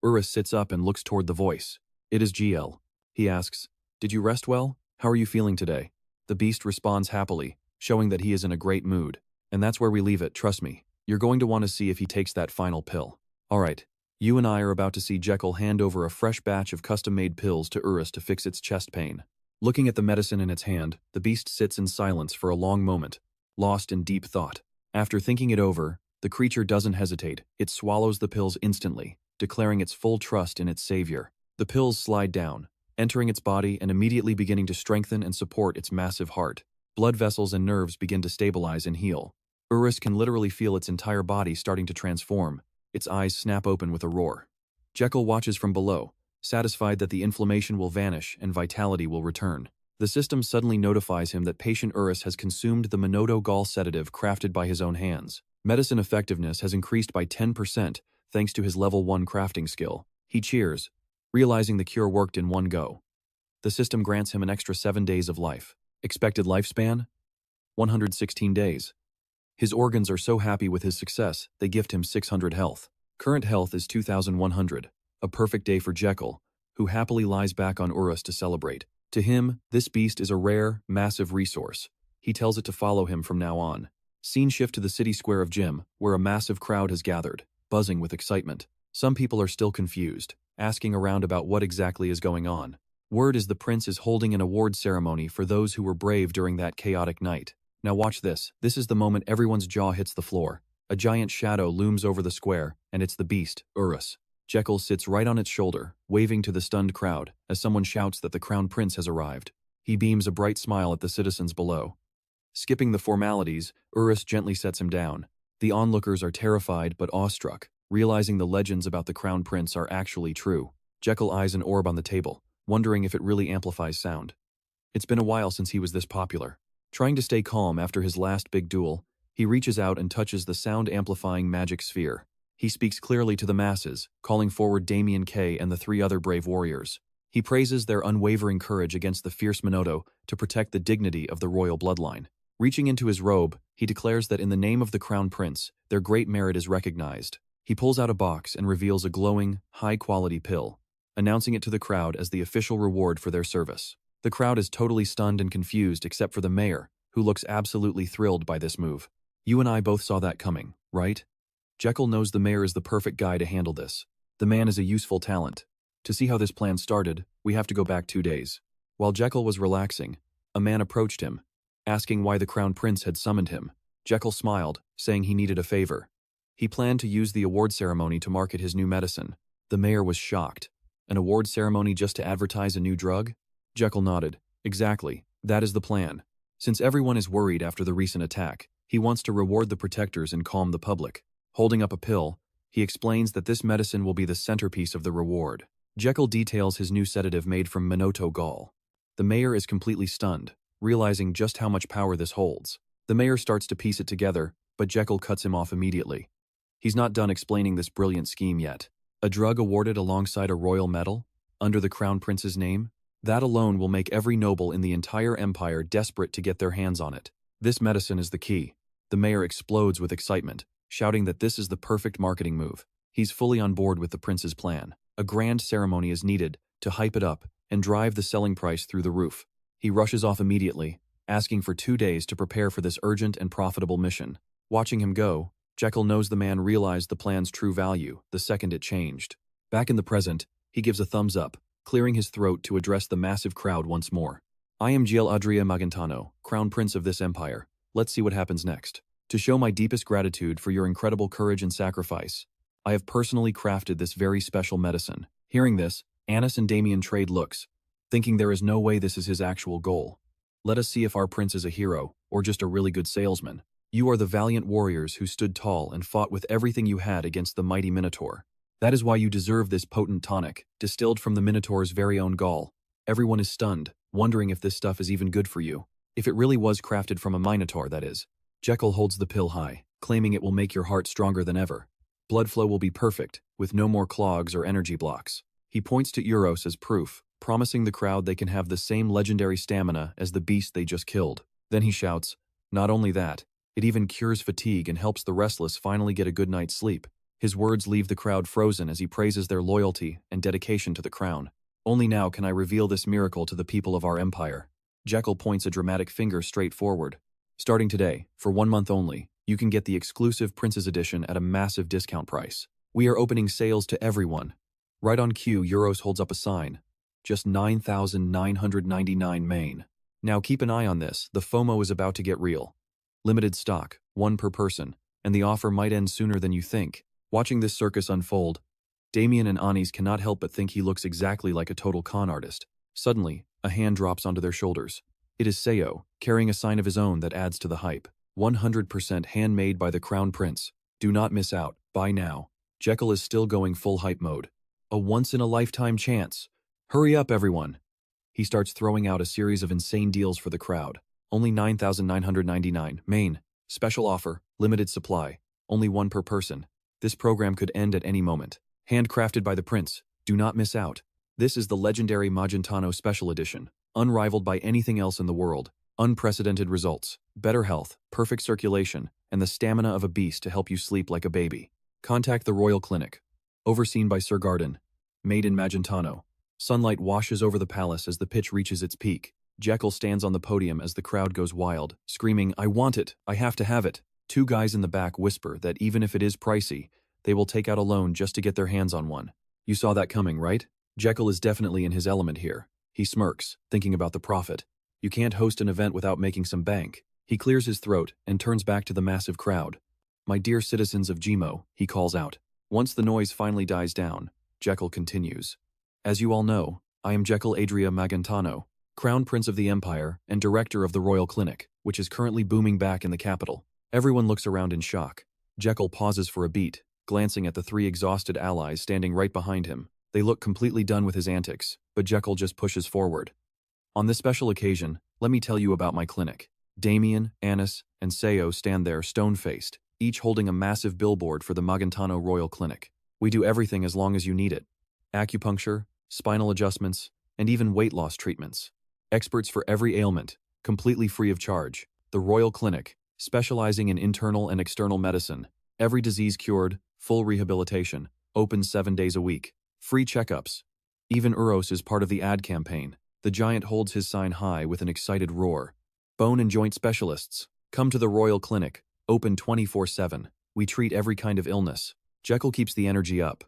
Urus sits up and looks toward the voice. It is Geel. He asks, "Did you rest well? How are you feeling today?" The beast responds happily, showing that he is in a great mood. And that's where we leave it, trust me. You're going to want to see if he takes that final pill. Alright, you and I are about to see Jekyll hand over a fresh batch of custom-made pills to Urus to fix its chest pain. Looking at the medicine in its hand, the beast sits in silence for a long moment, lost in deep thought. After thinking it over, the creature doesn't hesitate. It swallows the pills instantly, declaring its full trust in its savior. The pills slide down, entering its body and immediately beginning to strengthen and support its massive heart. Blood vessels and nerves begin to stabilize and heal. Urus can literally feel its entire body starting to transform. Its eyes snap open with a roar. Jekyll watches from below, satisfied that the inflammation will vanish and vitality will return. The system suddenly notifies him that patient Urus has consumed the Minotaur gall sedative crafted by his own hands. Medicine effectiveness has increased by 10% thanks to his level 1 crafting skill. He cheers, realizing the cure worked in one go. The system grants him an extra 7 days of life. Expected lifespan? 116 days. His organs are so happy with his success, they gift him 600 health. Current health is 2,100. A perfect day for Jekyll, who happily lies back on Urus to celebrate. To him, this beast is a rare, massive resource. He tells it to follow him from now on. Scene shift to the city square of Jim, where a massive crowd has gathered, buzzing with excitement. Some people are still confused, asking around about what exactly is going on. Word is the prince is holding an award ceremony for those who were brave during that chaotic night. Now watch this. This is the moment everyone's jaw hits the floor. A giant shadow looms over the square, and it's the beast, Urus. Jekyll sits right on its shoulder, waving to the stunned crowd, as someone shouts that the crown prince has arrived. He beams a bright smile at the citizens below. Skipping the formalities, Urus gently sets him down. The onlookers are terrified but awestruck, realizing the legends about the crown prince are actually true. Jekyll eyes an orb on the table, wondering if it really amplifies sound. It's been a while since he was this popular. Trying to stay calm after his last big duel, he reaches out and touches the sound-amplifying magic sphere. He speaks clearly to the masses, calling forward Damian K and the 3 other brave warriors. He praises their unwavering courage against the fierce Minotaur to protect the dignity of the royal bloodline. Reaching into his robe, he declares that in the name of the crown prince, their great merit is recognized. He pulls out a box and reveals a glowing, high-quality pill, announcing it to the crowd as the official reward for their service. The crowd is totally stunned and confused except for the mayor, who looks absolutely thrilled by this move. You and I both saw that coming, right? Jekyll knows the mayor is the perfect guy to handle this. The man is a useful talent. To see how this plan started, we have to go back 2 days. While Jekyll was relaxing, a man approached him, asking why the crown prince had summoned him. Jekyll smiled, saying he needed a favor. He planned to use the award ceremony to market his new medicine. The mayor was shocked. An award ceremony just to advertise a new drug? Jekyll nodded. Exactly, that is the plan. Since everyone is worried after the recent attack, he wants to reward the protectors and calm the public. Holding up a pill, he explains that this medicine will be the centerpiece of the reward. Jekyll details his new sedative made from Minotaur gall. The mayor is completely stunned, realizing just how much power this holds. The mayor starts to piece it together, but Jekyll cuts him off immediately. He's not done explaining this brilliant scheme yet. A drug awarded alongside a royal medal, under the crown prince's name? That alone will make every noble in the entire empire desperate to get their hands on it. This medicine is the key. The mayor explodes with excitement, shouting that this is the perfect marketing move. He's fully on board with the prince's plan. A grand ceremony is needed to hype it up and drive the selling price through the roof. He rushes off immediately, asking for 2 days to prepare for this urgent and profitable mission. Watching him go, Jekyll knows the man realized the plan's true value the second it changed. Back in the present, he gives a thumbs up, clearing his throat to address the massive crowd once more. I am Giel Adria Magantano, Crown Prince of this empire. Let's see what happens next. To show my deepest gratitude for your incredible courage and sacrifice, I have personally crafted this very special medicine. Hearing this, Annis and Damian trade looks, thinking there is no way this is his actual goal. Let us see if our prince is a hero, or just a really good salesman. You are the valiant warriors who stood tall and fought with everything you had against the mighty Minotaur. That is why you deserve this potent tonic, distilled from the Minotaur's very own gall. Everyone is stunned, wondering if this stuff is even good for you. If it really was crafted from a Minotaur, that is. Jekyll holds the pill high, claiming it will make your heart stronger than ever. Blood flow will be perfect, with no more clogs or energy blocks. He points to Euros as proof, promising the crowd they can have the same legendary stamina as the beast they just killed. Then he shouts, not only that, it even cures fatigue and helps the restless finally get a good night's sleep. His words leave the crowd frozen as he praises their loyalty and dedication to the crown. Only now can I reveal this miracle to the people of our empire. Jekyll points a dramatic finger straight forward. Starting today, for 1 month only, you can get the exclusive Prince's Edition at a massive discount price. We are opening sales to everyone. Right on cue, Euros holds up a sign. Just 9,999 main. Now keep an eye on this, the FOMO is about to get real. Limited stock, 1 per person, and the offer might end sooner than you think. Watching this circus unfold, Damian and Anis cannot help but think he looks exactly like a total con artist. Suddenly, a hand drops onto their shoulders. It is Seo, carrying a sign of his own that adds to the hype. 100% handmade by the Crown Prince. Do not miss out, buy now. Jekyll is still going full hype mode. A once-in-a-lifetime chance. Hurry up, everyone. He starts throwing out a series of insane deals for the crowd. Only 9,999, main. Special offer, limited supply, only 1 per person. This program could end at any moment. Handcrafted by the prince. Do not miss out. This is the legendary Magentano Special Edition. Unrivaled by anything else in the world. Unprecedented results. Better health, perfect circulation, and the stamina of a beast to help you sleep like a baby. Contact the Royal Clinic. Overseen by Sir Garden. Made in Magentano. Sunlight washes over the palace as the pitch reaches its peak. Jekyll stands on the podium as the crowd goes wild, screaming, I want it, I have to have it. 2 guys in the back whisper that even if it is pricey, they will take out a loan just to get their hands on one. You saw that coming, right? Jekyll is definitely in his element here. He smirks, thinking about the profit. You can't host an event without making some bank. He clears his throat and turns back to the massive crowd. My dear citizens of Gmo, he calls out. Once the noise finally dies down, Jekyll continues. As you all know, I am Jekyll Adria Magantano, Crown Prince of the Empire and Director of the Royal Clinic, which is currently booming back in the capital. Everyone looks around in shock. Jekyll pauses for a beat, glancing at the 3 exhausted allies standing right behind him. They look completely done with his antics, but Jekyll just pushes forward. On this special occasion, let me tell you about my clinic. Damian, Annis, and Seo stand there stone-faced, each holding a massive billboard for the Magentano Royal Clinic. We do everything as long as you need it. Acupuncture, spinal adjustments, and even weight loss treatments. Experts for every ailment, completely free of charge. The Royal Clinic, specializing in internal and external medicine. Every disease cured, full rehabilitation, open 7 days a week. Free checkups. Even Euros is part of the ad campaign. The giant holds his sign high with an excited roar. Bone and joint specialists. Come to the Royal Clinic, open 24/7. We treat every kind of illness. Jekyll keeps the energy up.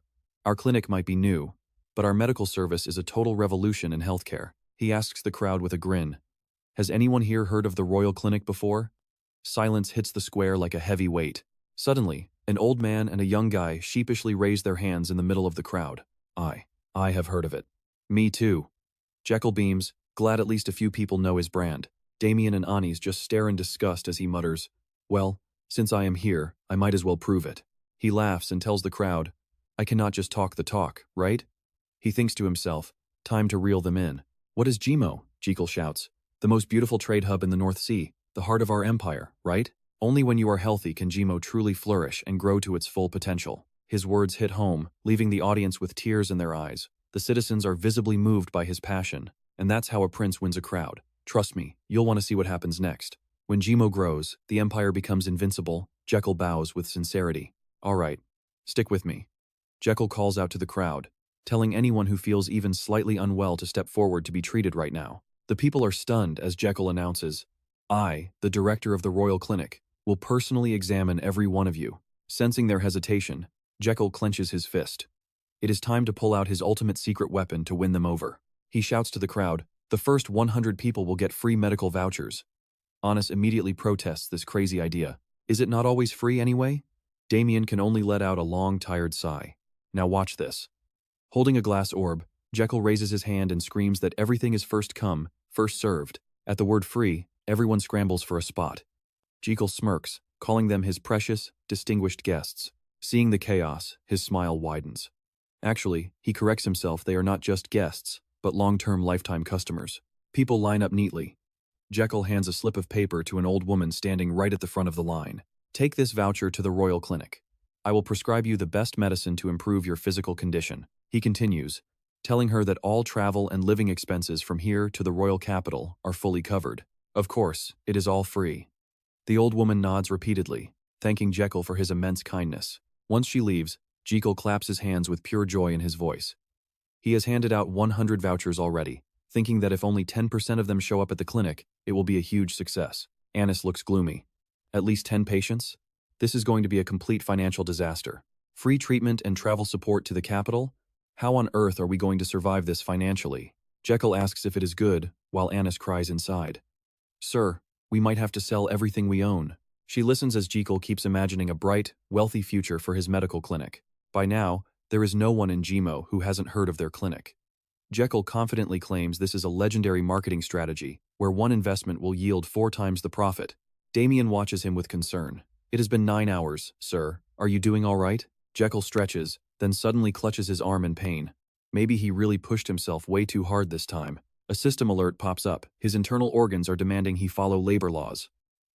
Our clinic might be new, but our medical service is a total revolution in healthcare. He asks the crowd with a grin. Has anyone here heard of the Royal Clinic before? Silence hits the square like a heavy weight. Suddenly, an old man and a young guy sheepishly raise their hands in the middle of the crowd. I have heard of it. Me too. Jekyll beams, glad at least a few people know his brand. Damian and Anis just stare in disgust as he mutters, well, since I am here, I might as well prove it. He laughs and tells the crowd, I cannot just talk the talk, right? He thinks to himself, time to reel them in. What is Gmo? Jekyll shouts. The most beautiful trade hub in the North Sea, the heart of our empire, right? Only when you are healthy can Gmo truly flourish and grow to its full potential. His words hit home, leaving the audience with tears in their eyes. The citizens are visibly moved by his passion, and that's how a prince wins a crowd. Trust me, you'll want to see what happens next. When Jimo grows, the empire becomes invincible. Jekyll bows with sincerity. All right, stick with me. Jekyll calls out to the crowd, telling anyone who feels even slightly unwell to step forward to be treated right now. The people are stunned as Jekyll announces, I, the director of the Royal Clinic, will personally examine every one of you. Sensing their hesitation, Jekyll clenches his fist. It is time to pull out his ultimate secret weapon to win them over. He shouts to the crowd, the first 100 people will get free medical vouchers. Anis immediately protests this crazy idea. Is it not always free anyway? Damian can only let out a long, tired sigh. Now watch this. Holding a glass orb, Jekyll raises his hand and screams that everything is first come, first served. At the word free, everyone scrambles for a spot. Jekyll smirks, calling them his precious, distinguished guests. Seeing the chaos, his smile widens. Actually, he corrects himself, they are not just guests, but long-term lifetime customers. People line up neatly. Jekyll hands a slip of paper to an old woman standing right at the front of the line. Take this voucher to the Royal Clinic. I will prescribe you the best medicine to improve your physical condition. He continues, telling her that all travel and living expenses from here to the royal capital are fully covered. Of course, it is all free. The old woman nods repeatedly, thanking Jekyll for his immense kindness. Once she leaves, Jekyll claps his hands with pure joy in his voice. He has handed out 100 vouchers already, thinking that if only 10% of them show up at the clinic, it will be a huge success. Anis looks gloomy. At least 10 patients? This is going to be a complete financial disaster. Free treatment and travel support to the capital? How on earth are we going to survive this financially? Jekyll asks if it is good, while Anis cries inside. Sir, we might have to sell everything we own. She listens as Jekyll keeps imagining a bright, wealthy future for his medical clinic. By now, there is no one in Jimo who hasn't heard of their clinic. Jekyll confidently claims this is a legendary marketing strategy, where one investment will yield 4 times the profit. Damian watches him with concern. It has been 9 hours, sir. Are you doing all right? Jekyll stretches, then suddenly clutches his arm in pain. Maybe he really pushed himself way too hard this time. A system alert pops up. His internal organs are demanding he follow labor laws.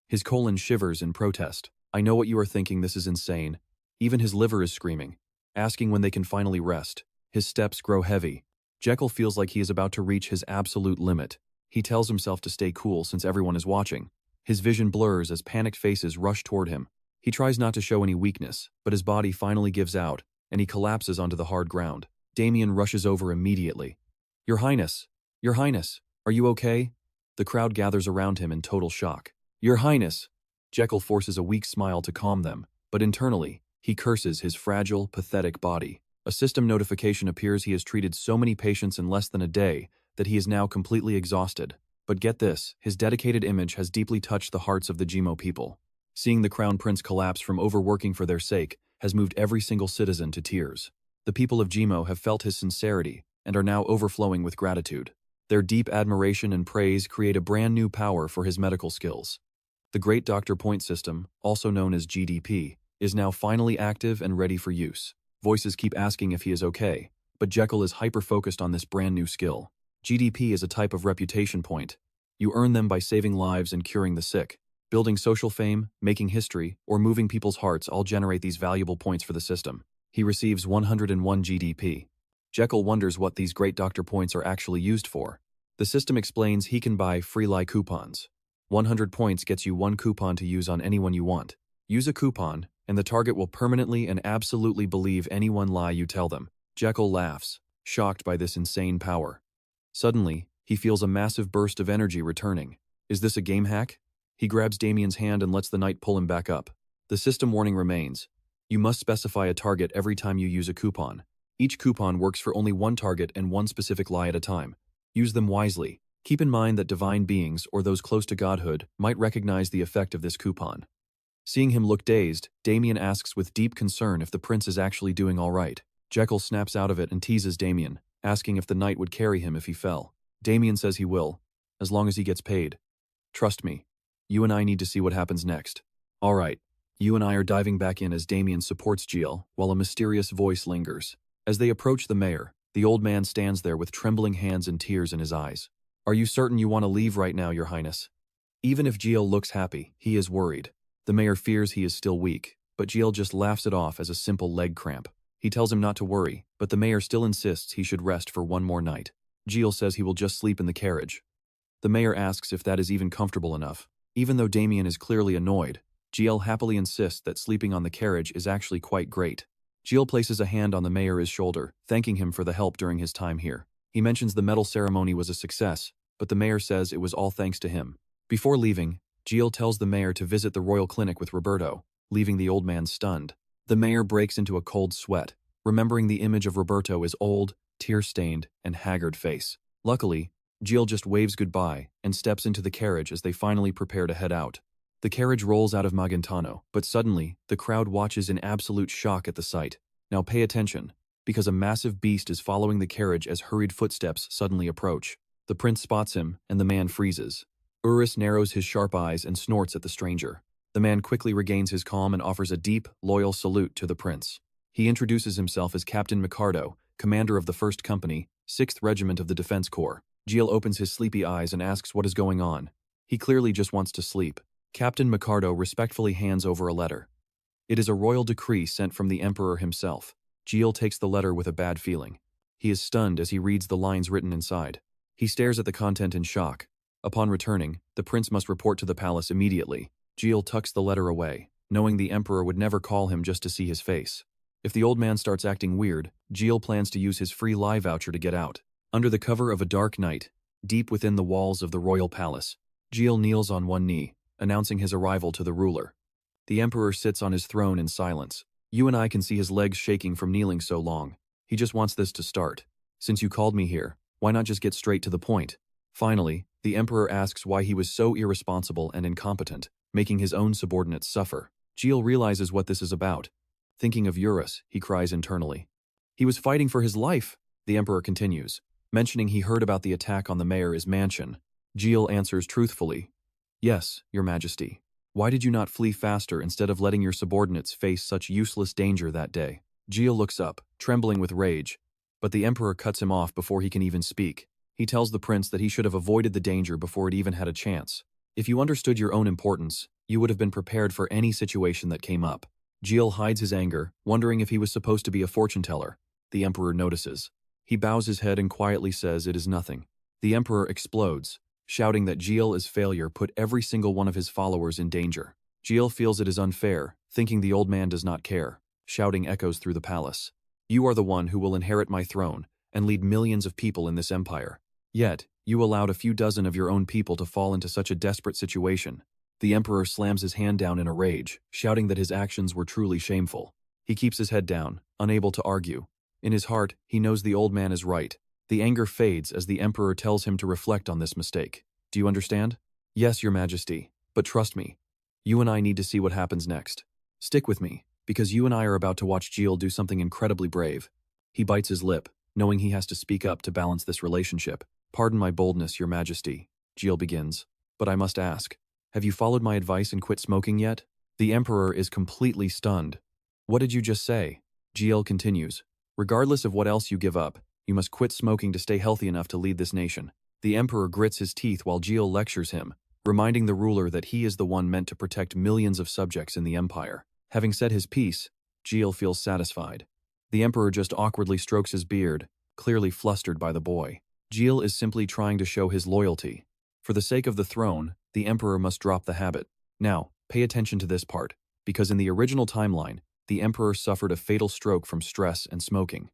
His colon shivers in protest. I know what you are thinking, this is insane. Even his liver is screaming, asking when they can finally rest. His steps grow heavy. Jekyll feels like he is about to reach his absolute limit. He tells himself to stay cool since everyone is watching. His vision blurs as panicked faces rush toward him. He tries not to show any weakness, but his body finally gives out, and he collapses onto the hard ground. Damian rushes over immediately. Your Highness! Your Highness! Are you okay? The crowd gathers around him in total shock. Your Highness! Jekyll forces a weak smile to calm them, but internally, he curses his fragile, pathetic body. A system notification appears he has treated so many patients in less than a day that he is now completely exhausted. But get this, his dedicated image has deeply touched the hearts of the Jimo people. Seeing the Crown Prince collapse from overworking for their sake has moved every single citizen to tears. The people of Jimo have felt his sincerity and are now overflowing with gratitude. Their deep admiration and praise create a brand new power for his medical skills. The Great Doctor Point System, also known as GDP, is now finally active and ready for use. Voices keep asking if he is okay, but Jekyll is hyper-focused on this brand new skill. GDP is a type of reputation point. You earn them by saving lives and curing the sick. Building social fame, making history, or moving people's hearts all generate these valuable points for the system. He receives 101 GDP. Jekyll wonders what these Great Doctor points are actually used for. The system explains he can buy free lie coupons. 100 points gets you 1 coupon to use on anyone you want. Use a coupon, and the target will permanently and absolutely believe any one lie you tell them. Jekyll laughs, shocked by this insane power. Suddenly, he feels a massive burst of energy returning. Is this a game hack? He grabs Damian's hand and lets the knight pull him back up. The system warning remains. You must specify a target every time you use a coupon. Each coupon works for only one target and one specific lie at a time. Use them wisely. Keep in mind that divine beings or those close to godhood might recognize the effect of this coupon. Seeing him look dazed, Damian asks with deep concern if the prince is actually doing all right. Jekyll snaps out of it and teases Damian, asking if the knight would carry him if he fell. Damian says he will, as long as he gets paid. Trust me, you and I need to see what happens next. All right, you and I are diving back in as Damian supports Jiel, while a mysterious voice lingers. As they approach the mayor, the old man stands there with trembling hands and tears in his eyes. Are you certain you want to leave right now, Your Highness? Even if Jiel looks happy, he is worried. The mayor fears he is still weak, but Jiel just laughs it off as a simple leg cramp. He tells him not to worry, but the mayor still insists he should rest for one more night. Jiel says he will just sleep in the carriage. The mayor asks if that is even comfortable enough. Even though Damian is clearly annoyed, Giel happily insists that sleeping on the carriage is actually quite great. Giel places a hand on the mayor's shoulder, thanking him for the help during his time here. He mentions the medal ceremony was a success, but the mayor says it was all thanks to him. Before leaving, Giel tells the mayor to visit the royal clinic with Roberto, leaving the old man stunned. The mayor breaks into a cold sweat, remembering the image of Roberto's old, tear-stained, and haggard face. Luckily, Giel just waves goodbye and steps into the carriage as they finally prepare to head out. The carriage rolls out of Magentano, but suddenly, the crowd watches in absolute shock at the sight. Now pay attention, because a massive beast is following the carriage as hurried footsteps suddenly approach. The prince spots him, and the man freezes. Urus narrows his sharp eyes and snorts at the stranger. The man quickly regains his calm and offers a deep, loyal salute to the prince. He introduces himself as Captain Micardo, commander of the 1st Company, 6th Regiment of the Defense Corps. Giel opens his sleepy eyes and asks what is going on. He clearly just wants to sleep. Captain Micardo respectfully hands over a letter. It is a royal decree sent from the emperor himself. Giel takes the letter with a bad feeling. He is stunned as he reads the lines written inside. He stares at the content in shock. Upon returning, the prince must report to the palace immediately. Giel tucks the letter away, knowing the emperor would never call him just to see his face. If the old man starts acting weird, Giel plans to use his free lie voucher to get out. Under the cover of a dark night, deep within the walls of the royal palace, Giel kneels on one knee, announcing his arrival to the ruler. The emperor sits on his throne in silence. You and I can see his legs shaking from kneeling so long. He just wants this to start. Since you called me here, why not just get straight to the point? Finally, the emperor asks why he was so irresponsible and incompetent, making his own subordinates suffer. Giel realizes what this is about. Thinking of Urus, he cries internally. He was fighting for his life, the emperor continues, mentioning he heard about the attack on the mayor's mansion. Giel answers truthfully, Yes, your majesty. Why did you not flee faster instead of letting your subordinates face such useless danger that day? Giel looks up, trembling with rage, but the emperor cuts him off before he can even speak. He tells the prince that he should have avoided the danger before it even had a chance. If you understood your own importance, you would have been prepared for any situation that came up. Giel hides his anger, wondering if he was supposed to be a fortune teller. The emperor notices. He bows his head and quietly says it is nothing. The emperor explodes, shouting that Giel's failure put every single one of his followers in danger. Giel feels it is unfair, thinking the old man does not care. Shouting echoes through the palace. You are the one who will inherit my throne and lead millions of people in this empire. Yet, you allowed a few dozen of your own people to fall into such a desperate situation. The emperor slams his hand down in a rage, shouting that his actions were truly shameful. He keeps his head down, unable to argue. In his heart, he knows the old man is right. The anger fades as the emperor tells him to reflect on this mistake. Do you understand? Yes, your majesty, but trust me. You and I need to see what happens next. Stick with me, because you and I are about to watch Giel do something incredibly brave. He bites his lip, knowing he has to speak up to balance this relationship. Pardon my boldness, your majesty, Giel begins, but I must ask, have you followed my advice and quit smoking yet? The emperor is completely stunned. What did you just say? Giel continues, regardless of what else you give up, you must quit smoking to stay healthy enough to lead this nation. The emperor grits his teeth while Giel lectures him, reminding the ruler that he is the one meant to protect millions of subjects in the empire. Having said his piece, Giel feels satisfied. The emperor just awkwardly strokes his beard, clearly flustered by the boy. Giel is simply trying to show his loyalty. For the sake of the throne, the emperor must drop the habit. Now, pay attention to this part, because in the original timeline, the emperor suffered a fatal stroke from stress and smoking.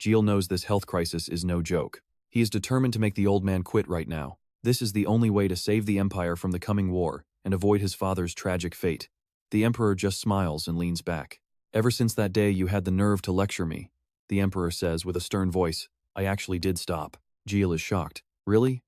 Giel knows this health crisis is no joke. He is determined to make the old man quit right now. This is the only way to save the empire from the coming war and avoid his father's tragic fate. The emperor just smiles and leans back. Ever since that day you had the nerve to lecture me, the emperor says with a stern voice. I actually did stop. Giel is shocked. Really?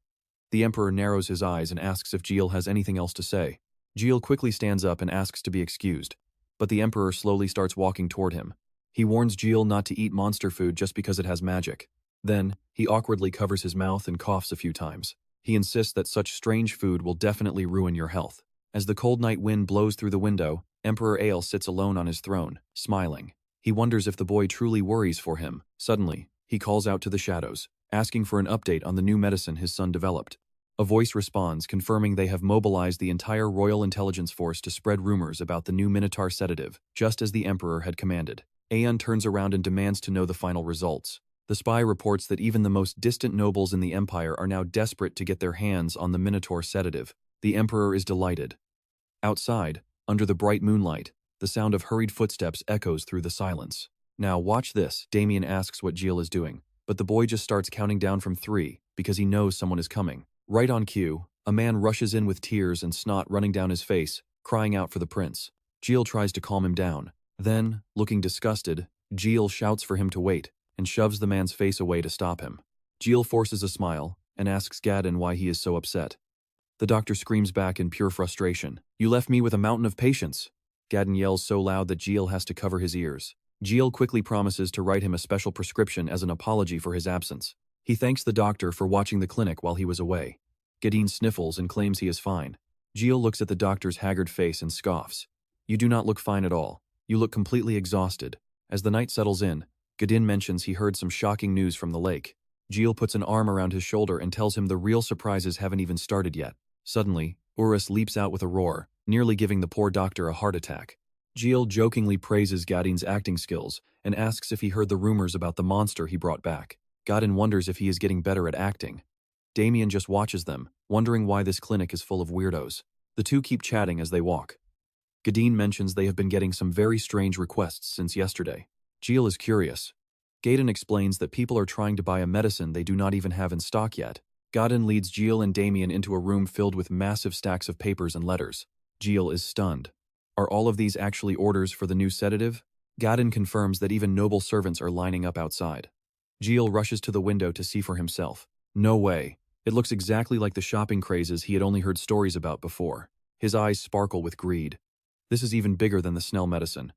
The emperor narrows his eyes and asks if Giel has anything else to say. Giel quickly stands up and asks to be excused, but the emperor slowly starts walking toward him. He warns Giel not to eat monster food just because it has magic. Then, he awkwardly covers his mouth and coughs a few times. He insists that such strange food will definitely ruin your health. As the cold night wind blows through the window, Emperor Ale sits alone on his throne, smiling. He wonders if the boy truly worries for him. Suddenly, he calls out to the shadows, asking for an update on the new medicine his son developed. A voice responds, confirming they have mobilized the entire Royal Intelligence Force to spread rumors about the new Minotaur sedative, just as the Emperor had commanded. Aeon turns around and demands to know the final results. The spy reports that even the most distant nobles in the Empire are now desperate to get their hands on the Minotaur sedative. The Emperor is delighted. Outside, under the bright moonlight, the sound of hurried footsteps echoes through the silence. Now watch this, Damian asks what Jill is doing, but the boy just starts counting down from 3 because he knows someone is coming. Right on cue, a man rushes in with tears and snot running down his face, crying out for the prince. Jill tries to calm him down. Then, looking disgusted, Jill shouts for him to wait and shoves the man's face away to stop him. Jill forces a smile and asks Gadin why he is so upset. The doctor screams back in pure frustration. "You left me with a mountain of patience." Gadin yells so loud that Jill has to cover his ears. Jill quickly promises to write him a special prescription as an apology for his absence. He thanks the doctor for watching the clinic while he was away. Gadin sniffles and claims he is fine. Jill looks at the doctor's haggard face and scoffs. "You do not look fine at all. You look completely exhausted." As the night settles in, Gadin mentions he heard some shocking news from the lake. Jill puts an arm around his shoulder and tells him the real surprises haven't even started yet. Suddenly, Urus leaps out with a roar, nearly giving the poor doctor a heart attack. Jill jokingly praises Gadin's acting skills and asks if he heard the rumors about the monster he brought back. Gadin wonders if he is getting better at acting. Damian just watches them, wondering why this clinic is full of weirdos. The two keep chatting as they walk. Gadin mentions they have been getting some very strange requests since yesterday. Jill is curious. Gadin explains that people are trying to buy a medicine they do not even have in stock yet. Gadin leads Jill and Damian into a room filled with massive stacks of papers and letters. Jill is stunned. Are all of these actually orders for the new sedative? Gadin confirms that even noble servants are lining up outside. Jill rushes to the window to see for himself. No way. It looks exactly like the shopping crazes he had only heard stories about before. His eyes sparkle with greed. This is even bigger than the Snell medicine.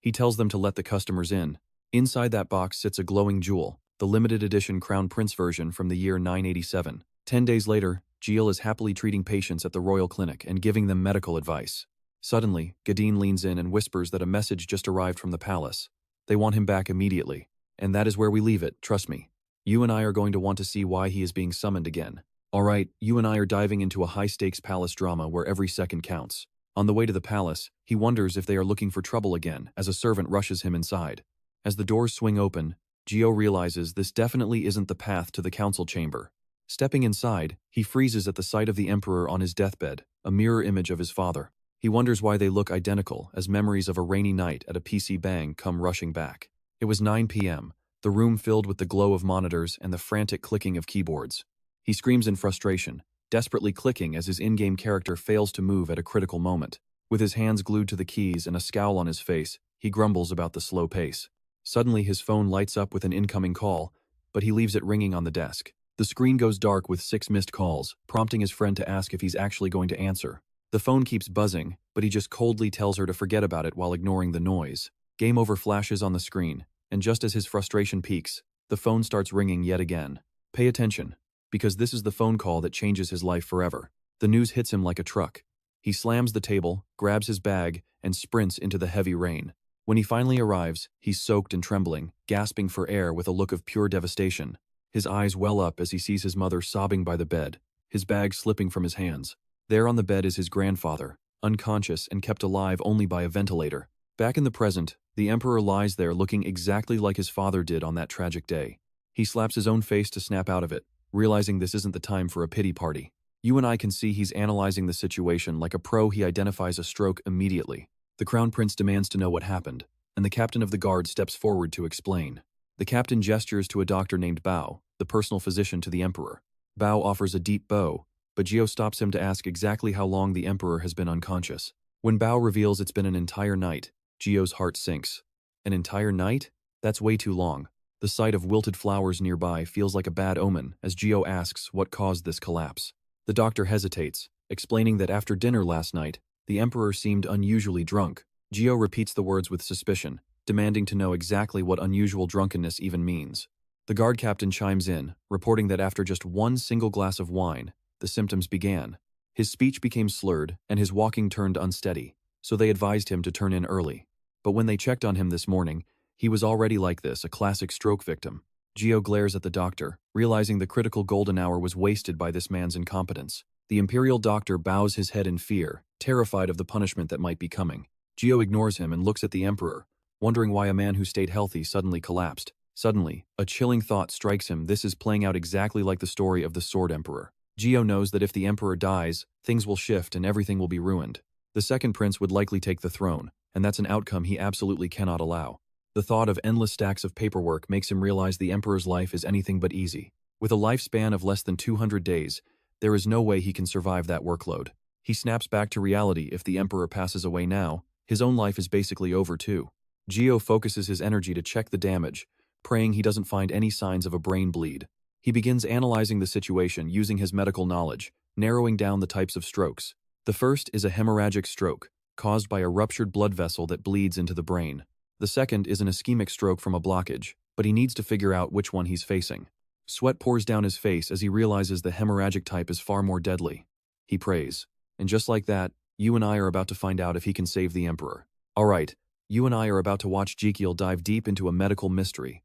He tells them to let the customers in. Inside that box sits a glowing jewel, the limited edition Crown Prince version from the year 987. 10 days later, Jill is happily treating patients at the royal clinic and giving them medical advice. Suddenly, Gadin leans in and whispers that a message just arrived from the palace. They want him back immediately. And that is where we leave it, trust me. You and I are going to want to see why he is being summoned again. Alright, you and I are diving into a high-stakes palace drama where every second counts. On the way to the palace, he wonders if they are looking for trouble again as a servant rushes him inside. As the doors swing open, Gio realizes this definitely isn't the path to the council chamber. Stepping inside, he freezes at the sight of the Emperor on his deathbed, a mirror image of his father. He wonders why they look identical as memories of a rainy night at a PC bang come rushing back. It was 9 p.m., the room filled with the glow of monitors and the frantic clicking of keyboards. He screams in frustration, desperately clicking as his in-game character fails to move at a critical moment. With his hands glued to the keys and a scowl on his face, he grumbles about the slow pace. Suddenly his phone lights up with an incoming call, but he leaves it ringing on the desk. The screen goes dark with 6 missed calls, prompting his friend to ask if he's actually going to answer. The phone keeps buzzing, but he just coldly tells her to forget about it while ignoring the noise. Game over flashes on the screen, and just as his frustration peaks, the phone starts ringing yet again. Pay attention, because this is the phone call that changes his life forever. The news hits him like a truck. He slams the table, grabs his bag, and sprints into the heavy rain. When he finally arrives, he's soaked and trembling, gasping for air with a look of pure devastation. His eyes well up as he sees his mother sobbing by the bed, his bag slipping from his hands. There on the bed is his grandfather, unconscious and kept alive only by a ventilator. Back in the present, the Emperor lies there looking exactly like his father did on that tragic day. He slaps his own face to snap out of it, realizing this isn't the time for a pity party. You and I can see he's analyzing the situation like a pro. He identifies a stroke immediately. The Crown Prince demands to know what happened, and the captain of the guard steps forward to explain. The captain gestures to a doctor named Bao, the personal physician to the Emperor. Bao offers a deep bow, but Gio stops him to ask exactly how long the Emperor has been unconscious. When Bao reveals it's been an entire night, Gio's heart sinks. An entire night? That's way too long. The sight of wilted flowers nearby feels like a bad omen as Gio asks what caused this collapse. The doctor hesitates, explaining that after dinner last night, the Emperor seemed unusually drunk. Gio repeats the words with suspicion, demanding to know exactly what unusual drunkenness even means. The guard captain chimes in, reporting that after just one single glass of wine, the symptoms began. His speech became slurred, and his walking turned unsteady, so they advised him to turn in early. But when they checked on him this morning, he was already like this, a classic stroke victim. Gio glares at the doctor, realizing the critical golden hour was wasted by this man's incompetence. The imperial doctor bows his head in fear, terrified of the punishment that might be coming. Gio ignores him and looks at the Emperor, wondering why a man who stayed healthy suddenly collapsed. Suddenly, a chilling thought strikes him. This is playing out exactly like the story of the Sword Emperor. Gio knows that if the emperor dies, things will shift and everything will be ruined. The second prince would likely take the throne, and that's an outcome he absolutely cannot allow. The thought of endless stacks of paperwork makes him realize the emperor's life is anything but easy. With a lifespan of less than 200 days, there is no way he can survive that workload. He snaps back to reality. If the emperor passes away now, his own life is basically over too. Gio focuses his energy to check the damage, praying he doesn't find any signs of a brain bleed. He begins analyzing the situation using his medical knowledge, narrowing down the types of strokes. The first is a hemorrhagic stroke, caused by a ruptured blood vessel that bleeds into the brain. The second is an ischemic stroke from a blockage, but he needs to figure out which one he's facing. Sweat pours down his face as he realizes the hemorrhagic type is far more deadly. He prays. And just like that, you and I are about to find out if he can save the emperor. Alright, you and I are about to watch Raikiel dive deep into a medical mystery.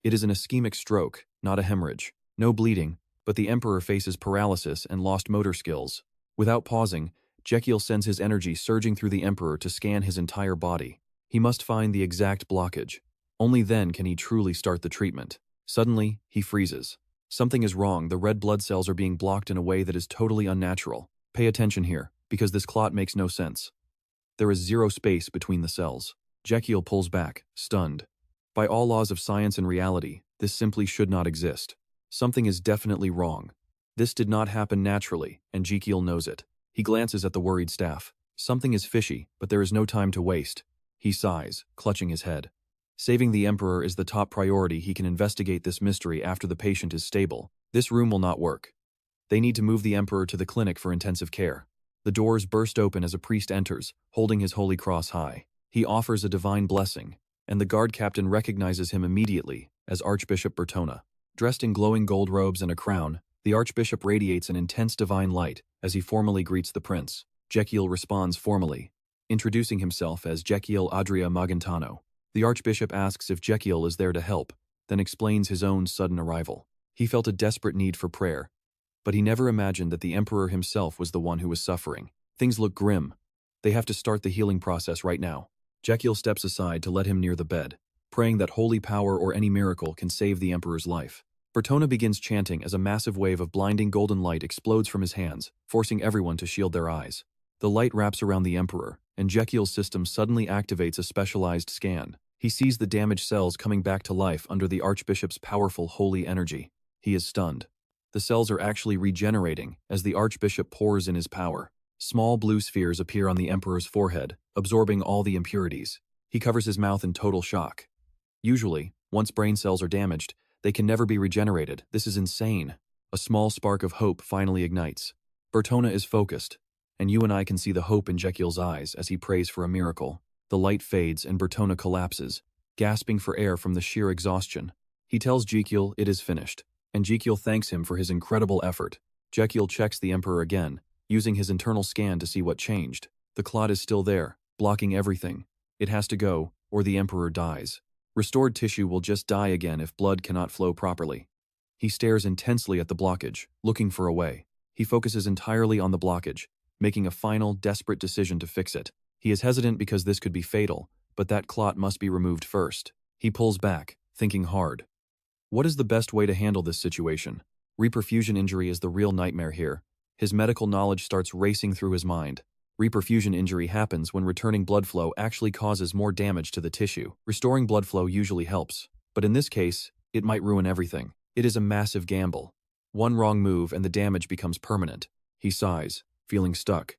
It is an ischemic stroke, not a hemorrhage. No bleeding, but the emperor faces paralysis and lost motor skills. Without pausing, Raikiel sends his energy surging through the emperor to scan his entire body. He must find the exact blockage. Only then can he truly start the treatment. Suddenly, he freezes. Something is wrong. The red blood cells are being blocked in a way that is totally unnatural. Pay attention here, because this clot makes no sense. There is zero space between the cells. Raikiel pulls back, stunned. By all laws of science and reality, this simply should not exist. Something is definitely wrong. This did not happen naturally, and Raikiel knows it. He glances at the worried staff. Something is fishy, but there is no time to waste. He sighs, clutching his head. Saving the emperor is the top priority. He can investigate this mystery after the patient is stable. This room will not work. They need to move the emperor to the clinic for intensive care. The doors burst open as a priest enters, holding his holy cross high. He offers a divine blessing, and the guard captain recognizes him immediately as Archbishop Bertona. Dressed in glowing gold robes and a crown, the archbishop radiates an intense divine light as he formally greets the prince. Raikiel responds formally, introducing himself as Raikiel Adria Magentano. The archbishop asks if Raikiel is there to help, then explains his own sudden arrival. He felt a desperate need for prayer, but he never imagined that the emperor himself was the one who was suffering. Things look grim. They have to start the healing process right now. Raikiel steps aside to let him near the bed, praying that holy power or any miracle can save the emperor's life. Bertona begins chanting as a massive wave of blinding golden light explodes from his hands, forcing everyone to shield their eyes. The light wraps around the emperor, and Raikiel's system suddenly activates a specialized scan. He sees the damaged cells coming back to life under the archbishop's powerful holy energy. He is stunned. The cells are actually regenerating as the archbishop pours in his power. Small blue spheres appear on the emperor's forehead, absorbing all the impurities. He covers his mouth in total shock. Usually, once brain cells are damaged, they can never be regenerated. This is insane. A small spark of hope finally ignites. Bertona is focused, and you and I can see the hope in Raikiel's eyes as he prays for a miracle. The light fades and Bertona collapses, gasping for air from the sheer exhaustion. He tells Raikiel it is finished, and Raikiel thanks him for his incredible effort. Raikiel checks the emperor again, using his internal scan to see what changed. The clot is still there, blocking everything. It has to go, or the emperor dies. Restored tissue will just die again if blood cannot flow properly. He stares intensely at the blockage, looking for a way. He focuses entirely on the blockage, making a final, desperate decision to fix it. He is hesitant because this could be fatal, but that clot must be removed first. He pulls back, thinking hard. What is the best way to handle this situation? Reperfusion injury is the real nightmare here. His medical knowledge starts racing through his mind. Reperfusion injury happens when returning blood flow actually causes more damage to the tissue. Restoring blood flow usually helps, but in this case, it might ruin everything. It is a massive gamble. One wrong move and the damage becomes permanent. He sighs, feeling stuck.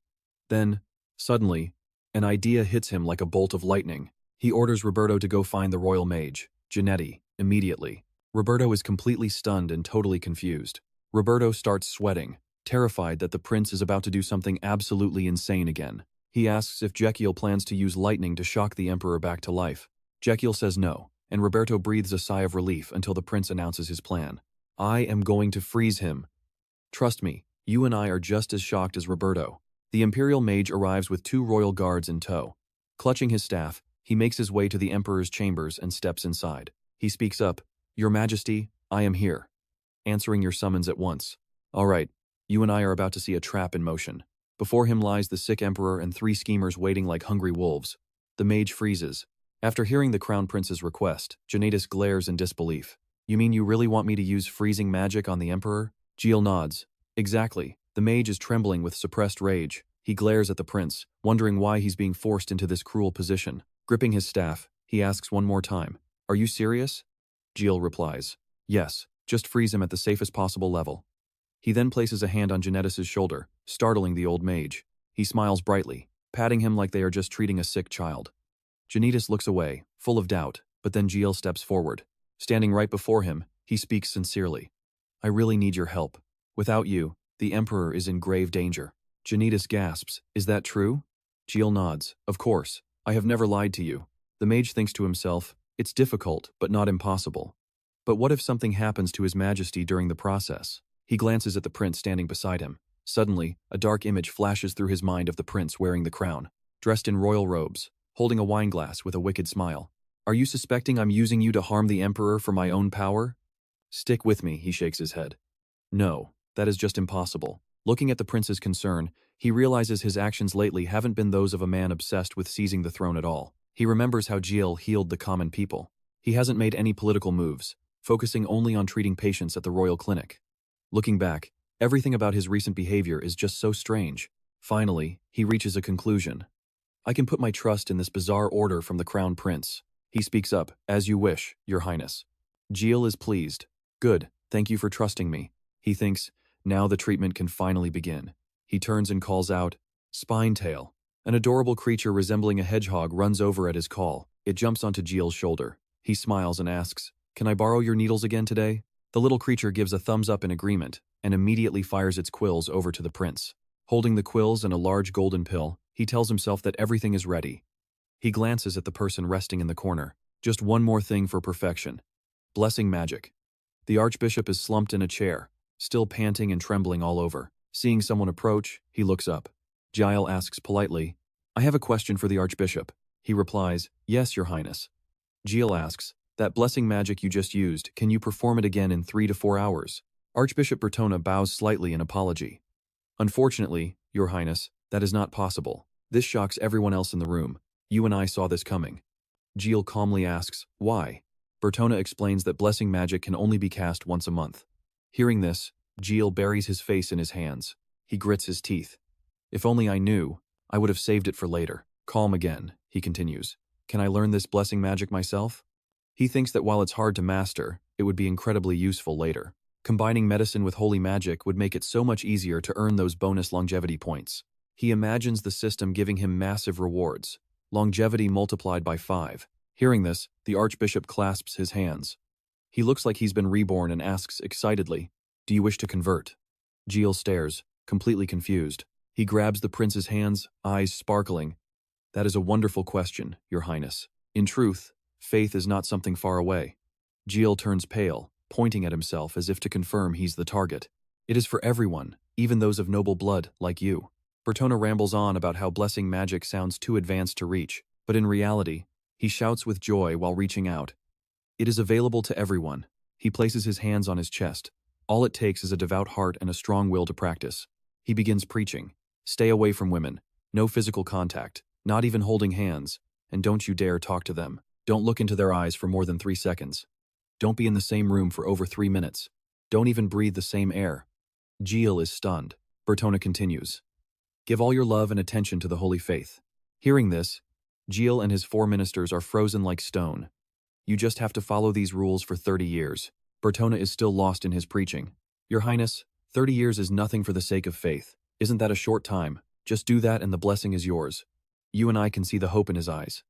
Then, suddenly, an idea hits him like a bolt of lightning. He orders Roberto to go find the royal mage, Giannetti, immediately. Roberto is completely stunned and totally confused. Roberto starts sweating, terrified that the prince is about to do something absolutely insane again. He asks if Raikiel plans to use lightning to shock the emperor back to life. Raikiel says no, and Roberto breathes a sigh of relief until the prince announces his plan. I am going to freeze him. Trust me, you and I are just as shocked as Roberto. The imperial mage arrives with 2 royal guards in tow. Clutching his staff, he makes his way to the emperor's chambers and steps inside. He speaks up, Your Majesty, I am here. Answering your summons at once. All right. You and I are about to see a trap in motion. Before him lies the sick emperor and 3 schemers waiting like hungry wolves. The mage freezes. After hearing the crown prince's request, Janatus glares in disbelief. You mean you really want me to use freezing magic on the emperor? Raikiel nods. Exactly. The mage is trembling with suppressed rage. He glares at the prince, wondering why he's being forced into this cruel position. Gripping his staff, he asks one more time, "Are you serious?" Jill replies, "Yes, just freeze him at the safest possible level." He then places a hand on Janetis's shoulder, startling the old mage. He smiles brightly, patting him like they are just treating a sick child. Janetis looks away, full of doubt, but then Jill steps forward. Standing right before him, he speaks sincerely. "I really need your help. Without you, the Emperor is in grave danger." Janetis gasps, "Is that true?" Jill nods, "Of course. I have never lied to you." The mage thinks to himself, it's difficult, but not impossible. But what if something happens to His Majesty during the process? He glances at the prince standing beside him. Suddenly, a dark image flashes through his mind of the prince wearing the crown, dressed in royal robes, holding a wineglass with a wicked smile. "Are you suspecting I'm using you to harm the Emperor for my own power?" "Stick with me," he shakes his head. "No, that is just impossible." Looking at the prince's concern, he realizes his actions lately haven't been those of a man obsessed with seizing the throne at all. He remembers how Jill healed the common people. He hasn't made any political moves, focusing only on treating patients at the royal clinic. Looking back, everything about his recent behavior is just so strange. Finally, he reaches a conclusion. "I can put my trust in this bizarre order from the crown prince." He speaks up, "As you wish, Your Highness." Jill is pleased. "Good, thank you for trusting me." He thinks, now the treatment can finally begin. He turns and calls out, "Spinetail." An adorable creature resembling a hedgehog runs over at his call. It jumps onto Jill's shoulder. He smiles and asks, "Can I borrow your needles again today?" The little creature gives a thumbs up in agreement and immediately fires its quills over to the prince. Holding the quills and a large golden pill, he tells himself that everything is ready. He glances at the person resting in the corner. Just one more thing for perfection. Blessing magic. The archbishop is slumped in a chair, still panting and trembling all over. Seeing someone approach, he looks up. Jill asks politely, "I have a question for the archbishop." He replies, "Yes, Your Highness." Jill asks, "That blessing magic you just used, can you perform it again in 3 to 4 hours?" Archbishop Bertona bows slightly in apology. "Unfortunately, Your Highness, that is not possible. This shocks everyone else in the room. You and I saw this coming." Jill calmly asks, "Why?" Bertona explains that blessing magic can only be cast once a month. Hearing this, Jill buries his face in his hands. He grits his teeth. "If only I knew, I would have saved it for later." Calm again, he continues. "Can I learn this blessing magic myself?" He thinks that while it's hard to master, it would be incredibly useful later. Combining medicine with holy magic would make it so much easier to earn those bonus longevity points. He imagines the system giving him massive rewards, longevity multiplied by 5. Hearing this, the archbishop clasps his hands. He looks like he's been reborn and asks excitedly, "Do you wish to convert?" Jill stares, completely confused. He grabs the prince's hands, eyes sparkling. "That is a wonderful question, Your Highness. In truth, faith is not something far away." Jill turns pale, pointing at himself as if to confirm he's the target. "It is for everyone, even those of noble blood, like you." Bertona rambles on about how blessing magic sounds too advanced to reach, but in reality, he shouts with joy while reaching out. "It is available to everyone." He places his hands on his chest. All it takes is a devout heart and a strong will to practice. He begins preaching. "Stay away from women. No physical contact, not even holding hands, and don't you dare talk to them. Don't look into their eyes for more than 3 seconds. Don't be in the same room for over 3 minutes. Don't even breathe the same air." Jill is stunned. Bertona continues, "Give all your love and attention to the holy faith." Hearing this, Jill and his 4 ministers are frozen like stone. "You just have to follow these rules for 30 years. Bertona is still lost in his preaching. "Your Highness, 30 years is nothing for the sake of faith. Isn't that a short time? Just do that and the blessing is yours." You and I can see the hope in his eyes.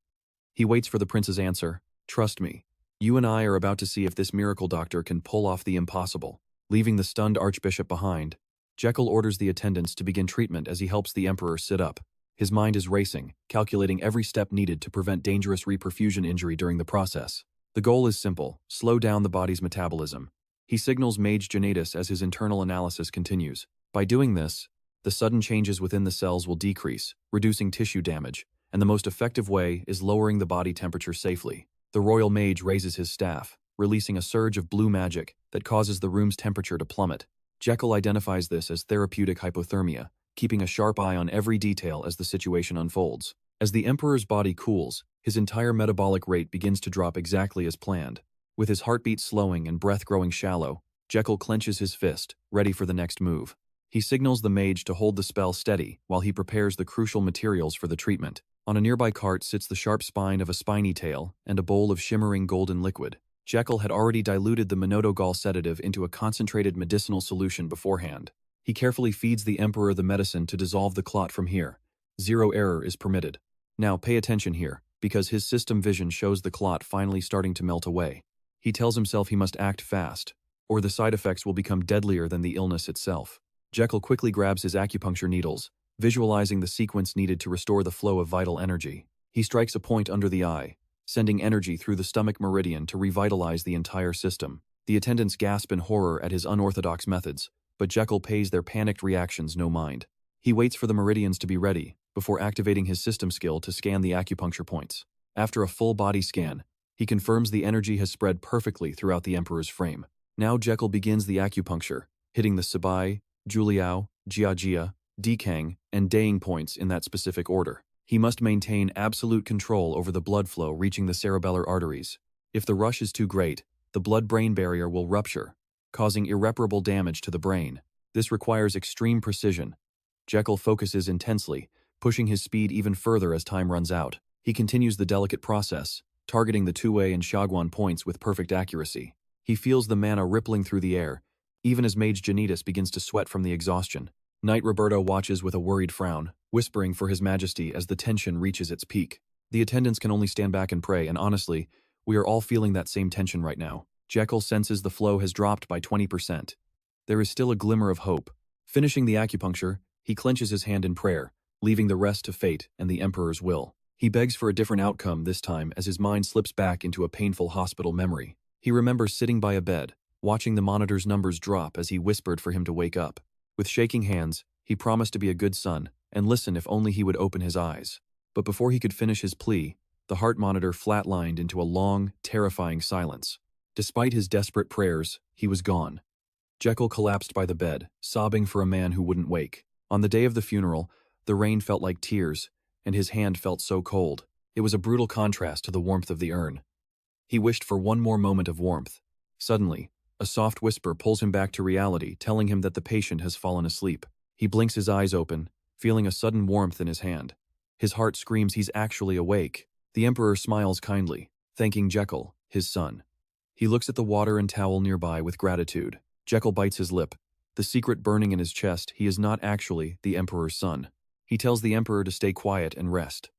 He waits for the prince's answer. "Trust me. You and I are about to see if this miracle doctor can pull off the impossible." Leaving the stunned archbishop behind, Jekyll orders the attendants to begin treatment as he helps the emperor sit up. His mind is racing, calculating every step needed to prevent dangerous reperfusion injury during the process. The goal is simple: slow down the body's metabolism. He signals Mage Janetis as his internal analysis continues. By doing this, the sudden changes within the cells will decrease, reducing tissue damage, and the most effective way is lowering the body temperature safely. The royal mage raises his staff, releasing a surge of blue magic that causes the room's temperature to plummet. Jekyll identifies this as therapeutic hypothermia, keeping a sharp eye on every detail as the situation unfolds. As the emperor's body cools, his entire metabolic rate begins to drop exactly as planned. With his heartbeat slowing and breath growing shallow, Jekyll clenches his fist, ready for the next move. He signals the mage to hold the spell steady while he prepares the crucial materials for the treatment. On a nearby cart sits the sharp spine of a spiny tail and a bowl of shimmering golden liquid. Jekyll had already diluted the Monodogol sedative into a concentrated medicinal solution beforehand. He carefully feeds the Emperor the medicine to dissolve the clot from here. Zero error is permitted. Now pay attention here, because his system vision shows the clot finally starting to melt away. He tells himself he must act fast, or the side effects will become deadlier than the illness itself. Jekyll quickly grabs his acupuncture needles, visualizing the sequence needed to restore the flow of vital energy. He strikes a point under the eye, sending energy through the stomach meridian to revitalize the entire system. The attendants gasp in horror at his unorthodox methods, but Jekyll pays their panicked reactions no mind. He waits for the meridians to be ready, before activating his system skill to scan the acupuncture points. After a full body scan, he confirms the energy has spread perfectly throughout the Emperor's frame. Now Jekyll begins the acupuncture, hitting the Sabai, Juliao, Jiajia, Dekang, and Daying points in that specific order. He must maintain absolute control over the blood flow reaching the cerebellar arteries. If the rush is too great, the blood-brain barrier will rupture, causing irreparable damage to the brain. This requires extreme precision. Jekyll focuses intensely, pushing his speed even further as time runs out. He continues the delicate process, targeting the Tuwei and Shaguan points with perfect accuracy. He feels the mana rippling through the air, even as Mage Janitas begins to sweat from the exhaustion. Knight Roberto watches with a worried frown, whispering for his majesty as the tension reaches its peak. The attendants can only stand back and pray, and honestly, we are all feeling that same tension right now. Jekyll senses the flow has dropped by 20%. There is still a glimmer of hope. Finishing the acupuncture, he clenches his hand in prayer, leaving the rest to fate and the Emperor's will. He begs for a different outcome this time as his mind slips back into a painful hospital memory. He remembers sitting by a bed, watching the monitor's numbers drop as he whispered for him to wake up. With shaking hands, he promised to be a good son and listen if only he would open his eyes. But before he could finish his plea, the heart monitor flatlined into a long, terrifying silence. Despite his desperate prayers, he was gone. Jekyll collapsed by the bed, sobbing for a man who wouldn't wake. On the day of the funeral, the rain felt like tears, and his hand felt so cold. It was a brutal contrast to the warmth of the urn. He wished for one more moment of warmth. Suddenly, a soft whisper pulls him back to reality, telling him that the patient has fallen asleep. He blinks his eyes open, feeling a sudden warmth in his hand. His heart screams he's actually awake. The Emperor smiles kindly, thanking Jekyll, his son. He looks at the water and towel nearby with gratitude. Jekyll bites his lip, the secret burning in his chest. He is not actually the Emperor's son. He tells the Emperor to stay quiet and rest.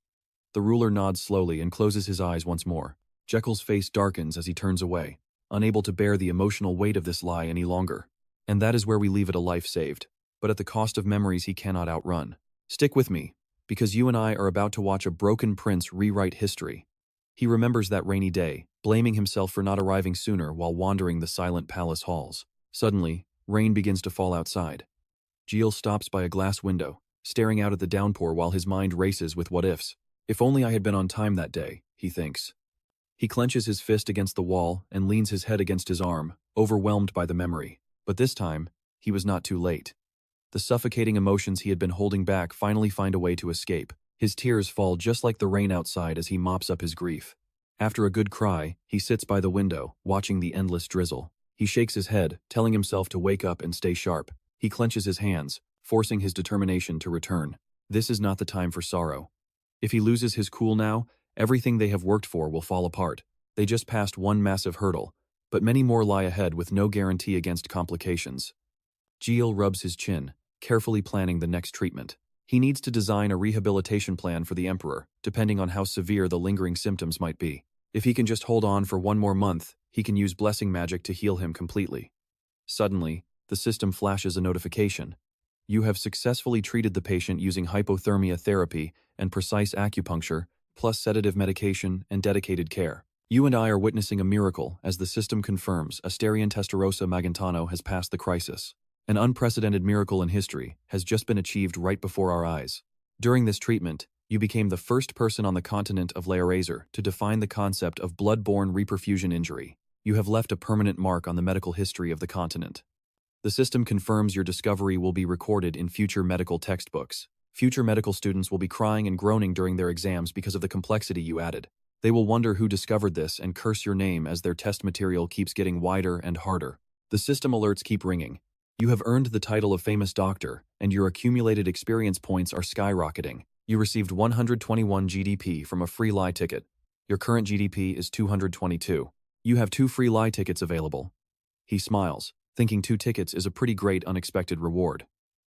The ruler nods slowly and closes his eyes once more. Jekyll's face darkens as he turns away, unable to bear the emotional weight of this lie any longer. And that is where we leave it, a life saved, but at the cost of memories he cannot outrun. Stick with me, because you and I are about to watch a broken prince rewrite history. He remembers that rainy day, blaming himself for not arriving sooner while wandering the silent palace halls. Suddenly, rain begins to fall outside. Gilles stops by a glass window, staring out at the downpour while his mind races with what-ifs. If only I had been on time that day, he thinks. He clenches his fist against the wall and leans his head against his arm, overwhelmed by the memory. But this time, he was not too late. The suffocating emotions he had been holding back finally find a way to escape. His tears fall just like the rain outside as he mops up his grief. After a good cry, he sits by the window, watching the endless drizzle. He shakes his head, telling himself to wake up and stay sharp. He clenches his hands, forcing his determination to return. This is not the time for sorrow. If he loses his cool now, everything they have worked for will fall apart. They just passed one massive hurdle, but many more lie ahead with no guarantee against complications. Gilles rubs his chin, carefully planning the next treatment. He needs to design a rehabilitation plan for the Emperor, depending on how severe the lingering symptoms might be. If he can just hold on for one more month, he can use blessing magic to heal him completely. Suddenly, the system flashes a notification. You have successfully treated the patient using hypothermia therapy and precise acupuncture, plus sedative medication and dedicated care. You and I are witnessing a miracle as the system confirms Asterion Testarossa Magentano has passed the crisis. An unprecedented miracle in history has just been achieved right before our eyes. During this treatment, you became the first person on the continent of Laerazer to define the concept of blood-borne reperfusion injury. You have left a permanent mark on the medical history of the continent. The system confirms your discovery will be recorded in future medical textbooks. Future medical students will be crying and groaning during their exams because of the complexity you added. They will wonder who discovered this and curse your name as their test material keeps getting wider and harder. The system alerts keep ringing. You have earned the title of famous doctor, and your accumulated experience points are skyrocketing. You received 121 GDP from a free lie ticket. Your current GDP is 222. You have 2 free lie tickets available. He smiles, thinking 2 tickets is a pretty great unexpected reward.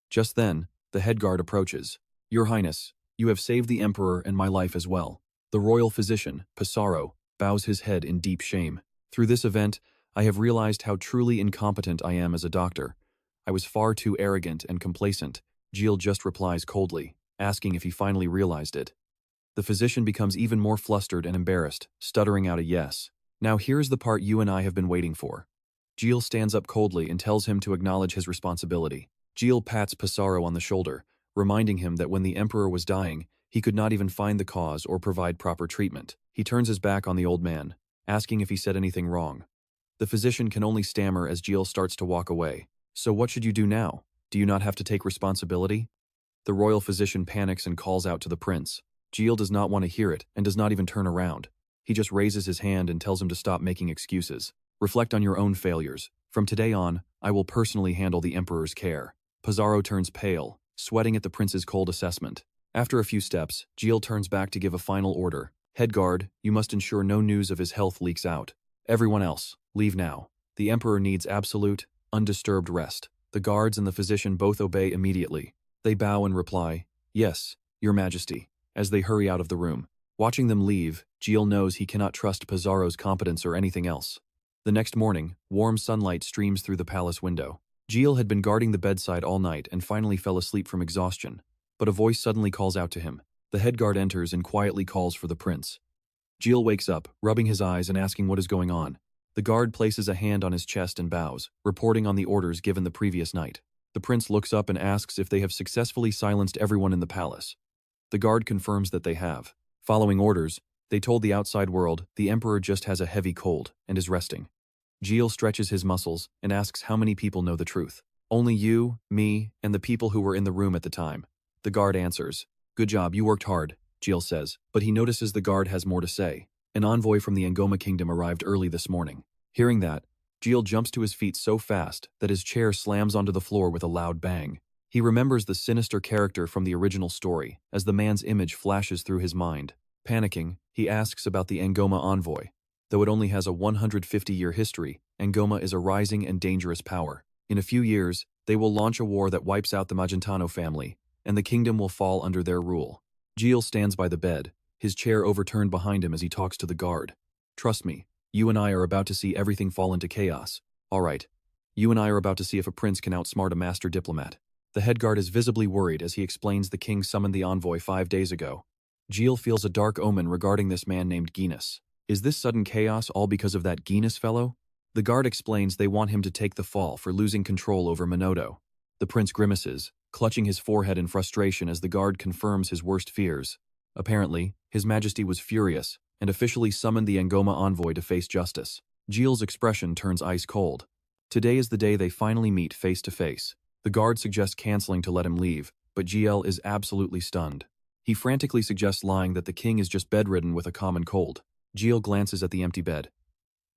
Just then, the head guard approaches. Your Highness, you have saved the Emperor and my life as well. The royal physician, Pissarro, bows his head in deep shame. Through this event, I have realized how truly incompetent I am as a doctor. I was far too arrogant and complacent. Gilles just replies coldly, asking if he finally realized it. The physician becomes even more flustered and embarrassed, stuttering out a yes. Now here's the part you and I have been waiting for. Gilles stands up coldly and tells him to acknowledge his responsibility. Gilles pats Pissarro on the shoulder, reminding him that when the Emperor was dying, he could not even find the cause or provide proper treatment. He turns his back on the old man, asking if he said anything wrong. The physician can only stammer as Gilles starts to walk away. So what should you do now? Do you not have to take responsibility? The royal physician panics and calls out to the prince. Gilles does not want to hear it and does not even turn around. He just raises his hand and tells him to stop making excuses. Reflect on your own failures. From today on, I will personally handle the Emperor's care. Pissarro turns pale, sweating at the prince's cold assessment. After a few steps, Gilles turns back to give a final order. Head guard, you must ensure no news of his health leaks out. Everyone else, leave now. The Emperor needs absolute, undisturbed rest. The guards and the physician both obey immediately. They bow and reply, yes, Your Majesty, as they hurry out of the room. Watching them leave, Gilles knows he cannot trust Pissarro's competence or anything else. The next morning, warm sunlight streams through the palace window. Gilles had been guarding the bedside all night and finally fell asleep from exhaustion. But a voice suddenly calls out to him. The head guard enters and quietly calls for the prince. Gilles wakes up, rubbing his eyes and asking what is going on. The guard places a hand on his chest and bows, reporting on the orders given the previous night. The prince looks up and asks if they have successfully silenced everyone in the palace. The guard confirms that they have. Following orders, they told the outside world the Emperor just has a heavy cold and is resting. Gilles stretches his muscles and asks how many people know the truth. Only you, me, and the people who were in the room at the time. The guard answers. Good job, you worked hard, Gilles says, but he notices the guard has more to say. An envoy from the Angoma kingdom arrived early this morning. Hearing that, Gilles jumps to his feet so fast that his chair slams onto the floor with a loud bang. He remembers the sinister character from the original story as the man's image flashes through his mind. Panicking, he asks about the Angoma envoy. Though it only has a 150-year history, Angoma is a rising and dangerous power. In a few years, they will launch a war that wipes out the Magentano family, and the kingdom will fall under their rule. Gilles stands by the bed, his chair overturned behind him as he talks to the guard. Trust me, you and I are about to see everything fall into chaos. All right. You and I are about to see if a prince can outsmart a master diplomat. The head guard is visibly worried as he explains the king summoned the envoy 5 days ago. Gilles feels a dark omen regarding this man named Guinness. Is this sudden chaos all because of that Guinness fellow? The guard explains they want him to take the fall for losing control over Minoto. The prince grimaces, clutching his forehead in frustration as the guard confirms his worst fears. Apparently, His Majesty was furious and officially summoned the Angoma envoy to face justice. Gilles' expression turns ice cold. Today is the day they finally meet face to face. The guard suggests canceling to let him leave, but Gilles is absolutely stunned. He frantically suggests lying that the king is just bedridden with a common cold. Gilles glances at the empty bed.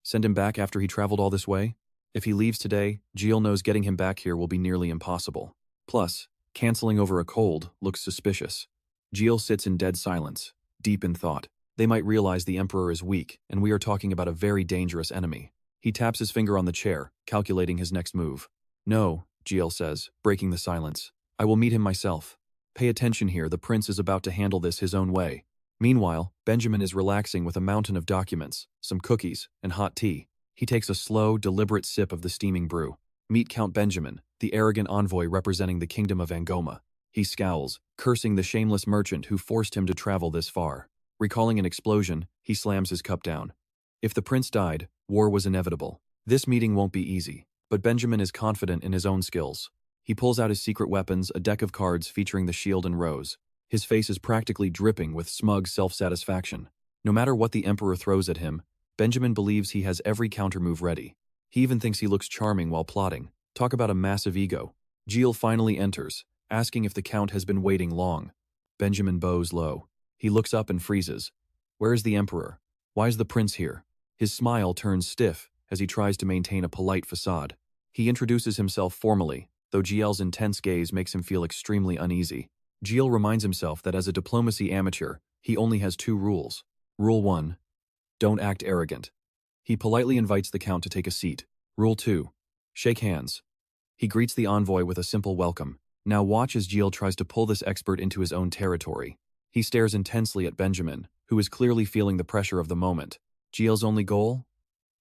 Send him back after he traveled all this way? If he leaves today, Gilles knows getting him back here will be nearly impossible. Plus, canceling over a cold looks suspicious. Gilles sits in dead silence, deep in thought. They might realize the Emperor is weak, and we are talking about a very dangerous enemy. He taps his finger on the chair, calculating his next move. No, Gilles says, breaking the silence. I will meet him myself. Pay attention here, the prince is about to handle this his own way. Meanwhile, Benjamin is relaxing with a mountain of documents, some cookies, and hot tea. He takes a slow, deliberate sip of the steaming brew. Meet Count Benjamin, the arrogant envoy representing the kingdom of Angoma. He scowls, cursing the shameless merchant who forced him to travel this far. Recalling an explosion, he slams his cup down. If the prince died, war was inevitable. This meeting won't be easy, but Benjamin is confident in his own skills. He pulls out his secret weapons, a deck of cards featuring the shield and rose. His face is practically dripping with smug self-satisfaction. No matter what the Emperor throws at him, Benjamin believes he has every countermove ready. He even thinks he looks charming while plotting. Talk about a massive ego. Gilles finally enters, asking if the Count has been waiting long. Benjamin bows low. He looks up and freezes. Where is the Emperor? Why is the prince here? His smile turns stiff as he tries to maintain a polite facade. He introduces himself formally, though Jiel's intense gaze makes him feel extremely uneasy. Jiel reminds himself that as a diplomacy amateur, he only has 2 rules. Rule 1. Don't act arrogant. He politely invites the Count to take a seat. Rule 2. Shake hands. He greets the envoy with a simple welcome. Now watch as Jiel tries to pull this expert into his own territory. He stares intensely at Benjamin, who is clearly feeling the pressure of the moment. Jiel's only goal?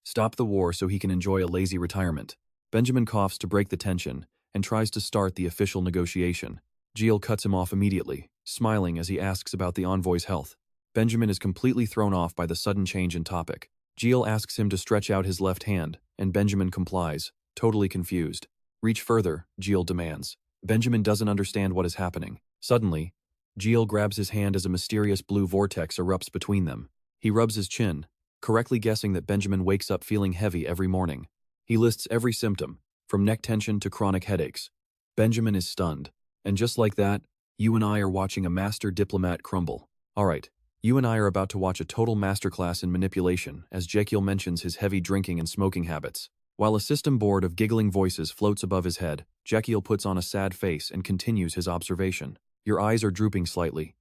Stop the war so he can enjoy a lazy retirement. Benjamin coughs to break the tension and tries to start the official negotiation. Jiel cuts him off immediately, smiling as he asks about the envoy's health. Benjamin is completely thrown off by the sudden change in topic. Jiel asks him to stretch out his left hand, and Benjamin complies, totally confused. Reach further, Jiel demands. Benjamin doesn't understand what is happening. Suddenly, Jiel grabs his hand as a mysterious blue vortex erupts between them. He rubs his chin, correctly guessing that Benjamin wakes up feeling heavy every morning. He lists every symptom, from neck tension to chronic headaches. Benjamin is stunned. And just like that, you and I are watching a master diplomat crumble. Alright, you and I are about to watch a total masterclass in manipulation as Raikiel mentions his heavy drinking and smoking habits. While a system board of giggling voices floats above his head, Raikiel puts on a sad face and continues his observation. Your eyes are drooping slightly.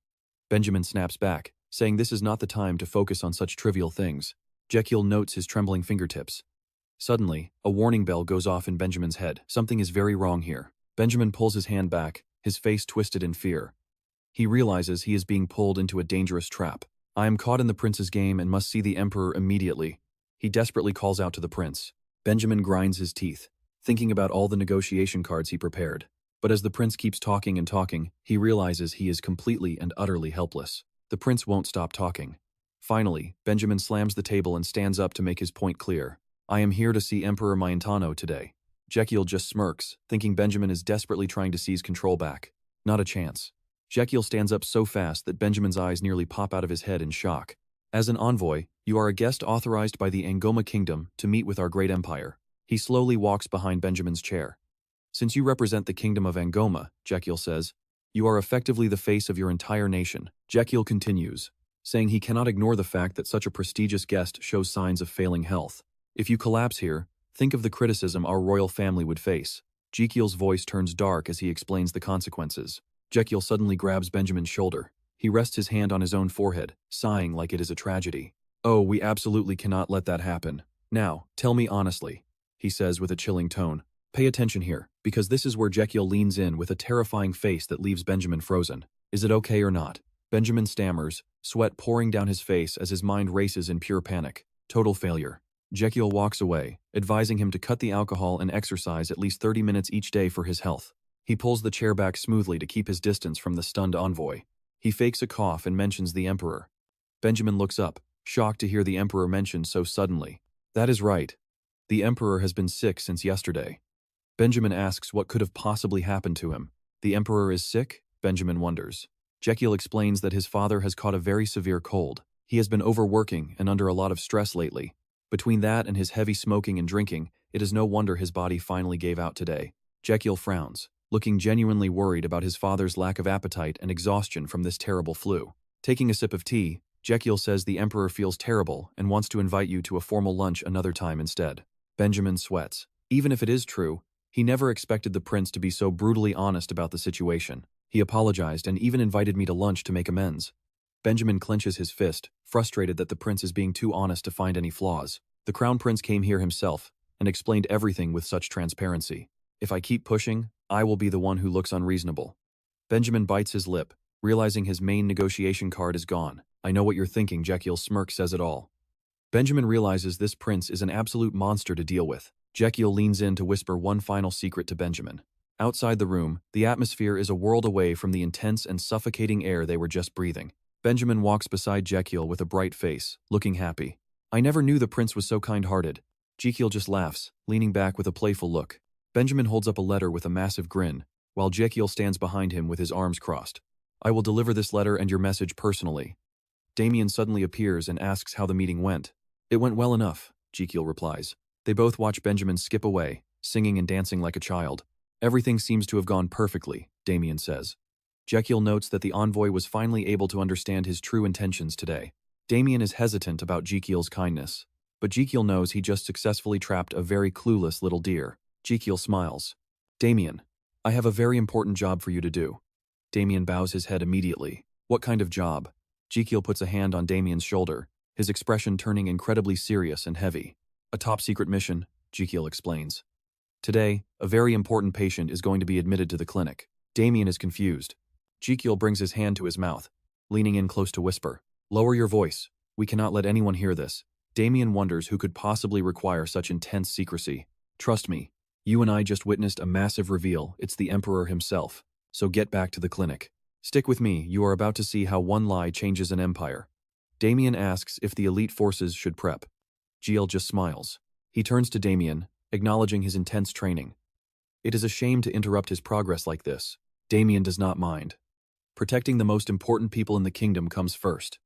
Benjamin snaps back, saying this is not the time to focus on such trivial things. Raikiel notes his trembling fingertips. Suddenly, a warning bell goes off in Benjamin's head. Something is very wrong here. Benjamin pulls his hand back, his face twisted in fear. He realizes he is being pulled into a dangerous trap. I am caught in the prince's game and must see the emperor immediately. He desperately calls out to the prince. Benjamin grinds his teeth, thinking about all the negotiation cards he prepared. But as the prince keeps talking and talking, he realizes he is completely and utterly helpless. The prince won't stop talking. Finally, Benjamin slams the table and stands up to make his point clear. I am here to see Emperor Maintano today. Raikiel just smirks, thinking Benjamin is desperately trying to seize control back. Not a chance. Raikiel stands up so fast that Benjamin's eyes nearly pop out of his head in shock. As an envoy, you are a guest authorized by the Angoma Kingdom to meet with our great empire. He slowly walks behind Benjamin's chair. Since you represent the kingdom of Angoma, Raikiel says, you are effectively the face of your entire nation. Raikiel continues, saying he cannot ignore the fact that such a prestigious guest shows signs of failing health. If you collapse here, think of the criticism our royal family would face. Raikiel's voice turns dark as he explains the consequences. Raikiel suddenly grabs Benjamin's shoulder. He rests his hand on his own forehead, sighing like it is a tragedy. Oh, we absolutely cannot let that happen. Now, tell me honestly, he says with a chilling tone. Pay attention here, because this is where Raikiel leans in with a terrifying face that leaves Benjamin frozen. Is it okay or not? Benjamin stammers, sweat pouring down his face as his mind races in pure panic. Total failure. Raikiel walks away, advising him to cut the alcohol and exercise at least 30 minutes each day for his health. He pulls the chair back smoothly to keep his distance from the stunned envoy. He fakes a cough and mentions the emperor. Benjamin looks up, shocked to hear the emperor mentioned so suddenly. That is right. The emperor has been sick since yesterday. Benjamin asks what could have possibly happened to him. The emperor is sick? Benjamin wonders. Raikiel explains that his father has caught a very severe cold. He has been overworking and under a lot of stress lately. Between that and his heavy smoking and drinking, it is no wonder his body finally gave out today. Raikiel frowns, looking genuinely worried about his father's lack of appetite and exhaustion from this terrible flu. Taking a sip of tea, Raikiel says the emperor feels terrible and wants to invite you to a formal lunch another time instead. Benjamin sweats. Even if it is true, he never expected the prince to be so brutally honest about the situation. He apologized and even invited me to lunch to make amends. Benjamin clenches his fist, frustrated that the prince is being too honest to find any flaws. The crown prince came here himself and explained everything with such transparency. If I keep pushing, I will be the one who looks unreasonable. Benjamin bites his lip, realizing his main negotiation card is gone. I know what you're thinking, Raikiel's smirk says it all. Benjamin realizes this prince is an absolute monster to deal with. Raikiel leans in to whisper one final secret to Benjamin. Outside the room, the atmosphere is a world away from the intense and suffocating air they were just breathing. Benjamin walks beside Raikiel with a bright face, looking happy. I never knew the prince was so kind-hearted. Raikiel just laughs, leaning back with a playful look. Benjamin holds up a letter with a massive grin, while Raikiel stands behind him with his arms crossed. I will deliver this letter and your message personally. Damian suddenly appears and asks how the meeting went. It went well enough, Raikiel replies. They both watch Benjamin skip away, singing and dancing like a child. Everything seems to have gone perfectly, Damian says. Raikiel notes that the envoy was finally able to understand his true intentions today. Damian is hesitant about Raikiel's kindness, but Raikiel knows he just successfully trapped a very clueless little deer. Raikiel smiles. Damian, I have a very important job for you to do. Damian bows his head immediately. What kind of job? Raikiel puts a hand on Damian's shoulder, his expression turning incredibly serious and heavy. A top-secret mission, Raikiel explains. Today, a very important patient is going to be admitted to the clinic. Damian is confused. Raikiel brings his hand to his mouth, leaning in close to whisper. Lower your voice. We cannot let anyone hear this. Damian wonders who could possibly require such intense secrecy. Trust me, you and I just witnessed a massive reveal. It's the Emperor himself. So get back to the clinic. Stick with me, you are about to see how one lie changes an empire. Damian asks if the elite forces should prep. Raikiel just smiles. He turns to Damian, acknowledging his intense training. It is a shame to interrupt his progress like this. Damian does not mind. Protecting the most important people in the kingdom comes first.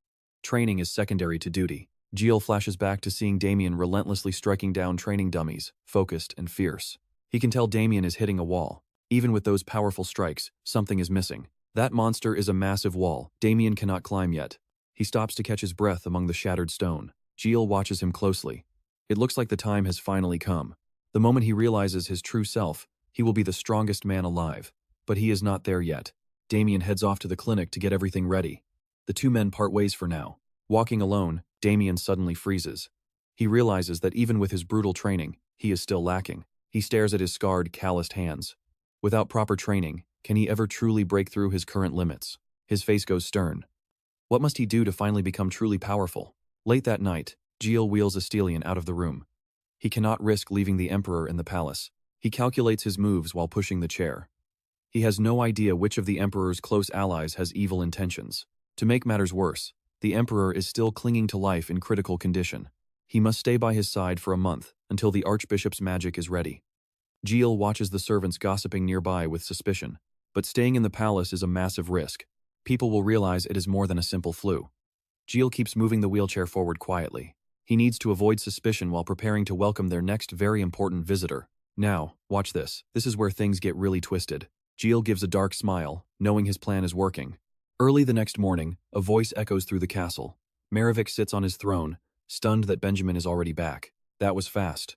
Training is secondary to duty. Raikiel flashes back to seeing Damian relentlessly striking down training dummies, focused and fierce. He can tell Damian is hitting a wall. Even with those powerful strikes, something is missing. That monster is a massive wall. Damian cannot climb yet. He stops to catch his breath among the shattered stone. Raikiel watches him closely. It looks like the time has finally come. The moment he realizes his true self, he will be the strongest man alive. But he is not there yet. Damian heads off to the clinic to get everything ready. The two men part ways for now. Walking alone, Damian suddenly freezes. He realizes that even with his brutal training, he is still lacking. He stares at his scarred, calloused hands. Without proper training, can he ever truly break through his current limits? His face goes stern. What must he do to finally become truly powerful? Late that night, Raikiel wheels Astelion out of the room. He cannot risk leaving the Emperor in the palace. He calculates his moves while pushing the chair. He has no idea which of the Emperor's close allies has evil intentions. To make matters worse, the Emperor is still clinging to life in critical condition. He must stay by his side for a month, until the Archbishop's magic is ready. Raikiel watches the servants gossiping nearby with suspicion. But staying in the palace is a massive risk. People will realize it is more than a simple flu. Raikiel keeps moving the wheelchair forward quietly. He needs to avoid suspicion while preparing to welcome their next very important visitor. Now, watch this. This is where things get really twisted. Raikiel gives a dark smile, knowing his plan is working. Early the next morning, a voice echoes through the castle. Merovik sits on his throne, stunned that Benjamin is already back. That was fast.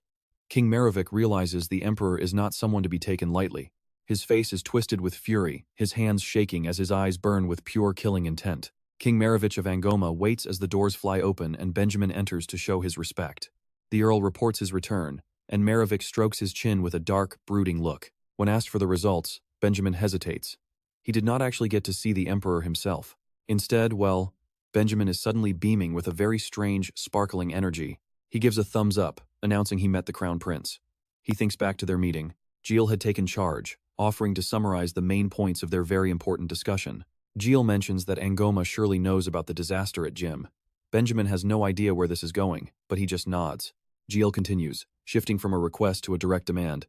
King Merovik realizes the Emperor is not someone to be taken lightly. His face is twisted with fury, his hands shaking as his eyes burn with pure killing intent. King Merovich of Angoma waits as the doors fly open and Benjamin enters to show his respect. The Earl reports his return, and Merovik strokes his chin with a dark, brooding look. When asked for the results, Benjamin hesitates. He did not actually get to see the Emperor himself. Instead, well, Benjamin is suddenly beaming with a very strange, sparkling energy. He gives a thumbs up, announcing he met the Crown Prince. He thinks back to their meeting. Raikiel had taken charge, offering to summarize the main points of their very important discussion. Raikiel mentions that Angoma surely knows about the disaster at Jim. Benjamin has no idea where this is going, but he just nods. Raikiel continues, shifting from a request to a direct demand.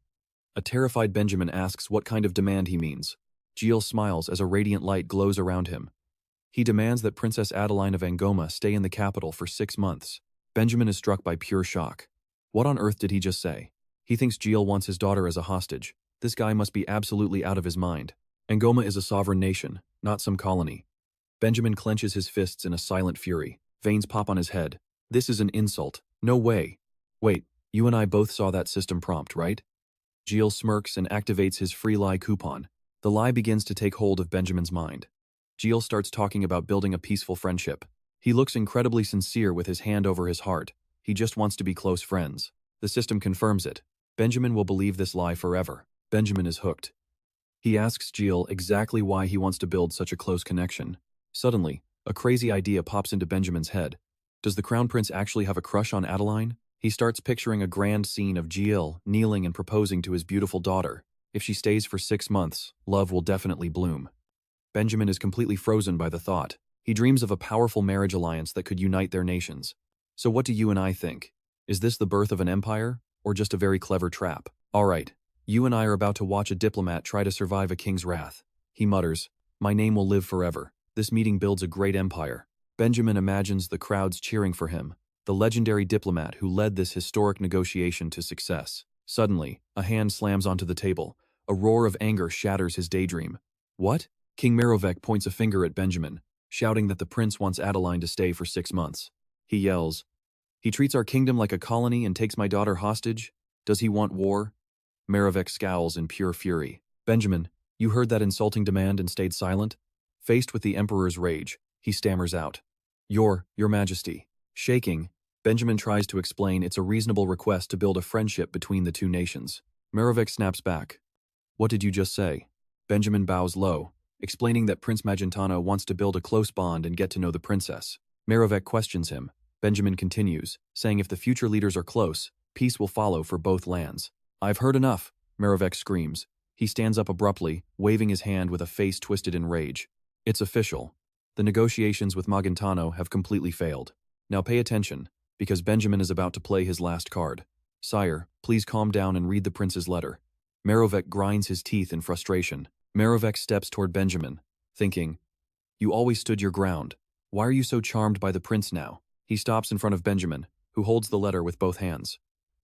A terrified Benjamin asks what kind of demand he means. Raikiel smiles as a radiant light glows around him. He demands that Princess Adeline of Angoma stay in the capital for 6 months. Benjamin is struck by pure shock. What on earth did he just say? He thinks Raikiel wants his daughter as a hostage. This guy must be absolutely out of his mind. Angoma is a sovereign nation, not some colony. Benjamin clenches his fists in a silent fury. Veins pop on his head. This is an insult. No way. Wait, you and I both saw that system prompt, right? Raikiel smirks and activates his free lie coupon. The lie begins to take hold of Benjamin's mind. Raikiel starts talking about building a peaceful friendship. He looks incredibly sincere with his hand over his heart. He just wants to be close friends. The system confirms it. Benjamin will believe this lie forever. Benjamin is hooked. He asks Raikiel exactly why he wants to build such a close connection. Suddenly, a crazy idea pops into Benjamin's head. Does the Crown Prince actually have a crush on Adeline? He starts picturing a grand scene of Raikiel kneeling and proposing to his beautiful daughter. If she stays for 6 months, love will definitely bloom. Benjamin is completely frozen by the thought. He dreams of a powerful marriage alliance that could unite their nations. So what do you and I think? Is this the birth of an empire, or just a very clever trap? Alright, you and I are about to watch a diplomat try to survive a king's wrath. He mutters, "My name will live forever. This meeting builds a great empire." Benjamin imagines the crowds cheering for him, the legendary diplomat who led this historic negotiation to success. Suddenly, a hand slams onto the table. A roar of anger shatters his daydream. What? King Merovek points a finger at Benjamin, shouting that the prince wants Adeline to stay for 6 months. He yells, "He treats our kingdom like a colony and takes my daughter hostage? Does he want war?" Maravek scowls in pure fury. Benjamin, you heard that insulting demand and stayed silent? Faced with the Emperor's rage, he stammers out. Your Majesty. Shaking, Benjamin tries to explain it's a reasonable request to build a friendship between the two nations. Maravek snaps back. What did you just say? Benjamin bows low, explaining that Prince Magentano wants to build a close bond and get to know the princess. Maravek questions him. Benjamin continues, saying if the future leaders are close, peace will follow for both lands. I've heard enough, Maravek screams. He stands up abruptly, waving his hand with a face twisted in rage. It's official. The negotiations with Magentano have completely failed. Now pay attention, because Benjamin is about to play his last card. Sire, please calm down and read the prince's letter. Maravek grinds his teeth in frustration. Maravek steps toward Benjamin, thinking, you always stood your ground. Why are you so charmed by the prince now? He stops in front of Benjamin, who holds the letter with both hands.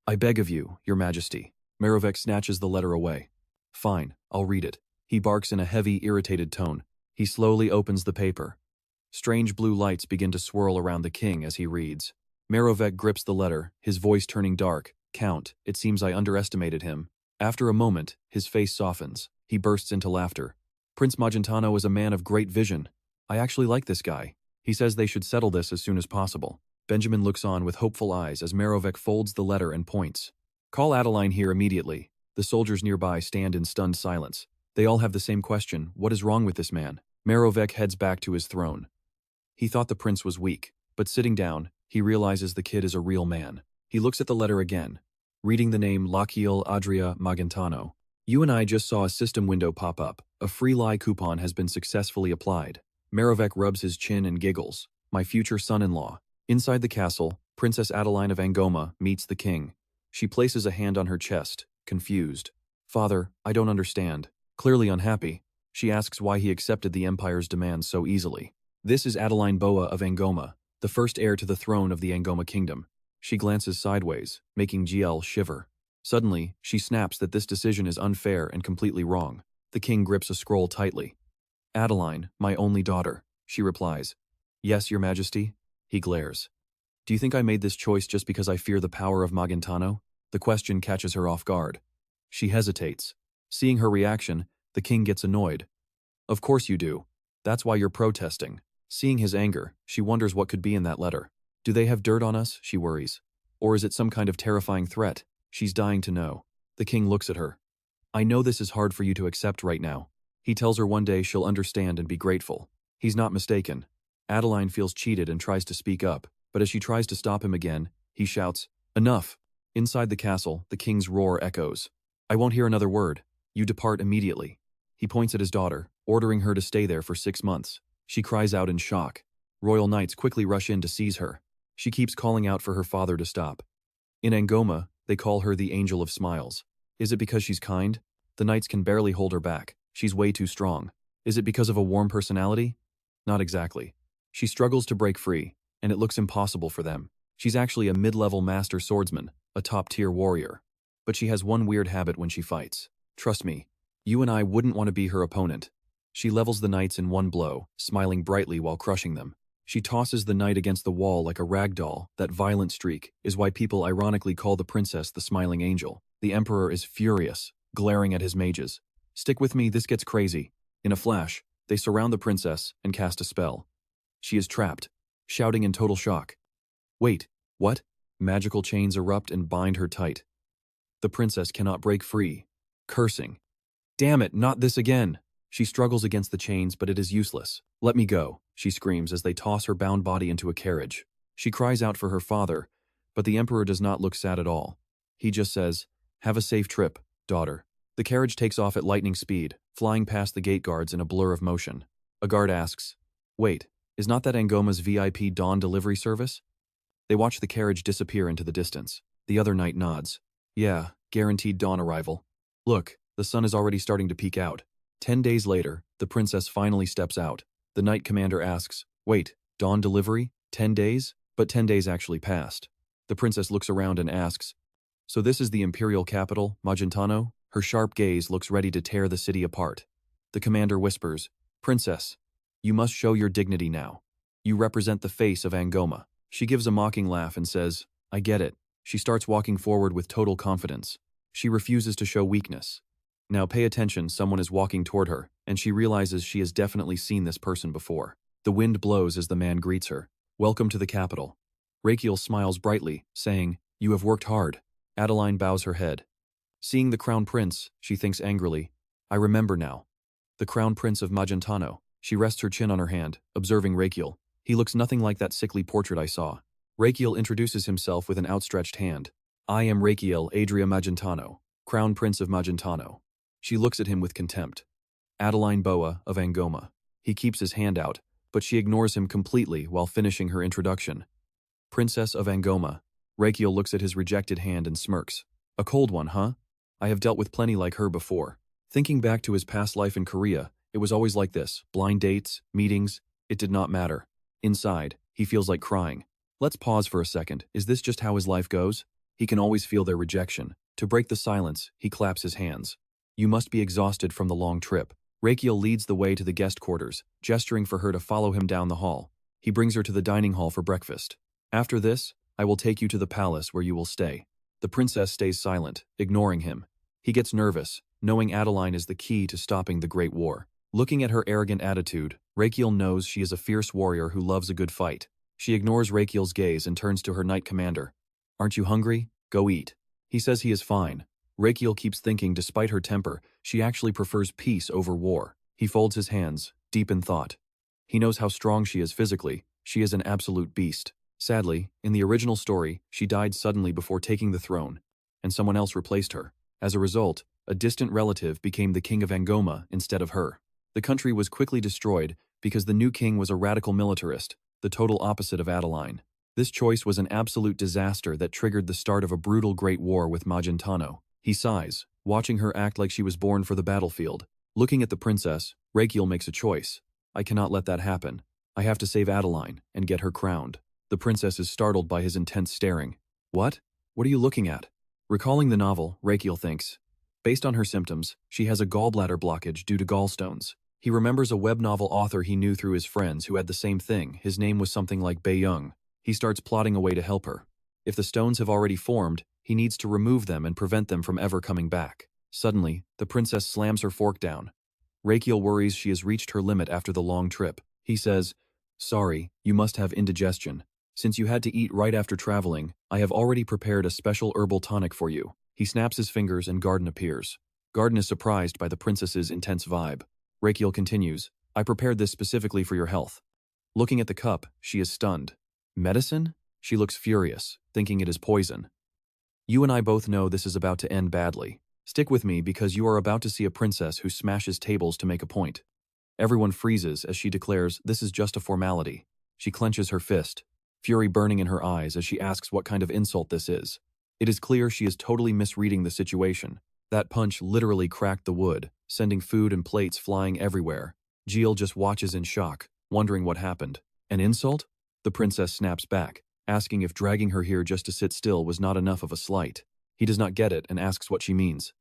I beg of you, your majesty. Maravek snatches the letter away. Fine, I'll read it. He barks in a heavy, irritated tone. He slowly opens the paper. Strange blue lights begin to swirl around the king as he reads. Maravek grips the letter, his voice turning dark. Count, it seems I underestimated him. After a moment, his face softens. He bursts into laughter. Prince Magentano is a man of great vision. I actually like this guy. He says they should settle this as soon as possible. Benjamin looks on with hopeful eyes as Maravek folds the letter and points. Call Adeline here immediately. The soldiers nearby stand in stunned silence. They all have the same question, what is wrong with this man? Maravek heads back to his throne. He thought the prince was weak, but sitting down, he realizes the kid is a real man. He looks at the letter again, reading the name Rakiel Adria Magentano. You and I just saw a system window pop up. A free lie coupon has been successfully applied. Maravek rubs his chin and giggles. My future son-in-law. Inside the castle, Princess Adeline of Angoma meets the king. She places a hand on her chest, confused. Father, I don't understand. Clearly unhappy. She asks why he accepted the empire's demands so easily. This is Adeline Boa of Angoma, the first heir to the throne of the Angoma kingdom. She glances sideways, making GL shiver. Suddenly, she snaps that this decision is unfair and completely wrong. The king grips a scroll tightly. Adeline, my only daughter, she replies. Yes, your majesty? He glares. Do you think I made this choice just because I fear the power of Magentano? The question catches her off guard. She hesitates. Seeing her reaction, the king gets annoyed. Of course you do. That's why you're protesting. Seeing his anger, she wonders what could be in that letter. Do they have dirt on us? She worries. Or is it some kind of terrifying threat? She's dying to know. The king looks at her. I know this is hard for you to accept right now. He tells her one day she'll understand and be grateful. He's not mistaken. Adeline feels cheated and tries to speak up, but as she tries to stop him again, he shouts, Enough! Inside the castle, the king's roar echoes. I won't hear another word. You depart immediately. He points at his daughter, ordering her to stay there for 6 months. She cries out in shock. Royal knights quickly rush in to seize her. She keeps calling out for her father to stop. In Angoma, they call her the Angel of Smiles. Is it because she's kind? The knights can barely hold her back. She's way too strong. Is it because of a warm personality? Not exactly. She struggles to break free, and it looks impossible for them. She's actually a mid-level master swordsman, a top-tier warrior. But she has one weird habit when she fights. Trust me, you and I wouldn't want to be her opponent. She levels the knights in one blow, smiling brightly while crushing them. She tosses the knight against the wall like a rag doll. That violent streak is why people ironically call the princess the Smiling Angel. The emperor is furious, glaring at his mages. Stick with me, this gets crazy. In a flash, they surround the princess and cast a spell. She is trapped, shouting in total shock. Wait, what? Magical chains erupt and bind her tight. The princess cannot break free, cursing. Damn it, not this again! She struggles against the chains, but it is useless. Let me go, she screams as they toss her bound body into a carriage. She cries out for her father, but the emperor does not look sad at all. He just says, have a safe trip, daughter. The carriage takes off at lightning speed, flying past the gate guards in a blur of motion. A guard asks, wait, is not that Angoma's VIP dawn delivery service? They watch the carriage disappear into the distance. The other knight nods. Yeah, guaranteed dawn arrival. Look, the sun is already starting to peek out. 10 days later, the princess finally steps out. The knight commander asks, wait, dawn delivery? 10 days? But 10 days actually passed. The princess looks around and asks, so this is the imperial capital, Magentano? Her sharp gaze looks ready to tear the city apart. The commander whispers, Princess, you must show your dignity now. You represent the face of Angoma. She gives a mocking laugh and says, I get it. She starts walking forward with total confidence. She refuses to show weakness. Now pay attention, someone is walking toward her, and she realizes she has definitely seen this person before. The wind blows as the man greets her. Welcome to the capital. Raikiel smiles brightly, saying, You have worked hard. Adeline bows her head. Seeing the Crown Prince, she thinks angrily, I remember now. The Crown Prince of Magentano. She rests her chin on her hand, observing Raikiel. He looks nothing like that sickly portrait I saw. Raikiel introduces himself with an outstretched hand. I am Raikiel Adria Magentano, Crown Prince of Magentano. She looks at him with contempt. Adeline Boa of Angoma. He keeps his hand out, but she ignores him completely while finishing her introduction. Princess of Angoma. Raikiel looks at his rejected hand and smirks. A cold one, huh? I have dealt with plenty like her before. Thinking back to his past life in Korea, it was always like this. Blind dates, meetings, it did not matter. Inside, he feels like crying. Let's pause for a second. Is this just how his life goes? He can always feel their rejection. To break the silence, he claps his hands. You must be exhausted from the long trip. Raikiel leads the way to the guest quarters, gesturing for her to follow him down the hall. He brings her to the dining hall for breakfast. After this, I will take you to the palace where you will stay. The princess stays silent, ignoring him. He gets nervous, knowing Adeline is the key to stopping the Great War. Looking at her arrogant attitude, Raikiel knows she is a fierce warrior who loves a good fight. She ignores Raikiel's gaze and turns to her knight commander. Aren't you hungry? Go eat. He says he is fine. Raikiel keeps thinking despite her temper, she actually prefers peace over war. He folds his hands, deep in thought. He knows how strong she is physically. She is an absolute beast. Sadly, in the original story, she died suddenly before taking the throne, and someone else replaced her. As a result, a distant relative became the king of Angoma instead of her. The country was quickly destroyed because the new king was a radical militarist, the total opposite of Adeline. This choice was an absolute disaster that triggered the start of a brutal great war with Magentano. He sighs, watching her act like she was born for the battlefield. Looking at the princess, Raikiel makes a choice. I cannot let that happen. I have to save Adeline and get her crowned. The princess is startled by his intense staring. What? What are you looking at? Recalling the novel, Raikiel thinks. Based on her symptoms, she has a gallbladder blockage due to gallstones. He remembers a web novel author he knew through his friends who had the same thing. His name was something like Bae-young. He starts plotting a way to help her. If the stones have already formed, he needs to remove them and prevent them from ever coming back. Suddenly, the princess slams her fork down. Raikiel worries she has reached her limit after the long trip. He says, Sorry, you must have indigestion. Since you had to eat right after traveling, I have already prepared a special herbal tonic for you. He snaps his fingers and Garden appears. Garden is surprised by the princess's intense vibe. Raikiel continues, I prepared this specifically for your health. Looking at the cup, she is stunned. Medicine? She looks furious, thinking it is poison. You and I both know this is about to end badly. Stick with me because you are about to see a princess who smashes tables to make a point. Everyone freezes as she declares this is just a formality. She clenches her fist, fury burning in her eyes as she asks what kind of insult this is. It is clear she is totally misreading the situation. That punch literally cracked the wood, sending food and plates flying everywhere. Jill just watches in shock, wondering what happened. An insult? The princess snaps back, asking if dragging her here just to sit still was not enough of a slight. He does not get it and asks what she means.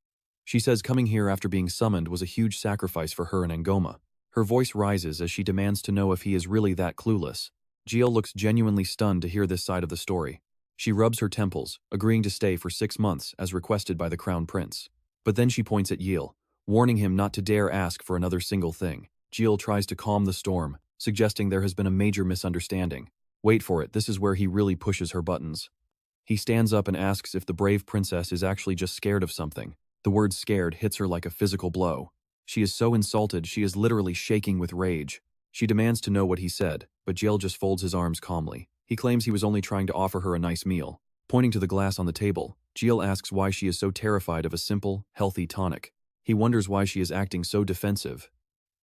She says coming here after being summoned was a huge sacrifice for her and Angoma. Her voice rises as she demands to know if he is really that clueless. Jill looks genuinely stunned to hear this side of the story. She rubs her temples, agreeing to stay for 6 months as requested by the Crown Prince. But then she points at Yiel, warning him not to dare ask for another single thing. Jill tries to calm the storm, suggesting there has been a major misunderstanding. Wait for it, this is where he really pushes her buttons. He stands up and asks if the brave princess is actually just scared of something. The word scared hits her like a physical blow. She is so insulted she is literally shaking with rage. She demands to know what he said, but Jill just folds his arms calmly. He claims he was only trying to offer her a nice meal. Pointing to the glass on the table, Jill asks why she is so terrified of a simple, healthy tonic. He wonders why she is acting so defensive.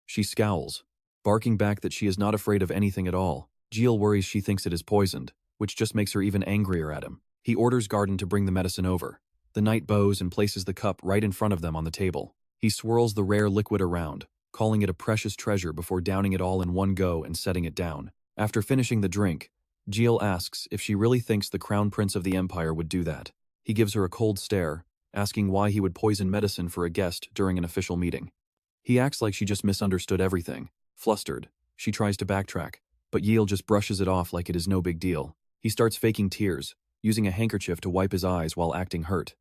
She scowls, barking back that she is not afraid of anything at all. Jill worries she thinks it is poisoned, which just makes her even angrier at him. He orders Garden to bring the medicine over. The knight bows and places the cup right in front of them on the table. He swirls the rare liquid around, calling it a precious treasure before downing it all in one go and setting it down. After finishing the drink, Jill asks if she really thinks the Crown Prince of the Empire would do that. He gives her a cold stare, asking why he would poison medicine for a guest during an official meeting. He acts like she just misunderstood everything. Flustered, she tries to backtrack, but Yiel just brushes it off like it is no big deal. He starts faking tears, using a handkerchief to wipe his eyes while acting hurt.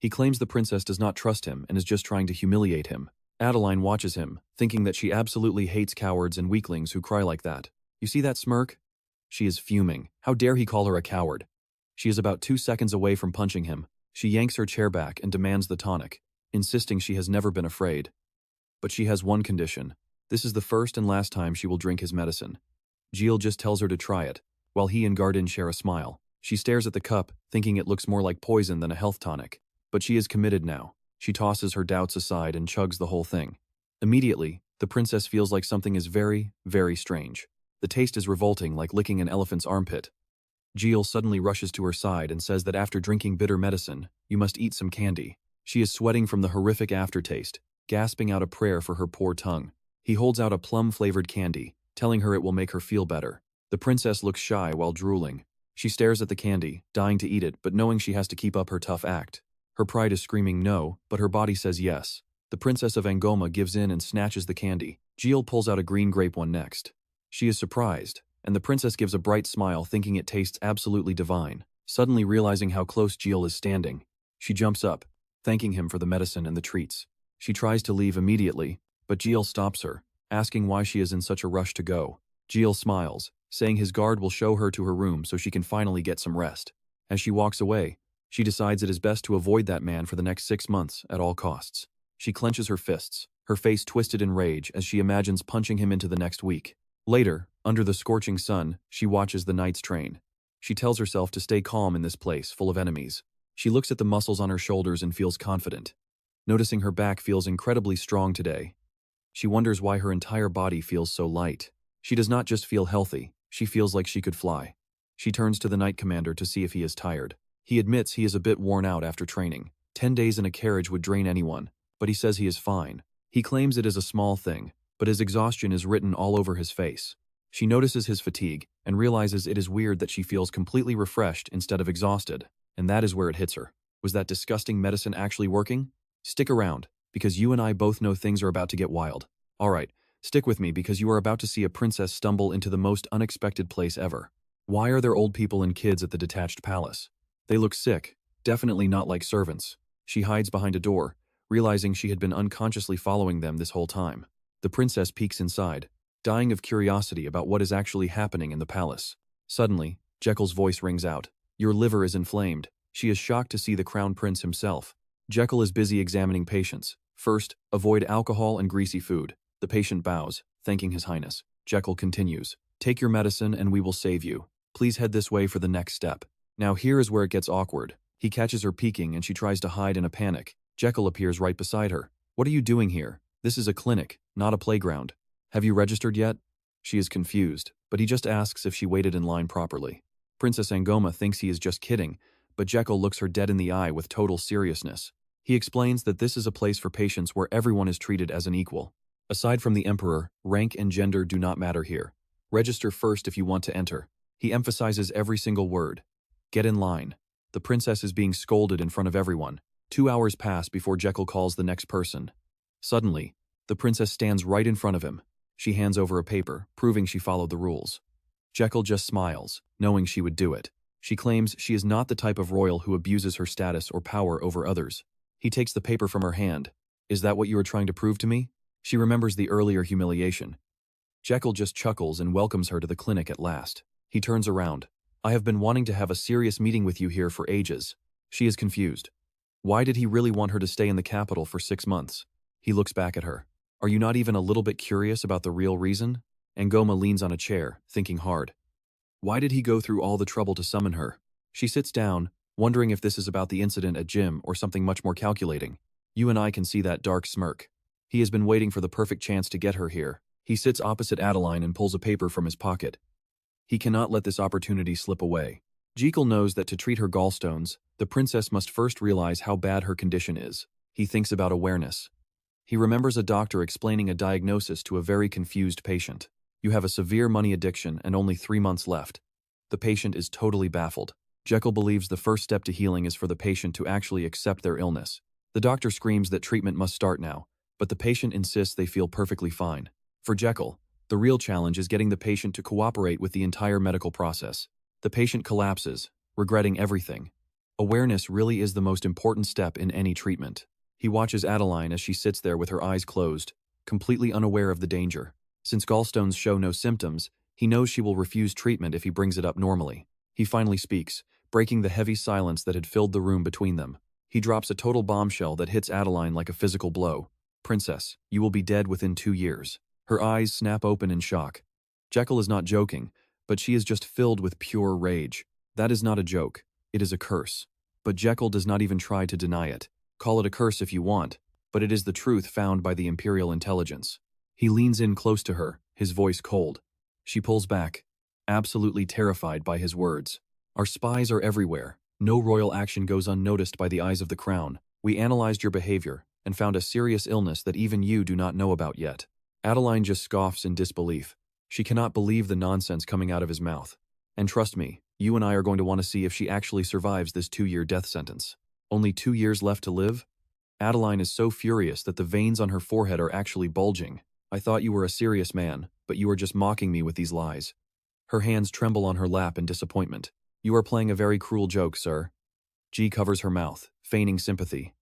He claims the princess does not trust him and is just trying to humiliate him. Adeline watches him, thinking that she absolutely hates cowards and weaklings who cry like that. You see that smirk? She is fuming. How dare he call her a coward? She is about 2 seconds away from punching him. She yanks her chair back and demands the tonic, insisting she has never been afraid. But she has one condition. This is the first and last time she will drink his medicine. Gilles just tells her to try it, while he and Gardin share a smile. She stares at the cup, thinking it looks more like poison than a health tonic. But she is committed now. She tosses her doubts aside and chugs the whole thing. Immediately, the princess feels like something is very, very strange. The taste is revolting, like licking an elephant's armpit. Gilles suddenly rushes to her side and says that after drinking bitter medicine, you must eat some candy. She is sweating from the horrific aftertaste, gasping out a prayer for her poor tongue. He holds out a plum-flavored candy, telling her it will make her feel better. The princess looks shy while drooling. She stares at the candy, dying to eat it but knowing she has to keep up her tough act. Her pride is screaming no, but her body says yes. The princess of Angoma gives in and snatches the candy. Gilles pulls out a green grape one next. She is surprised, and the princess gives a bright smile thinking it tastes absolutely divine. Suddenly realizing how close Gilles is standing, she jumps up, thanking him for the medicine and the treats. She tries to leave immediately, but Gilles stops her, asking why she is in such a rush to go. Gilles smiles, saying his guard will show her to her room so she can finally get some rest. As she walks away, she decides it is best to avoid that man for the next 6 months at all costs. She clenches her fists, her face twisted in rage as she imagines punching him into the next week. Later, under the scorching sun, she watches the night's train. She tells herself to stay calm in this place full of enemies. She looks at the muscles on her shoulders and feels confident. Noticing her back feels incredibly strong today. She wonders why her entire body feels so light. She does not just feel healthy, she feels like she could fly. She turns to the night commander to see if he is tired. He admits he is a bit worn out after training. 10 days in a carriage would drain anyone, but he says he is fine. He claims it is a small thing, but his exhaustion is written all over his face. She notices his fatigue and realizes it is weird that she feels completely refreshed instead of exhausted, and that is where it hits her. Was that disgusting medicine actually working? Stick around, because you and I both know things are about to get wild. Alright, stick with me because you are about to see a princess stumble into the most unexpected place ever. Why are there old people and kids at the detached palace? They look sick, definitely not like servants. She hides behind a door, realizing she had been unconsciously following them this whole time. The princess peeks inside, dying of curiosity about what is actually happening in the palace. Suddenly, Jekyll's voice rings out. Your liver is inflamed. She is shocked to see the crown prince himself. Jekyll is busy examining patients. First, avoid alcohol and greasy food. The patient bows, thanking his highness. Jekyll continues. Take your medicine and we will save you. Please head this way for the next step. Now here is where it gets awkward. He catches her peeking and she tries to hide in a panic. Jekyll appears right beside her. What are you doing here? This is a clinic, not a playground. Have you registered yet? She is confused, but he just asks if she waited in line properly. Princess Angoma thinks he is just kidding, but Jekyll looks her dead in the eye with total seriousness. He explains that this is a place for patients where everyone is treated as an equal. Aside from the emperor, rank and gender do not matter here. Register first if you want to enter. He emphasizes every single word. Get in line. The princess is being scolded in front of everyone. 2 hours pass before Jekyll calls the next person. Suddenly, the princess stands right in front of him. She hands over a paper, proving she followed the rules. Jekyll just smiles, knowing she would do it. She claims she is not the type of royal who abuses her status or power over others. He takes the paper from her hand. Is that what you are trying to prove to me? She remembers the earlier humiliation. Jekyll just chuckles and welcomes her to the clinic at last. He turns around. I have been wanting to have a serious meeting with you here for ages. She is confused. Why did he really want her to stay in the capital for 6 months? He looks back at her. Are you not even a little bit curious about the real reason? Angoma leans on a chair, thinking hard. Why did he go through all the trouble to summon her? She sits down, wondering if this is about the incident at gym or something much more calculating. You and I can see that dark smirk. He has been waiting for the perfect chance to get her here. He sits opposite Adeline and pulls a paper from his pocket. He cannot let this opportunity slip away. Jekyll knows that to treat her gallstones, the princess must first realize how bad her condition is. He thinks about awareness. He remembers a doctor explaining a diagnosis to a very confused patient. You have a severe money addiction and only 3 months left. The patient is totally baffled. Jekyll believes the first step to healing is for the patient to actually accept their illness. The doctor screams that treatment must start now, but the patient insists they feel perfectly fine. For Jekyll, the real challenge is getting the patient to cooperate with the entire medical process. The patient collapses, regretting everything. Awareness really is the most important step in any treatment. He watches Adeline as she sits there with her eyes closed, completely unaware of the danger. Since gallstones show no symptoms, he knows she will refuse treatment if he brings it up normally. He finally speaks, breaking the heavy silence that had filled the room between them. He drops a total bombshell that hits Adeline like a physical blow. "Princess, you will be dead within 2 years." Her eyes snap open in shock. Jekyll is not joking, but she is just filled with pure rage. That is not a joke. It is a curse. But Jekyll does not even try to deny it. Call it a curse if you want, but it is the truth found by the Imperial intelligence. He leans in close to her, his voice cold. She pulls back, absolutely terrified by his words. "Our spies are everywhere. No royal action goes unnoticed by the eyes of the crown. We analyzed your behavior and found a serious illness that even you do not know about yet." Adeline just scoffs in disbelief. She cannot believe the nonsense coming out of his mouth. "And trust me, you and I are going to want to see if she actually survives this 2-year death sentence. Only 2 years left to live?" Adeline is so furious that the veins on her forehead are actually bulging. "I thought you were a serious man, but you are just mocking me with these lies." Her hands tremble on her lap in disappointment. "You are playing a very cruel joke, sir." G covers her mouth, feigning sympathy.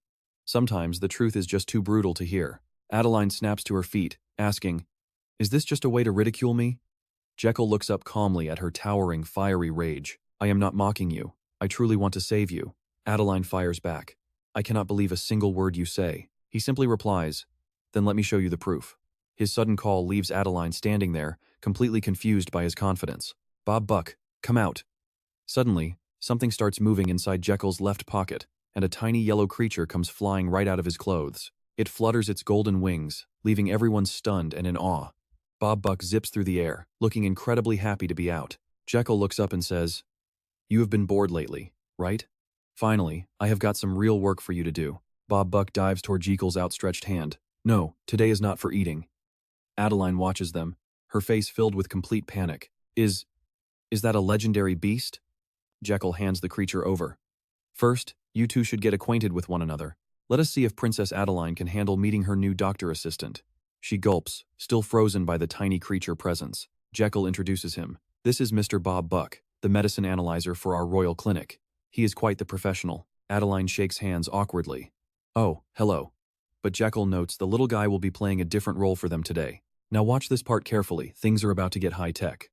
Sometimes the truth is just too brutal to hear. Adeline snaps to her feet, asking, "Is this just a way to ridicule me?" Jekyll looks up calmly at her towering, fiery rage. "I am not mocking you. I truly want to save you." Adeline fires back. "I cannot believe a single word you say." He simply replies, "Then let me show you the proof." His sudden call leaves Adeline standing there, completely confused by his confidence. "Bob Buck, come out." Suddenly, something starts moving inside Jekyll's left pocket, and a tiny yellow creature comes flying right out of his clothes. It flutters its golden wings, leaving everyone stunned and in awe. Bob Buck zips through the air, looking incredibly happy to be out. Jekyll looks up and says, "You have been bored lately, right? Finally, I have got some real work for you to do." Bob Buck dives toward Jekyll's outstretched hand. "No, today is not for eating." Adeline watches them, her face filled with complete panic. Is that a legendary beast?" Jekyll hands the creature over. "First, you two should get acquainted with one another. Let us see if Princess Adeline can handle meeting her new doctor assistant." She gulps, still frozen by the tiny creature presence. Jekyll introduces him. "This is Mr. Bob Buck, the medicine analyzer for our royal clinic. He is quite the professional." Adeline shakes hands awkwardly. "Oh, hello." But Jekyll notes the little guy will be playing a different role for them today. "Now watch this part carefully, things are about to get high-tech."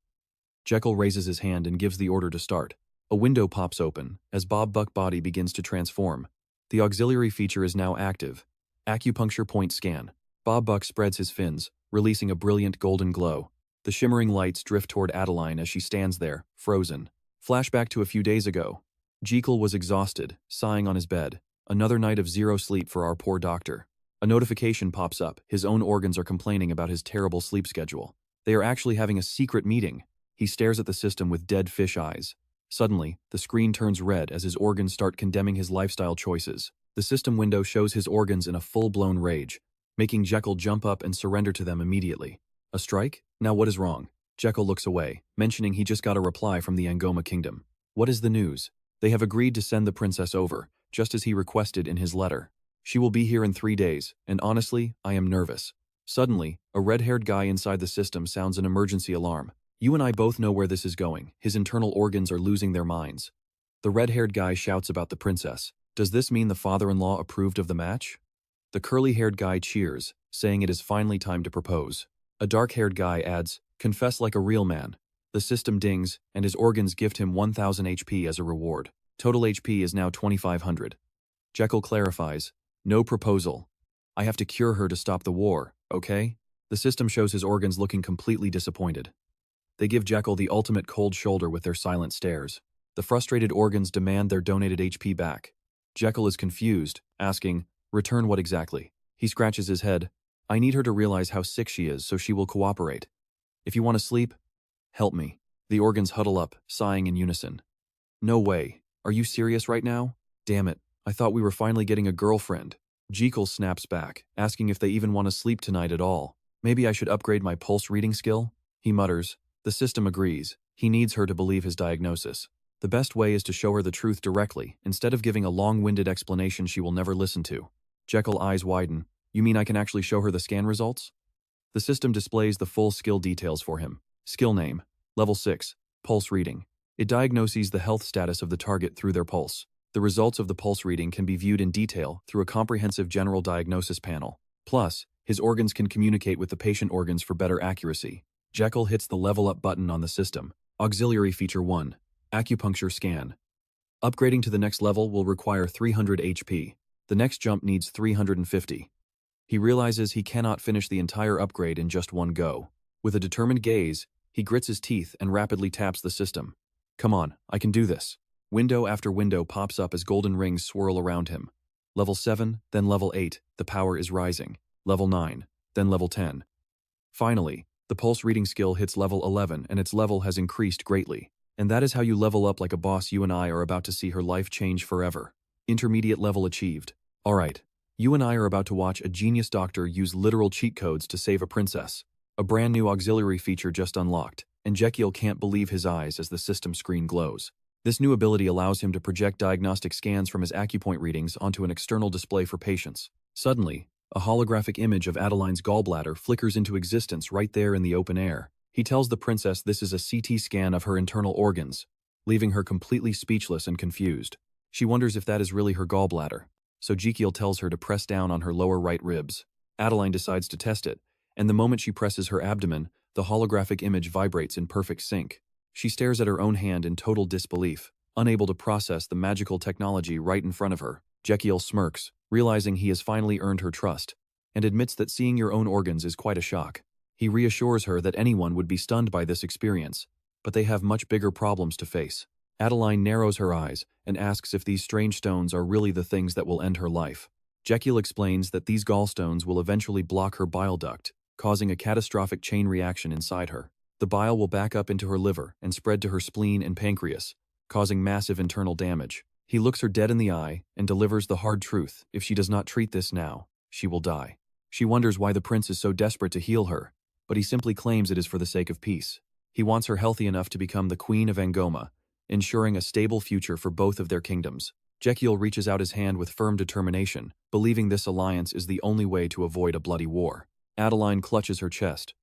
Jekyll raises his hand and gives the order to start. A window pops open as Bob Buck's body begins to transform. The auxiliary feature is now active. Acupuncture point scan. Bob Buck spreads his fins, releasing a brilliant golden glow. The shimmering lights drift toward Adeline as she stands there, frozen. Flashback to a few days ago. Jekyll was exhausted, sighing on his bed. Another night of zero sleep for our poor doctor. A notification pops up. His own organs are complaining about his terrible sleep schedule. They are actually having a secret meeting. He stares at the system with dead fish eyes. Suddenly, the screen turns red as his organs start condemning his lifestyle choices. The system window shows his organs in a full-blown rage, making Jekyll jump up and surrender to them immediately. A strike? Now what is wrong? Jekyll looks away, mentioning he just got a reply from the Angoma Kingdom. What is the news? They have agreed to send the princess over, just as he requested in his letter. She will be here in 3 days, and honestly, I am nervous. Suddenly, a red-haired guy inside the system sounds an emergency alarm. You and I both know where this is going. His internal organs are losing their minds. The red-haired guy shouts about the princess. Does this mean the father-in-law approved of the match? The curly-haired guy cheers, saying it is finally time to propose. A dark-haired guy adds, "Confess like a real man." The system dings, and his organs gift him 1000 HP as a reward. Total HP is now 2500. Jekyll clarifies, "No proposal. I have to cure her to stop the war, okay?" The system shows his organs looking completely disappointed. They give Jekyll the ultimate cold shoulder with their silent stares. The frustrated organs demand their donated HP back. Jekyll is confused, asking, "Return what exactly?" He scratches his head. "I need her to realize how sick she is so she will cooperate. If you want to sleep, help me." The organs huddle up, sighing in unison. "No way. Are you serious right now? Damn it. I thought we were finally getting a girlfriend." Jekyll snaps back, asking if they even want to sleep tonight at all. "Maybe I should upgrade my pulse reading skill?" He mutters. The system agrees. He needs her to believe his diagnosis. The best way is to show her the truth directly, instead of giving a long-winded explanation she will never listen to. Jekyll's eyes widen. "You mean I can actually show her the scan results?" The system displays the full skill details for him. Skill name, level 6, pulse reading. It diagnoses the health status of the target through their pulse. The results of the pulse reading can be viewed in detail through a comprehensive general diagnosis panel. Plus, his organs can communicate with the patient organs for better accuracy. Jekyll hits the level up button on the system. Auxiliary feature 1. Acupuncture scan. Upgrading to the next level will require 300 HP. The next jump needs 350. He realizes he cannot finish the entire upgrade in just one go. With a determined gaze, he grits his teeth and rapidly taps the system. Come on, I can do this. Window after window pops up as golden rings swirl around him. Level 7, then level 8, the power is rising. Level 9, then level 10. Finally, the pulse reading skill hits level 11 and its level has increased greatly. And that is how you level up like a boss. You and I are about to see her life change forever. Intermediate level achieved. Alright, you and I are about to watch a genius doctor use literal cheat codes to save a princess. A brand new auxiliary feature just unlocked, and Jekyll can't believe his eyes as the system screen glows. This new ability allows him to project diagnostic scans from his acupoint readings onto an external display for patients. Suddenly, a holographic image of Adeline's gallbladder flickers into existence right there in the open air. He tells the princess this is a CT scan of her internal organs, leaving her completely speechless and confused. She wonders if that is really her gallbladder, so Jekyll tells her to press down on her lower right ribs. Adeline decides to test it, and the moment she presses her abdomen, the holographic image vibrates in perfect sync. She stares at her own hand in total disbelief, unable to process the magical technology right in front of her. Jekyll smirks, realizing he has finally earned her trust, and admits that seeing your own organs is quite a shock. He reassures her that anyone would be stunned by this experience, but they have much bigger problems to face. Adeline narrows her eyes and asks if these strange stones are really the things that will end her life. Jekyll explains that these gallstones will eventually block her bile duct, causing a catastrophic chain reaction inside her. The bile will back up into her liver and spread to her spleen and pancreas, causing massive internal damage. He looks her dead in the eye and delivers the hard truth: if she does not treat this now, she will die. She wonders why the prince is so desperate to heal her, but he simply claims it is for the sake of peace. He wants her healthy enough to become the Queen of Angoma, ensuring a stable future for both of their kingdoms. Jekyll reaches out his hand with firm determination, believing this alliance is the only way to avoid a bloody war. Adeline clutches her chest,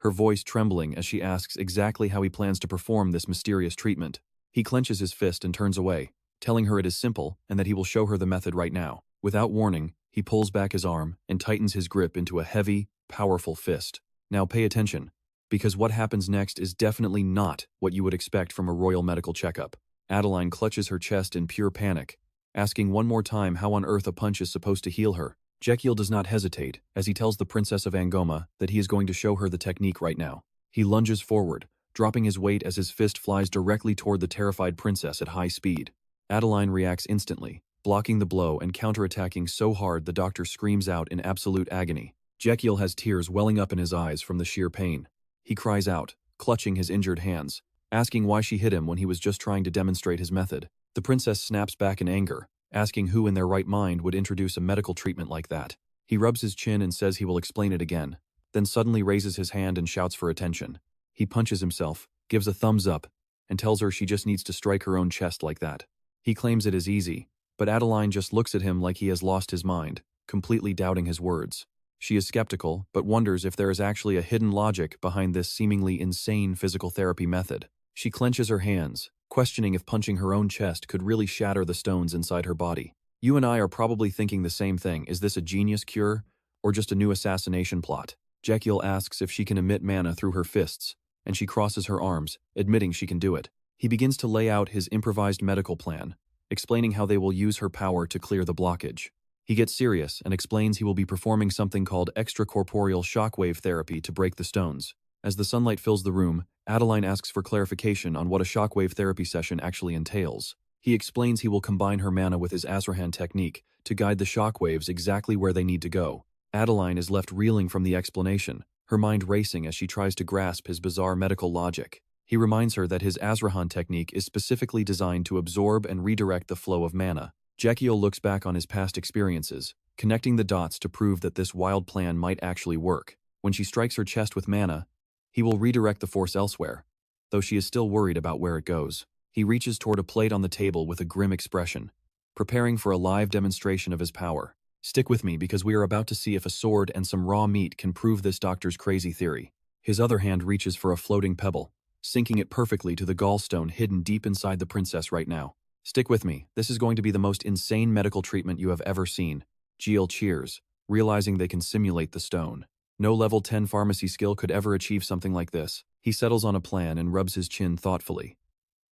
her voice trembling as she asks exactly how he plans to perform this mysterious treatment. He clenches his fist and turns away, telling her it is simple and that he will show her the method right now. Without warning, he pulls back his arm and tightens his grip into a heavy, powerful fist. Now pay attention, because what happens next is definitely not what you would expect from a royal medical checkup. Adeline clutches her chest in pure panic, asking one more time how on earth a punch is supposed to heal her. Jekyll does not hesitate, as he tells the Princess of Angoma that he is going to show her the technique right now. He lunges forward, dropping his weight as his fist flies directly toward the terrified princess at high speed. Adeline reacts instantly, blocking the blow and counterattacking so hard the doctor screams out in absolute agony. Jekyll has tears welling up in his eyes from the sheer pain. He cries out, clutching his injured hands, asking why she hit him when he was just trying to demonstrate his method. The princess snaps back in anger, asking who in their right mind would introduce a medical treatment like that. He rubs his chin and says he will explain it again, then suddenly raises his hand and shouts for attention. He punches himself, gives a thumbs up, and tells her she just needs to strike her own chest like that. He claims it is easy, but Adeline just looks at him like he has lost his mind, completely doubting his words. She is skeptical, but wonders if there is actually a hidden logic behind this seemingly insane physical therapy method. She clenches her hands, questioning if punching her own chest could really shatter the stones inside her body. You and I are probably thinking the same thing. Is this a genius cure, or just a new assassination plot? Jekyll asks if she can emit mana through her fists, and she crosses her arms, admitting she can do it. He begins to lay out his improvised medical plan, explaining how they will use her power to clear the blockage. He gets serious and explains he will be performing something called extracorporeal shockwave therapy to break the stones. As the sunlight fills the room, Adeline asks for clarification on what a shockwave therapy session actually entails. He explains he will combine her mana with his Asrahan technique to guide the shockwaves exactly where they need to go. Adeline is left reeling from the explanation, her mind racing as she tries to grasp his bizarre medical logic. He reminds her that his Asrahan technique is specifically designed to absorb and redirect the flow of mana. Jekyll looks back on his past experiences, connecting the dots to prove that this wild plan might actually work. When she strikes her chest with mana, he will redirect the force elsewhere, though she is still worried about where it goes. He reaches toward a plate on the table with a grim expression, preparing for a live demonstration of his power. Stick with me because we are about to see if a sword and some raw meat can prove this doctor's crazy theory. His other hand reaches for a floating pebble, sinking it perfectly to the gallstone hidden deep inside the princess right now. Stick with me, this is going to be the most insane medical treatment you have ever seen. Jill cheers, realizing they can simulate the stone. No level 10 pharmacy skill could ever achieve something like this. He settles on a plan and rubs his chin thoughtfully.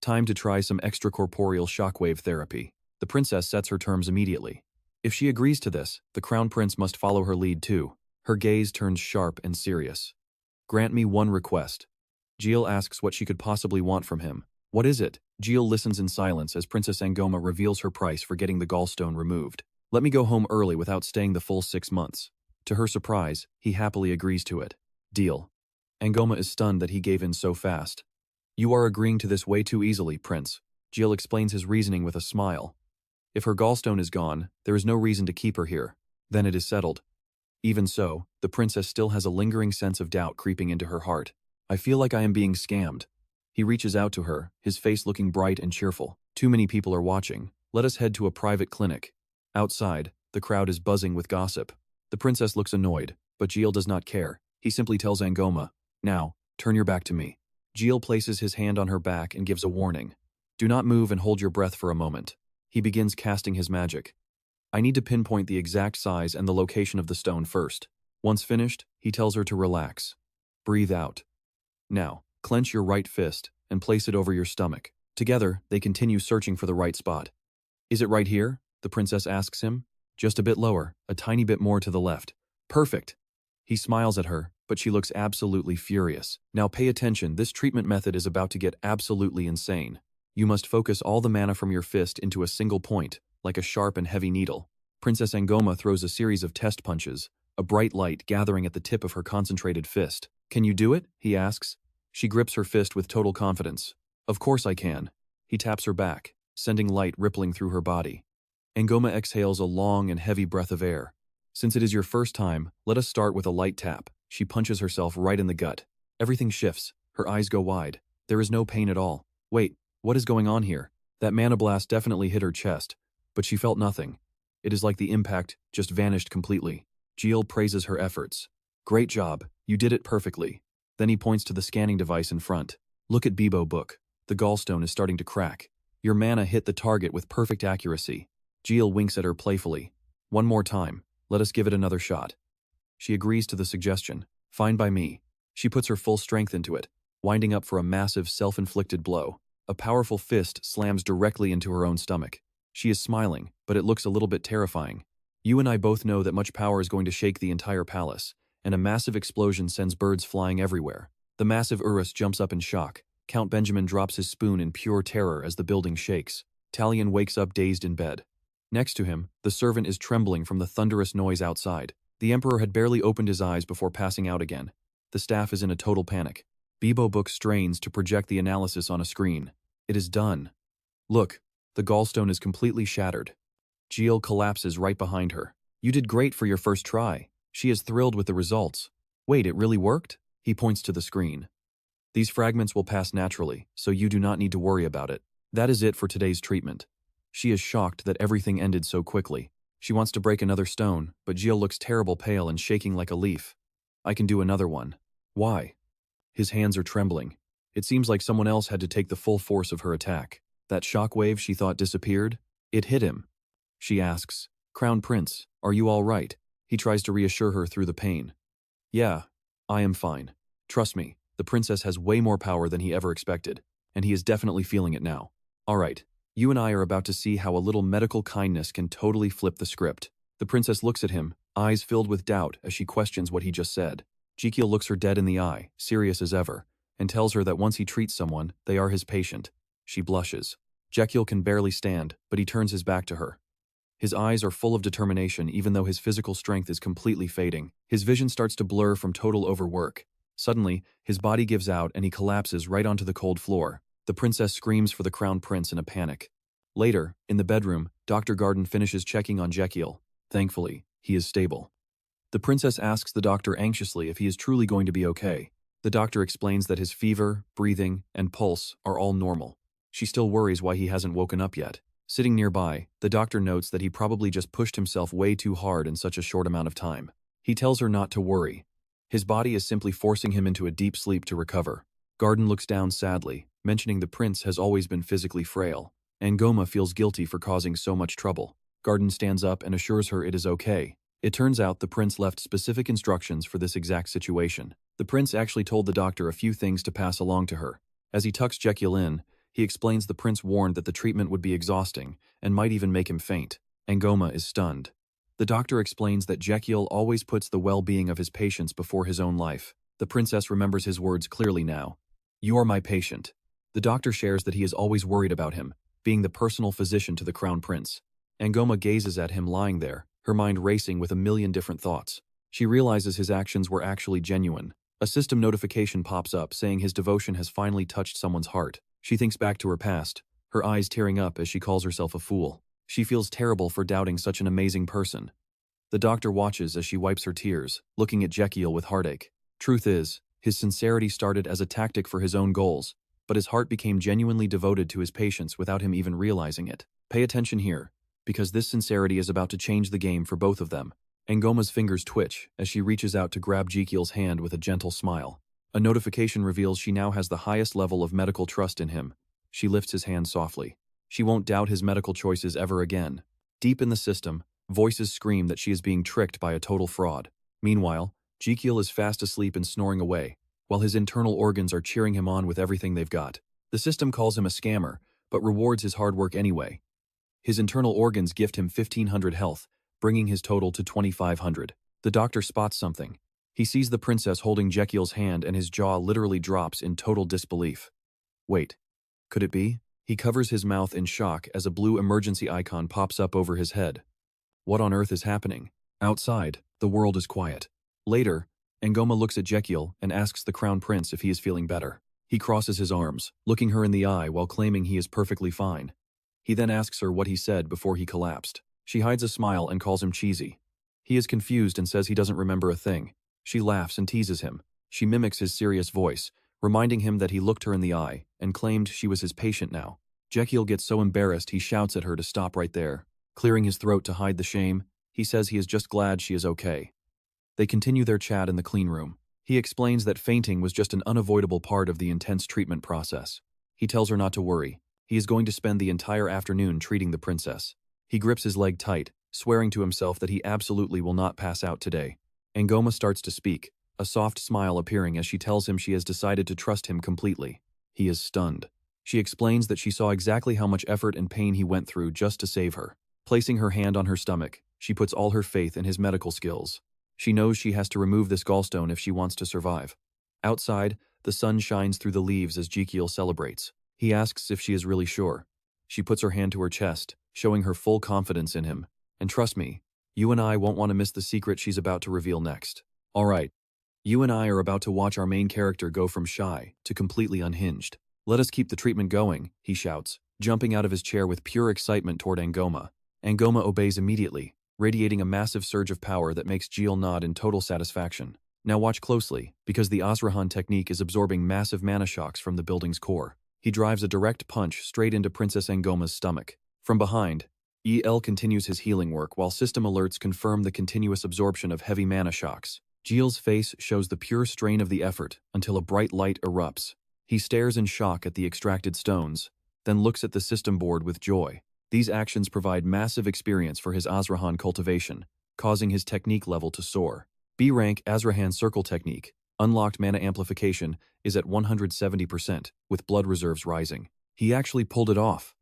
Time to try some extracorporeal shockwave therapy. The princess sets her terms immediately. If she agrees to this, the crown prince must follow her lead too. Her gaze turns sharp and serious. Grant me one request. Jill asks what she could possibly want from him. What is it? Jill listens in silence as Princess Angoma reveals her price for getting the gallstone removed. Let me go home early without staying the full 6 months. To her surprise, he happily agrees to it. Deal. Angoma is stunned that he gave in so fast. You are agreeing to this way too easily, Prince. Jill explains his reasoning with a smile. If her gallstone is gone, there is no reason to keep her here. Then it is settled. Even so, the princess still has a lingering sense of doubt creeping into her heart. I feel like I am being scammed. He reaches out to her, his face looking bright and cheerful. Too many people are watching. Let us head to a private clinic. Outside, the crowd is buzzing with gossip. The princess looks annoyed, but Jill does not care. He simply tells Angoma, now, turn your back to me. Jill places his hand on her back and gives a warning. Do not move and hold your breath for a moment. He begins casting his magic. I need to pinpoint the exact size and the location of the stone first. Once finished, he tells her to relax. Breathe out. Now, clench your right fist and place it over your stomach. Together, they continue searching for the right spot. Is it right here? The princess asks him. Just a bit lower, a tiny bit more to the left. Perfect. He smiles at her, but she looks absolutely furious. Now pay attention, this treatment method is about to get absolutely insane. You must focus all the mana from your fist into a single point, like a sharp and heavy needle. Princess Angoma throws a series of test punches, a bright light gathering at the tip of her concentrated fist. Can you do it? He asks. She grips her fist with total confidence. Of course I can. He taps her back, sending light rippling through her body. Angoma exhales a long and heavy breath of air. Since it is your first time, let us start with a light tap. She punches herself right in the gut. Everything shifts. Her eyes go wide. There is no pain at all. Wait, what is going on here? That mana blast definitely hit her chest, but she felt nothing. It is like the impact just vanished completely. Jill praises her efforts. Great job, you did it perfectly. Then he points to the scanning device in front. Look at Bibo book. The gallstone is starting to crack. Your mana hit the target with perfect accuracy. Jill winks at her playfully. One more time. Let us give it another shot. She agrees to the suggestion. Fine by me. She puts her full strength into it, winding up for a massive self-inflicted blow. A powerful fist slams directly into her own stomach. She is smiling, but it looks a little bit terrifying. You and I both know that much power is going to shake the entire palace, and a massive explosion sends birds flying everywhere. The massive Urus jumps up in shock. Count Benjamin drops his spoon in pure terror as the building shakes. Talion wakes up dazed in bed. Next to him, the servant is trembling from the thunderous noise outside. The emperor had barely opened his eyes before passing out again. The staff is in a total panic. Bibo book strains to project the analysis on a screen. It is done. Look, the gallstone is completely shattered. Jill collapses right behind her. You did great for your first try. She is thrilled with the results. Wait, it really worked? He points to the screen. These fragments will pass naturally, so you do not need to worry about it. That is it for today's treatment. She is shocked that everything ended so quickly. She wants to break another stone, but Jill looks terrible pale and shaking like a leaf. I can do another one. Why? His hands are trembling. It seems like someone else had to take the full force of her attack. That shockwave she thought disappeared? It hit him. She asks, Crown Prince, are you all right? He tries to reassure her through the pain. Yeah, I am fine. Trust me, the princess has way more power than he ever expected, and he is definitely feeling it now. All right, you and I are about to see how a little medical kindness can totally flip the script. The princess looks at him, eyes filled with doubt as she questions what he just said. Raikiel looks her dead in the eye, serious as ever, and tells her that once he treats someone, they are his patient. She blushes. Raikiel can barely stand, but he turns his back to her. His eyes are full of determination even though his physical strength is completely fading. His vision starts to blur from total overwork. Suddenly, his body gives out and he collapses right onto the cold floor. The princess screams for the crown prince in a panic. Later, in the bedroom, Dr. Garden finishes checking on Raikiel. Thankfully, he is stable. The princess asks the doctor anxiously if he is truly going to be okay. The doctor explains that his fever, breathing, and pulse are all normal. She still worries why he hasn't woken up yet. Sitting nearby, the doctor notes that he probably just pushed himself way too hard in such a short amount of time. He tells her not to worry. His body is simply forcing him into a deep sleep to recover. Garden looks down sadly, mentioning the prince has always been physically frail, Ngoma feels guilty for causing so much trouble. Garden stands up and assures her it is okay. It turns out the prince left specific instructions for this exact situation. The prince actually told the doctor a few things to pass along to her. As he tucks Raikiel in, he explains the prince warned that the treatment would be exhausting and might even make him faint. Ngoma is stunned. The doctor explains that Raikiel always puts the well-being of his patients before his own life. The princess remembers his words clearly now. "You are my patient." The doctor shares that he is always worried about him, being the personal physician to the crown prince. Ngoma gazes at him lying there, her mind racing with a million different thoughts. She realizes his actions were actually genuine. A system notification pops up saying his devotion has finally touched someone's heart. She thinks back to her past, her eyes tearing up as she calls herself a fool. She feels terrible for doubting such an amazing person. The doctor watches as she wipes her tears, looking at Raikiel with heartache. Truth is, his sincerity started as a tactic for his own goals, but his heart became genuinely devoted to his patients without him even realizing it. Pay attention here, because this sincerity is about to change the game for both of them. Ngoma's fingers twitch as she reaches out to grab Raikiel's hand with a gentle smile. A notification reveals she now has the highest level of medical trust in him. She lifts his hand softly. She won't doubt his medical choices ever again. Deep in the system, voices scream that she is being tricked by a total fraud. Meanwhile, Raikiel is fast asleep and snoring away, while his internal organs are cheering him on with everything they've got. The system calls him a scammer, but rewards his hard work anyway. His internal organs gift him 1,500 health, bringing his total to 2,500. The doctor spots something. He sees the princess holding Raikiel's hand and his jaw literally drops in total disbelief. Wait, could it be? He covers his mouth in shock as a blue emergency icon pops up over his head. What on earth is happening? Outside, the world is quiet. Later, Ngoma looks at Raikiel and asks the crown prince if he is feeling better. He crosses his arms, looking her in the eye while claiming he is perfectly fine. He then asks her what he said before he collapsed. She hides a smile and calls him cheesy. He is confused and says he doesn't remember a thing. She laughs and teases him. She mimics his serious voice, reminding him that he looked her in the eye and claimed she was his patient now. Raikiel gets so embarrassed he shouts at her to stop right there. Clearing his throat to hide the shame, he says he is just glad she is okay. They continue their chat in the clean room. He explains that fainting was just an unavoidable part of the intense treatment process. He tells her not to worry. He is going to spend the entire afternoon treating the princess. He grips his leg tight, swearing to himself that he absolutely will not pass out today. Ngoma starts to speak, a soft smile appearing as she tells him she has decided to trust him completely. He is stunned. She explains that she saw exactly how much effort and pain he went through just to save her. Placing her hand on her stomach, she puts all her faith in his medical skills. She knows she has to remove this gallstone if she wants to survive. Outside, the sun shines through the leaves as Raikiel celebrates. He asks if she is really sure. She puts her hand to her chest, showing her full confidence in him. And trust me, you and I won't want to miss the secret she's about to reveal next. Alright, you and I are about to watch our main character go from shy to completely unhinged. Let us keep the treatment going, he shouts, jumping out of his chair with pure excitement toward Ngoma. Ngoma obeys immediately, radiating a massive surge of power that makes Raikiel nod in total satisfaction. Now watch closely, because the Asrahan technique is absorbing massive mana shocks from the building's core. He drives a direct punch straight into Princess Ngoma's stomach. From behind, EL continues his healing work while system alerts confirm the continuous absorption of heavy mana shocks. Raikiel's face shows the pure strain of the effort until a bright light erupts. He stares in shock at the extracted stones, then looks at the system board with joy. These actions provide massive experience for his Asrahan cultivation, causing his technique level to soar. B-rank Asrahan Circle Technique, unlocked mana amplification, is at 170%, with blood reserves rising. He actually pulled it off.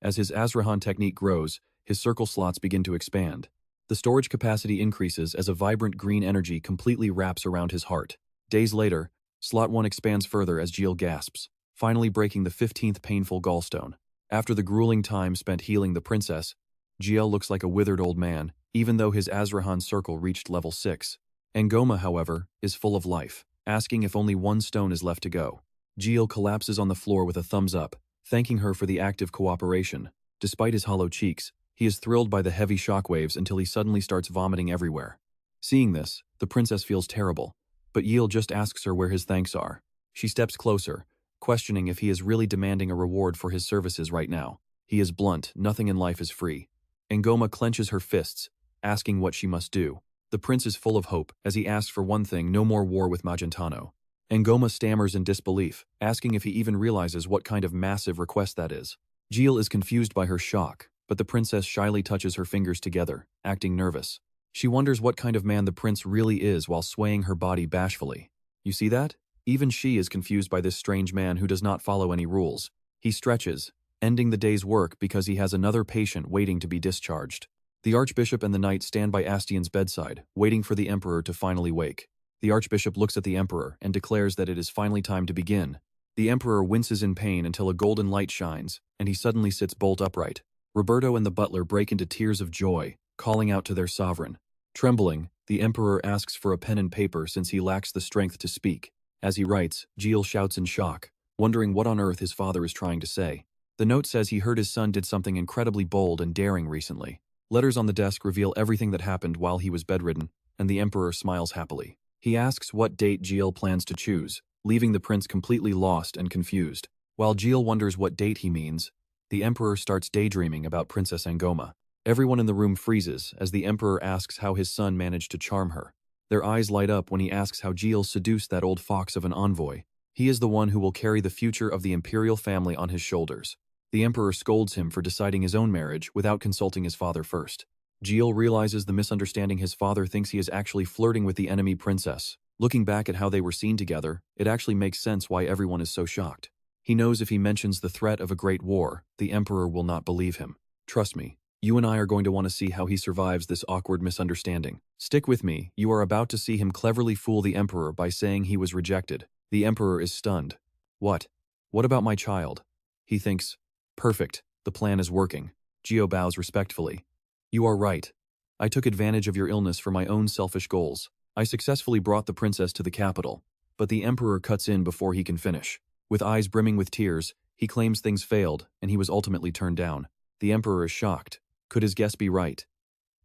As his Asrahan technique grows, his circle slots begin to expand. The storage capacity increases as a vibrant green energy completely wraps around his heart. Days later, slot 1 expands further as Raikiel gasps, finally breaking the 15th painful gallstone. After the grueling time spent healing the princess, Raikiel looks like a withered old man, even though his Asrahan circle reached level 6. Ngoma, however, is full of life, asking if only one stone is left to go. Raikiel collapses on the floor with a thumbs up, thanking her for the active cooperation. Despite his hollow cheeks, he is thrilled by the heavy shockwaves until he suddenly starts vomiting everywhere. Seeing this, the princess feels terrible, but Raikiel just asks her where his thanks are. She steps closer, questioning if he is really demanding a reward for his services right now. He is blunt, nothing in life is free. Ngoma clenches her fists, asking what she must do. The prince is full of hope, as he asks for one thing: no more war with Magentano. Ngoma stammers in disbelief, asking if he even realizes what kind of massive request that is. Jill is confused by her shock, but the princess shyly touches her fingers together, acting nervous. She wonders what kind of man the prince really is while swaying her body bashfully. You see that? Even she is confused by this strange man who does not follow any rules. He stretches, ending the day's work because he has another patient waiting to be discharged. The archbishop and the knight stand by Astian's bedside, waiting for the emperor to finally wake. The archbishop looks at the emperor and declares that it is finally time to begin. The emperor winces in pain until a golden light shines, and he suddenly sits bolt upright. Roberto and the butler break into tears of joy, calling out to their sovereign. Trembling, the emperor asks for a pen and paper since he lacks the strength to speak. As he writes, Jill shouts in shock, wondering what on earth his father is trying to say. The note says he heard his son did something incredibly bold and daring recently. Letters on the desk reveal everything that happened while he was bedridden, and the emperor smiles happily. He asks what date Jill plans to choose, leaving the prince completely lost and confused. While Jill wonders what date he means, the emperor starts daydreaming about Princess Angoma. Everyone in the room freezes as the emperor asks how his son managed to charm her. Their eyes light up when he asks how Jill seduced that old fox of an envoy. He is the one who will carry the future of the imperial family on his shoulders. The emperor scolds him for deciding his own marriage without consulting his father first. Jill realizes the misunderstanding. His father thinks he is actually flirting with the enemy princess. Looking back at how they were seen together, it actually makes sense why everyone is so shocked. He knows if he mentions the threat of a great war, the emperor will not believe him. Trust me, you and I are going to want to see how he survives this awkward misunderstanding. Stick with me, you are about to see him cleverly fool the emperor by saying he was rejected. The emperor is stunned. What? What about my child? He thinks, perfect, the plan is working. Gio bows respectfully. You are right. I took advantage of your illness for my own selfish goals. I successfully brought the princess to the capital, but the emperor cuts in before he can finish. With eyes brimming with tears, he claims things failed and he was ultimately turned down. The emperor is shocked. Could his guess be right?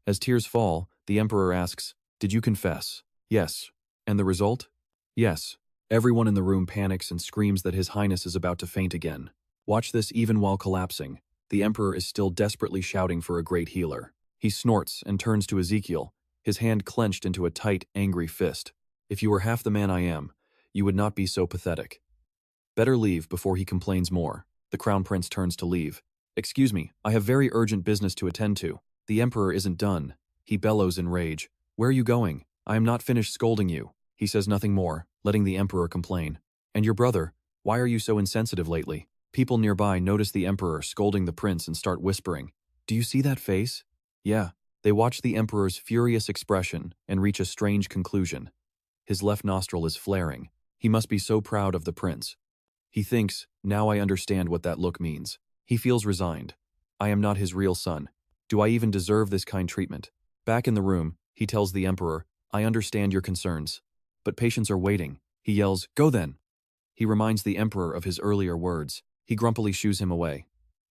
As tears fall, the emperor asks, did you confess? Yes. And the result? Yes. Everyone in the room panics and screams that His Highness is about to faint again. Watch this. Even while collapsing, the emperor is still desperately shouting for a great healer. He snorts and turns to Ezekiel, his hand clenched into a tight, angry fist. If you were half the man I am, you would not be so pathetic. Better leave before he complains more. The crown prince turns to leave. Excuse me, I have very urgent business to attend to. The emperor isn't done. He bellows in rage. Where are you going? I am not finished scolding you. He says nothing more, letting the emperor complain. And your brother, why are you so insensitive lately? People nearby notice the emperor scolding the prince and start whispering. Do you see that face? Yeah. They watch the emperor's furious expression and reach a strange conclusion. His left nostril is flaring. He must be so proud of the prince. He thinks, now I understand what that look means. He feels resigned. I am not his real son. Do I even deserve this kind treatment? Back in the room, he tells the emperor, I understand your concerns. But patients are waiting. He yells, go then. He reminds the emperor of his earlier words. He grumpily shoos him away.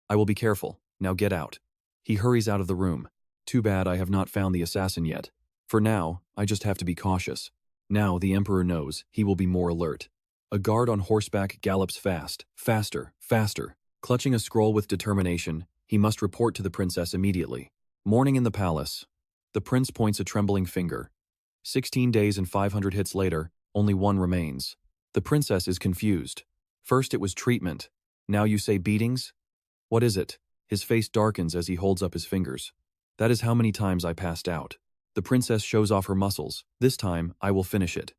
I will be careful. Now get out. He hurries out of the room. Too bad I have not found the assassin yet. For now, I just have to be cautious. Now the emperor knows he will be more alert. A guard on horseback gallops fast, faster, faster. Clutching a scroll with determination, he must report to the princess immediately. Morning in the palace. The prince points a trembling finger. 16 days and 500 hits later, only one remains. The princess is confused. First it was treatment. Now you say beatings? What is it? His face darkens as he holds up his fingers. That is how many times I passed out. The princess shows off her muscles. This time, I will finish it.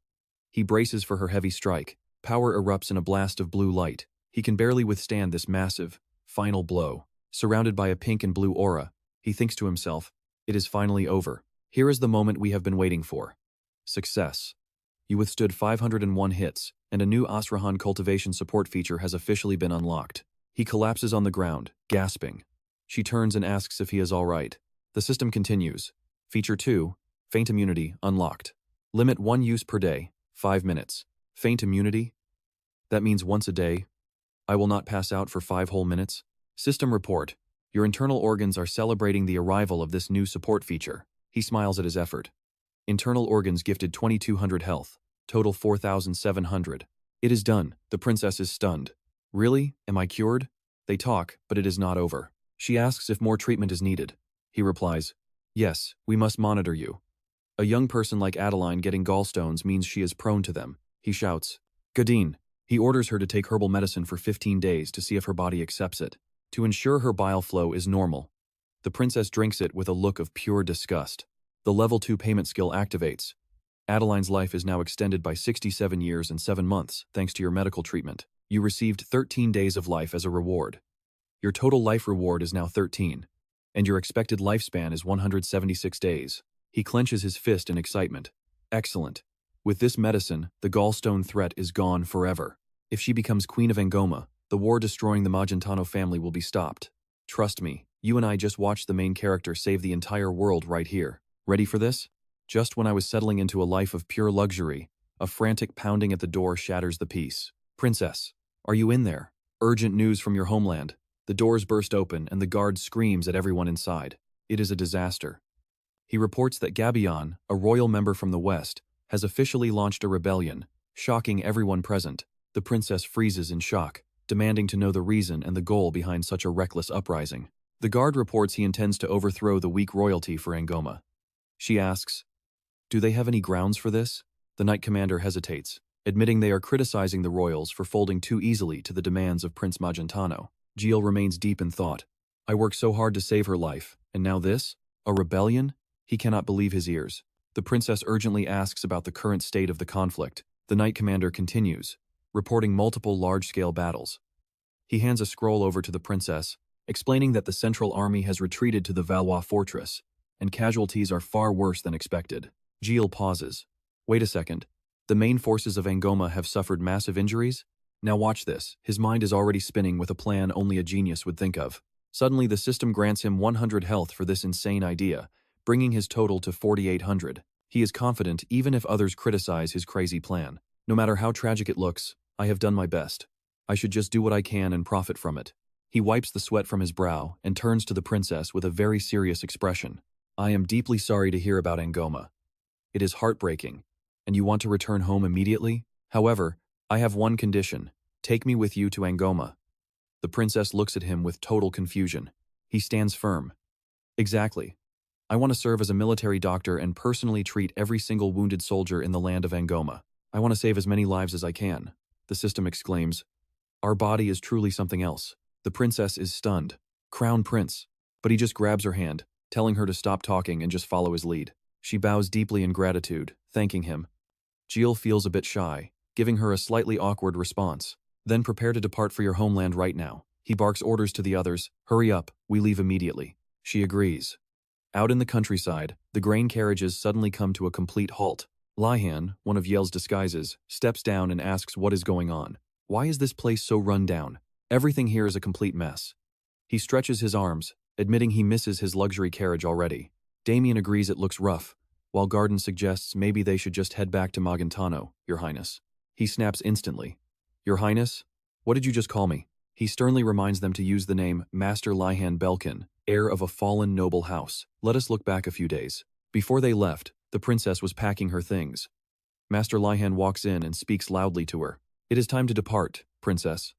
He braces for her heavy strike. Power erupts in a blast of blue light. He can barely withstand this massive, final blow. Surrounded by a pink and blue aura, he thinks to himself, it is finally over. Here is the moment we have been waiting for. Success. You withstood 501 hits, and a new Asrahan cultivation support feature has officially been unlocked. He collapses on the ground, gasping. She turns and asks if he is all right. The system continues. Feature 2, Faint Immunity, unlocked. Limit 1 use per day, 5 minutes. Faint immunity? That means once a day. I will not pass out for 5 whole minutes. System report. Your internal organs are celebrating the arrival of this new support feature. He smiles at his effort. Internal organs gifted 2200 health. Total 4700. It is done. The princess is stunned. Really? Am I cured? They talk, but it is not over. She asks if more treatment is needed. He replies, yes, we must monitor you. A young person like Adeline getting gallstones means she is prone to them. He shouts, Gadine. He orders her to take herbal medicine for 15 days to see if her body accepts it. to ensure her bile flow is normal. The princess drinks it with a look of pure disgust. The level 2 payment skill activates. Adeline's life is now extended by 67 years and 7 months thanks to your medical treatment. You received 13 days of life as a reward. Your total life reward is now 13, and your expected lifespan is 176 days. He clenches his fist in excitement. Excellent. With this medicine, the gallstone threat is gone forever. If she becomes Queen of Angoma, the war destroying the Magentano family will be stopped. Trust me, you and I just watched the main character save the entire world right here. Ready for this? Just when I was settling into a life of pure luxury, a frantic pounding at the door shatters the peace. Princess, are you in there? Urgent news from your homeland. The doors burst open and the guard screams at everyone inside. It is a disaster. He reports that Gabion, a royal member from the west, has officially launched a rebellion, shocking everyone present. The princess freezes in shock, demanding to know the reason and the goal behind such a reckless uprising. The guard reports he intends to overthrow the weak royalty for Angoma. She asks, "Do they have any grounds for this?" The knight commander hesitates, admitting they are criticizing the royals for folding too easily to the demands of Prince Magentano. Gilles remains deep in thought. I worked so hard to save her life, and now this? A rebellion? He cannot believe his ears. The princess urgently asks about the current state of the conflict. The knight commander continues, reporting multiple large-scale battles. He hands a scroll over to the princess, explaining that the central army has retreated to the Valois fortress, and casualties are far worse than expected. Gilles pauses. Wait a second. The main forces of Angoma have suffered massive injuries? Now watch this. His mind is already spinning with a plan only a genius would think of. Suddenly the system grants him 100 health for this insane idea, bringing his total to 4,800. He is confident even if others criticize his crazy plan. No matter how tragic it looks, I have done my best. I should just do what I can and profit from it. He wipes the sweat from his brow and turns to the princess with a very serious expression. I am deeply sorry to hear about Angoma. It is heartbreaking, and you want to return home immediately? However, I have one condition. Take me with you to Angoma. The princess looks at him with total confusion. He stands firm. Exactly. I want to serve as a military doctor and personally treat every single wounded soldier in the land of Angoma. I want to save as many lives as I can. The system exclaims. Our body is truly something else. The princess is stunned. Crown Prince. But he just grabs her hand, telling her to stop talking and just follow his lead. She bows deeply in gratitude, thanking him. Gilles feels a bit shy, giving her a slightly awkward response. Then prepare to depart for your homeland right now. He barks orders to the others. Hurry up, we leave immediately. She agrees. Out in the countryside, the grain carriages suddenly come to a complete halt. Lihan, one of Yale's disguises, steps down and asks what is going on. Why is this place so run down? Everything here is a complete mess. He stretches his arms, admitting he misses his luxury carriage already. Damian agrees it looks rough, while Garden suggests maybe they should just head back to Magentano, Your Highness. He snaps instantly. Your Highness? What did you just call me? He sternly reminds them to use the name Master Lihan Belkin, heir of a fallen noble house. Let us look back a few days. Before they left, the princess was packing her things. Master Lihan walks in and speaks loudly to her. It is time to depart, princess.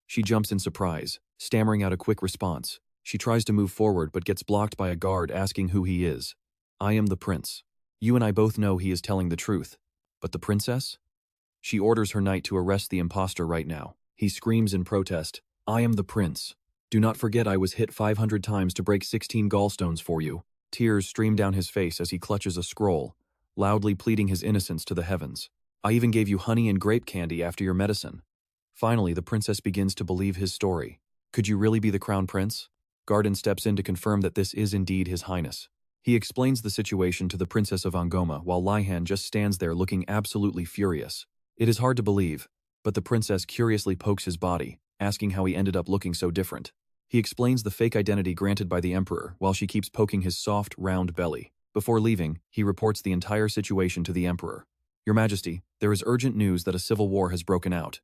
She jumps in surprise, stammering out a quick response. She tries to move forward but gets blocked by a guard asking who he is. I am the prince. You and I both know he is telling the truth. But the princess? She orders her knight to arrest the impostor right now. He screams in protest, I am the prince. Do not forget I was hit 500 times to break 16 gallstones for you. Tears stream down his face as he clutches a scroll, loudly pleading his innocence to the heavens. I even gave you honey and grape candy after your medicine. Finally, the princess begins to believe his story. Could you really be the crown prince? Garden steps in to confirm that this is indeed his highness. He explains the situation to the princess of Angoma while Lihan just stands there looking absolutely furious. It is hard to believe, but the princess curiously pokes his body, asking how he ended up looking so different. He explains the fake identity granted by the emperor while she keeps poking his soft, round belly. Before leaving, he reports the entire situation to the emperor. Your Majesty, there is urgent news that a civil war has broken out.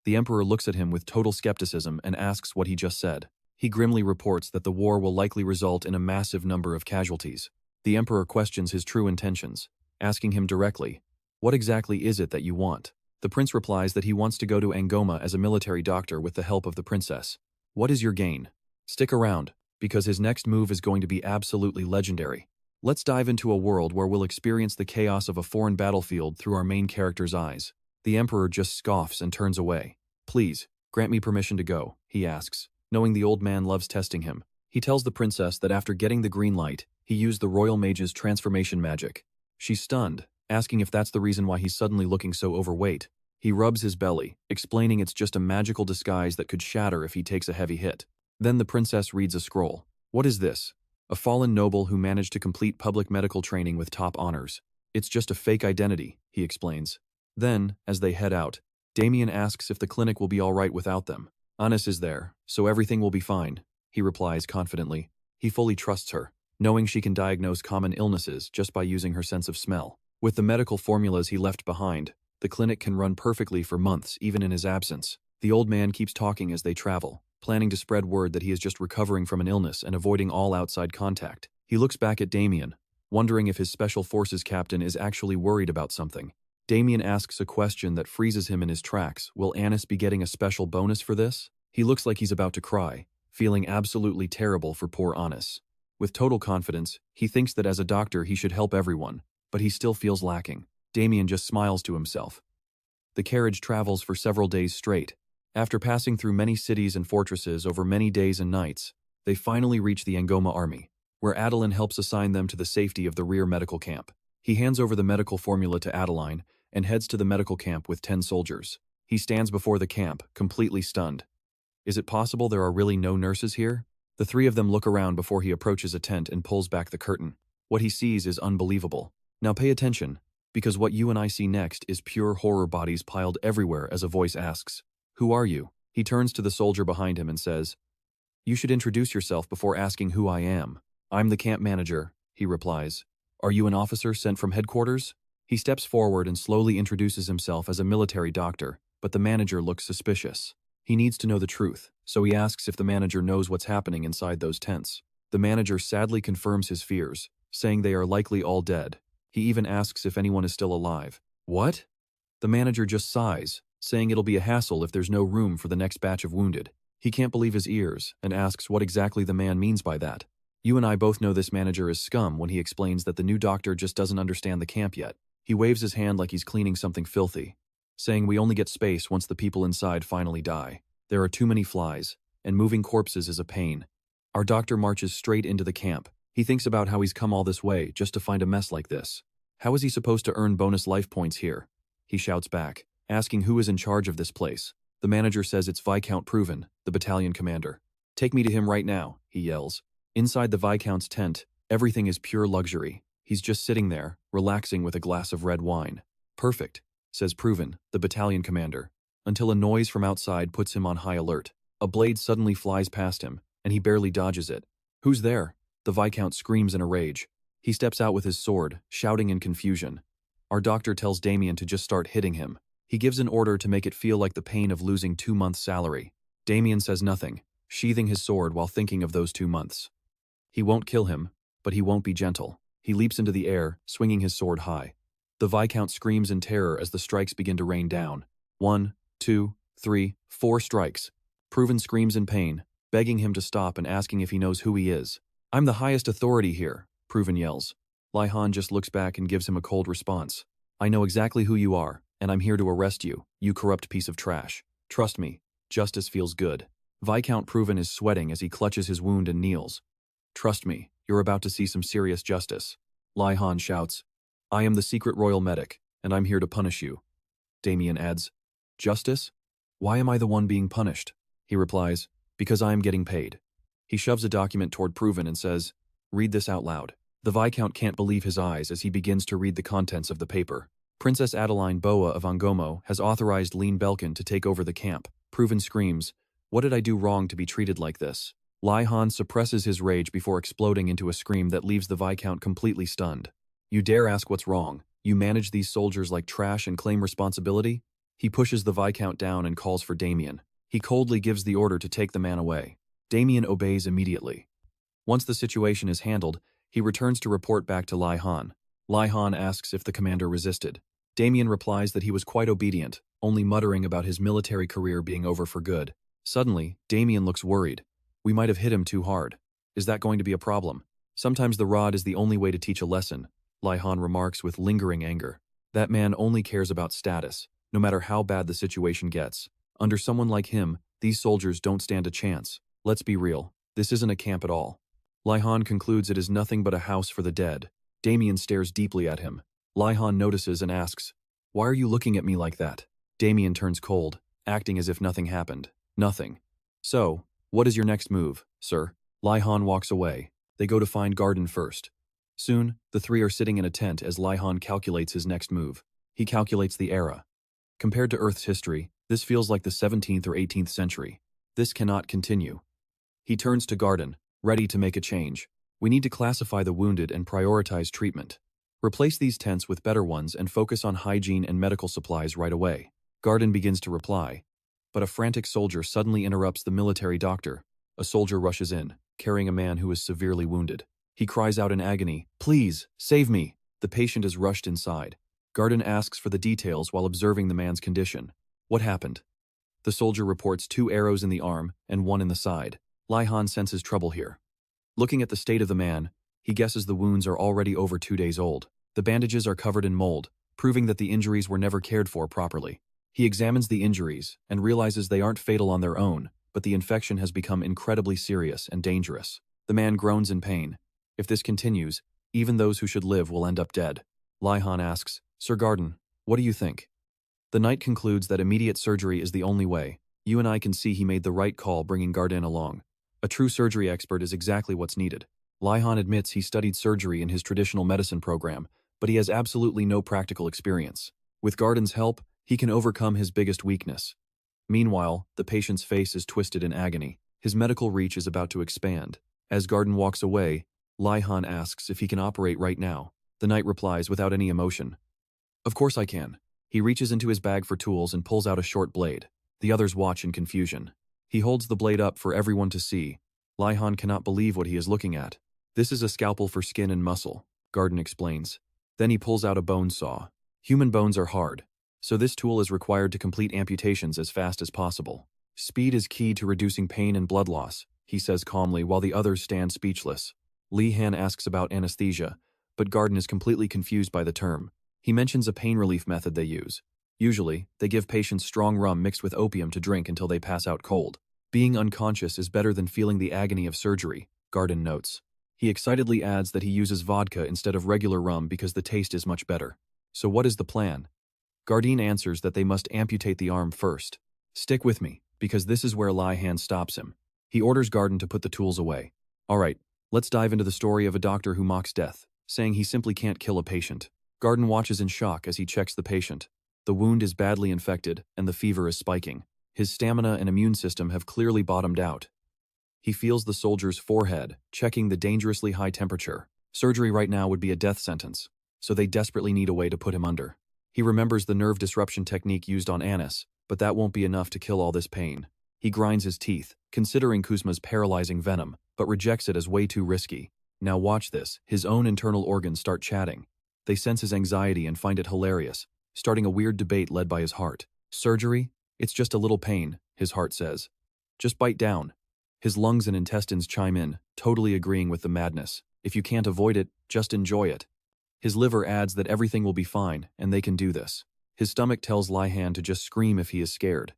The emperor looks at him with total skepticism and asks what he just said. He grimly reports that the war will likely result in a massive number of casualties. The emperor questions his true intentions, asking him directly, what exactly is it that you want? The prince replies that he wants to go to Angoma as a military doctor with the help of the princess. What is your gain? Stick around, because his next move is going to be absolutely legendary. Let's dive into a world where we'll experience the chaos of a foreign battlefield through our main character's eyes. The emperor just scoffs and turns away. Please, grant me permission to go, he asks. knowing the old man loves testing him. He tells the princess that after getting the green light, he used the royal mage's transformation magic. She's stunned, asking if that's the reason why he's suddenly looking so overweight. He rubs his belly, explaining it's just a magical disguise that could shatter if he takes a heavy hit. Then the princess reads a scroll. What is this? A fallen noble who managed to complete public medical training with top honors. It's just a fake identity, he explains. Then, as they head out, Damian asks if the clinic will be all right without them. Anis is there, so everything will be fine, he replies confidently. He fully trusts her, knowing she can diagnose common illnesses just by using her sense of smell. With the medical formulas he left behind, the clinic can run perfectly for months even in his absence. The old man keeps talking as they travel, planning to spread word that he is just recovering from an illness and avoiding all outside contact. He looks back at Damian, wondering if his special forces captain is actually worried about something. Damian asks a question that freezes him in his tracks. Will Anis be getting a special bonus for this? He looks like he's about to cry, feeling absolutely terrible for poor Anis. With total confidence, he thinks that as a doctor he should help everyone, but he still feels lacking. Damian just smiles to himself. The carriage travels for several days straight. After passing through many cities and fortresses over many days and nights, they finally reach the Angoma army, where Adeline helps assign them to the safety of the rear medical camp. He hands over the medical formula to Adeline and heads to the medical camp with 10 soldiers. He stands before the camp, completely stunned. Is it possible there are really no nurses here? The three of them look around before he approaches a tent and pulls back the curtain. What he sees is unbelievable. Now pay attention, because what you and I see next is pure horror, bodies piled everywhere as a voice asks, "Who are you?" He turns to the soldier behind him and says, "You should introduce yourself before asking who I am." "I'm the camp manager," he replies. "Are you an officer sent from headquarters?" He steps forward and slowly introduces himself as a military doctor, but the manager looks suspicious. He needs to know the truth, so he asks if the manager knows what's happening inside those tents. The manager sadly confirms his fears, saying they are likely all dead. He even asks if anyone is still alive. What? The manager just sighs, saying it'll be a hassle if there's no room for the next batch of wounded. He can't believe his ears and asks what exactly the man means by that. You and I both know this manager is scum when he explains that the new doctor just doesn't understand the camp yet. He waves his hand like he's cleaning something filthy, saying we only get space once the people inside finally die. There are too many flies, and moving corpses is a pain. Our doctor marches straight into the camp. He thinks about how he's come all this way just to find a mess like this. How is he supposed to earn bonus life points here? He shouts back, asking who is in charge of this place. The manager says it's Viscount Proven, the battalion commander. "Take me to him right now," he yells. Inside the Viscount's tent, everything is pure luxury. He's just sitting there, relaxing with a glass of red wine. "Perfect," says Proven, the battalion commander, until a noise from outside puts him on high alert. A blade suddenly flies past him, and he barely dodges it. "Who's there?" The Viscount screams in a rage. He steps out with his sword, shouting in confusion. Our doctor tells Damian to just start hitting him. He gives an order to make it feel like the pain of losing 2 months' salary. Damian says nothing, sheathing his sword while thinking of those 2 months. He won't kill him, but he won't be gentle. He leaps into the air, swinging his sword high. The Viscount screams in terror as the strikes begin to rain down. 1, 2, 3, 4 strikes. Proven screams in pain, begging him to stop and asking if he knows who he is. "I'm the highest authority here," Proven yells. Lihan just looks back and gives him a cold response. "I know exactly who you are, and I'm here to arrest you, you corrupt piece of trash. Trust me, justice feels good." Viscount Proven is sweating as he clutches his wound and kneels. "Trust me, you're about to see some serious justice." Lihan shouts, "I am the secret royal medic, and I'm here to punish you." Damian adds, "Justice? Why am I the one being punished?" He replies, "Because I am getting paid." He shoves a document toward Proven and says, "Read this out loud." The Viscount can't believe his eyes as he begins to read the contents of the paper. Princess Adeline Boa of Angomo has authorized Lean Belkin to take over the camp. Proven screams, "What did I do wrong to be treated like this?" Lihan suppresses his rage before exploding into a scream that leaves the Viscount completely stunned. "You dare ask what's wrong? You manage these soldiers like trash and claim responsibility?" He pushes the Viscount down and calls for Damian. He coldly gives the order to take the man away. Damian obeys immediately. Once the situation is handled, he returns to report back to Lihan. Lihan asks if the commander resisted. Damian replies that he was quite obedient, only muttering about his military career being over for good. Suddenly, Damian looks worried. "We might have hit him too hard. Is that going to be a problem?" "Sometimes the rod is the only way to teach a lesson," Lihan remarks with lingering anger. That man only cares about status, no matter how bad the situation gets. Under someone like him, these soldiers don't stand a chance. Let's be real, this isn't a camp at all. Lihan concludes it is nothing but a house for the dead. Damian stares deeply at him. Lihan notices and asks, "Why are you looking at me like that?" Damian turns cold, acting as if nothing happened. Nothing. "So, what is your next move, sir?" Lihan walks away. They go to find Garden first. Soon, the three are sitting in a tent as Lihan calculates his next move. He calculates the era. Compared to Earth's history, this feels like the 17th or 18th century. This cannot continue. He turns to Garden, ready to make a change. "We need to classify the wounded and prioritize treatment. Replace these tents with better ones and focus on hygiene and medical supplies right away." Garden begins to reply, but a frantic soldier suddenly interrupts the military doctor. A soldier rushes in, carrying a man who is severely wounded. He cries out in agony, "Please, save me!" The patient is rushed inside. Garden asks for the details while observing the man's condition. "What happened?" The soldier reports 2 arrows in the arm and 1 in the side. Lihan senses trouble here. Looking at the state of the man, he guesses the wounds are already over 2 days old. The bandages are covered in mold, proving that the injuries were never cared for properly. He examines the injuries and realizes they aren't fatal on their own, but the infection has become incredibly serious and dangerous. The man groans in pain. If this continues, even those who should live will end up dead. Lihan asks, "Sir Garden, what do you think?" The knight concludes that immediate surgery is the only way. "You and I can see he made the right call bringing Garden along. A true surgery expert is exactly what's needed." Lihan admits he studied surgery in his traditional medicine program, but he has absolutely no practical experience. With Garden's help, he can overcome his biggest weakness. Meanwhile, the patient's face is twisted in agony. His medical reach is about to expand. As Garden walks away, Lihan asks if he can operate right now. The knight replies without any emotion, "Of course I can." He reaches into his bag for tools and pulls out a short blade. The others watch in confusion. He holds the blade up for everyone to see. Lihan cannot believe what he is looking at. "This is a scalpel for skin and muscle," Garden explains. Then he pulls out a bone saw. Human bones are hard, so this tool is required to complete amputations as fast as possible. "Speed is key to reducing pain and blood loss," he says calmly while the others stand speechless. Lihan asks about anesthesia, but Garden is completely confused by the term. He mentions a pain relief method they use. Usually, they give patients strong rum mixed with opium to drink until they pass out cold. "Being unconscious is better than feeling the agony of surgery," Garden notes. He excitedly adds that he uses vodka instead of regular rum because the taste is much better. "So what is the plan?" Garden answers that they must amputate the arm first. "Stick with me, because this is where Lihan stops him." He orders Garden to put the tools away. "Alright, let's dive into the story of a doctor who mocks death, saying he simply can't kill a patient." Garden watches in shock as he checks the patient. The wound is badly infected, and the fever is spiking. His stamina and immune system have clearly bottomed out. He feels the soldier's forehead, checking the dangerously high temperature. Surgery right now would be a death sentence, so they desperately need a way to put him under. He remembers the nerve disruption technique used on Anis, but that won't be enough to kill all this pain. He grinds his teeth, considering Kuzma's paralyzing venom, but rejects it as way too risky. Now watch this, his own internal organs start chatting. They sense his anxiety and find it hilarious, starting a weird debate led by his heart. "Surgery? It's just a little pain," his heart says. "Just bite down." His lungs and intestines chime in, totally agreeing with the madness. "If you can't avoid it, just enjoy it." His liver adds that everything will be fine, and they can do this. His stomach tells Lihan to just scream if he is scared.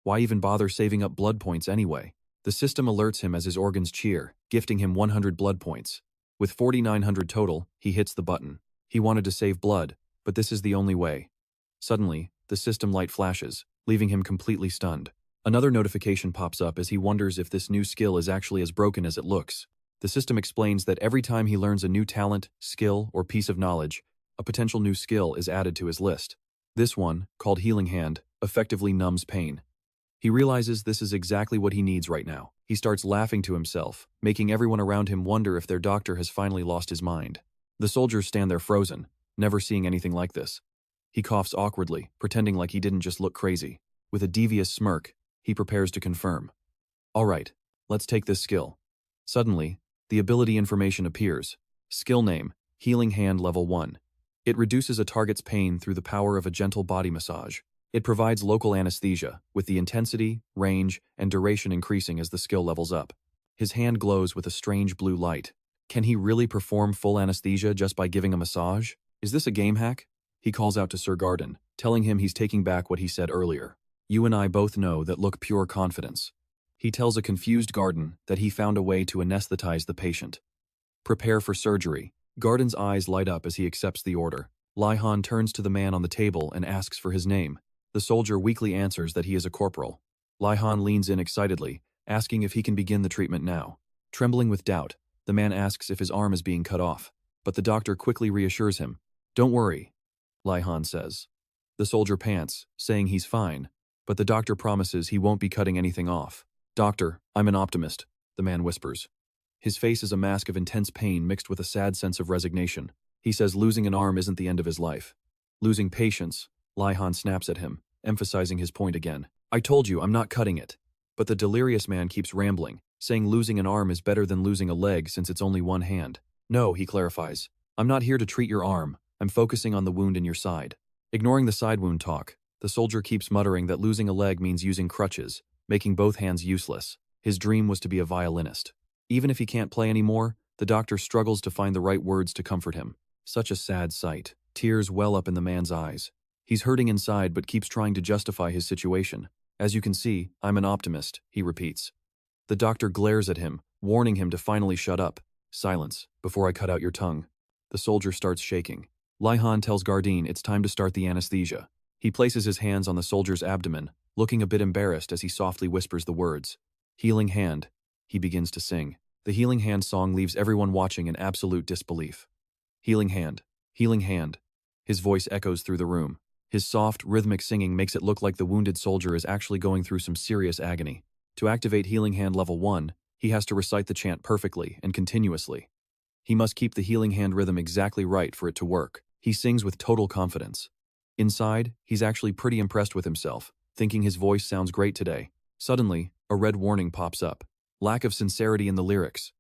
Why even bother saving up blood points anyway? The system alerts him as his organs cheer, gifting him 100 blood points. With 4,900 total, he hits the button. He wanted to save blood, but this is the only way. Suddenly, the system light flashes, leaving him completely stunned. Another notification pops up as he wonders if this new skill is actually as broken as it looks. The system explains that every time he learns a new talent, skill, or piece of knowledge, a potential new skill is added to his list. This one, called Healing Hand, effectively numbs pain. He realizes this is exactly what he needs right now. He starts laughing to himself, making everyone around him wonder if their doctor has finally lost his mind. The soldiers stand there frozen, never seeing anything like this. He coughs awkwardly, pretending like he didn't just look crazy. With a devious smirk, he prepares to confirm. "Alright, let's take this skill." Suddenly, the ability information appears. Skill name, Healing Hand Level 1. It reduces a target's pain through the power of a gentle body massage. It provides local anesthesia, with the intensity, range, and duration increasing as the skill levels up. His hand glows with a strange blue light. Can he really perform full anesthesia just by giving a massage? Is this a game hack? He calls out to Sir Garden, telling him he's taking back what he said earlier. "You and I both know that look pure confidence." He tells a confused Garden that he found a way to anesthetize the patient. Prepare for surgery. Garden's eyes light up as he accepts the order. Lihan turns to the man on the table and asks for his name. The soldier weakly answers that he is a corporal. Lihan leans in excitedly, asking if he can begin the treatment now. Trembling with doubt, the man asks if his arm is being cut off, but the doctor quickly reassures him. Don't worry, Lihan says. The soldier pants, saying he's fine, but the doctor promises he won't be cutting anything off. Doctor, I'm an optimist, the man whispers. His face is a mask of intense pain mixed with a sad sense of resignation. He says losing an arm isn't the end of his life. Losing patience, Lihan snaps at him, emphasizing his point again. I told you, I'm not cutting it. But the delirious man keeps rambling, saying losing an arm is better than losing a leg since it's only one hand. No, he clarifies. I'm not here to treat your arm. I'm focusing on the wound in your side. Ignoring the side wound talk, the soldier keeps muttering that losing a leg means using crutches, making both hands useless. His dream was to be a violinist. Even if he can't play anymore, the doctor struggles to find the right words to comfort him. Such a sad sight. Tears well up in the man's eyes. He's hurting inside but keeps trying to justify his situation. As you can see, I'm an optimist, he repeats. The doctor glares at him, warning him to finally shut up. Silence, before I cut out your tongue. The soldier starts shaking. Lihan tells Garden it's time to start the anesthesia. He places his hands on the soldier's abdomen, looking a bit embarrassed as he softly whispers the words. Healing hand. He begins to sing. The Healing Hand song leaves everyone watching in absolute disbelief. Healing hand. Healing hand. His voice echoes through the room. His soft, rhythmic singing makes it look like the wounded soldier is actually going through some serious agony. To activate Healing Hand Level 1, he has to recite the chant perfectly and continuously. He must keep the Healing Hand rhythm exactly right for it to work. He sings with total confidence. Inside, he's actually pretty impressed with himself, thinking his voice sounds great today. Suddenly, a red warning pops up. Lack of sincerity in the lyrics.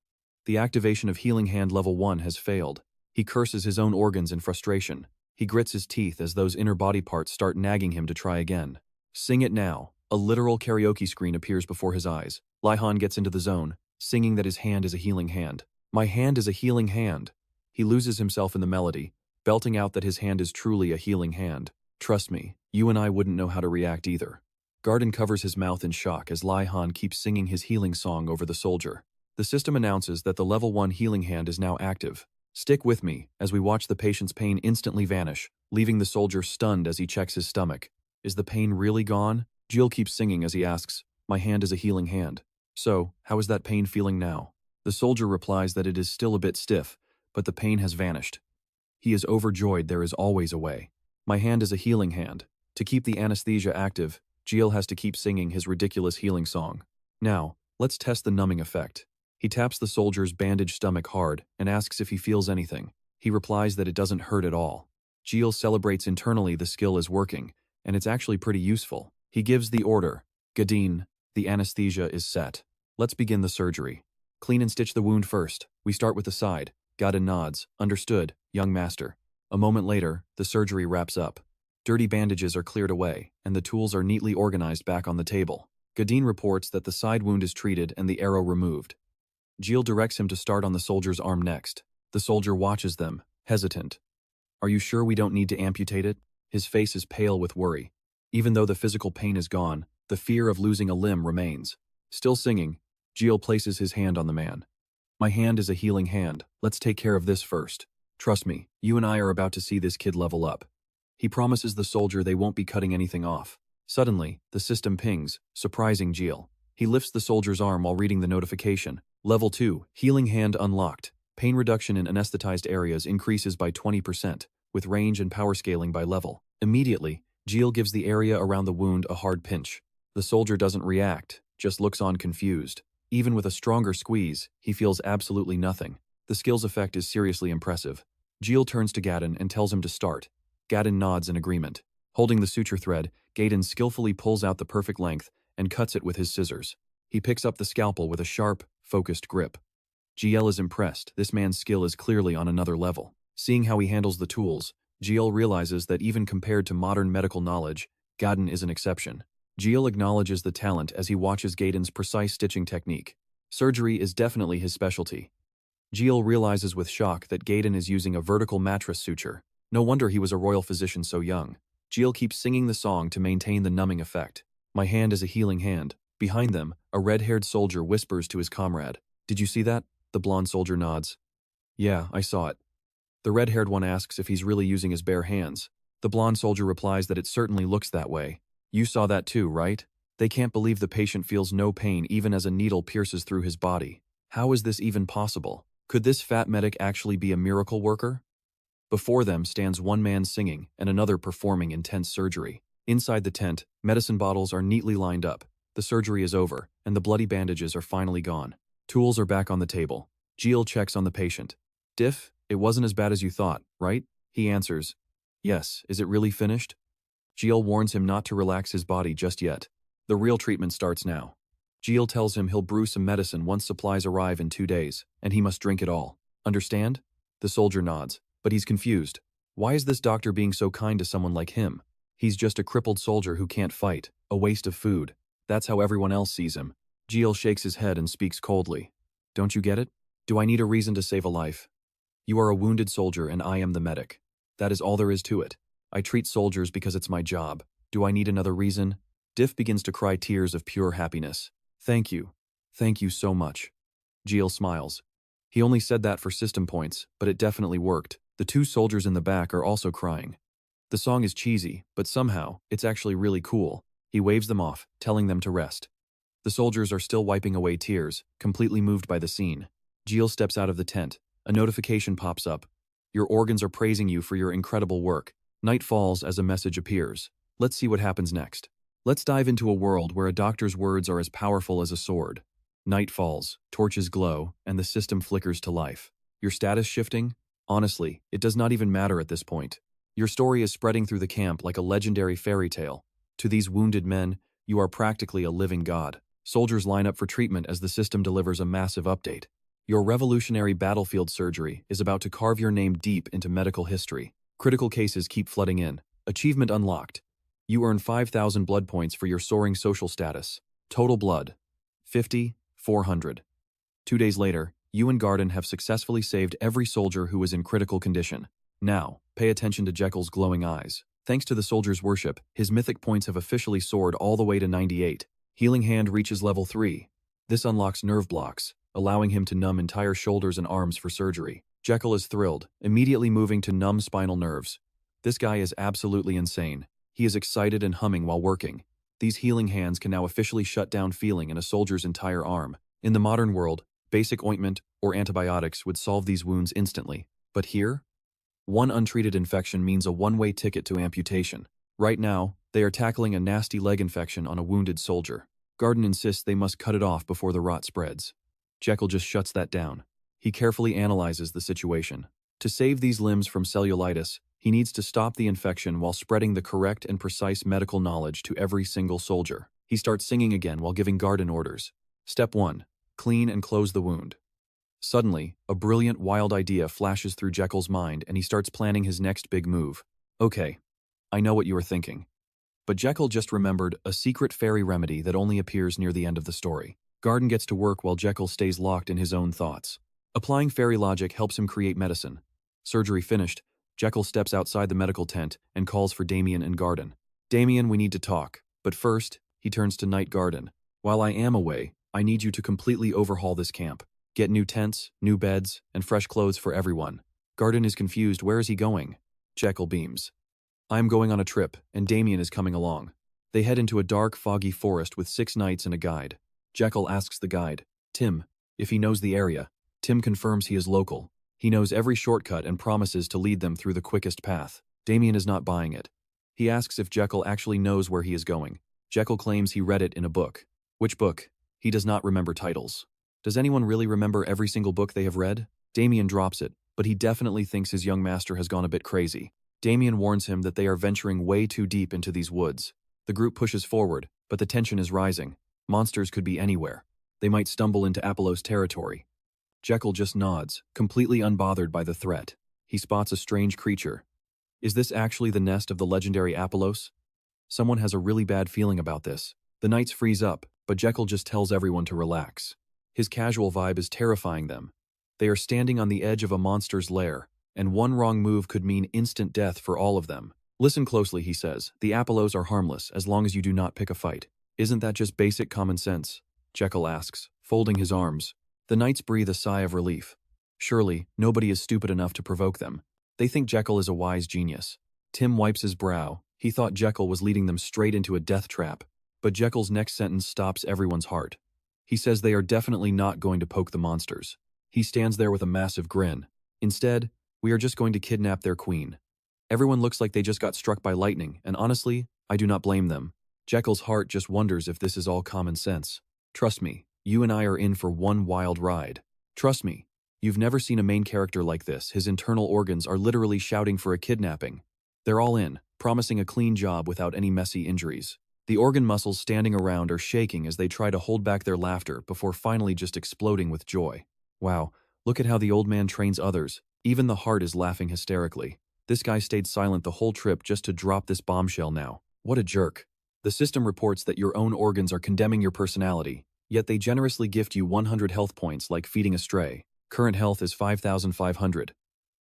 The activation of Healing Hand Level 1 has failed. He curses his own organs in frustration. He grits his teeth as those inner body parts start nagging him to try again. Sing it now. A literal karaoke screen appears before his eyes. Lihan gets into the zone, singing that his hand is a healing hand. My hand is a healing hand. He loses himself in the melody, belting out that his hand is truly a healing hand. Trust me, you and I wouldn't know how to react either. Garden covers his mouth in shock as Lihan keeps singing his healing song over the soldier. The system announces that the Level 1 healing hand is now active. Stick with me as we watch the patient's pain instantly vanish, leaving the soldier stunned as he checks his stomach. Is the pain really gone? Jill keeps singing as he asks, my hand is a healing hand. So, how is that pain feeling now? The soldier replies that it is still a bit stiff, but the pain has vanished. He is overjoyed there is always a way. My hand is a healing hand. To keep the anesthesia active, Jill has to keep singing his ridiculous healing song. Now, let's test the numbing effect. He taps the soldier's bandaged stomach hard and asks if he feels anything. He replies that it doesn't hurt at all. Jill celebrates internally the skill is working, and it's actually pretty useful. He gives the order. Gadin, the anesthesia is set. Let's begin the surgery. Clean and stitch the wound first. We start with the side. Gadin nods. Understood, young master. A moment later, the surgery wraps up. Dirty bandages are cleared away, and the tools are neatly organized back on the table. Gadin reports that the side wound is treated and the arrow removed. Jill directs him to start on the soldier's arm next. The soldier watches them, hesitant. Are you sure we don't need to amputate it? His face is pale with worry. Even though the physical pain is gone, the fear of losing a limb remains. Still singing, Jill places his hand on the man. My hand is a healing hand. Let's take care of this first. Trust me, you and I are about to see this kid level up. He promises the soldier they won't be cutting anything off. Suddenly, the system pings, surprising Jill. He lifts the soldier's arm while reading the notification. Level 2, healing hand unlocked. Pain reduction in anesthetized areas increases by 20%, with range and power scaling by level. Immediately, Jill gives the area around the wound a hard pinch. The soldier doesn't react, just looks on confused. Even with a stronger squeeze, he feels absolutely nothing. The skill's effect is seriously impressive. Jill turns to Gadin and tells him to start. Gadin nods in agreement. Holding the suture thread, Gadin skillfully pulls out the perfect length and cuts it with his scissors. He picks up the scalpel with a sharp, focused grip. GL is impressed. This man's skill is clearly on another level. Seeing how he handles the tools, GL realizes that even compared to modern medical knowledge, Gadin is an exception. GL acknowledges the talent as he watches Gadin's precise stitching technique. Surgery is definitely his specialty. GL realizes with shock that Gadin is using a vertical mattress suture. No wonder he was a royal physician so young. GL keeps singing the song to maintain the numbing effect. My hand is a healing hand. Behind them, a red-haired soldier whispers to his comrade. Did you see that? The blonde soldier nods. Yeah, I saw it. The red-haired one asks if he's really using his bare hands. The blonde soldier replies that it certainly looks that way. You saw that too, right? They can't believe the patient feels no pain even as a needle pierces through his body. How is this even possible? Could this fat medic actually be a miracle worker? Before them stands one man singing and another performing intense surgery. Inside the tent, medicine bottles are neatly lined up. The surgery is over, and the bloody bandages are finally gone. Tools are back on the table. Jill checks on the patient. Diff, it wasn't as bad as you thought, right? He answers. Yes, is it really finished? Jill warns him not to relax his body just yet. The real treatment starts now. Jill tells him he'll brew some medicine once supplies arrive in 2 days, and he must drink it all. Understand? The soldier nods, but he's confused. Why is this doctor being so kind to someone like him? He's just a crippled soldier who can't fight, a waste of food. That's how everyone else sees him. Jill shakes his head and speaks coldly. Don't you get it? Do I need a reason to save a life? You are a wounded soldier and I am the medic. That is all there is to it. I treat soldiers because it's my job. Do I need another reason? Diff begins to cry tears of pure happiness. Thank you. Thank you so much. Jill smiles. He only said that for system points, but it definitely worked. The 2 soldiers in the back are also crying. The song is cheesy, but somehow, it's actually really cool. He waves them off, telling them to rest. The soldiers are still wiping away tears, completely moved by the scene. Jill steps out of the tent. A notification pops up. Your organs are praising you for your incredible work. Night falls as a message appears. Let's see what happens next. Let's dive into a world where a doctor's words are as powerful as a sword. Night falls, torches glow, and the system flickers to life. Your status shifting? Honestly, it does not even matter at this point. Your story is spreading through the camp like a legendary fairy tale. To these wounded men, you are practically a living god. Soldiers line up for treatment as the system delivers a massive update. Your revolutionary battlefield surgery is about to carve your name deep into medical history. Critical cases keep flooding in. Achievement unlocked. You earn 5,000 blood points for your soaring social status. Total blood. 50,400. 2 days later, you and Garden have successfully saved every soldier who was in critical condition. Now, pay attention to Jekyll's glowing eyes. Thanks to the soldier's worship, his mythic points have officially soared all the way to 98. Healing Hand reaches level 3. This unlocks nerve blocks, allowing him to numb entire shoulders and arms for surgery. Jekyll is thrilled, immediately moving to numb spinal nerves. This guy is absolutely insane. He is excited and humming while working. These healing hands can now officially shut down feeling in a soldier's entire arm. In the modern world, basic ointment or antibiotics would solve these wounds instantly. But here? One untreated infection means a one-way ticket to amputation. Right now, they are tackling a nasty leg infection on a wounded soldier. Garden insists they must cut it off before the rot spreads. Jekyll just shuts that down. He carefully analyzes the situation. To save these limbs from cellulitis, he needs to stop the infection while spreading the correct and precise medical knowledge to every single soldier. He starts singing again while giving Garden orders. Step 1. Clean and close the wound. Suddenly, a brilliant, wild idea flashes through Jekyll's mind and he starts planning his next big move. Okay, I know what you are thinking. But Jekyll just remembered a secret fairy remedy that only appears near the end of the story. Garden gets to work while Jekyll stays locked in his own thoughts. Applying fairy logic helps him create medicine. Surgery finished, Jekyll steps outside the medical tent and calls for Damian and Garden. Damian, we need to talk. But first, he turns to Night Garden. While I am away, I need you to completely overhaul this camp. Get new tents, new beds, and fresh clothes for everyone. Garden is confused. Where is he going? Jekyll beams. I am going on a trip, and Damian is coming along. They head into a dark, foggy forest with 6 knights and a guide. Jekyll asks the guide, Tim, if he knows the area. Tim confirms he is local. He knows every shortcut and promises to lead them through the quickest path. Damian is not buying it. He asks if Jekyll actually knows where he is going. Jekyll claims he read it in a book. Which book? He does not remember titles. Does anyone really remember every single book they have read? Damian drops it, but he definitely thinks his young master has gone a bit crazy. Damian warns him that they are venturing way too deep into these woods. The group pushes forward, but the tension is rising. Monsters could be anywhere. They might stumble into Apollo's territory. Jekyll just nods, completely unbothered by the threat. He spots a strange creature. Is this actually the nest of the legendary Apollos? Someone has a really bad feeling about this. The knights freeze up, but Jekyll just tells everyone to relax. His casual vibe is terrifying them. They are standing on the edge of a monster's lair, and one wrong move could mean instant death for all of them. Listen closely, he says. The Apollos are harmless as long as you do not pick a fight. Isn't that just basic common sense? Jekyll asks, folding his arms. The knights breathe a sigh of relief. Surely, nobody is stupid enough to provoke them. They think Jekyll is a wise genius. Tim wipes his brow. He thought Jekyll was leading them straight into a death trap. But Jekyll's next sentence stops everyone's heart. He says they are definitely not going to poke the monsters. He stands there with a massive grin. Instead, we are just going to kidnap their queen. Everyone looks like they just got struck by lightning, and honestly, I do not blame them. Jekyll's heart just wonders if this is all common sense. Trust me, you and I are in for one wild ride. Trust me, you've never seen a main character like this. His internal organs are literally shouting for a kidnapping. They're all in, promising a clean job without any messy injuries. The organ muscles standing around are shaking as they try to hold back their laughter before finally just exploding with joy. Wow, look at how the old man trains others. Even the heart is laughing hysterically. This guy stayed silent the whole trip just to drop this bombshell now. What a jerk. The system reports that your own organs are condemning your personality, yet they generously gift you 100 health points like feeding a stray. Current health is 5,500.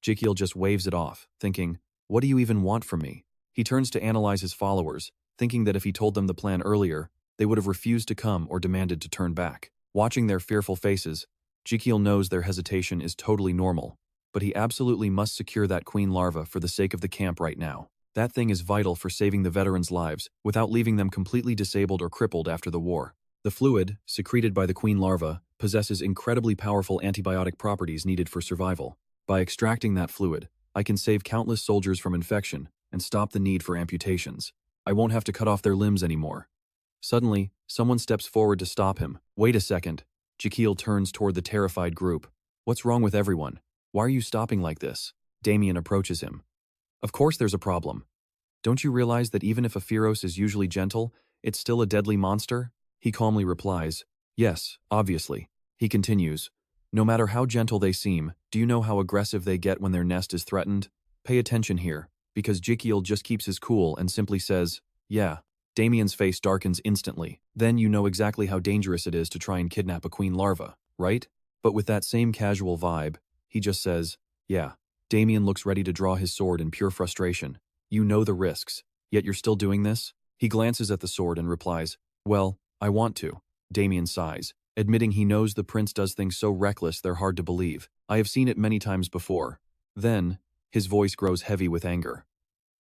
Raikiel just waves it off, thinking, what do you even want from me? He turns to analyze his followers, thinking that if he told them the plan earlier, they would have refused to come or demanded to turn back. Watching their fearful faces, Raikiel knows their hesitation is totally normal, but he absolutely must secure that queen larva for the sake of the camp right now. That thing is vital for saving the veterans' lives without leaving them completely disabled or crippled after the war. The fluid, secreted by the queen larva, possesses incredibly powerful antibiotic properties needed for survival. By extracting that fluid, I can save countless soldiers from infection and stop the need for amputations. I won't have to cut off their limbs anymore. Suddenly, someone steps forward to stop him. Wait a second. Raikiel turns toward the terrified group. What's wrong with everyone? Why are you stopping like this? Damian approaches him. Of course there's a problem. Don't you realize that even if a Pierro is usually gentle, it's still a deadly monster? He calmly replies, yes, obviously. He continues, no matter how gentle they seem, do you know how aggressive they get when their nest is threatened? Pay attention here, because Raikiel just keeps his cool and simply says, yeah. Damian's face darkens instantly. Then you know exactly how dangerous it is to try and kidnap a queen larva, right? But with that same casual vibe, he just says, yeah. Damian looks ready to draw his sword in pure frustration. You know the risks, yet you're still doing this? He glances at the sword and replies, well, I want to. Damian sighs, admitting he knows the prince does things so reckless they're hard to believe. I have seen it many times before. Then, his voice grows heavy with anger.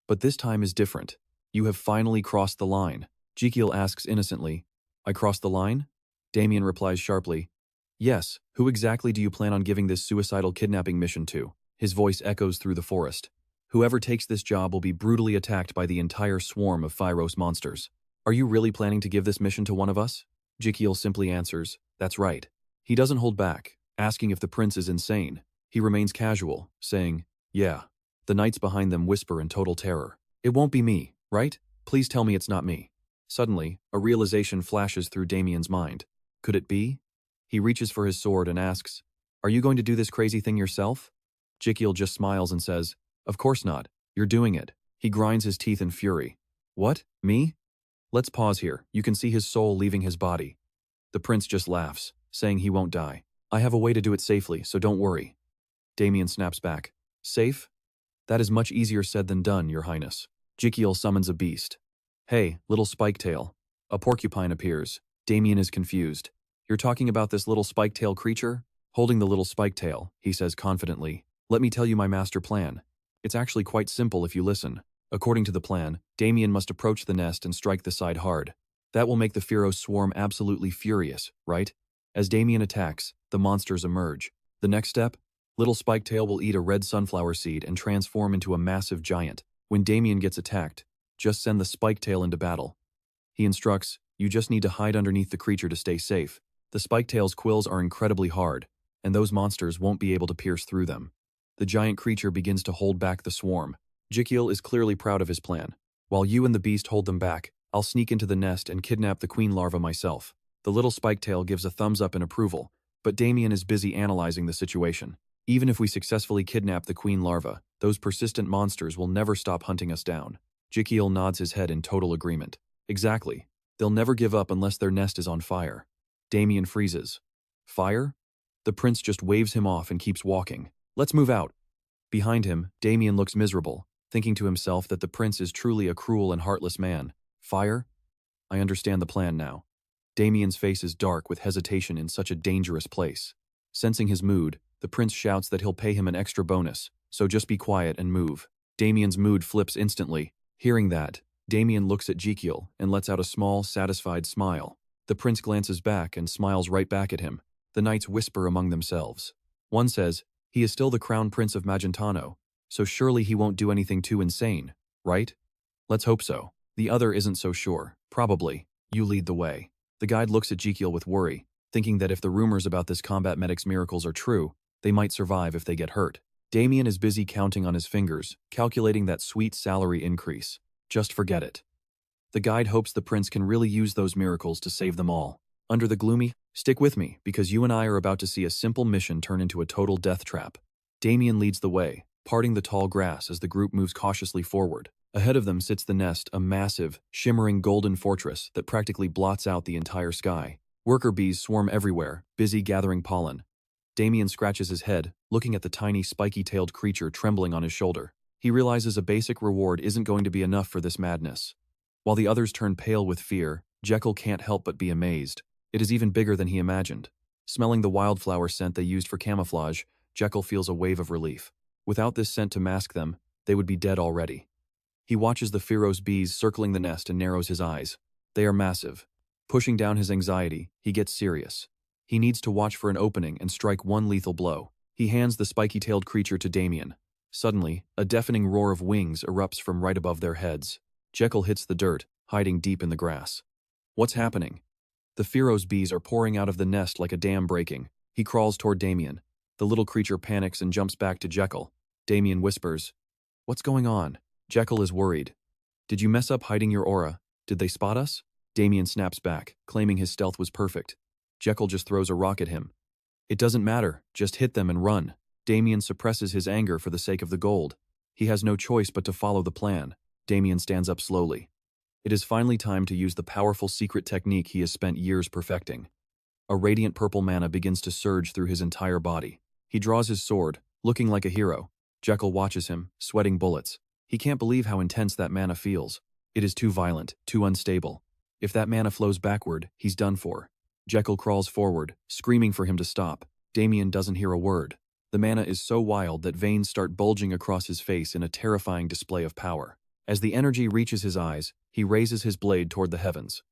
But this time is different. You have finally crossed the line. Raikiel asks innocently, I crossed the line? Damian replies sharply, yes, who exactly do you plan on giving this suicidal kidnapping mission to? His voice echoes through the forest. Whoever takes this job will be brutally attacked by the entire swarm of Pierro monsters. Are you really planning to give this mission to one of us? Raikiel simply answers, that's right. He doesn't hold back, asking if the prince is insane. He remains casual, saying, yeah. The knights behind them whisper in total terror. It won't be me, right? Please tell me it's not me. Suddenly, a realization flashes through Damian's mind. Could it be? He reaches for his sword and asks, are you going to do this crazy thing yourself? Raikiel just smiles and says, of course not, you're doing it. He grinds his teeth in fury. What? Me? Let's pause here. You can see his soul leaving his body. The prince just laughs, saying he won't die. I have a way to do it safely, so don't worry. Damian snaps back. Safe? That is much easier said than done, your highness. Raikiel summons a beast. Hey, little spike-tail. A porcupine appears. Damian is confused. You're talking about this little spike-tail creature? Holding the little spike-tail, he says confidently. Let me tell you my master plan. It's actually quite simple if you listen. According to the plan, Damian must approach the nest and strike the side hard. That will make the Pierro swarm absolutely furious, right? As Damian attacks, the monsters emerge. The next step? Little Spiketail will eat a red sunflower seed and transform into a massive giant. When Damian gets attacked, just send the Spiketail into battle. He instructs, you just need to hide underneath the creature to stay safe. The Spiketail's quills are incredibly hard, and those monsters won't be able to pierce through them. The giant creature begins to hold back the swarm. Raikiel is clearly proud of his plan. While you and the beast hold them back, I'll sneak into the nest and kidnap the queen larva myself. The little Spiketail gives a thumbs up in approval, but Damian is busy analyzing the situation. Even if we successfully kidnap the queen larva, those persistent monsters will never stop hunting us down. Raikiel nods his head in total agreement. Exactly. They'll never give up unless their nest is on fire. Damian freezes. Fire? The prince just waves him off and keeps walking. Let's move out. Behind him, Damian looks miserable, thinking to himself that the prince is truly a cruel and heartless man. Fire? I understand the plan now. Damian's face is dark with hesitation in such a dangerous place. Sensing his mood, the prince shouts that he'll pay him an extra bonus, so just be quiet and move. Damian's mood flips instantly. Hearing that, Damian looks at Raikiel and lets out a small, satisfied smile. The prince glances back and smiles right back at him. The knights whisper among themselves. One says, he is still the crown prince of Magentano, so surely he won't do anything too insane, right? Let's hope so. The other isn't so sure. Probably. You lead the way. The guide looks at Raikiel with worry, thinking that if the rumors about this combat medic's miracles are true, they might survive if they get hurt. Damian is busy counting on his fingers, calculating that sweet salary increase. Just forget it. The guide hopes the prince can really use those miracles to save them all. Under the gloomy, stick with me, because you and I are about to see a simple mission turn into a total death trap. Damian leads the way, parting the tall grass as the group moves cautiously forward. Ahead of them sits the nest, a massive, shimmering golden fortress that practically blots out the entire sky. Worker bees swarm everywhere, busy gathering pollen. Damian scratches his head, looking at the tiny, spiky-tailed creature trembling on his shoulder. He realizes a basic reward isn't going to be enough for this madness. While the others turn pale with fear, Raikiel can't help but be amazed. It is even bigger than he imagined. Smelling the wildflower scent they used for camouflage, Raikiel feels a wave of relief. Without this scent to mask them, they would be dead already. He watches the Pierro's bees circling the nest and narrows his eyes. They are massive. Pushing down his anxiety, he gets serious. He needs to watch for an opening and strike one lethal blow. He hands the spiky-tailed creature to Damian. Suddenly, a deafening roar of wings erupts from right above their heads. Raikiel hits the dirt, hiding deep in the grass. What's happening? The Pierro's bees are pouring out of the nest like a dam breaking. He crawls toward Damian. The little creature panics and jumps back to Raikiel. Damian whispers, "What's going on?" Raikiel is worried. "Did you mess up hiding your aura? Did they spot us?" Damian snaps back, claiming his stealth was perfect. Raikiel just throws a rock at him. "It doesn't matter, just hit them and run." Damian suppresses his anger for the sake of the gold. He has no choice but to follow the plan. Damian stands up slowly. It is finally time to use the powerful secret technique he has spent years perfecting. A radiant purple mana begins to surge through his entire body. He draws his sword, looking like a hero. Raikiel watches him, sweating bullets. He can't believe how intense that mana feels. It is too violent, too unstable. If that mana flows backward, he's done for. Raikiel crawls forward, screaming for him to stop. Damian doesn't hear a word. The mana is so wild that veins start bulging across his face in a terrifying display of power. As the energy reaches his eyes, he raises his blade toward the heavens.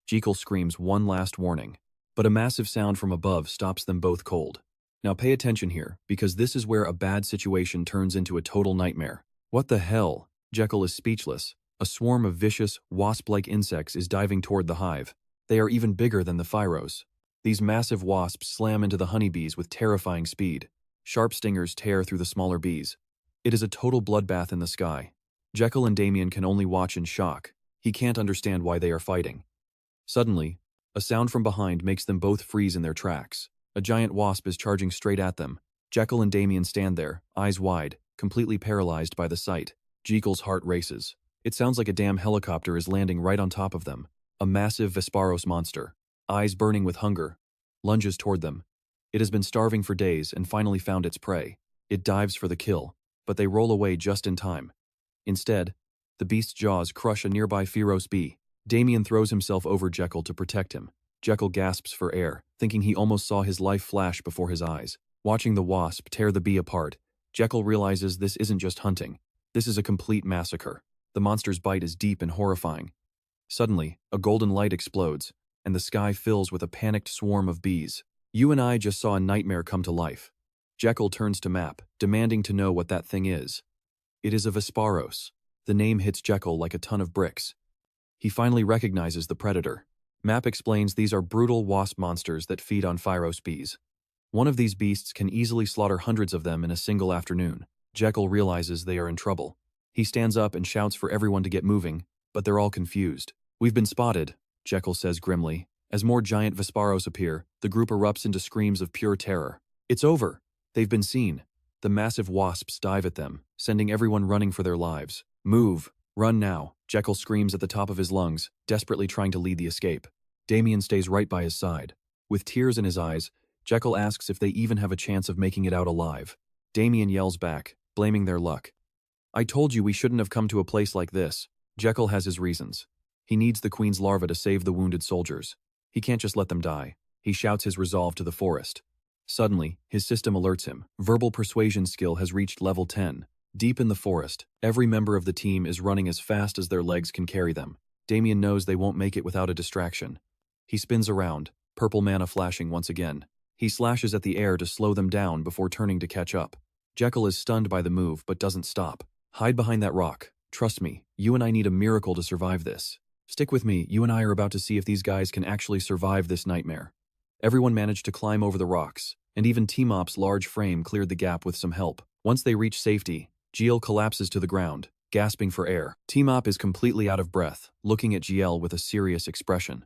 Raikiel screams one last warning, but a massive sound from above stops them both cold. Now pay attention here, because this is where a bad situation turns into a total nightmare. What the hell? Raikiel is speechless. A swarm of vicious, wasp-like insects is diving toward the hive. They are even bigger than the Pierros. These massive wasps slam into the honeybees with terrifying speed. Sharp stingers tear through the smaller bees. It is a total bloodbath in the sky. Raikiel and Damian can only watch in shock. He can't understand why they are fighting. Suddenly, a sound from behind makes them both freeze in their tracks. A giant wasp is charging straight at them. Raikiel and Damian stand there, eyes wide, completely paralyzed by the sight. Raikiel's heart races. It sounds like a damn helicopter is landing right on top of them. A massive Vesparos monster, eyes burning with hunger, lunges toward them. It has been starving for days and finally found its prey. It dives for the kill, but they roll away just in time. Instead, the beast's jaws crush a nearby Pierro's bee. Damian throws himself over Raikiel to protect him. Raikiel gasps for air, thinking he almost saw his life flash before his eyes. Watching the wasp tear the bee apart, Raikiel realizes this isn't just hunting. This is a complete massacre. The monster's bite is deep and horrifying. Suddenly, a golden light explodes, and the sky fills with a panicked swarm of bees. You and I just saw a nightmare come to life. Raikiel turns to Map, demanding to know what that thing is. It is a Vesparos. The name hits Raikiel like a ton of bricks. He finally recognizes the predator. Map explains these are brutal wasp monsters that feed on Pierros bees. One of these beasts can easily slaughter hundreds of them in a single afternoon. Raikiel realizes they are in trouble. He stands up and shouts for everyone to get moving, but they're all confused. "We've been spotted," Raikiel says grimly. As more giant Vesparos appear, the group erupts into screams of pure terror. It's over. They've been seen. The massive wasps dive at them, sending everyone running for their lives. "Move! Run now!" Raikiel screams at the top of his lungs, desperately trying to lead the escape. Damian stays right by his side. With tears in his eyes, Raikiel asks if they even have a chance of making it out alive. Damian yells back, blaming their luck. "I told you we shouldn't have come to a place like this." Raikiel has his reasons. He needs the queen's larva to save the wounded soldiers. He can't just let them die. He shouts his resolve to the forest. Suddenly, his system alerts him. Verbal persuasion skill has reached level 10. Deep in the forest, every member of the team is running as fast as their legs can carry them. Damian knows they won't make it without a distraction. He spins around, purple mana flashing once again. He slashes at the air to slow them down before turning to catch up. Jekyll is stunned by the move but doesn't stop. Hide behind that rock. Trust me, you and I need a miracle to survive this. Stick with me, you and I are about to see if these guys can actually survive this nightmare. Everyone managed to climb over the rocks, and even T-Mop's large frame cleared the gap with some help. Once they reach safety, GL collapses to the ground, gasping for air. T-Mop is completely out of breath, looking at GL with a serious expression.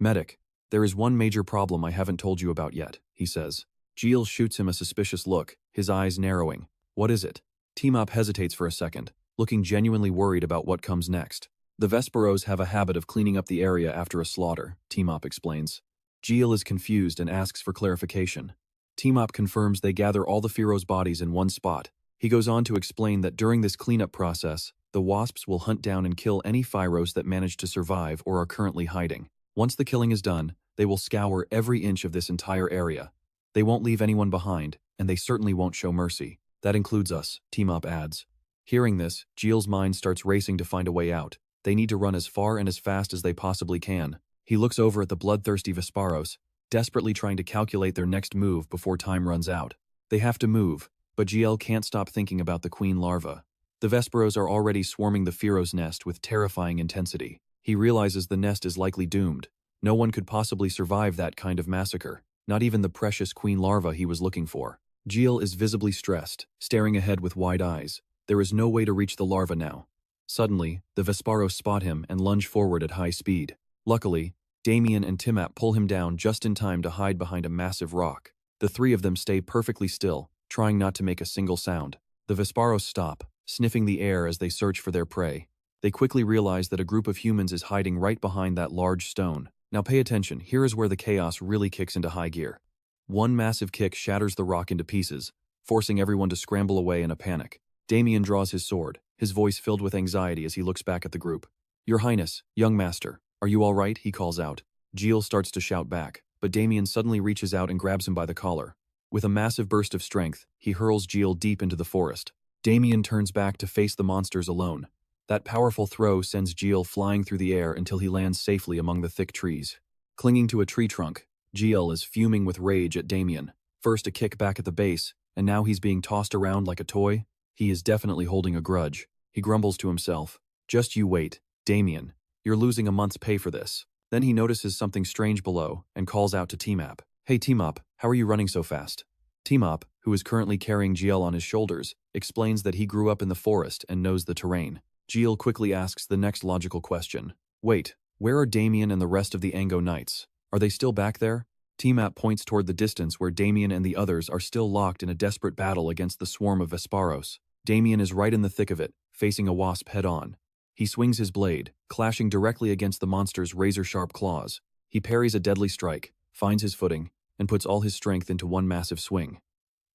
Medic, there is one major problem I haven't told you about yet, he says. GL shoots him a suspicious look, his eyes narrowing. What is it? T-Mop hesitates for a second, looking genuinely worried about what comes next. The Vesperos have a habit of cleaning up the area after a slaughter, T-Mop explains. GL is confused and asks for clarification. T-Mop confirms they gather all the Pierro's bodies in one spot. He goes on to explain that during this cleanup process, the wasps will hunt down and kill any Pierros that manage to survive or are currently hiding. Once the killing is done, they will scour every inch of this entire area. They won't leave anyone behind, and they certainly won't show mercy. That includes us, T-Mop adds. Hearing this, GL's mind starts racing to find a way out. They need to run as far and as fast as they possibly can. He looks over at the bloodthirsty Vesperos, desperately trying to calculate their next move before time runs out. They have to move, but GL can't stop thinking about the queen larva. The Vesperos are already swarming the Pierro's nest with terrifying intensity. He realizes the nest is likely doomed. No one could possibly survive that kind of massacre, not even the precious queen larva he was looking for. GL is visibly stressed, staring ahead with wide eyes. There is no way to reach the larva now. Suddenly, the Vesperos spot him and lunge forward at high speed. Luckily, Damian and Timap pull him down just in time to hide behind a massive rock. The three of them stay perfectly still, trying not to make a single sound. The Vesperos stop, sniffing the air as they search for their prey. They quickly realize that a group of humans is hiding right behind that large stone. Now pay attention, here is where the chaos really kicks into high gear. One massive kick shatters the rock into pieces, forcing everyone to scramble away in a panic. Damian draws his sword, his voice filled with anxiety as he looks back at the group. Your Highness, young master, are you all right? He calls out. GL starts to shout back, but Damian suddenly reaches out and grabs him by the collar. With a massive burst of strength, he hurls GL deep into the forest. Damian turns back to face the monsters alone. That powerful throw sends GL flying through the air until he lands safely among the thick trees. Clinging to a tree trunk, GL is fuming with rage at Damian. First a kick back at the base, and now he's being tossed around like a toy. He is definitely holding a grudge. He grumbles to himself. Just you wait, Damian. You're losing a month's pay for this. Then he notices something strange below and calls out to T-Mop. Hey T-Mop, how are you running so fast? T-Mop, who is currently carrying GL on his shoulders, explains that he grew up in the forest and knows the terrain. GL quickly asks the next logical question. Wait, where are Damian and the rest of the Ango Knights? Are they still back there? T-Map points toward the distance where Damian and the others are still locked in a desperate battle against the swarm of Vesperos. Damian is right in the thick of it, facing a wasp head-on. He swings his blade, clashing directly against the monster's razor-sharp claws. He parries a deadly strike, finds his footing, and puts all his strength into one massive swing.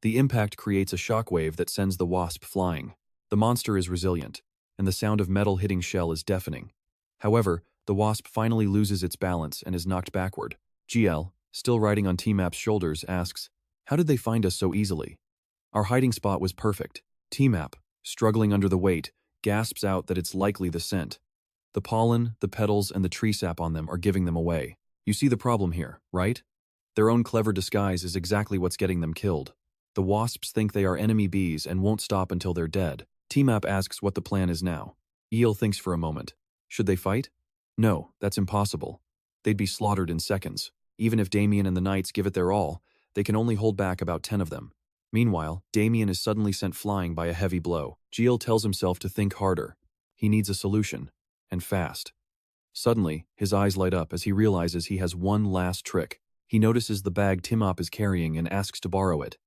The impact creates a shockwave that sends the wasp flying. The monster is resilient, and the sound of metal hitting shell is deafening. However, the wasp finally loses its balance and is knocked backward. GL, still riding on T-Map's shoulders, asks, "How did they find us so easily?" "Our hiding spot was perfect." T-Map, struggling under the weight, gasps out that it's likely the scent. The pollen, the petals, and the tree sap on them are giving them away. You see the problem here, right? Their own clever disguise is exactly what's getting them killed. The wasps think they are enemy bees and won't stop until they're dead. T-Map asks what the plan is now. Eel thinks for a moment. Should they fight? No, that's impossible. They'd be slaughtered in seconds. Even if Damian and the Knights give it their all, they can only hold back about 10 of them. Meanwhile, Damian is suddenly sent flying by a heavy blow. GL tells himself to think harder. He needs a solution, and fast. Suddenly, his eyes light up as he realizes he has one last trick. He notices the bag T-Mop is carrying and asks to borrow it.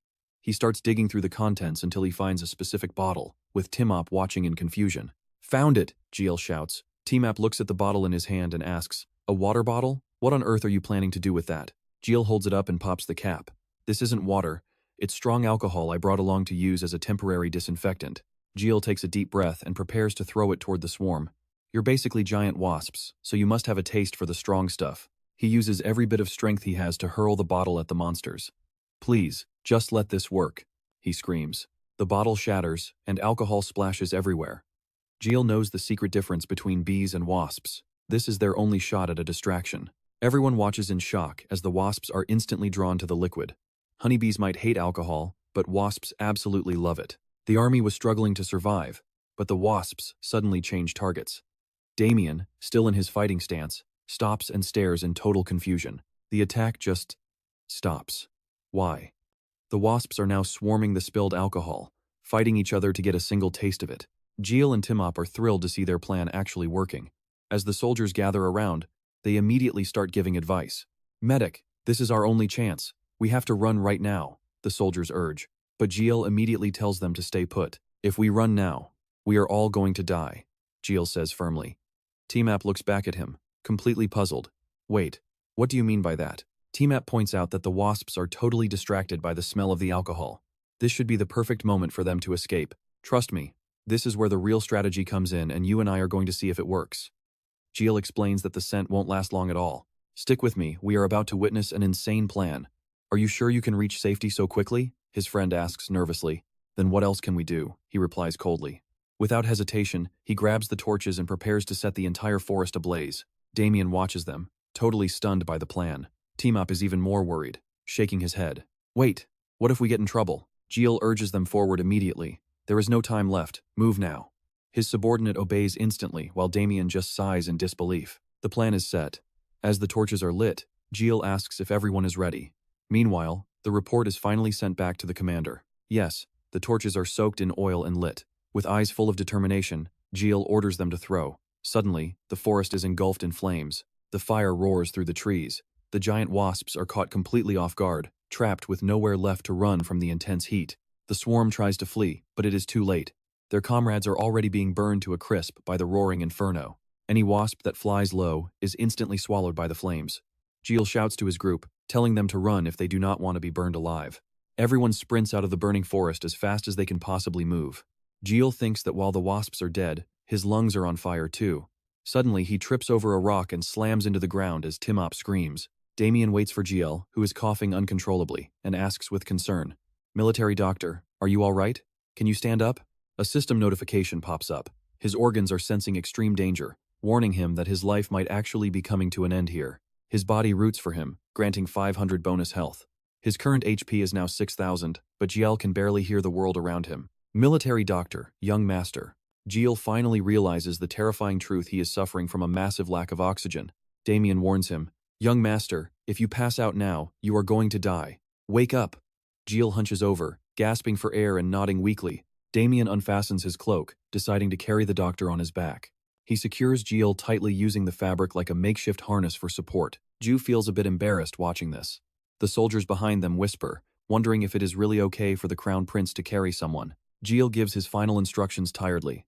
He starts digging through the contents until he finds a specific bottle, with T-Mop watching in confusion. "Found it!" GL shouts. T-Map looks at the bottle in his hand and asks, "A water bottle? What on earth are you planning to do with that?" GL holds it up and pops the cap. "This isn't water. It's strong alcohol I brought along to use as a temporary disinfectant." GL takes a deep breath and prepares to throw it toward the swarm. You're basically giant wasps, so you must have a taste for the strong stuff. He uses every bit of strength he has to hurl the bottle at the monsters. Please, just let this work, he screams. The bottle shatters, and alcohol splashes everywhere. Jill knows the secret difference between bees and wasps. This is their only shot at a distraction. Everyone watches in shock as the wasps are instantly drawn to the liquid. Honeybees might hate alcohol, but wasps absolutely love it. The army was struggling to survive, but the wasps suddenly change targets. Damian, still in his fighting stance, stops and stares in total confusion. The attack just stops. Why? The wasps are now swarming the spilled alcohol, fighting each other to get a single taste of it. Jill and Timop are thrilled to see their plan actually working. As the soldiers gather around, they immediately start giving advice. Medic, this is our only chance. We have to run right now, the soldiers urge. But Jill immediately tells them to stay put. If we run now, we are all going to die, Jill says firmly. Timap looks back at him, completely puzzled. Wait, what do you mean by that? Timap points out that the wasps are totally distracted by the smell of the alcohol. This should be the perfect moment for them to escape. Trust me, this is where the real strategy comes in, and you and I are going to see if it works. Jill explains that the scent won't last long at all. Stick with me, we are about to witness an insane plan. Are you sure you can reach safety so quickly? His friend asks nervously. Then what else can we do? He replies coldly. Without hesitation, he grabs the torches and prepares to set the entire forest ablaze. Damian watches them, totally stunned by the plan. Timop is even more worried, shaking his head. Wait, what if we get in trouble? Jill urges them forward immediately. There is no time left, move now. His subordinate obeys instantly, while Damian just sighs in disbelief. The plan is set. As the torches are lit, Jill asks if everyone is ready. Meanwhile, the report is finally sent back to the commander. Yes, the torches are soaked in oil and lit. With eyes full of determination, Jill orders them to throw. Suddenly, the forest is engulfed in flames. The fire roars through the trees. The giant wasps are caught completely off guard, trapped with nowhere left to run from the intense heat. The swarm tries to flee, but it is too late. Their comrades are already being burned to a crisp by the roaring inferno. Any wasp that flies low is instantly swallowed by the flames. Jill shouts to his group, telling them to run if they do not want to be burned alive. Everyone sprints out of the burning forest as fast as they can possibly move. Jill thinks that while the wasps are dead, his lungs are on fire too. Suddenly, he trips over a rock and slams into the ground as Timop screams. Damian waits for Jill, who is coughing uncontrollably, and asks with concern, "Military doctor, are you all right? Can you stand up?" A system notification pops up. His organs are sensing extreme danger, warning him that his life might actually be coming to an end here. His body roots for him, granting 500 bonus health. His current HP is now 6,000, but Jill can barely hear the world around him. Military doctor, young master. Jill finally realizes the terrifying truth: he is suffering from a massive lack of oxygen. Damian warns him, "Young master, if you pass out now, you are going to die. Wake up." Jill hunches over, gasping for air and nodding weakly. Damian unfastens his cloak, deciding to carry the doctor on his back. He secures Jill tightly using the fabric like a makeshift harness for support. Ju feels a bit embarrassed watching this. The soldiers behind them whisper, wondering if it is really okay for the crown prince to carry someone. Jill gives his final instructions tiredly.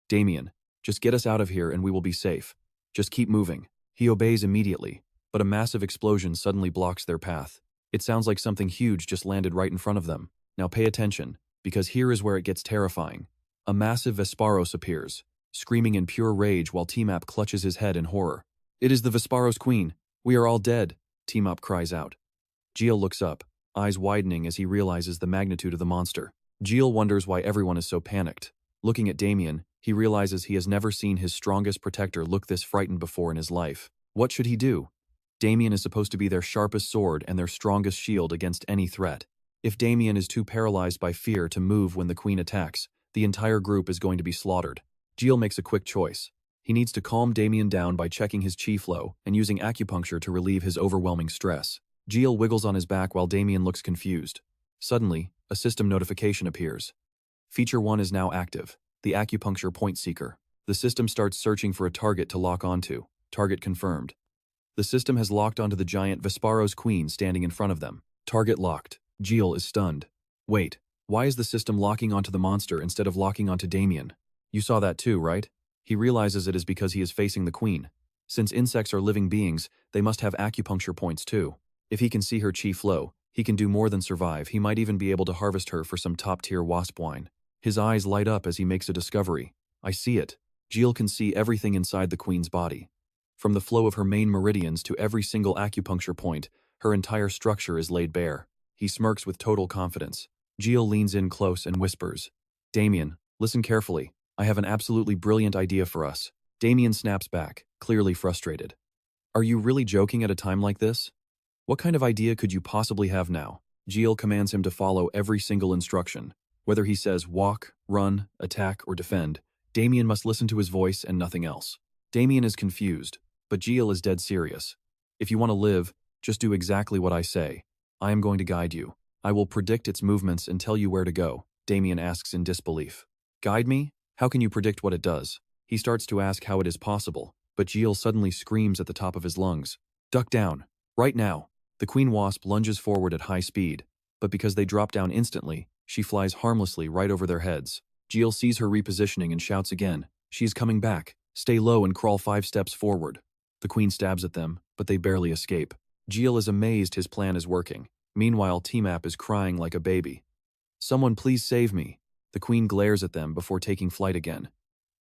"Damian, just get us out of here and we will be safe. Just keep moving." He obeys immediately, but a massive explosion suddenly blocks their path. It sounds like something huge just landed right in front of them. Now pay attention, because here is where it gets terrifying. A massive Vesparos appears, screaming in pure rage while Timop clutches his head in horror. "It is the Vesparos queen. We are all dead," Timop cries out. Jill looks up, eyes widening as he realizes the magnitude of the monster. Jill wonders why everyone is so panicked. Looking at Damian, he realizes he has never seen his strongest protector look this frightened before in his life. What should he do? Damian is supposed to be their sharpest sword and their strongest shield against any threat. If Damian is too paralyzed by fear to move when the queen attacks, the entire group is going to be slaughtered. Jill makes a quick choice. He needs to calm Damian down by checking his chi flow and using acupuncture to relieve his overwhelming stress. Jill wiggles on his back while Damian looks confused. Suddenly, a system notification appears. Feature 1 is now active, the acupuncture point seeker. The system starts searching for a target to lock onto. Target confirmed. The system has locked onto the giant Vesparos queen standing in front of them. Target locked. Jill is stunned. Wait, why is the system locking onto the monster instead of locking onto Damian? You saw that too, right? He realizes it is because he is facing the queen. Since insects are living beings, they must have acupuncture points too. If he can see her chi flow, he can do more than survive. He might even be able to harvest her for some top-tier wasp wine. His eyes light up as he makes a discovery. I see it. Jill can see everything inside the queen's body. From the flow of her main meridians to every single acupuncture point, her entire structure is laid bare. He smirks with total confidence. Jill leans in close and whispers, "Damian, listen carefully. I have an absolutely brilliant idea for us." Damian snaps back, clearly frustrated. "Are you really joking at a time like this? What kind of idea could you possibly have now?" Jill commands him to follow every single instruction. Whether he says walk, run, attack, or defend, Damian must listen to his voice and nothing else. Damian is confused, but Jill is dead serious. "If you want to live, just do exactly what I say. I am going to guide you. I will predict its movements and tell you where to go," Damian asks in disbelief. "Guide me? How can you predict what it does?" He starts to ask how it is possible, but Jill suddenly screams at the top of his lungs, "Duck down, right now!" The queen wasp lunges forward at high speed, but because they drop down instantly, she flies harmlessly right over their heads. Jill sees her repositioning and shouts again, "She is coming back. Stay low and crawl 5 steps forward." The queen stabs at them, but they barely escape. Jill is amazed his plan is working. Meanwhile, T-Map is crying like a baby. "Someone please save me." The queen glares at them before taking flight again.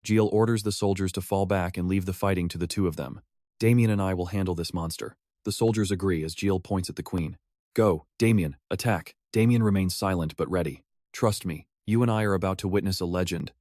Jill orders the soldiers to fall back and leave the fighting to the two of them. "Damian and I will handle this monster." The soldiers agree as Jill points at the queen. "Go, Damian, attack." Damian remains silent but ready. "Trust me, you and I are about to witness a legend.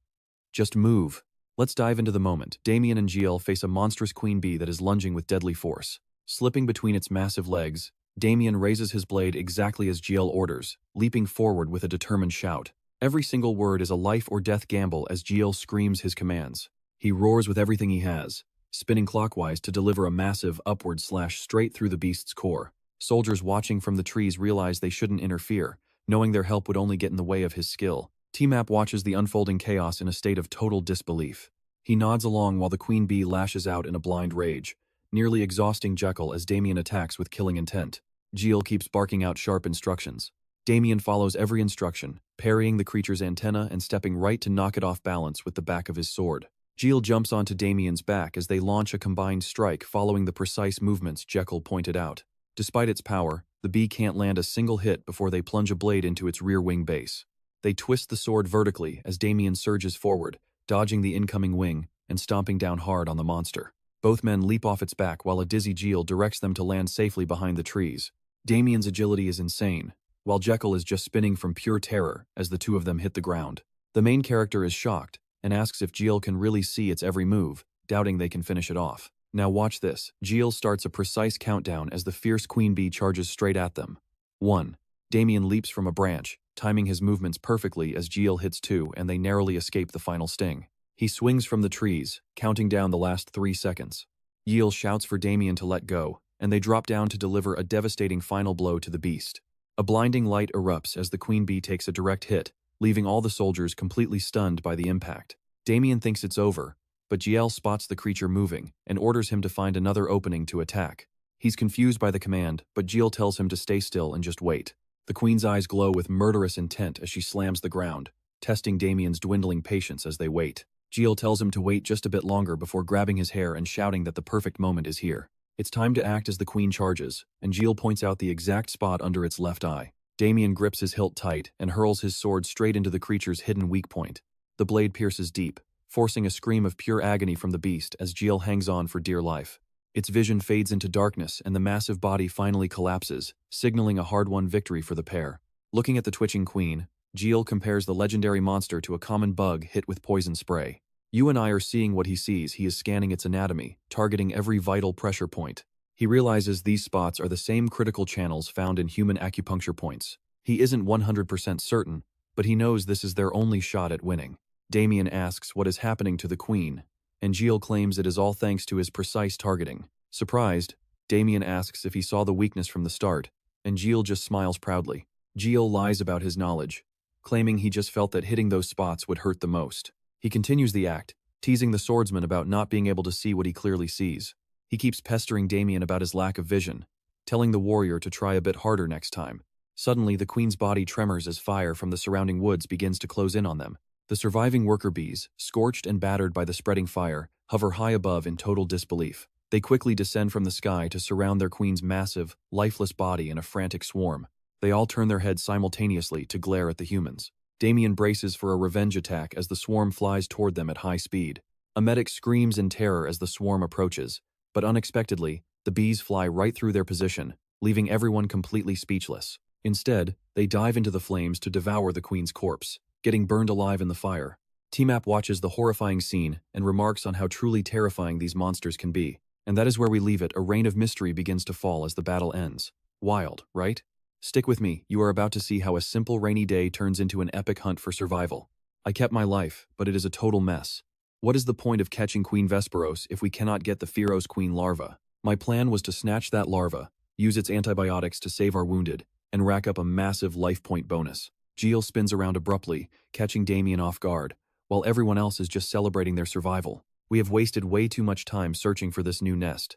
Just move." Let's dive into the moment. Damian and Jill face a monstrous queen bee that is lunging with deadly force. Slipping between its massive legs, Damian raises his blade exactly as Jill orders, leaping forward with a determined shout. Every single word is a life or death gamble as Jill screams his commands. He roars with everything he has, spinning clockwise to deliver a massive upward slash straight through the beast's core. Soldiers watching from the trees realize they shouldn't interfere, knowing their help would only get in the way of his skill. T-Map watches the unfolding chaos in a state of total disbelief. He nods along while the queen bee lashes out in a blind rage, nearly exhausting Jekyll as Damian attacks with killing intent. Jill keeps barking out sharp instructions. Damian follows every instruction, parrying the creature's antenna and stepping right to knock it off balance with the back of his sword. Jill jumps onto Damian's back as they launch a combined strike following the precise movements Jekyll pointed out. Despite its power, the bee can't land a single hit before they plunge a blade into its rear wing base. They twist the sword vertically as Damian surges forward, dodging the incoming wing and stomping down hard on the monster. Both men leap off its back while a dizzy Jill directs them to land safely behind the trees. Damian's agility is insane, while Jekyll is just spinning from pure terror as the two of them hit the ground. The main character is shocked and asks if Jill can really see its every move, doubting they can finish it off. Now watch this. Jill starts a precise countdown as the fierce queen bee charges straight at them. 1. Damian leaps from a branch, timing his movements perfectly as Jill hits 2 and they narrowly escape the final sting. He swings from the trees, counting down the last 3 seconds. Jill shouts for Damian to let go, and they drop down to deliver a devastating final blow to the beast. A blinding light erupts as the queen bee takes a direct hit, leaving all the soldiers completely stunned by the impact. Damian thinks it's over, but Jill spots the creature moving and orders him to find another opening to attack. He's confused by the command, but Jill tells him to stay still and just wait. The queen's eyes glow with murderous intent as she slams the ground, testing Damian's dwindling patience as they wait. Jill tells him to wait just a bit longer before grabbing his hair and shouting that the perfect moment is here. It's time to act as the queen charges, and Jill points out the exact spot under its left eye. Damian grips his hilt tight and hurls his sword straight into the creature's hidden weak point. The blade pierces deep, forcing a scream of pure agony from the beast as Jill hangs on for dear life. Its vision fades into darkness and the massive body finally collapses, signaling a hard-won victory for the pair. Looking at the twitching queen, Jill compares the legendary monster to a common bug hit with poison spray. You and I are seeing what he sees. He is scanning its anatomy, targeting every vital pressure point. He realizes these spots are the same critical channels found in human acupuncture points. He isn't 100% certain, but he knows this is their only shot at winning. Damian asks what is happening to the queen, and Jill claims it is all thanks to his precise targeting. Surprised, Damian asks if he saw the weakness from the start, and Jill just smiles proudly. Jill lies about his knowledge, claiming he just felt that hitting those spots would hurt the most. He continues the act, teasing the swordsman about not being able to see what he clearly sees. He keeps pestering Damian about his lack of vision, telling the warrior to try a bit harder next time. Suddenly, the queen's body tremors as fire from the surrounding woods begins to close in on them. The surviving worker bees, scorched and battered by the spreading fire, hover high above in total disbelief. They quickly descend from the sky to surround their queen's massive, lifeless body in a frantic swarm. They all turn their heads simultaneously to glare at the humans. Damian braces for a revenge attack as the swarm flies toward them at high speed. A medic screams in terror as the swarm approaches, but unexpectedly, the bees fly right through their position, leaving everyone completely speechless. Instead, they dive into the flames to devour the queen's corpse, getting burned alive in the fire. T-Map watches the horrifying scene and remarks on how truly terrifying these monsters can be. And that is where we leave it. A rain of mystery begins to fall as the battle ends. Wild, right? Stick with me, you are about to see how a simple rainy day turns into an epic hunt for survival. I kept my life, but it is a total mess. What is the point of catching Queen Vesperos if we cannot get the Pierro's queen larva? My plan was to snatch that larva, use its antibiotics to save our wounded, and rack up a massive life point bonus. Gilles spins around abruptly, catching Damian off guard, while everyone else is just celebrating their survival. We have wasted way too much time searching for this new nest.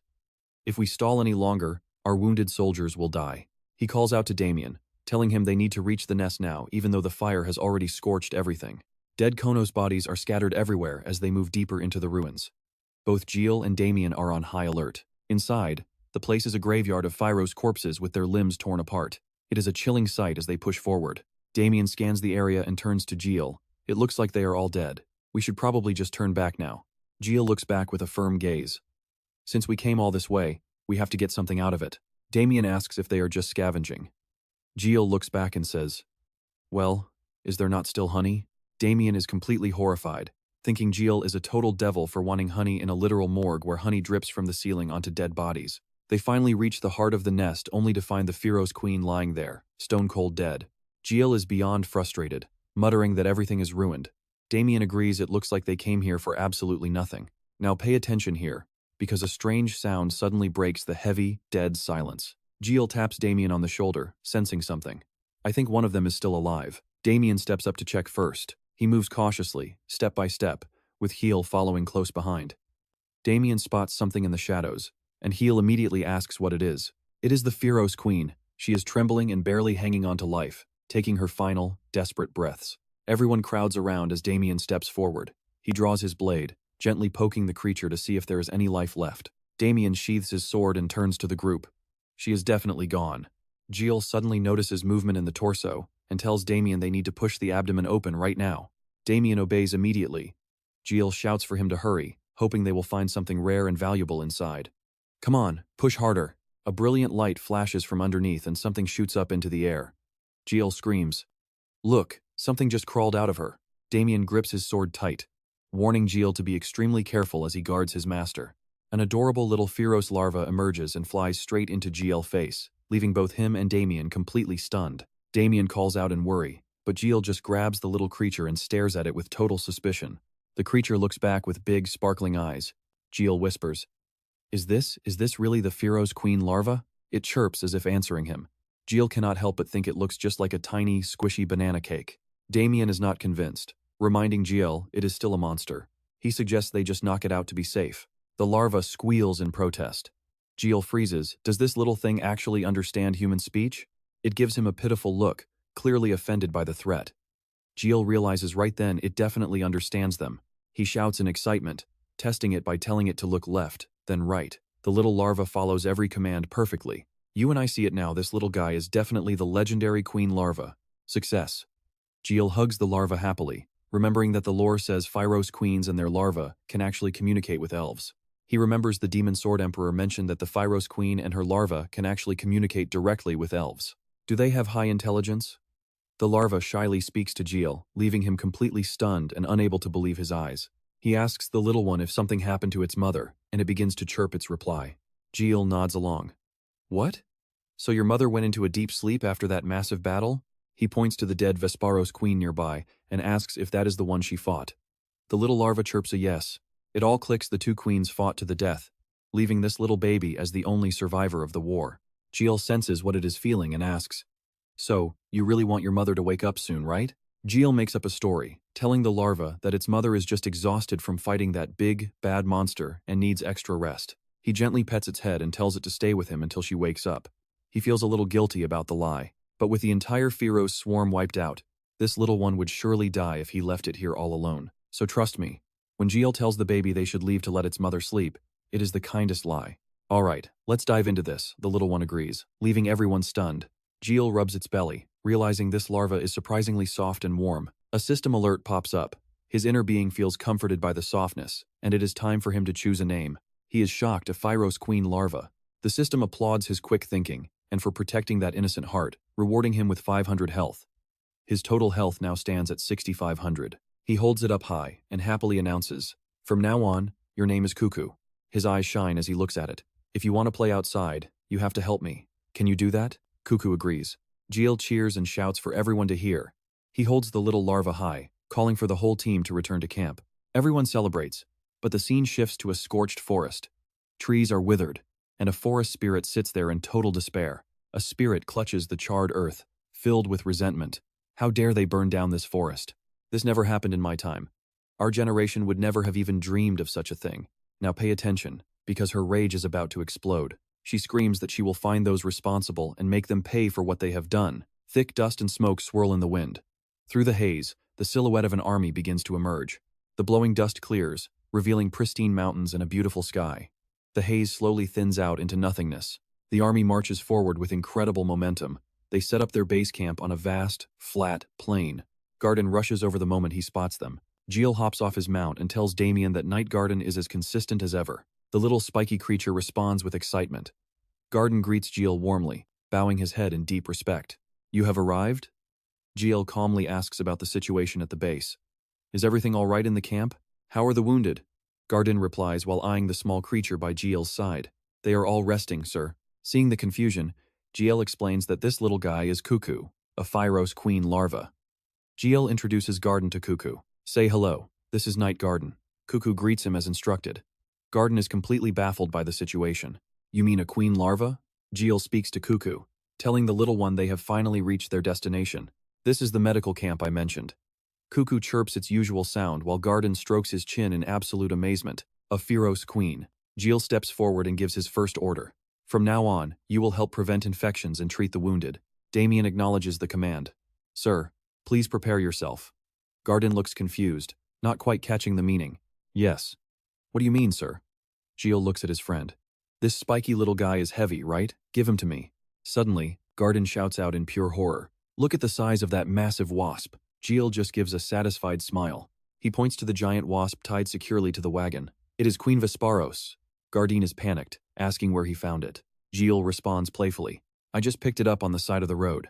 If we stall any longer, our wounded soldiers will die. He calls out to Damian, telling him they need to reach the nest now even though the fire has already scorched everything. Dead Kono's bodies are scattered everywhere as they move deeper into the ruins. Both Gilles and Damian are on high alert. Inside, the place is a graveyard of Pierro's corpses with their limbs torn apart. It is a chilling sight as they push forward. Damian scans the area and turns to Gilles. It looks like they are all dead. We should probably just turn back now. Gilles looks back with a firm gaze. Since we came all this way, we have to get something out of it. Damian asks if they are just scavenging. Gilles looks back and says, "Well, is there not still honey?" Damian is completely horrified, thinking Gilles is a total devil for wanting honey in a literal morgue where honey drips from the ceiling onto dead bodies. They finally reach the heart of the nest only to find the Pierro's queen lying there, stone cold dead. Gilles is beyond frustrated, muttering that everything is ruined. Damian agrees it looks like they came here for absolutely nothing. Now pay attention here, because a strange sound suddenly breaks the heavy, dead silence. Gilles taps Damian on the shoulder, sensing something. I think one of them is still alive. Damian steps up to check first. He moves cautiously, step by step, with Heel following close behind. Damian spots something in the shadows, and Heel immediately asks what it is. It is the Pierro's queen. She is trembling and barely hanging on to life, taking her final, desperate breaths. Everyone crowds around as Damian steps forward. He draws his blade, gently poking the creature to see if there is any life left. Damian sheaths his sword and turns to the group. She is definitely gone. Gilles suddenly notices movement in the torso and tells Damian they need to push the abdomen open right now. Damian obeys immediately. Gilles shouts for him to hurry, hoping they will find something rare and valuable inside. Come on, push harder. A brilliant light flashes from underneath and something shoots up into the air. Gilles screams. Look, something just crawled out of her. Damian grips his sword tight, warning Gilles to be extremely careful as he guards his master. An adorable little Pierro's larva emerges and flies straight into Gilles' face, leaving both him and Damian completely stunned. Damian calls out in worry, but Gilles just grabs the little creature and stares at it with total suspicion. The creature looks back with big, sparkling eyes. Gilles whispers, Is this really the Pierro's queen larva? It chirps as if answering him. Gilles cannot help but think it looks just like a tiny, squishy banana cake. Damian is not convinced, reminding Gilles it is still a monster. He suggests they just knock it out to be safe. The larva squeals in protest. Gilles freezes. Does this little thing actually understand human speech? It gives him a pitiful look, clearly offended by the threat. Gilles realizes right then it definitely understands them. He shouts in excitement, testing it by telling it to look left, then right. The little larva follows every command perfectly. You and I see it now, this little guy is definitely the legendary queen larva. Success. Gilles hugs the larva happily, remembering that the lore says Pierro's queens and their larvae can actually communicate with elves. He remembers the Demon Sword Emperor mentioned that the Pierro's queen and her larva can actually communicate directly with elves. Do they have high intelligence? The larva shyly speaks to Gilles, leaving him completely stunned and unable to believe his eyes. He asks the little one if something happened to its mother, and it begins to chirp its reply. Gilles nods along. What? So your mother went into a deep sleep after that massive battle? He points to the dead Vesperos queen nearby and asks if that is the one she fought. The little larva chirps a yes. It all clicks. The two queens fought to the death, leaving this little baby as the only survivor of the war. Gilles senses what it is feeling and asks, So, you really want your mother to wake up soon, right? Gilles makes up a story, telling the larva that its mother is just exhausted from fighting that big, bad monster and needs extra rest. He gently pets its head and tells it to stay with him until she wakes up. He feels a little guilty about the lie, but with the entire Pierro's swarm wiped out, this little one would surely die if he left it here all alone. So trust me, when Gilles tells the baby they should leave to let its mother sleep, it is the kindest lie. All right, let's dive into this, the little one agrees, leaving everyone stunned. Gilles rubs its belly, realizing this larva is surprisingly soft and warm. A system alert pops up. His inner being feels comforted by the softness, and it is time for him to choose a name. He is shocked, a Phyros queen larva. The system applauds his quick thinking, and for protecting that innocent heart, rewarding him with 500 health. His total health now stands at 6,500. He holds it up high, and happily announces, "From now on, your name is Cuckoo." His eyes shine as he looks at it. "If you want to play outside, you have to help me. Can you do that?" Cuckoo agrees. Jiel cheers and shouts for everyone to hear. He holds the little larva high, calling for the whole team to return to camp. Everyone celebrates, but the scene shifts to a scorched forest. Trees are withered, and a forest spirit sits there in total despair. A spirit clutches the charred earth, filled with resentment. How dare they burn down this forest? This never happened in my time. Our generation would never have even dreamed of such a thing. Now pay attention, because her rage is about to explode. She screams that she will find those responsible and make them pay for what they have done. Thick dust and smoke swirl in the wind. Through the haze, the silhouette of an army begins to emerge. The blowing dust clears, revealing pristine mountains and a beautiful sky. The haze slowly thins out into nothingness. The army marches forward with incredible momentum. They set up their base camp on a vast, flat plain. Garden rushes over the moment he spots them. Jiel hops off his mount and tells Damian that Night Garden is as consistent as ever. The little spiky creature responds with excitement. Garden greets Jiel warmly, bowing his head in deep respect. "You have arrived?" Jiel calmly asks about the situation at the base. "Is everything all right in the camp? How are the wounded?" Garden replies while eyeing the small creature by Jiel's side. "They are all resting, sir." Seeing the confusion, Jiel explains that this little guy is Cuckoo, a Phyros queen larva. Jiel introduces Garden to Cuckoo. "Say hello, this is Night Garden." Cuckoo greets him as instructed. Garden is completely baffled by the situation. "You mean a queen larva?" Jiel speaks to Cuckoo, telling the little one they have finally reached their destination. "This is the medical camp I mentioned." Cuckoo chirps its usual sound while Garden strokes his chin in absolute amazement. A Phyros queen. Jiel steps forward and gives his first order. "From now on, you will help prevent infections and treat the wounded." Damian acknowledges the command. "Sir, please prepare yourself." Garden looks confused, not quite catching the meaning. "Yes." "What do you mean, sir?" Jiel looks at his friend. "This spiky little guy is heavy, right? Give him to me." Suddenly, Garden shouts out in pure horror. "Look at the size of that massive wasp." Jiel just gives a satisfied smile. He points to the giant wasp tied securely to the wagon. "It is Queen Vesparos." Garden is panicked, asking where he found it. Jiel responds playfully. "I just picked it up on the side of the road."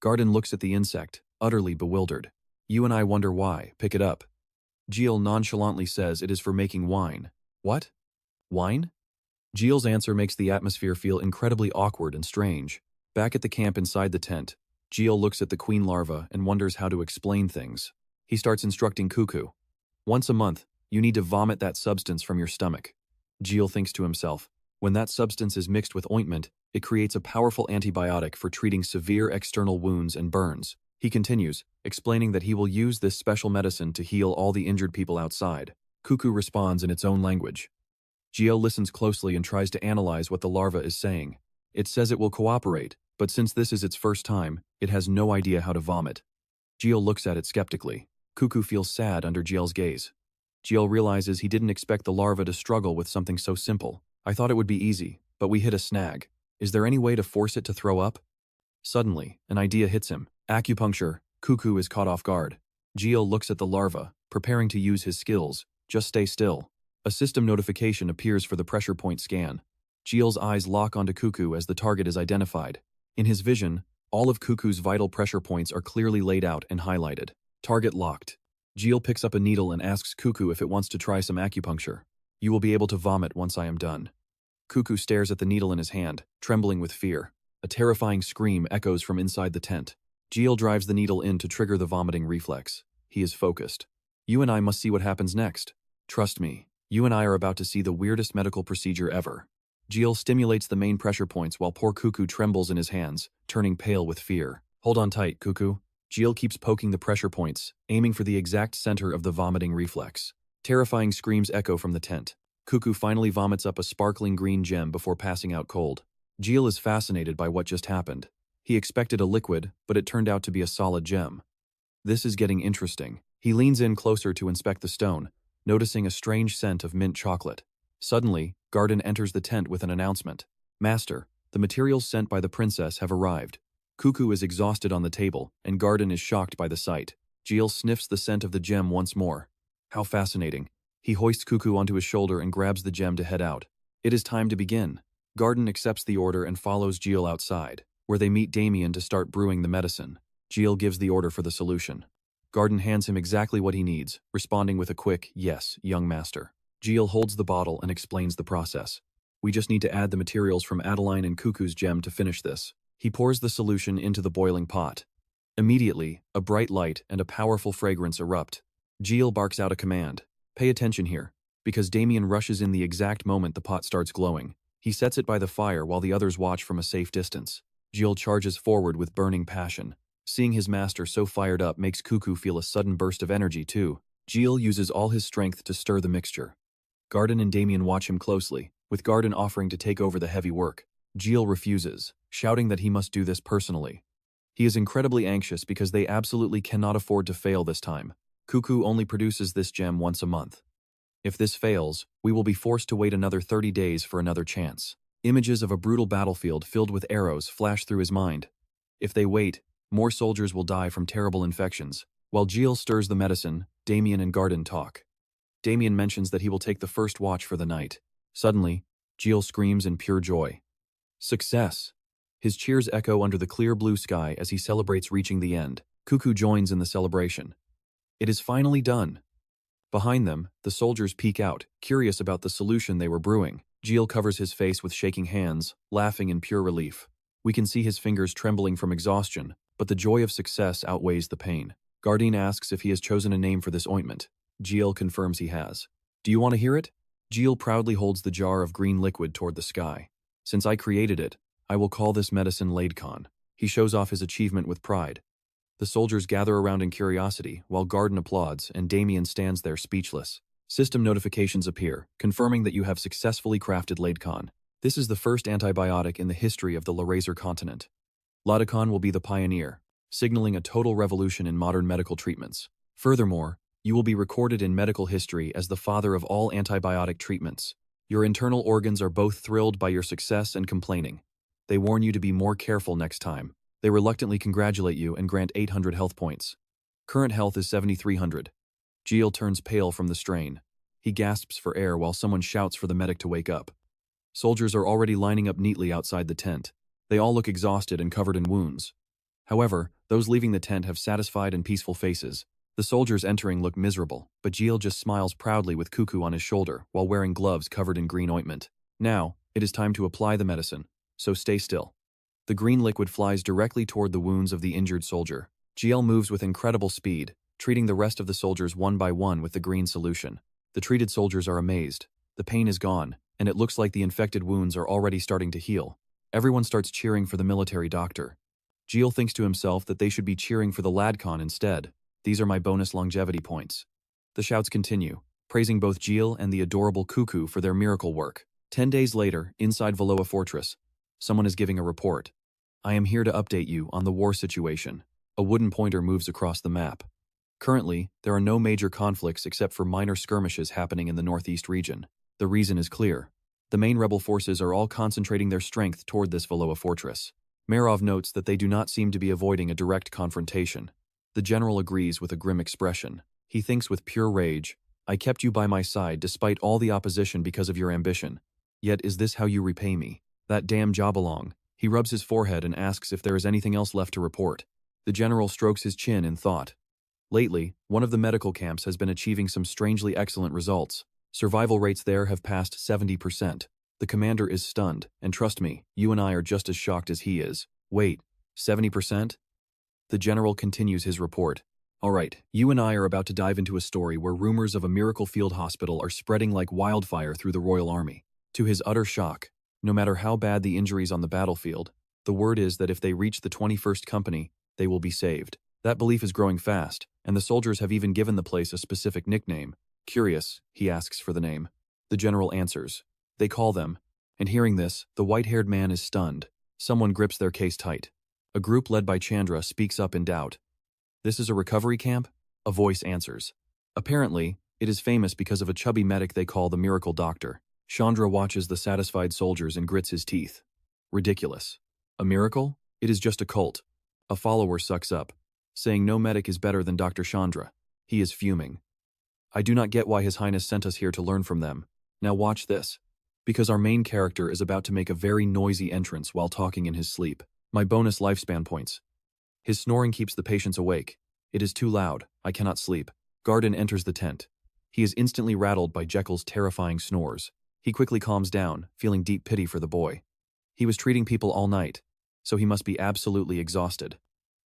Garden looks at the insect, utterly bewildered. "You and I wonder why. Pick it up." Jiel nonchalantly says it is for making wine. "What? Wine?" Jiel's answer makes the atmosphere feel incredibly awkward and strange. Back at the camp inside the tent, Jiel looks at the queen larva and wonders how to explain things. He starts instructing Cuckoo. "Once a month, you need to vomit that substance from your stomach." Jiel thinks to himself, when that substance is mixed with ointment, it creates a powerful antibiotic for treating severe external wounds and burns. He continues, explaining that he will use this special medicine to heal all the injured people outside. Cuckoo responds in its own language. Jiel listens closely and tries to analyze what the larva is saying. It says it will cooperate, but since this is its first time, it has no idea how to vomit. Jiel looks at it skeptically. Cuckoo feels sad under Jiel's gaze. Jiel realizes he didn't expect the larva to struggle with something so simple. "I thought it would be easy, but we hit a snag. Is there any way to force it to throw up?" Suddenly, an idea hits him. Acupuncture. Cuckoo is caught off guard. Jiel looks at the larva, preparing to use his skills. "Just stay still." A system notification appears for the pressure point scan. Jiel's eyes lock onto Cuckoo as the target is identified. In his vision, all of Cuckoo's vital pressure points are clearly laid out and highlighted. Target locked. Jiel picks up a needle and asks Cuckoo if it wants to try some acupuncture. "You will be able to vomit once I am done." Cuckoo stares at the needle in his hand, trembling with fear. A terrifying scream echoes from inside the tent. Jiel drives the needle in to trigger the vomiting reflex. He is focused. "You and I must see what happens next. Trust me, you and I are about to see the weirdest medical procedure ever." Jiel stimulates the main pressure points while poor Cuckoo trembles in his hands, turning pale with fear. "Hold on tight, Cuckoo." Jiel keeps poking the pressure points, aiming for the exact center of the vomiting reflex. Terrifying screams echo from the tent. Cuckoo finally vomits up a sparkling green gem before passing out cold. Jiel is fascinated by what just happened. He expected a liquid, but it turned out to be a solid gem. This is getting interesting. He leans in closer to inspect the stone, noticing a strange scent of mint chocolate. Suddenly, Garden enters the tent with an announcement. "Master, the materials sent by the princess have arrived." Cuckoo is exhausted on the table, and Garden is shocked by the sight. Jiel sniffs the scent of the gem once more. How fascinating. He hoists Cuckoo onto his shoulder and grabs the gem to head out. It is time to begin. Garden accepts the order and follows Jill outside, where they meet Damian to start brewing the medicine. Jill gives the order for the solution. Garden hands him exactly what he needs, responding with a quick, "Yes, young master." Jill holds the bottle and explains the process. "We just need to add the materials from Adeline and Cuckoo's gem to finish this." He pours the solution into the boiling pot. Immediately, a bright light and a powerful fragrance erupt. Jill barks out a command. "Pay attention here," because Damian rushes in the exact moment the pot starts glowing. He sets it by the fire while the others watch from a safe distance. Jill charges forward with burning passion. Seeing his master so fired up makes Cuckoo feel a sudden burst of energy too. Jill uses all his strength to stir the mixture. Garden and Damian watch him closely, with Garden offering to take over the heavy work. Jill refuses, shouting that he must do this personally. He is incredibly anxious because they absolutely cannot afford to fail this time. Cuckoo only produces this gem once a month. If this fails, we will be forced to wait another 30 days for another chance. Images of a brutal battlefield filled with arrows flash through his mind. If they wait, more soldiers will die from terrible infections. While Jill stirs the medicine, Damian and Garden talk. Damian mentions that he will take the first watch for the night. Suddenly, Jill screams in pure joy. Success! His cheers echo under the clear blue sky as he celebrates reaching the end. Cuckoo joins in the celebration. It is finally done. Behind them, the soldiers peek out, curious about the solution they were brewing. Jill covers his face with shaking hands, laughing in pure relief. We can see his fingers trembling from exhaustion, but the joy of success outweighs the pain. Garden asks if he has chosen a name for this ointment. Jill confirms he has. Do you want to hear it? Jill proudly holds the jar of green liquid toward the sky. Since I created it, I will call this medicine Laidcon. He shows off his achievement with pride. The soldiers gather around in curiosity, while Garden applauds and Damian stands there speechless. System notifications appear, confirming that you have successfully crafted Laidcon. This is the first antibiotic in the history of the Larazor continent. Laidcon will be the pioneer, signaling a total revolution in modern medical treatments. Furthermore, you will be recorded in medical history as the father of all antibiotic treatments. Your internal organs are both thrilled by your success and complaining. They warn you to be more careful next time. They reluctantly congratulate you and grant 800 health points. Current health is 7,300. Jill turns pale from the strain. He gasps for air while someone shouts for the medic to wake up. Soldiers are already lining up neatly outside the tent. They all look exhausted and covered in wounds. However, those leaving the tent have satisfied and peaceful faces. The soldiers entering look miserable, but Jill just smiles proudly with Cuckoo on his shoulder while wearing gloves covered in green ointment. Now, it is time to apply the medicine, so stay still. The green liquid flies directly toward the wounds of the injured soldier. Jill moves with incredible speed, treating the rest of the soldiers one by one with the green solution. The treated soldiers are amazed. The pain is gone, and it looks like the infected wounds are already starting to heal. Everyone starts cheering for the military doctor. Jill thinks to himself that they should be cheering for the Laidcon instead. These are my bonus longevity points. The shouts continue, praising both Jill and the adorable Cuckoo for their miracle work. 10 days later, inside Valoa Fortress, someone is giving a report. I am here to update you on the war situation. A wooden pointer moves across the map. Currently, there are no major conflicts except for minor skirmishes happening in the northeast region. The reason is clear. The main rebel forces are all concentrating their strength toward this Valoa Fortress. Marov notes that they do not seem to be avoiding a direct confrontation. The general agrees with a grim expression. He thinks with pure rage, I kept you by my side despite all the opposition because of your ambition. Yet is this how you repay me? That damn job along. He rubs his forehead and asks if there is anything else left to report. The general strokes his chin in thought. Lately, one of the medical camps has been achieving some strangely excellent results. Survival rates there have passed 70%. The commander is stunned, and trust me, you and I are just as shocked as he is. Wait, 70%? The general continues his report. All right, you and I are about to dive into a story where rumors of a miracle field hospital are spreading like wildfire through the Royal Army. To his utter shock, no matter how bad the injuries on the battlefield, the word is that if they reach the 21st Company, they will be saved. That belief is growing fast, and the soldiers have even given the place a specific nickname. Curious, he asks for the name. The general answers. They call them. And hearing this, the white-haired man is stunned. Someone grips their case tight. A group led by Chandra speaks up in doubt. This is a recovery camp? A voice answers. Apparently, it is famous because of a chubby medic they call the Miracle Doctor. Chandra watches the satisfied soldiers and grits his teeth. Ridiculous. A miracle? It is just a cult. A follower sucks up, saying no medic is better than Dr. Chandra. He is fuming. I do not get why His Highness sent us here to learn from them. Now watch this. Because our main character is about to make a very noisy entrance while talking in his sleep. My bonus lifespan points. His snoring keeps the patients awake. It is too loud. I cannot sleep. Garden enters the tent. He is instantly rattled by Jekyll's terrifying snores. He quickly calms down, feeling deep pity for the boy. He was treating people all night, so he must be absolutely exhausted.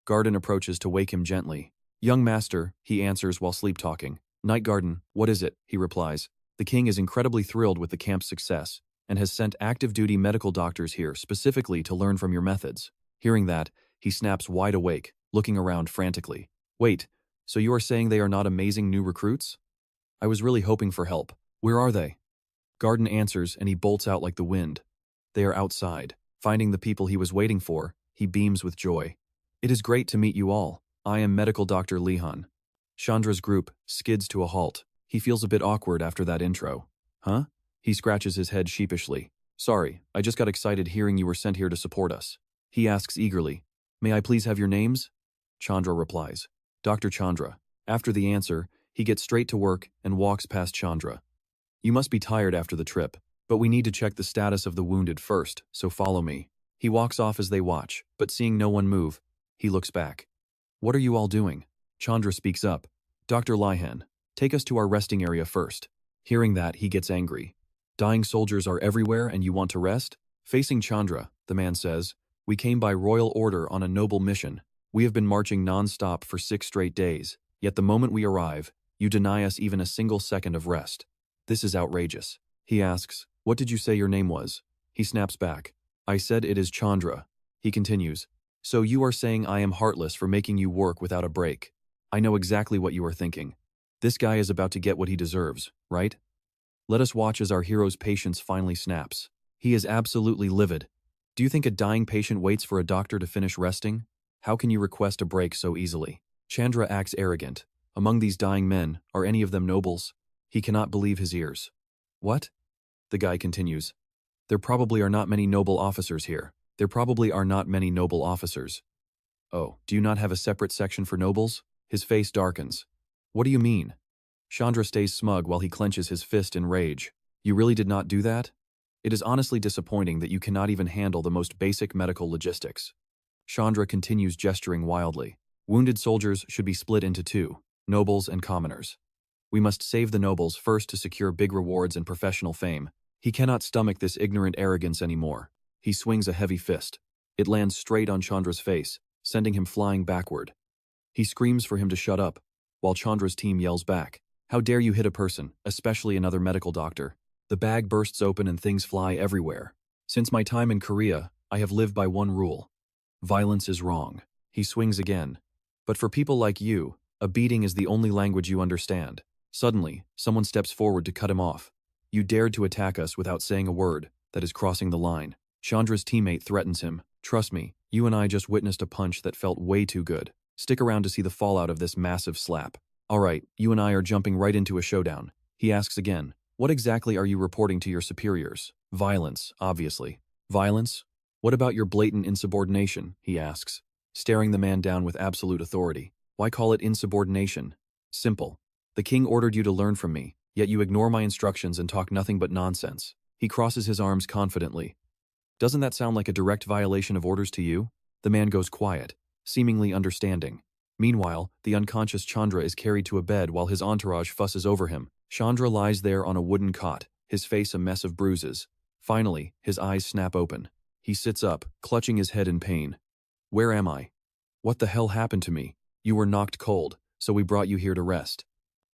Garden approaches to wake him gently. Young master, he answers while sleep-talking. Night Garden, what is it? He replies. The king is incredibly thrilled with the camp's success and has sent active-duty medical doctors here specifically to learn from your methods. Hearing that, he snaps wide awake, looking around frantically. Wait, so you are saying they are not amazing new recruits? I was really hoping for help. Where are they? Garden answers and he bolts out like the wind. They are outside. Finding the people he was waiting for, he beams with joy. It is great to meet you all. I am Medical Dr. Lihan. Chandra's group skids to a halt. He feels a bit awkward after that intro. Huh? He scratches his head sheepishly. Sorry, I just got excited hearing you were sent here to support us. He asks eagerly. May I please have your names? Chandra replies. Dr. Chandra. After the answer, he gets straight to work and walks past Chandra. You must be tired after the trip, but we need to check the status of the wounded first, so follow me. He walks off as they watch, but seeing no one move, he looks back. What are you all doing? Chandra speaks up. Dr. Lihan, take us to our resting area first. Hearing that, he gets angry. Dying soldiers are everywhere and you want to rest? Facing Chandra, the man says, we came by royal order on a noble mission. We have been marching non-stop for 6 straight days, yet the moment we arrive, you deny us even a single second of rest. This is outrageous. He asks, what did you say your name was? He snaps back. I said it is Chandra. He continues, so you are saying I am heartless for making you work without a break. I know exactly what you are thinking. This guy is about to get what he deserves, right? Let us watch as our hero's patience finally snaps. He is absolutely livid. Do you think a dying patient waits for a doctor to finish resting? How can you request a break so easily? Chandra acts arrogant. Among these dying men, are any of them nobles? He cannot believe his ears. What? The guy continues. There probably are not many noble officers here. There probably are not many noble officers. Oh, do you not have a separate section for nobles? His face darkens. What do you mean? Chandra stays smug while he clenches his fist in rage. You really did not do that? It is honestly disappointing that you cannot even handle the most basic medical logistics. Chandra continues gesturing wildly. Wounded soldiers should be split into 2, nobles and commoners. We must save the nobles first to secure big rewards and professional fame. He cannot stomach this ignorant arrogance anymore. He swings a heavy fist. It lands straight on Chandra's face, sending him flying backward. He screams for him to shut up, while Chandra's team yells back. How dare you hit a person, especially another medical doctor? The bag bursts open and things fly everywhere. Since my time in Korea, I have lived by one rule. Violence is wrong. He swings again. But for people like you, a beating is the only language you understand. Suddenly, someone steps forward to cut him off. You dared to attack us without saying a word. That is crossing the line. Chandra's teammate threatens him. Trust me, you and I just witnessed a punch that felt way too good. Stick around to see the fallout of this massive slap. Alright, you and I are jumping right into a showdown. He asks again. What exactly are you reporting to your superiors? Violence, obviously. Violence? What about your blatant insubordination? He asks, staring the man down with absolute authority. Why call it insubordination? Simple. The king ordered you to learn from me, yet you ignore my instructions and talk nothing but nonsense. He crosses his arms confidently. Doesn't that sound like a direct violation of orders to you? The man goes quiet, seemingly understanding. Meanwhile, the unconscious Chandra is carried to a bed while his entourage fusses over him. Chandra lies there on a wooden cot, his face a mess of bruises. Finally, his eyes snap open. He sits up, clutching his head in pain. Where am I? What the hell happened to me? You were knocked cold, so we brought you here to rest.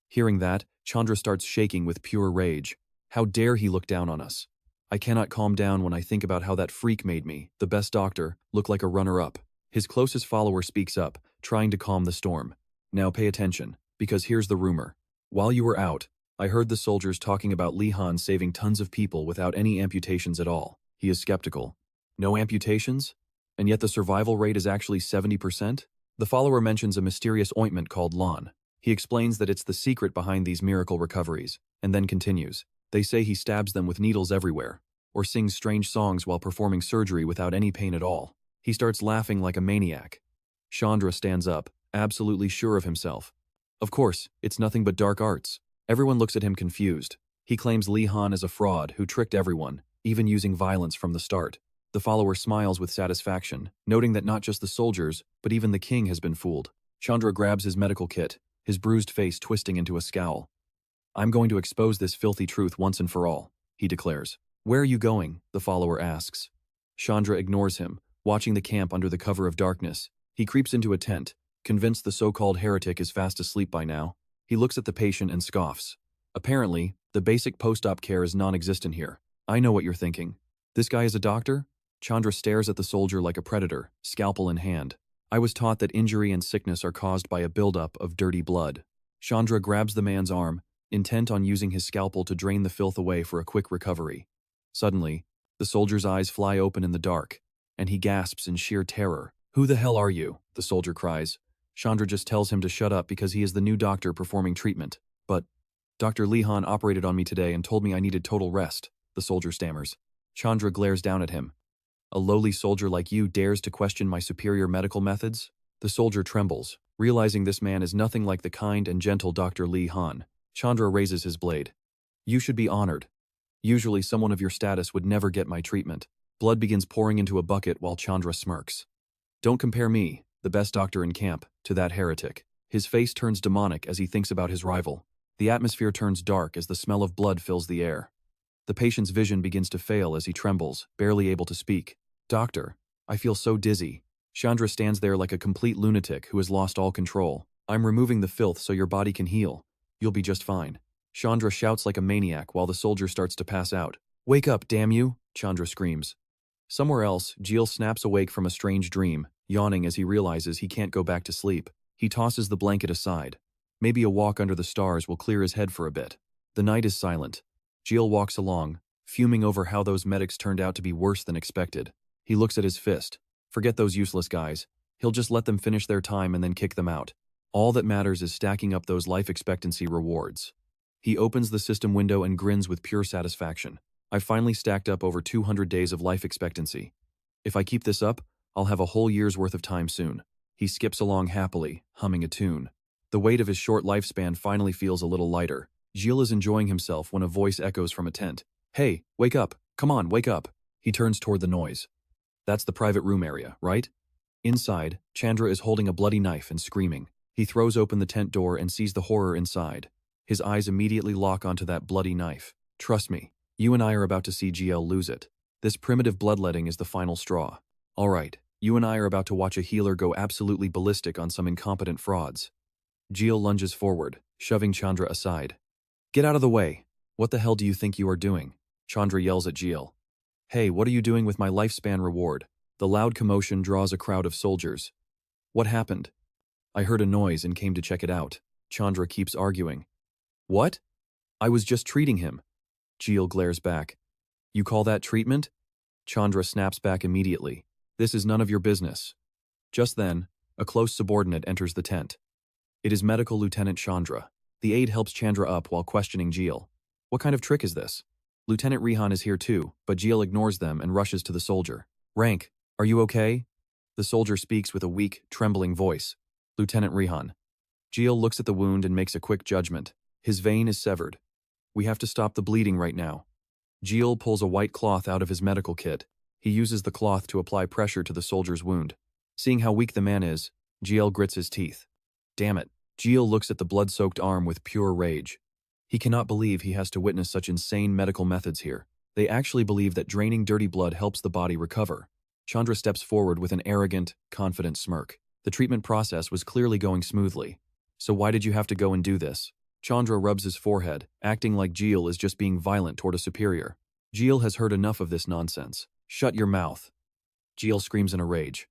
Hearing that, Chandra starts shaking with pure rage. How dare he look down on us? I cannot calm down when I think about how that freak made me, the best doctor, look like a runner-up. His closest follower speaks up, trying to calm the storm. Now pay attention, because here's the rumor. While you were out, I heard the soldiers talking about Lihan saving tons of people without any amputations at all. He is skeptical. No amputations? And yet the survival rate is actually 70%? The follower mentions a mysterious ointment called Lihan. He explains that it's the secret behind these miracle recoveries, and then continues. They say he stabs them with needles everywhere, or sings strange songs while performing surgery without any pain at all. He starts laughing like a maniac. Chandra stands up, absolutely sure of himself. Of course, it's nothing but dark arts. Everyone looks at him confused. He claims Lihan is a fraud who tricked everyone, even using violence from the start. The follower smiles with satisfaction, noting that not just the soldiers, but even the king has been fooled. Chandra grabs his medical kit, his bruised face twisting into a scowl. "I'm going to expose this filthy truth once and for all," he declares. "Where are you going?" the follower asks. Chandra ignores him, watching the camp under the cover of darkness. He creeps into a tent, convinced the so-called heretic is fast asleep by now. He looks at the patient and scoffs. Apparently, the basic post-op care is non-existent here. "I know what you're thinking. This guy is a doctor?" Chandra stares at the soldier like a predator, scalpel in hand. "I was taught that injury and sickness are caused by a buildup of dirty blood." Chandra grabs the man's arm, intent on using his scalpel to drain the filth away for a quick recovery. Suddenly, the soldier's eyes fly open in the dark, and he gasps in sheer terror. "Who the hell are you?" the soldier cries. Chandra just tells him to shut up because he is the new doctor performing treatment. "But Dr. Lihan operated on me today and told me I needed total rest," the soldier stammers. Chandra glares down at him. "A lowly soldier like you dares to question my superior medical methods?" The soldier trembles, realizing this man is nothing like the kind and gentle Dr. Lihan. Chandra raises his blade. "You should be honored. Usually someone of your status would never get my treatment." Blood begins pouring into a bucket while Chandra smirks. "Don't compare me, the best doctor in camp, to that heretic." His face turns demonic as he thinks about his rival. The atmosphere turns dark as the smell of blood fills the air. The patient's vision begins to fail as he trembles, barely able to speak. "Doctor, I feel so dizzy." Chandra stands there like a complete lunatic who has lost all control. "I'm removing the filth so your body can heal. You'll be just fine." Chandra shouts like a maniac while the soldier starts to pass out. "Wake up, damn you!" Chandra screams. Somewhere else, Jill snaps awake from a strange dream, yawning as he realizes he can't go back to sleep. He tosses the blanket aside. Maybe a walk under the stars will clear his head for a bit. The night is silent. Jill walks along, fuming over how those medics turned out to be worse than expected. He looks at his fist. Forget those useless guys. He'll just let them finish their time and then kick them out. All that matters is stacking up those life expectancy rewards. He opens the system window and grins with pure satisfaction. "I've finally stacked up over 200 days of life expectancy. If I keep this up, I'll have a whole year's worth of time soon." He skips along happily, humming a tune. The weight of his short lifespan finally feels a little lighter. Gilles is enjoying himself when a voice echoes from a tent. "Hey, wake up! Come on, wake up!" He turns toward the noise. That's the private room area, right? Inside, Chandra is holding a bloody knife and screaming. He throws open the tent door and sees the horror inside. His eyes immediately lock onto that bloody knife. "Trust me, you and I are about to see GL lose it. This primitive bloodletting is the final straw. All right, you and I are about to watch a healer go absolutely ballistic on some incompetent frauds." GL lunges forward, shoving Chandra aside. "Get out of the way. What the hell do you think you are doing?" Chandra yells at GL. "Hey, what are you doing with my lifespan reward?" The loud commotion draws a crowd of soldiers. "What happened?" "I heard a noise and came to check it out." Chandra keeps arguing. "What?" "I was just treating him." GL glares back. "You call that treatment?" Chandra snaps back immediately. "This is none of your business." Just then, a close subordinate enters the tent. It is Medical Lieutenant Chandra. The aide helps Chandra up while questioning GL. "What kind of trick is this?" Lieutenant Lihan is here too, but GL ignores them and rushes to the soldier. "Rank, are you okay?" The soldier speaks with a weak, trembling voice. "Lieutenant Lihan." GL looks at the wound and makes a quick judgment. His vein is severed. "We have to stop the bleeding right now." GL pulls a white cloth out of his medical kit. He uses the cloth to apply pressure to the soldier's wound. Seeing how weak the man is, GL grits his teeth. Damn it. GL looks at the blood-soaked arm with pure rage. He cannot believe he has to witness such insane medical methods here. They actually believe that draining dirty blood helps the body recover. Chandra steps forward with an arrogant, confident smirk. The treatment process was clearly going smoothly. "So why did you have to go and do this?" Chandra rubs his forehead, acting like GL is just being violent toward a superior. GL has heard enough of this nonsense. "Shut your mouth." GL screams in a rage.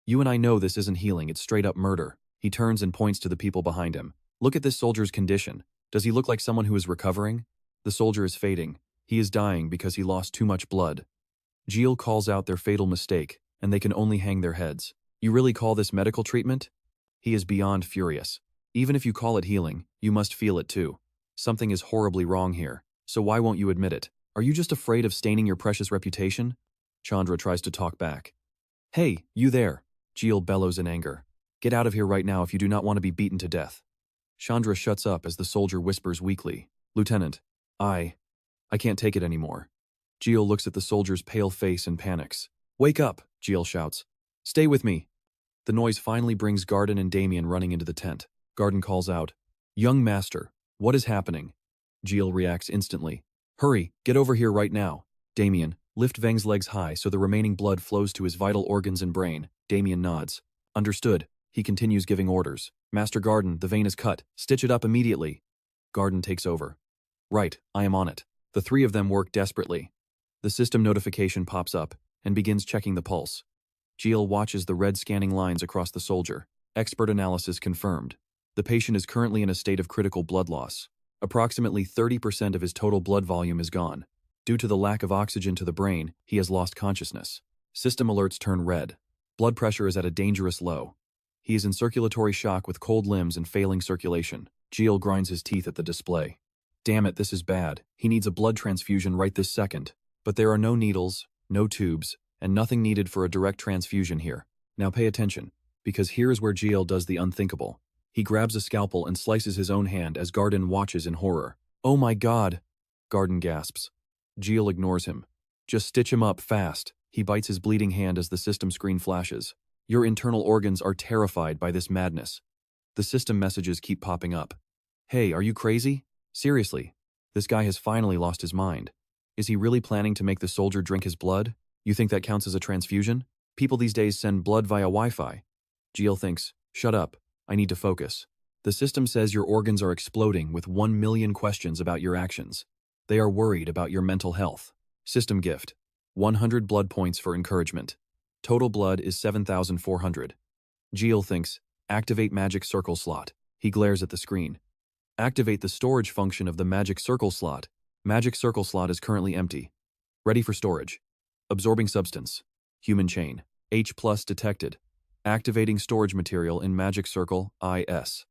"You and I know this isn't healing, it's straight-up murder." He turns and points to the people behind him. "Look at this soldier's condition. Does he look like someone who is recovering?" The soldier is fading. He is dying because he lost too much blood. GL calls out their fatal mistake, and they can only hang their heads. "You really call this medical treatment?" He is beyond furious. "Even if you call it healing, you must feel it too. Something is horribly wrong here, so why won't you admit it? Are you just afraid of staining your precious reputation?" Chandra tries to talk back. "Hey, you there!" GL bellows in anger. "Get out of here right now if you do not want to be beaten to death." Chandra shuts up as the soldier whispers weakly, Lieutenant, I can't take it anymore. Gio looks at the soldier's pale face and panics. Wake up, Gio shouts. Stay with me. The noise finally brings Garden and Damian running into the tent. Garden calls out, Young master, what is happening? Gio reacts instantly. Hurry, get over here right now. Damian, lift Veng's legs high so the remaining blood flows to his vital organs and brain. Damian nods. Understood. He continues giving orders. Master Garden, the vein is cut. Stitch it up immediately. Garden takes over. Right, I am on it. The three of them work desperately. The system notification pops up and begins checking the pulse. Gio watches the red scanning lines across the soldier. Expert analysis confirmed. The patient is currently in a state of critical blood loss. Approximately 30% of his total blood volume is gone. Due to the lack of oxygen to the brain, he has lost consciousness. System alerts turn red. Blood pressure is at a dangerous low. He is in circulatory shock with cold limbs and failing circulation. Gio grinds his teeth at the display. Damn it, this is bad. He needs a blood transfusion right this second. But there are no needles, no tubes, and nothing needed for a direct transfusion here. Now pay attention, because here is where Gio does the unthinkable. He grabs a scalpel and slices his own hand as Garden watches in horror. Oh my god! Garden gasps. Gio ignores him. Just stitch him up fast. He bites his bleeding hand as the system screen flashes. Your internal organs are terrified by this madness. The system messages keep popping up. Hey, are you crazy? Seriously, this guy has finally lost his mind. Is he really planning to make the soldier drink his blood? You think that counts as a transfusion? People these days send blood via Wi-Fi. Gio thinks, shut up, I need to focus. The system says your organs are exploding with 1 million questions about your actions. They are worried about your mental health. System gift, 100 blood points for encouragement. Total blood is 7,400. Gio thinks, activate magic circle slot. He glares at the screen. Activate the storage function of the magic circle slot. Magic circle slot is currently empty. Ready for storage. Absorbing substance. Human chain. H+ detected. Activating storage material in magic circle, IS.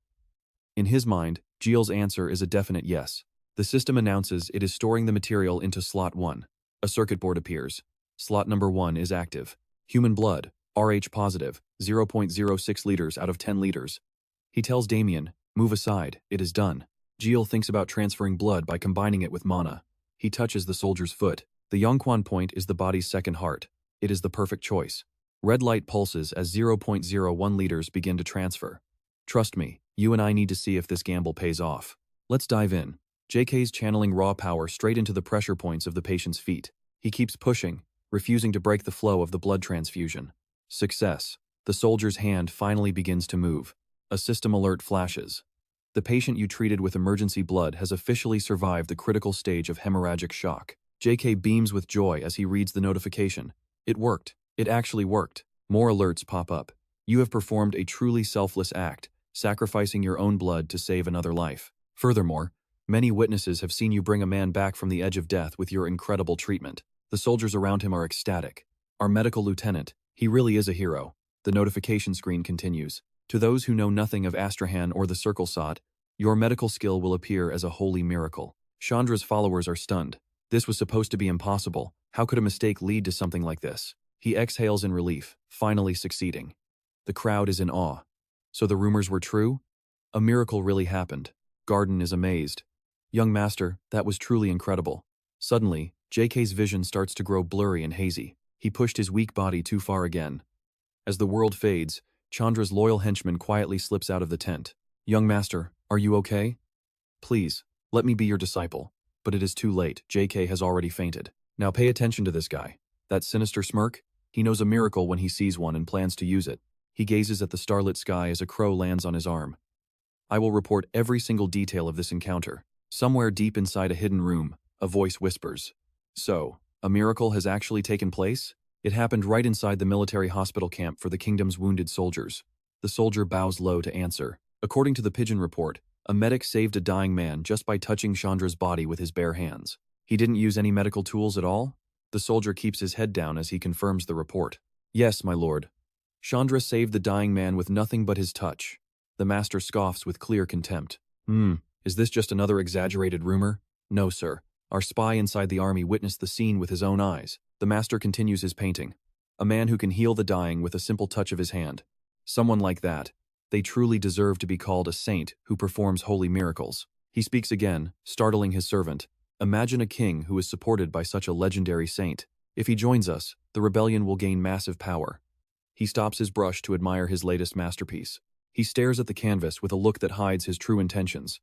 In his mind, Gio's answer is a definite yes. The system announces it is storing the material into slot 1. A circuit board appears. Slot number 1 is active. Human blood, Rh positive, 0.06 liters out of 10 liters. He tells Damian, move aside, it is done. Gio thinks about transferring blood by combining it with mana. He touches the soldier's foot. The Yongquan point is the body's second heart. It is the perfect choice. Red light pulses as 0.01 liters begin to transfer. Trust me, you and I need to see if this gamble pays off. Let's dive in. JK's channeling raw power straight into the pressure points of the patient's feet. He keeps pushing, refusing to break the flow of the blood transfusion. Success. The soldier's hand finally begins to move. A system alert flashes. The patient you treated with emergency blood has officially survived the critical stage of hemorrhagic shock. JK beams with joy as he reads the notification. It worked. It actually worked. More alerts pop up. You have performed a truly selfless act, sacrificing your own blood to save another life. Furthermore, many witnesses have seen you bring a man back from the edge of death with your incredible treatment. The soldiers around him are ecstatic. Our medical lieutenant, he really is a hero. The notification screen continues. To those who know nothing of Asrahan or the Circle Sot, your medical skill will appear as a holy miracle. Chandra's followers are stunned. This was supposed to be impossible. How could a mistake lead to something like this? He exhales in relief, finally succeeding. The crowd is in awe. So the rumors were true? A miracle really happened. Garden is amazed. Young master, that was truly incredible. Suddenly, JK's vision starts to grow blurry and hazy. He pushed his weak body too far again. As the world fades, Chandra's loyal henchman quietly slips out of the tent. Young master, are you okay? Please, let me be your disciple. But it is too late. JK has already fainted. Now pay attention to this guy. That sinister smirk? He knows a miracle when he sees one and plans to use it. He gazes at the starlit sky as a crow lands on his arm. I will report every single detail of this encounter. Somewhere deep inside a hidden room, a voice whispers. So, a miracle has actually taken place? It happened right inside the military hospital camp for the kingdom's wounded soldiers. The soldier bows low to answer. According to the pigeon report, a medic saved a dying man just by touching Chandra's body with his bare hands. He didn't use any medical tools at all? The soldier keeps his head down as he confirms the report. Yes, my lord. Chandra saved the dying man with nothing but his touch. The master scoffs with clear contempt. Is this just another exaggerated rumor? No, sir. Our spy inside the army witnessed the scene with his own eyes. The master continues his painting. A man who can heal the dying with a simple touch of his hand. Someone like that. They truly deserve to be called a saint who performs holy miracles. He speaks again, startling his servant. Imagine a king who is supported by such a legendary saint. If he joins us, the rebellion will gain massive power. He stops his brush to admire his latest masterpiece. He stares at the canvas with a look that hides his true intentions.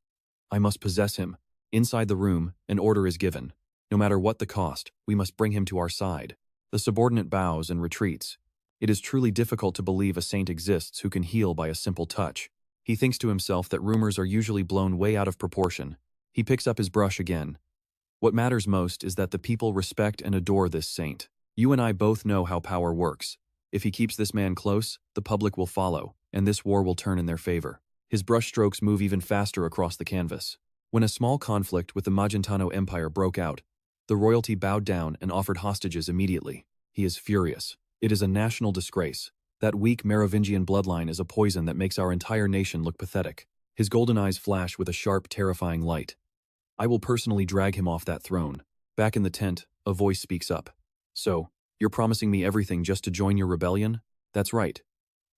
I must possess him. Inside the room, an order is given. No matter what the cost, we must bring him to our side. The subordinate bows and retreats. It is truly difficult to believe a saint exists who can heal by a simple touch. He thinks to himself that rumors are usually blown way out of proportion. He picks up his brush again. What matters most is that the people respect and adore this saint. You and I both know how power works. If he keeps this man close, the public will follow, and this war will turn in their favor. His brushstrokes move even faster across the canvas. When a small conflict with the Magentano Empire broke out, the royalty bowed down and offered hostages immediately. He is furious. It is a national disgrace. That weak Merovingian bloodline is a poison that makes our entire nation look pathetic. His golden eyes flash with a sharp, terrifying light. I will personally drag him off that throne. Back in the tent, a voice speaks up. So, you're promising me everything just to join your rebellion? That's right.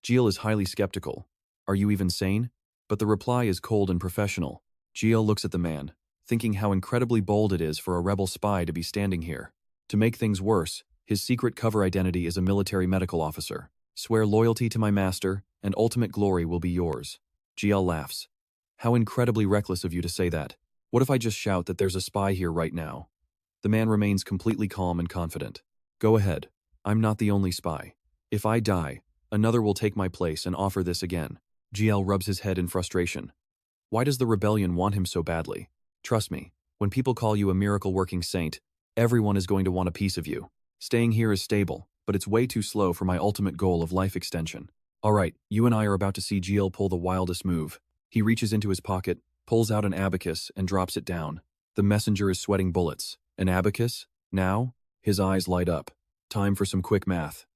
Jiel is highly skeptical. Are you even sane? But the reply is cold and professional. Jiel looks at the man, thinking how incredibly bold it is for a rebel spy to be standing here. To make things worse, his secret cover identity is a military medical officer. Swear loyalty to my master, and ultimate glory will be yours. Jiel laughs. How incredibly reckless of you to say that. What if I just shout that there's a spy here right now? The man remains completely calm and confident. Go ahead. I'm not the only spy. If I die, another will take my place and offer this again. Jiel rubs his head in frustration. Why does the rebellion want him so badly? Trust me, when people call you a miracle-working saint, everyone is going to want a piece of you. Staying here is stable, but it's way too slow for my ultimate goal of life extension. Alright, you and I are about to see Jiel pull the wildest move. He reaches into his pocket, pulls out an abacus, and drops it down. The messenger is sweating bullets. An abacus? Now? His eyes light up. Time for some quick math.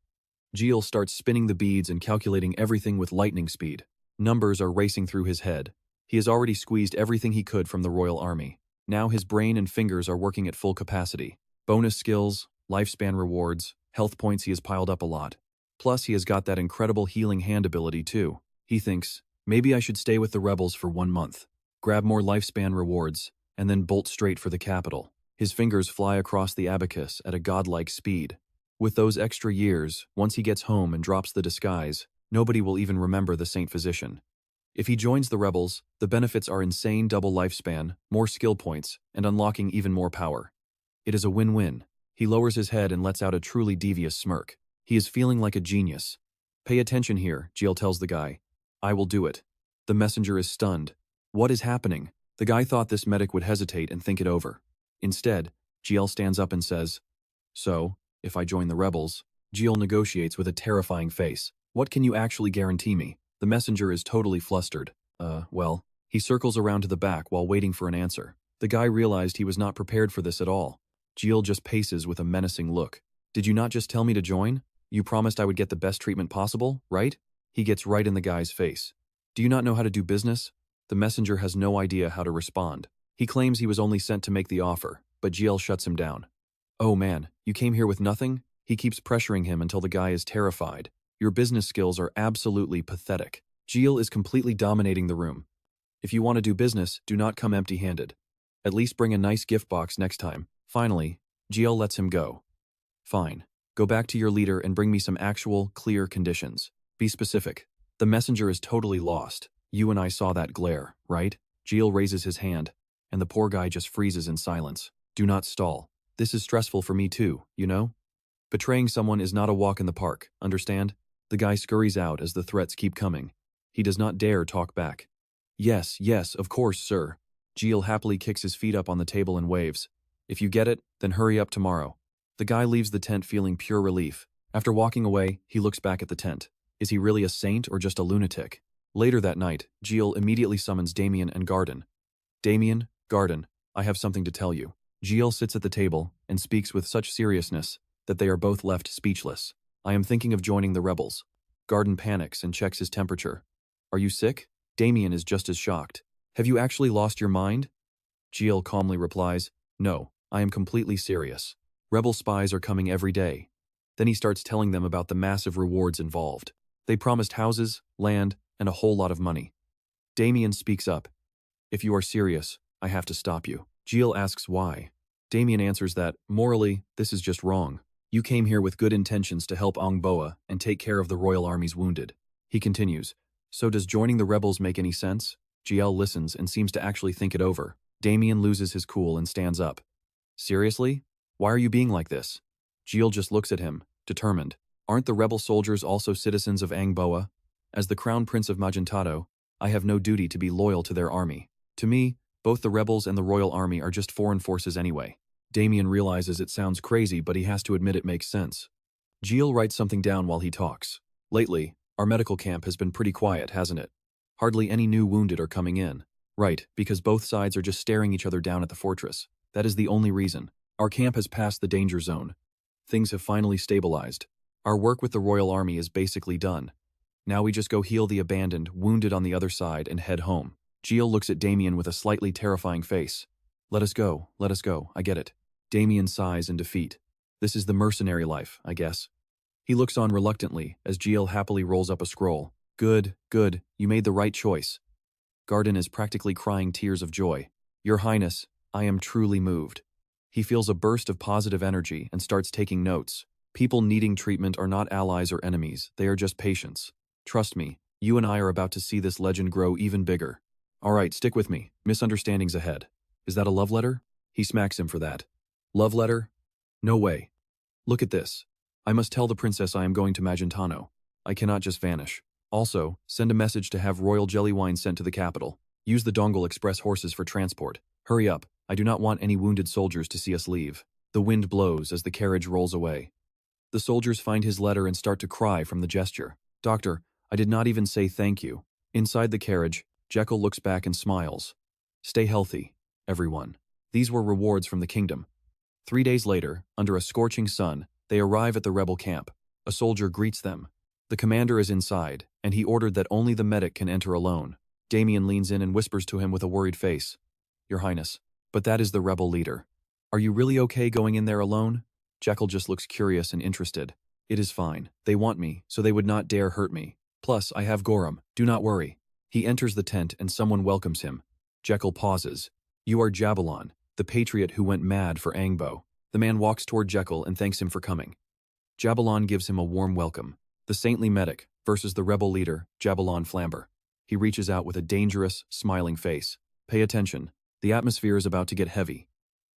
Jiel starts spinning the beads and calculating everything with lightning speed. Numbers are racing through his head. He has already squeezed everything he could from the royal army. Now his brain and fingers are working at full capacity. Bonus skills, lifespan rewards, health points he has piled up a lot. Plus he has got that incredible healing hand ability too. He thinks, maybe I should stay with the rebels for 1 month. Grab more lifespan rewards, and then bolt straight for the capital. His fingers fly across the abacus at a godlike speed. With those extra years, once he gets home and drops the disguise, nobody will even remember the Saint Physician. If he joins the rebels, the benefits are insane double lifespan, more skill points, and unlocking even more power. It is a win-win. He lowers his head and lets out a truly devious smirk. He is feeling like a genius. Pay attention here, Jiel tells the guy. I will do it. The messenger is stunned. What is happening? The guy thought this medic would hesitate and think it over. Instead, Jiel stands up and says, So, if I join the rebels, Jiel negotiates with a terrifying face. What can you actually guarantee me? The messenger is totally flustered. Well, he circles around to the back while waiting for an answer. The guy realized he was not prepared for this at all. Jiel just paces with a menacing look. Did you not just tell me to join? You promised I would get the best treatment possible, right? He gets right in the guy's face. Do you not know how to do business? The messenger has no idea how to respond. He claims he was only sent to make the offer, but Jiel shuts him down. Oh man, you came here with nothing? He keeps pressuring him until the guy is terrified. Your business skills are absolutely pathetic. Jiel is completely dominating the room. If you want to do business, do not come empty-handed. At least bring a nice gift box next time. Finally, Jiel lets him go. Fine. Go back to your leader and bring me some actual, clear conditions. Be specific. The messenger is totally lost. You and I saw that glare, right? Jiel raises his hand, and the poor guy just freezes in silence. Do not stall. This is stressful for me too, you know? Betraying someone is not a walk in the park, understand? The guy scurries out as the threats keep coming. He does not dare talk back. Yes, of course, sir. Jiel happily kicks his feet up on the table and waves. If you get it, then hurry up tomorrow. The guy leaves the tent feeling pure relief. After walking away, he looks back at the tent. Is he really a saint or just a lunatic? Later that night, Jiel immediately summons Damian and Garden. Damian, Garden, I have something to tell you. Jiel sits at the table and speaks with such seriousness that they are both left speechless. I am thinking of joining the rebels. Garden panics and checks his temperature. Are you sick? Damian is just as shocked. Have you actually lost your mind? Jiel calmly replies, No, I am completely serious. Rebel spies are coming every day. Then he starts telling them about the massive rewards involved. They promised houses, land, and a whole lot of money. Damian speaks up. If you are serious, I have to stop you. Jill asks why. Damian answers that, morally, this is just wrong. You came here with good intentions to help Ongboa and take care of the royal army's wounded. He continues, so does joining the rebels make any sense? Jill listens and seems to actually think it over. Damian loses his cool and stands up. Seriously? Why are you being like this? Jill just looks at him, determined. Aren't the rebel soldiers also citizens of Angboa? As the crown prince of Magentado, I have no duty to be loyal to their army. To me, both the rebels and the royal army are just foreign forces anyway. Damian realizes it sounds crazy, but he has to admit it makes sense. Jill writes something down while he talks. Lately, our medical camp has been pretty quiet, hasn't it? Hardly any new wounded are coming in. Right, because both sides are just staring each other down at the fortress. That is the only reason. Our camp has passed the danger zone. Things have finally stabilized. Our work with the royal army is basically done. Now we just go heal the abandoned, wounded on the other side and head home. Jill looks at Damian with a slightly terrifying face. Let us go, I get it. Damian sighs in defeat. This is the mercenary life, I guess. He looks on reluctantly as Jill happily rolls up a scroll. Good, you made the right choice. Garden is practically crying tears of joy. Your Highness, I am truly moved. He feels a burst of positive energy and starts taking notes. People needing treatment are not allies or enemies, they are just patients. Trust me, you and I are about to see this legend grow even bigger. Alright, stick with me. Misunderstandings ahead. Is that a love letter? He smacks him for that. Love letter? No way. Look at this. I must tell the princess I am going to Magentano. I cannot just vanish. Also, send a message to have royal jelly wine sent to the capital. Use the Dongle Express horses for transport. Hurry up. I do not want any wounded soldiers to see us leave. The wind blows as the carriage rolls away. The soldiers find his letter and start to cry from the gesture. Doctor, I did not even say thank you. Inside the carriage, Jekyll looks back and smiles. Stay healthy, everyone. These were rewards from the kingdom. 3 days later, under a scorching sun, they arrive at the rebel camp. A soldier greets them. The commander is inside, and he ordered that only the medic can enter alone. Damian leans in and whispers to him with a worried face. Your Highness, but that is the rebel leader. Are you really okay going in there alone? Jekyll just looks curious and interested. It is fine. They want me, so they would not dare hurt me. Plus, I have Gorham. Do not worry. He enters the tent and someone welcomes him. Jekyll pauses. You are Jabalon, the patriot who went mad for Angbo. The man walks toward Jekyll and thanks him for coming. Jabalon gives him a warm welcome. The saintly medic versus the rebel leader, Jabalon Flamber. He reaches out with a dangerous, smiling face. Pay attention. The atmosphere is about to get heavy.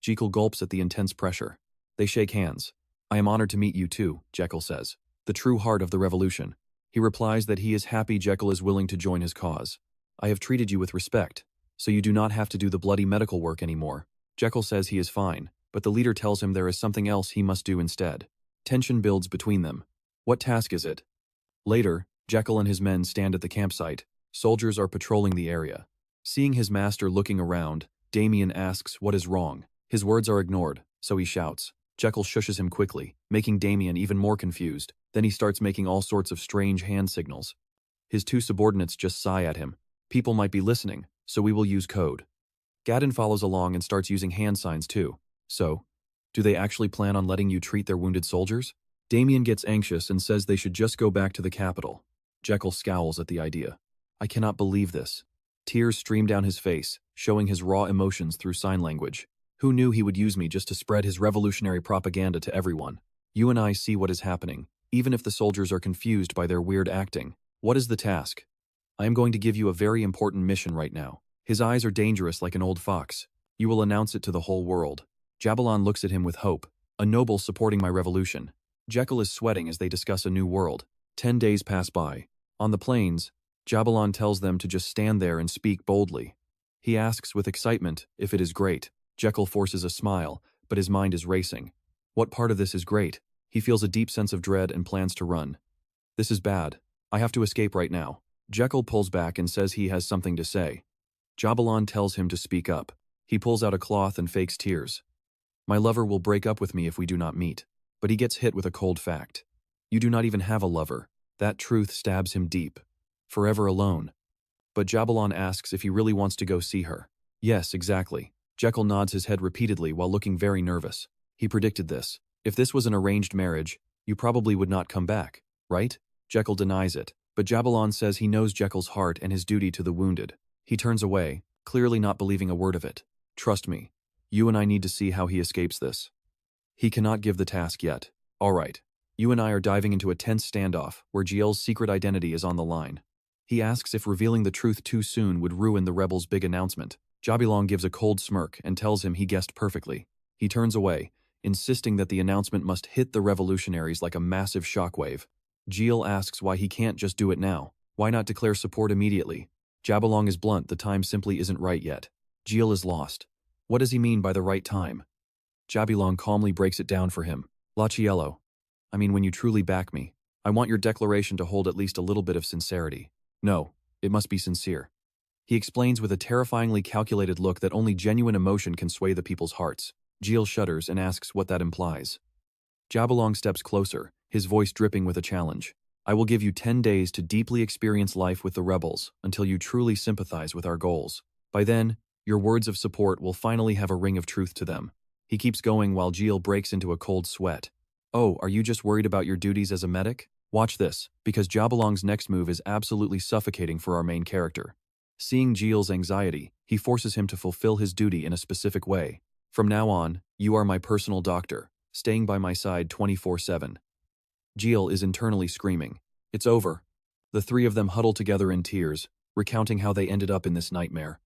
Jekyll gulps at the intense pressure. They shake hands. I am honored to meet you too, Jekyll says. The true heart of the revolution. He replies that he is happy Jekyll is willing to join his cause. I have treated you with respect, so you do not have to do the bloody medical work anymore. Jekyll says he is fine, but the leader tells him there is something else he must do instead. Tension builds between them. What task is it? Later, Jekyll and his men stand at the campsite. Soldiers are patrolling the area. Seeing his master looking around, Damian asks what is wrong. His words are ignored, so he shouts. Jekyll shushes him quickly, making Damian even more confused. Then he starts making all sorts of strange hand signals. His two subordinates just sigh at him. People might be listening, so we will use code. Gadden follows along and starts using hand signs too. So, do they actually plan on letting you treat their wounded soldiers? Damian gets anxious and says they should just go back to the capital. Jekyll scowls at the idea. I cannot believe this. Tears stream down his face, showing his raw emotions through sign language. Who knew he would use me just to spread his revolutionary propaganda to everyone? You and I see what is happening, even if the soldiers are confused by their weird acting. What is the task? I am going to give you a very important mission right now. His eyes are dangerous like an old fox. You will announce it to the whole world. Jabalon looks at him with hope. A noble supporting my revolution. Jekyll is sweating as they discuss a new world. 10 days pass by. On the plains, Jabalon tells them to just stand there and speak boldly. He asks with excitement if it is great. Jekyll forces a smile, but his mind is racing. What part of this is great? He feels a deep sense of dread and plans to run. This is bad. I have to escape right now. Jekyll pulls back and says he has something to say. Jabalon tells him to speak up. He pulls out a cloth and fakes tears. My lover will break up with me if we do not meet. But he gets hit with a cold fact. You do not even have a lover. That truth stabs him deep. Forever alone. But Jabalon asks if he really wants to go see her. Yes, exactly. Jekyll nods his head repeatedly while looking very nervous. He predicted this. If this was an arranged marriage, you probably would not come back, right? Jekyll denies it. But Jabalon says he knows Jekyll's heart and his duty to the wounded. He turns away, clearly not believing a word of it. Trust me. You and I need to see how he escapes this. He cannot give the task yet. All right. You and I are diving into a tense standoff where Giel's secret identity is on the line. He asks if revealing the truth too soon would ruin the rebels' big announcement. Jabalon gives a cold smirk and tells him he guessed perfectly. He turns away, insisting that the announcement must hit the revolutionaries like a massive shockwave. Giel asks why he can't just do it now. Why not declare support immediately? Jabalon is blunt, the time simply isn't right yet. Giel is lost. What does he mean by the right time? Jabalon calmly breaks it down for him. Lachiello. I mean, when you truly back me, I want your declaration to hold at least a little bit of sincerity. No, it must be sincere. He explains with a terrifyingly calculated look that only genuine emotion can sway the people's hearts. Giel shudders and asks what that implies. Jabalon steps closer, his voice dripping with a challenge. I will give you 10 days to deeply experience life with the rebels until you truly sympathize with our goals. By then, your words of support will finally have a ring of truth to them. He keeps going while Giel breaks into a cold sweat. Oh, are you just worried about your duties as a medic? Watch this, because Jabalon's next move is absolutely suffocating for our main character. Seeing Giel's anxiety, he forces him to fulfill his duty in a specific way. From now on, you are my personal doctor, staying by my side 24/7. Giel is internally screaming. It's over. The three of them huddle together in tears, recounting how they ended up in this nightmare.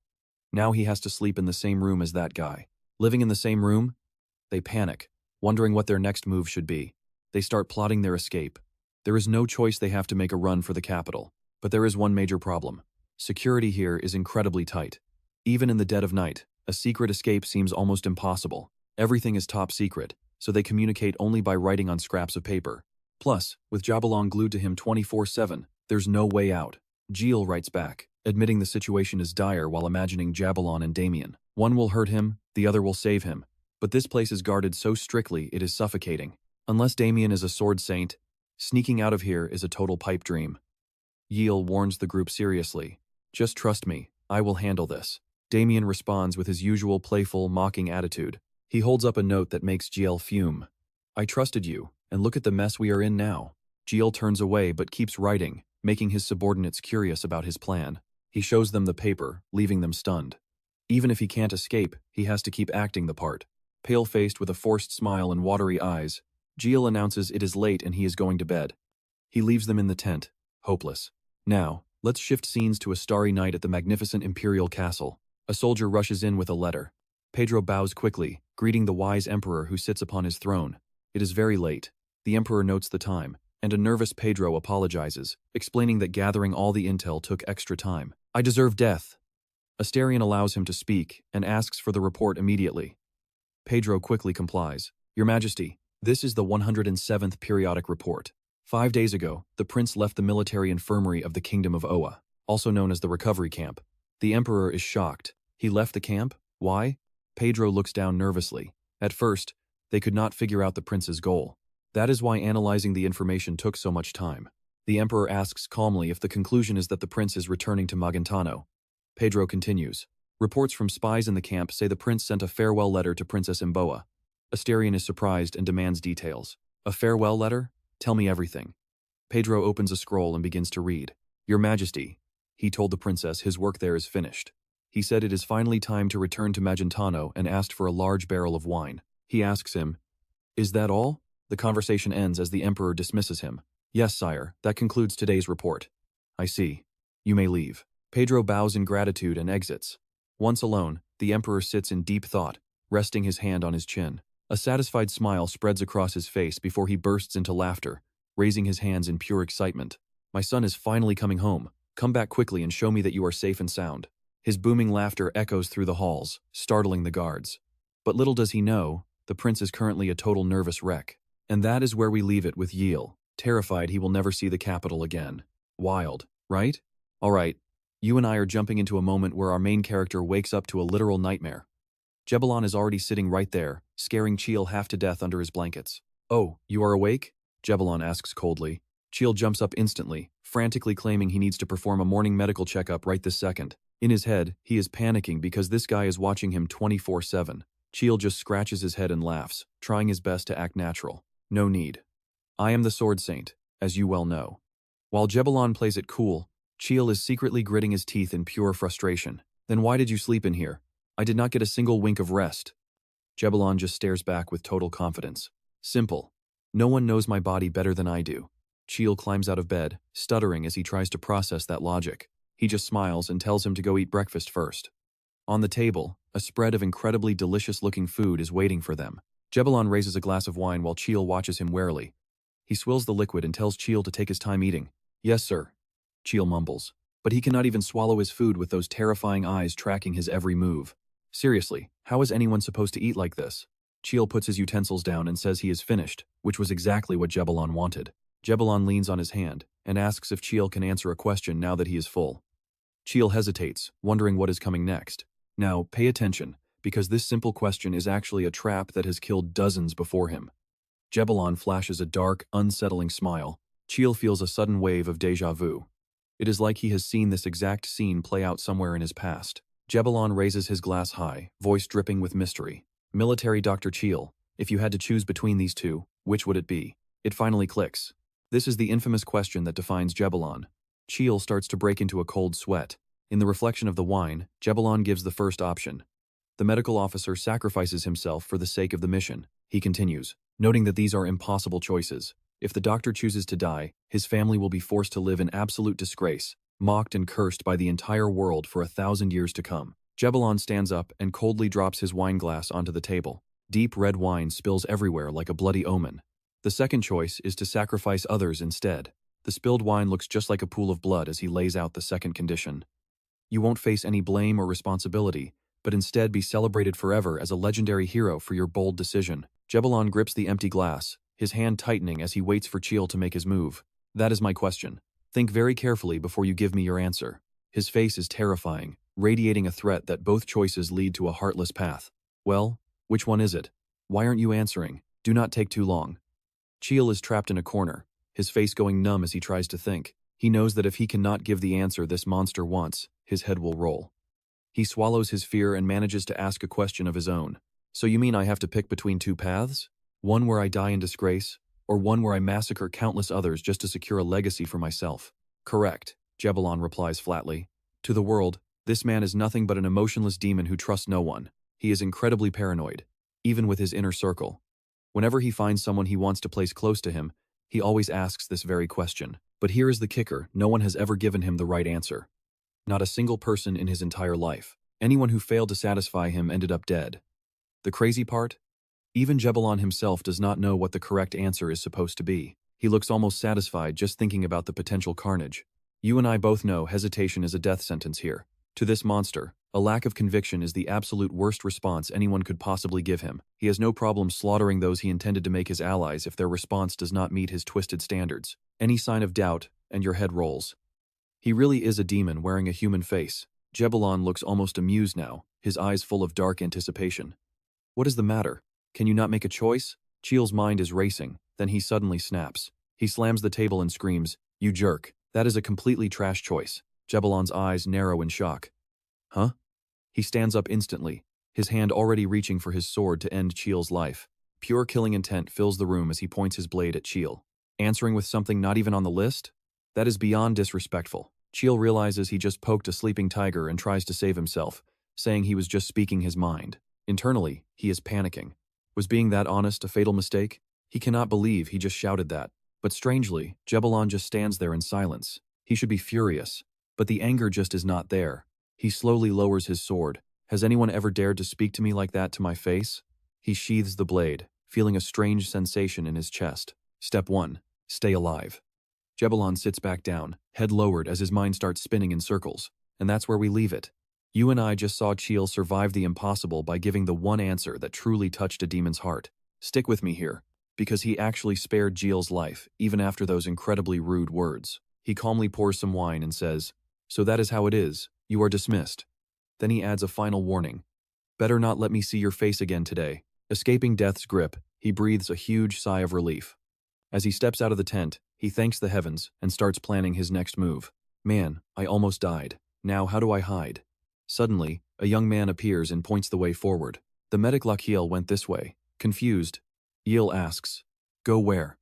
Now he has to sleep in the same room as that guy. Living in the same room? They panic, wondering what their next move should be. They start plotting their escape. There is no choice, they have to make a run for the capital. But there is one major problem. Security here is incredibly tight. Even in the dead of night, a secret escape seems almost impossible. Everything is top secret, so they communicate only by writing on scraps of paper. Plus, with Jabalon glued to him 24/7, there's no way out. Giel writes back, admitting the situation is dire while imagining Jabalon and Damian. One will hurt him, the other will save him. But this place is guarded so strictly it is suffocating. Unless Damian is a sword saint, sneaking out of here is a total pipe dream. Giel warns the group seriously. Just trust me, I will handle this. Damian responds with his usual playful, mocking attitude. He holds up a note that makes Giel fume. I trusted you, and look at the mess we are in now. Giel turns away but keeps writing, making his subordinates curious about his plan. He shows them the paper, leaving them stunned. Even if he can't escape, he has to keep acting the part. Pale-faced with a forced smile and watery eyes, Giel announces it is late and he is going to bed. He leaves them in the tent, hopeless. Now, let's shift scenes to a starry night at the magnificent imperial castle. A soldier rushes in with a letter. Pedro bows quickly, greeting the wise emperor who sits upon his throne. It is very late. The emperor notes the time, and a nervous Pedro apologizes, explaining that gathering all the intel took extra time. I deserve death. Asterion allows him to speak and asks for the report immediately. Pedro quickly complies. Your Majesty, this is the 107th periodic report. 5 days ago, the prince left the military infirmary of the Kingdom of Oa, also known as the recovery camp. The emperor is shocked. He left the camp? Why? Pedro looks down nervously. At first, they could not figure out the prince's goal. That is why analyzing the information took so much time. The emperor asks calmly if the conclusion is that the prince is returning to Magentano. Pedro continues. Reports from spies in the camp say the prince sent a farewell letter to Princess Imboa. Asterion is surprised and demands details. A farewell letter? Tell me everything. Pedro opens a scroll and begins to read. Your Majesty, he told the princess his work there is finished. He said it is finally time to return to Magentano and asked for a large barrel of wine. He asks him, is that all? The conversation ends as the emperor dismisses him. Yes, sire, that concludes today's report. I see. You may leave. Pedro bows in gratitude and exits. Once alone, the emperor sits in deep thought, resting his hand on his chin. A satisfied smile spreads across his face before he bursts into laughter, raising his hands in pure excitement. My son is finally coming home. Come back quickly and show me that you are safe and sound. His booming laughter echoes through the halls, startling the guards. But little does he know, the prince is currently a total nervous wreck. And that is where we leave it with Giel, terrified he will never see the capital again. Wild, right? All right, you and I are jumping into a moment where our main character wakes up to a literal nightmare. Jabalon is already sitting right there, scaring Giel half to death under his blankets. Oh, you are awake? Jabalon asks coldly. Giel jumps up instantly, frantically claiming he needs to perform a morning medical checkup right this second. In his head, he is panicking because this guy is watching him 24/7. Giel just scratches his head and laughs, trying his best to act natural. No need. I am the Sword Saint, as you well know. While Jebalon plays it cool, Chiel is secretly gritting his teeth in pure frustration. Then why did you sleep in here? I did not get a single wink of rest. Jebalon just stares back with total confidence. Simple. No one knows my body better than I do. Chiel climbs out of bed, stuttering as he tries to process that logic. He just smiles and tells him to go eat breakfast first. On the table, a spread of incredibly delicious-looking food is waiting for them. Jebalon raises a glass of wine while Chiel watches him warily. He swills the liquid and tells Chiel to take his time eating. Yes, sir. Chiel mumbles. But he cannot even swallow his food with those terrifying eyes tracking his every move. Seriously, how is anyone supposed to eat like this? Chiel puts his utensils down and says he is finished, which was exactly what Jebalon wanted. Jebalon leans on his hand and asks if Chiel can answer a question now that he is full. Chiel hesitates, wondering what is coming next. Now, pay attention, because this simple question is actually a trap that has killed dozens before him. Jebalon flashes a dark, unsettling smile. Chiel feels a sudden wave of déjà vu. It is like he has seen this exact scene play out somewhere in his past. Jebalon raises his glass high, voice dripping with mystery. Military Dr. Chiel, if you had to choose between these two, which would it be? It finally clicks. This is the infamous question that defines Jebalon. Chiel starts to break into a cold sweat. In the reflection of the wine, Jebalon gives the first option. The medical officer sacrifices himself for the sake of the mission. He continues, noting that these are impossible choices. If the doctor chooses to die, his family will be forced to live in absolute disgrace, mocked and cursed by the entire world for 1,000 years to come. Jebalon stands up and coldly drops his wine glass onto the table. Deep red wine spills everywhere like a bloody omen. The second choice is to sacrifice others instead. The spilled wine looks just like a pool of blood as he lays out the second condition. You won't face any blame or responsibility, but instead be celebrated forever as a legendary hero for your bold decision. Jebalon grips the empty glass, his hand tightening as he waits for Chiel to make his move. That is my question. Think very carefully before you give me your answer. His face is terrifying, radiating a threat that both choices lead to a heartless path. Well, which one is it? Why aren't you answering? Do not take too long. Chiel is trapped in a corner, his face going numb as he tries to think. He knows that if he cannot give the answer this monster wants, his head will roll. He swallows his fear and manages to ask a question of his own. So you mean I have to pick between two paths? One where I die in disgrace, or one where I massacre countless others just to secure a legacy for myself? Correct, Jebalon replies flatly. To the world, this man is nothing but an emotionless demon who trusts no one. He is incredibly paranoid, even with his inner circle. Whenever he finds someone he wants to place close to him, he always asks this very question. But here is the kicker, no one has ever given him the right answer. Not a single person in his entire life. Anyone who failed to satisfy him ended up dead. The crazy part? Even Jebalon himself does not know what the correct answer is supposed to be. He looks almost satisfied just thinking about the potential carnage. You and I both know hesitation is a death sentence here. To this monster, a lack of conviction is the absolute worst response anyone could possibly give him. He has no problem slaughtering those he intended to make his allies if their response does not meet his twisted standards. Any sign of doubt, and your head rolls. He really is a demon wearing a human face. Jebalon looks almost amused now, his eyes full of dark anticipation. What is the matter? Can you not make a choice? Chiel's mind is racing, then he suddenly snaps. He slams the table and screams, "You jerk. That is a completely trash choice." Jebalon's eyes narrow in shock. Huh? He stands up instantly, his hand already reaching for his sword to end Chiel's life. Pure killing intent fills the room as he points his blade at Chiel. Answering with something not even on the list? That is beyond disrespectful. Chiel realizes he just poked a sleeping tiger and tries to save himself, saying he was just speaking his mind. Internally, he is panicking. Was being that honest a fatal mistake? He cannot believe he just shouted that. But strangely, Jebalon just stands there in silence. He should be furious, but the anger just is not there. He slowly lowers his sword. Has anyone ever dared to speak to me like that to my face? He sheathes the blade, feeling a strange sensation in his chest. Step 1. Stay alive. Jebalon sits back down, head lowered as his mind starts spinning in circles. And that's where we leave it. You and I just saw Chiel survive the impossible by giving the one answer that truly touched a demon's heart. Stick with me here, because he actually spared Chiel's life, even after those incredibly rude words. He calmly pours some wine and says, "So that is how it is. You are dismissed." Then he adds a final warning. "Better not let me see your face again today." Escaping death's grip, he breathes a huge sigh of relief. As he steps out of the tent, he thanks the heavens and starts planning his next move. Man, I almost died. Now how do I hide? Suddenly, a young man appears and points the way forward. The medic Rakiel went this way. Confused, Yil asks, "Go where?"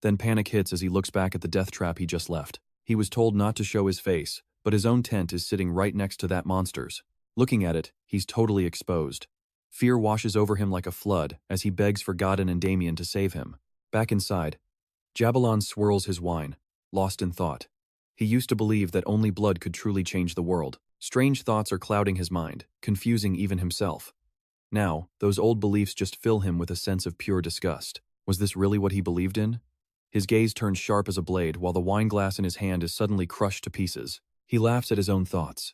Then panic hits as he looks back at the death trap he just left. He was told not to show his face, but his own tent is sitting right next to that monster's. Looking at it, he's totally exposed. Fear washes over him like a flood as he begs for Godin and Damian to save him. Back inside, Jabalon swirls his wine, lost in thought. He used to believe that only blood could truly change the world. Strange thoughts are clouding his mind, confusing even himself. Now, those old beliefs just fill him with a sense of pure disgust. Was this really what he believed in? His gaze turns sharp as a blade while the wine glass in his hand is suddenly crushed to pieces. He laughs at his own thoughts.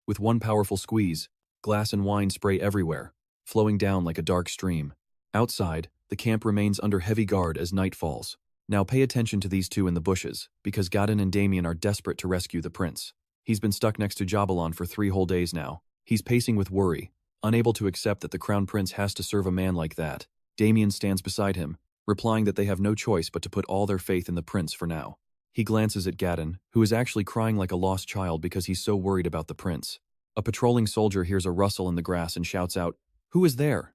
With one powerful squeeze, glass and wine spray everywhere, flowing down like a dark stream. Outside, the camp remains under heavy guard as night falls. Now pay attention to these two in the bushes, because Godin and Damian are desperate to rescue the prince. He's been stuck next to Jabalon for 3 whole days now. He's pacing with worry, unable to accept that the crown prince has to serve a man like that. Damian stands beside him, replying that they have no choice but to put all their faith in the prince for now. He glances at Godin, who is actually crying like a lost child because he's so worried about the prince. A patrolling soldier hears a rustle in the grass and shouts out, "Who is there?"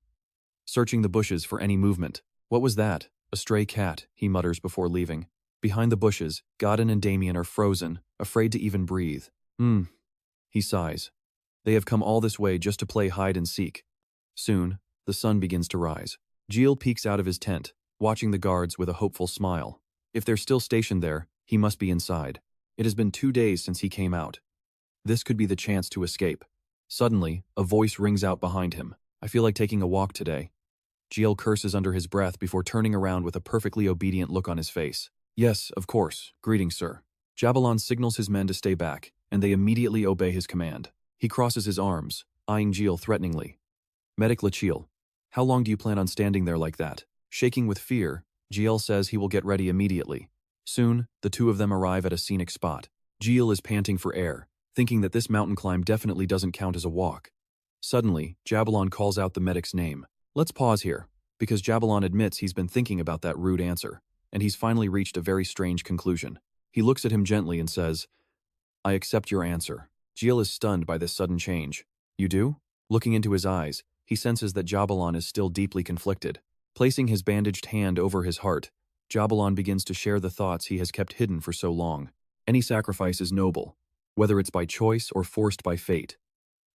Searching the bushes for any movement. What was that? A stray cat, he mutters before leaving. Behind the bushes, Godin and Damian are frozen, afraid to even breathe. He sighs. They have come all this way just to play hide and seek. Soon, the sun begins to rise. Gilles peeks out of his tent, watching the guards with a hopeful smile. If they're still stationed there, he must be inside. It has been 2 days since he came out. This could be the chance to escape. Suddenly, a voice rings out behind him. I feel like taking a walk today. Gilles curses under his breath before turning around with a perfectly obedient look on his face. Yes, of course. Greetings, sir. Jabalon signals his men to stay back, and they immediately obey his command. He crosses his arms, eyeing Gilles threateningly. Medic Rakiel, how long do you plan on standing there like that? Shaking with fear, Gilles says he will get ready immediately. Soon, the two of them arrive at a scenic spot. Gilles is panting for air, thinking that this mountain climb definitely doesn't count as a walk. Suddenly, Jabalon calls out the medic's name. Let's pause here, because Jabalon admits he's been thinking about that rude answer, and he's finally reached a very strange conclusion. He looks at him gently and says, I accept your answer. Gilles is stunned by this sudden change. You do? Looking into his eyes, he senses that Jabalon is still deeply conflicted. Placing his bandaged hand over his heart, Jabalon begins to share the thoughts he has kept hidden for so long. Any sacrifice is noble, whether it's by choice or forced by fate.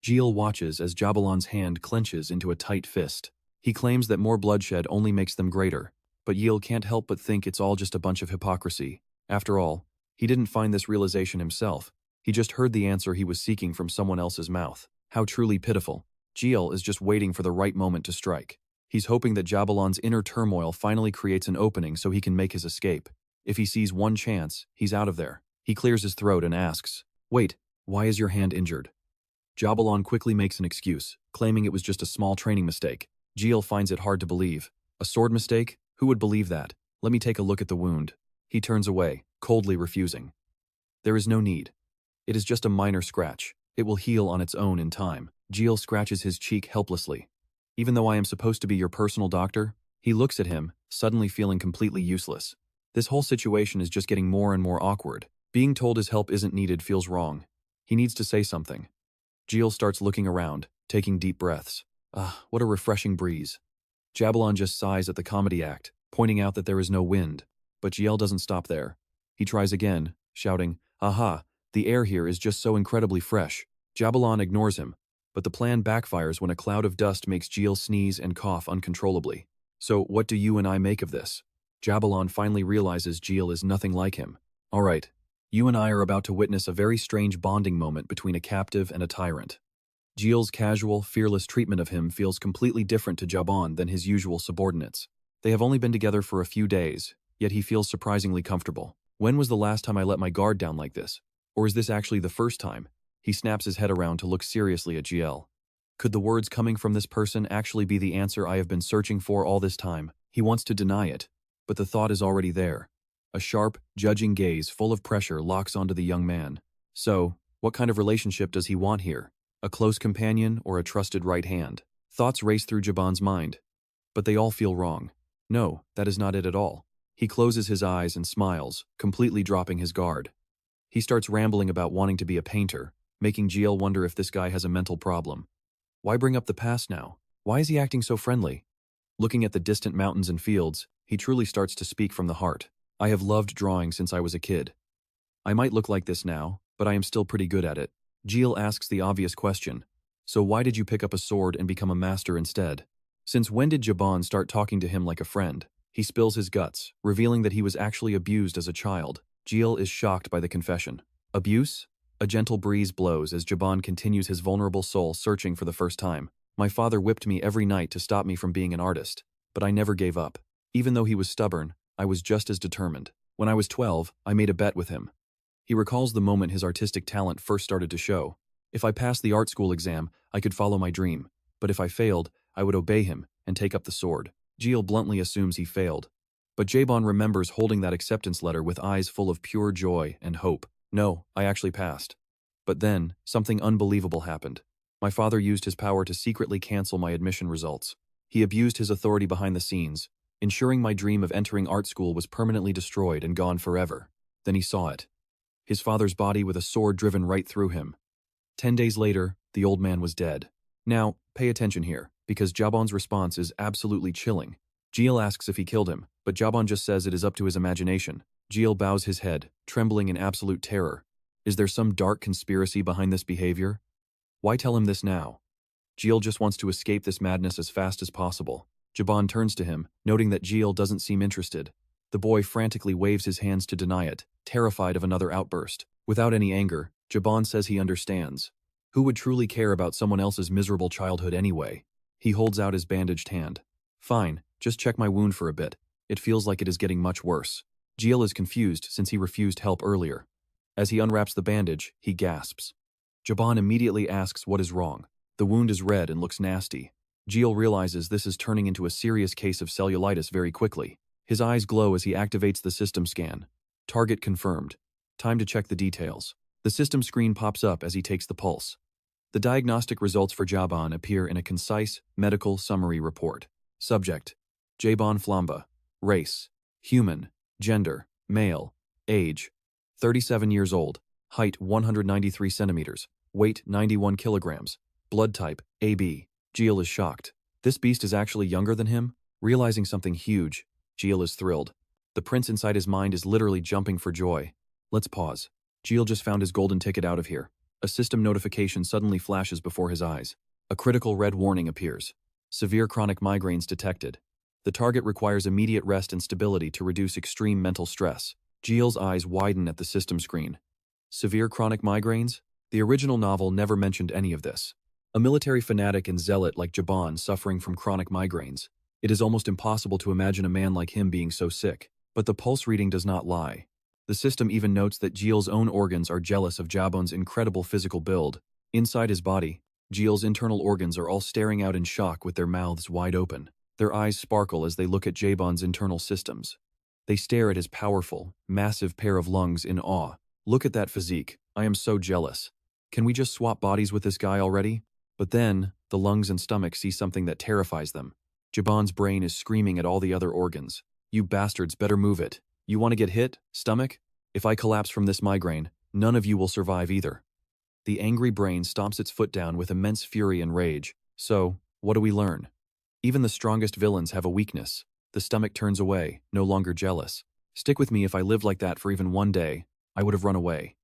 Gilles watches as Jabalon's hand clenches into a tight fist. He claims that more bloodshed only makes them greater, but Gilles can't help but think it's all just a bunch of hypocrisy. After all, he didn't find this realization himself. He just heard the answer he was seeking from someone else's mouth. How truly pitiful. Gilles is just waiting for the right moment to strike. He's hoping that Jabalon's inner turmoil finally creates an opening so he can make his escape. If he sees one chance, he's out of there. He clears his throat and asks, Wait, why is your hand injured? Jabalon quickly makes an excuse, claiming it was just a small training mistake. Gilles finds it hard to believe. A sword mistake? Who would believe that? Let me take a look at the wound. He turns away, coldly refusing. There is no need. It is just a minor scratch. It will heal on its own in time. Gilles scratches his cheek helplessly. Even though I am supposed to be your personal doctor, he looks at him, suddenly feeling completely useless. This whole situation is just getting more and more awkward. Being told his help isn't needed feels wrong. He needs to say something. Gilles starts looking around, taking deep breaths. What a refreshing breeze. Jabalon just sighs at the comedy act, pointing out that there is no wind. But Gilles doesn't stop there. He tries again, shouting, Aha, the air here is just so incredibly fresh. Jabalon ignores him, but the plan backfires when a cloud of dust makes Gilles sneeze and cough uncontrollably. So what do you and I make of this? Jabalon finally realizes Gilles is nothing like him. All right, you and I are about to witness a very strange bonding moment between a captive and a tyrant. Gilles' casual, fearless treatment of him feels completely different to Jabalon than his usual subordinates. They have only been together for a few days, yet he feels surprisingly comfortable. When was the last time I let my guard down like this? Or is this actually the first time? He snaps his head around to look seriously at Gilles. Could the words coming from this person actually be the answer I have been searching for all this time? He wants to deny it, but the thought is already there. A sharp, judging gaze full of pressure locks onto the young man. So, what kind of relationship does he want here? A close companion or a trusted right hand? Thoughts race through Jabalon's mind, but they all feel wrong. No, that is not it at all. He closes his eyes and smiles, completely dropping his guard. He starts rambling about wanting to be a painter, making Gilles wonder if this guy has a mental problem. Why bring up the past now? Why is he acting so friendly? Looking at the distant mountains and fields, he truly starts to speak from the heart. I have loved drawing since I was a kid. I might look like this now, but I am still pretty good at it. Jill asks the obvious question. So why did you pick up a sword and become a master instead? Since when did Jaban start talking to him like a friend? He spills his guts, revealing that he was actually abused as a child. Jill is shocked by the confession. Abuse? A gentle breeze blows as Jaban continues his vulnerable soul searching for the first time. My father whipped me every night to stop me from being an artist, but I never gave up. Even though he was stubborn, I was just as determined. When I was 12, I made a bet with him. He recalls the moment his artistic talent first started to show. If I passed the art school exam, I could follow my dream, but if I failed, I would obey him and take up the sword. Jill bluntly assumes he failed. But Jaban remembers holding that acceptance letter with eyes full of pure joy and hope. No, I actually passed. But then, something unbelievable happened. My father used his power to secretly cancel my admission results. He abused his authority behind the scenes, ensuring my dream of entering art school was permanently destroyed and gone forever. Then he saw it. His father's body with a sword driven right through him. 10 days later, the old man was dead. Now, pay attention here, because Jaban's response is absolutely chilling. Jill asks if he killed him, but Jaban just says it is up to his imagination. Jill bows his head, trembling in absolute terror. Is there some dark conspiracy behind this behavior? Why tell him this now? Jill just wants to escape this madness as fast as possible. Jaban turns to him, noting that Jill doesn't seem interested. The boy frantically waves his hands to deny it, terrified of another outburst. Without any anger, Jaban says he understands. Who would truly care about someone else's miserable childhood anyway? He holds out his bandaged hand. Fine, just check my wound for a bit. It feels like it is getting much worse. Jill is confused since he refused help earlier. As he unwraps the bandage, he gasps. Jaban immediately asks what is wrong. The wound is red and looks nasty. Jill realizes this is turning into a serious case of cellulitis very quickly. His eyes glow as he activates the system scan. Target confirmed. Time to check the details. The system screen pops up as he takes the pulse. The diagnostic results for Jaban appear in a concise, medical summary report. Subject: Jaban Flamba. Race: human. Gender: male. Age: 37 years old. Height: 193 centimeters. Weight: 91 kilograms. Blood type: AB. Jill is shocked. This beast is actually younger than him? Realizing something huge, Jill is thrilled. The prince inside his mind is literally jumping for joy. Let's pause. Jill just found his golden ticket out of here. A system notification suddenly flashes before his eyes. A critical red warning appears. Severe chronic migraines detected. The target requires immediate rest and stability to reduce extreme mental stress. Jill's eyes widen at the system screen. Severe chronic migraines? The original novel never mentioned any of this. A military fanatic and zealot like Jaban suffering from chronic migraines. It is almost impossible to imagine a man like him being so sick. But the pulse reading does not lie. The system even notes that Jill's own organs are jealous of Jaban's incredible physical build. Inside his body, Jill's internal organs are all staring out in shock with their mouths wide open. Their eyes sparkle as they look at Jaban's internal systems. They stare at his powerful, massive pair of lungs in awe. Look at that physique. I am so jealous. Can we just swap bodies with this guy already? But then, the lungs and stomach see something that terrifies them. Jaban's brain is screaming at all the other organs. You bastards better move it. You want to get hit, stomach? If I collapse from this migraine, none of you will survive either. The angry brain stomps its foot down with immense fury and rage. So, what do we learn? Even the strongest villains have a weakness. The stomach turns away, no longer jealous. Stick with me. If I lived like that for even one day, I would have run away.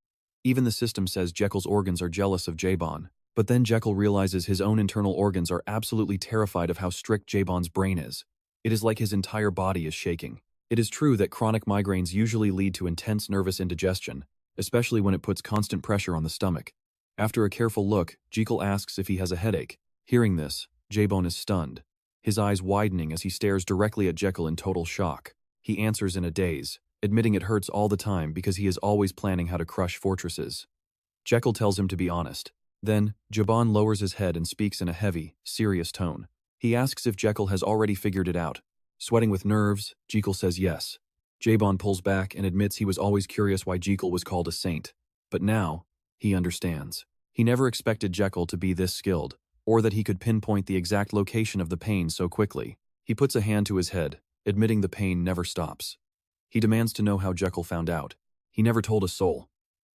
Even the system says Jekyll's organs are jealous of Jaban. But then Jekyll realizes his own internal organs are absolutely terrified of how strict Jaban's brain is. It is like his entire body is shaking. It is true that chronic migraines usually lead to intense nervous indigestion, especially when it puts constant pressure on the stomach. After a careful look, Jekyll asks if he has a headache. Hearing this, Jaban is stunned, his eyes widening as he stares directly at Jekyll in total shock. He answers in a daze, admitting it hurts all the time because he is always planning how to crush fortresses. Jekyll tells him to be honest. Then, Jaban lowers his head and speaks in a heavy, serious tone. He asks if Jekyll has already figured it out. Sweating with nerves, Jekyll says yes. Jaban pulls back and admits he was always curious why Jekyll was called a saint. But now, he understands. He never expected Jekyll to be this skilled, or that he could pinpoint the exact location of the pain so quickly. He puts a hand to his head, admitting the pain never stops. He demands to know how Jekyll found out. He never told a soul.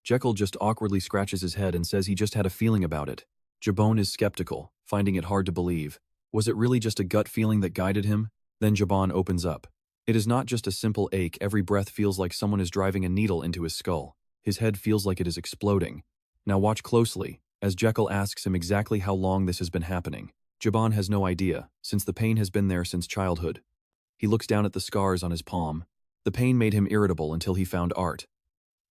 Jekyll just awkwardly scratches his head and says he just had a feeling about it. Jaban is skeptical, finding it hard to believe. Was it really just a gut feeling that guided him? Then Jaban opens up. It is not just a simple ache. Every breath feels like someone is driving a needle into his skull. His head feels like it is exploding. Now watch closely, as Jekyll asks him exactly how long this has been happening. Jaban has no idea, since the pain has been there since childhood. He looks down at the scars on his palm. The pain made him irritable until he found art.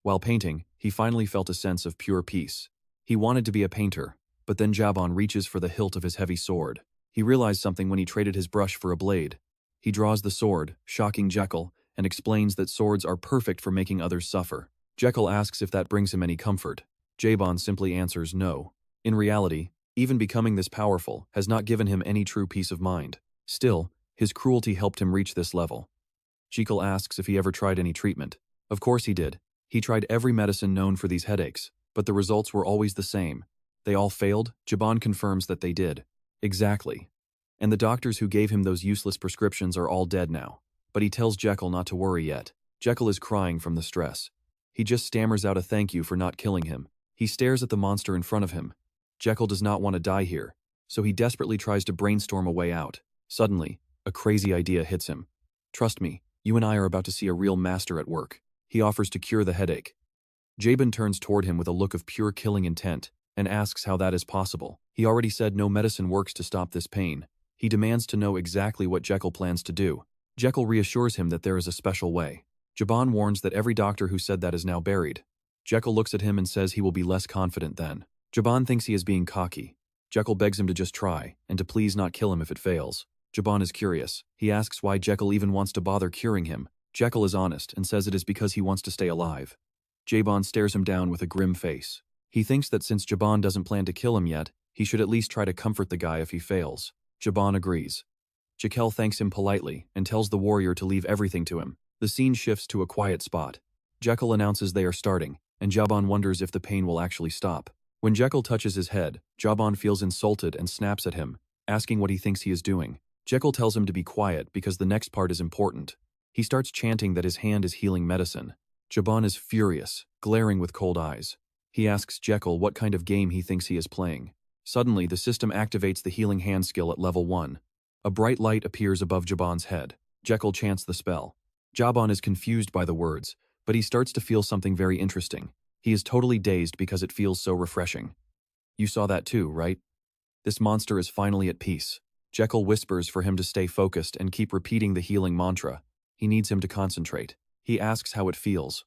While painting, he finally felt a sense of pure peace. He wanted to be a painter, but then Jaban reaches for the hilt of his heavy sword. He realized something when he traded his brush for a blade. He draws the sword, shocking Jekyll, and explains that swords are perfect for making others suffer. Jekyll asks if that brings him any comfort. Jaban simply answers no. In reality, even becoming this powerful has not given him any true peace of mind. Still, his cruelty helped him reach this level. Jekyll asks if he ever tried any treatment. Of course he did. He tried every medicine known for these headaches, but the results were always the same. They all failed. Jaban confirms that they did. Exactly. And the doctors who gave him those useless prescriptions are all dead now. But he tells Jekyll not to worry yet. Jekyll is crying from the stress. He just stammers out a thank you for not killing him. He stares at the monster in front of him. Jekyll does not want to die here, so he desperately tries to brainstorm a way out. Suddenly, a crazy idea hits him. Trust me, you and I are about to see a real master at work. He offers to cure the headache. Jaban turns toward him with a look of pure killing intent and asks how that is possible. He already said no medicine works to stop this pain. He demands to know exactly what Jekyll plans to do. Jekyll reassures him that there is a special way. Jaban warns that every doctor who said that is now buried. Jekyll looks at him and says he will be less confident then. Jaban thinks he is being cocky. Jekyll begs him to just try, and to please not kill him if it fails. Jaban is curious. He asks why Jekyll even wants to bother curing him. Jekyll is honest and says it is because he wants to stay alive. Jaban stares him down with a grim face. He thinks that since Jaban doesn't plan to kill him yet, he should at least try to comfort the guy if he fails. Jaban agrees. Jekyll thanks him politely and tells the warrior to leave everything to him. The scene shifts to a quiet spot. Jekyll announces they are starting, and Jaban wonders if the pain will actually stop. When Jekyll touches his head, Jaban feels insulted and snaps at him, asking what he thinks he is doing. Jekyll tells him to be quiet because the next part is important. He starts chanting that his hand is healing medicine. Jaban is furious, glaring with cold eyes. He asks Jekyll what kind of game he thinks he is playing. Suddenly, the system activates the healing hand skill at level 1. A bright light appears above Jaban's head. Jekyll chants the spell. Jaban is confused by the words, but he starts to feel something very interesting. He is totally dazed because it feels so refreshing. You saw that too, right? This monster is finally at peace. Jekyll whispers for him to stay focused and keep repeating the healing mantra. He needs him to concentrate. He asks how it feels.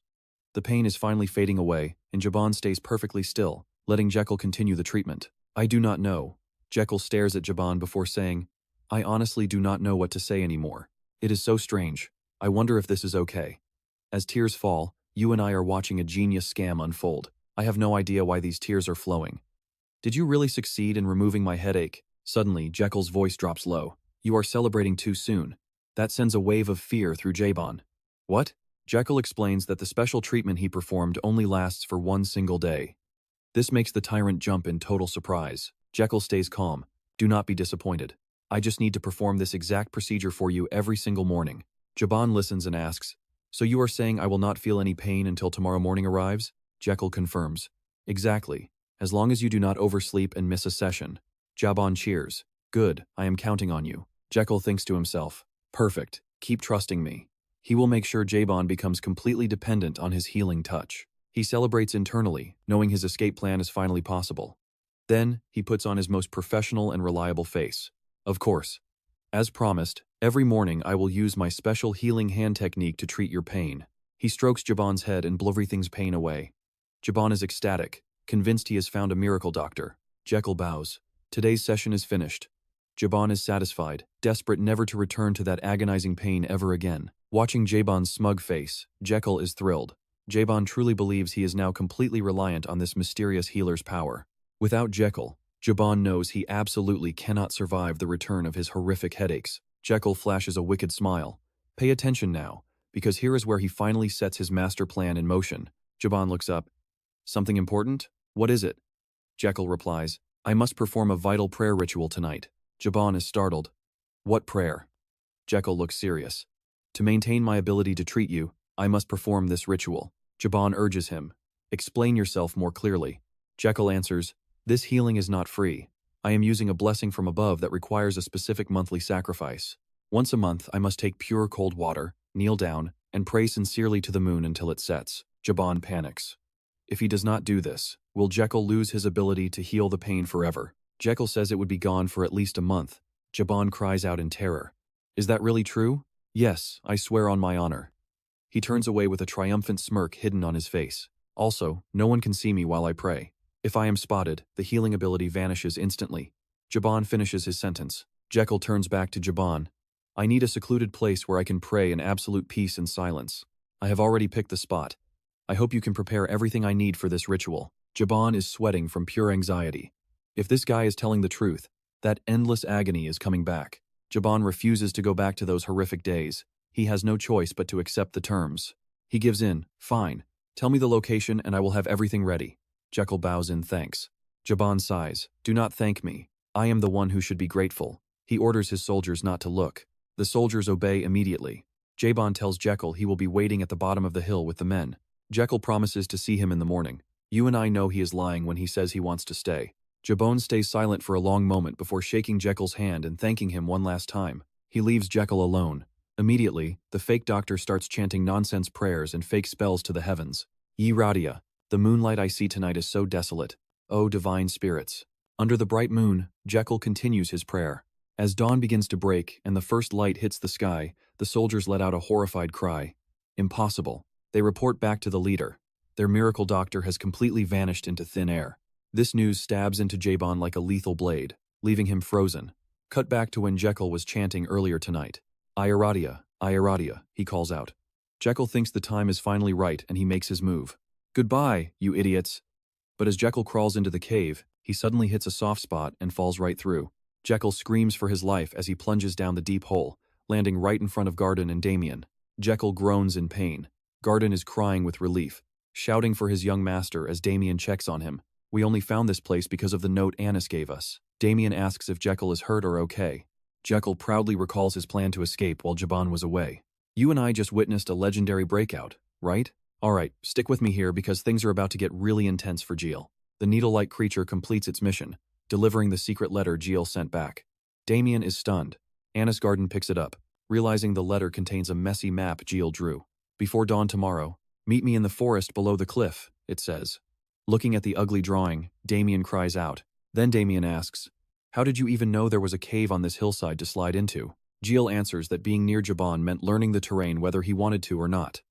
The pain is finally fading away, and Jaban stays perfectly still, letting Jekyll continue the treatment. I do not know. Jekyll stares at Jaban before saying, I honestly do not know what to say anymore. It is so strange. I wonder if this is okay. As tears fall, you and I are watching a genius scam unfold. I have no idea why these tears are flowing. Did you really succeed in removing my headache? Suddenly, Jekyll's voice drops low. You are celebrating too soon. That sends a wave of fear through Jaban. What? Jekyll explains that the special treatment he performed only lasts for one single day. This makes the tyrant jump in total surprise. Jekyll stays calm. Do not be disappointed. I just need to perform this exact procedure for you every single morning. Jaban listens and asks, So you are saying I will not feel any pain until tomorrow morning arrives? Jekyll confirms. Exactly. As long as you do not oversleep and miss a session. Jaban cheers. Good, I am counting on you. Jekyll thinks to himself. Perfect. Keep trusting me. He will make sure Jaban becomes completely dependent on his healing touch. He celebrates internally, knowing his escape plan is finally possible. Then, he puts on his most professional and reliable face. Of course. As promised, every morning I will use my special healing hand technique to treat your pain. He strokes Jaban's head and blows everything's pain away. Jaban is ecstatic, convinced he has found a miracle doctor. Jekyll bows. Today's session is finished. Jaban is satisfied, desperate never to return to that agonizing pain ever again. Watching Jaban's smug face, Jekyll is thrilled. Jaban truly believes he is now completely reliant on this mysterious healer's power. Without Jekyll, Jaban knows he absolutely cannot survive the return of his horrific headaches. Jekyll flashes a wicked smile. Pay attention now, because here is where he finally sets his master plan in motion. Jaban looks up. Something important? What is it? Jekyll replies, I must perform a vital prayer ritual tonight. Jaban is startled. What prayer? Jekyll looks serious. To maintain my ability to treat you, I must perform this ritual. Jaban urges him. Explain yourself more clearly. Jekyll answers, This healing is not free. I am using a blessing from above that requires a specific monthly sacrifice. Once a month, I must take pure cold water, kneel down, and pray sincerely to the moon until it sets. Jaban panics. If he does not do this, will Jekyll lose his ability to heal the pain forever? Jekyll says it would be gone for at least a month. Jabon cries out in terror. Is that really true? Yes, I swear on my honor. He turns away with a triumphant smirk hidden on his face. Also, no one can see me while I pray. If I am spotted, the healing ability vanishes instantly. Jabon finishes his sentence. Jekyll turns back to Jabon. I need a secluded place where I can pray in absolute peace and silence. I have already picked the spot. I hope you can prepare everything I need for this ritual. Jabon is sweating from pure anxiety. If this guy is telling the truth, that endless agony is coming back. Jabon refuses to go back to those horrific days. He has no choice but to accept the terms. He gives in. Fine. Tell me the location and I will have everything ready. Jekyll bows in thanks. Jabon sighs. Do not thank me. I am the one who should be grateful. He orders his soldiers not to look. The soldiers obey immediately. Jabon tells Jekyll he will be waiting at the bottom of the hill with the men. Jekyll promises to see him in the morning. You and I know he is lying when he says he wants to stay. Jabon stays silent for a long moment before shaking Jekyll's hand and thanking him one last time. He leaves Jekyll alone. Immediately, the fake doctor starts chanting nonsense prayers and fake spells to the heavens. Ye Radia, the moonlight I see tonight is so desolate. O divine spirits. Under the bright moon, Jekyll continues his prayer. As dawn begins to break and the first light hits the sky, the soldiers let out a horrified cry. Impossible. They report back to the leader. Their miracle doctor has completely vanished into thin air. This news stabs into Jabon like a lethal blade, leaving him frozen. Cut back to when Jekyll was chanting earlier tonight. Ayaradia, he calls out. Jekyll thinks the time is finally right and he makes his move. Goodbye, you idiots. But as Jekyll crawls into the cave, he suddenly hits a soft spot and falls right through. Jekyll screams for his life as he plunges down the deep hole, landing right in front of Garden and Damian. Jekyll groans in pain. Garden is crying with relief, shouting for his young master as Damian checks on him. We only found this place because of the note Annis gave us. Damian asks if Jekyll is hurt or okay. Jekyll proudly recalls his plan to escape while Jabon was away. You and I just witnessed a legendary breakout, right? Alright, stick with me here because things are about to get really intense for Geel. The needle-like creature completes its mission, delivering the secret letter Geel sent back. Damian is stunned. Annis Garden picks it up, realizing the letter contains a messy map Geel drew. Before dawn tomorrow, meet me in the forest below the cliff, it says. Looking at the ugly drawing, Damian cries out. Then Damian asks, how did you even know there was a cave on this hillside to slide into? Geel answers that being near Jabon meant learning the terrain whether he wanted to or not.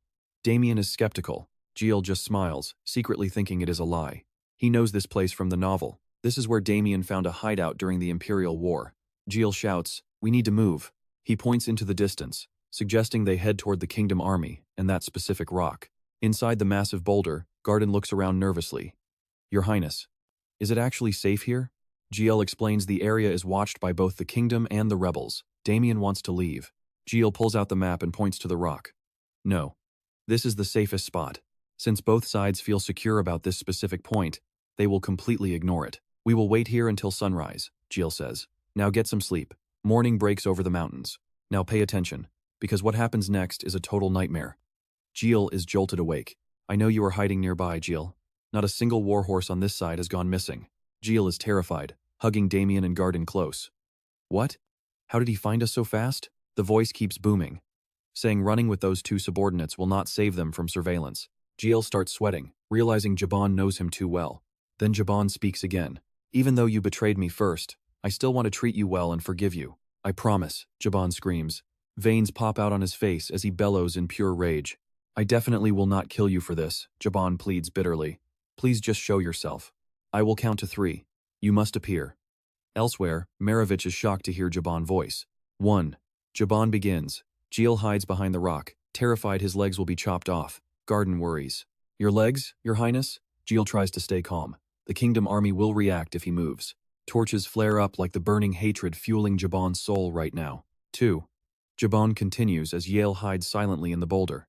Damian is skeptical. Geel just smiles, secretly thinking it is a lie. He knows this place from the novel. This is where Damian found a hideout during the Imperial War. Geel shouts, we need to move. He points into the distance, suggesting they head toward the Kingdom Army and that specific rock. Inside the massive boulder, Garden looks around nervously. Your Highness, is it actually safe here? Geel explains the area is watched by both the Kingdom and the rebels. Damian wants to leave. Geel pulls out the map and points to the rock. No. This is the safest spot. Since both sides feel secure about this specific point, they will completely ignore it. We will wait here until sunrise, Geel says. Now get some sleep. Morning breaks over the mountains. Now pay attention, because what happens next is a total nightmare. Geel is jolted awake. I know you are hiding nearby, Geel. Not a single warhorse on this side has gone missing. Geel is terrified, hugging Damian and Garden close. What? How did he find us so fast? The voice keeps booming, saying running with those two subordinates will not save them from surveillance. Geel starts sweating, realizing Jabon knows him too well. Then Jabon speaks again. Even though you betrayed me first, I still want to treat you well and forgive you. I promise, Jabon screams. Veins pop out on his face as he bellows in pure rage. I definitely will not kill you for this, Jabon pleads bitterly. Please just show yourself. I will count to 3. You must appear. Elsewhere, Maravich is shocked to hear Jabon's voice. 1. Jabon begins. Geel hides behind the rock, terrified his legs will be chopped off. Garden worries. Your legs, Your Highness? Geel tries to stay calm. The Kingdom Army will react if he moves. Torches flare up like the burning hatred fueling Jabon's soul right now. 2. Jabon continues as Yale hides silently in the boulder.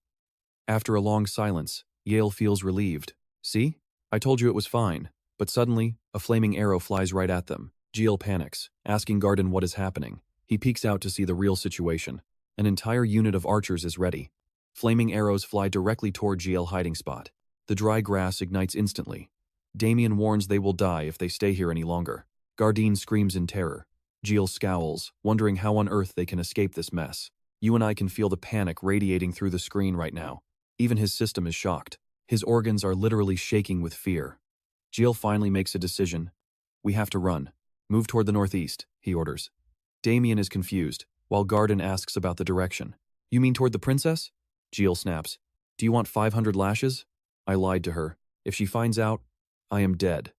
After a long silence, Yale feels relieved. See? I told you it was fine. But suddenly, a flaming arrow flies right at them. Geel panics, asking Garden what is happening. He peeks out to see the real situation. An entire unit of archers is ready. Flaming arrows fly directly toward Geel hiding spot. The dry grass ignites instantly. Damian warns they will die if they stay here any longer. Garden screams in terror. Geel scowls, wondering how on earth they can escape this mess. You and I can feel the panic radiating through the screen right now. Even his system is shocked. His organs are literally shaking with fear. Jill finally makes a decision. We have to run. Move toward the northeast, he orders. Damian is confused, while Garden asks about the direction. You mean toward the princess? Jill snaps. Do you want 500 lashes? I lied to her. If she finds out, I am dead.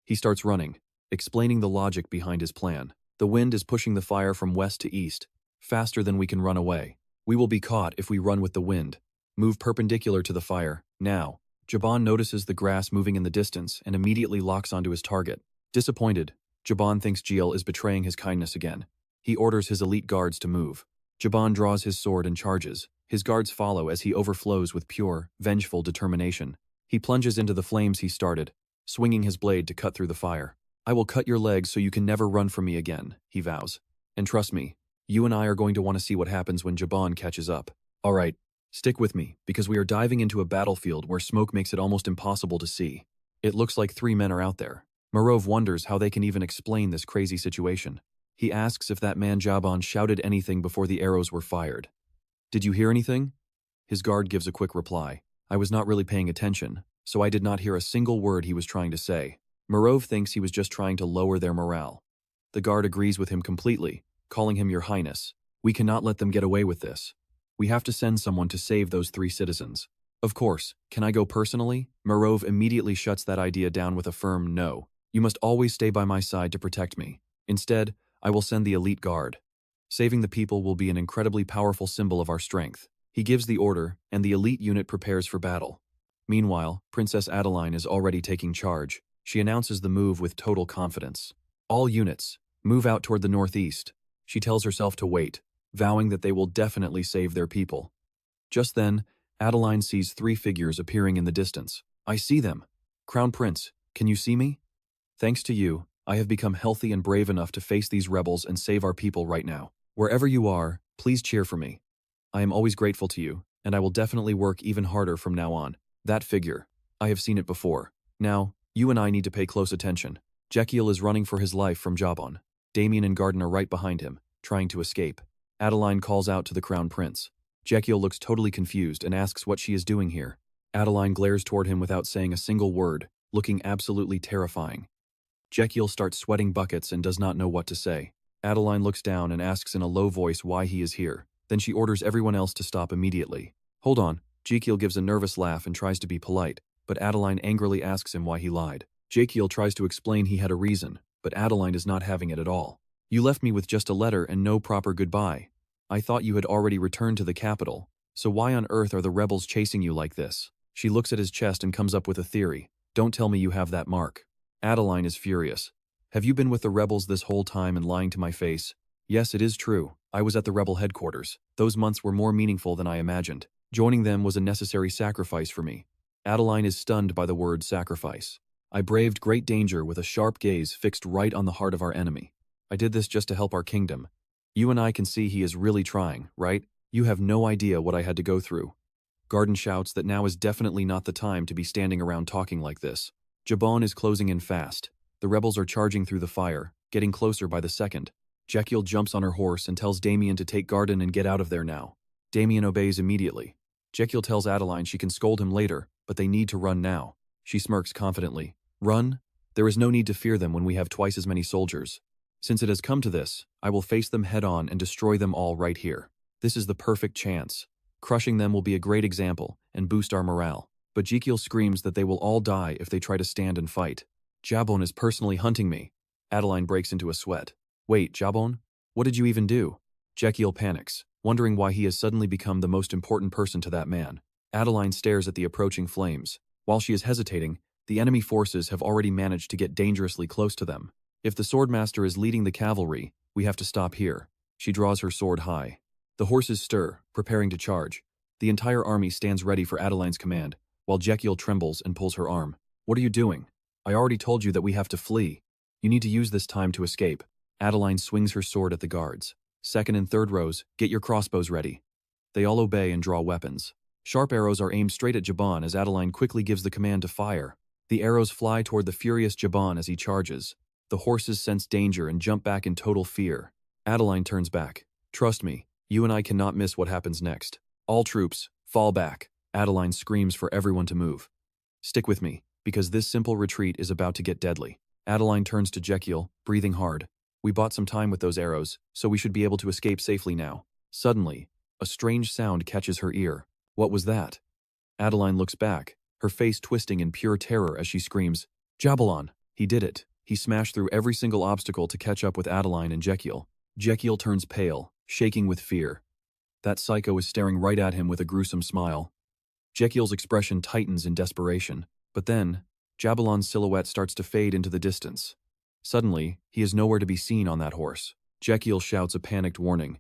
He starts running, explaining the logic behind his plan. The wind is pushing the fire from west to east, faster than we can run away. We will be caught if we run with the wind. Move perpendicular to the fire, now. Jaban notices the grass moving in the distance and immediately locks onto his target. Disappointed, Jaban thinks Jill is betraying his kindness again. He orders his elite guards to move. Jaban draws his sword and charges. His guards follow as he overflows with pure, vengeful determination. He plunges into the flames he started, swinging his blade to cut through the fire. I will cut your legs so you can never run from me again, he vows. And trust me, you and I are going to want to see what happens when Jaban catches up. All right, stick with me, because we are diving into a battlefield where smoke makes it almost impossible to see. It looks like 3 men are out there. Marov wonders how they can even explain this crazy situation. He asks if that man Jaban shouted anything before the arrows were fired. Did you hear anything? His guard gives a quick reply. I was not really paying attention, so I did not hear a single word he was trying to say. Marov thinks he was just trying to lower their morale. The guard agrees with him completely, calling him Your Highness. We cannot let them get away with this. We have to send someone to save those 3 citizens. Of course, can I go personally? Marov immediately shuts that idea down with a firm no. You must always stay by my side to protect me. Instead, I will send the elite guard. Saving the people will be an incredibly powerful symbol of our strength. He gives the order, and the elite unit prepares for battle. Meanwhile, Princess Adeline is already taking charge. She announces the move with total confidence. All units, move out toward the northeast. She tells herself to wait, vowing that they will definitely save their people. Just then, Adeline sees 3 figures appearing in the distance. I see them. Crown Prince, can you see me? Thanks to you, I have become healthy and brave enough to face these rebels and save our people right now. Wherever you are, please cheer for me. I am always grateful to you, and I will definitely work even harder from now on. That figure. I have seen it before. Now, you and I need to pay close attention. Raikiel is running for his life from Jaban. Damian and Garden are right behind him, trying to escape. Adeline calls out to the Crown Prince. Raikiel looks totally confused and asks what she is doing here. Adeline glares toward him without saying a single word, looking absolutely terrifying. Raikiel starts sweating buckets and does not know what to say. Adeline looks down and asks in a low voice why he is here. Then she orders everyone else to stop immediately. Hold on. Raikiel gives a nervous laugh and tries to be polite, but Adeline angrily asks him why he lied. Raikiel tries to explain he had a reason, but Adeline is not having it at all. You left me with just a letter and no proper goodbye. I thought you had already returned to the capital, so why on earth are the rebels chasing you like this? She looks at his chest and comes up with a theory. Don't tell me you have that mark. Adeline is furious. Have you been with the rebels this whole time and lying to my face? Yes, it is true. I was at the rebel headquarters. Those months were more meaningful than I imagined. Joining them was a necessary sacrifice for me. Adeline is stunned by the word sacrifice. I braved great danger with a sharp gaze fixed right on the heart of our enemy. I did this just to help our kingdom. You and I can see he is really trying, right? You have no idea what I had to go through. Garden shouts that now is definitely not the time to be standing around talking like this. Jaban is closing in fast. The rebels are charging through the fire, getting closer by the second. Raikiel jumps on her horse and tells Damian to take Garden and get out of there now. Damian obeys immediately. Raikiel tells Adeline she can scold him later, but they need to run now. She smirks confidently. Run? There is no need to fear them when we have twice as many soldiers. Since it has come to this, I will face them head on and destroy them all right here. This is the perfect chance. Crushing them will be a great example and boost our morale. But Raikiel screams that they will all die if they try to stand and fight. Jaban is personally hunting me. Adeline breaks into a sweat. Wait, Jaban? What did you even do? Raikiel panics, wondering why he has suddenly become the most important person to that man. Adeline stares at the approaching flames. While she is hesitating, the enemy forces have already managed to get dangerously close to them. If the swordmaster is leading the cavalry, we have to stop here. She draws her sword high. The horses stir, preparing to charge. The entire army stands ready for Adeline's command, while Raikiel trembles and pulls her arm. What are you doing? I already told you that we have to flee. You need to use this time to escape. Adeline swings her sword at the guards. Second and third rows, get your crossbows ready. They all obey and draw weapons. Sharp arrows are aimed straight at Jaban as Adeline quickly gives the command to fire. The arrows fly toward the furious Jaban as he charges. The horses sense danger and jump back in total fear. Adeline turns back. Trust me, you and I cannot miss what happens next. All troops, fall back. Adeline screams for everyone to move. Stick with me, because this simple retreat is about to get deadly. Adeline turns to Raikiel, breathing hard. We bought some time with those arrows, so we should be able to escape safely now. Suddenly, a strange sound catches her ear. What was that? Adeline looks back, her face twisting in pure terror as she screams, Jabalon! He did it. He smashed through every single obstacle to catch up with Adeline and Raikiel. Raikiel turns pale, shaking with fear. That psycho is staring right at him with a gruesome smile. Raikiel's expression tightens in desperation, but then, Jabalon's silhouette starts to fade into the distance. Suddenly, he is nowhere to be seen on that horse. Raikiel shouts a panicked warning.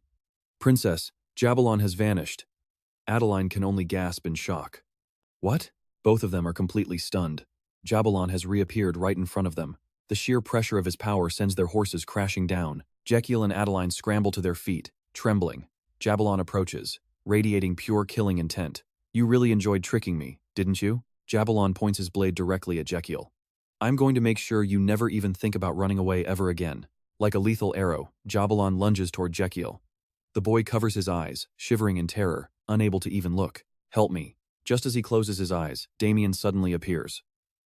Princess, Jabalon has vanished. Adeline can only gasp in shock. What? Both of them are completely stunned. Jabalon has reappeared right in front of them. The sheer pressure of his power sends their horses crashing down. Raikiel and Adeline scramble to their feet, trembling. Jabalon approaches, radiating pure killing intent. You really enjoyed tricking me, didn't you? Jabalon points his blade directly at Raikiel. I'm going to make sure you never even think about running away ever again. Like a lethal arrow, Jabalon lunges toward Raikiel. The boy covers his eyes, shivering in terror, unable to even look. Help me. Just as he closes his eyes, Damian suddenly appears.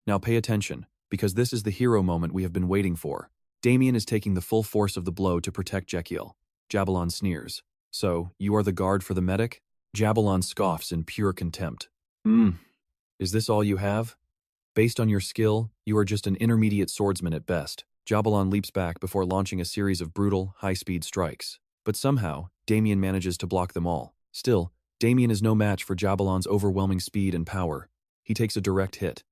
Now pay attention, because this is the hero moment we have been waiting for. Damian is taking the full force of the blow to protect Raikiel. Jabalon sneers. So, you are the guard for the medic? Jabalon scoffs in pure contempt. Is this all you have? Based on your skill, you are just an intermediate swordsman at best. Jabalon leaps back before launching a series of brutal, high-speed strikes. But somehow, Damian manages to block them all. Still, Damian is no match for Jabalon's overwhelming speed and power. He takes a direct hit.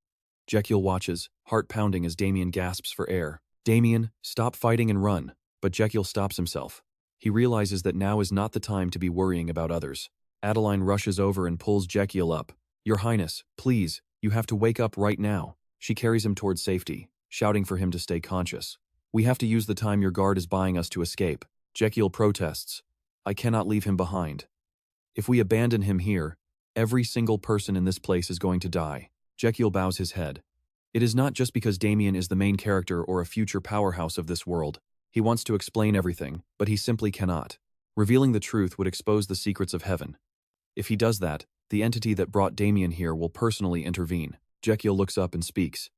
Raikiel watches, heart pounding as Damian gasps for air. Damian, stop fighting and run. But Raikiel stops himself. He realizes that now is not the time to be worrying about others. Adeline rushes over and pulls Raikiel up. Your Highness, please, you have to wake up right now. She carries him towards safety, shouting for him to stay conscious. We have to use the time your guard is buying us to escape. Raikiel protests. I cannot leave him behind. If we abandon him here, every single person in this place is going to die. Raikiel bows his head. It is not just because Damian is the main character or a future powerhouse of this world. He wants to explain everything, but he simply cannot. Revealing the truth would expose the secrets of heaven. If he does that, the entity that brought Damian here will personally intervene. Raikiel looks up and speaks.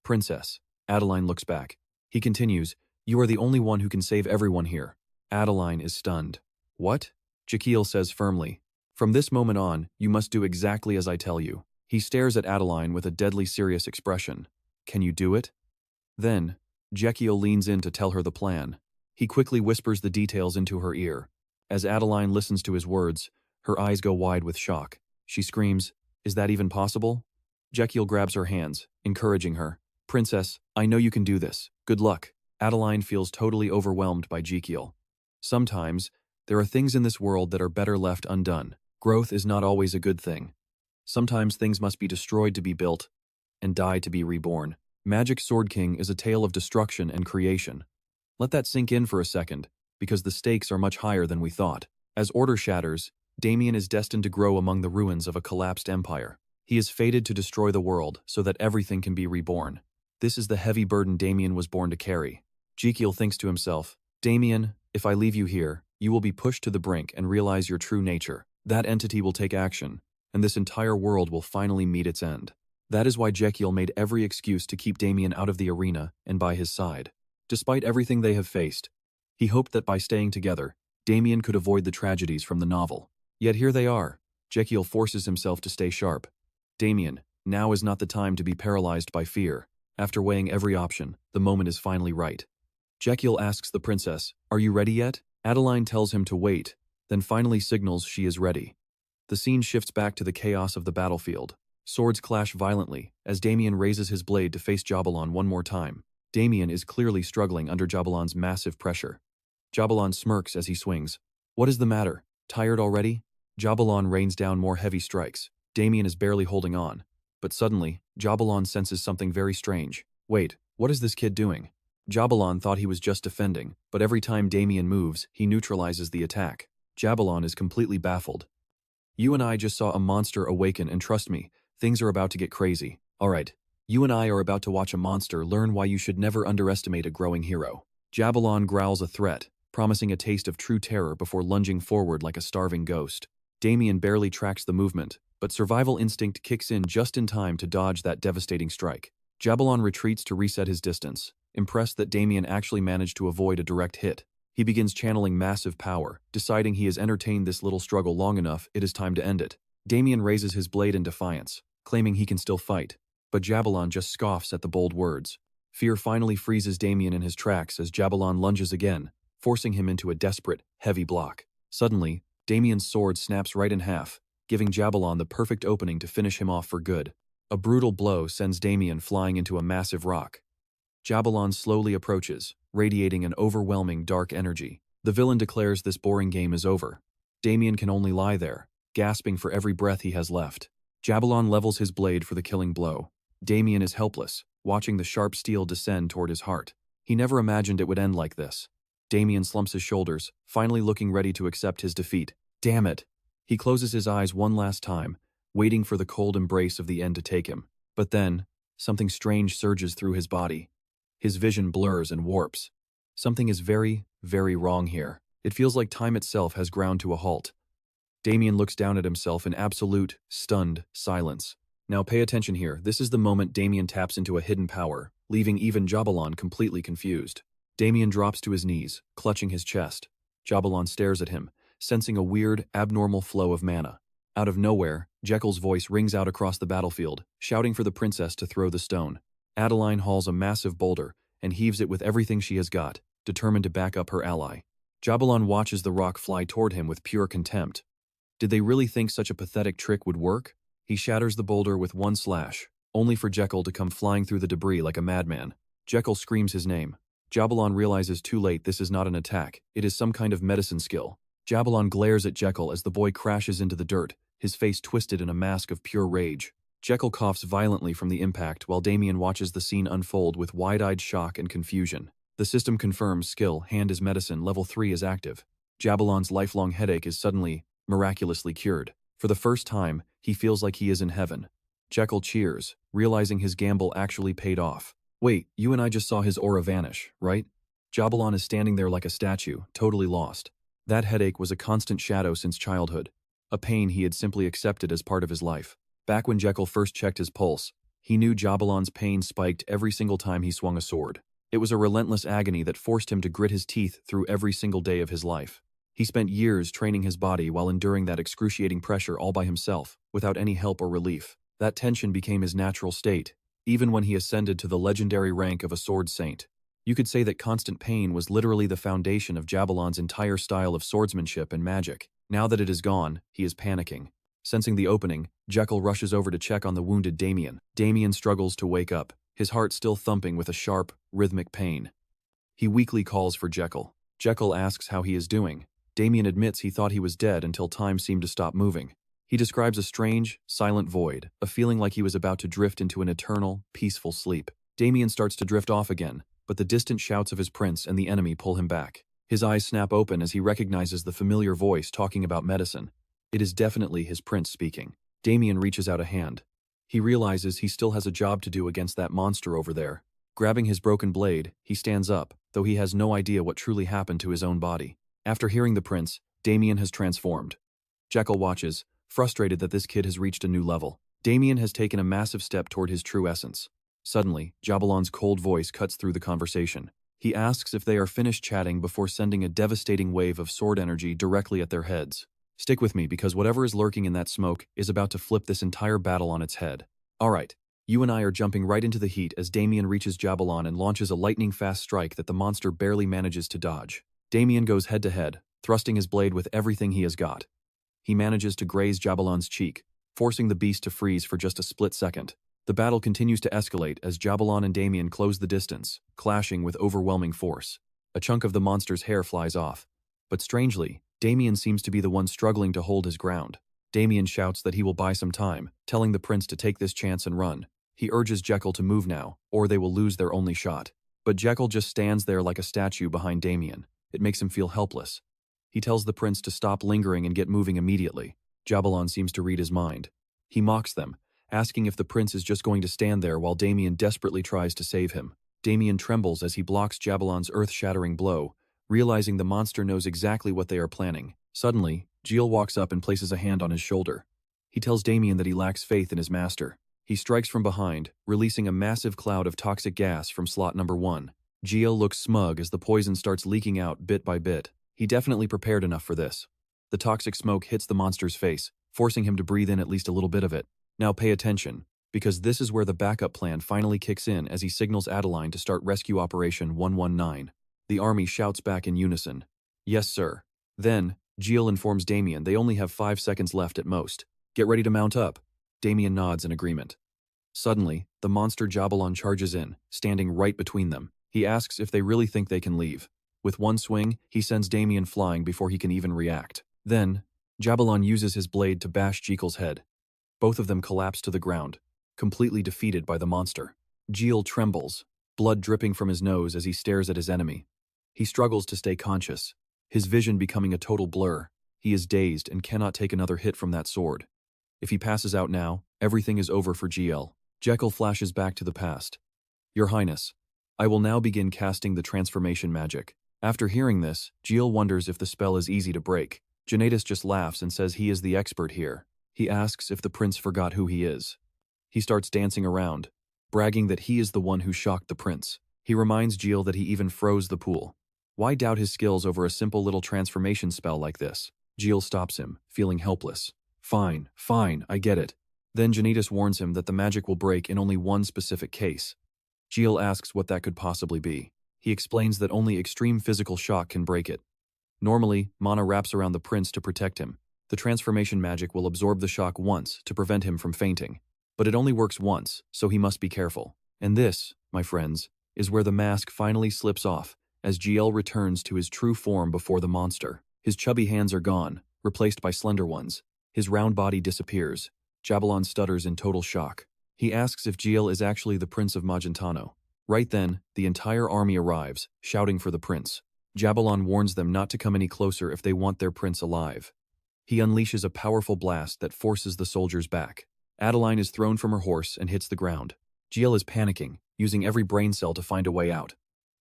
Princess. Adeline looks back. He continues, you are the only one who can save everyone here. Adeline is stunned. What? Raikiel says firmly. From this moment on, you must do exactly as I tell you. He stares at Adeline with a deadly serious expression. Can you do it? Then, Raikiel leans in to tell her the plan. He quickly whispers the details into her ear. As Adeline listens to his words, her eyes go wide with shock. She screams, is that even possible? Raikiel grabs her hands, encouraging her. Princess, I know you can do this. Good luck. Adeline feels totally overwhelmed by Raikiel. Sometimes, there are things in this world that are better left undone. Growth is not always a good thing. Sometimes things must be destroyed to be built, and die to be reborn. Magic Sword King is a tale of destruction and creation. Let that sink in for a second, because the stakes are much higher than we thought. As order shatters, Damian is destined to grow among the ruins of a collapsed empire. He is fated to destroy the world so that everything can be reborn. This is the heavy burden Damian was born to carry. Raikiel thinks to himself, Damian, if I leave you here, you will be pushed to the brink and realize your true nature. That entity will take action, and this entire world will finally meet its end. That is why Raikiel made every excuse to keep Damian out of the arena and by his side. Despite everything they have faced, he hoped that by staying together, Damian could avoid the tragedies from the novel. Yet here they are. Raikiel forces himself to stay sharp. Damian, now is not the time to be paralyzed by fear. After weighing every option, the moment is finally right. Raikiel asks the princess, are you ready yet? Adeline tells him to wait, then finally signals she is ready. The scene shifts back to the chaos of the battlefield. Swords clash violently as Damian raises his blade to face Jabalon one more time. Damian is clearly struggling under Jabalon's massive pressure. Jabalon smirks as he swings. What is the matter? Tired already? Jabalon rains down more heavy strikes. Damian is barely holding on. But suddenly, Jabalon senses something very strange. Wait, what is this kid doing? Jabalon thought he was just defending, but every time Damian moves, he neutralizes the attack. Jabalon is completely baffled. You and I just saw a monster awaken, and trust me, things are about to get crazy. Alright, you and I are about to watch a monster learn why you should never underestimate a growing hero. Jabalon growls a threat, promising a taste of true terror before lunging forward like a starving ghost. Damian barely tracks the movement, but survival instinct kicks in just in time to dodge that devastating strike. Jabalon retreats to reset his distance, impressed that Damian actually managed to avoid a direct hit. He begins channeling massive power, deciding he has entertained this little struggle long enough, it is time to end it. Damian raises his blade in defiance, claiming he can still fight, but Jabalon just scoffs at the bold words. Fear finally freezes Damian in his tracks as Jabalon lunges again, forcing him into a desperate, heavy block. Suddenly, Damian's sword snaps right in half, giving Jabalon the perfect opening to finish him off for good. A brutal blow sends Damian flying into a massive rock. Jabalon slowly approaches, radiating an overwhelming dark energy. The villain declares this boring game is over. Damian can only lie there, gasping for every breath he has left. Jabalon levels his blade for the killing blow. Damian is helpless, watching the sharp steel descend toward his heart. He never imagined it would end like this. Damian slumps his shoulders, finally looking ready to accept his defeat. Damn it! He closes his eyes one last time, waiting for the cold embrace of the end to take him. But then, something strange surges through his body. His vision blurs and warps. Something is very, very wrong here. It feels like time itself has ground to a halt. Damian looks down at himself in absolute, stunned silence. Now pay attention here. This is the moment Damian taps into a hidden power, leaving even Jabalon completely confused. Damian drops to his knees, clutching his chest. Jabalon stares at him, sensing a weird, abnormal flow of mana. Out of nowhere, Jekyll's voice rings out across the battlefield, shouting for the princess to throw the stone. Adeline hauls a massive boulder and heaves it with everything she has got, determined to back up her ally. Jabalon watches the rock fly toward him with pure contempt. Did they really think such a pathetic trick would work? He shatters the boulder with one slash, only for Jekyll to come flying through the debris like a madman. Jekyll screams his name. Jabalon realizes too late this is not an attack, it is some kind of medicine skill. Jabalon glares at Jekyll as the boy crashes into the dirt, his face twisted in a mask of pure rage. Jekyll coughs violently from the impact while Damian watches the scene unfold with wide-eyed shock and confusion. The system confirms skill, hand is medicine, level 3 is active. Jabalon's lifelong headache is suddenly, miraculously cured. For the first time, he feels like he is in heaven. Jekyll cheers, realizing his gamble actually paid off. Wait, you and I just saw his aura vanish, right? Jabalon is standing there like a statue, totally lost. That headache was a constant shadow since childhood, a pain he had simply accepted as part of his life. Back when Jekyll first checked his pulse, he knew Jabalon's pain spiked every single time he swung a sword. It was a relentless agony that forced him to grit his teeth through every single day of his life. He spent years training his body while enduring that excruciating pressure all by himself, without any help or relief. That tension became his natural state, even when he ascended to the legendary rank of a sword saint. You could say that constant pain was literally the foundation of Jabalon's entire style of swordsmanship and magic. Now that it is gone, he is panicking. Sensing the opening, Jekyll rushes over to check on the wounded Damian. Damian struggles to wake up, his heart still thumping with a sharp, rhythmic pain. He weakly calls for Jekyll. Jekyll asks how he is doing. Damian admits he thought he was dead until time seemed to stop moving. He describes a strange, silent void, a feeling like he was about to drift into an eternal, peaceful sleep. Damian starts to drift off again, but the distant shouts of his prince and the enemy pull him back. His eyes snap open as he recognizes the familiar voice talking about medicine. It is definitely his prince speaking. Damian reaches out a hand. He realizes he still has a job to do against that monster over there. Grabbing his broken blade, he stands up, though he has no idea what truly happened to his own body. After hearing the prince, Damian has transformed. Jekyll watches, frustrated that this kid has reached a new level. Damian has taken a massive step toward his true essence. Suddenly, Jabalon's cold voice cuts through the conversation. He asks if they are finished chatting before sending a devastating wave of sword energy directly at their heads. Stick with me because whatever is lurking in that smoke is about to flip this entire battle on its head. Alright, you and I are jumping right into the heat as Damian reaches Jabalon and launches a lightning-fast strike that the monster barely manages to dodge. Damian goes head-to-head, thrusting his blade with everything he has got. He manages to graze Jabalon's cheek, forcing the beast to freeze for just a split second. The battle continues to escalate as Jabalon and Damian close the distance, clashing with overwhelming force. A chunk of the monster's hair flies off. But strangely, Damian seems to be the one struggling to hold his ground. Damian shouts that he will buy some time, telling the prince to take this chance and run. He urges Jekyll to move now, or they will lose their only shot. But Jekyll just stands there like a statue behind Damian. It makes him feel helpless. He tells the prince to stop lingering and get moving immediately. Jabalon seems to read his mind. He mocks them, asking if the prince is just going to stand there while Damian desperately tries to save him. Damian trembles as he blocks Jabalon's earth-shattering blow, realizing the monster knows exactly what they are planning. Suddenly, Jill walks up and places a hand on his shoulder. He tells Damian that he lacks faith in his master. He strikes from behind, releasing a massive cloud of toxic gas from slot number 1. Gio looks smug as the poison starts leaking out bit by bit. He definitely prepared enough for this. The toxic smoke hits the monster's face, forcing him to breathe in at least a little bit of it. Now pay attention, because this is where the backup plan finally kicks in as he signals Adeline to start Rescue Operation 119. The army shouts back in unison, "Yes, sir." Then, Gio informs Damian they only have 5 seconds left at most. "Get ready to mount up." Damian nods in agreement. Suddenly, the monster Jabalon charges in, standing right between them. He asks if they really think they can leave. With one swing, he sends Damian flying before he can even react. Then, Jabalon uses his blade to bash Jekyll's head. Both of them collapse to the ground, completely defeated by the monster. Jekyll trembles, blood dripping from his nose as he stares at his enemy. He struggles to stay conscious, his vision becoming a total blur. He is dazed and cannot take another hit from that sword. If he passes out now, everything is over for GL. Jekyll flashes back to the past. "Your Highness, I will now begin casting the transformation magic." After hearing this, GL wonders if the spell is easy to break. Janatus just laughs and says he is the expert here. He asks if the prince forgot who he is. He starts dancing around, bragging that he is the one who shocked the prince. He reminds GL that he even froze the pool. Why doubt his skills over a simple little transformation spell like this? GL stops him, feeling helpless. Fine, I get it." Then Janitas warns him that the magic will break in only one specific case. GL asks what that could possibly be. He explains that only extreme physical shock can break it. Normally, mana wraps around the prince to protect him. The transformation magic will absorb the shock once to prevent him from fainting. But it only works once, so he must be careful. And this, my friends, is where the mask finally slips off, as GL returns to his true form before the monster. His chubby hands are gone, replaced by slender ones. His round body disappears. Jabalon stutters in total shock. He asks if GL is actually the Prince of Magentano. Right then, the entire army arrives, shouting for the prince. Jabalon warns them not to come any closer if they want their prince alive. He unleashes a powerful blast that forces the soldiers back. Adeline is thrown from her horse and hits the ground. GL is panicking, using every brain cell to find a way out.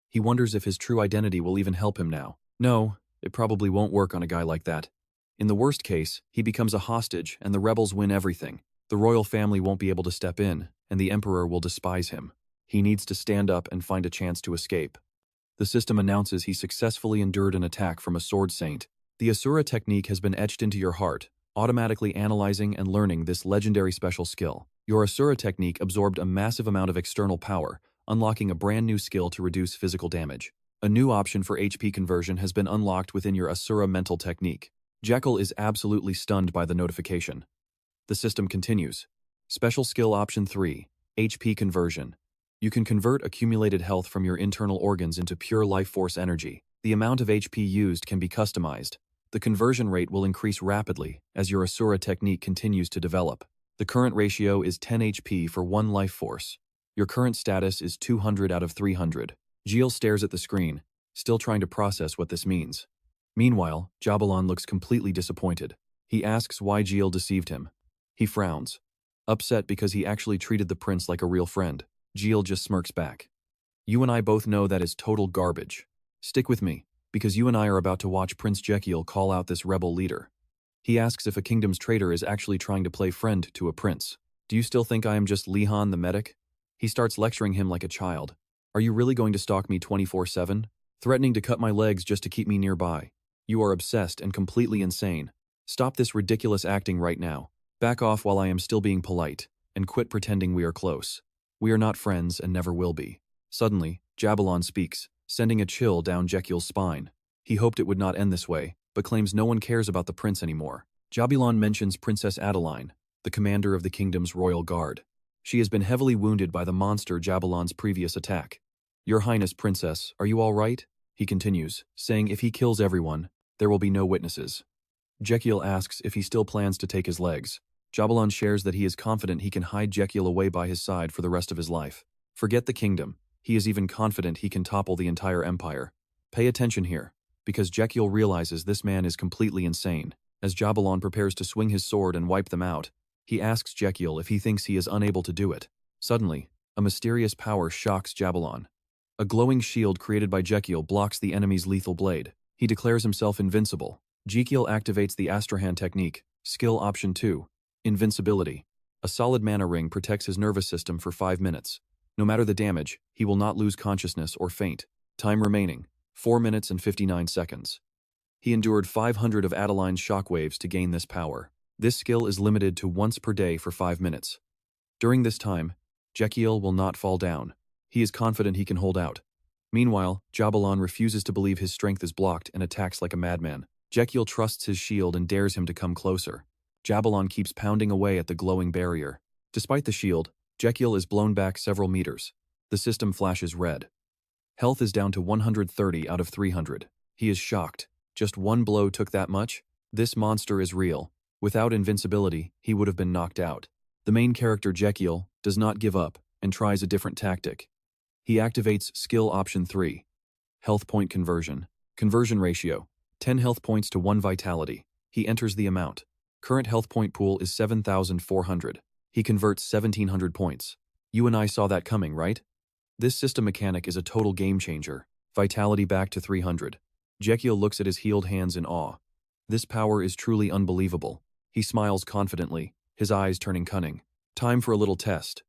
He wonders if his true identity will even help him now. No, it probably won't work on a guy like that. In the worst case, he becomes a hostage and the rebels win everything. The royal family won't be able to step in, and the emperor will despise him. He needs to stand up and find a chance to escape. The system announces he successfully endured an attack from a sword saint. The Asura technique has been etched into your heart, automatically analyzing and learning this legendary special skill. Your Asura technique absorbed a massive amount of external power, unlocking a brand new skill to reduce physical damage. A new option for HP conversion has been unlocked within your Asura mental technique. Jekyll is absolutely stunned by the notification. The system continues. Special skill option 3, HP conversion. You can convert accumulated health from your internal organs into pure life force energy. The amount of HP used can be customized. The conversion rate will increase rapidly as your Asura technique continues to develop. The current ratio is 10 HP for 1 life force. Your current status is 200 out of 300. Gilles stares at the screen, still trying to process what this means. Meanwhile, Jabalon looks completely disappointed. He asks why Gilles deceived him. He frowns, upset because he actually treated the prince like a real friend. Gilles just smirks back. "You and I both know that is total garbage. Stick with me, because you and I are about to watch Prince Jekyll call out this rebel leader." He asks if a kingdom's traitor is actually trying to play friend to a prince. "Do you still think I am just Lihan the medic?" He starts lecturing him like a child. "Are you really going to stalk me 24/7? Threatening to cut my legs just to keep me nearby? You are obsessed and completely insane. Stop this ridiculous acting right now. Back off while I am still being polite, and quit pretending we are close. We are not friends and never will be." Suddenly, Jabalon speaks, sending a chill down Jekyll's spine. He hoped it would not end this way, but claims no one cares about the prince anymore. Jabalon mentions Princess Adeline, the commander of the kingdom's royal guard. She has been heavily wounded by the monster Jabalon's previous attack. "Your Highness, Princess, are you all right?" He continues, saying if he kills everyone, there will be no witnesses. Jekyll asks if he still plans to take his legs. Jabalon shares that he is confident he can hide Jekyll away by his side for the rest of his life. Forget the kingdom, he is even confident he can topple the entire empire. Pay attention here, because Jekyll realizes this man is completely insane. As Jabalon prepares to swing his sword and wipe them out, he asks Jekyll if he thinks he is unable to do it. Suddenly, a mysterious power shocks Jabalon. A glowing shield created by Jekyll blocks the enemy's lethal blade. He declares himself invincible. Jekyll activates the Asrahan technique, skill option 2, Invincibility. A solid mana ring protects his nervous system for 5 minutes. No matter the damage, he will not lose consciousness or faint. Time remaining, 4 minutes and 59 seconds. He endured 500 of Adeline's shockwaves to gain this power. This skill is limited to once per day for 5 minutes. During this time, Raikiel will not fall down. He is confident he can hold out. Meanwhile, Jabalan refuses to believe his strength is blocked and attacks like a madman. Raikiel trusts his shield and dares him to come closer. Jabalan keeps pounding away at the glowing barrier. Despite the shield, Raikiel is blown back several meters. The system flashes red. Health is down to 130 out of 300. He is shocked. Just one blow took that much? This monster is real. Without invincibility, he would have been knocked out. The main character, Raikiel, does not give up and tries a different tactic. He activates skill option 3. Health point conversion. Conversion ratio. 10 health points to 1 vitality. He enters the amount. Current health point pool is 7,400. He converts 1,700 points. You and I saw that coming, right? This system mechanic is a total game changer. Vitality back to 300. Raikiel looks at his healed hands in awe. This power is truly unbelievable. He smiles confidently, his eyes turning cunning. Time for a little test.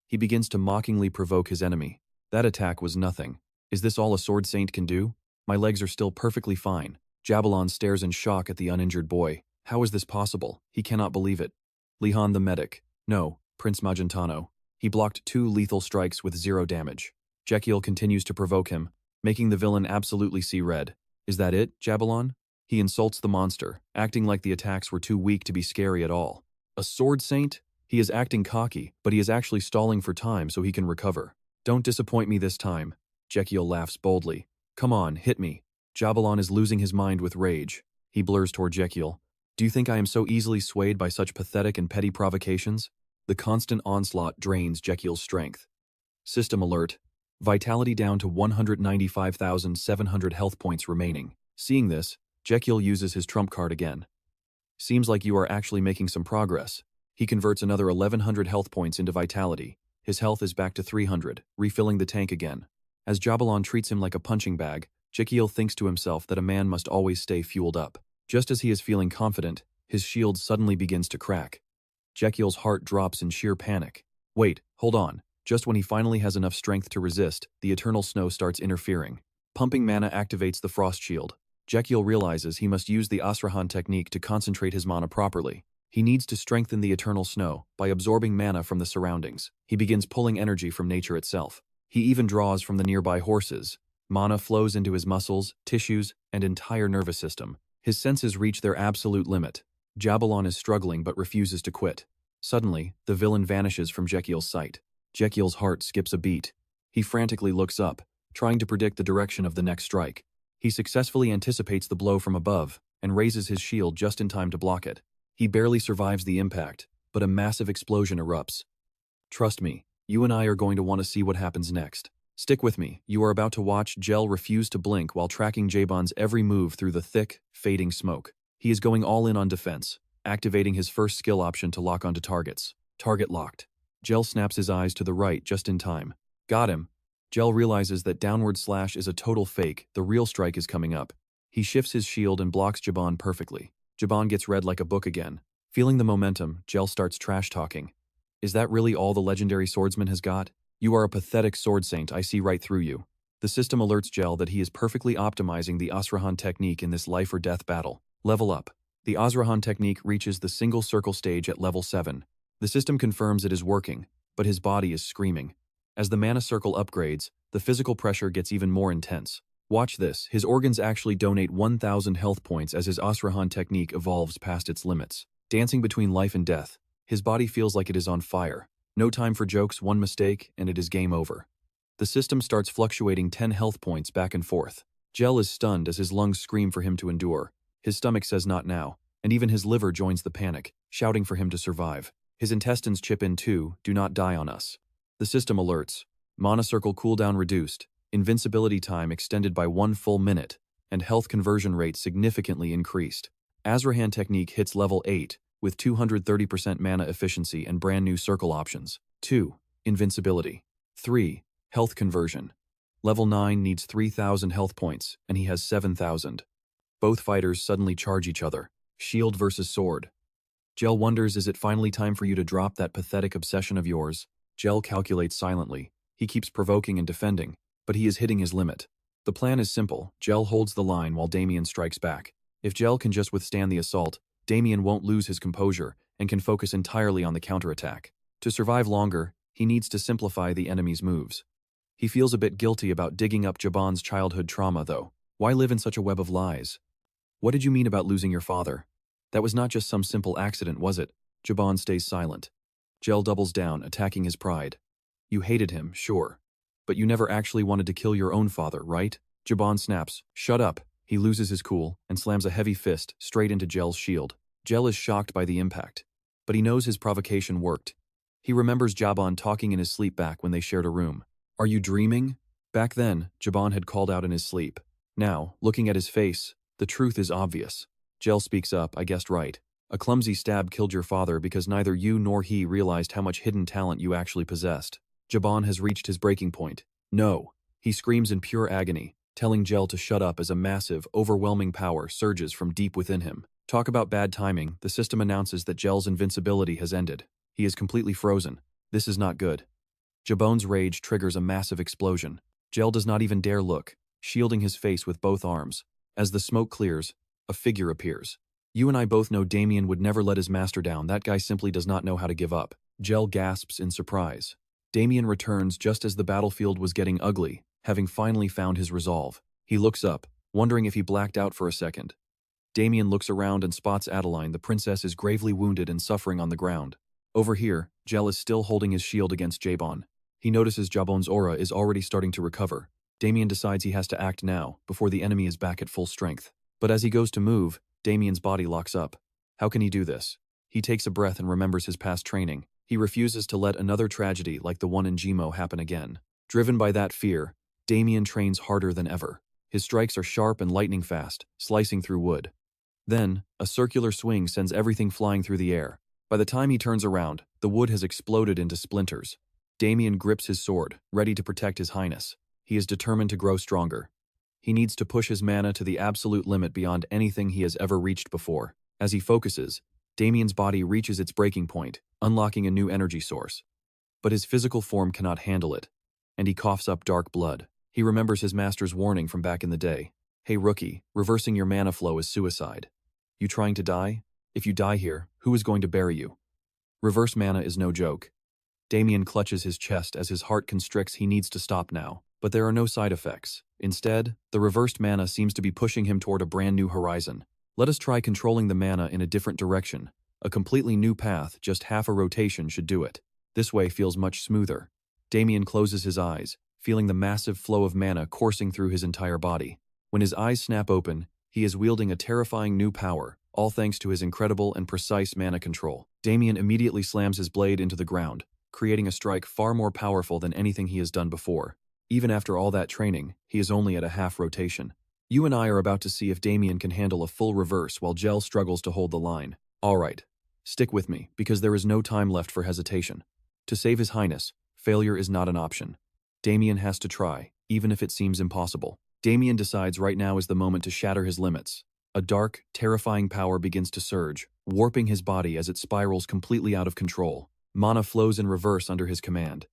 He begins to mockingly provoke his enemy. That attack was nothing. Is this all a sword saint can do? My legs are still perfectly fine. Jabalan stares in shock at the uninjured boy. How is this possible? He cannot believe it. Lihan the medic. No, Prince Magentano. He blocked 2 lethal strikes with 0 damage. Raikiel continues to provoke him, making the villain absolutely see red. Is that it, Jabalan? He insults the monster, acting like the attacks were too weak to be scary at all. A sword saint? He is acting cocky, but he is actually stalling for time so he can recover. Don't disappoint me this time. Raikiel laughs boldly. Come on, hit me. Jabalan is losing his mind with rage. He blurs toward Raikiel. Do you think I am so easily swayed by such pathetic and petty provocations? The constant onslaught drains Raikiel's strength. System alert. Vitality down to 195,700 health points remaining. Seeing this, Raikiel uses his trump card again. Seems like you are actually making some progress. He converts another 1,100 health points into vitality. His health is back to 300, refilling the tank again. As Jabalan treats him like a punching bag, Raikiel thinks to himself that a man must always stay fueled up. Just as he is feeling confident, his shield suddenly begins to crack. Raikiel's heart drops in sheer panic. Wait, hold on. Just when he finally has enough strength to resist, the eternal snow starts interfering. Pumping mana activates the frost shield. Raikiel realizes he must use the Asrahan technique to concentrate his mana properly. He needs to strengthen the eternal snow by absorbing mana from the surroundings. He begins pulling energy from nature itself. He even draws from the nearby horses. Mana flows into his muscles, tissues, and entire nervous system. His senses reach their absolute limit. Jabalan is struggling but refuses to quit. Suddenly, the villain vanishes from Raikiel's sight. Raikiel's heart skips a beat. He frantically looks up, trying to predict the direction of the next strike. He successfully anticipates the blow from above and raises his shield just in time to block it. He barely survives the impact, but a massive explosion erupts. Trust me, you and I are going to want to see what happens next. Stick with me. You are about to watch Raikiel refuse to blink while tracking Jaban's every move through the thick, fading smoke. He is going all in on defense, activating his first skill option to lock onto targets. Target locked. Raikiel snaps his eyes to the right just in time. Got him. Raikiel realizes that downward slash is a total fake. The real strike is coming up. He shifts his shield and blocks Jaban perfectly. Jaban gets read like a book again. Feeling the momentum, Raikiel starts trash talking. Is that really all the legendary swordsman has got? You are a pathetic sword saint, I see right through you. The system alerts Raikiel that he is perfectly optimizing the Asrahan technique in this life or death battle. Level up. The Asrahan technique reaches the single circle stage at level 7. The system confirms it is working, but his body is screaming. As the mana circle upgrades, the physical pressure gets even more intense. Watch this, his organs actually donate 1,000 health points as his Asrahan technique evolves past its limits. Dancing between life and death, his body feels like it is on fire. No time for jokes, one mistake, and it is game over. The system starts fluctuating 10 health points back and forth. Raikiel is stunned as his lungs scream for him to endure. His stomach says not now, and even his liver joins the panic, shouting for him to survive. His intestines chip in too, do not die on us. The system alerts. Mana circle cooldown reduced, invincibility time extended by 1 full minute, and health conversion rate significantly increased. Asrahan technique hits level 8, with 230% mana efficiency and brand new circle options. 2. Invincibility. 3. Health conversion. Level 9 needs 3,000 health points, and he has 7,000. Both fighters suddenly charge each other. Shield versus sword. Gel wonders, is it finally time for you to drop that pathetic obsession of yours? Gel calculates silently. He keeps provoking and defending, but he is hitting his limit. The plan is simple. Gel holds the line while Damian strikes back. If Gel can just withstand the assault, Damian won't lose his composure and can focus entirely on the counterattack. To survive longer, he needs to simplify the enemy's moves. He feels a bit guilty about digging up Jaban's childhood trauma, though. Why live in such a web of lies? What did you mean about losing your father? That was not just some simple accident, was it? Jaban stays silent. Gel doubles down, attacking his pride. You hated him, sure. But you never actually wanted to kill your own father, right? Jaban snaps. Shut up. He loses his cool and slams a heavy fist straight into Gel's shield. Gel is shocked by the impact, but he knows his provocation worked. He remembers Jaban talking in his sleep back when they shared a room. Are you dreaming? Back then, Jaban had called out in his sleep. Now, looking at his face, the truth is obvious. Gel speaks up, I guessed right. A clumsy stab killed your father because neither you nor he realized how much hidden talent you actually possessed. Jaban has reached his breaking point. No. He screams in pure agony, telling Gel to shut up as a massive, overwhelming power surges from deep within him. Talk about bad timing, the system announces that Gel's invincibility has ended. He is completely frozen. This is not good. Jaban's rage triggers a massive explosion. Gel does not even dare look, shielding his face with both arms. As the smoke clears, a figure appears. You and I both know Damian would never let his master down. That guy simply does not know how to give up. Gel gasps in surprise. Damian returns just as the battlefield was getting ugly, having finally found his resolve. He looks up, wondering if he blacked out for a second. Damian looks around and spots Adeline. The princess is gravely wounded and suffering on the ground. Over here, Gel is still holding his shield against Jaban. He notices Jaban's aura is already starting to recover. Damian decides he has to act now, before the enemy is back at full strength. But as he goes to move, Damian's body locks up. How can he do this? He takes a breath and remembers his past training. He refuses to let another tragedy like the one in Gmo happen again. Driven by that fear, Damian trains harder than ever. His strikes are sharp and lightning fast, slicing through wood. Then, a circular swing sends everything flying through the air. By the time he turns around, the wood has exploded into splinters. Damian grips his sword, ready to protect his highness. He is determined to grow stronger. He needs to push his mana to the absolute limit beyond anything he has ever reached before. As he focuses, Damian's body reaches its breaking point, unlocking a new energy source. But his physical form cannot handle it, and he coughs up dark blood. He remembers his master's warning from back in the day. Hey rookie, reversing your mana flow is suicide. You trying to die? If you die here, who is going to bury you? Reverse mana is no joke. Damian clutches his chest as his heart constricts. He needs to stop now. But there are no side effects. Instead, the reversed mana seems to be pushing him toward a brand new horizon. Let us try controlling the mana in a different direction. A completely new path, just half a rotation should do it. This way feels much smoother. Damian closes his eyes, feeling the massive flow of mana coursing through his entire body. When his eyes snap open, he is wielding a terrifying new power, all thanks to his incredible and precise mana control. Damian immediately slams his blade into the ground, creating a strike far more powerful than anything he has done before. Even after all that training, he is only at a half rotation. You and I are about to see if Damian can handle a full reverse while Gel struggles to hold the line. Alright, stick with me, because there is no time left for hesitation. To save his highness, failure is not an option. Damian has to try, even if it seems impossible. Damian decides right now is the moment to shatter his limits. A dark, terrifying power begins to surge, warping his body as it spirals completely out of control. Mana flows in reverse under his command.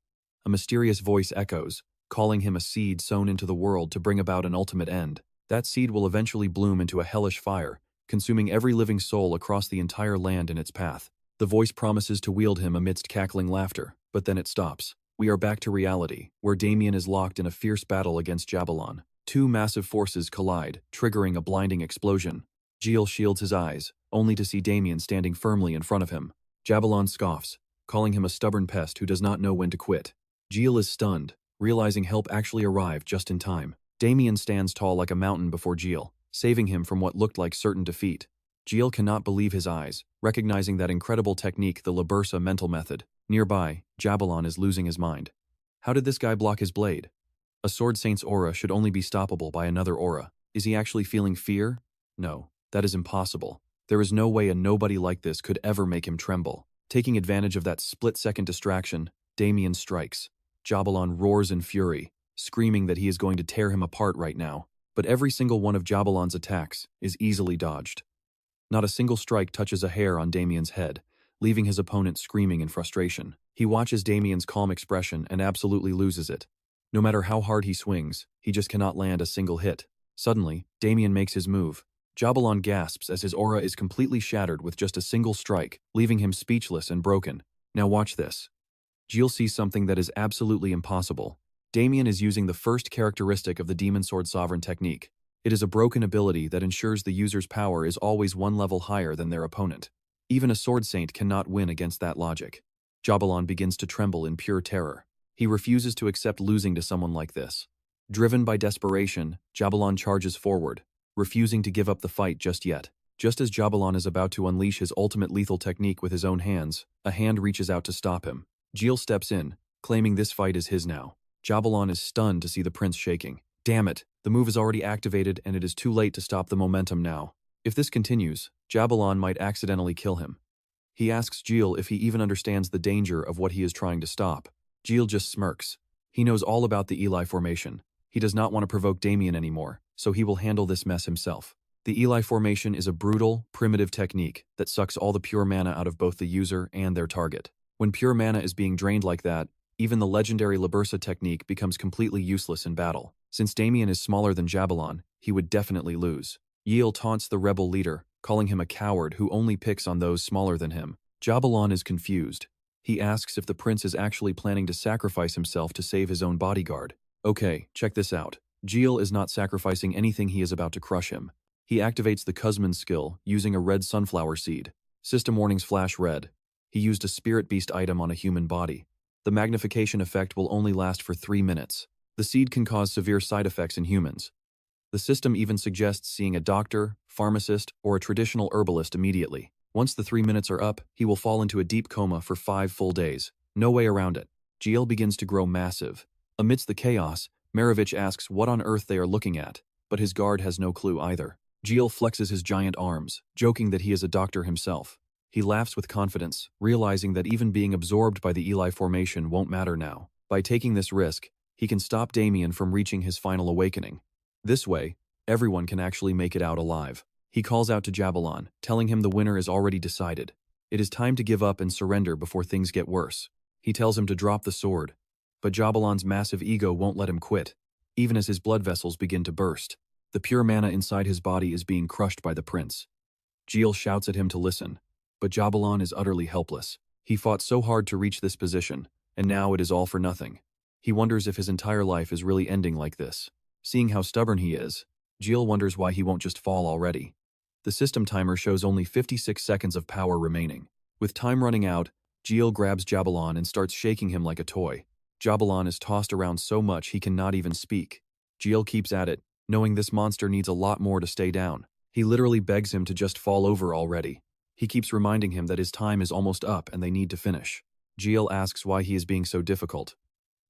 A mysterious voice echoes, calling him a seed sown into the world to bring about an ultimate end. That seed will eventually bloom into a hellish fire, consuming every living soul across the entire land in its path. The voice promises to wield him amidst cackling laughter, but then it stops. We are back to reality, where Damian is locked in a fierce battle against Jabalon. Two massive forces collide, triggering a blinding explosion. Gel shields his eyes, only to see Damian standing firmly in front of him. Jabalon scoffs, calling him a stubborn pest who does not know when to quit. Gel is stunned, realizing help actually arrived just in time. Damian stands tall like a mountain before Gel, saving him from what looked like certain defeat. Gel cannot believe his eyes, recognizing that incredible technique, the Labursa mental method. Nearby, Jabalon is losing his mind. How did this guy block his blade? A Sword Saint's aura should only be stoppable by another aura. Is he actually feeling fear? No, that is impossible. There is no way a nobody like this could ever make him tremble. Taking advantage of that split-second distraction, Damian strikes. Jabalon roars in fury, screaming that he is going to tear him apart right now. But every single one of Jabalon's attacks is easily dodged. Not a single strike touches a hair on Damian's head, leaving his opponent screaming in frustration. He watches Damian's calm expression and absolutely loses it. No matter how hard he swings, he just cannot land a single hit. Suddenly, Damian makes his move. Jabalon gasps as his aura is completely shattered with just a single strike, leaving him speechless and broken. Now watch this. Jill sees something that is absolutely impossible. Damian is using the first characteristic of the Demon Sword Sovereign technique. It is a broken ability that ensures the user's power is always one level higher than their opponent. Even a Sword Saint cannot win against that logic. Jabalon begins to tremble in pure terror. He refuses to accept losing to someone like this. Driven by desperation, Jabalon charges forward, refusing to give up the fight just yet. Just as Jabalon is about to unleash his ultimate lethal technique with his own hands, a hand reaches out to stop him. Jill steps in, claiming this fight is his now. Jabalon is stunned to see the prince shaking. Damn it, the move is already activated and it is too late to stop the momentum now. If this continues, Jabalon might accidentally kill him. He asks Jill if he even understands the danger of what he is trying to stop. Jill just smirks. He knows all about the Eli formation. He does not want to provoke Damian anymore, so he will handle this mess himself. The Eli formation is a brutal, primitive technique that sucks all the pure mana out of both the user and their target. When pure mana is being drained like that, even the legendary Labursa technique becomes completely useless in battle. Since Damian is smaller than Jabalon, he would definitely lose. Yiel taunts the rebel leader, calling him a coward who only picks on those smaller than him. Jabalon is confused. He asks if the prince is actually planning to sacrifice himself to save his own bodyguard. Okay, check this out. Jiel is not sacrificing anything, he is about to crush him. He activates the Kuzman skill using a red sunflower seed. System warnings flash red. He used a spirit beast item on a human body. The magnification effect will only last for 3 minutes. The seed can cause severe side effects in humans. The system even suggests seeing a doctor, pharmacist, or a traditional herbalist immediately. Once the 3 minutes are up, he will fall into a deep coma for 5 full days. No way around it. Jiel begins to grow massive. Amidst the chaos, Maravich asks what on earth they are looking at, but his guard has no clue either. Jiel flexes his giant arms, joking that he is a doctor himself. He laughs with confidence, realizing that even being absorbed by the Eli formation won't matter now. By taking this risk, he can stop Damian from reaching his final awakening. This way, everyone can actually make it out alive. He calls out to Jabalon, telling him the winner is already decided. It is time to give up and surrender before things get worse. He tells him to drop the sword, but Jabalon's massive ego won't let him quit, even as his blood vessels begin to burst. The pure mana inside his body is being crushed by the prince. Jiel shouts at him to listen, but Jabalon is utterly helpless. He fought so hard to reach this position, and now it is all for nothing. He wonders if his entire life is really ending like this. Seeing how stubborn he is, Jiel wonders why he won't just fall already. The system timer shows only 56 seconds of power remaining. With time running out, Jiel grabs Jabalon and starts shaking him like a toy. Jabalon is tossed around so much he cannot even speak. Jiel keeps at it, knowing this monster needs a lot more to stay down. He literally begs him to just fall over already. He keeps reminding him that his time is almost up and they need to finish. Jiel asks why he is being so difficult.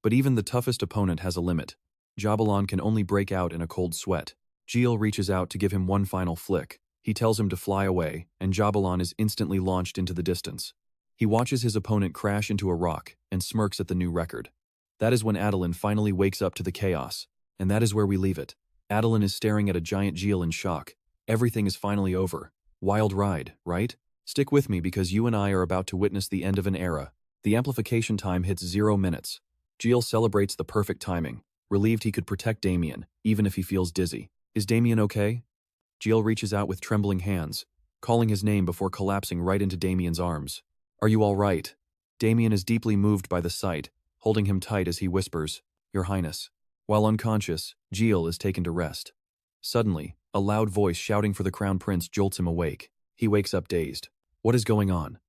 But even the toughest opponent has a limit. Jabalon can only break out in a cold sweat. Jiel reaches out to give him one final flick. He tells him to fly away, and Jabalon is instantly launched into the distance. He watches his opponent crash into a rock and smirks at the new record. That is when Adolin finally wakes up to the chaos, and that is where we leave it. Adolin is staring at a giant Jiel in shock. Everything is finally over. Wild ride, right? Stick with me because you and I are about to witness the end of an era. The amplification time hits 0 minutes. Jiel celebrates the perfect timing, relieved he could protect Damian, even if he feels dizzy. Is Damian okay? Jiel reaches out with trembling hands, calling his name before collapsing right into Damian's arms. Are you all right? Damian is deeply moved by the sight, holding him tight as he whispers, Your Highness. While unconscious, Jiel is taken to rest. Suddenly, a loud voice shouting for the Crown Prince jolts him awake. He wakes up dazed. What is going on?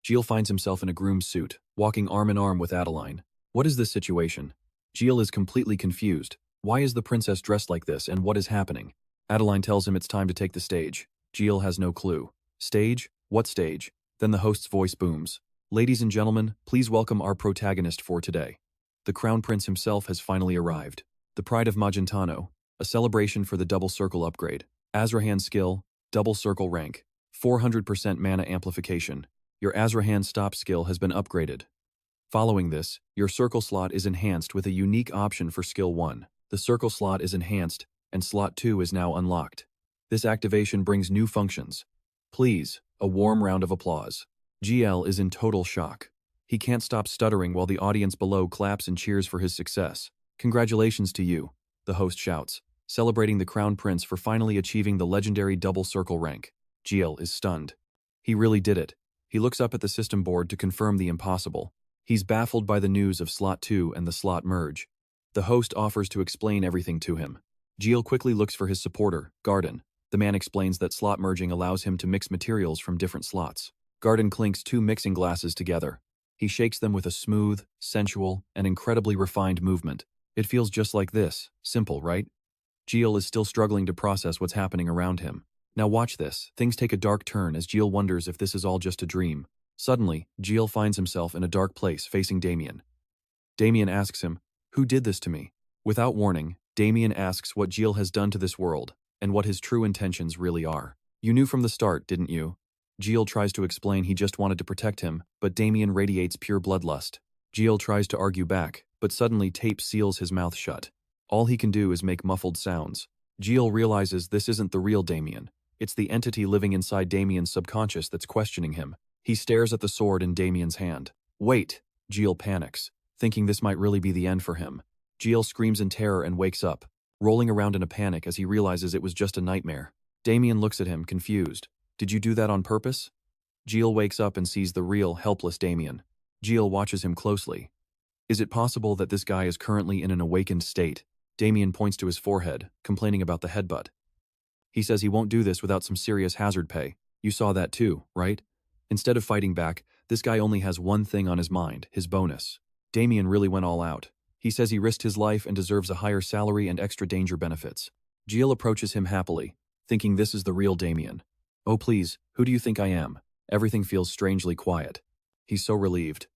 Jiel finds himself in a groom's suit, walking arm in arm with Adeline. What is this situation? Jiel is completely confused. Why is the princess dressed like this and what is happening? Adeline tells him it's time to take the stage. Jiel has no clue. Stage? What stage? Then the host's voice booms. Ladies and gentlemen, please welcome our protagonist for today. The Crown Prince himself has finally arrived. The Pride of Magentano, a celebration for the double circle upgrade. Asrahan skill, double circle rank, 400% mana amplification. Your Asrahan stop skill has been upgraded. Following this, your circle slot is enhanced with a unique option for skill 1. The circle slot is enhanced, and slot 2 is now unlocked. This activation brings new functions. Please, a warm round of applause. GL is in total shock. He can't stop stuttering while the audience below claps and cheers for his success. Congratulations to you, the host shouts, celebrating the Crown Prince for finally achieving the legendary double circle rank. GL is stunned. He really did it. He looks up at the system board to confirm the impossible. He's baffled by the news of Slot 2 and the slot merge. The host offers to explain everything to him. GL quickly looks for his supporter, Garden. The man explains that slot merging allows him to mix materials from different slots. Garden clinks 2 mixing glasses together. He shakes them with a smooth, sensual, and incredibly refined movement. It feels just like this. Simple, right? GL is still struggling to process what's happening around him. Now watch this. Things take a dark turn as GL wonders if this is all just a dream. Suddenly, GL finds himself in a dark place facing Damian. Damian asks him, "Who did this to me?" Without warning, Damian asks what GL has done to this world, and what his true intentions really are. "You knew from the start, didn't you?" GL tries to explain he just wanted to protect him, but Damian radiates pure bloodlust. GL tries to argue back, but suddenly tape seals his mouth shut. All he can do is make muffled sounds. GL realizes this isn't the real Damian. It's the entity living inside Damian's subconscious that's questioning him. He stares at the sword in Damian's hand. "Wait!" GL panics, thinking this might really be the end for him. GL screams in terror and wakes up, rolling around in a panic as he realizes it was just a nightmare. Damian looks at him, confused. "Did you do that on purpose?" GL wakes up and sees the real, helpless Damian. GL watches him closely. Is it possible that this guy is currently in an awakened state? Damian points to his forehead, complaining about the headbutt. He says he won't do this without some serious hazard pay. You saw that too, right? Instead of fighting back, this guy only has one thing on his mind, his bonus. Damian really went all out. He says he risked his life and deserves a higher salary and extra danger benefits. GL approaches him happily, thinking this is the real Damian. "Oh please, who do you think I am?" Everything feels strangely quiet. He's so relieved.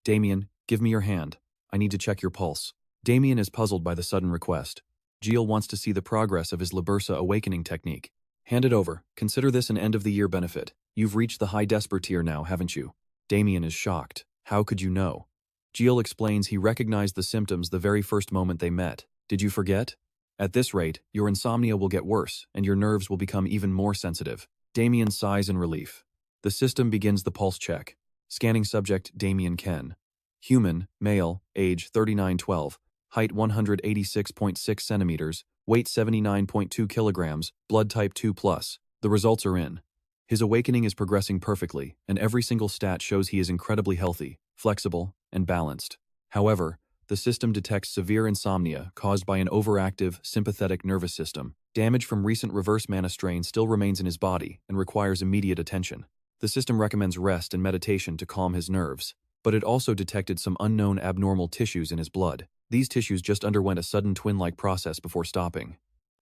"Damian, give me your hand. I need to check your pulse." Damian is puzzled by the sudden request. GL wants to see the progress of his Libursa awakening technique. "Hand it over. Consider this an end-of-the-year benefit. You've reached the high Desper tier now, haven't you?" Damian is shocked. "How could you know?" GL explains he recognized the symptoms the very first moment they met. "Did you forget? At this rate, your insomnia will get worse, and your nerves will become even more sensitive." Damian sighs in relief. The system begins the pulse check. Scanning subject Damian Ken. Human, male, age 39-12, height 186.6 centimeters, weight 79.2 kilograms, blood type 2+. The results are in. His awakening is progressing perfectly, and every single stat shows he is incredibly healthy, flexible, and balanced. However, the system detects severe insomnia caused by an overactive sympathetic nervous system. Damage from recent reverse mana strain still remains in his body and requires immediate attention. The system recommends rest and meditation to calm his nerves, but it also detected some unknown abnormal tissues in his blood. These tissues just underwent a sudden twin-like process before stopping.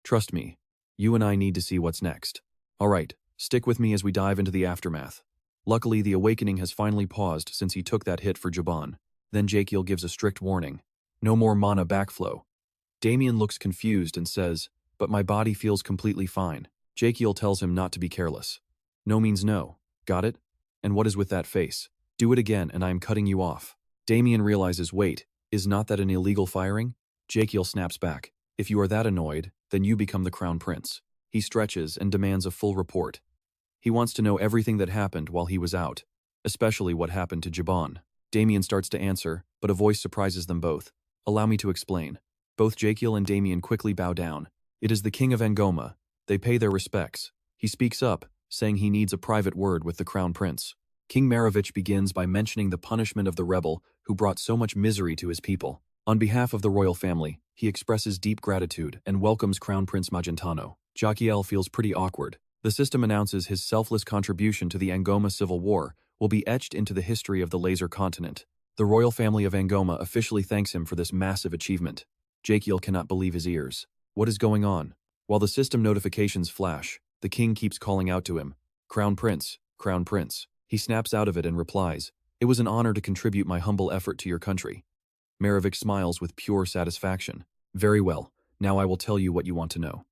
"Trust me, you and I need to see what's next. Alright, stick with me as we dive into the aftermath." Luckily, the awakening has finally paused since he took that hit for Jaban. Then Raikiel gives a strict warning. "No more mana backflow." Damian looks confused and says, "But my body feels completely fine." Raikiel tells him not to be careless. No means no. Got it? And what is with that face? Do it again and I am cutting you off. Damian realizes, wait, is not that an illegal firing? Raikiel snaps back. If you are that annoyed, then you become the Crown Prince. He stretches and demands a full report. He wants to know everything that happened while he was out, especially what happened to Jaban. Damian starts to answer, but a voice surprises them both. "Allow me to explain." Both Raikiel and Damian quickly bow down. It is the King of Angoma. They pay their respects. He speaks up, saying he needs a private word with the Crown Prince. King Maravich begins by mentioning the punishment of the rebel who brought so much misery to his people. On behalf of the royal family, he expresses deep gratitude and welcomes Crown Prince Magentano. Rakiel feels pretty awkward. The system announces his selfless contribution to the Angoma Civil War will be etched into the history of the Laser Continent. The royal family of Angoma officially thanks him for this massive achievement. Raikiel cannot believe his ears. What is going on? While the system notifications flash, the king keeps calling out to him, "Crown Prince, Crown Prince." He snaps out of it and replies, "It was an honor to contribute my humble effort to your country." Maravich smiles with pure satisfaction. "Very well, now I will tell you what you want to know."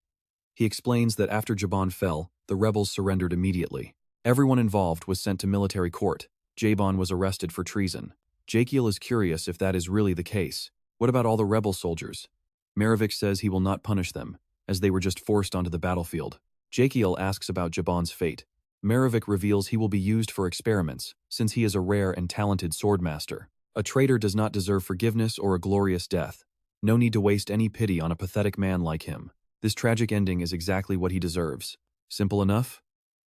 He explains that after Jaban fell, the rebels surrendered immediately. Everyone involved was sent to military court. Jaban was arrested for treason. Raikiel is curious if that is really the case. What about all the rebel soldiers? Maravich says he will not punish them, as they were just forced onto the battlefield. Raikiel asks about Jaban's fate. Maravik reveals he will be used for experiments, since he is a rare and talented swordmaster. A traitor does not deserve forgiveness or a glorious death. No need to waste any pity on a pathetic man like him. This tragic ending is exactly what he deserves. Simple enough?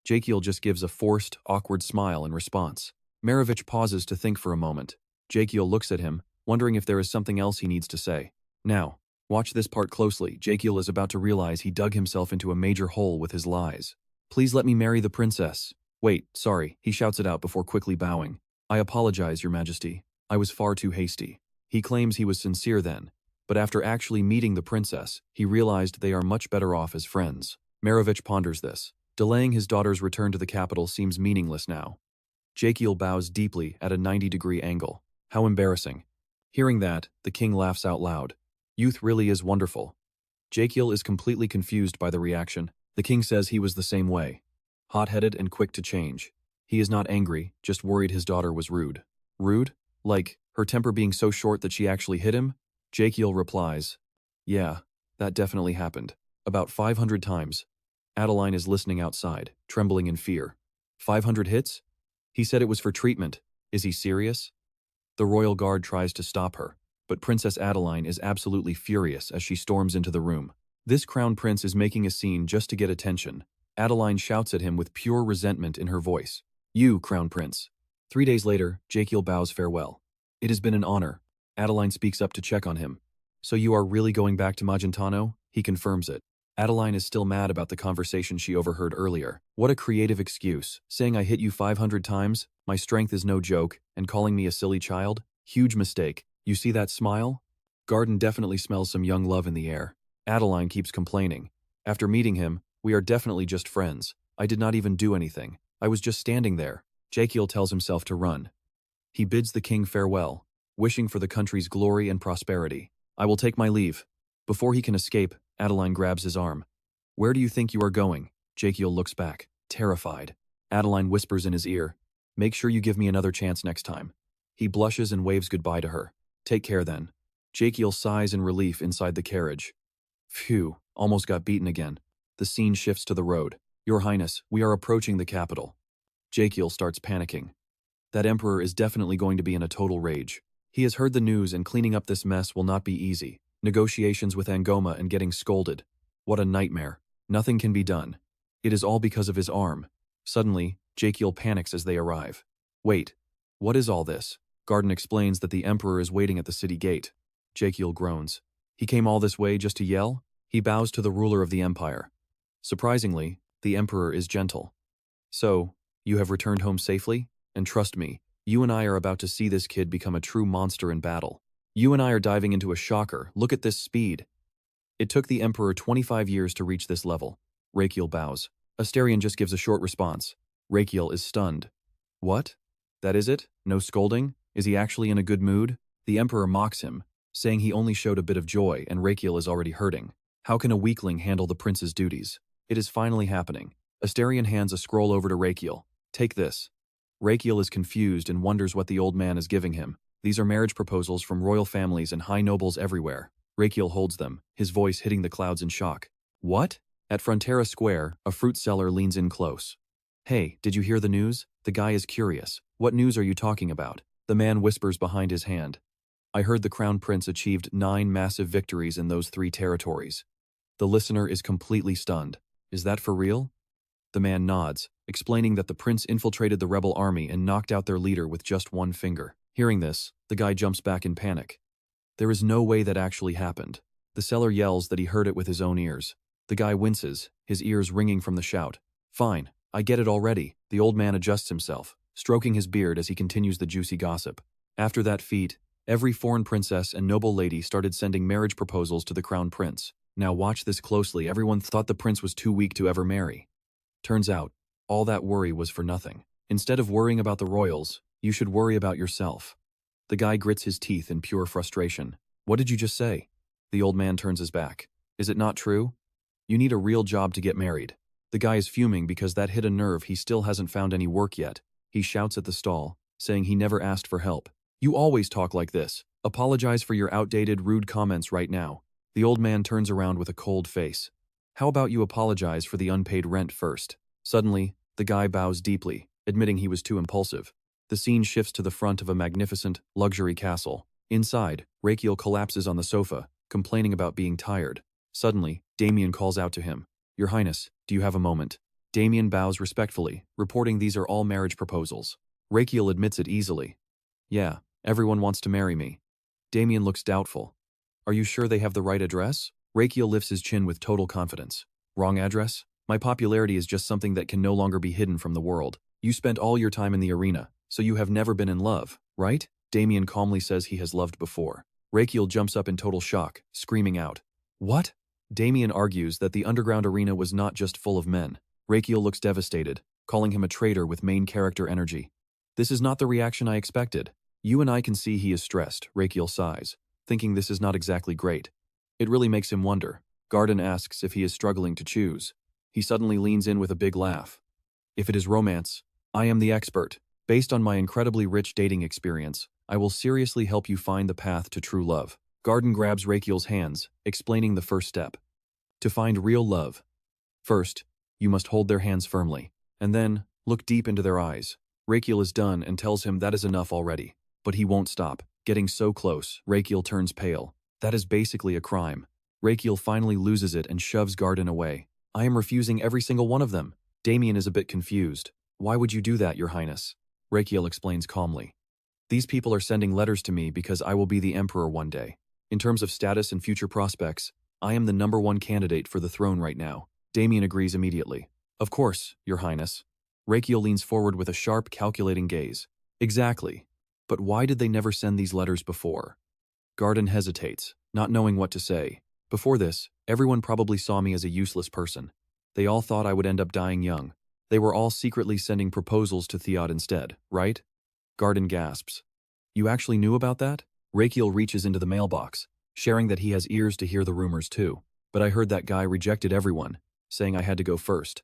Raikiel just gives a forced, awkward smile in response. Maravich pauses to think for a moment. Raikiel looks at him, wondering if there is something else he needs to say. Now, watch this part closely. Raikiel is about to realize he dug himself into a major hole with his lies. Please let me marry the princess. Wait, sorry, he shouts it out before quickly bowing. I apologize, Your Majesty. I was far too hasty. He claims he was sincere then, but after actually meeting the princess, he realized they are much better off as friends. Maravich ponders this. Delaying his daughter's return to the capital seems meaningless now. Raikiel bows deeply at a 90-degree angle. How embarrassing. Hearing that, the king laughs out loud. Youth really is wonderful. Raikiel is completely confused by the reaction. The king says he was the same way. Hot-headed and quick to change. He is not angry, just worried his daughter was rude. Rude? Like, her temper being so short that she actually hit him? Raikiel replies, yeah, that definitely happened. About 500 times. Adeline is listening outside, trembling in fear. 500 hits? He said it was for treatment. Is he serious? The royal guard tries to stop her, but Princess Adeline is absolutely furious as she storms into the room. This crown prince is making a scene just to get attention. Adeline shouts at him with pure resentment in her voice. You, crown prince. 3 days later, Raikiel bows farewell. It has been an honor. Adeline speaks up to check on him. So you are really going back to Magentano? He confirms it. Adeline is still mad about the conversation she overheard earlier. What a creative excuse, saying I hit you 500 times, my strength is no joke, and calling me a silly child? Huge mistake. You see that smile? Garden definitely smells some young love in the air. Adeline keeps complaining. After meeting him, we are definitely just friends. I did not even do anything. I was just standing there. Raikiel tells himself to run. He bids the king farewell, wishing for the country's glory and prosperity. I will take my leave. Before he can escape, Adeline grabs his arm. Where do you think you are going? Raikiel looks back, terrified. Adeline whispers in his ear, make sure you give me another chance next time. He blushes and waves goodbye to her. Take care then. Raikiel sighs in relief inside the carriage. Phew, almost got beaten again. The scene shifts to the road. Your Highness, we are approaching the capital. Raikiel starts panicking. That emperor is definitely going to be in a total rage. He has heard the news and cleaning up this mess will not be easy. Negotiations with Angoma and getting scolded. What a nightmare. Nothing can be done. It is all because of his arm. Suddenly, Raikiel panics as they arrive. Wait, what is all this? Garden explains that the emperor is waiting at the city gate. Raikiel groans. He came all this way just to yell? He bows to the ruler of the empire. Surprisingly, the emperor is gentle. So, you have returned home safely? And trust me, you and I are about to see this kid become a true monster in battle. You and I are diving into a shocker. Look at this speed. It took the emperor 25 years to reach this level. Raikiel bows. Asterion just gives a short response. Raikiel is stunned. What? That is it? No scolding? Is he actually in a good mood? The emperor mocks him, saying he only showed a bit of joy and Raikiel is already hurting. How can a weakling handle the prince's duties? It is finally happening. Asterion hands a scroll over to Raikiel. Take this. Raikiel is confused and wonders what the old man is giving him. These are marriage proposals from royal families and high nobles everywhere. Raikiel holds them, his voice hitting the clouds in shock. What? At Frontera Square, a fruit seller leans in close. Hey, did you hear the news? The guy is curious. What news are you talking about? The man whispers behind his hand. I heard the crown prince achieved 9 massive victories in those 3 territories. The listener is completely stunned. Is that for real? The man nods, explaining that the prince infiltrated the rebel army and knocked out their leader with just 1 finger. Hearing this, the guy jumps back in panic. There is no way that actually happened. The seller yells that he heard it with his own ears. The guy winces, his ears ringing from the shout. Fine, I get it already. The old man adjusts himself, stroking his beard as he continues the juicy gossip. After that feat, every foreign princess and noble lady started sending marriage proposals to the crown prince. Now watch this closely. Everyone thought the prince was too weak to ever marry. Turns out, all that worry was for nothing. Instead of worrying about the royals, you should worry about yourself. The guy grits his teeth in pure frustration. What did you just say? The old man turns his back. Is it not true? You need a real job to get married. The guy is fuming because that hit a nerve. He still hasn't found any work yet. He shouts at the stall, saying he never asked for help. You always talk like this. Apologize for your outdated, rude comments right now. The old man turns around with a cold face. How about you apologize for the unpaid rent first? Suddenly, The guy bows deeply, admitting he was too impulsive. The scene shifts to the front of a magnificent, luxury castle. Inside, Rakiel collapses on the sofa, complaining about being tired. Suddenly, Damian calls out to him. Your Highness, do you have a moment? Damian bows respectfully, reporting these are all marriage proposals. Rakiel admits it easily. Yeah, everyone wants to marry me. Damian looks doubtful. Are you sure they have the right address? Rakiel lifts his chin with total confidence. Wrong address? My popularity is just something that can no longer be hidden from the world. You spent all your time in the arena, so you have never been in love, right? Damian calmly says he has loved before. Rakiel jumps up in total shock, screaming out. What? Damian argues that the underground arena was not just full of men. Rakiel looks devastated, calling him a traitor with main character energy. This is not the reaction I expected. You and I can see he is stressed, Rakiel sighs, thinking this is not exactly great. It really makes him wonder. Garden asks if he is struggling to choose. He suddenly leans in with a big laugh. If it is romance, I am the expert. Based on my incredibly rich dating experience, I will seriously help you find the path to true love. Garden grabs Rakiel's hands, explaining the first step. To find real love. First, you must hold their hands firmly, and then, look deep into their eyes. Rakiel is done and tells him that is enough already. But he won't stop. Getting so close, Rakiel turns pale. That is basically a crime. Rakiel finally loses it and shoves Garden away. I am refusing every single one of them. Damian is a bit confused. Why would you do that, Your Highness? Rakiel explains calmly. These people are sending letters to me because I will be the emperor one day. In terms of status and future prospects, I am the #1 candidate for the throne right now. Damian agrees immediately. Of course, Your Highness. Rakiel leans forward with a sharp, calculating gaze. Exactly. But why did they never send these letters before? Garden hesitates, not knowing what to say. Before this, everyone probably saw me as a useless person. They all thought I would end up dying young. They were all secretly sending proposals to Theod instead, right? Garden gasps. You actually knew about that? Rakiel reaches into the mailbox, sharing that he has ears to hear the rumors too. But I heard that guy rejected everyone, saying I had to go first.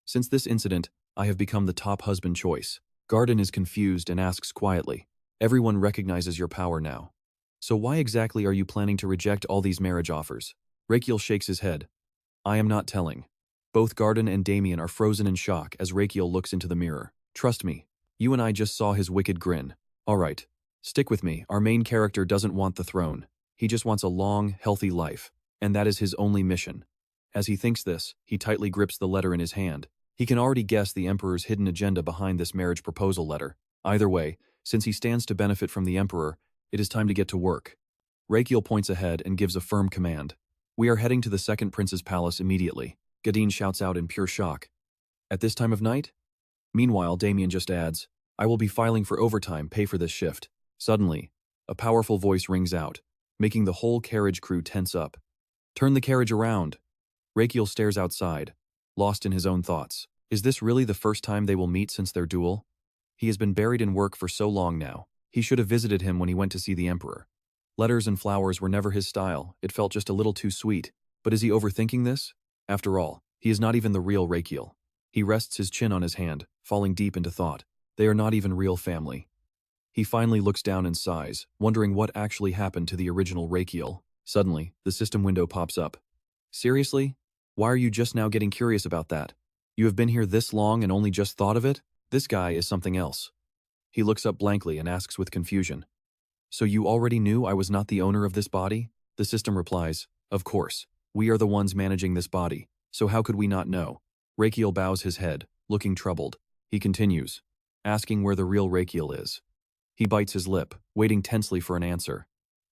Since this incident, I have become the top husband choice. Garden is confused and asks quietly. Everyone recognizes your power now. So why exactly are you planning to reject all these marriage offers? Rakiel shakes his head. I am not telling. Both Garden and Damian are frozen in shock as Rakiel looks into the mirror. Trust me, you and I just saw his wicked grin. All right, stick with me. Our main character doesn't want the throne. He just wants a long, healthy life, and that is his only mission. As he thinks this, he tightly grips the letter in his hand. He can already guess the Emperor's hidden agenda behind this marriage proposal letter. Either way, since he stands to benefit from the Emperor, it is time to get to work. Raikiel points ahead and gives a firm command. We are heading to the second prince's palace immediately. Gadeen shouts out in pure shock. At this time of night? Meanwhile, Damian just adds, I will be filing for overtime, pay for this shift. Suddenly, a powerful voice rings out, making the whole carriage crew tense up. Turn the carriage around. Raikiel stares outside, lost in his own thoughts. Is this really the first time they will meet since their duel? He has been buried in work for so long now. He should have visited him when he went to see the Emperor. Letters and flowers were never his style. It felt just a little too sweet. But is he overthinking this? After all, he is not even the real Raikiel. He rests his chin on his hand, falling deep into thought. They are not even real family. He finally looks down and sighs, wondering what actually happened to the original Raikiel. Suddenly, the system window pops up. Seriously? Why are you just now getting curious about that? You have been here this long and only just thought of it? This guy is something else. He looks up blankly and asks with confusion. So you already knew I was not the owner of this body? The system replies, of course. We are the ones managing this body, so how could we not know? Raikiel bows his head, looking troubled. He continues, asking where the real Raikiel is. He bites his lip, waiting tensely for an answer.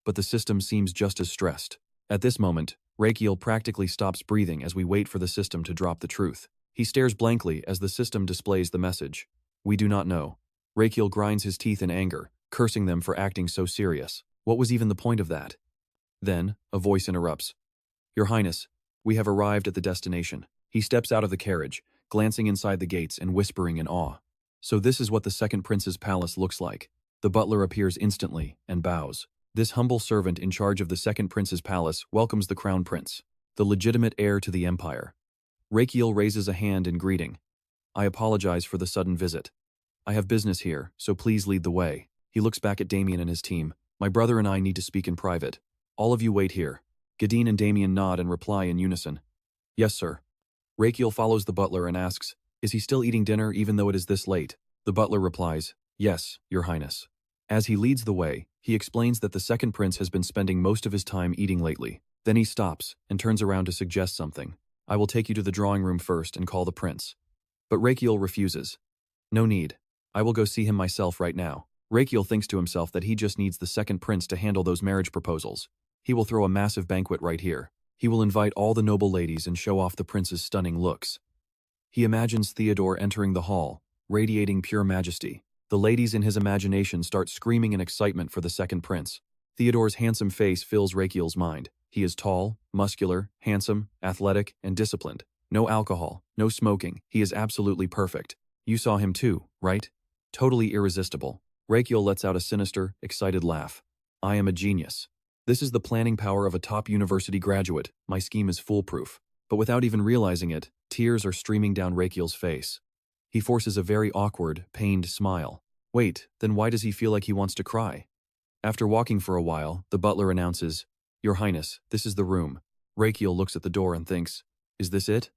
But the system seems just as stressed. At this moment, Raikiel practically stops breathing as we wait for the system to drop the truth. He stares blankly as the system displays the message. We do not know. Raikiel grinds his teeth in anger, cursing them for acting so serious. What was even the point of that? Then, a voice interrupts. Your Highness, we have arrived at the destination. He steps out of the carriage, glancing inside the gates and whispering in awe. So this is what the second prince's palace looks like. The butler appears instantly and bows. This humble servant in charge of the second prince's palace welcomes the crown prince, the legitimate heir to the empire. Raikiel raises a hand in greeting. I apologize for the sudden visit. I have business here, so please lead the way. He looks back at Damian and his team. My brother and I need to speak in private. All of you wait here. Gadeen and Damian nod and reply in unison. Yes, sir. Raikiel follows the butler and asks, Is he still eating dinner even though it is this late? The butler replies, "Yes, Your Highness." As he leads the way, he explains that the second prince has been spending most of his time eating lately. Then he stops and turns around to suggest something. "I will take you to the drawing room first and call the prince." But Raikiel refuses. "No need. I will go see him myself right now." Raikiel thinks to himself that he just needs the second prince to handle those marriage proposals. He will throw a massive banquet right here. He will invite all the noble ladies and show off the prince's stunning looks. He imagines Theodore entering the hall, radiating pure majesty. The ladies in his imagination start screaming in excitement for the second prince. Theodore's handsome face fills Raikiel's mind. He is tall, muscular, handsome, athletic, and disciplined. No alcohol, no smoking. He is absolutely perfect. You saw him too, right? Totally irresistible. Raikiel lets out a sinister, excited laugh. "I am a genius. This is the planning power of a top university graduate. My scheme is foolproof." But without even realizing it, tears are streaming down Raikiel's face. He forces a very awkward, pained smile. Wait, then why does he feel like he wants to cry? After walking for a while, the butler announces, "Your Highness, this is the room." Raikiel looks at the door and thinks, "Is this it?"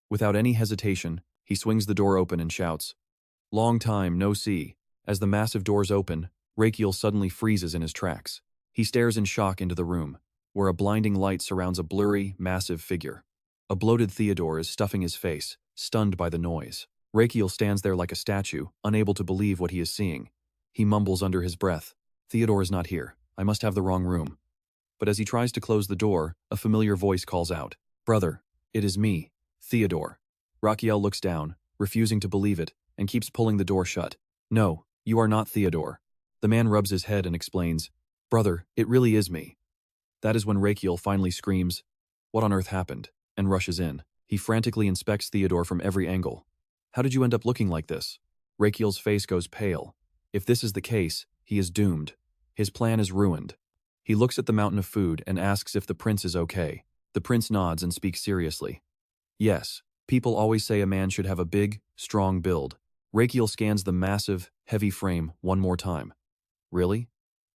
Without any hesitation, he swings the door open and shouts, "Long time, no see." As the massive doors open, Raikiel suddenly freezes in his tracks. He stares in shock into the room, where a blinding light surrounds a blurry, massive figure. A bloated Theodore is stuffing his face, stunned by the noise. Raikiel stands there like a statue, unable to believe what he is seeing. He mumbles under his breath, "Theodore is not here. I must have the wrong room." But as he tries to close the door, a familiar voice calls out, "Brother, it is me, Theodore." Rakiel looks down, refusing to believe it, and keeps pulling the door shut. "No, you are not Theodore." The man rubs his head and explains, "Brother, it really is me." That is when Raikiel finally screams, "What on earth happened?" and rushes in. He frantically inspects Theodore from every angle. "How did you end up looking like this?" Raikiel's face goes pale. If this is the case, he is doomed. His plan is ruined. He looks at the mountain of food and asks if the prince is okay. The prince nods and speaks seriously. "Yes, people always say a man should have a big, strong build." Raikiel scans the massive, heavy frame one more time. "Really?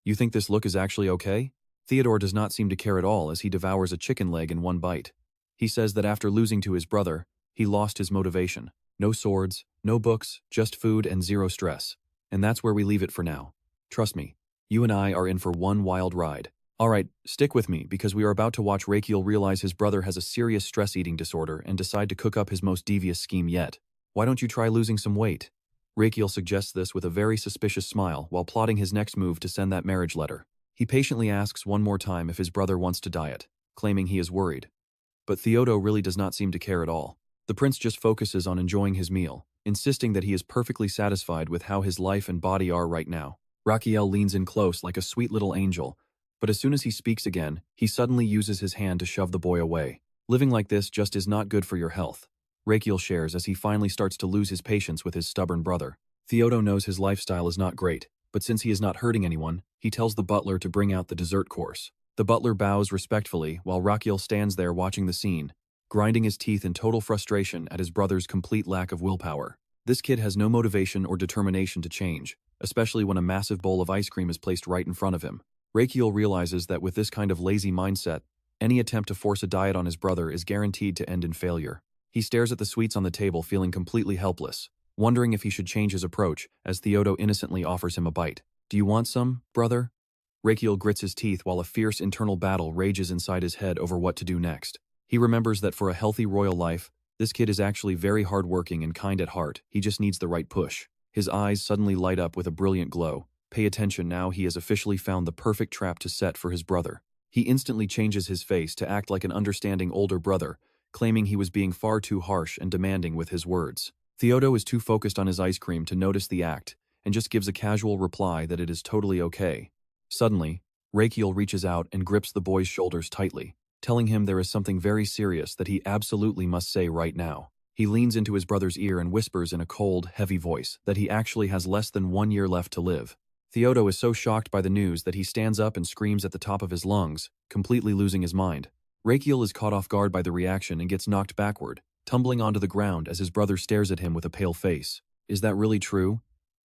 You think this look is actually okay?" Theodore does not seem to care at all as he devours a chicken leg in one bite. He says that after losing to his brother, he lost his motivation. No swords, no books, just food and zero stress. And that's where we leave it for now. Trust me, you and I are in for one wild ride. Alright, stick with me because we are about to watch Raikiel realize his brother has a serious stress eating disorder and decide to cook up his most devious scheme yet. Why don't you try losing some weight? Raikiel suggests this with a very suspicious smile while plotting his next move to send that marriage letter. He patiently asks one more time if his brother wants to diet, claiming he is worried. But Theodo really does not seem to care at all. The prince just focuses on enjoying his meal, insisting that he is perfectly satisfied with how his life and body are right now. Rakiel leans in close like a sweet little angel, but as soon as he speaks again, he suddenly uses his hand to shove the boy away. Living like this just is not good for your health. Raikiel shares as he finally starts to lose his patience with his stubborn brother. Theodo knows his lifestyle is not great, but since he is not hurting anyone, he tells the butler to bring out the dessert course. The butler bows respectfully while Rakiel stands there watching the scene, grinding his teeth in total frustration at his brother's complete lack of willpower. This kid has no motivation or determination to change, especially when a massive bowl of ice cream is placed right in front of him. Raikiel realizes that with this kind of lazy mindset, any attempt to force a diet on his brother is guaranteed to end in failure. He stares at the sweets on the table feeling completely helpless, wondering if he should change his approach as Theodo innocently offers him a bite. "Do you want some, brother?" Raikiel grits his teeth while a fierce internal battle rages inside his head over what to do next. He remembers that for a healthy royal life, this kid is actually very hardworking and kind at heart. He just needs the right push. His eyes suddenly light up with a brilliant glow. Pay attention now, he has officially found the perfect trap to set for his brother. He instantly changes his face to act like an understanding older brother, claiming he was being far too harsh and demanding with his words. Theodo is too focused on his ice cream to notice the act, and just gives a casual reply that it is totally okay. Suddenly, Raikiel reaches out and grips the boy's shoulders tightly, telling him there is something very serious that he absolutely must say right now. He leans into his brother's ear and whispers in a cold, heavy voice that he actually has less than 1 year left to live. Theodo is so shocked by the news that he stands up and screams at the top of his lungs, completely losing his mind. Raikiel is caught off guard by the reaction and gets knocked backward, tumbling onto the ground as his brother stares at him with a pale face. Is that really true?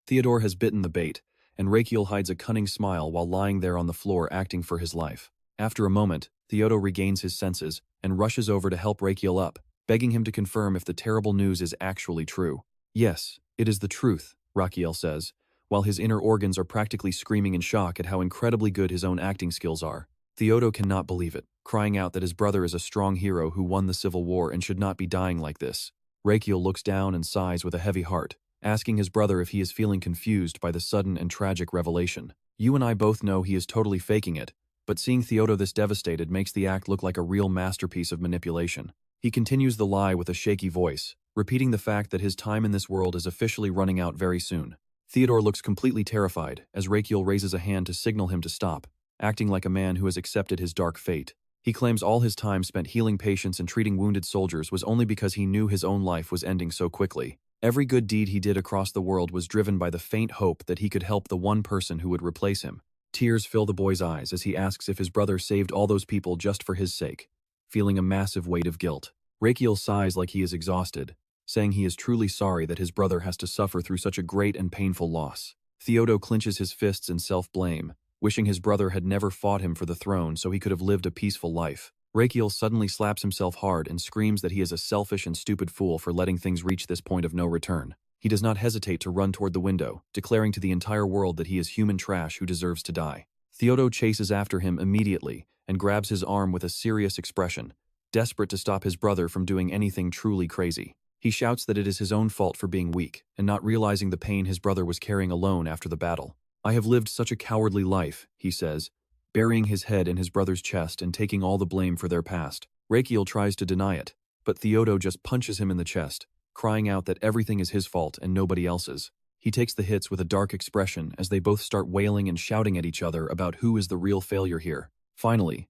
Theodore has bitten the bait, and Raikiel hides a cunning smile while lying there on the floor acting for his life. After a moment, Theodo regains his senses and rushes over to help Raikiel up, begging him to confirm if the terrible news is actually true. Yes, it is the truth, Rakiel says, while his inner organs are practically screaming in shock at how incredibly good his own acting skills are. Theodo cannot believe it, crying out that his brother is a strong hero who won the Civil War and should not be dying like this. Raikiel looks down and sighs with a heavy heart, asking his brother if he is feeling confused by the sudden and tragic revelation. You and I both know he is totally faking it, but seeing Theodo this devastated makes the act look like a real masterpiece of manipulation. He continues the lie with a shaky voice, repeating the fact that his time in this world is officially running out very soon. Theodore looks completely terrified as Raikiel raises a hand to signal him to stop, acting like a man who has accepted his dark fate. He claims all his time spent healing patients and treating wounded soldiers was only because he knew his own life was ending so quickly. Every good deed he did across the world was driven by the faint hope that he could help the one person who would replace him. Tears fill the boy's eyes as he asks if his brother saved all those people just for his sake, feeling a massive weight of guilt. Raikiel sighs like he is exhausted, saying he is truly sorry that his brother has to suffer through such a great and painful loss. Theodo clenches his fists in self-blame, wishing his brother had never fought him for the throne so he could have lived a peaceful life. Raikiel suddenly slaps himself hard and screams that he is a selfish and stupid fool for letting things reach this point of no return. He does not hesitate to run toward the window, declaring to the entire world that he is human trash who deserves to die. Theodo chases after him immediately and grabs his arm with a serious expression, desperate to stop his brother from doing anything truly crazy. He shouts that it is his own fault for being weak and not realizing the pain his brother was carrying alone after the battle. I have lived such a cowardly life, he says, burying his head in his brother's chest and taking all the blame for their past. Raikiel tries to deny it, but Theodo just punches him in the chest, crying out that everything is his fault and nobody else's. He takes the hits with a dark expression as they both start wailing and shouting at each other about who is the real failure here. Finally,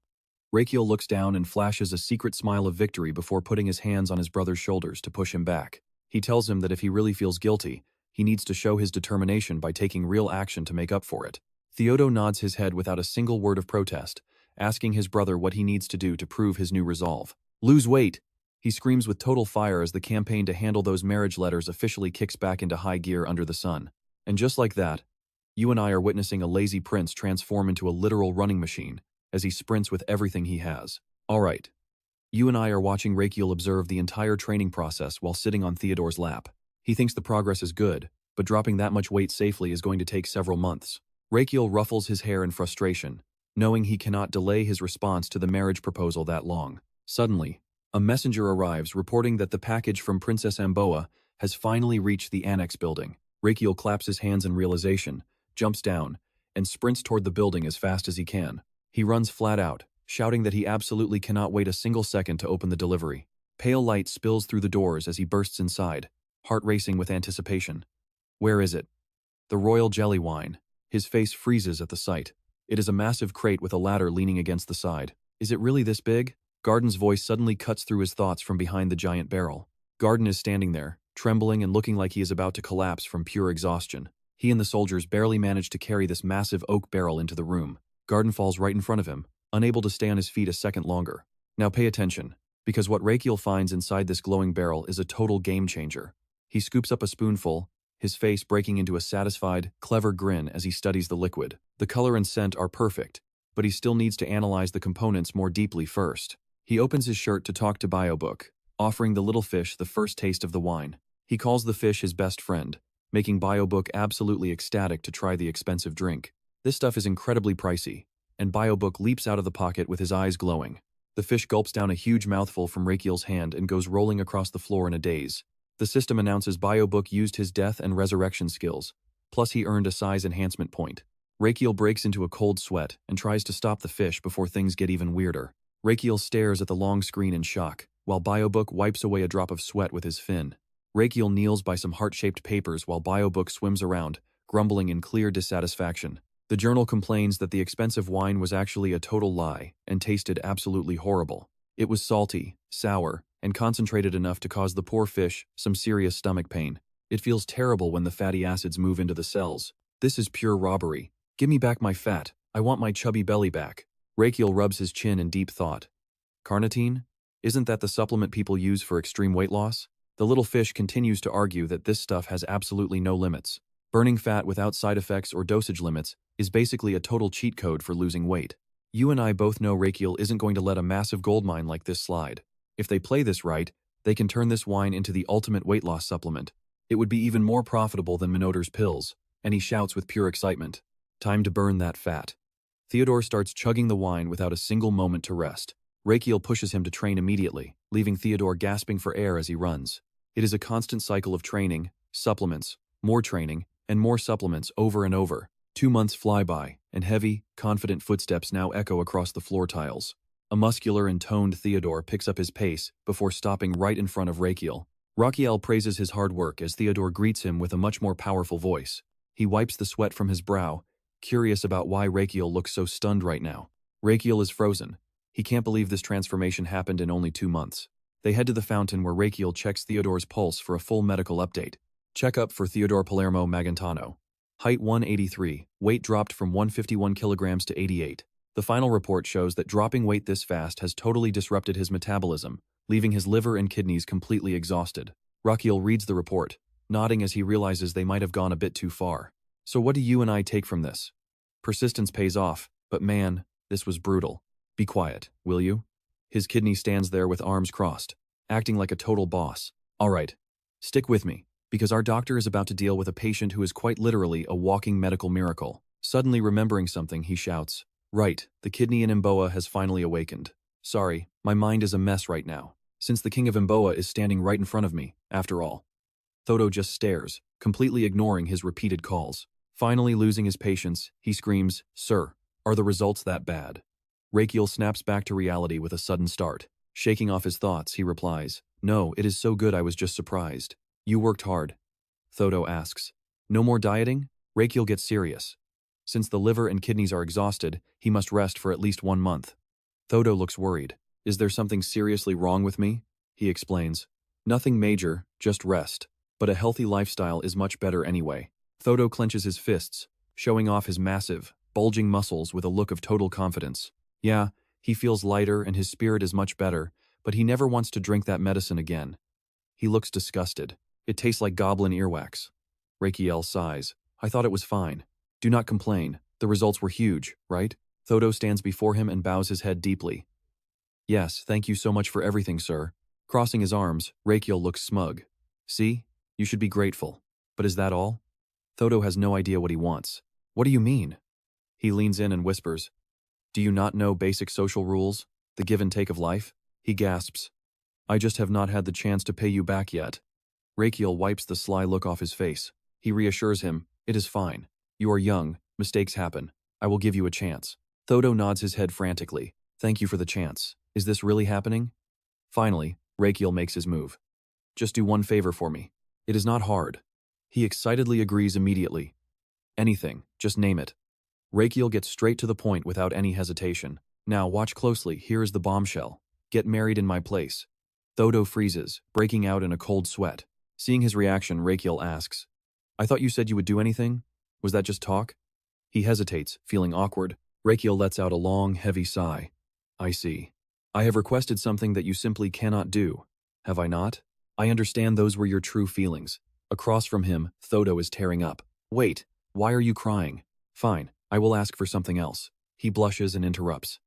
Raikiel looks down and flashes a secret smile of victory before putting his hands on his brother's shoulders to push him back. He tells him that if he really feels guilty, he needs to show his determination by taking real action to make up for it. Theodo nods his head without a single word of protest, asking his brother what he needs to do to prove his new resolve. Lose weight! He screams with total fire as the campaign to handle those marriage letters officially kicks back into high gear under the sun. And just like that, you and I are witnessing a lazy prince transform into a literal running machine as he sprints with everything he has. Alright. You and I are watching Raikiel observe the entire training process while sitting on Theodore's lap. He thinks the progress is good, but dropping that much weight safely is going to take several months. Raikiel ruffles his hair in frustration, knowing he cannot delay his response to the marriage proposal that long. Suddenly, a messenger arrives reporting that the package from Princess Amboa has finally reached the annex building. Raikiel claps his hands in realization, jumps down, and sprints toward the building as fast as he can. He runs flat out, shouting that he absolutely cannot wait a single second to open the delivery. Pale light spills through the doors as he bursts inside, heart racing with anticipation. Where is it? The royal jelly wine. His face freezes at the sight. It is a massive crate with a ladder leaning against the side. Is it really this big? Garden's voice suddenly cuts through his thoughts from behind the giant barrel. Garden is standing there, trembling and looking like he is about to collapse from pure exhaustion. He and the soldiers barely manage to carry this massive oak barrel into the room. Garden falls right in front of him, unable to stay on his feet a second longer. Now pay attention, because what Raikiel finds inside this glowing barrel is a total game changer. He scoops up a spoonful, his face breaking into a satisfied, clever grin as he studies the liquid. The color and scent are perfect, but he still needs to analyze the components more deeply first. He opens his shirt to talk to Biobook, offering the little fish the first taste of the wine. He calls the fish his best friend, making Biobook absolutely ecstatic to try the expensive drink. This stuff is incredibly pricey, and Biobook leaps out of the pocket with his eyes glowing. The fish gulps down a huge mouthful from Raikiel's hand and goes rolling across the floor in a daze. The system announces Biobook used his death and resurrection skills, plus he earned a size enhancement point. Raikiel breaks into a cold sweat and tries to stop the fish before things get even weirder. Raikiel stares at the long screen in shock, while Biobook wipes away a drop of sweat with his fin. Raikiel kneels by some heart-shaped papers while Biobook swims around, grumbling in clear dissatisfaction. The journal complains that the expensive wine was actually a total lie and tasted absolutely horrible. It was salty, sour, and concentrated enough to cause the poor fish some serious stomach pain. It feels terrible when the fatty acids move into the cells. This is pure robbery. Give me back my fat. I want my chubby belly back. Raikiel rubs his chin in deep thought. Carnitine? Isn't that the supplement people use for extreme weight loss? The little fish continues to argue that this stuff has absolutely no limits. Burning fat without side effects or dosage limits is basically a total cheat code for losing weight. You and I both know Raikiel isn't going to let a massive gold mine like this slide. If they play this right, They can turn this wine into the ultimate weight loss supplement. It would be even more profitable than Minotaur's pills, and he shouts with pure excitement. Time to burn that fat. Theodore starts chugging the wine without a single moment to rest. Raikiel pushes him to train immediately, leaving Theodore gasping for air as he runs. It is a constant cycle of training, supplements, more training, and more supplements over and over. 2 months fly by, and heavy, confident footsteps now echo across the floor tiles. A muscular and toned Theodore picks up his pace before stopping right in front of Raikiel. Rakiel praises his hard work as Theodore greets him with a much more powerful voice. He wipes the sweat from his brow, curious about why Raikiel looks so stunned right now. Raikiel is frozen. He can't believe this transformation happened in only 2 months. They head to the fountain where Raikiel checks Theodore's pulse for a full medical update. Checkup for Theodore Palermo Magantano. Height 183, weight dropped from 151 kilograms to 88. The final report shows that dropping weight this fast has totally disrupted his metabolism, leaving his liver and kidneys completely exhausted. Rakiel reads the report, nodding as he realizes they might have gone a bit too far. So what do you and I take from this? Persistence pays off, but man, this was brutal. Be quiet, will you? His kidney stands there with arms crossed, acting like a total boss. All right, stick with me, because our doctor is about to deal with a patient who is quite literally a walking medical miracle. Suddenly remembering something, he shouts, "Right, the kidney in Imboa has finally awakened. Sorry, my mind is a mess right now, since the king of Imboa is standing right in front of me, after all." Thodo just stares, completely ignoring his repeated calls. Finally losing his patience, he screams, "Sir, are the results that bad?" Raikiel snaps back to reality with a sudden start. Shaking off his thoughts, he replies, "No, it is so good I was just surprised." "You worked hard?" Thodo asks. "No more dieting?" Raikiel gets serious. Since the liver and kidneys are exhausted, he must rest for at least 1 month. Thodo looks worried. "Is there something seriously wrong with me?" He explains. "Nothing major, just rest. But a healthy lifestyle is much better anyway." Thodo clenches his fists, showing off his massive, bulging muscles with a look of total confidence. Yeah, he feels lighter and his spirit is much better, but he never wants to drink that medicine again. He looks disgusted. "It tastes like goblin earwax." Raikiel sighs. "I thought it was fine. Do not complain. The results were huge, right?" Thodo stands before him and bows his head deeply. "Yes, thank you so much for everything, sir." Crossing his arms, Raikiel looks smug. "See? You should be grateful. But is that all?" Thodo has no idea what he wants. "What do you mean?" He leans in and whispers, "Do you not know basic social rules? The give and take of life?" He gasps. "I just have not had the chance to pay you back yet." Raikiel wipes the sly look off his face. He reassures him, "It is fine. You are young, mistakes happen. I will give you a chance." Thodo nods his head frantically. "Thank you for the chance. Is this really happening?" Finally, Raikiel makes his move. "Just do one favor for me. It is not hard." He excitedly agrees immediately. "Anything, just name it." Raikiel gets straight to the point without any hesitation. "Now watch closely, here is the bombshell. Get married in my place." Thodo freezes, breaking out in a cold sweat. Seeing his reaction, Raikiel asks, "I thought you said you would do anything? Was that just talk?" He hesitates, feeling awkward. Raikiel lets out a long, heavy sigh. "I see. I have requested something that you simply cannot do. Have I not? I understand those were your true feelings." Across from him, Thodo is tearing up. "Wait, why are you crying?" "Fine, I will ask for something else." He blushes and interrupts.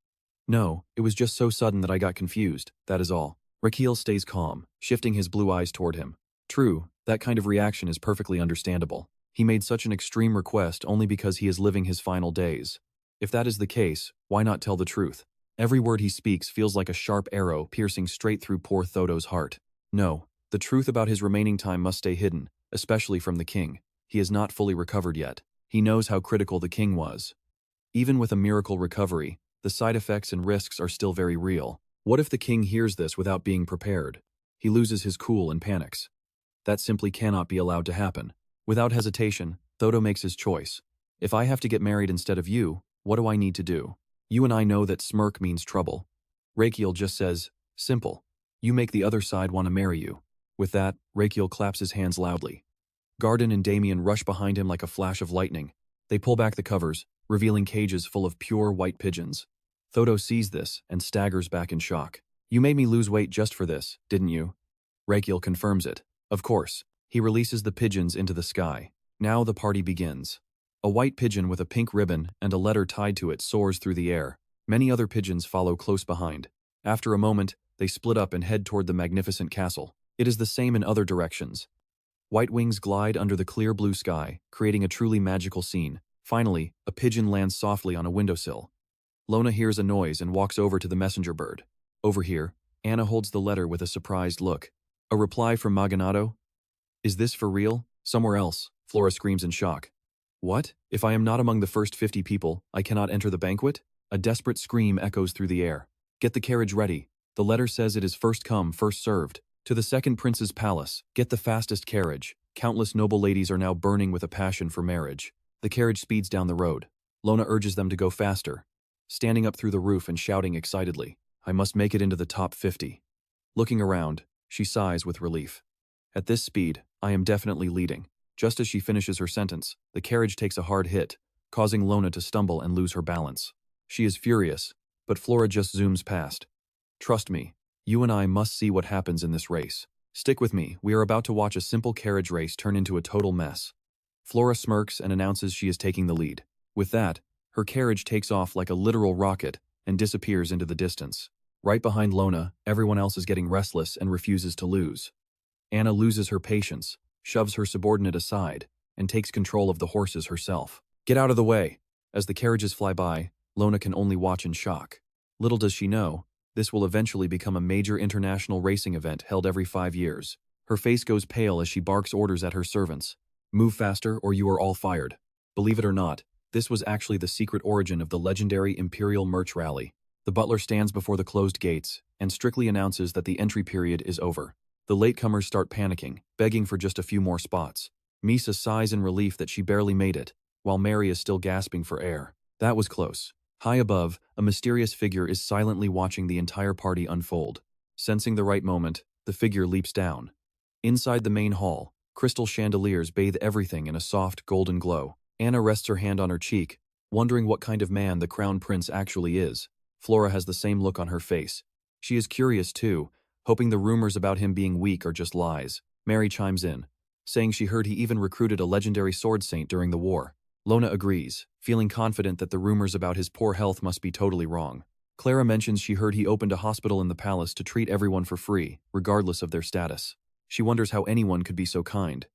"No, it was just so sudden that I got confused, that is all." Rakiel stays calm, shifting his blue eyes toward him. True, that kind of reaction is perfectly understandable. He made such an extreme request only because he is living his final days. If that is the case, why not tell the truth? Every word he speaks feels like a sharp arrow piercing straight through poor Thodo's heart. No, the truth about his remaining time must stay hidden, especially from the king. He is not fully recovered yet. He knows how critical the king was. Even with a miracle recovery, the side effects and risks are still very real. What if the king hears this without being prepared? He loses his cool and panics. That simply cannot be allowed to happen. Without hesitation, Thodo makes his choice. "If I have to get married instead of you, what do I need to do? You and I know that smirk means trouble." Raikiel just says, "Simple. You make the other side want to marry you." With that, Raikiel claps his hands loudly. Garden and Damian rush behind him like a flash of lightning. They pull back the covers, revealing cages full of pure white pigeons. Thodo sees this and staggers back in shock. "You made me lose weight just for this, didn't you?" Raikiel confirms it. Of course. He releases the pigeons into the sky. Now the party begins. A white pigeon with a pink ribbon and a letter tied to it soars through the air. Many other pigeons follow close behind. After a moment, They split up and head toward the magnificent castle. It is the same in other directions. White wings glide under the clear blue sky, creating a truly magical scene. Finally, a pigeon lands softly on a windowsill. Lona hears a noise and walks over to the messenger bird. Over here, Anna holds the letter with a surprised look. A reply from Maganato? Is this for real? Somewhere else, Flora screams in shock. What? If I am not among the first 50 people, I cannot enter the banquet? A desperate scream echoes through the air. Get the carriage ready. The letter says it is first come, first served. To the second prince's palace, get the fastest carriage. Countless noble ladies are now burning with a passion for marriage. The carriage speeds down the road. Lona urges them to go faster, standing up through the roof and shouting excitedly, I must make it into the top 50. Looking around, she sighs with relief. At this speed, I am definitely leading. Just as she finishes her sentence, the carriage takes a hard hit, causing Lona to stumble and lose her balance. She is furious, but Flora just zooms past. Trust me, you and I must see what happens in this race. Stick with me, we are about to watch a simple carriage race turn into a total mess. Flora smirks and announces she is taking the lead. With that, her carriage takes off like a literal rocket and disappears into the distance. Right behind Lona, everyone else is getting restless and refuses to lose. Anna loses her patience, shoves her subordinate aside, and takes control of the horses herself. Get out of the way! As the carriages fly by, Lona can only watch in shock. Little does she know, this will eventually become a major international racing event held every 5 years. Her face goes pale as she barks orders at her servants. Move faster or you are all fired. Believe it or not, this was actually the secret origin of the legendary Imperial Merch Rally. The butler stands before the closed gates and strictly announces that the entry period is over. The latecomers start panicking, begging for just a few more spots. Misa sighs in relief that she barely made it, while Mary is still gasping for air. That was close. High above, a mysterious figure is silently watching the entire party unfold. Sensing the right moment, the figure leaps down. Inside the main hall, crystal chandeliers bathe everything in a soft, golden glow. Anna rests her hand on her cheek, wondering what kind of man the crown prince actually is. Flora has the same look on her face. She is curious too, hoping the rumors about him being weak are just lies. Mary chimes in, saying she heard he even recruited a legendary sword saint during the war. Lona agrees, feeling confident that the rumors about his poor health must be totally wrong. Clara mentions she heard he opened a hospital in the palace to treat everyone for free, regardless of their status. She wonders how anyone could be so kind.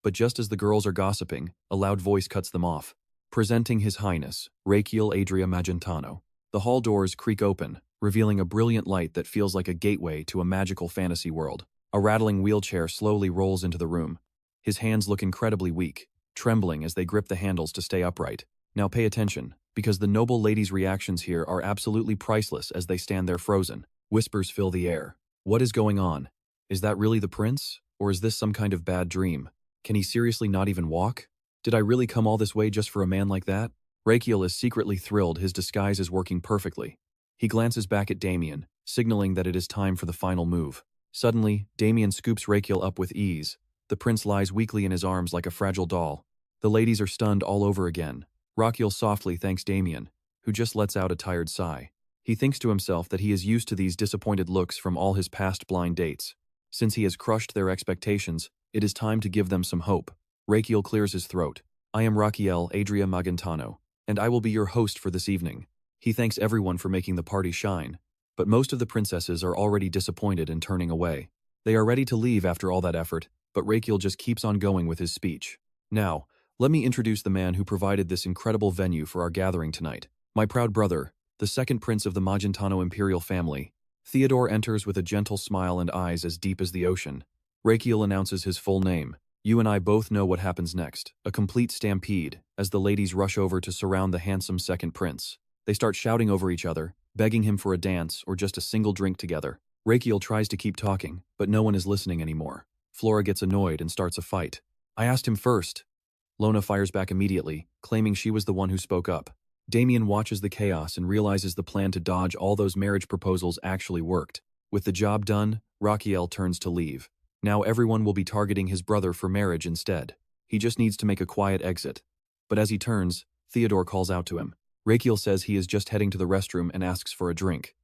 But just as the girls are gossiping, a loud voice cuts them off. Presenting His Highness, Raikiel Adria Magentano. The hall doors creak open, revealing a brilliant light that feels like a gateway to a magical fantasy world. A rattling wheelchair slowly rolls into the room. His hands look incredibly weak, trembling as they grip the handles to stay upright. Now pay attention, because the noble lady's reactions here are absolutely priceless as they stand there frozen. Whispers fill the air. What is going on? Is that really the prince? Or is this some kind of bad dream? Can he seriously not even walk? Did I really come all this way just for a man like that? Raikiel is secretly thrilled his disguise is working perfectly. He glances back at Damian, signaling that it is time for the final move. Suddenly, Damian scoops Raikiel up with ease. The prince lies weakly in his arms like a fragile doll. The ladies are stunned all over again. Rakiel softly thanks Damian, who just lets out a tired sigh. He thinks to himself that he is used to these disappointed looks from all his past blind dates. Since he has crushed their expectations, it is time to give them some hope. Raikiel clears his throat. I am Rakiel Adria Magentano, and I will be your host for this evening. He thanks everyone for making the party shine, but most of the princesses are already disappointed and turning away. They are ready to leave after all that effort, but Raikiel just keeps on going with his speech. Now, let me introduce the man who provided this incredible venue for our gathering tonight. My proud brother, the second prince of the Magentano imperial family. Theodore enters with a gentle smile and eyes as deep as the ocean. Raikiel announces his full name. You and I both know what happens next. A complete stampede, as the ladies rush over to surround the handsome second prince. They start shouting over each other, begging him for a dance or just a single drink together. Raikiel tries to keep talking, but no one is listening anymore. Flora gets annoyed and starts a fight. I asked him first. Lona fires back immediately, claiming she was the one who spoke up. Damian watches the chaos and realizes the plan to dodge all those marriage proposals actually worked. With the job done, Rakiel turns to leave. Now everyone will be targeting his brother for marriage instead. He just needs to make a quiet exit. But as he turns, Theodore calls out to him. Raikiel says he is just heading to the restroom and asks for a drink.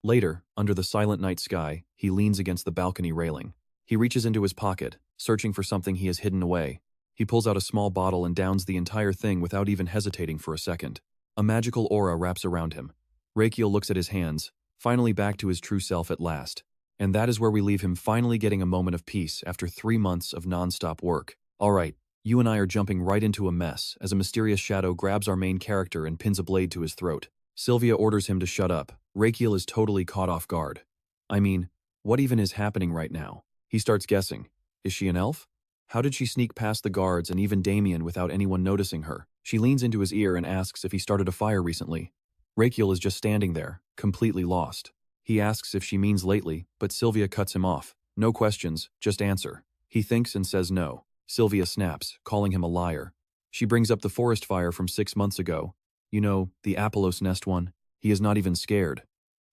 Later, under the silent night sky, he leans against the balcony railing. He reaches into his pocket, searching for something he has hidden away. He pulls out a small bottle and downs the entire thing without even hesitating for a second. A magical aura wraps around him. Raikiel looks at his hands, finally back to his true self at last. And that is where we leave him, finally getting a moment of peace after 3 months of non-stop work. Alright, you and I are jumping right into a mess as a mysterious shadow grabs our main character and pins a blade to his throat. Sylvia orders him to shut up. Raikiel is totally caught off guard. I mean, what even is happening right now? He starts guessing. Is she an elf? How did she sneak past the guards and even Damian without anyone noticing her? She leans into his ear and asks if he started a fire recently. Raikiel is just standing there, completely lost. He asks if she means lately, but Sylvia cuts him off. No questions, just answer. He thinks and says no. Sylvia snaps, calling him a liar. She brings up the forest fire from 6 months ago. You know, the Apollos nest one. He is not even scared.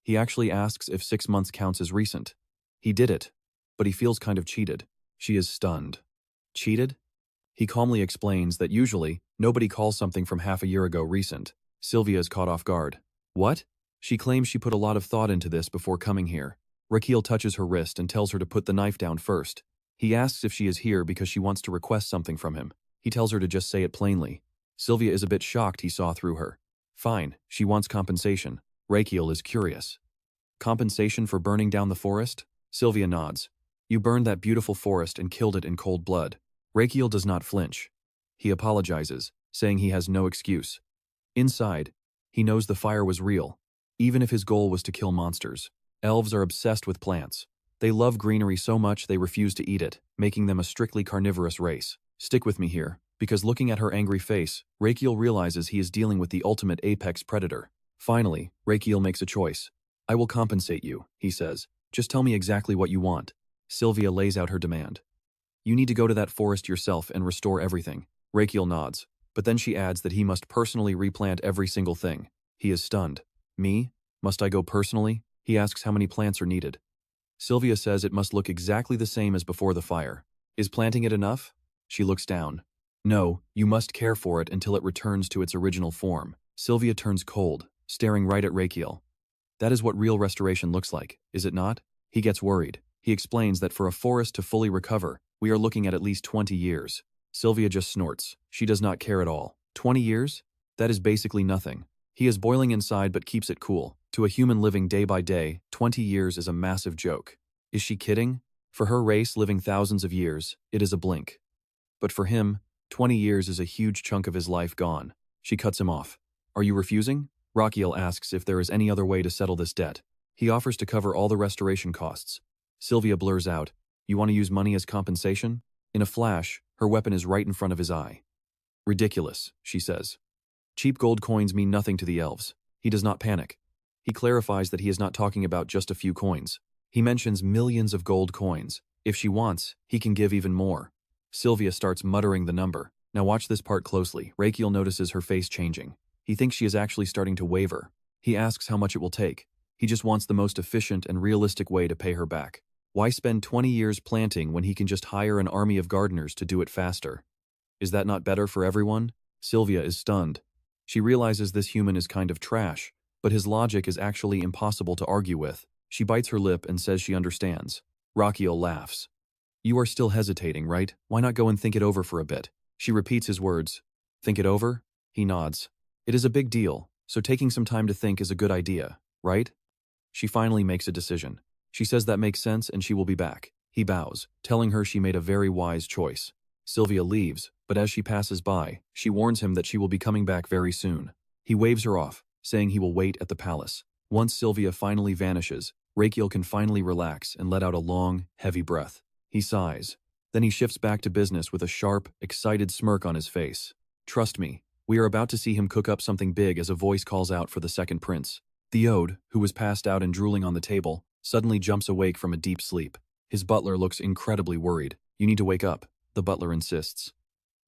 He actually asks if 6 months counts as recent. He did it, but he feels kind of cheated. She is stunned. Cheated? He calmly explains that usually, nobody calls something from half a year ago recent. Sylvia is caught off guard. What? She claims she put a lot of thought into this before coming here. Rakiel touches her wrist and tells her to put the knife down first. He asks if she is here because she wants to request something from him. He tells her to just say it plainly. Sylvia is a bit shocked he saw through her. Fine, she wants compensation. Rakiel is curious. Compensation for burning down the forest? Sylvia nods. You burned that beautiful forest and killed it in cold blood. Rakiel does not flinch. He apologizes, saying he has no excuse. Inside, he knows the fire was real, even if his goal was to kill monsters. Elves are obsessed with plants. They love greenery so much they refuse to eat it, making them a strictly carnivorous race. Stick with me here, because looking at her angry face, Rakiel realizes he is dealing with the ultimate apex predator. Finally, Rakiel makes a choice. I will compensate you, he says. Just tell me exactly what you want. Sylvia lays out her demand. You need to go to that forest yourself and restore everything. Rakiel nods, but then she adds that he must personally replant every single thing. He is stunned. Me? Must I go personally? He asks how many plants are needed. Sylvia says it must look exactly the same as before the fire. Is planting it enough? She looks down. No, you must care for it until it returns to its original form. Sylvia turns cold, staring right at Rakiel. That is what real restoration looks like, is it not? He gets worried. He explains that for a forest to fully recover, we are looking at least 20 years. Sylvia just snorts. She does not care at all. 20 years? That is basically nothing. He is boiling inside but keeps it cool. To a human living day by day, 20 years is a massive joke. Is she kidding? For her race living thousands of years, it is a blink. But for him, 20 years is a huge chunk of his life gone. She cuts him off. Are you refusing? Rakiel asks if there is any other way to settle this debt. He offers to cover all the restoration costs. Sylvia blurs out, You want to use money as compensation? In a flash, her weapon is right in front of his eye. Ridiculous, she says. Cheap gold coins mean nothing to the elves. He does not panic. He clarifies that he is not talking about just a few coins. He mentions millions of gold coins. If she wants, he can give even more. Sylvia starts muttering the number. Now watch this part closely. Raikiel notices her face changing. He thinks she is actually starting to waver. He asks how much it will take. He just wants the most efficient and realistic way to pay her back. Why spend 20 years planting when he can just hire an army of gardeners to do it faster? Is that not better for everyone? Sylvia is stunned. She realizes this human is kind of trash, but his logic is actually impossible to argue with. She bites her lip and says she understands. Rakiel laughs. You are still hesitating, right? Why not go and think it over for a bit? She repeats his words. Think it over? He nods. It is a big deal, so taking some time to think is a good idea, right? She finally makes a decision. She says that makes sense and she will be back. He bows, telling her she made a very wise choice. Sylvia leaves, but as she passes by, she warns him that she will be coming back very soon. He waves her off, saying he will wait at the palace. Once Sylvia finally vanishes, Raikiel can finally relax and let out a long, heavy breath. He sighs. Then he shifts back to business with a sharp, excited smirk on his face. Trust me, we are about to see him cook up something big as a voice calls out for the second prince. Theode, who was passed out and drooling on the table, suddenly jumps awake from a deep sleep. His butler looks incredibly worried. You need to wake up, the butler insists.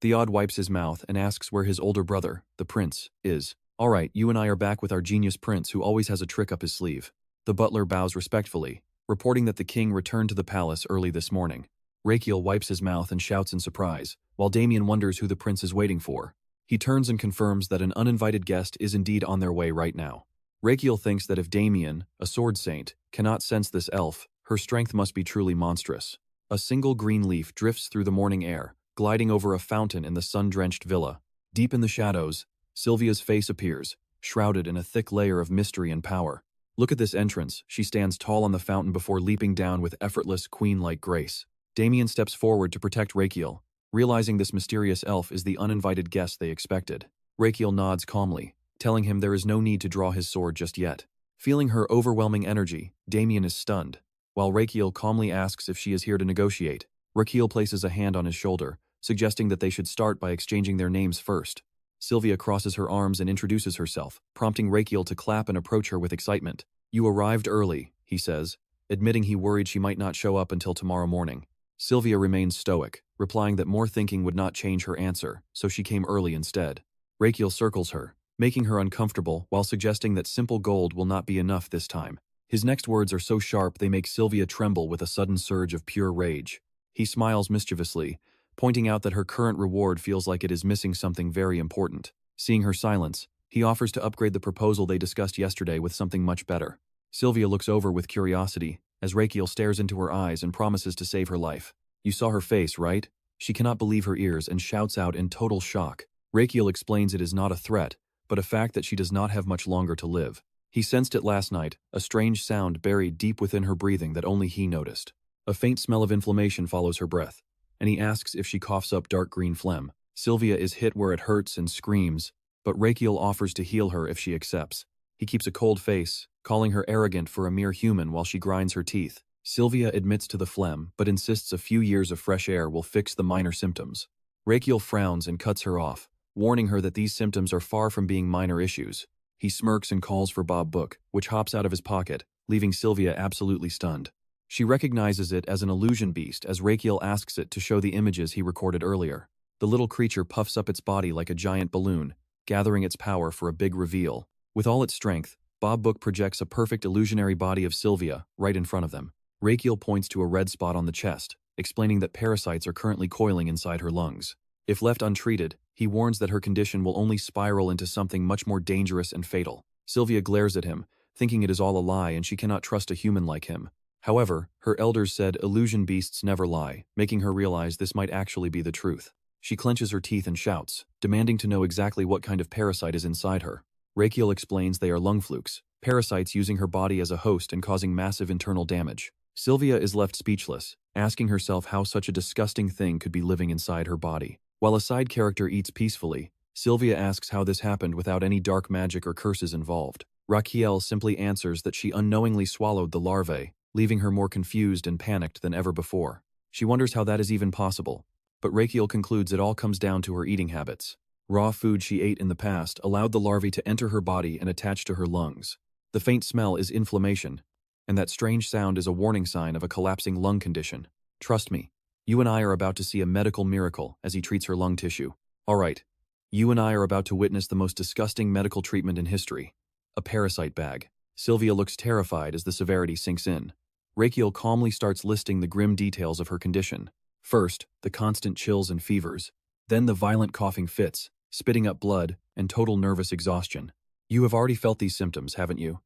Theode wipes his mouth and asks where his older brother, the prince, is. All right, you and I are back with our genius prince who always has a trick up his sleeve. The butler bows respectfully, reporting that the king returned to the palace early this morning. Raikiel wipes his mouth and shouts in surprise, while Damian wonders who the prince is waiting for. He turns and confirms that an uninvited guest is indeed on their way right now. Raikiel thinks that if Damian, a sword saint, cannot sense this elf, her strength must be truly monstrous. A single green leaf drifts through the morning air, gliding over a fountain in the sun-drenched villa. Deep in the shadows, Sylvia's face appears, shrouded in a thick layer of mystery and power. Look at this entrance. She stands tall on the fountain before leaping down with effortless, queen-like grace. Damian steps forward to protect Raikiel, realizing this mysterious elf is the uninvited guest they expected. Raikiel nods calmly, telling him there is no need to draw his sword just yet. Feeling her overwhelming energy, Damian is stunned. While Raikiel calmly asks if she is here to negotiate, Rakiel places a hand on his shoulder, suggesting that they should start by exchanging their names first. Sylvia crosses her arms and introduces herself, prompting Raikiel to clap and approach her with excitement. "You arrived early," he says, admitting he worried she might not show up until tomorrow morning. Sylvia remains stoic, replying that more thinking would not change her answer, so she came early instead. Raikiel circles her, making her uncomfortable while suggesting that simple gold will not be enough this time. His next words are so sharp they make Sylvia tremble with a sudden surge of pure rage. He smiles mischievously, pointing out that her current reward feels like it is missing something very important. Seeing her silence, he offers to upgrade the proposal they discussed yesterday with something much better. Sylvia looks over with curiosity, as Raikiel stares into her eyes and promises to save her life. "You saw her face, right?" She cannot believe her ears and shouts out in total shock. Raikiel explains it is not a threat, but a fact that she does not have much longer to live. He sensed it last night, a strange sound buried deep within her breathing that only he noticed. A faint smell of inflammation follows her breath, and he asks if she coughs up dark green phlegm. Sylvia is hit where it hurts and screams, but Raikiel offers to heal her if she accepts. He keeps a cold face, calling her arrogant for a mere human while she grinds her teeth. Sylvia admits to the phlegm, but insists a few years of fresh air will fix the minor symptoms. Raikiel frowns and cuts her off, warning her that these symptoms are far from being minor issues. He smirks and calls for Bob Book, which hops out of his pocket, leaving Sylvia absolutely stunned. She recognizes it as an illusion beast as Raikiel asks it to show the images he recorded earlier. The little creature puffs up its body like a giant balloon, gathering its power for a big reveal. With all its strength, Bob Book projects a perfect illusionary body of Sylvia right in front of them. Raikiel points to a red spot on the chest, explaining that parasites are currently coiling inside her lungs. If left untreated, he warns that her condition will only spiral into something much more dangerous and fatal. Sylvia glares at him, thinking it is all a lie and she cannot trust a human like him. However, her elders said illusion beasts never lie, making her realize this might actually be the truth. She clenches her teeth and shouts, demanding to know exactly what kind of parasite is inside her. Raikiel explains they are lung flukes, parasites using her body as a host and causing massive internal damage. Sylvia is left speechless, asking herself how such a disgusting thing could be living inside her body. While a side character eats peacefully, Sylvia asks how this happened without any dark magic or curses involved. Rakiel simply answers that she unknowingly swallowed the larvae, leaving her more confused and panicked than ever before. She wonders how that is even possible, but Raikiel concludes it all comes down to her eating habits. Raw food she ate in the past allowed the larvae to enter her body and attach to her lungs. The faint smell is inflammation, and that strange sound is a warning sign of a collapsing lung condition. "Trust me, you and I are about to see a medical miracle," as he treats her lung tissue. "All right, you and I are about to witness the most disgusting medical treatment in history. A parasite bag." Sylvia looks terrified as the severity sinks in. Raikiel calmly starts listing the grim details of her condition. First, the constant chills and fevers, then the violent coughing fits, spitting up blood, and total nervous exhaustion. "You have already felt these symptoms, haven't you?"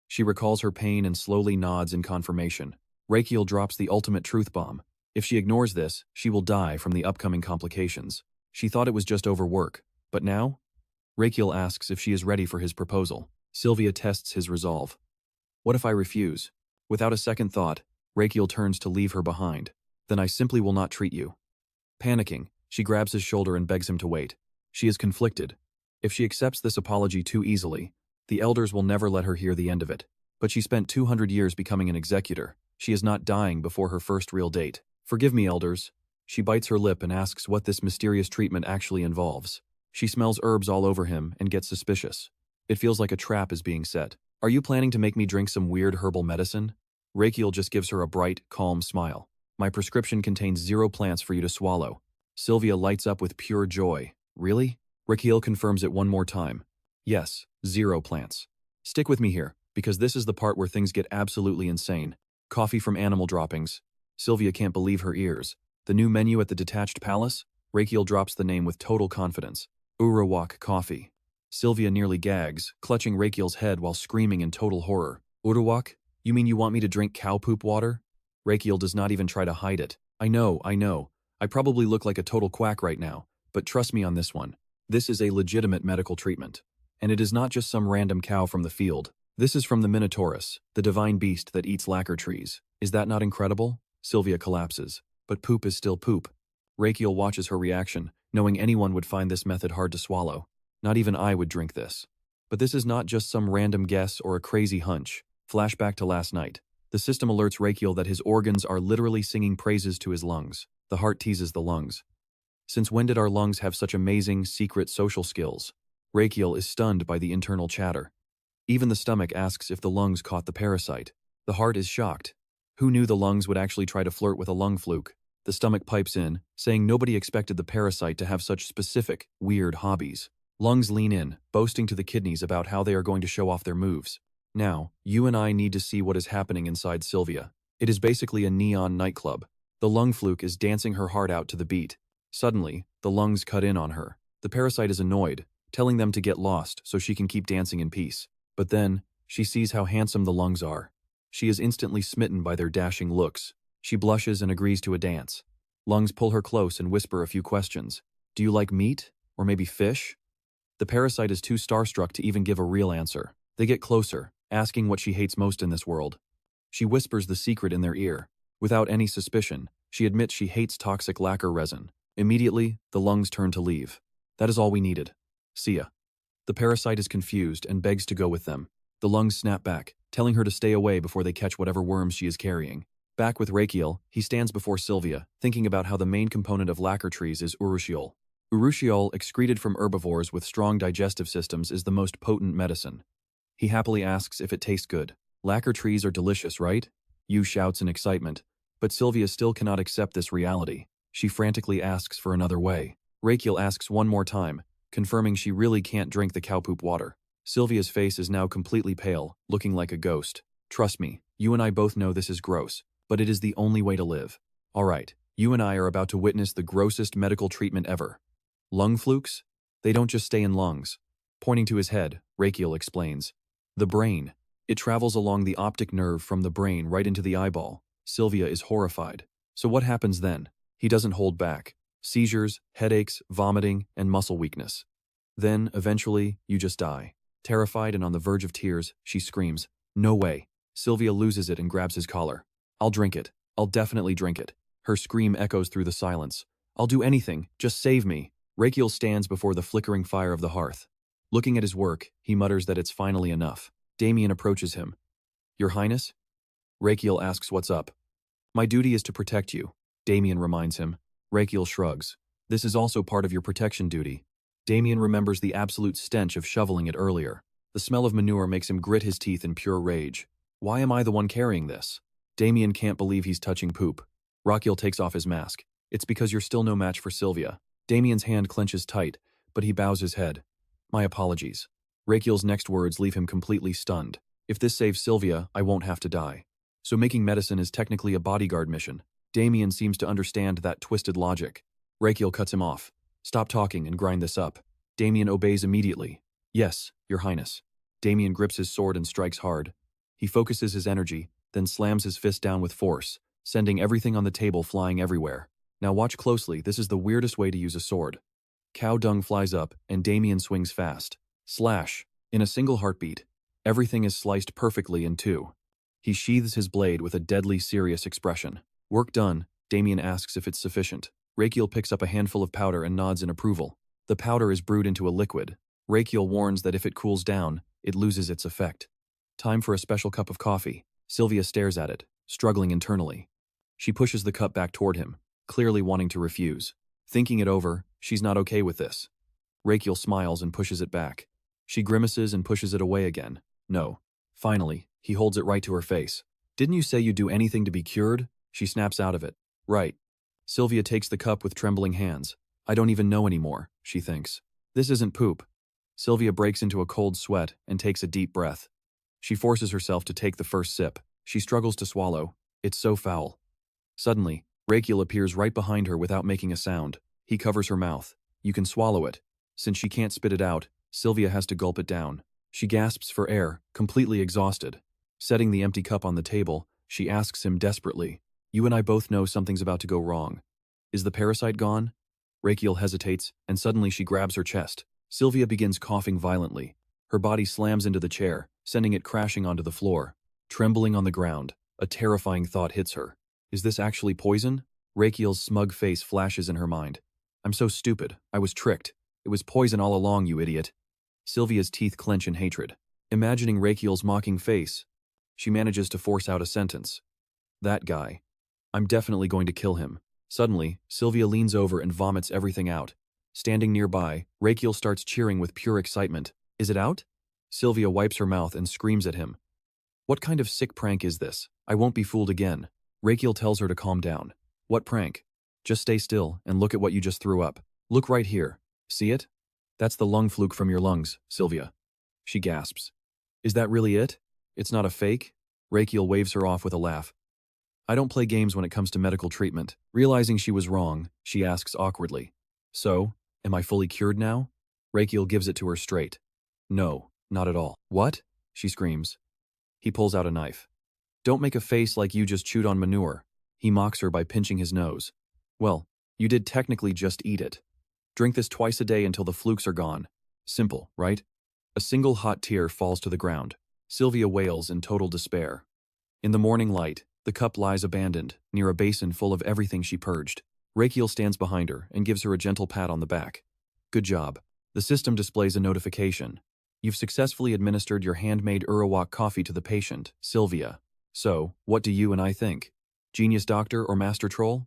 She recalls her pain and slowly nods in confirmation. Raikiel drops the ultimate truth bomb. If she ignores this, she will die from the upcoming complications. She thought it was just overwork, but now? Raikiel asks if she is ready for his proposal. Sylvia tests his resolve. "What if I refuse?" Without a second thought, Raikiel turns to leave her behind. "Then I simply will not treat you." Panicking, she grabs his shoulder and begs him to wait. She is conflicted. If she accepts this apology too easily, the elders will never let her hear the end of it. But she spent 200 years becoming an executor. She is not dying before her first real date. "Forgive me, elders." She bites her lip and asks what this mysterious treatment actually involves. She smells herbs all over him and gets suspicious. It feels like a trap is being set. "Are you planning to make me drink some weird herbal medicine?" Raikiel just gives her a bright, calm smile. "My prescription contains 0 plants for you to swallow." Sylvia lights up with pure joy. "Really?" Rakiel confirms it one more time. "Yes, 0 plants. Stick with me here, because this is the part where things get absolutely insane. Coffee from animal droppings." Sylvia can't believe her ears. "The new menu at the detached palace?" Rakiel drops the name with total confidence. "Urawak coffee." Sylvia nearly gags, clutching Rakiel's head while screaming in total horror. "Urawak? You mean you want me to drink cow poop water?" Rakiel does not even try to hide it. I know. I probably look like a total quack right now, but trust me on this one. This is a legitimate medical treatment. And it is not just some random cow from the field. This is from the Minotaurus, the divine beast that eats lacquer trees. Is that not incredible? Sylvia collapses. But poop is still poop. Raikiel watches her reaction, knowing anyone would find this method hard to swallow. Not even I would drink this. But this is not just some random guess or a crazy hunch. Flashback to last night. The system alerts Raikiel that his organs are literally singing praises to his lungs. The heart teases the lungs. Since when did our lungs have such amazing, secret social skills? Raikiel is stunned by the internal chatter. Even the stomach asks if the lungs caught the parasite. The heart is shocked. Who knew the lungs would actually try to flirt with a lung fluke? The stomach pipes in, saying nobody expected the parasite to have such specific, weird hobbies. Lungs lean in, boasting to the kidneys about how they are going to show off their moves. Now, you and I need to see what is happening inside Sylvia. It is basically a neon nightclub. The lung fluke is dancing her heart out to the beat. Suddenly, the lungs cut in on her. The parasite is annoyed, telling them to get lost so she can keep dancing in peace. But then, she sees how handsome the lungs are. She is instantly smitten by their dashing looks. She blushes and agrees to a dance. Lungs pull her close and whisper a few questions. Do you like meat? Or maybe fish? The parasite is too starstruck to even give a real answer. They get closer, asking what she hates most in this world. She whispers the secret in their ear. Without any suspicion, she admits she hates toxic lacquer resin. Immediately, the lungs turn to leave. That is all we needed. See ya. The parasite is confused and begs to go with them. The lungs snap back, telling her to stay away before they catch whatever worms she is carrying. Back with Raikiel, he stands before Sylvia, thinking about how the main component of lacquer trees is urushiol. Urushiol, excreted from herbivores with strong digestive systems, is the most potent medicine. He happily asks if it tastes good. Lacquer trees are delicious, right? Yu shouts in excitement, but Sylvia still cannot accept this reality. She frantically asks for another way. Raikiel asks one more time, confirming she really can't drink the cow poop water. Sylvia's face is now completely pale, looking like a ghost. Trust me, you and I both know this is gross, but it is the only way to live. Alright, you and I are about to witness the grossest medical treatment ever. Lung flukes? They don't just stay in lungs. Pointing to his head, Rakiel explains. The brain. It travels along the optic nerve from the brain right into the eyeball. Sylvia is horrified. So what happens then? He doesn't hold back. Seizures, headaches, vomiting, and muscle weakness. Then, eventually, you just die. Terrified and on the verge of tears, she screams, "No way." Sylvia loses it and grabs his collar. "I'll drink it. I'll definitely drink it." Her scream echoes through the silence. "I'll do anything. Just save me." Raikiel stands before the flickering fire of the hearth. Looking at his work, he mutters that it's finally enough. Damian approaches him. "Your Highness?" Raikiel asks what's up. "My duty is to protect you," Damian reminds him. Raikiel shrugs. "This is also part of your protection duty." Damian remembers the absolute stench of shoveling it earlier. The smell of manure makes him grit his teeth in pure rage. Why am I the one carrying this? Damian can't believe he's touching poop. Rakiel takes off his mask. "It's because you're still no match for Sylvia." Damian's hand clenches tight, but he bows his head. "My apologies." Raikiel's next words leave him completely stunned. "If this saves Sylvia, I won't have to die." So making medicine is technically a bodyguard mission. Damian seems to understand that twisted logic. Raikiel cuts him off. "Stop talking and grind this up." Damian obeys immediately. "Yes, Your Highness." Damian grips his sword and strikes hard. He focuses his energy, then slams his fist down with force, sending everything on the table flying everywhere. Now watch closely, this is the weirdest way to use a sword. Cow dung flies up, and Damian swings fast. Slash! In a single heartbeat, everything is sliced perfectly in two. He sheathes his blade with a deadly serious expression. "Work done," Damian asks if it's sufficient. Raikiel picks up a handful of powder and nods in approval. The powder is brewed into a liquid. Raikiel warns that if it cools down, it loses its effect. Time for a special cup of coffee. Sylvia stares at it, struggling internally. She pushes the cup back toward him, clearly wanting to refuse. Thinking it over, she's not okay with this. Raikiel smiles and pushes it back. She grimaces and pushes it away again. No. Finally, he holds it right to her face. "Didn't you say you'd do anything to be cured?" She snaps out of it. "Right." Sylvia takes the cup with trembling hands. "I don't even know anymore," she thinks. "This isn't poop." Sylvia breaks into a cold sweat and takes a deep breath. She forces herself to take the first sip. She struggles to swallow. It's so foul. Suddenly, Raikiel appears right behind her without making a sound. He covers her mouth. You can swallow it. Since she can't spit it out, Sylvia has to gulp it down. She gasps for air, completely exhausted. Setting the empty cup on the table, she asks him desperately, "You and I both know something's about to go wrong. Is the parasite gone?" Raikiel hesitates, and suddenly she grabs her chest. Sylvia begins coughing violently. Her body slams into the chair, sending it crashing onto the floor. Trembling on the ground, a terrifying thought hits her. Is this actually poison? Raikiel's smug face flashes in her mind. I'm so stupid. I was tricked. It was poison all along, you idiot. Sylvia's teeth clench in hatred. Imagining Raikiel's mocking face, she manages to force out a sentence. That guy. I'm definitely going to kill him. Suddenly, Sylvia leans over and vomits everything out. Standing nearby, Raikiel starts cheering with pure excitement. Is it out? Sylvia wipes her mouth and screams at him. What kind of sick prank is this? I won't be fooled again. Raikiel tells her to calm down. What prank? Just stay still and look at what you just threw up. Look right here. See it? That's the lung fluke from your lungs, Sylvia. She gasps. Is that really it? It's not a fake? Raikiel waves her off with a laugh. I don't play games when it comes to medical treatment. Realizing she was wrong, she asks awkwardly. So, am I fully cured now? Raikiel gives it to her straight. No, not at all. What? She screams. He pulls out a knife. Don't make a face like you just chewed on manure. He mocks her by pinching his nose. Well, you did technically just eat it. Drink this twice a day until the flukes are gone. Simple, right? A single hot tear falls to the ground. Sylvia wails in total despair. In the morning light, the cup lies abandoned, near a basin full of everything she purged. Raikiel stands behind her and gives her a gentle pat on the back. Good job. The system displays a notification. You've successfully administered your handmade Urawak coffee to the patient, Sylvia. So, what do you and I think? Genius doctor or master troll?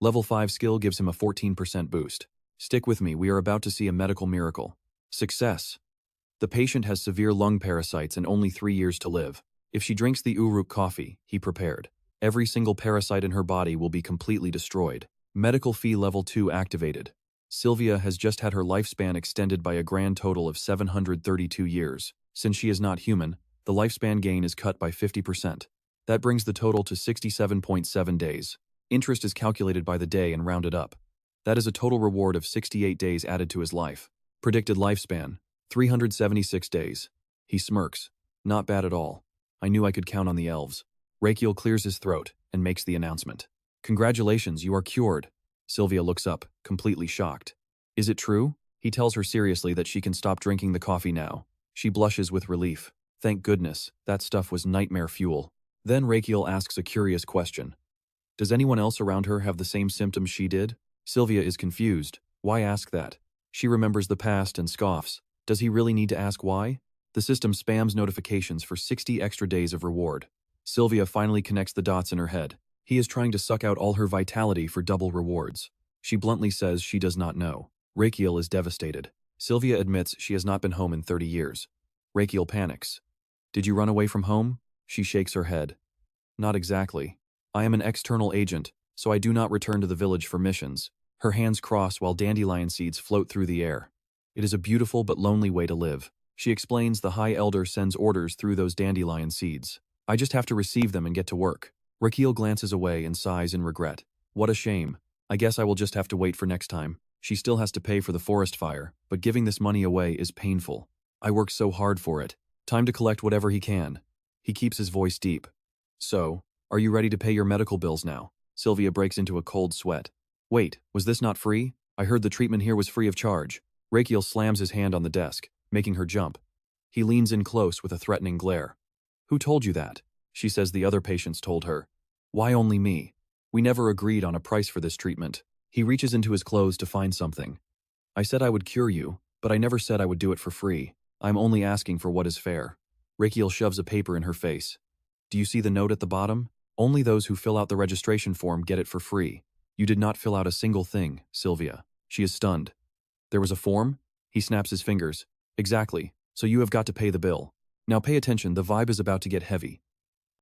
Level 5 skill gives him a 14% boost. Stick with me, we are about to see a medical miracle. Success. The patient has severe lung parasites and only 3 years to live. If she drinks the Uruk coffee, he prepared, every single parasite in her body will be completely destroyed. Medical fee level 2 activated. Sylvia has just had her lifespan extended by a grand total of 732 years. Since she is not human, the lifespan gain is cut by 50%. That brings the total to 67.7 days. Interest is calculated by the day and rounded up. That is a total reward of 68 days added to his life. Predicted lifespan, 376 days. He smirks. Not bad at all. I knew I could count on the elves. Raikiel clears his throat and makes the announcement. Congratulations, you are cured. Sylvia looks up, completely shocked. Is it true? He tells her seriously that she can stop drinking the coffee now. She blushes with relief. Thank goodness, that stuff was nightmare fuel. Then Raikiel asks a curious question. Does anyone else around her have the same symptoms she did? Sylvia is confused. Why ask that? She remembers the past and scoffs. Does he really need to ask why? The system spams notifications for 60 extra days of reward. Sylvia finally connects the dots in her head. He is trying to suck out all her vitality for double rewards. She bluntly says she does not know. Raikiel is devastated. Sylvia admits she has not been home in 30 years. Raikiel panics. Did you run away from home? She shakes her head. Not exactly. I am an external agent, so I do not return to the village for missions. Her hands cross while dandelion seeds float through the air. It is a beautiful but lonely way to live. She explains the High Elder sends orders through those dandelion seeds. I just have to receive them and get to work. Rakiel glances away and sighs in regret. What a shame. I guess I will just have to wait for next time. She still has to pay for the forest fire, but giving this money away is painful. I work so hard for it. Time to collect whatever he can. He keeps his voice deep. So, are you ready to pay your medical bills now? Sylvia breaks into a cold sweat. Wait, was this not free? I heard the treatment here was free of charge. Raikiel slams his hand on the desk, making her jump. He leans in close with a threatening glare. Who told you that? She says the other patients told her. Why only me? We never agreed on a price for this treatment. He reaches into his clothes to find something. I said I would cure you, but I never said I would do it for free. I'm only asking for what is fair. Rakiel shoves a paper in her face. Do you see the note at the bottom? Only those who fill out the registration form get it for free. You did not fill out a single thing, Sylvia. She is stunned. There was a form? He snaps his fingers. Exactly, so you have got to pay the bill. Now pay attention, the vibe is about to get heavy.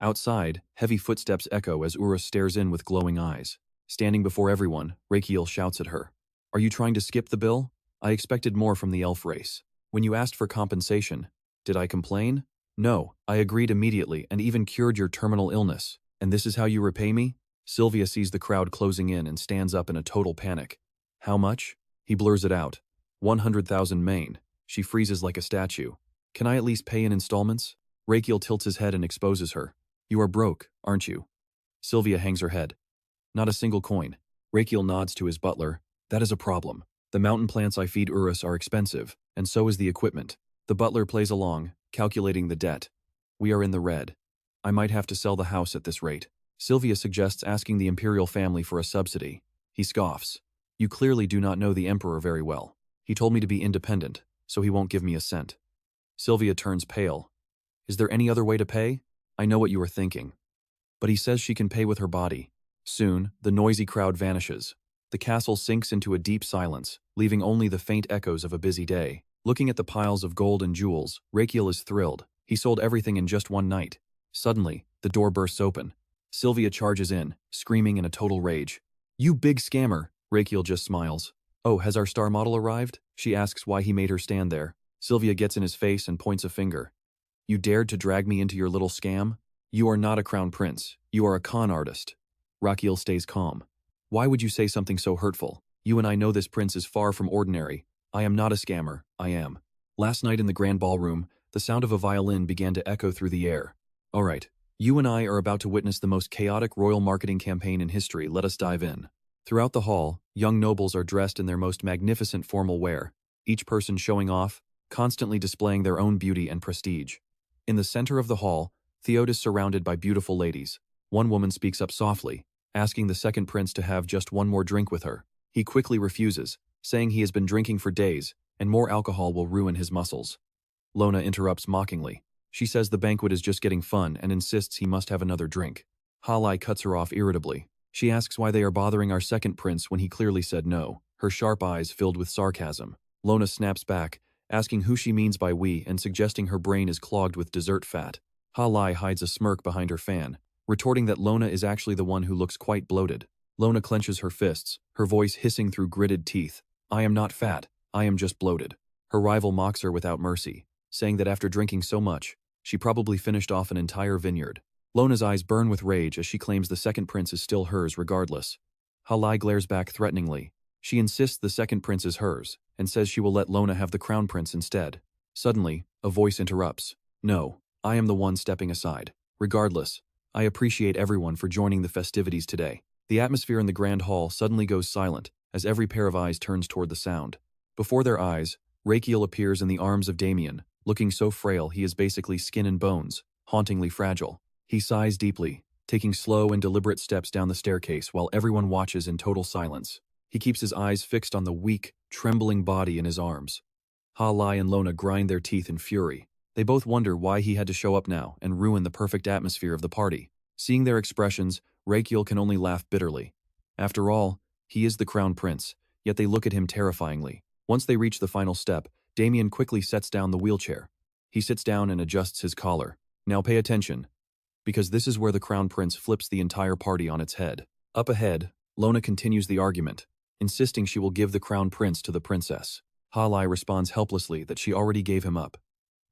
Outside, heavy footsteps echo as Ura stares in with glowing eyes. Standing before everyone, Raikiel shouts at her. Are you trying to skip the bill? I expected more from the elf race. When you asked for compensation, did I complain? No, I agreed immediately and even cured your terminal illness. And this is how you repay me? Sylvia sees the crowd closing in and stands up in a total panic. How much? He blurs it out. 100,000 main. She freezes like a statue. Can I at least pay in installments? Raikiel tilts his head and exposes her. You are broke, aren't you? Sylvia hangs her head. Not a single coin. Raikiel nods to his butler. That is a problem. The mountain plants I feed Urus are expensive, and so is the equipment. The butler plays along, calculating the debt. We are in the red. I might have to sell the house at this rate. Sylvia suggests asking the imperial family for a subsidy. He scoffs. You clearly do not know the emperor very well. He told me to be independent, so he won't give me a cent. Sylvia turns pale. Is there any other way to pay? I know what you are thinking. But he says she can pay with her body. Soon, the noisy crowd vanishes. The castle sinks into a deep silence, leaving only the faint echoes of a busy day. Looking at the piles of gold and jewels, Raikiel is thrilled. He sold everything in just one night. Suddenly, the door bursts open. Sylvia charges in, screaming in a total rage. You big scammer! Raikiel just smiles. Oh, has our star model arrived? She asks why he made her stand there. Sylvia gets in his face and points a finger. You dared to drag me into your little scam? You are not a crown prince. You are a con artist. Rakiel stays calm. Why would you say something so hurtful? You and I know this prince is far from ordinary. I am not a scammer, I am. Last night in the grand ballroom, the sound of a violin began to echo through the air. All right, you and I are about to witness the most chaotic royal marketing campaign in history. Let us dive in. Throughout the hall, young nobles are dressed in their most magnificent formal wear, each person showing off, constantly displaying their own beauty and prestige. In the center of the hall, Theod is surrounded by beautiful ladies. One woman speaks up softly, asking the second prince to have just one more drink with her. He quickly refuses, saying he has been drinking for days, and more alcohol will ruin his muscles. Lona interrupts mockingly. She says the banquet is just getting fun and insists he must have another drink. Halai cuts her off irritably. She asks why they are bothering our second prince when he clearly said no, her sharp eyes filled with sarcasm. Lona snaps back, asking who she means by we and suggesting her brain is clogged with dessert fat. Halai hides a smirk behind her fan, retorting that Lona is actually the one who looks quite bloated. Lona clenches her fists, her voice hissing through gritted teeth. I am not fat, I am just bloated. Her rival mocks her without mercy, saying that after drinking so much, she probably finished off an entire vineyard. Lona's eyes burn with rage as she claims the second prince is still hers regardless. Halai glares back threateningly. She insists the second prince is hers, and says she will let Lona have the crown prince instead. Suddenly, a voice interrupts. No, I am the one stepping aside. Regardless, I appreciate everyone for joining the festivities today. The atmosphere in the grand hall suddenly goes silent as every pair of eyes turns toward the sound. Before their eyes, Raikiel appears in the arms of Damian, looking so frail he is basically skin and bones, hauntingly fragile. He sighs deeply, taking slow and deliberate steps down the staircase while everyone watches in total silence. He keeps his eyes fixed on the weak, trembling body in his arms. Halai and Lona grind their teeth in fury. They both wonder why he had to show up now and ruin the perfect atmosphere of the party. Seeing their expressions, Raikiel can only laugh bitterly. After all, he is the crown prince, yet they look at him terrifyingly. Once they reach the final step, Damian quickly sets down the wheelchair. He sits down and adjusts his collar. Now pay attention, because this is where the crown prince flips the entire party on its head. Up ahead, Lona continues the argument, insisting she will give the crown prince to the princess. Halai responds helplessly that she already gave him up.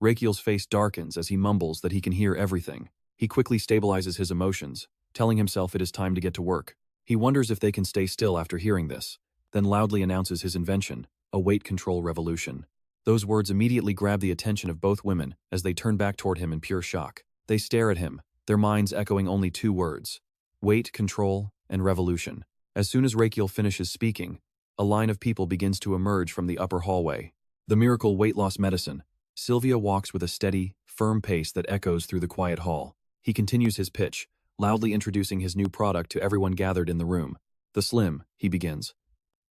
Raikiel's face darkens as he mumbles that he can hear everything. He quickly stabilizes his emotions, telling himself it is time to get to work. He wonders if they can stay still after hearing this, then loudly announces his invention, a weight control revolution. Those words immediately grab the attention of both women as they turn back toward him in pure shock. They stare at him, their minds echoing only two words: weight control and revolution. As soon as Raikiel finishes speaking, a line of people begins to emerge from the upper hallway. The miracle weight loss medicine. Sylvia walks with a steady, firm pace that echoes through the quiet hall. He continues his pitch, loudly introducing his new product to everyone gathered in the room. The Slim, he begins.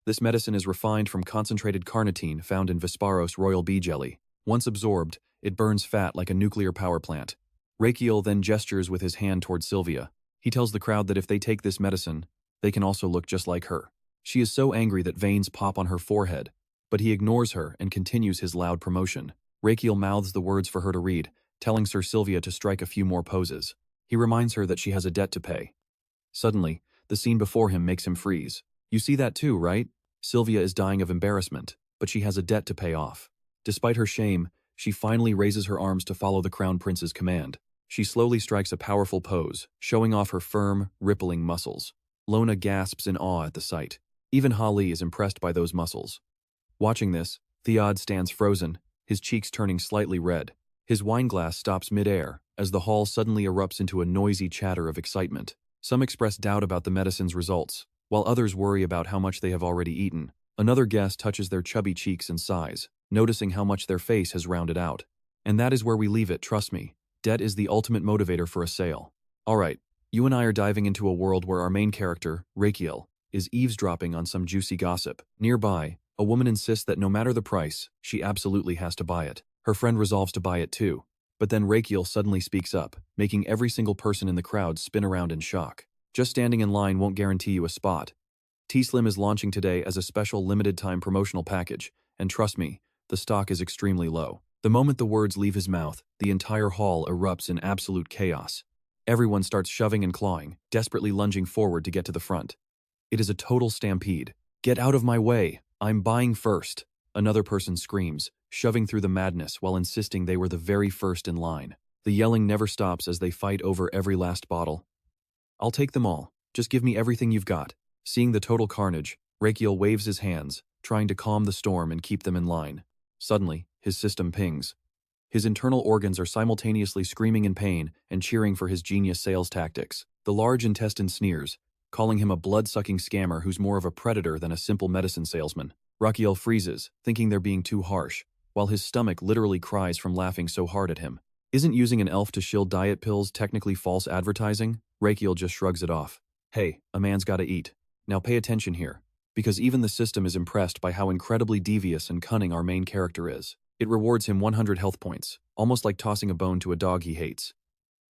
This medicine is refined from concentrated carnitine found in Vesparos royal bee jelly. Once absorbed, it burns fat like a nuclear power plant. Raikiel then gestures with his hand toward Sylvia. He tells the crowd that if they take this medicine, they can also look just like her. She is so angry that veins pop on her forehead, but he ignores her and continues his loud promotion. Raikiel mouths the words for her to read, telling Sir Sylvia to strike a few more poses. He reminds her that she has a debt to pay. Suddenly, the scene before him makes him freeze. You see that too, right? Sylvia is dying of embarrassment, but she has a debt to pay off. Despite her shame, she finally raises her arms to follow the crown prince's command. She slowly strikes a powerful pose, showing off her firm, rippling muscles. Lona gasps in awe at the sight. Even Hali is impressed by those muscles. Watching this, Theod stands frozen, his cheeks turning slightly red. His wineglass stops mid-air as the hall suddenly erupts into a noisy chatter of excitement. Some express doubt about the medicine's results, while others worry about how much they have already eaten. Another guest touches their chubby cheeks and sighs, noticing how much their face has rounded out. And that is where we leave it, trust me. Debt is the ultimate motivator for a sale. Alright, you and I are diving into a world where our main character, Raikiel, is eavesdropping on some juicy gossip. Nearby, a woman insists that no matter the price, she absolutely has to buy it. Her friend resolves to buy it too. But then Raikiel suddenly speaks up, making every single person in the crowd spin around in shock. Just standing in line won't guarantee you a spot. T-Slim is launching today as a special limited-time promotional package, and trust me, the stock is extremely low. The moment the words leave his mouth, the entire hall erupts in absolute chaos. Everyone starts shoving and clawing, desperately lunging forward to get to the front. It is a total stampede. Get out of my way! I'm buying first! Another person screams, shoving through the madness while insisting they were the very first in line. The yelling never stops as they fight over every last bottle. I'll take them all. Just give me everything you've got. Seeing the total carnage, Raikiel waves his hands, trying to calm the storm and keep them in line. Suddenly, his system pings. His internal organs are simultaneously screaming in pain and cheering for his genius sales tactics. The large intestine sneers, calling him a blood-sucking scammer who's more of a predator than a simple medicine salesman. Rakiel freezes, thinking they're being too harsh, while his stomach literally cries from laughing so hard at him. Isn't using an elf to shield diet pills technically false advertising? Rakiel just shrugs it off. Hey, a man's gotta eat. Now pay attention here, because even the system is impressed by how incredibly devious and cunning our main character is. It rewards him 100 health points, almost like tossing a bone to a dog he hates.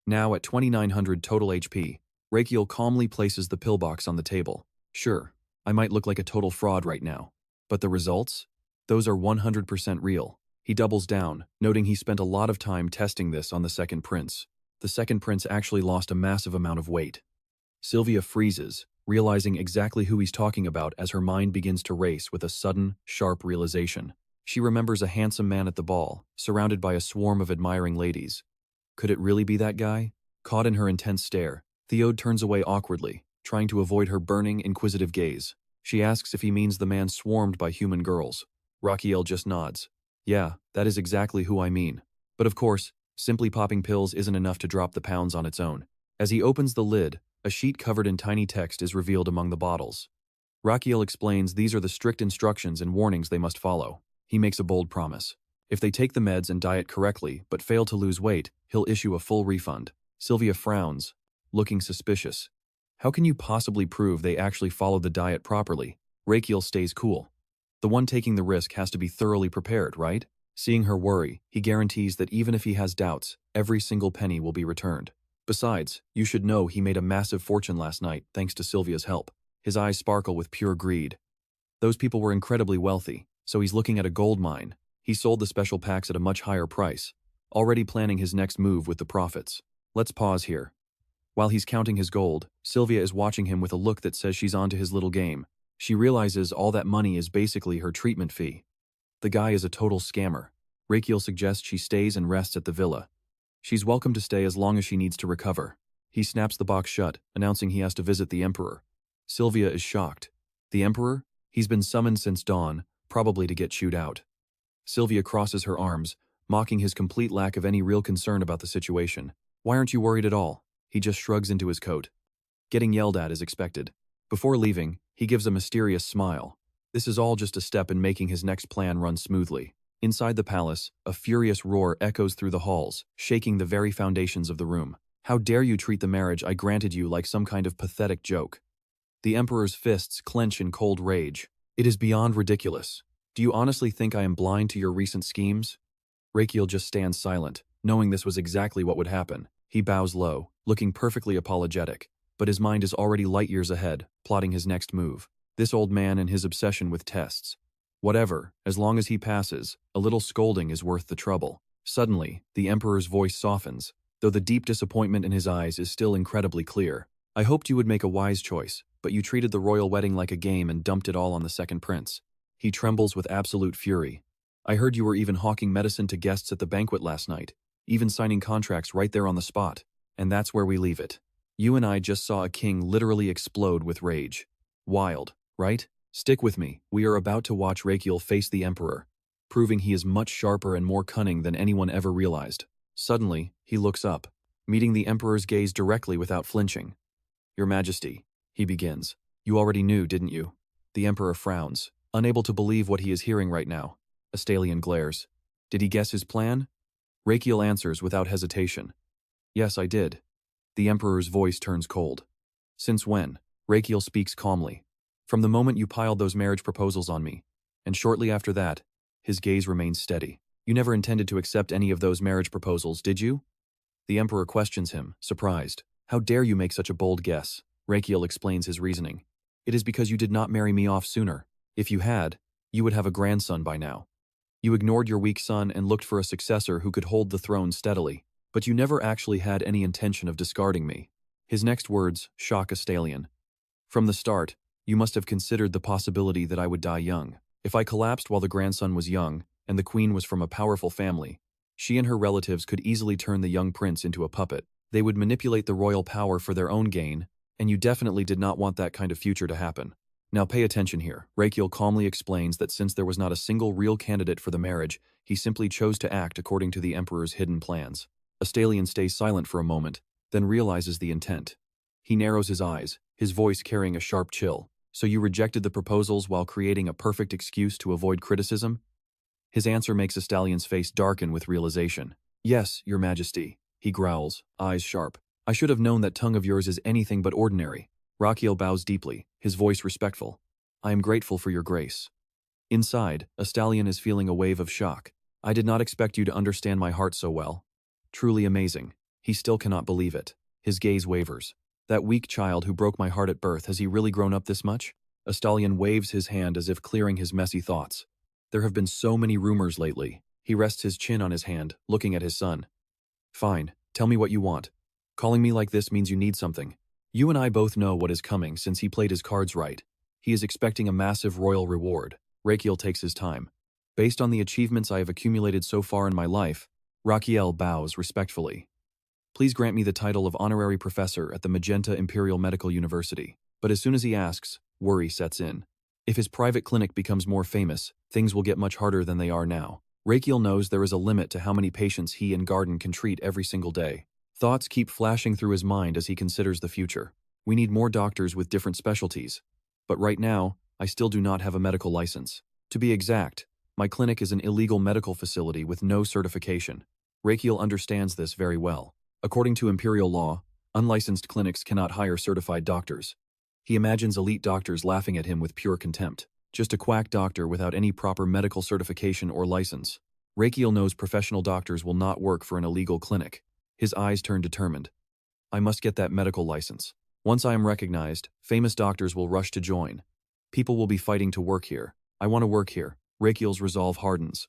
Now at 2900 total HP, Raikiel calmly places the pillbox on the table. Sure, I might look like a total fraud right now, but the results? Those are 100% real. He doubles down, noting he spent a lot of time testing this on the second prince. The second prince actually lost a massive amount of weight. Sylvia freezes, realizing exactly who he's talking about as her mind begins to race with a sudden, sharp realization. She remembers a handsome man at the ball, surrounded by a swarm of admiring ladies. Could it really be that guy? Caught in her intense stare, Theode turns away awkwardly, trying to avoid her burning, inquisitive gaze. She asks if he means the man swarmed by human girls. Rakiel just nods. Yeah, that is exactly who I mean. But of course, simply popping pills isn't enough to drop the pounds on its own. As he opens the lid, a sheet covered in tiny text is revealed among the bottles. Rakiel explains these are the strict instructions and warnings they must follow. He makes a bold promise. If they take the meds and diet correctly but fail to lose weight, he'll issue a full refund. Sylvia frowns, looking suspicious. How can you possibly prove they actually followed the diet properly? Raikiel stays cool. The one taking the risk has to be thoroughly prepared, right? Seeing her worry, he guarantees that even if he has doubts, every single penny will be returned. Besides, you should know he made a massive fortune last night thanks to Sylvia's help. His eyes sparkle with pure greed. Those people were incredibly wealthy, so he's looking at a gold mine. He sold the special packs at a much higher price, already planning his next move with the profits. Let's pause here. While he's counting his gold, Sylvia is watching him with a look that says she's onto his little game. She realizes all that money is basically her treatment fee. The guy is a total scammer. Raikiel suggests she stays and rests at the villa. She's welcome to stay as long as she needs to recover. He snaps the box shut, announcing he has to visit the Emperor. Sylvia is shocked. The Emperor? He's been summoned since dawn, probably to get chewed out. Sylvia crosses her arms, mocking his complete lack of any real concern about the situation. Why aren't you worried at all? He just shrugs into his coat. Getting yelled at is expected. Before leaving, he gives a mysterious smile. This is all just a step in making his next plan run smoothly. Inside the palace, a furious roar echoes through the halls, shaking the very foundations of the room. How dare you treat the marriage I granted you like some kind of pathetic joke? The Emperor's fists clench in cold rage. It is beyond ridiculous. Do you honestly think I am blind to your recent schemes? Raikiel just stands silent, knowing this was exactly what would happen. He bows low, looking perfectly apologetic, but his mind is already light years ahead, plotting his next move. This old man and his obsession with tests. Whatever, as long as he passes, a little scolding is worth the trouble. Suddenly, the Emperor's voice softens, though the deep disappointment in his eyes is still incredibly clear. I hoped you would make a wise choice, but you treated the royal wedding like a game and dumped it all on the second prince. He trembles with absolute fury. I heard you were even hawking medicine to guests at the banquet last night, even signing contracts right there on the spot. And that's where we leave it. You and I just saw a king literally explode with rage. Wild, right? Stick with me. We are about to watch Raikiel face the Emperor, proving he is much sharper and more cunning than anyone ever realized. Suddenly, he looks up, meeting the Emperor's gaze directly without flinching. Your Majesty, he begins. You already knew, didn't you? The Emperor frowns, unable to believe what he is hearing right now. Astalion glares. Did he guess his plan? Rakiel answers without hesitation. Yes, I did. The Emperor's voice turns cold. Since when? Rakiel speaks calmly. From the moment you piled those marriage proposals on me. And shortly after that, his gaze remains steady. You never intended to accept any of those marriage proposals, did you? The Emperor questions him, surprised. How dare you make such a bold guess? Rakiel explains his reasoning. It is because you did not marry me off sooner. If you had, you would have a grandson by now. You ignored your weak son and looked for a successor who could hold the throne steadily, but you never actually had any intention of discarding me. His next words shock Astalion. From the start, you must have considered the possibility that I would die young. If I collapsed while the grandson was young, and the queen was from a powerful family, she and her relatives could easily turn the young prince into a puppet. They would manipulate the royal power for their own gain, and you definitely did not want that kind of future to happen. Now pay attention here. Raikiel calmly explains that since there was not a single real candidate for the marriage, he simply chose to act according to the Emperor's hidden plans. Astalion stays silent for a moment, then realizes the intent. He narrows his eyes, his voice carrying a sharp chill. So you rejected the proposals while creating a perfect excuse to avoid criticism? His answer makes Astalion's face darken with realization. Yes, Your Majesty, he growls, eyes sharp. I should have known that tongue of yours is anything but ordinary. Rakiel bows deeply, his voice respectful. I am grateful for your grace. Inside, Astalion is feeling a wave of shock. I did not expect you to understand my heart so well. Truly amazing. He still cannot believe it. His gaze wavers. That weak child who broke my heart at birth, has he really grown up this much? Astalion waves his hand as if clearing his messy thoughts. There have been so many rumors lately. He rests his chin on his hand, looking at his son. Fine, tell me what you want. Calling me like this means you need something. You and I both know what is coming since he played his cards right. He is expecting a massive royal reward. Raikiel takes his time. Based on the achievements I have accumulated so far in my life, Rakiel bows respectfully. Please grant me the title of honorary professor at the Magenta Imperial Medical University. But as soon as he asks, worry sets in. If his private clinic becomes more famous, things will get much harder than they are now. Raikiel knows there is a limit to how many patients he and Garden can treat every single day. Thoughts keep flashing through his mind as he considers the future. We need more doctors with different specialties. But right now, I still do not have a medical license. To be exact, my clinic is an illegal medical facility with no certification. Raikiel understands this very well. According to imperial law, unlicensed clinics cannot hire certified doctors. He imagines elite doctors laughing at him with pure contempt. Just a quack doctor without any proper medical certification or license. Raikiel knows professional doctors will not work for an illegal clinic. His eyes turn determined. I must get that medical license. Once I am recognized, famous doctors will rush to join. People will be fighting to work here. I want to work here. Raikiel's resolve hardens.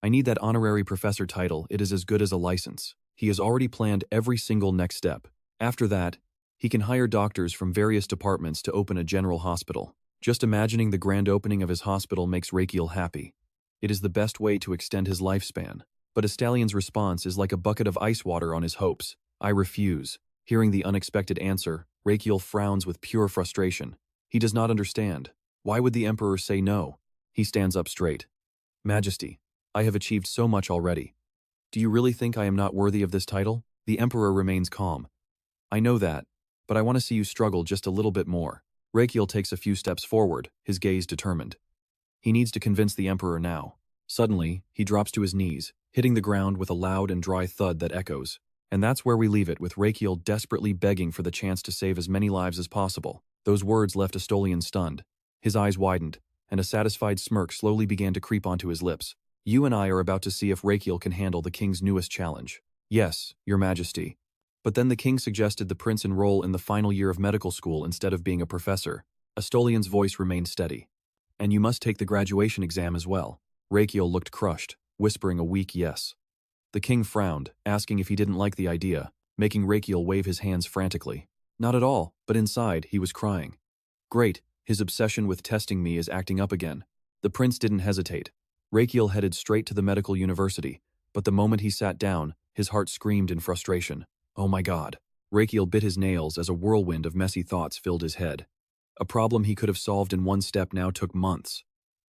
I need that honorary professor title. It is as good as a license. He has already planned every single next step. After that, he can hire doctors from various departments to open a general hospital. Just imagining the grand opening of his hospital makes Raikiel happy. It is the best way to extend his lifespan. But Astalion's response is like a bucket of ice water on his hopes. I refuse. Hearing the unexpected answer, Raikiel frowns with pure frustration. He does not understand. Why would the Emperor say no? He stands up straight. Majesty, I have achieved so much already. Do you really think I am not worthy of this title? The Emperor remains calm. I know that, but I want to see you struggle just a little bit more. Raikiel takes a few steps forward, his gaze determined. He needs to convince the Emperor now. Suddenly, he drops to his knees, hitting the ground with a loud and dry thud that echoes. And that's where we leave it, with Raikiel desperately begging for the chance to save as many lives as possible. Those words left Astalion stunned. His eyes widened, and a satisfied smirk slowly began to creep onto his lips. You and I are about to see if Raikiel can handle the king's newest challenge. Yes, Your Majesty. But then the king suggested the prince enroll in the final year of medical school instead of being a professor. Astalion's voice remained steady. And you must take the graduation exam as well. Raikiel looked crushed, whispering a weak yes. The king frowned, asking if he didn't like the idea, making Raikiel wave his hands frantically. Not at all, but inside, he was crying. Great, his obsession with testing me is acting up again. The prince didn't hesitate. Raikiel headed straight to the medical university, but the moment he sat down, his heart screamed in frustration. Oh my God. Raikiel bit his nails as a whirlwind of messy thoughts filled his head. A problem he could have solved in one step now took months.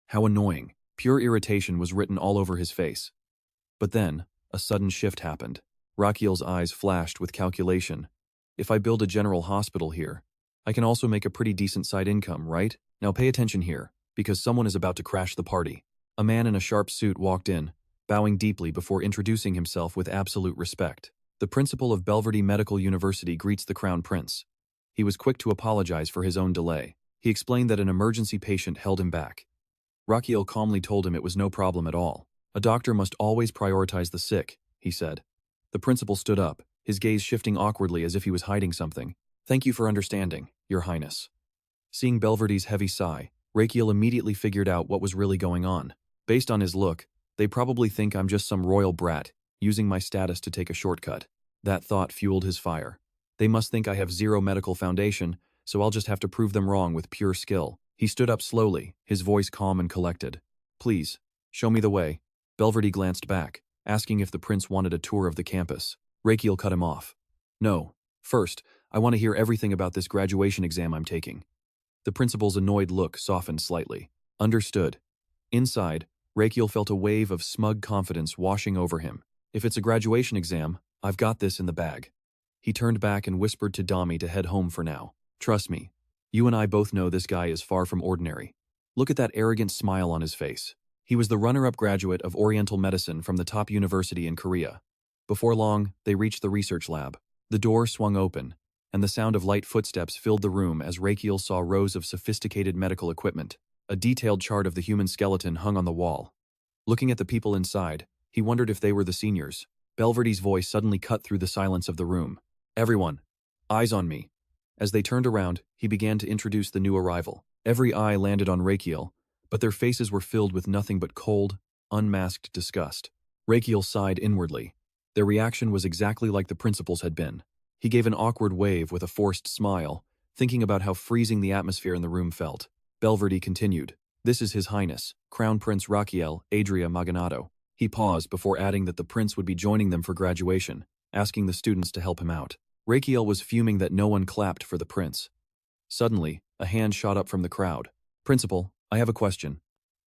How annoying. Pure irritation was written all over his face. But then, a sudden shift happened. Rakiel's eyes flashed with calculation. If I build a general hospital here, I can also make a pretty decent side income, right? Now pay attention here, because someone is about to crash the party. A man in a sharp suit walked in, bowing deeply before introducing himself with absolute respect. The principal of Belvedere Medical University greets the Crown Prince. He was quick to apologize for his own delay. He explained that an emergency patient held him back. Rakiel calmly told him it was no problem at all. A doctor must always prioritize the sick, he said. The principal stood up, his gaze shifting awkwardly as if he was hiding something. Thank you for understanding, Your Highness. Seeing Belverde's heavy sigh, Raikiel immediately figured out what was really going on. Based on his look, they probably think I'm just some royal brat, using my status to take a shortcut. That thought fueled his fire. They must think I have zero medical foundation, so I'll just have to prove them wrong with pure skill. He stood up slowly, his voice calm and collected. Please, show me the way. Belverde glanced back, asking if the prince wanted a tour of the campus. Raikiel cut him off. No. First, I want to hear everything about this graduation exam I'm taking. The principal's annoyed look softened slightly. Understood. Inside, Raikiel felt a wave of smug confidence washing over him. If it's a graduation exam, I've got this in the bag. He turned back and whispered to Dami to head home for now. Trust me. You and I both know this guy is far from ordinary. Look at that arrogant smile on his face. He was the runner-up graduate of Oriental Medicine from the top university in Korea. Before long, they reached the research lab. The door swung open, and the sound of light footsteps filled the room as Raikiel saw rows of sophisticated medical equipment. A detailed chart of the human skeleton hung on the wall. Looking at the people inside, he wondered if they were the seniors. Belverde's voice suddenly cut through the silence of the room. Everyone, eyes on me. As they turned around, he began to introduce the new arrival. Every eye landed on Raikiel, but their faces were filled with nothing but cold, unmasked disgust. Raikiel sighed inwardly. Their reaction was exactly like the principal's had been. He gave an awkward wave with a forced smile, thinking about how freezing the atmosphere in the room felt. Belverde continued. This is His Highness, Crown Prince Rakiel Adria Maganato. He paused before adding that the prince would be joining them for graduation, asking the students to help him out. Raikiel was fuming that no one clapped for the prince. Suddenly, a hand shot up from the crowd. Principal, I have a question.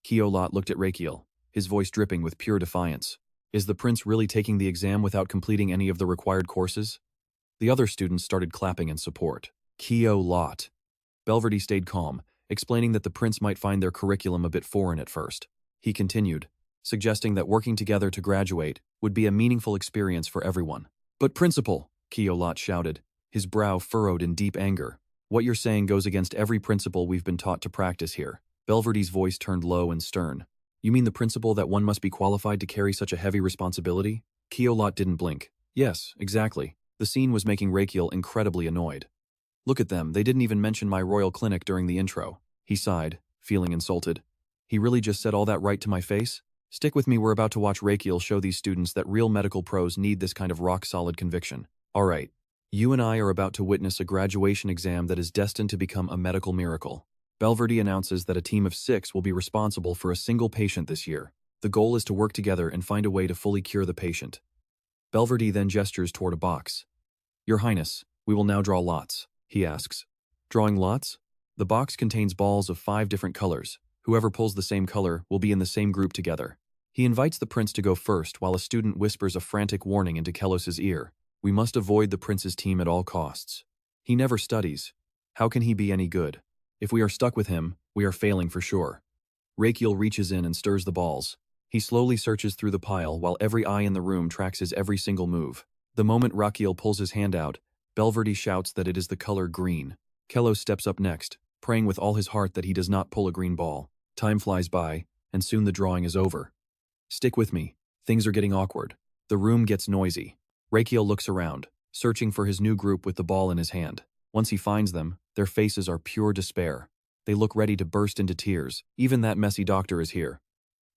Keolat looked at Raikiel, his voice dripping with pure defiance. Is the prince really taking the exam without completing any of the required courses? The other students started clapping in support. Keolat. Belverde stayed calm, explaining that the prince might find their curriculum a bit foreign at first. He continued, suggesting that working together to graduate would be a meaningful experience for everyone. But principal, Keolat shouted, his brow furrowed in deep anger. What you're saying goes against every principle we've been taught to practice here. Belverde's voice turned low and stern. You mean the principle that one must be qualified to carry such a heavy responsibility? Keolat didn't blink. Yes, exactly. The scene was making Raikiel incredibly annoyed. Look at them, they didn't even mention my royal clinic during the intro. He sighed, feeling insulted. He really just said all that right to my face? Stick with me, we're about to watch Raikiel show these students that real medical pros need this kind of rock-solid conviction. All right, you and I are about to witness a graduation exam that is destined to become a medical miracle. Belverde announces that a team of 6 will be responsible for a single patient this year. The goal is to work together and find a way to fully cure the patient. Belverde then gestures toward a box. Your Highness, we will now draw lots, he asks. Drawing lots? The box contains balls of 5 different colors. Whoever pulls the same color will be in the same group together. He invites the prince to go first while a student whispers a frantic warning into Kelos's ear. We must avoid the prince's team at all costs. He never studies. How can he be any good? If we are stuck with him, we are failing for sure. Raikiel reaches in and stirs the balls. He slowly searches through the pile while every eye in the room tracks his every single move. The moment Rakiel pulls his hand out, Belverde shouts that it is the color green. Kelos steps up next, praying with all his heart that he does not pull a green ball. Time flies by, and soon the drawing is over. Stick with me. Things are getting awkward. The room gets noisy. Raikiel looks around, searching for his new group with the ball in his hand. Once he finds them, their faces are pure despair. They look ready to burst into tears. Even that messy doctor is here.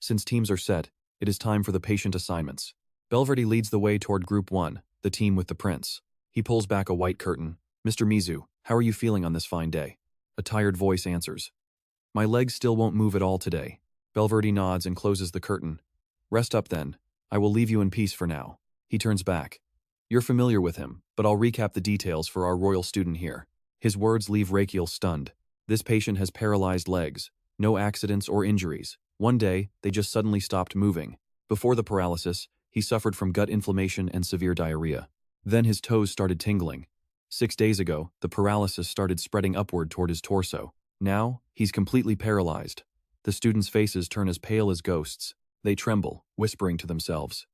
Since teams are set, it is time for the patient assignments. Belverde leads the way toward Group 1, the team with the prince. He pulls back a white curtain. Mr. Mizu, how are you feeling on this fine day? A tired voice answers. My legs still won't move at all today. Belverde nods and closes the curtain. Rest up then. I will leave you in peace for now. He turns back. You're familiar with him, but I'll recap the details for our royal student here. His words leave Raikiel stunned. This patient has paralyzed legs, no accidents or injuries. One day, they just suddenly stopped moving. Before the paralysis, he suffered from gut inflammation and severe diarrhea. Then his toes started tingling. 6 days ago, the paralysis started spreading upward toward his torso. Now, he's completely paralyzed. The students' faces turn as pale as ghosts. They tremble, whispering to themselves.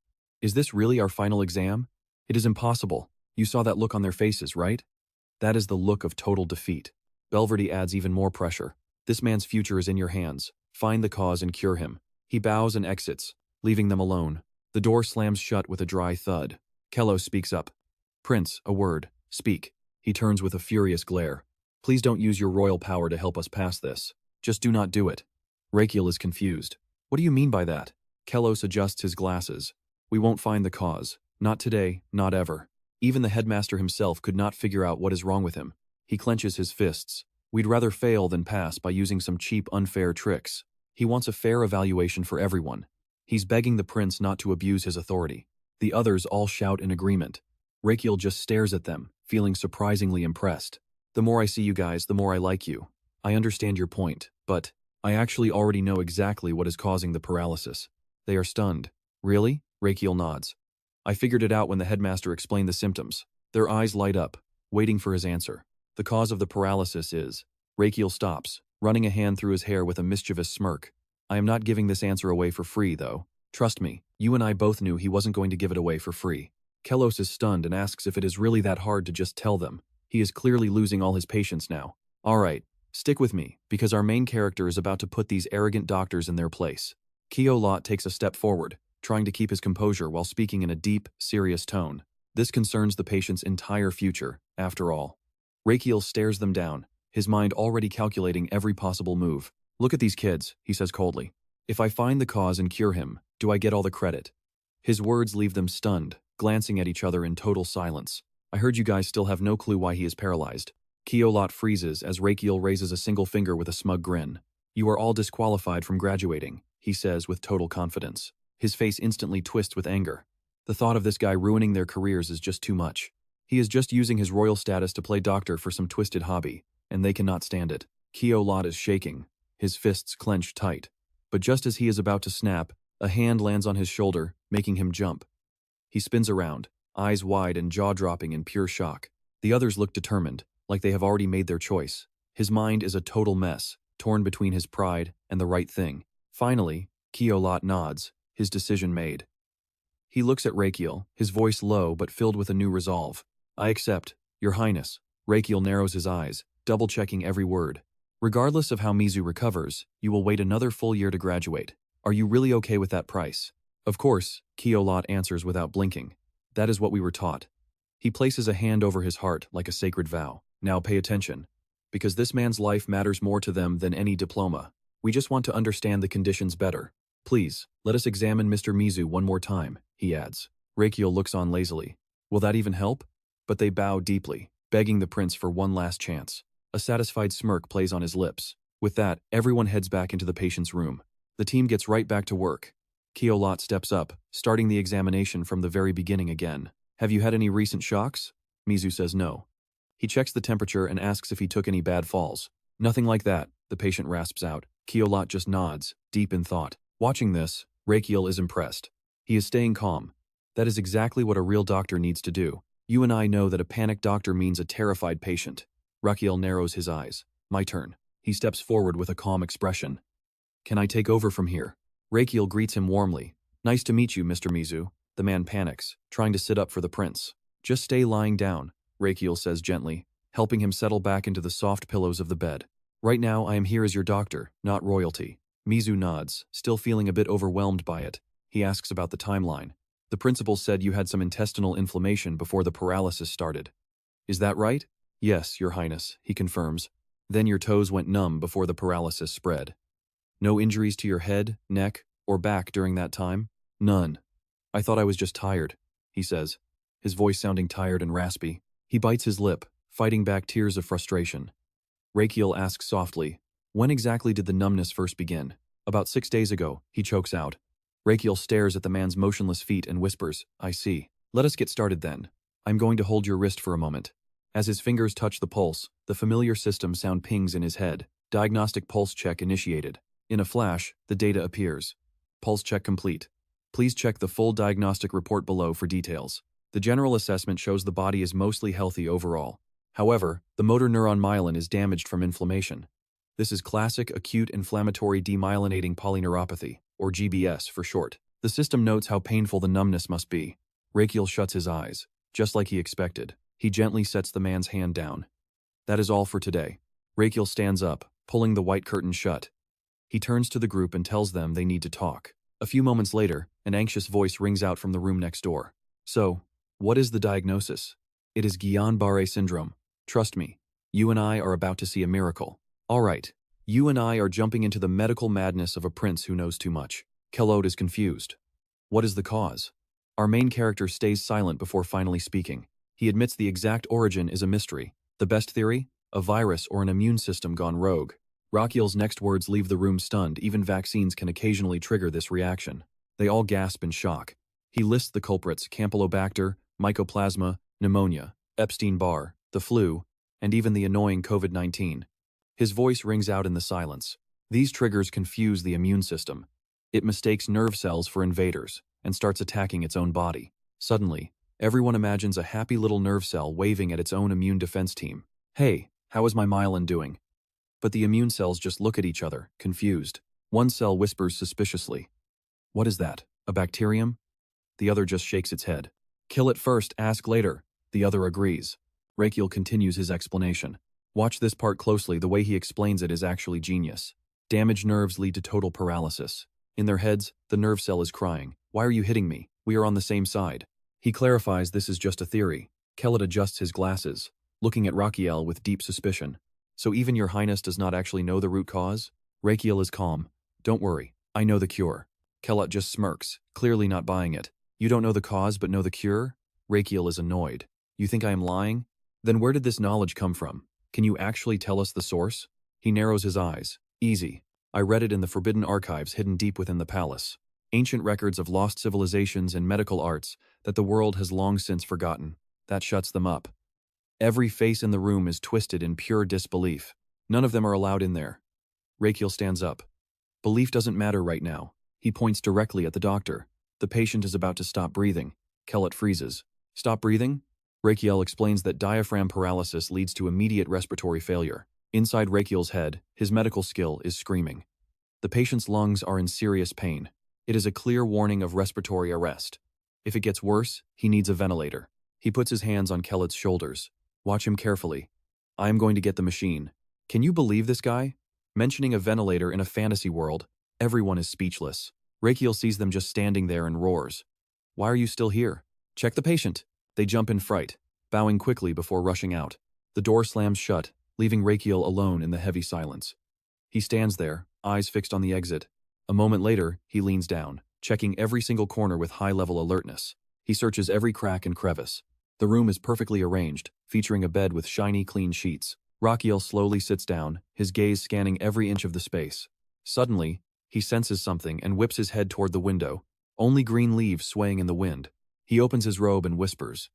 Is this really our final exam? It is impossible. You saw that look on their faces, right? That is the look of total defeat. Belverdy adds even more pressure. This man's future is in your hands. Find the cause and cure him. He bows and exits, leaving them alone. The door slams shut with a dry thud. Kello speaks up. Prince, a word. Speak. He turns with a furious glare. Please don't use your royal power to help us pass this. Just do not do it. Raikiel is confused. What do you mean by that? Kellos adjusts his glasses. We won't find the cause. Not today, not ever. Even the headmaster himself could not figure out what is wrong with him. He clenches his fists. We'd rather fail than pass by using some cheap, unfair tricks. He wants a fair evaluation for everyone. He's begging the prince not to abuse his authority. The others all shout in agreement. Rakiel just stares at them, feeling surprisingly impressed. The more I see you guys, the more I like you. I understand your point, but I actually already know exactly what is causing the paralysis. They are stunned. Really? Rakiel nods. I figured it out when the headmaster explained the symptoms. Their eyes light up, waiting for his answer. The cause of the paralysis is... Rakiel stops, running a hand through his hair with a mischievous smirk. I am not giving this answer away for free, though. Trust me, you and I both knew he wasn't going to give it away for free. Kellos is stunned and asks if it is really that hard to just tell them. He is clearly losing all his patience now. Alright, stick with me, because our main character is about to put these arrogant doctors in their place. Keolot takes a step forward, trying to keep his composure while speaking in a deep, serious tone. This concerns the patient's entire future, after all. Raikiel stares them down, his mind already calculating every possible move. Look at these kids, he says coldly. If I find the cause and cure him, do I get all the credit? His words leave them stunned, glancing at each other in total silence. I heard you guys still have no clue why he is paralyzed. Keolot freezes as Raikiel raises a single finger with a smug grin. You are all disqualified from graduating, he says with total confidence. His face instantly twists with anger. The thought of this guy ruining their careers is just too much. He is just using his royal status to play doctor for some twisted hobby, and they cannot stand it. Keolot is shaking, his fists clenched tight. But just as he is about to snap, a hand lands on his shoulder, making him jump. He spins around, eyes wide and jaw-dropping in pure shock. The others look determined, like they have already made their choice. His mind is a total mess, torn between his pride and the right thing. Finally, Keolot nods, his decision made. He looks at Raikiel, his voice low but filled with a new resolve. I accept, Your Highness. Raikiel narrows his eyes, double-checking every word. Regardless of how Mizu recovers, you will wait another full year to graduate. Are you really okay with that price? Of course, Keolot answers without blinking. That is what we were taught. He places a hand over his heart like a sacred vow. Now pay attention. Because this man's life matters more to them than any diploma. We just want to understand the conditions better. Please, let us examine Mr. Mizu one more time, he adds. Raikiel looks on lazily. Will that even help? But they bow deeply, begging the prince for one last chance. A satisfied smirk plays on his lips. With that, everyone heads back into the patient's room. The team gets right back to work. Keolot steps up, starting the examination from the very beginning again. Have you had any recent shocks? Mizu says no. He checks the temperature and asks if he took any bad falls. Nothing like that, the patient rasps out. Keolot just nods, deep in thought. Watching this, Raikiel is impressed. He is staying calm. That is exactly what a real doctor needs to do. You and I know that a panicked doctor means a terrified patient. Rakiel narrows his eyes. My turn. He steps forward with a calm expression. Can I take over from here? Raikiel greets him warmly. Nice to meet you, Mr. Mizu. The man panics, trying to sit up for the prince. Just stay lying down, Raikiel says gently, helping him settle back into the soft pillows of the bed. Right now, I am here as your doctor, not royalty. Mizu nods, still feeling a bit overwhelmed by it. He asks about the timeline. The principal said you had some intestinal inflammation before the paralysis started. Is that right? Yes, Your Highness, he confirms. Then your toes went numb before the paralysis spread. No injuries to your head, neck, or back during that time? None. I thought I was just tired, he says, his voice sounding tired and raspy. He bites his lip, fighting back tears of frustration. Raikiel asks softly, when exactly did the numbness first begin? About 6 days ago, he chokes out. Raikiel stares at the man's motionless feet and whispers, I see. Let us get started then. I'm going to hold your wrist for a moment. As his fingers touch the pulse, the familiar system sound pings in his head. Diagnostic pulse check initiated. In a flash, the data appears. Pulse check complete. Please check the full diagnostic report below for details. The general assessment shows the body is mostly healthy overall. However, the motor neuron myelin is damaged from inflammation. This is classic acute inflammatory demyelinating polyneuropathy, or GBS for short. The system notes how painful the numbness must be. Raikiel shuts his eyes, just like he expected. He gently sets the man's hand down. That is all for today. Raikiel stands up, pulling the white curtain shut. He turns to the group and tells them they need to talk. A few moments later, an anxious voice rings out from the room next door. So, what is the diagnosis? It is Guillain-Barré syndrome. Trust me, you and I are about to see a miracle. All right, you and I are jumping into the medical madness of a prince who knows too much. Kellod is confused. What is the cause? Our main character stays silent before finally speaking. He admits the exact origin is a mystery. The best theory? A virus or an immune system gone rogue. Rakiel's next words leave the room stunned. Even vaccines can occasionally trigger this reaction. They all gasp in shock. He lists the culprits: Campylobacter, Mycoplasma, pneumonia, Epstein-Barr, the flu, and even the annoying COVID-19. His voice rings out in the silence. These triggers confuse the immune system. It mistakes nerve cells for invaders and starts attacking its own body. Suddenly, everyone imagines a happy little nerve cell waving at its own immune defense team. Hey, how is my myelin doing? But the immune cells just look at each other, confused. One cell whispers suspiciously. What is that? A bacterium? The other just shakes its head. Kill it first, ask later. The other agrees. Raikiel continues his explanation. Watch this part closely. The way he explains it is actually genius. Damaged nerves lead to total paralysis. In their heads, the nerve cell is crying. Why are you hitting me? We are on the same side. He clarifies this is just a theory. Kellod adjusts his glasses, looking at Rakiel with deep suspicion. So even your highness does not actually know the root cause? Raikiel is calm. Don't worry, I know the cure. Kellod just smirks, clearly not buying it. You don't know the cause but know the cure? Raikiel is annoyed. You think I am lying? Then where did this knowledge come from? Can you actually tell us the source? He narrows his eyes. Easy. I read it in the forbidden archives hidden deep within the palace. Ancient records of lost civilizations and medical arts that the world has long since forgotten. That shuts them up. Every face in the room is twisted in pure disbelief. None of them are allowed in there. Raikiel stands up. Belief doesn't matter right now. He points directly at the doctor. The patient is about to stop breathing. Kellod freezes. Stop breathing? Raikiel explains that diaphragm paralysis leads to immediate respiratory failure. Inside Raikiel's head, his medical skill is screaming. The patient's lungs are in serious pain. It is a clear warning of respiratory arrest. If it gets worse, he needs a ventilator. He puts his hands on Kellod's shoulders. Watch him carefully. I am going to get the machine. Can you believe this guy? Mentioning a ventilator in a fantasy world, everyone is speechless. Raikiel sees them just standing there and roars. Why are you still here? Check the patient. They jump in fright, bowing quickly before rushing out. The door slams shut, leaving Raikiel alone in the heavy silence. He stands there, eyes fixed on the exit. A moment later, he leans down, checking every single corner with high-level alertness. He searches every crack and crevice. The room is perfectly arranged, featuring a bed with shiny, clean sheets. Rakiel slowly sits down, his gaze scanning every inch of the space. Suddenly, he senses something and whips his head toward the window, only green leaves swaying in the wind. He opens his robe and whispers,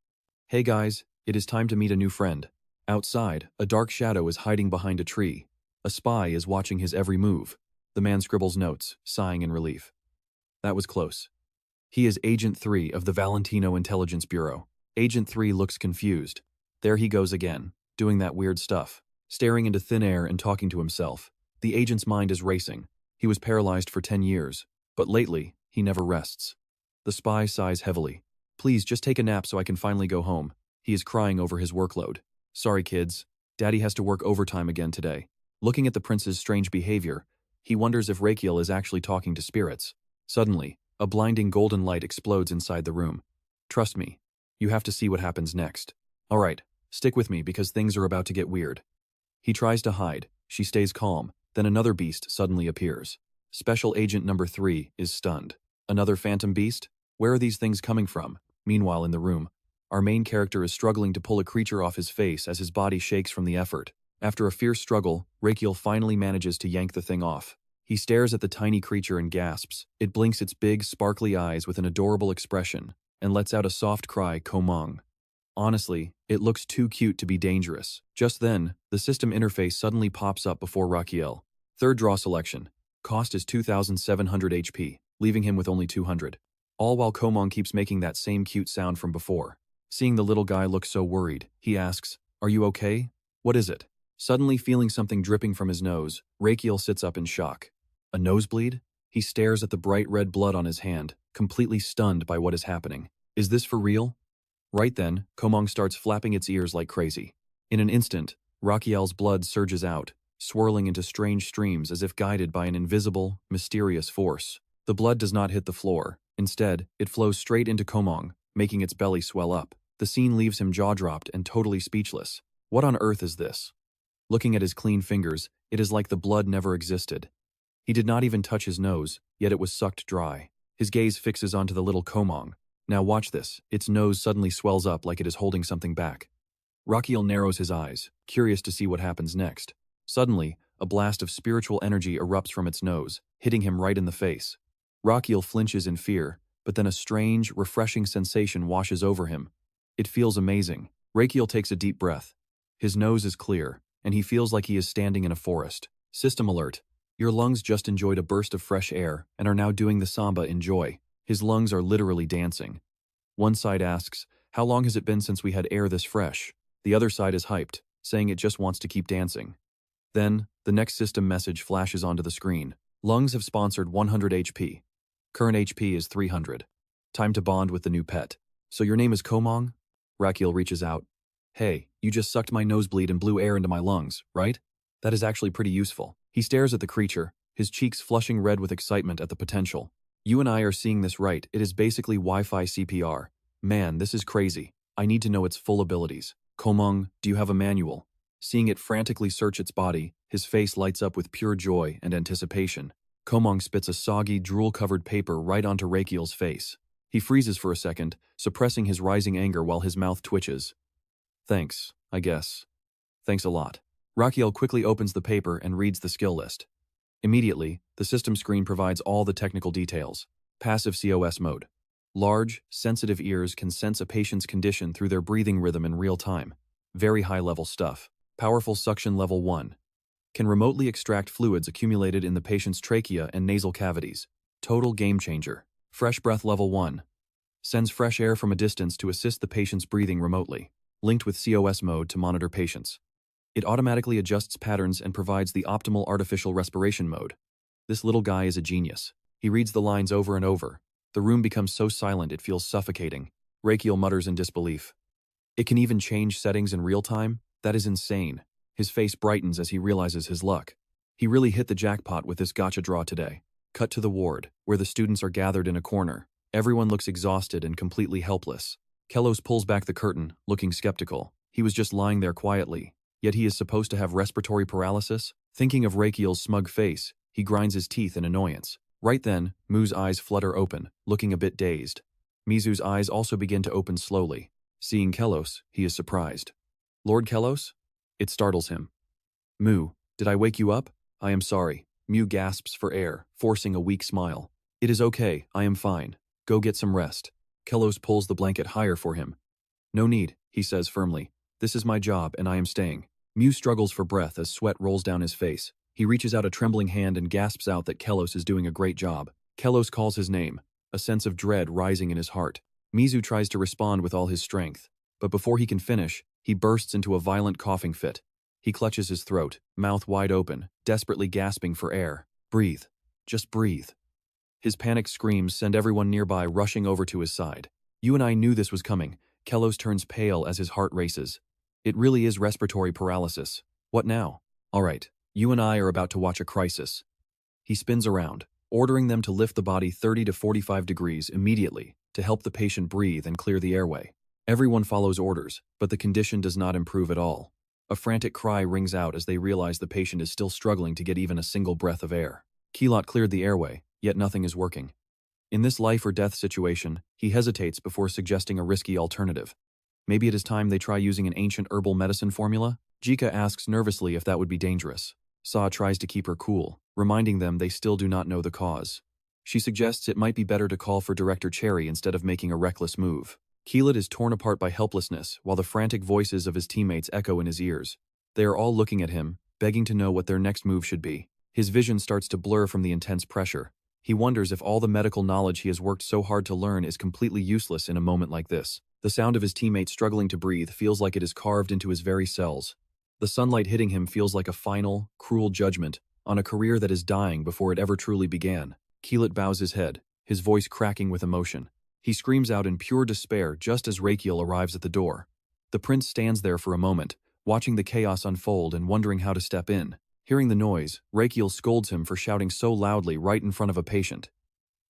Hey guys, it is time to meet a new friend. Outside, a dark shadow is hiding behind a tree. A spy is watching his every move. The man scribbles notes, sighing in relief. That was close. He is Agent 3 of the Valentino Intelligence Bureau. Agent 3 looks confused. There he goes again, doing that weird stuff, staring into thin air and talking to himself. The agent's mind is racing. He was paralyzed for 10 years, but lately, he never rests. The spy sighs heavily. Please, just take a nap so I can finally go home. He is crying over his workload. Sorry, kids. Daddy has to work overtime again today. Looking at the prince's strange behavior, he wonders if Raikiel is actually talking to spirits. Suddenly, a blinding golden light explodes inside the room. Trust me, you have to see what happens next. All right, stick with me because things are about to get weird. He tries to hide. She stays calm. Then another beast suddenly appears. Special Agent Number 3 is stunned. Another phantom beast? Where are these things coming from? Meanwhile, in the room, our main character is struggling to pull a creature off his face as his body shakes from the effort. After a fierce struggle, Raikiel finally manages to yank the thing off. He stares at the tiny creature and gasps. It blinks its big, sparkly eyes with an adorable expression and lets out a soft cry, Komong. Honestly, it looks too cute to be dangerous. Just then, the system interface suddenly pops up before Rakiel. Third draw selection. Cost is 2,700 HP, leaving him with only 200. All while Komong keeps making that same cute sound from before. Seeing the little guy look so worried, he asks, Are you okay? What is it? Suddenly feeling something dripping from his nose, Raikiel sits up in shock. A nosebleed? He stares at the bright red blood on his hand, completely stunned by what is happening. Is this for real? Right then, Komong starts flapping its ears like crazy. In an instant, Rakiel's blood surges out, swirling into strange streams as if guided by an invisible, mysterious force. The blood does not hit the floor. Instead, it flows straight into Komong, making its belly swell up. The scene leaves him jaw-dropped and totally speechless. What on earth is this? Looking at his clean fingers, it is like the blood never existed. He did not even touch his nose, yet it was sucked dry. His gaze fixes onto the little Komong. Now watch this. Its nose suddenly swells up like it is holding something back. Rakiel narrows his eyes, curious to see what happens next. Suddenly, a blast of spiritual energy erupts from its nose, hitting him right in the face. Rakiel flinches in fear, but then a strange, refreshing sensation washes over him. It feels amazing. Rakiel takes a deep breath. His nose is clear, and he feels like he is standing in a forest. System alert. Your lungs just enjoyed a burst of fresh air and are now doing the samba in joy. His lungs are literally dancing. One side asks, how long has it been since we had air this fresh? The other side is hyped, saying it just wants to keep dancing. Then, the next system message flashes onto the screen. Lungs have sponsored 100 HP. Current HP is 300. Time to bond with the new pet. So your name is Komong? Rakiel reaches out. Hey, you just sucked my nosebleed and blew air into my lungs, right? That is actually pretty useful. He stares at the creature, his cheeks flushing red with excitement at the potential. You and I are seeing this right. It is basically Wi-Fi CPR. Man, this is crazy. I need to know its full abilities. Komong, do you have a manual? Seeing it frantically search its body, his face lights up with pure joy and anticipation. Komong spits a soggy, drool-covered paper right onto Raikiel's face. He freezes for a second, suppressing his rising anger while his mouth twitches. Thanks, I guess. Thanks a lot. Rakiel quickly opens the paper and reads the skill list. Immediately, the system screen provides all the technical details. Passive COS mode. Large, sensitive ears can sense a patient's condition through their breathing rhythm in real time. Very high-level stuff. Powerful suction level 1. Can remotely extract fluids accumulated in the patient's trachea and nasal cavities. Total game changer. Fresh breath level 1. Sends fresh air from a distance to assist the patient's breathing remotely. Linked with COS mode to monitor patients. It automatically adjusts patterns and provides the optimal artificial respiration mode. This little guy is a genius. He reads the lines over and over. The room becomes so silent it feels suffocating. Raikiel mutters in disbelief. It can even change settings in real time? That is insane. His face brightens as he realizes his luck. He really hit the jackpot with this gotcha draw today. Cut to the ward, where the students are gathered in a corner. Everyone looks exhausted and completely helpless. Kelos pulls back the curtain, looking skeptical. He was just lying there quietly. Yet he is supposed to have respiratory paralysis? Thinking of Raikiel's smug face, he grinds his teeth in annoyance. Right then, Mu's eyes flutter open, looking a bit dazed. Mizu's eyes also begin to open slowly. Seeing Kelos, he is surprised. Lord Kelos? It startles him. Mu, did I wake you up? I am sorry. Mu gasps for air, forcing a weak smile. It is okay, I am fine. Go get some rest. Kelos pulls the blanket higher for him. No need, he says firmly. This is my job and I am staying. Mu struggles for breath as sweat rolls down his face. He reaches out a trembling hand and gasps out that Kelos is doing a great job. Kelos calls his name, a sense of dread rising in his heart. Mizu tries to respond with all his strength, but before he can finish, he bursts into a violent coughing fit. He clutches his throat, mouth wide open, desperately gasping for air. Breathe. Just breathe. His panicked screams send everyone nearby rushing over to his side. You and I knew this was coming. Kelos turns pale as his heart races. It really is respiratory paralysis. What now? All right, you and I are about to watch a crisis. He spins around, ordering them to lift the body 30 to 45 degrees immediately to help the patient breathe and clear the airway. Everyone follows orders, but the condition does not improve at all. A frantic cry rings out as they realize the patient is still struggling to get even a single breath of air. Keelot cleared the airway, yet nothing is working. In this life or death situation, he hesitates before suggesting a risky alternative. Maybe it is time they try using an ancient herbal medicine formula? Jika asks nervously if that would be dangerous. Sa tries to keep her cool, reminding them they still do not know the cause. She suggests it might be better to call for Director Cherry instead of making a reckless move. Keelat is torn apart by helplessness while the frantic voices of his teammates echo in his ears. They are all looking at him, begging to know what their next move should be. His vision starts to blur from the intense pressure. He wonders if all the medical knowledge he has worked so hard to learn is completely useless in a moment like this. The sound of his teammates struggling to breathe feels like it is carved into his very cells. The sunlight hitting him feels like a final, cruel judgment on a career that is dying before it ever truly began. Keelat bows his head, his voice cracking with emotion. He screams out in pure despair just as Raikiel arrives at the door. The prince stands there for a moment, watching the chaos unfold and wondering how to step in. Hearing the noise, Raikiel scolds him for shouting so loudly right in front of a patient.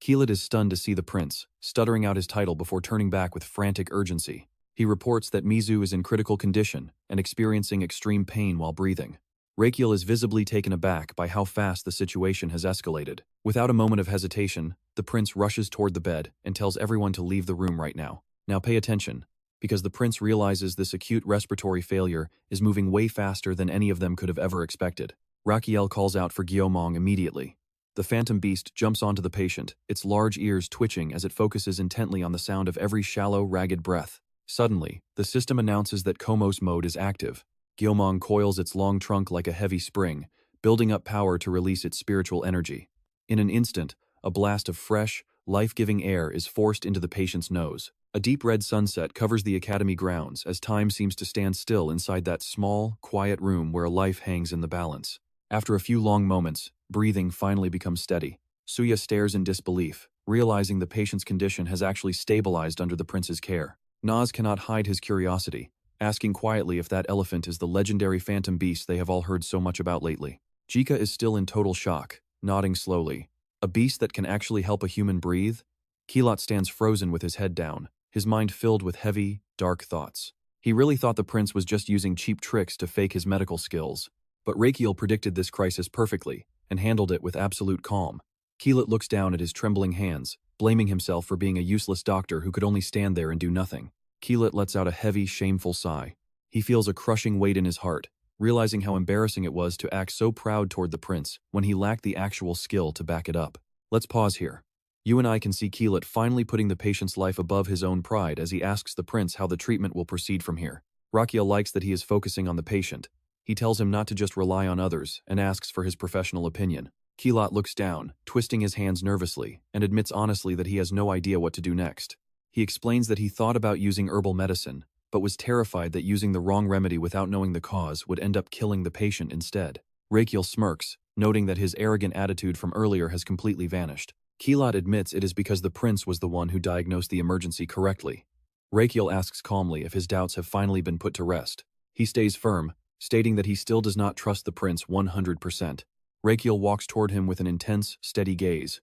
Keelat is stunned to see the prince, stuttering out his title before turning back with frantic urgency. He reports that Mizu is in critical condition and experiencing extreme pain while breathing. Raikiel is visibly taken aback by how fast the situation has escalated. Without a moment of hesitation, the prince rushes toward the bed and tells everyone to leave the room right now. Now pay attention, because the prince realizes this acute respiratory failure is moving way faster than any of them could have ever expected. Rakiel calls out for Gyomong immediately. The phantom beast jumps onto the patient, its large ears twitching as it focuses intently on the sound of every shallow, ragged breath. Suddenly, the system announces that Komos mode is active. Gyomong coils its long trunk like a heavy spring, building up power to release its spiritual energy. In an instant, a blast of fresh, life-giving air is forced into the patient's nose. A deep red sunset covers the academy grounds as time seems to stand still inside that small, quiet room where life hangs in the balance. After a few long moments, breathing finally becomes steady. Suya stares in disbelief, realizing the patient's condition has actually stabilized under the prince's care. Naz cannot hide his curiosity, asking quietly if that elephant is the legendary phantom beast they have all heard so much about lately. Jika is still in total shock, nodding slowly. A beast that can actually help a human breathe? Keelat stands frozen with his head down, his mind filled with heavy, dark thoughts. He really thought the prince was just using cheap tricks to fake his medical skills. But Raikiel predicted this crisis perfectly and handled it with absolute calm. Keelat looks down at his trembling hands, blaming himself for being a useless doctor who could only stand there and do nothing. Keelat lets out a heavy, shameful sigh. He feels a crushing weight in his heart, realizing how embarrassing it was to act so proud toward the prince when he lacked the actual skill to back it up. Let's pause here. You and I can see Keelat finally putting the patient's life above his own pride as he asks the prince how the treatment will proceed from here. Rakiel likes that he is focusing on the patient. He tells him not to just rely on others and asks for his professional opinion. Keelat looks down, twisting his hands nervously, and admits honestly that he has no idea what to do next. He explains that he thought about using herbal medicine, but was terrified that using the wrong remedy without knowing the cause would end up killing the patient instead. Raikiel smirks, noting that his arrogant attitude from earlier has completely vanished. Keelat admits it is because the prince was the one who diagnosed the emergency correctly. Raikiel asks calmly if his doubts have finally been put to rest. He stays firm, stating that he still does not trust the prince 100%. Raikiel walks toward him with an intense, steady gaze.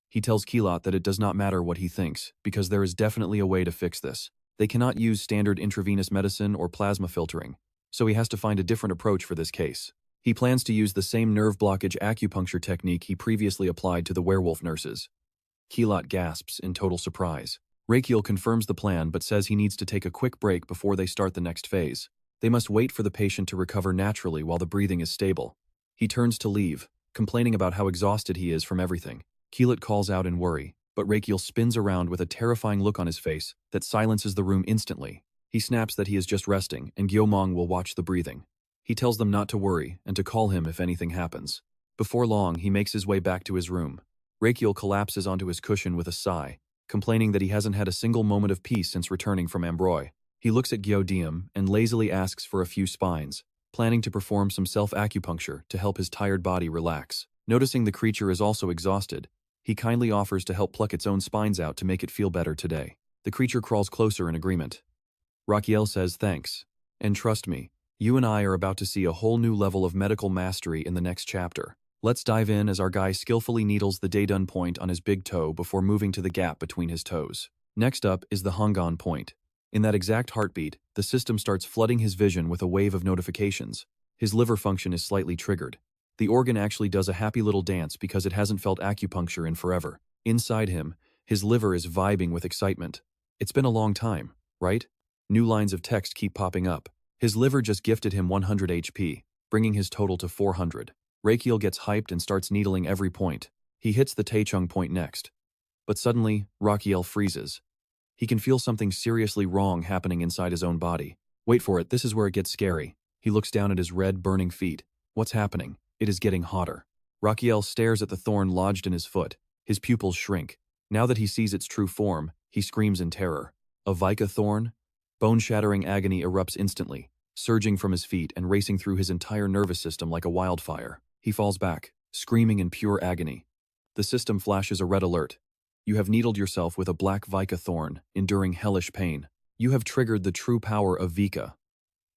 He tells Keelat that it does not matter what he thinks, because there is definitely a way to fix this. They cannot use standard intravenous medicine or plasma filtering, so he has to find a different approach for this case. He plans to use the same nerve blockage acupuncture technique he previously applied to the werewolf nurses. Keelat gasps in total surprise. Raikiel confirms the plan but says he needs to take a quick break before they start the next phase. They must wait for the patient to recover naturally while the breathing is stable. He turns to leave, complaining about how exhausted he is from everything. Keelat calls out in worry, but Raikiel spins around with a terrifying look on his face that silences the room instantly. He snaps that he is just resting and Gyomong will watch the breathing. He tells them not to worry and to call him if anything happens. Before long, he makes his way back to his room. Raikiel collapses onto his cushion with a sigh, complaining that he hasn't had a single moment of peace since returning from Ambroy. He looks at Gyodium and lazily asks for a few spines, planning to perform some self-acupuncture to help his tired body relax. Noticing the creature is also exhausted, he kindly offers to help pluck its own spines out to make it feel better today. The creature crawls closer in agreement. Rakiel says thanks. And trust me, you and I are about to see a whole new level of medical mastery in the next chapter. Let's dive in as our guy skillfully needles the Daedun point on his big toe before moving to the gap between his toes. Next up is the Hongon point. In that exact heartbeat, the system starts flooding his vision with a wave of notifications. His liver function is slightly triggered. The organ actually does a happy little dance because it hasn't felt acupuncture in forever. Inside him, his liver is vibing with excitement. It's been a long time, right? New lines of text keep popping up. His liver just gifted him 100 HP, bringing his total to 400. Raikiel gets hyped and starts needling every point. He hits the Taechung point next. But suddenly, Rakiel freezes. He can feel something seriously wrong happening inside his own body. Wait for it, this is where it gets scary. He looks down at his red, burning feet. What's happening? It is getting hotter. Rakiel stares at the thorn lodged in his foot. His pupils shrink. Now that he sees its true form, he screams in terror. A Vika thorn? Bone-shattering agony erupts instantly, surging from his feet and racing through his entire nervous system like a wildfire. He falls back, screaming in pure agony. The system flashes a red alert. You have needled yourself with a black Vika thorn, enduring hellish pain. You have triggered the true power of Vika.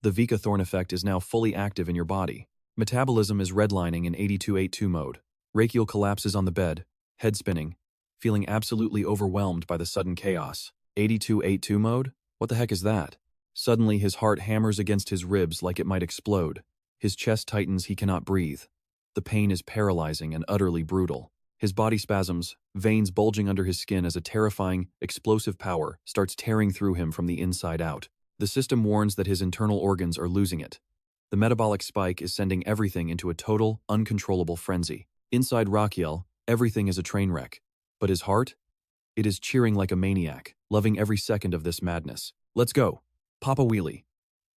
The Vika thorn effect is now fully active in your body. Metabolism is redlining in 8282 mode. Raikiel collapses on the bed, head spinning, feeling absolutely overwhelmed by the sudden chaos. 8282 mode? What the heck is that? Suddenly his heart hammers against his ribs like it might explode. His chest tightens, he cannot breathe. The pain is paralyzing and utterly brutal. His body spasms, veins bulging under his skin as a terrifying, explosive power starts tearing through him from the inside out. The system warns that his internal organs are losing it. The metabolic spike is sending everything into a total, uncontrollable frenzy. Inside Rakiel, everything is a train wreck. But his heart? It is cheering like a maniac, loving every second of this madness. Let's go. Pop a wheelie.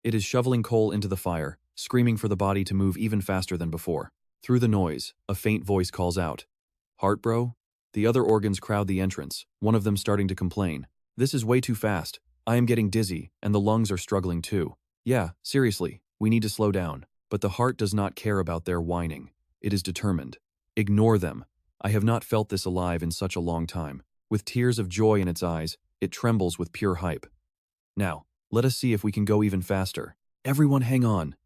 It is shoveling coal into the fire, screaming for the body to move even faster than before. Through the noise, a faint voice calls out. Heart, bro? The other organs crowd the entrance, one of them starting to complain. This is way too fast. I am getting dizzy, and the lungs are struggling too. Yeah, seriously, we need to slow down. But the heart does not care about their whining. It is determined. Ignore them. I have not felt this alive in such a long time. With tears of joy in its eyes, it trembles with pure hype. Now, let us see if we can go even faster. Everyone hang on.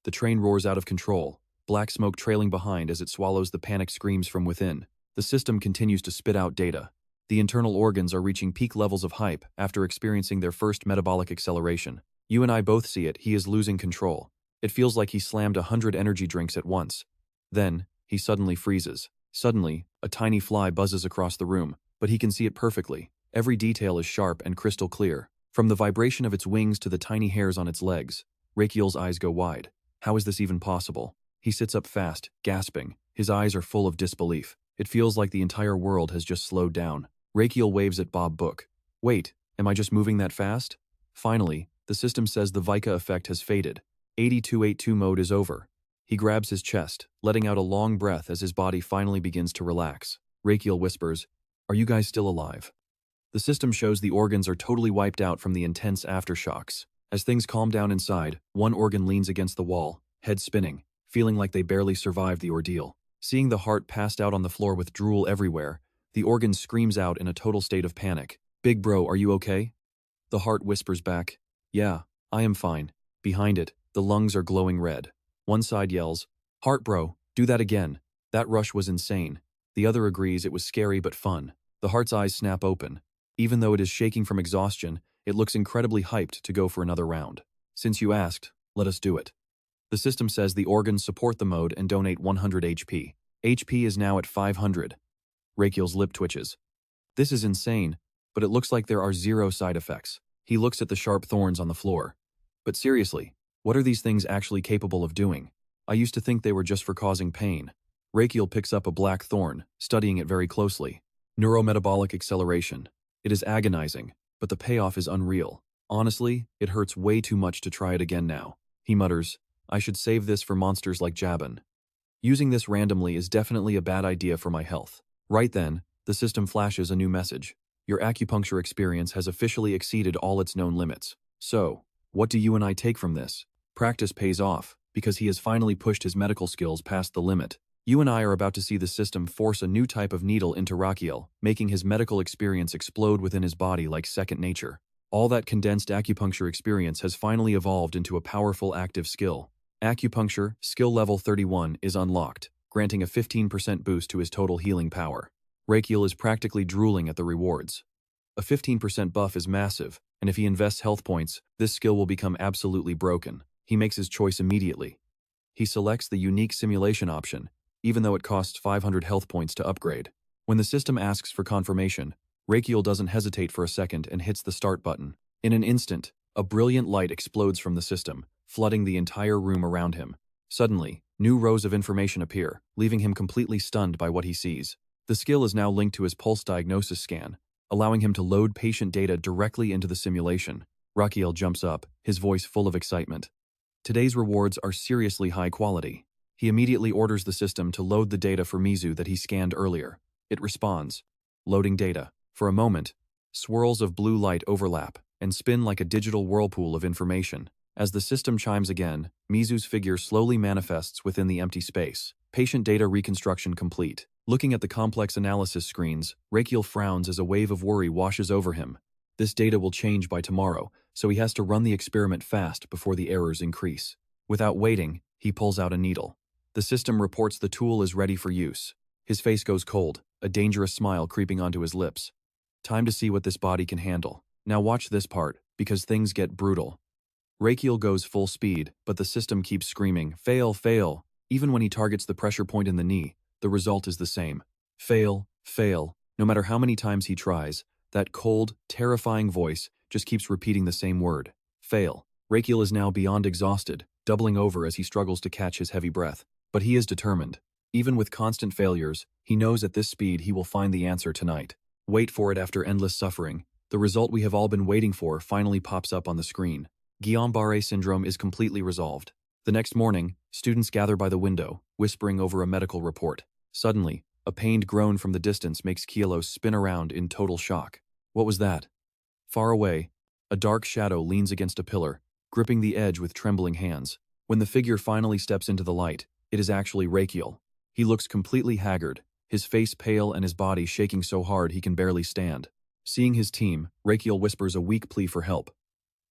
The train roars out of control, black smoke trailing behind as it swallows the panicked screams from within. The system continues to spit out data. The internal organs are reaching peak levels of hype after experiencing their first metabolic acceleration. You and I both see it, he is losing control. It feels like he slammed 100 energy drinks at once. Then, he suddenly freezes. Suddenly, a tiny fly buzzes across the room, but he can see it perfectly. Every detail is sharp and crystal clear. From the vibration of its wings to the tiny hairs on its legs, Raikiel's eyes go wide. How is this even possible? He sits up fast, gasping. His eyes are full of disbelief. It feels like the entire world has just slowed down. Raikiel waves at Bob Book. Wait, am I just moving that fast? Finally, the system says the Vika effect has faded. 8282 mode is over. He grabs his chest, letting out a long breath as his body finally begins to relax. Raikiel whispers, "Are you guys still alive?" The system shows the organs are totally wiped out from the intense aftershocks. As things calm down inside, one organ leans against the wall, head spinning, feeling like they barely survived the ordeal. Seeing the heart passed out on the floor with drool everywhere, the organ screams out in a total state of panic. "Big bro, are you okay?" The heart whispers back, "Yeah, I am fine." Behind it, the lungs are glowing red. One side yells, "Heart bro, do that again. That rush was insane." The other agrees it was scary but fun. The heart's eyes snap open. Even though it is shaking from exhaustion, it looks incredibly hyped to go for another round. "Since you asked, let us do it." The system says the organs support the mode and donate 100 HP. HP is now at 500. Raikiel's lip twitches. This is insane, but it looks like there are zero side effects. He looks at the sharp thorns on the floor. But seriously, what are these things actually capable of doing? I used to think they were just for causing pain. Raikiel picks up a black thorn, studying it very closely. Neurometabolic acceleration. It is agonizing, but the payoff is unreal. Honestly, it hurts way too much to try it again now. He mutters, "I should save this for monsters like Jabin. Using this randomly is definitely a bad idea for my health." Right then, the system flashes a new message. Your acupuncture experience has officially exceeded all its known limits. So, what do you and I take from this? Practice pays off, because he has finally pushed his medical skills past the limit. You and I are about to see the system force a new type of needle into Rakiel, making his medical experience explode within his body like second nature. All that condensed acupuncture experience has finally evolved into a powerful active skill. Acupuncture, skill level 31, is unlocked, granting a 15% boost to his total healing power. Raikiel is practically drooling at the rewards. A 15% buff is massive, and if he invests health points, this skill will become absolutely broken. He makes his choice immediately. He selects the unique simulation option, even though it costs 500 health points to upgrade. When the system asks for confirmation, Raikiel doesn't hesitate for a second and hits the start button. In an instant, a brilliant light explodes from the system, flooding the entire room around him. Suddenly, new rows of information appear, leaving him completely stunned by what he sees. The skill is now linked to his pulse diagnosis scan, allowing him to load patient data directly into the simulation. Rakiel jumps up, his voice full of excitement. Today's rewards are seriously high quality. He immediately orders the system to load the data for Mizu that he scanned earlier. It responds. Loading data. For a moment, swirls of blue light overlap and spin like a digital whirlpool of information. As the system chimes again, Mizu's figure slowly manifests within the empty space. Patient data reconstruction complete. Looking at the complex analysis screens, Raikiel frowns as a wave of worry washes over him. This data will change by tomorrow, so he has to run the experiment fast before the errors increase. Without waiting, he pulls out a needle. The system reports the tool is ready for use. His face goes cold, a dangerous smile creeping onto his lips. Time to see what this body can handle. Now watch this part, because things get brutal. Raikiel goes full speed, but the system keeps screaming, "Fail, fail." Even when he targets the pressure point in the knee, the result is the same. Fail, fail. No matter how many times he tries, that cold, terrifying voice just keeps repeating the same word. Fail. Raikiel is now beyond exhausted, doubling over as he struggles to catch his heavy breath. But he is determined. Even with constant failures, he knows at this speed he will find the answer tonight. Wait for it after endless suffering. The result we have all been waiting for finally pops up on the screen. Guillain-Barré syndrome is completely resolved. The next morning, students gather by the window, whispering over a medical report. Suddenly, a pained groan from the distance makes Kielos spin around in total shock. What was that? Far away, a dark shadow leans against a pillar, gripping the edge with trembling hands. When the figure finally steps into the light, it is actually Raikiel. He looks completely haggard, his face pale and his body shaking so hard he can barely stand. Seeing his team, Raikiel whispers a weak plea for help.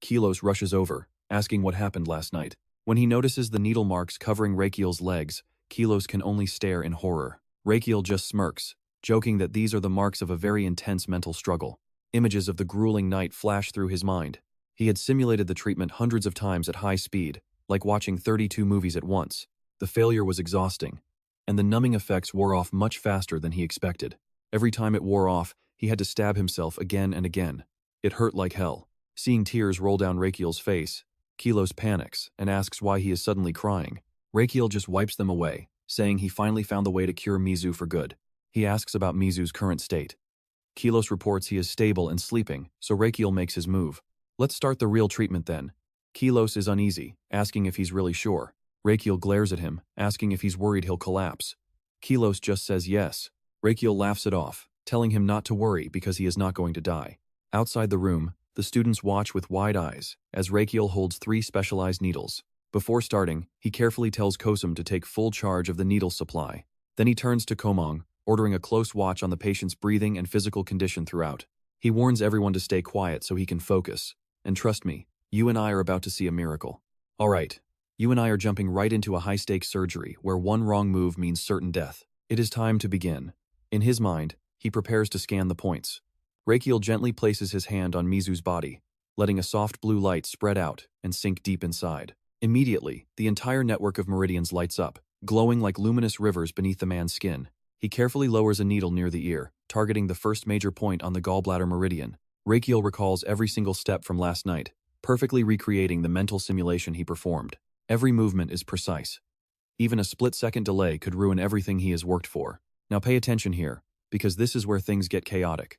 Kielos rushes over, asking what happened last night. When he notices the needle marks covering Raikiel's legs, Kielos can only stare in horror. Raikiel just smirks, joking that these are the marks of a very intense mental struggle. Images of the grueling night flash through his mind. He had simulated the treatment hundreds of times at high speed, like watching 32 movies at once. The failure was exhausting, and the numbing effects wore off much faster than he expected. Every time it wore off, he had to stab himself again and again. It hurt like hell. Seeing tears roll down Raikiel's face, Kielos panics and asks why he is suddenly crying. Raikiel just wipes them away, saying he finally found the way to cure Mizu for good. He asks about Mizu's current state. Kielos reports he is stable and sleeping, so Raikiel makes his move. Let's start the real treatment then. Kielos is uneasy, asking if he's really sure. Raikiel glares at him, asking if he's worried he'll collapse. Kielos just says yes. Raikiel laughs it off, telling him not to worry because he is not going to die. Outside the room, the students watch with wide eyes as Raikiel holds 3 specialized needles. Before starting, he carefully tells Kosum to take full charge of the needle supply. Then he turns to Komong, ordering a close watch on the patient's breathing and physical condition throughout. He warns everyone to stay quiet so he can focus. And trust me, you and I are about to see a miracle. Alright, you and I are jumping right into a high-stakes surgery where one wrong move means certain death. It is time to begin. In his mind, he prepares to scan the points. Raikiel gently places his hand on Mizu's body, letting a soft blue light spread out and sink deep inside. Immediately, the entire network of meridians lights up, glowing like luminous rivers beneath the man's skin. He carefully lowers a needle near the ear, targeting the first major point on the gallbladder meridian. Raikiel recalls every single step from last night, perfectly recreating the mental simulation he performed. Every movement is precise. Even a split-second delay could ruin everything he has worked for. Now pay attention here, because this is where things get chaotic.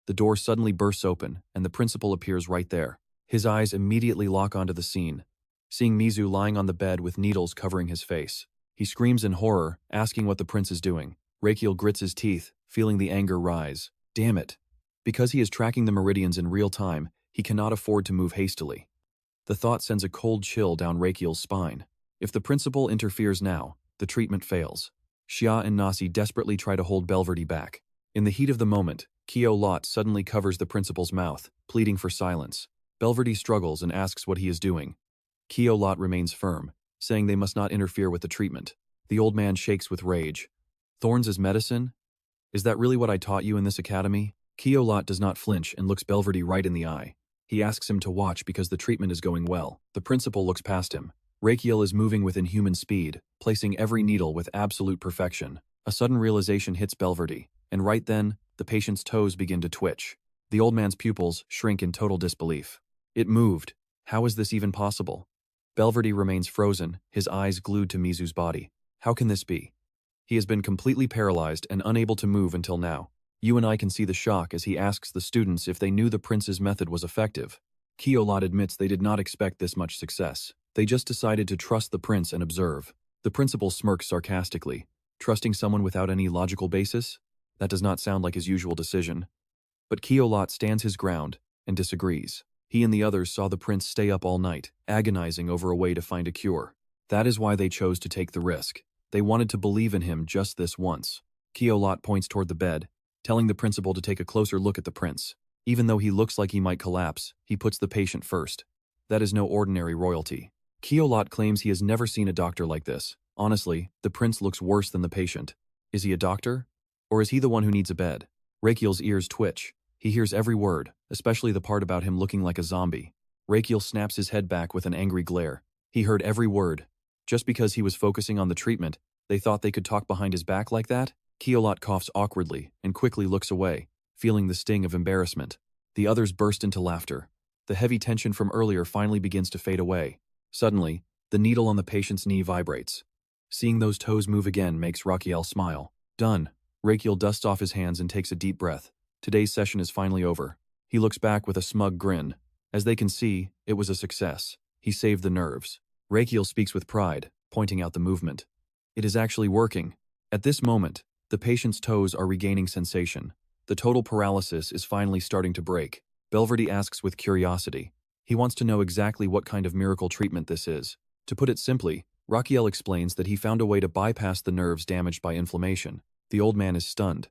The door suddenly bursts open, and the principal appears right there. His eyes immediately lock onto the scene, seeing Mizu lying on the bed with needles covering his face. He screams in horror, asking what the prince is doing. Raikiel grits his teeth, feeling the anger rise. Damn it. Because he is tracking the meridians in real time, he cannot afford to move hastily. The thought sends a cold chill down Raikiel's spine. If the principal interferes now, the treatment fails. Xia and Nasi desperately try to hold Belverdy back. In the heat of the moment, Kyo Lot suddenly covers the principal's mouth, pleading for silence. Belverdy struggles and asks what he is doing. Kyo Lot remains firm, saying they must not interfere with the treatment. The old man shakes with rage. Thorns as medicine? Is that really what I taught you in this academy? Kyo Lot does not flinch and looks Belverdy right in the eye. He asks him to watch because the treatment is going well. The principal looks past him. Raikiel is moving with inhuman speed, placing every needle with absolute perfection. A sudden realization hits Belverdy, and right then, the patient's toes begin to twitch. The old man's pupils shrink in total disbelief. It moved. How is this even possible? Belverdy remains frozen, his eyes glued to Mizu's body. How can this be? He has been completely paralyzed and unable to move until now. You and I can see the shock as he asks the students if they knew the prince's method was effective. Kyo Lot admits they did not expect this much success. They just decided to trust the prince and observe. The principal smirks sarcastically. Trusting someone without any logical basis? That does not sound like his usual decision. But Kyo Lot stands his ground and disagrees. He and the others saw the prince stay up all night, agonizing over a way to find a cure. That is why they chose to take the risk. They wanted to believe in him just this once. Keolot points toward the bed, telling the principal to take a closer look at the prince. Even though he looks like he might collapse, he puts the patient first. That is no ordinary royalty. Keolot claims he has never seen a doctor like this. Honestly, the prince looks worse than the patient. Is he a doctor? Or is he the one who needs a bed? Raikiel's ears twitch. He hears every word, especially the part about him looking like a zombie. Raikiel snaps his head back with an angry glare. He heard every word. Just because he was focusing on the treatment, they thought they could talk behind his back like that? Keolot coughs awkwardly and quickly looks away, feeling the sting of embarrassment. The others burst into laughter. The heavy tension from earlier finally begins to fade away. Suddenly, the needle on the patient's knee vibrates. Seeing those toes move again makes Rakiel smile. Done. Raikiel dusts off his hands and takes a deep breath. Today's session is finally over. He looks back with a smug grin. As they can see, it was a success. He saved the nerves. Raikiel speaks with pride, pointing out the movement. It is actually working. At this moment, the patient's toes are regaining sensation. The total paralysis is finally starting to break. Belverdi asks with curiosity. He wants to know exactly what kind of miracle treatment this is. To put it simply, Rakiel explains that he found a way to bypass the nerves damaged by inflammation. The old man is stunned.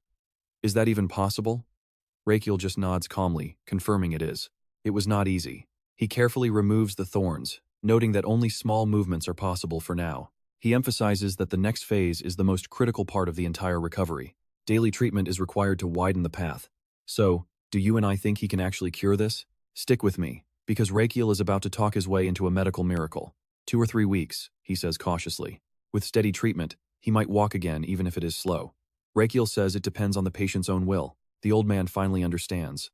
Is that even possible? Raikiel just nods calmly, confirming it is. It was not easy. He carefully removes the thorns, noting that only small movements are possible for now. He emphasizes that the next phase is the most critical part of the entire recovery. Daily treatment is required to widen the path. So, do you and I think he can actually cure this? Stick with me, because Raikiel is about to talk his way into a medical miracle. 2 or 3 weeks, he says cautiously. With steady treatment, he might walk again even if it is slow. Raikiel says it depends on the patient's own will. The old man finally understands.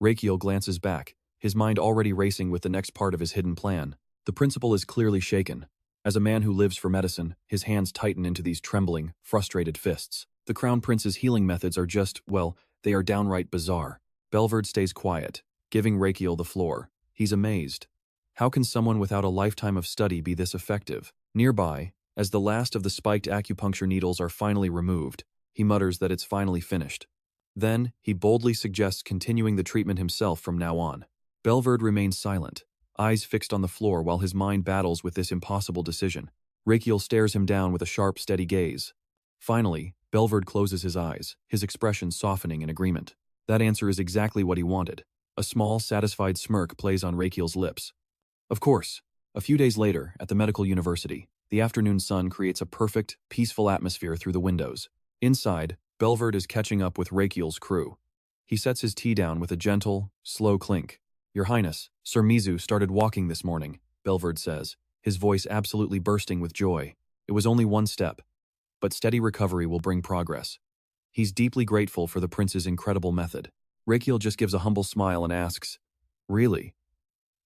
Raikiel glances back, his mind already racing with the next part of his hidden plan. The principal is clearly shaken. As a man who lives for medicine, his hands tighten into these trembling, frustrated fists. The Crown Prince's healing methods are just, well, they are downright bizarre. Belverd stays quiet, giving Raikiel the floor. He's amazed. How can someone without a lifetime of study be this effective? Nearby, as the last of the spiked acupuncture needles are finally removed, he mutters that it's finally finished. Then, he boldly suggests continuing the treatment himself from now on. Belverd remains silent, eyes fixed on the floor while his mind battles with this impossible decision. Raikiel stares him down with a sharp, steady gaze. Finally, Belverd closes his eyes, his expression softening in agreement. That answer is exactly what he wanted. A small, satisfied smirk plays on Raikiel's lips. Of course, a few days later, at the medical university, the afternoon sun creates a perfect, peaceful atmosphere through the windows. Inside, Belverd is catching up with Raikiel's crew. He sets his tea down with a gentle, slow clink. Your Highness, Sir Mizu started walking this morning, Belverd says, his voice absolutely bursting with joy. It was only one step, but steady recovery will bring progress. He's deeply grateful for the prince's incredible method. Raikiel just gives a humble smile and asks, Really?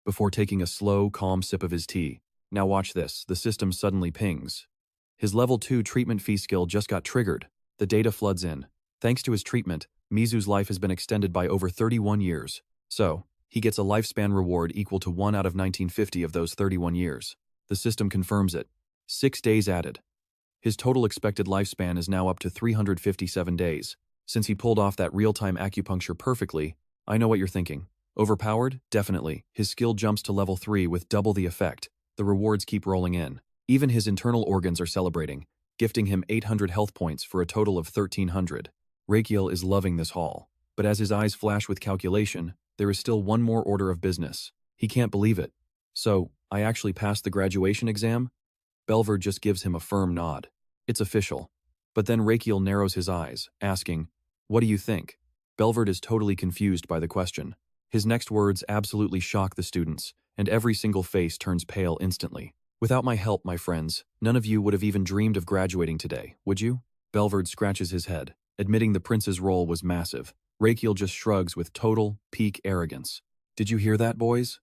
Before taking a slow, calm sip of his tea. Now watch this, the system suddenly pings. His level 2 treatment fee skill just got triggered. The data floods in. Thanks to his treatment, Mizu's life has been extended by over 31 years. So, he gets a lifespan reward equal to 1 out of 1950 of those 31 years. The system confirms it. 6 days added. His total expected lifespan is now up to 357 days. Since he pulled off that real-time acupuncture perfectly, I know what you're thinking. Overpowered? Definitely. His skill jumps to level 3 with double the effect. The rewards keep rolling in. Even his internal organs are celebrating, gifting him 800 health points for a total of 1,300. Raikiel is loving this haul. But as his eyes flash with calculation, there is still one more order of business. He can't believe it. So, I actually passed the graduation exam? Belverd just gives him a firm nod. It's official. But then Raikiel narrows his eyes, asking, What do you think? Belverd is totally confused by the question. His next words absolutely shock the students, and every single face turns pale instantly. Without my help, my friends, none of you would have even dreamed of graduating today, would you? Belverd scratches his head, admitting the prince's role was massive. Raikiel just shrugs with total, peak arrogance. Did you hear that, boys?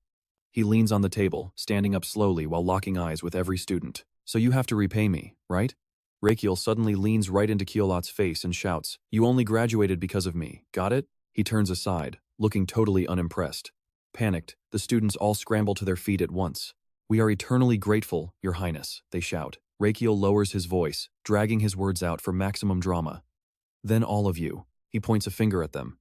He leans on the table, standing up slowly while locking eyes with every student. So you have to repay me, right? Raikiel suddenly leans right into Keolot's face and shouts, You only graduated because of me, got it? He turns aside, looking totally unimpressed. Panicked, the students all scramble to their feet at once. We are eternally grateful, Your Highness, they shout. Raikiel lowers his voice, dragging his words out for maximum drama. Then all of you. He points a finger at them.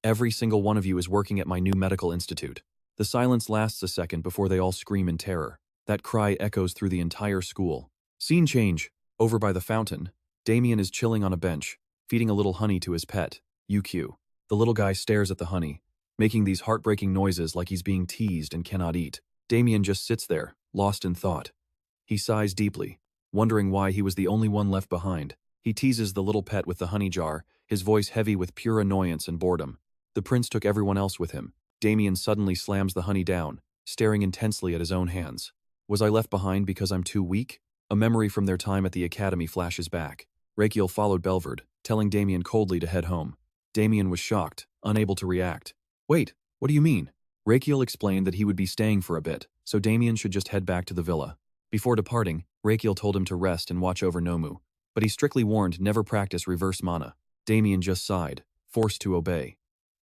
Every single one of you is working at my new medical institute. The silence lasts a second before they all scream in terror. That cry echoes through the entire school. Scene change. Over by the fountain, Damian is chilling on a bench, feeding a little honey to his pet, UQ. The little guy stares at the honey, making these heartbreaking noises like he's being teased and cannot eat. Damian just sits there, lost in thought. He sighs deeply, wondering why he was the only one left behind. He teases the little pet with the honey jar, his voice heavy with pure annoyance and boredom. The prince took everyone else with him. Damian suddenly slams the honey down, staring intensely at his own hands. Was I left behind because I'm too weak? A memory from their time at the academy flashes back. Raikiel followed Belverd, telling Damian coldly to head home. Damian was shocked, unable to react. Wait, what do you mean? Raikiel explained that he would be staying for a bit, so Damian should just head back to the villa. Before departing, Raikiel told him to rest and watch over Nomu, but he strictly warned never practice reverse mana. Damian just sighed, forced to obey.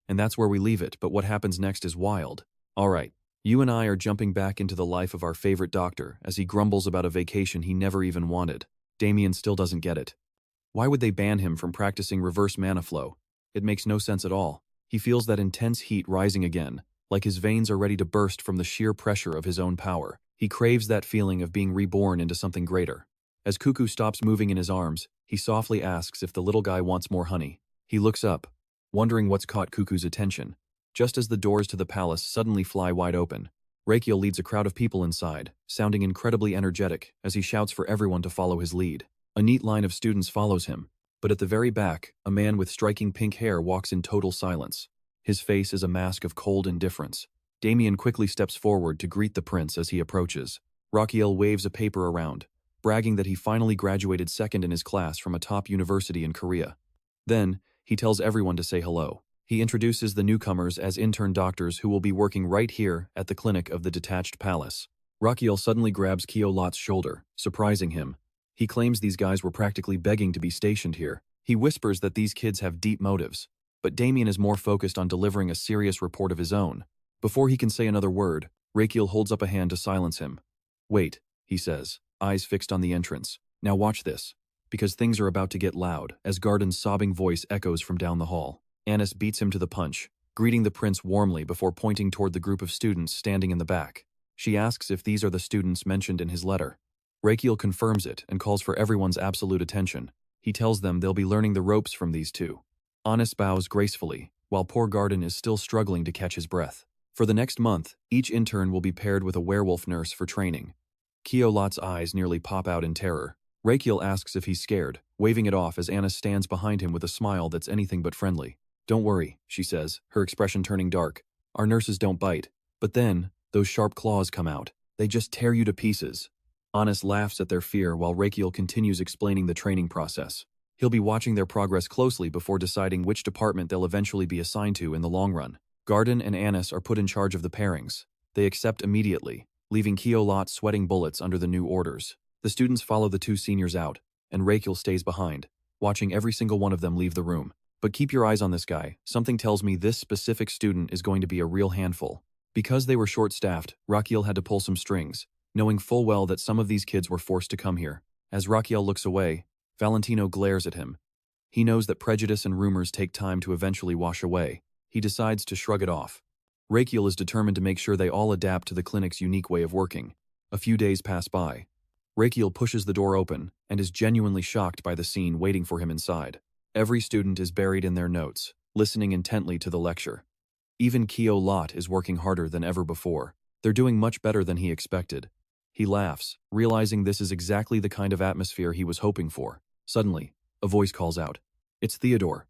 And that's where we leave it, but what happens next is wild. Alright, you and I are jumping back into the life of our favorite doctor as he grumbles about a vacation he never even wanted. Damian still doesn't get it. Why would they ban him from practicing reverse mana flow? It makes no sense at all. He feels that intense heat rising again, like his veins are ready to burst from the sheer pressure of his own power. He craves that feeling of being reborn into something greater. As Cuckoo stops moving in his arms, he softly asks if the little guy wants more honey. He looks up, wondering what's caught Cuckoo's attention. Just as the doors to the palace suddenly fly wide open, Raikiel leads a crowd of people inside, sounding incredibly energetic as he shouts for everyone to follow his lead. A neat line of students follows him, but at the very back, a man with striking pink hair walks in total silence. His face is a mask of cold indifference. Damian quickly steps forward to greet the prince as he approaches. Rakiel waves a paper around, bragging that he finally graduated second in his class from a top university in Korea. Then, he tells everyone to say hello. He introduces the newcomers as intern doctors who will be working right here at the clinic of the detached palace. Rakiel suddenly grabs Kyo-Lot's shoulder, surprising him. He claims these guys were practically begging to be stationed here. He whispers that these kids have deep motives, but Damian is more focused on delivering a serious report of his own. Before he can say another word, Raikiel holds up a hand to silence him. Wait, he says, eyes fixed on the entrance. Now watch this, because things are about to get loud as Garden's sobbing voice echoes from down the hall. Anis beats him to the punch, greeting the prince warmly before pointing toward the group of students standing in the back. She asks if these are the students mentioned in his letter. Raikiel confirms it and calls for everyone's absolute attention. He tells them they'll be learning the ropes from these two. Anis bows gracefully, while poor Garden is still struggling to catch his breath. For the next month, each intern will be paired with a werewolf nurse for training. Kyo-Lot's eyes nearly pop out in terror. Raikiel asks if he's scared, waving it off as Anis stands behind him with a smile that's anything but friendly. Don't worry, she says, her expression turning dark. Our nurses don't bite. But then, those sharp claws come out. They just tear you to pieces. Anis laughs at their fear while Raikiel continues explaining the training process. He'll be watching their progress closely before deciding which department they'll eventually be assigned to in the long run. Garden and Anis are put in charge of the pairings. They accept immediately, leaving Kyo-Lot sweating bullets under the new orders. The students follow the two seniors out, and Raikiel stays behind, watching every single one of them leave the room. But keep your eyes on this guy. Something tells me this specific student is going to be a real handful. Because they were short-staffed, Rakiel had to pull some strings, knowing full well that some of these kids were forced to come here. As Rakiel looks away, Valentino glares at him. He knows that prejudice and rumors take time to eventually wash away. He decides to shrug it off. Raikiel is determined to make sure they all adapt to the clinic's unique way of working. A few days pass by. Raikiel pushes the door open and is genuinely shocked by the scene waiting for him inside. Every student is buried in their notes, listening intently to the lecture. Even Kyo-Lot is working harder than ever before. They're doing much better than he expected. He laughs, realizing this is exactly the kind of atmosphere he was hoping for. Suddenly, a voice calls out. It's Theodore.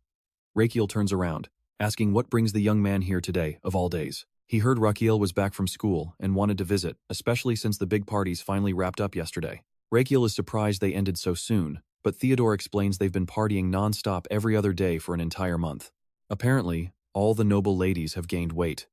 Raikiel turns around, asking what brings the young man here today, of all days. He heard Rakiel was back from school and wanted to visit, especially since the big parties finally wrapped up yesterday. Raikiel is surprised they ended so soon, but Theodore explains they've been partying non-stop every other day for an entire month. Apparently, all the noble ladies have gained weight.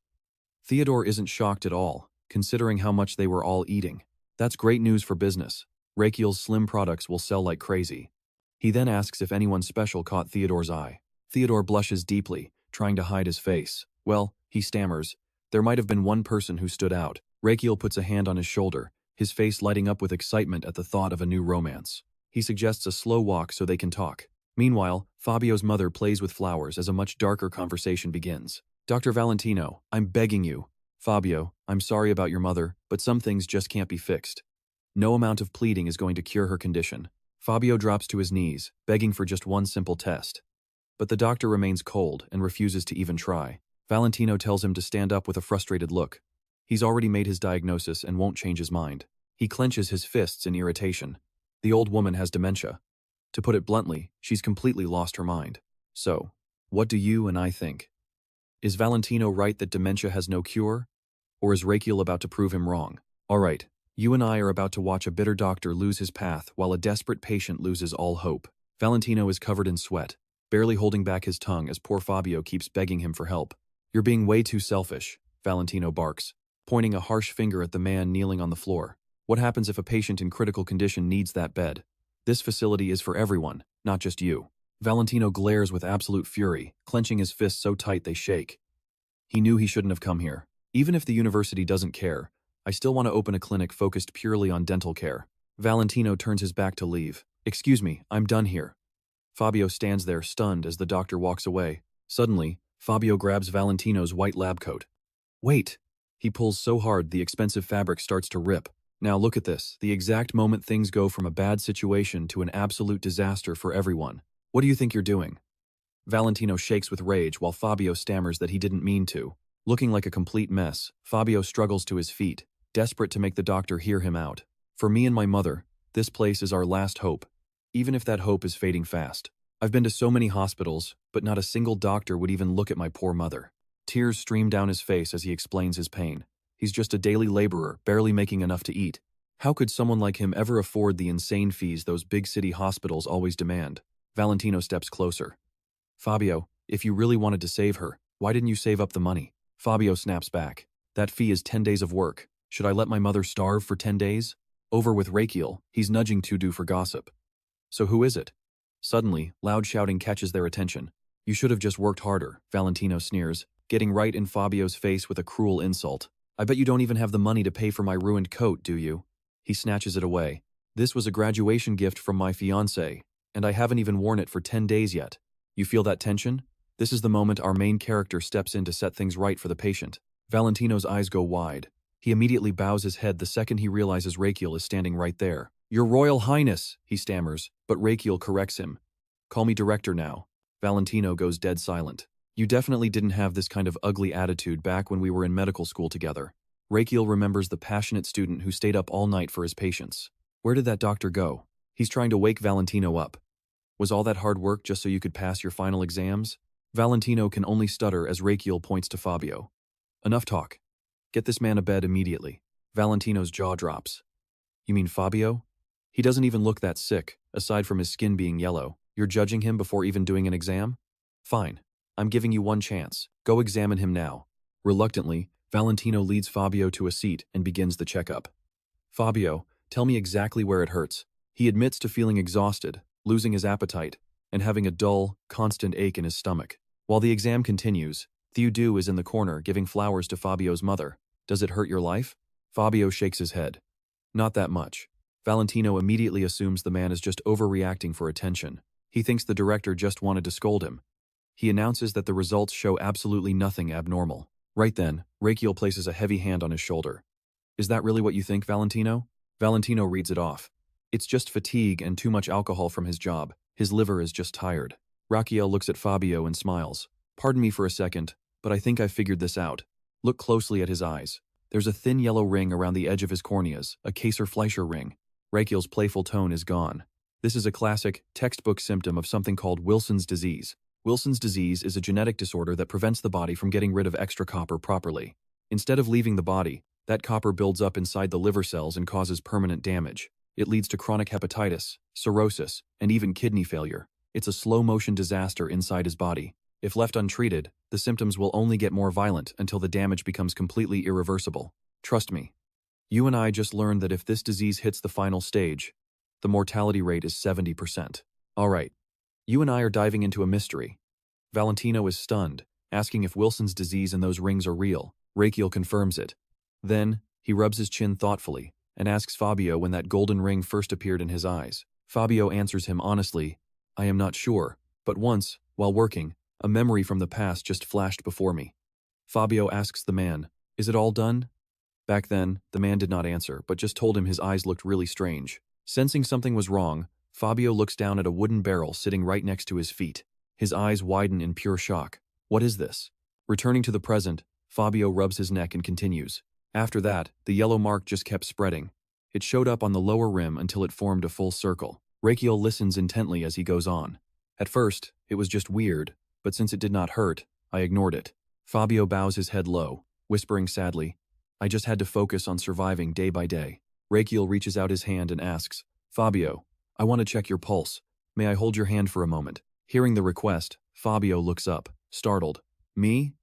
Theodore isn't shocked at all, considering how much they were all eating. That's great news for business. Raikiel's slim products will sell like crazy. He then asks if anyone special caught Theodore's eye. Theodore blushes deeply, trying to hide his face. Well, he stammers. There might have been one person who stood out. Raikiel puts a hand on his shoulder, his face lighting up with excitement at the thought of a new romance. He suggests a slow walk so they can talk. Meanwhile, Fabio's mother plays with flowers as a much darker conversation begins. Dr. Valentino, I'm begging you. Fabio, I'm sorry about your mother, but some things just can't be fixed. No amount of pleading is going to cure her condition. Fabio drops to his knees, begging for just one simple test. But the doctor remains cold and refuses to even try. Valentino tells him to stand up with a frustrated look. He's already made his diagnosis and won't change his mind. He clenches his fists in irritation. The old woman has dementia. To put it bluntly, she's completely lost her mind. So, what do you and I think? Is Valentino right that dementia has no cure? Or is Raikiel about to prove him wrong? Alright, you and I are about to watch a bitter doctor lose his path while a desperate patient loses all hope. Valentino is covered in sweat, barely holding back his tongue as poor Fabio keeps begging him for help. You're being way too selfish, Valentino barks, pointing a harsh finger at the man kneeling on the floor. What happens if a patient in critical condition needs that bed? This facility is for everyone, not just you. Valentino glares with absolute fury, clenching his fists so tight they shake. He knew he shouldn't have come here. Even if the university doesn't care, I still want to open a clinic focused purely on dental care. Valentino turns his back to leave. Excuse me, I'm done here. Fabio stands there stunned as the doctor walks away. Suddenly, Fabio grabs Valentino's white lab coat. Wait! He pulls so hard the expensive fabric starts to rip. Now look at this, the exact moment things go from a bad situation to an absolute disaster for everyone. What do you think you're doing? Valentino shakes with rage while Fabio stammers that he didn't mean to. Looking like a complete mess, Fabio struggles to his feet, desperate to make the doctor hear him out. For me and my mother, this place is our last hope, even if that hope is fading fast. I've been to so many hospitals, but not a single doctor would even look at my poor mother. Tears stream down his face as he explains his pain. He's just a daily laborer, barely making enough to eat. How could someone like him ever afford the insane fees those big city hospitals always demand? Valentino steps closer. Fabio, if you really wanted to save her, why didn't you save up the money? Fabio snaps back. That fee is 10 days of work. Should I let my mother starve for 10 days? Over with Raikiel, he's nudging Tudu for gossip. So who is it? Suddenly, loud shouting catches their attention. You should have just worked harder, Valentino sneers, getting right in Fabio's face with a cruel insult. I bet you don't even have the money to pay for my ruined coat, do you? He snatches it away. This was a graduation gift from my fiancé, and I haven't even worn it for 10 days yet. You feel that tension? This is the moment our main character steps in to set things right for the patient. Valentino's eyes go wide. He immediately bows his head the second he realizes Raikiel is standing right there. Your Royal Highness, he stammers, but Raikiel corrects him. Call me director now. Valentino goes dead silent. You definitely didn't have this kind of ugly attitude back when we were in medical school together. Raikiel remembers the passionate student who stayed up all night for his patients. Where did that doctor go? He's trying to wake Valentino up. Was all that hard work just so you could pass your final exams? Valentino can only stutter as Raikiel points to Fabio. Enough talk. Get this man a bed immediately. Valentino's jaw drops. You mean Fabio? He doesn't even look that sick, aside from his skin being yellow. You're judging him before even doing an exam? Fine. I'm giving you one chance. Go examine him now. Reluctantly, Valentino leads Fabio to a seat and begins the checkup. Fabio, tell me exactly where it hurts. He admits to feeling exhausted, losing his appetite, and having a dull, constant ache in his stomach. While the exam continues, Theodu is in the corner giving flowers to Fabio's mother. Does it hurt your life? Fabio shakes his head. Not that much. Valentino immediately assumes the man is just overreacting for attention. He thinks the director just wanted to scold him. He announces that the results show absolutely nothing abnormal. Right then, Raikiel places a heavy hand on his shoulder. Is that really what you think, Valentino? Valentino reads it off. It's just fatigue and too much alcohol from his job. His liver is just tired. Rakiel looks at Fabio and smiles. Pardon me for a second, but I think I've figured this out. Look closely at his eyes. There's a thin yellow ring around the edge of his corneas, a Kaiser-Fleischer ring. Raikiel's playful tone is gone. This is a classic, textbook symptom of something called Wilson's disease. Wilson's disease is a genetic disorder that prevents the body from getting rid of extra copper properly. Instead of leaving the body, that copper builds up inside the liver cells and causes permanent damage. It leads to chronic hepatitis, cirrhosis, and even kidney failure. It's a slow-motion disaster inside his body. If left untreated, the symptoms will only get more violent until the damage becomes completely irreversible. Trust me. You and I just learned that if this disease hits the final stage, the mortality rate is 70%. All right. You and I are diving into a mystery. Valentino is stunned, asking if Wilson's disease and those rings are real. Raikiel confirms it. Then, he rubs his chin thoughtfully and asks Fabio when that golden ring first appeared in his eyes. Fabio answers him honestly, I am not sure, but once, while working, a memory from the past just flashed before me. Fabio asks the man, Is it all done? Back then, the man did not answer, but just told him his eyes looked really strange. Sensing something was wrong, Fabio looks down at a wooden barrel sitting right next to his feet. His eyes widen in pure shock. What is this? Returning to the present, Fabio rubs his neck and continues. After that, the yellow mark just kept spreading. It showed up on the lower rim until it formed a full circle. Raikiel listens intently as he goes on. At first, it was just weird, but since it did not hurt, I ignored it. Fabio bows his head low, whispering sadly, I just had to focus on surviving day by day. Raikiel reaches out his hand and asks, Fabio, I want to check your pulse. May I hold your hand for a moment? Hearing the request, Fabio looks up, startled. Me?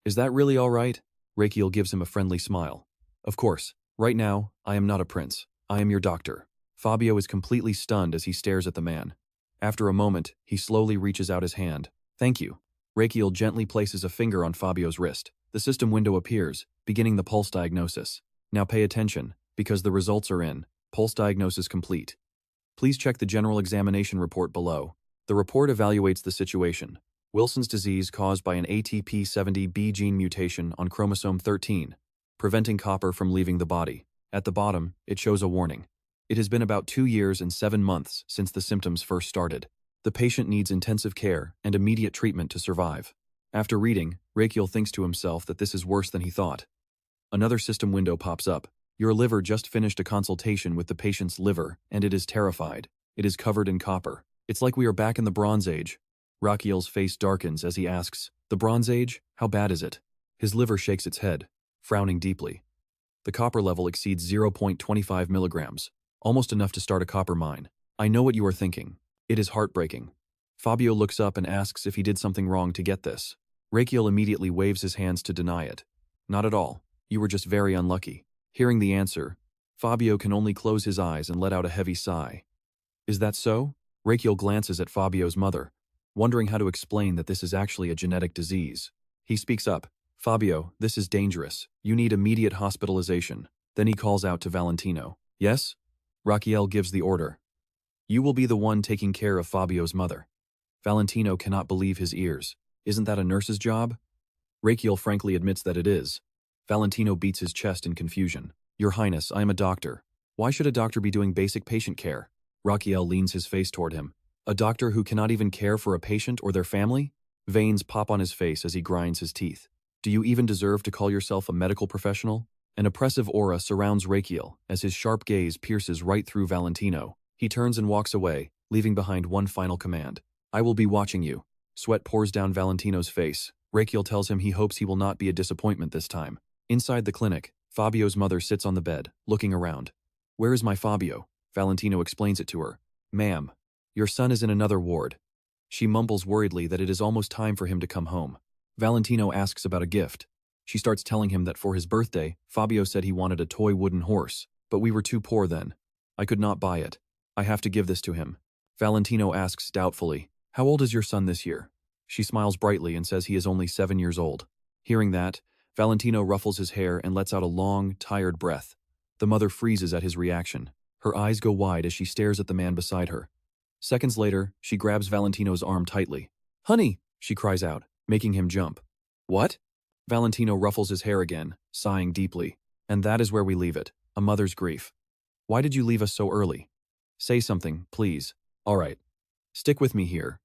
Is that really all right? Raikiel gives him a friendly smile. Of course, right now, I am not a prince. I am your doctor. Fabio is completely stunned as he stares at the man. After a moment, he slowly reaches out his hand. Thank you. Raikiel gently places a finger on Fabio's wrist. The system window appears, beginning the pulse diagnosis. Now pay attention, because the results are in. Pulse diagnosis complete. Please check the general examination report below. The report evaluates the situation. Wilson's disease caused by an ATP70B gene mutation on chromosome 13, preventing copper from leaving the body. At the bottom, it shows a warning. It has been about 2 years and 7 months since the symptoms first started. The patient needs intensive care and immediate treatment to survive. After reading, Raikiel thinks to himself that this is worse than he thought. Another system window pops up. Your liver just finished a consultation with the patient's liver, and it is terrified. It is covered in copper. It's like we are back in the Bronze Age. Rakiel's face darkens as he asks, the Bronze Age? How bad is it? His liver shakes its head, frowning deeply. The copper level exceeds 0.25 milligrams, almost enough to start a copper mine. I know what you are thinking. It is heartbreaking. Fabio looks up and asks if he did something wrong to get this. Raikiel immediately waves his hands to deny it. Not at all. You were just very unlucky. Hearing the answer, Fabio can only close his eyes and let out a heavy sigh. Is that so? Raikiel glances at Fabio's mother, wondering how to explain that this is actually a genetic disease. He speaks up. Fabio, this is dangerous. You need immediate hospitalization. Then he calls out to Valentino. Yes? Rakiel gives the order. You will be the one taking care of Fabio's mother. Valentino cannot believe his ears. Isn't that a nurse's job? Raikiel frankly admits that it is. Valentino beats his chest in confusion. Your Highness, I am a doctor. Why should a doctor be doing basic patient care? Rakiel leans his face toward him. A doctor who cannot even care for a patient or their family? Veins pop on his face as he grinds his teeth. Do you even deserve to call yourself a medical professional? An oppressive aura surrounds Raikiel as his sharp gaze pierces right through Valentino. He turns and walks away, leaving behind one final command. I will be watching you. Sweat pours down Valentino's face. Raikiel tells him he hopes he will not be a disappointment this time. Inside the clinic, Fabio's mother sits on the bed, looking around. Where is my Fabio? Valentino explains it to her. Ma'am, your son is in another ward. She mumbles worriedly that it is almost time for him to come home. Valentino asks about a gift. She starts telling him that for his birthday, Fabio said he wanted a toy wooden horse, but we were too poor then. I could not buy it. I have to give this to him. Valentino asks doubtfully, how old is your son this year? She smiles brightly and says he is only 7 years old. Hearing that, Valentino ruffles his hair and lets out a long, tired breath. The mother freezes at his reaction. Her eyes go wide as she stares at the man beside her. Seconds later, she grabs Valentino's arm tightly. Honey, she cries out, making him jump. What? Valentino ruffles his hair again, sighing deeply. And that is where we leave it, a mother's grief. Why did you leave us so early? Say something, please. All right. Stick with me here.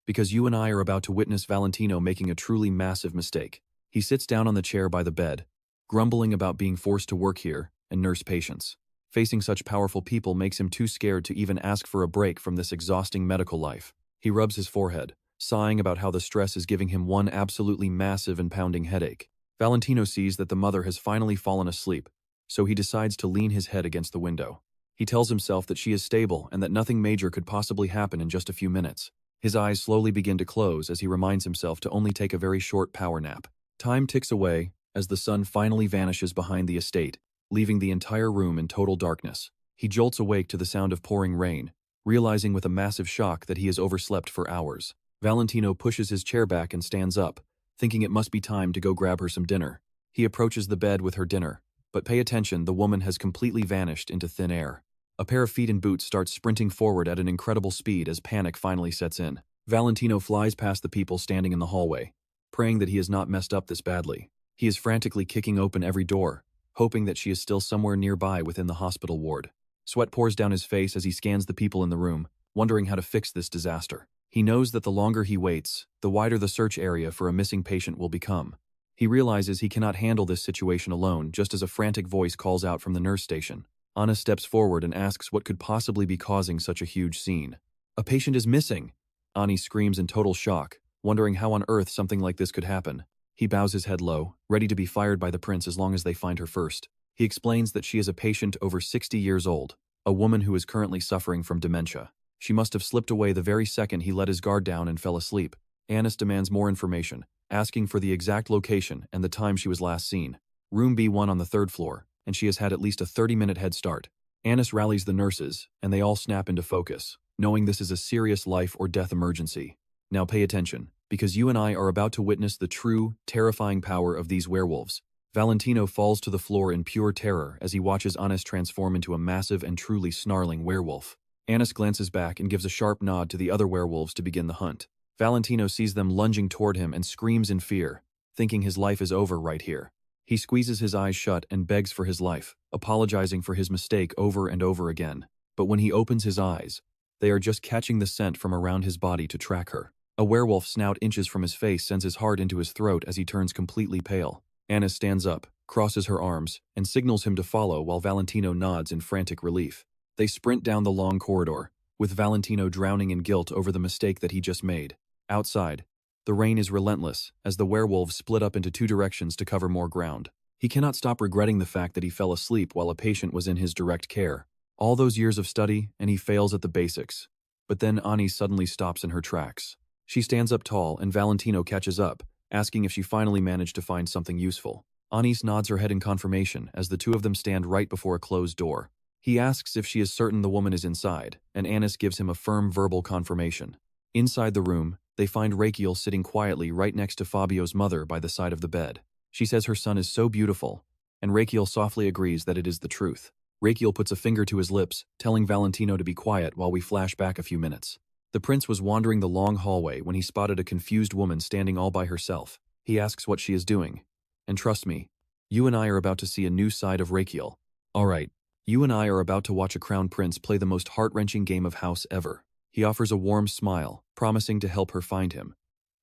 Because you and I are about to witness Valentino making a truly massive mistake. He sits down on the chair by the bed, grumbling about being forced to work here and nurse patients. Facing such powerful people makes him too scared to even ask for a break from this exhausting medical life. He rubs his forehead, sighing about how the stress is giving him one absolutely massive and pounding headache. Valentino sees that the mother has finally fallen asleep, so he decides to lean his head against the window. He tells himself that she is stable and that nothing major could possibly happen in just a few minutes. His eyes slowly begin to close as he reminds himself to only take a very short power nap. Time ticks away as the sun finally vanishes behind the estate, leaving the entire room in total darkness. He jolts awake to the sound of pouring rain, realizing with a massive shock that he has overslept for hours. Valentino pushes his chair back and stands up, thinking it must be time to go grab her some dinner. He approaches the bed with her dinner, but pay attention, the woman has completely vanished into thin air. A pair of feet in boots starts sprinting forward at an incredible speed as panic finally sets in. Valentino flies past the people standing in the hallway, praying that he has not messed up this badly. He is frantically kicking open every door, hoping that she is still somewhere nearby within the hospital ward. Sweat pours down his face as he scans the people in the room, wondering how to fix this disaster. He knows that the longer he waits, the wider the search area for a missing patient will become. He realizes he cannot handle this situation alone just as a frantic voice calls out from the nurse station. Anna steps forward and asks what could possibly be causing such a huge scene. "A patient is missing!" Ani screams in total shock, wondering how on earth something like this could happen. He bows his head low, ready to be fired by the prince as long as they find her first. He explains that she is a patient over 60 years old, a woman who is currently suffering from dementia. She must have slipped away the very second he let his guard down and fell asleep. Annis demands more information, asking for the exact location and the time she was last seen. Room B1 on the 3rd floor, and she has had at least a 30-minute head start. Annis rallies the nurses, and they all snap into focus, knowing this is a serious life or death emergency. Now pay attention, because you and I are about to witness the true, terrifying power of these werewolves. Valentino falls to the floor in pure terror as he watches Annis transform into a massive and truly snarling werewolf. Annis glances back and gives a sharp nod to the other werewolves to begin the hunt. Valentino sees them lunging toward him and screams in fear, thinking his life is over right here. He squeezes his eyes shut and begs for his life, apologizing for his mistake over and over again. But when he opens his eyes, they are just catching the scent from around his body to track her. A werewolf snout inches from his face sends his heart into his throat as he turns completely pale. Annis stands up, crosses her arms, and signals him to follow while Valentino nods in frantic relief. They sprint down the long corridor, with Valentino drowning in guilt over the mistake that he just made. Outside, the rain is relentless as the werewolves split up into 2 directions to cover more ground. He cannot stop regretting the fact that he fell asleep while a patient was in his direct care. All those years of study, and he fails at the basics. But then Ani suddenly stops in her tracks. She stands up tall and Valentino catches up, asking if she finally managed to find something useful. Anis nods her head in confirmation as the two of them stand right before a closed door. He asks if she is certain the woman is inside, and Annis gives him a firm verbal confirmation. Inside the room, they find Raikiel sitting quietly right next to Fabio's mother by the side of the bed. She says her son is so beautiful, and Raikiel softly agrees that it is the truth. Raikiel puts a finger to his lips, telling Valentino to be quiet while we flash back a few minutes. The prince was wandering the long hallway when he spotted a confused woman standing all by herself. He asks what she is doing. And trust me, you and I are about to see a new side of Rakiel. Alright, you and I are about to watch a crown prince play the most heart-wrenching game of house ever. He offers a warm smile, promising to help her find him.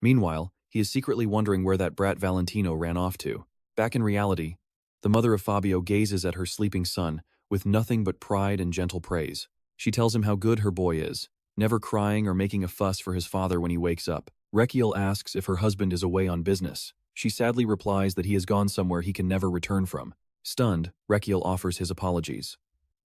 Meanwhile, he is secretly wondering where that brat Valentino ran off to. Back in reality, the mother of Fabio gazes at her sleeping son with nothing but pride and gentle praise. She tells him how good her boy is, never crying or making a fuss for his father when he wakes up. Rakiel asks if her husband is away on business. She sadly replies that he has gone somewhere he can never return from. Stunned, Rakiel offers his apologies.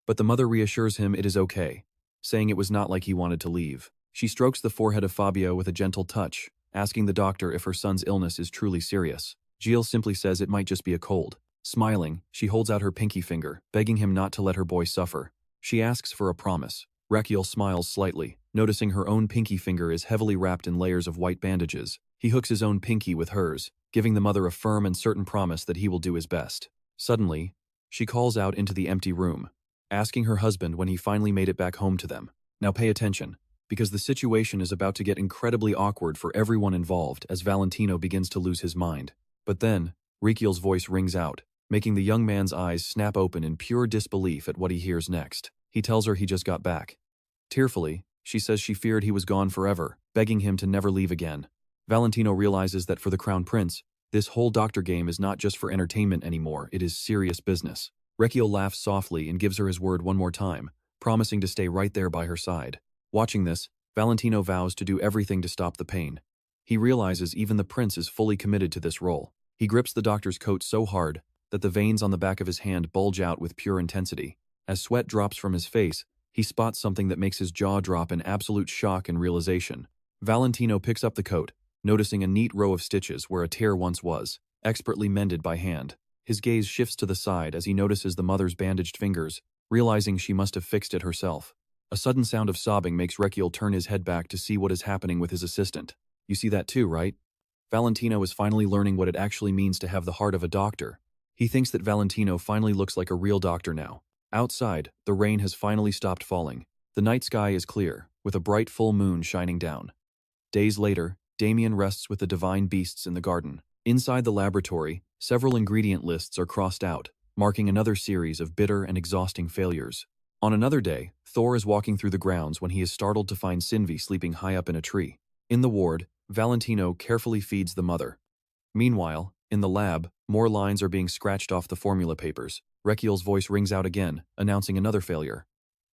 But the mother reassures him it is okay, saying it was not like he wanted to leave. She strokes the forehead of Fabio with a gentle touch, asking the doctor if her son's illness is truly serious. Gilles simply says it might just be a cold. Smiling, she holds out her pinky finger, begging him not to let her boy suffer. She asks for a promise. Rakiel smiles slightly, noticing her own pinky finger is heavily wrapped in layers of white bandages. He hooks his own pinky with hers, giving the mother a firm and certain promise that he will do his best. Suddenly, she calls out into the empty room, asking her husband when he finally made it back home to them. Now pay attention, because the situation is about to get incredibly awkward for everyone involved as Valentino begins to lose his mind. But then, Raikiel's voice rings out, making the young man's eyes snap open in pure disbelief at what he hears next. He tells her he just got back. Tearfully, she says she feared he was gone forever, begging him to never leave again. Valentino realizes that for the Crown Prince, this whole doctor game is not just for entertainment anymore, it is serious business. Raikiel laughs softly and gives her his word one more time, promising to stay right there by her side. Watching this, Valentino vows to do everything to stop the pain. He realizes even the prince is fully committed to this role. He grips the doctor's coat so hard that the veins on the back of his hand bulge out with pure intensity. As sweat drops from his face, he spots something that makes his jaw drop in absolute shock and realization. Valentino picks up the coat, noticing a neat row of stitches where a tear once was, expertly mended by hand. His gaze shifts to the side as he notices the mother's bandaged fingers, realizing she must have fixed it herself. A sudden sound of sobbing makes Raikiel turn his head back to see what is happening with his assistant. You see that too, right? Valentino is finally learning what it actually means to have the heart of a doctor. He thinks that Valentino finally looks like a real doctor now. Outside, the rain has finally stopped falling. The night sky is clear, with a bright full moon shining down. Days later, Damian rests with the divine beasts in the garden. Inside the laboratory, several ingredient lists are crossed out, marking another series of bitter and exhausting failures. On another day, Thor is walking through the grounds when he is startled to find Sinvi sleeping high up in a tree. In the ward, Valentino carefully feeds the mother. Meanwhile, in the lab, more lines are being scratched off the formula papers. Raikiel's voice rings out again, announcing another failure.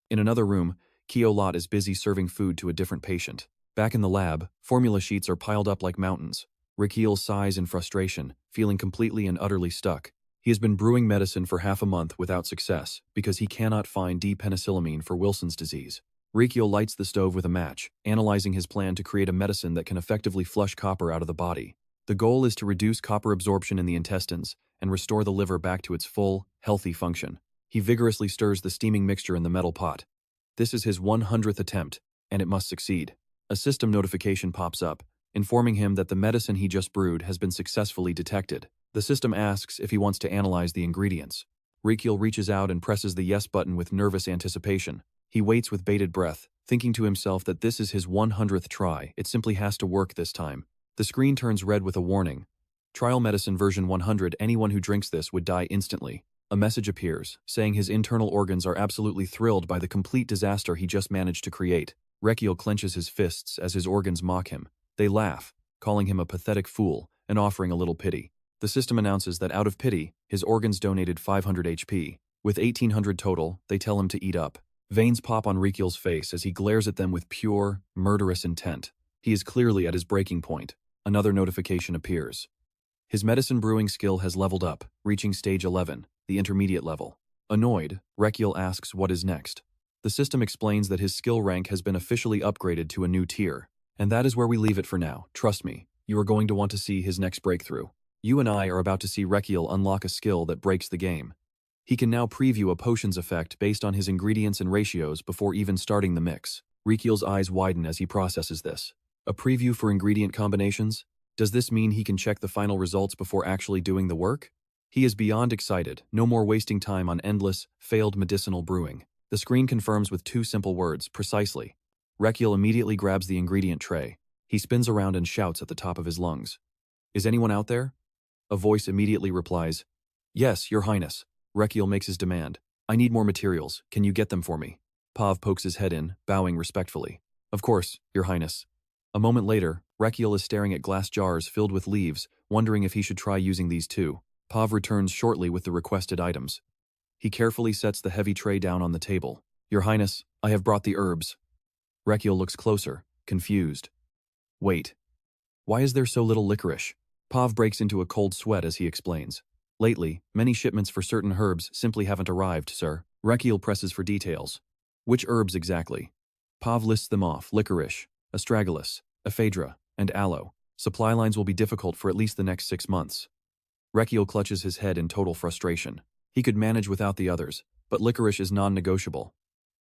In another room, Kiolot is busy serving food to a different patient. Back in the lab, formula sheets are piled up like mountains. Rakiel sighs in frustration, feeling completely and utterly stuck. He has been brewing medicine for half a month without success because he cannot find D-penicillamine for Wilson's disease. Raikiel lights the stove with a match, analyzing his plan to create a medicine that can effectively flush copper out of the body. The goal is to reduce copper absorption in the intestines and restore the liver back to its full, healthy function. He vigorously stirs the steaming mixture in the metal pot. This is his 100th attempt, and it must succeed. A system notification pops up, informing him that the medicine he just brewed has been successfully detected. The system asks if he wants to analyze the ingredients. Raikiel reaches out and presses the yes button with nervous anticipation. He waits with bated breath, thinking to himself that this is his 100th try. It simply has to work this time. The screen turns red with a warning. Trial medicine version 100, anyone who drinks this would die instantly. A message appears, saying his internal organs are absolutely thrilled by the complete disaster he just managed to create. Raikiel clenches his fists as his organs mock him. They laugh, calling him a pathetic fool and offering a little pity. The system announces that out of pity, his organs donated 500 HP. With 1800 total, they tell him to eat up. Veins pop on Raikiel's face as he glares at them with pure, murderous intent. He is clearly at his breaking point. Another notification appears. His medicine brewing skill has leveled up, reaching stage 11, the intermediate level. Annoyed, Rakiel asks what is next. The system explains that his skill rank has been officially upgraded to a new tier. And that is where we leave it for now. Trust me, you are going to want to see his next breakthrough. You and I are about to see Rakiel unlock a skill that breaks the game. He can now preview a potion's effect based on his ingredients and ratios before even starting the mix. Raikiel's eyes widen as he processes this. A preview for ingredient combinations? Does this mean he can check the final results before actually doing the work? He is beyond excited, no more wasting time on endless, failed medicinal brewing. The screen confirms with two simple words, precisely. Rakiel immediately grabs the ingredient tray. He spins around and shouts at the top of his lungs. Is anyone out there? A voice immediately replies, Yes, Your Highness. Rakiel makes his demand. I need more materials. Can you get them for me? Pav pokes his head in, bowing respectfully. Of course, Your Highness. A moment later, Rakiel is staring at glass jars filled with leaves, wondering if he should try using these too. Pav returns shortly with the requested items. He carefully sets the heavy tray down on the table. Your Highness, I have brought the herbs. Rakiel looks closer, confused. Wait. Why is there so little licorice? Pav breaks into a cold sweat as he explains. Lately, many shipments for certain herbs simply haven't arrived, sir. Rakiel presses for details. Which herbs exactly? Pav lists them off: licorice, astragalus, ephedra, and aloe. Supply lines will be difficult for at least the next 6 months. Rakiel clutches his head in total frustration. He could manage without the others, but licorice is non-negotiable.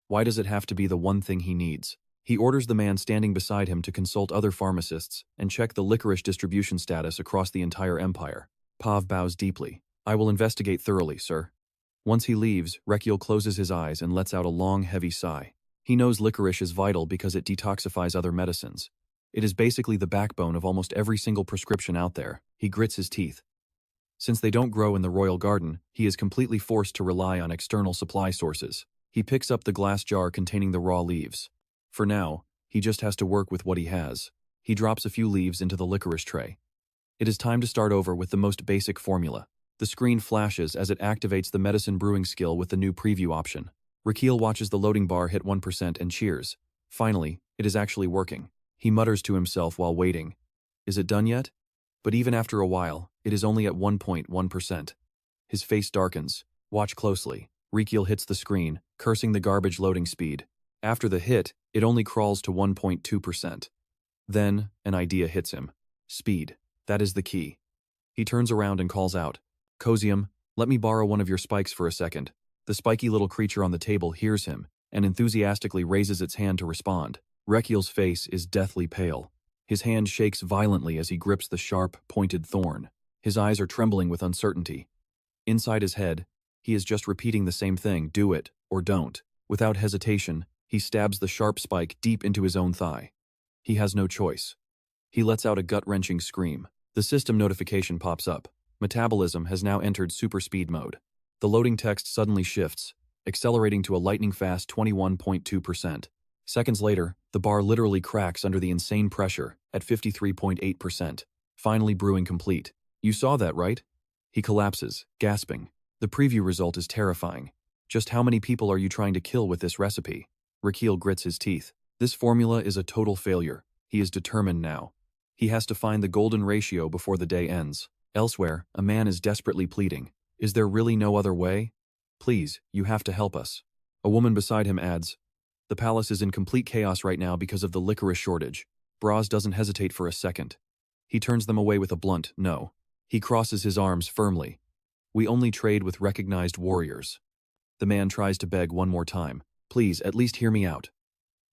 Why does it have to be the one thing he needs? He orders the man standing beside him to consult other pharmacists and check the licorice distribution status across the entire empire. Pav bows deeply. I will investigate thoroughly, sir. Once he leaves, Rakiel closes his eyes and lets out a long, heavy sigh. He knows licorice is vital because it detoxifies other medicines. It is basically the backbone of almost every single prescription out there. He grits his teeth. Since they don't grow in the royal garden, he is completely forced to rely on external supply sources. He picks up the glass jar containing the raw leaves. For now, he just has to work with what he has. He drops a few leaves into the licorice tray. It is time to start over with the most basic formula. The screen flashes as it activates the medicine brewing skill with the new preview option. Rakiel watches the loading bar hit 1% and cheers. Finally, it is actually working. He mutters to himself while waiting. Is it done yet? But even after a while, it is only at 1.1%. His face darkens. Watch closely. Raikiel hits the screen, cursing the garbage loading speed. After the hit, it only crawls to 1.2%. Then, an idea hits him. Speed. That is the key. He turns around and calls out, Cosium, let me borrow one of your spikes for a second. The spiky little creature on the table hears him and enthusiastically raises its hand to respond. Rakiel's face is deathly pale. His hand shakes violently as he grips the sharp, pointed thorn. His eyes are trembling with uncertainty. Inside his head, he is just repeating the same thing, do it or don't. Without hesitation, he stabs the sharp spike deep into his own thigh. He has no choice. He lets out a gut-wrenching scream. The The system notification pops up. Metabolism has now entered super speed mode. The loading text suddenly shifts, accelerating to a lightning-fast 21.2%. Seconds later, the bar literally cracks under the insane pressure at 53.8%. Finally brewing complete. You saw that, right? He collapses, gasping. The preview result is terrifying. Just how many people are you trying to kill with this recipe? Rakiel grits his teeth. This formula is a total failure. He is determined now. He has to find the golden ratio before the day ends. Elsewhere, a man is desperately pleading. Is there really no other way? Please, you have to help us. A woman beside him adds, the palace is in complete chaos right now because of the licorice shortage. Braz doesn't hesitate for a second. He turns them away with a blunt no. He crosses his arms firmly. We only trade with recognized warriors. The man tries to beg one more time. Please, at least hear me out.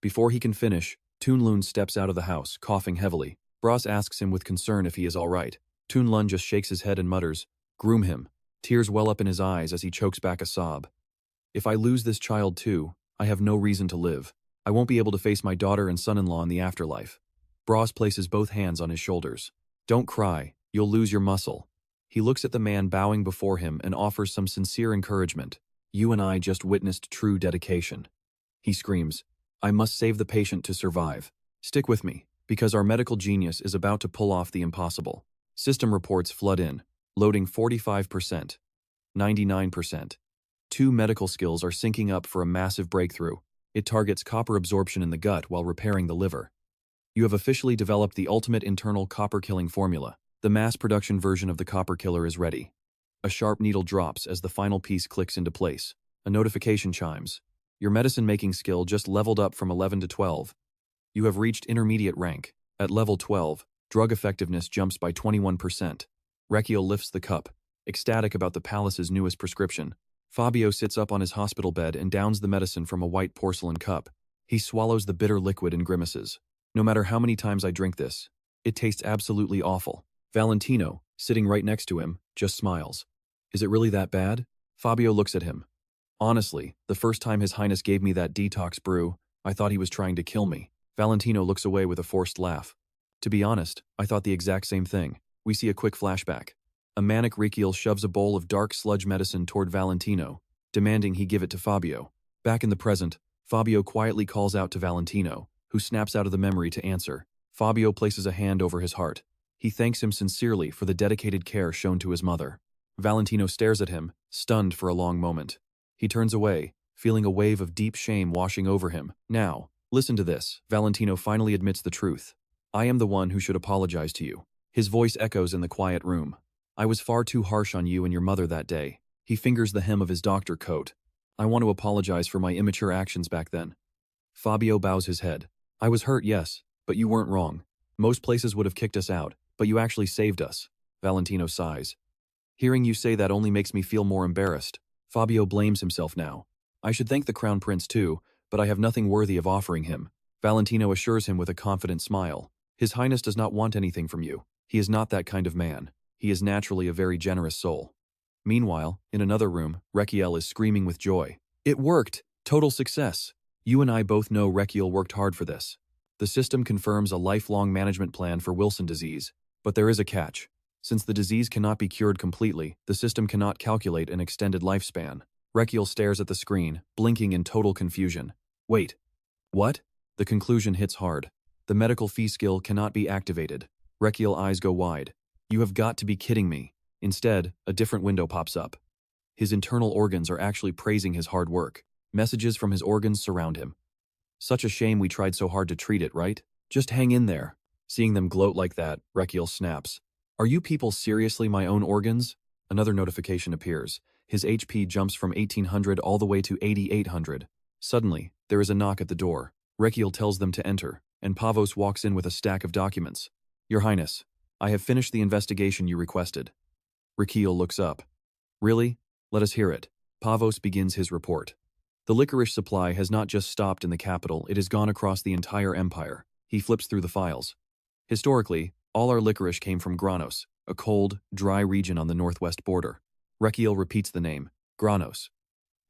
Before he can finish, Toonlun steps out of the house, coughing heavily. Braz asks him with concern if he is all right. Toonlun just shakes his head and mutters, groom him. Tears well up in his eyes as he chokes back a sob. If I lose this child too, I have no reason to live. I won't be able to face my daughter and son-in-law in the afterlife. Braz places both hands on his shoulders. Don't cry, you'll lose your muscle. He looks at the man bowing before him and offers some sincere encouragement. You and I just witnessed true dedication. He screams, I must save the patient to survive. Stick with me, because our medical genius is about to pull off the impossible. System reports flood in, loading 45%, 99%. 2 medical skills are syncing up for a massive breakthrough. It targets copper absorption in the gut while repairing the liver. You have officially developed the ultimate internal copper-killing formula. The mass production version of the copper killer is ready. A sharp needle drops as the final piece clicks into place. A notification chimes. Your medicine-making skill just leveled up from 11 to 12. You have reached intermediate rank. At level 12, drug effectiveness jumps by 21%. Raikiel lifts the cup, ecstatic about the palace's newest prescription. Fabio sits up on his hospital bed and downs the medicine from a white porcelain cup. He swallows the bitter liquid and grimaces. No matter how many times I drink this, it tastes absolutely awful. Valentino, sitting right next to him, just smiles. Is it really that bad? Fabio looks at him. Honestly, the first time His Highness gave me that detox brew, I thought he was trying to kill me. Valentino looks away with a forced laugh. To be honest, I thought the exact same thing. We see a quick flashback. A manic Raikiel shoves a bowl of dark sludge medicine toward Valentino, demanding he give it to Fabio. Back in the present, Fabio quietly calls out to Valentino, who snaps out of the memory to answer. Fabio places a hand over his heart. He thanks him sincerely for the dedicated care shown to his mother. Valentino stares at him, stunned for a long moment. He turns away, feeling a wave of deep shame washing over him. Now, listen to this. Valentino finally admits the truth. I am the one who should apologize to you. His voice echoes in the quiet room. I was far too harsh on you and your mother that day. He fingers the hem of his doctor coat. I want to apologize for my immature actions back then. Fabio bows his head. I was hurt, yes, but you weren't wrong. Most places would have kicked us out, but you actually saved us. Valentino sighs. Hearing you say that only makes me feel more embarrassed. Fabio blames himself now. I should thank the Crown Prince too, but I have nothing worthy of offering him. Valentino assures him with a confident smile. His Highness does not want anything from you. He is not that kind of man. He is naturally a very generous soul. Meanwhile, in another room, Rakiel is screaming with joy. It worked! Total success! You and I both know Rakiel worked hard for this. The system confirms a lifelong management plan for Wilson disease, but there is a catch. Since the disease cannot be cured completely, the system cannot calculate an extended lifespan. Rakiel stares at the screen, blinking in total confusion. Wait. What? The conclusion hits hard. The medical fee skill cannot be activated. Rakiel's eyes go wide. You have got to be kidding me. Instead, a different window pops up. His internal organs are actually praising his hard work. Messages from his organs surround him. Such a shame we tried so hard to treat it, right? Just hang in there. Seeing them gloat like that, Rakiel snaps. Are you people seriously my own organs? Another notification appears. His HP jumps from 1800 all the way to 8800. Suddenly, there is a knock at the door. Rakiel tells them to enter, and Pavos walks in with a stack of documents. Your Highness, I have finished the investigation you requested. Rakiel looks up. Really? Let us hear it. Pavos begins his report. The licorice supply has not just stopped in the capital, it has gone across the entire empire. He flips through the files. Historically, all our licorice came from Granos, a cold, dry region on the northwest border. Rakiel repeats the name, Granos.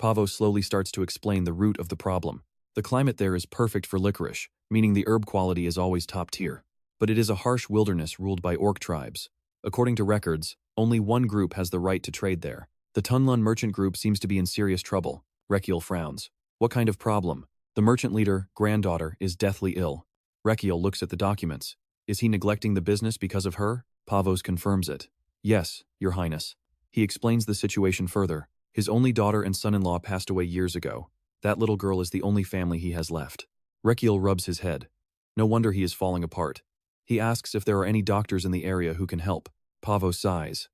Pavos slowly starts to explain the root of the problem. The climate there is perfect for licorice, meaning the herb quality is always top tier. But it is a harsh wilderness ruled by orc tribes. According to records, only one group has the right to trade there. The Tunlun merchant group seems to be in serious trouble. Raikiel frowns. What kind of problem? The merchant leader, granddaughter, is deathly ill. Raikiel looks at the documents. Is he neglecting the business because of her? Pavos confirms it. Yes, Your Highness. He explains the situation further. His only daughter and son-in-law passed away years ago. That little girl is the only family he has left. Raikiel rubs his head. No wonder he is falling apart. He asks if there are any doctors in the area who can help. Pavo sighs.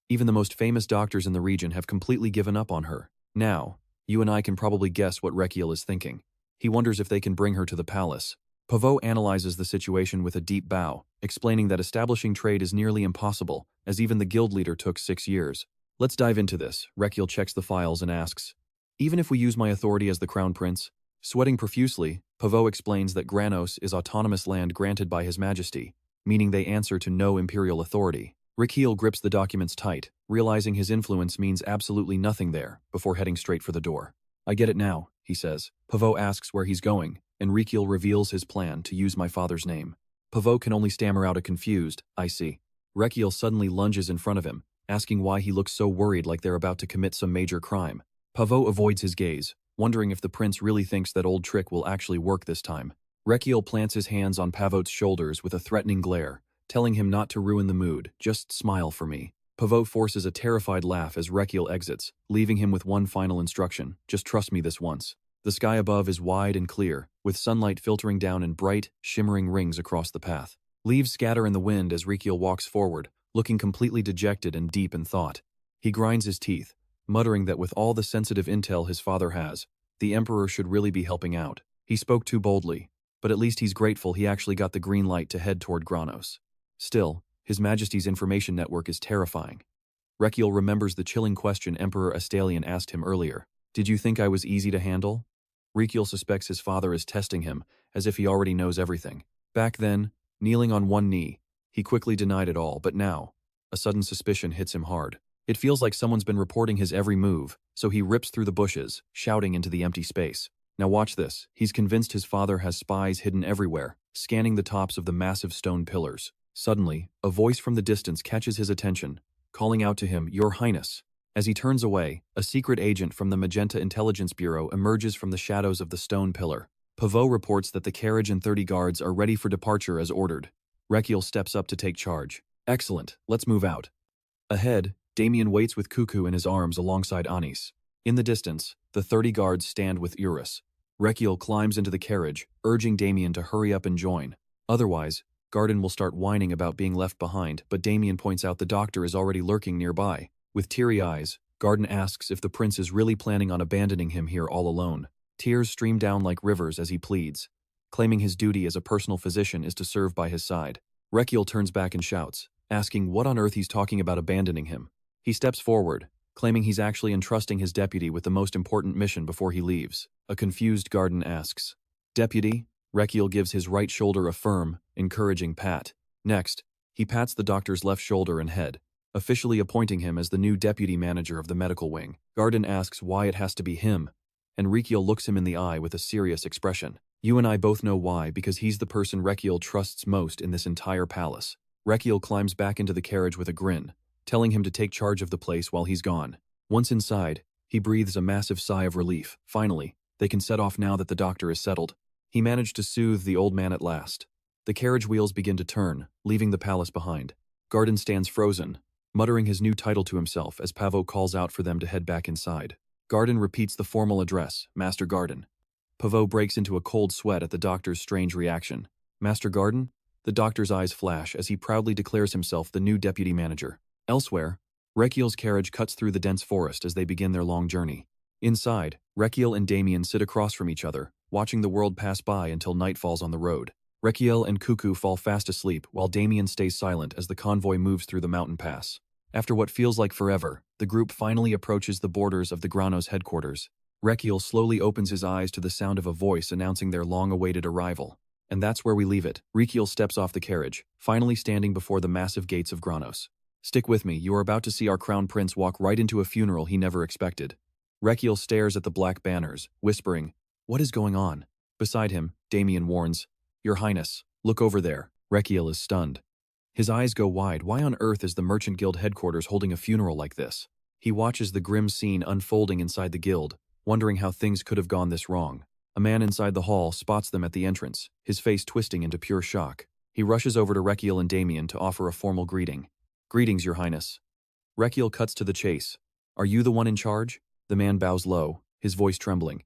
Even the most famous doctors in the region have completely given up on her. Now, you and I can probably guess what Raikiel is thinking. He wonders if they can bring her to the palace. Pavo analyzes the situation with a deep bow, explaining that establishing trade is nearly impossible, as even the guild leader took 6 years. Let's dive into this. Raikiel checks the files and asks, even if we use my authority as the crown prince? Sweating profusely, Pavo explains that Granos is autonomous land granted by His Majesty, meaning they answer to no imperial authority. Rakiel grips the documents tight, realizing his influence means absolutely nothing there, before heading straight for the door. I get it now, he says. Pavo asks where he's going, and Raikiel reveals his plan to use my father's name. Pavo can only stammer out a confused, I see. Raikiel suddenly lunges in front of him, asking why he looks so worried like they're about to commit some major crime. Pavo avoids his gaze, wondering if the prince really thinks that old trick will actually work this time. Raikiel plants his hands on Pavot's shoulders with a threatening glare, telling him not to ruin the mood, just smile for me. Pavo forces a terrified laugh as Raikiel exits, leaving him with one final instruction, just trust me this once. The sky above is wide and clear, with sunlight filtering down in bright, shimmering rings across the path. Leaves scatter in the wind as Raikiel walks forward, looking completely dejected and deep in thought. He grinds his teeth, muttering that with all the sensitive intel his father has, the Emperor should really be helping out. He spoke too boldly, but at least he's grateful he actually got the green light to head toward Granos. Still, His Majesty's information network is terrifying. Rakiel remembers the chilling question Emperor Astalion asked him earlier. Did you think I was easy to handle? Rakiel suspects his father is testing him, as if he already knows everything. Back then, kneeling on one knee, he quickly denied it all, but now, a sudden suspicion hits him hard. It feels like someone's been reporting his every move, so he rips through the bushes, shouting into the empty space. Now watch this. He's convinced his father has spies hidden everywhere, scanning the tops of the massive stone pillars. Suddenly, a voice from the distance catches his attention, calling out to him, Your Highness. As he turns away, a secret agent from the Magenta Intelligence Bureau emerges from the shadows of the stone pillar. Pavot reports that the carriage and 30 guards are ready for departure as ordered. Rakiel steps up to take charge. Excellent, let's move out. Ahead, Damian waits with Cuckoo in his arms alongside Anis. In the distance, the 30 guards stand with Urus. Rakiel climbs into the carriage, urging Damian to hurry up and join. Otherwise, Garden will start whining about being left behind, but Damian points out the doctor is already lurking nearby. With teary eyes, Garden asks if the prince is really planning on abandoning him here all alone. Tears stream down like rivers as he pleads, claiming his duty as a personal physician is to serve by his side. Rakiel turns back and shouts, asking what on earth he's talking about abandoning him. He steps forward, claiming he's actually entrusting his deputy with the most important mission before he leaves. A confused Garden asks, Deputy? Rakiel gives his right shoulder a firm, encouraging pat. Next, he pats the doctor's left shoulder and head, officially appointing him as the new deputy manager of the medical wing. Garden asks why it has to be him, and Raikiel looks him in the eye with a serious expression. You and I both know why, because he's the person Raikiel trusts most in this entire palace. Raikiel climbs back into the carriage with a grin, telling him to take charge of the place while he's gone. Once inside, he breathes a massive sigh of relief. Finally, they can set off now that the doctor is settled. He managed to soothe the old man at last. The carriage wheels begin to turn, leaving the palace behind. Garden stands frozen, muttering his new title to himself as Pavo calls out for them to head back inside. Garden repeats the formal address, Master Garden. Pavo breaks into a cold sweat at the doctor's strange reaction. Master Garden? The doctor's eyes flash as he proudly declares himself the new deputy manager. Elsewhere, Raikiel's carriage cuts through the dense forest as they begin their long journey. Inside, Raikiel and Damian sit across from each other, watching the world pass by until night falls on the road. Raikiel and Cuckoo fall fast asleep while Damian stays silent as the convoy moves through the mountain pass. After what feels like forever, the group finally approaches the borders of the Granos headquarters. Raikiel slowly opens his eyes to the sound of a voice announcing their long-awaited arrival. And that's where we leave it. Raikiel steps off the carriage, finally standing before the massive gates of Granos. Stick with me, you are about to see our crown prince walk right into a funeral he never expected. Raikiel stares at the black banners, whispering, What is going on? Beside him, Damian warns, Your Highness, look over there. Raikiel is stunned. His eyes go wide. Why on earth is the Merchant Guild headquarters holding a funeral like this? He watches the grim scene unfolding inside the guild, wondering how things could have gone this wrong. A man inside the hall spots them at the entrance, his face twisting into pure shock. He rushes over to Rakiel and Damian to offer a formal greeting. "Greetings, Your Highness." Rakiel cuts to the chase. "Are you the one in charge?" The man bows low, his voice trembling.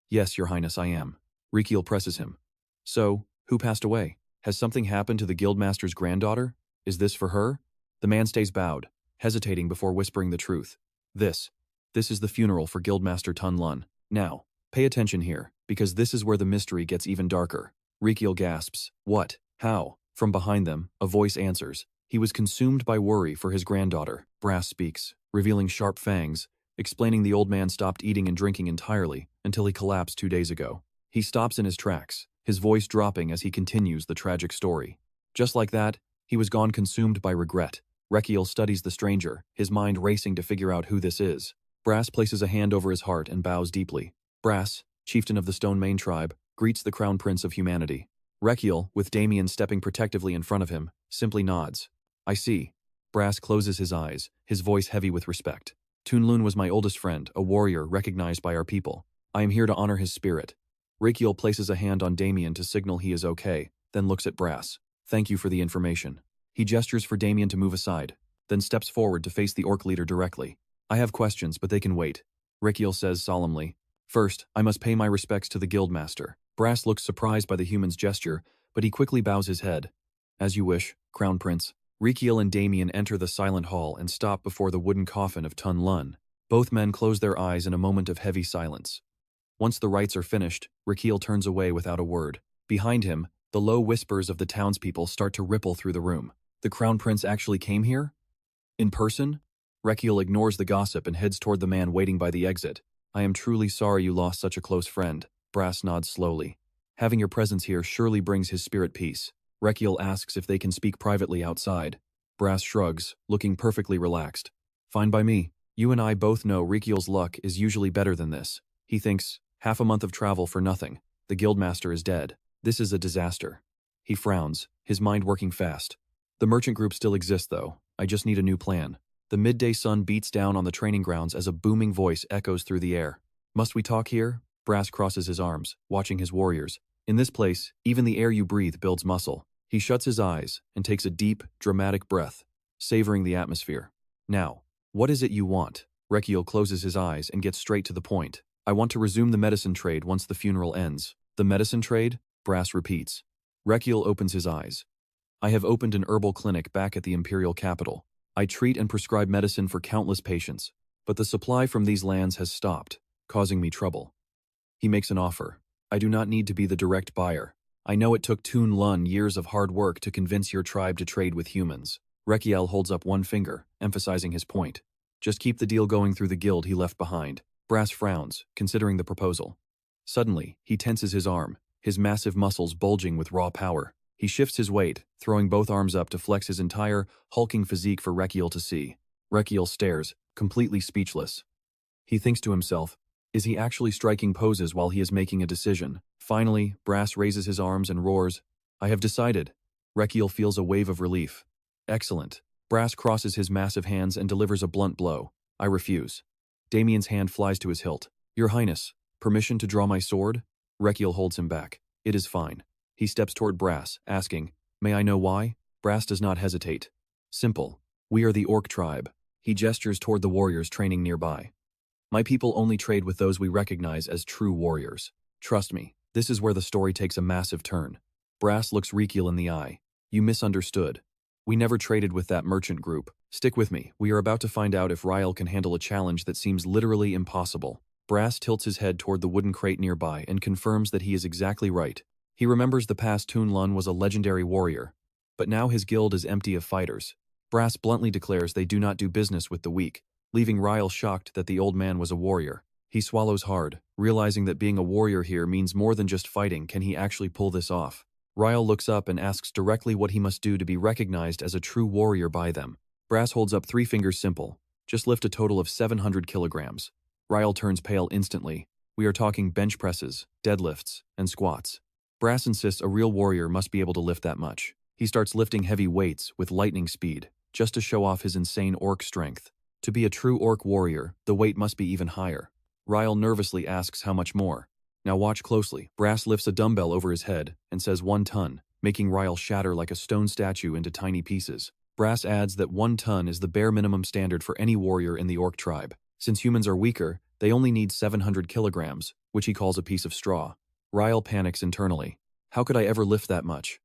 "Yes, Your Highness, I am." Rakiel presses him. "So, who passed away? Has something happened to the guildmaster's granddaughter? Is this for her?" The man stays bowed, hesitating before whispering the truth. This is the funeral for Guildmaster Tun Lun. Now, pay attention here, because this is where the mystery gets even darker. Raikiel gasps. "What? How?" From behind them, a voice answers. He was consumed by worry for his granddaughter. Brass speaks, revealing sharp fangs, explaining the old man stopped eating and drinking entirely until he collapsed 2 days ago. He stops in his tracks, his voice dropping as he continues the tragic story. Just like that, he was gone, consumed by regret. Rakiel studies the stranger, his mind racing to figure out who this is. Brass places a hand over his heart and bows deeply. Brass, chieftain of the Stone Main tribe, greets the crown prince of humanity. Rakiel, with Damian stepping protectively in front of him, simply nods. "I see." Brass closes his eyes, his voice heavy with respect. "Tun Lun was my oldest friend, a warrior recognized by our people. I am here to honor his spirit." Rakiel places a hand on Damian to signal he is okay, then looks at Brass. "Thank you for the information." He gestures for Damian to move aside, then steps forward to face the orc leader directly. "I have questions, but they can wait," Rakiel says solemnly. "First, I must pay my respects to the guildmaster." Brass looks surprised by the human's gesture, but he quickly bows his head. "As you wish, Crown Prince." Raikiel and Damian enter the silent hall and stop before the wooden coffin of Tun Lun. Both men close their eyes in a moment of heavy silence. Once the rites are finished, Raikiel turns away without a word. Behind him, the low whispers of the townspeople start to ripple through the room. The Crown Prince actually came here? In person? Rakiel ignores the gossip and heads toward the man waiting by the exit. "I am truly sorry you lost such a close friend." Brass nods slowly. "Having your presence here surely brings his spirit peace." Rakiel asks if they can speak privately outside. Brass shrugs, looking perfectly relaxed. "Fine by me. You and I both know Raikiel's luck is usually better than this." He thinks, half a month of travel for nothing. The guildmaster is dead. This is a disaster. He frowns, his mind working fast. The merchant group still exists though. I just need a new plan. The midday sun beats down on the training grounds as a booming voice echoes through the air. "Must we talk here?" Brass crosses his arms, watching his warriors. "In this place, even the air you breathe builds muscle." He shuts his eyes and takes a deep, dramatic breath, savoring the atmosphere. "Now, what is it you want?" Rakiel closes his eyes and gets straight to the point. "I want to resume the medicine trade once the funeral ends." "The medicine trade?" Brass repeats. Rakiel opens his eyes. "I have opened an herbal clinic back at the imperial capital. I treat and prescribe medicine for countless patients, but the supply from these lands has stopped, causing me trouble." He makes an offer. "I do not need to be the direct buyer. I know it took Tun Lun years of hard work to convince your tribe to trade with humans." Rakiel holds up one finger, emphasizing his point. "Just keep the deal going through the guild he left behind." Brass frowns, considering the proposal. Suddenly, he tenses his arm, his massive muscles bulging with raw power. He shifts his weight, throwing both arms up to flex his entire, hulking physique for Rakiel to see. Rakiel stares, completely speechless. He thinks to himself, is he actually striking poses while he is making a decision? Finally, Brass raises his arms and roars, "I have decided." Rakiel feels a wave of relief. "Excellent." Brass crosses his massive hands and delivers a blunt blow. "I refuse." Damian's hand flies to his hilt. "Your Highness, permission to draw my sword?" Rakiel holds him back. "It is fine." He steps toward Brass, asking, "May I know why?" Brass does not hesitate. "Simple. We are the Orc tribe." He gestures toward the warriors training nearby. "My people only trade with those we recognize as true warriors. Trust me, this is where the story takes a massive turn." Brass looks Rakiel in the eye. "You misunderstood. We never traded with that merchant group. Stick with me. We are about to find out if Raikiel can handle a challenge that seems literally impossible." Brass tilts his head toward the wooden crate nearby and confirms that he is exactly right. He remembers the past Tun Lun was a legendary warrior, but now his guild is empty of fighters. Brass bluntly declares they do not do business with the weak, leaving Raikiel shocked that the old man was a warrior. He swallows hard, realizing that being a warrior here means more than just fighting. Can he actually pull this off? Raikiel looks up and asks directly what he must do to be recognized as a true warrior by them. Brass holds up 3 fingers. "Simple. Just lift a total of 700 kilograms. Raikiel turns pale instantly. We are talking bench presses, deadlifts, and squats. Brass insists a real warrior must be able to lift that much. He starts lifting heavy weights with lightning speed, just to show off his insane orc strength. To be a true orc warrior, the weight must be even higher. Raikiel nervously asks how much more. Now watch closely. Brass lifts a dumbbell over his head and says 1 ton, making Raikiel shatter like a stone statue into tiny pieces. Brass adds that 1 ton is the bare minimum standard for any warrior in the orc tribe. Since humans are weaker, they only need 700 kilograms, which he calls a piece of straw. Raikiel panics internally. How could I ever lift that much?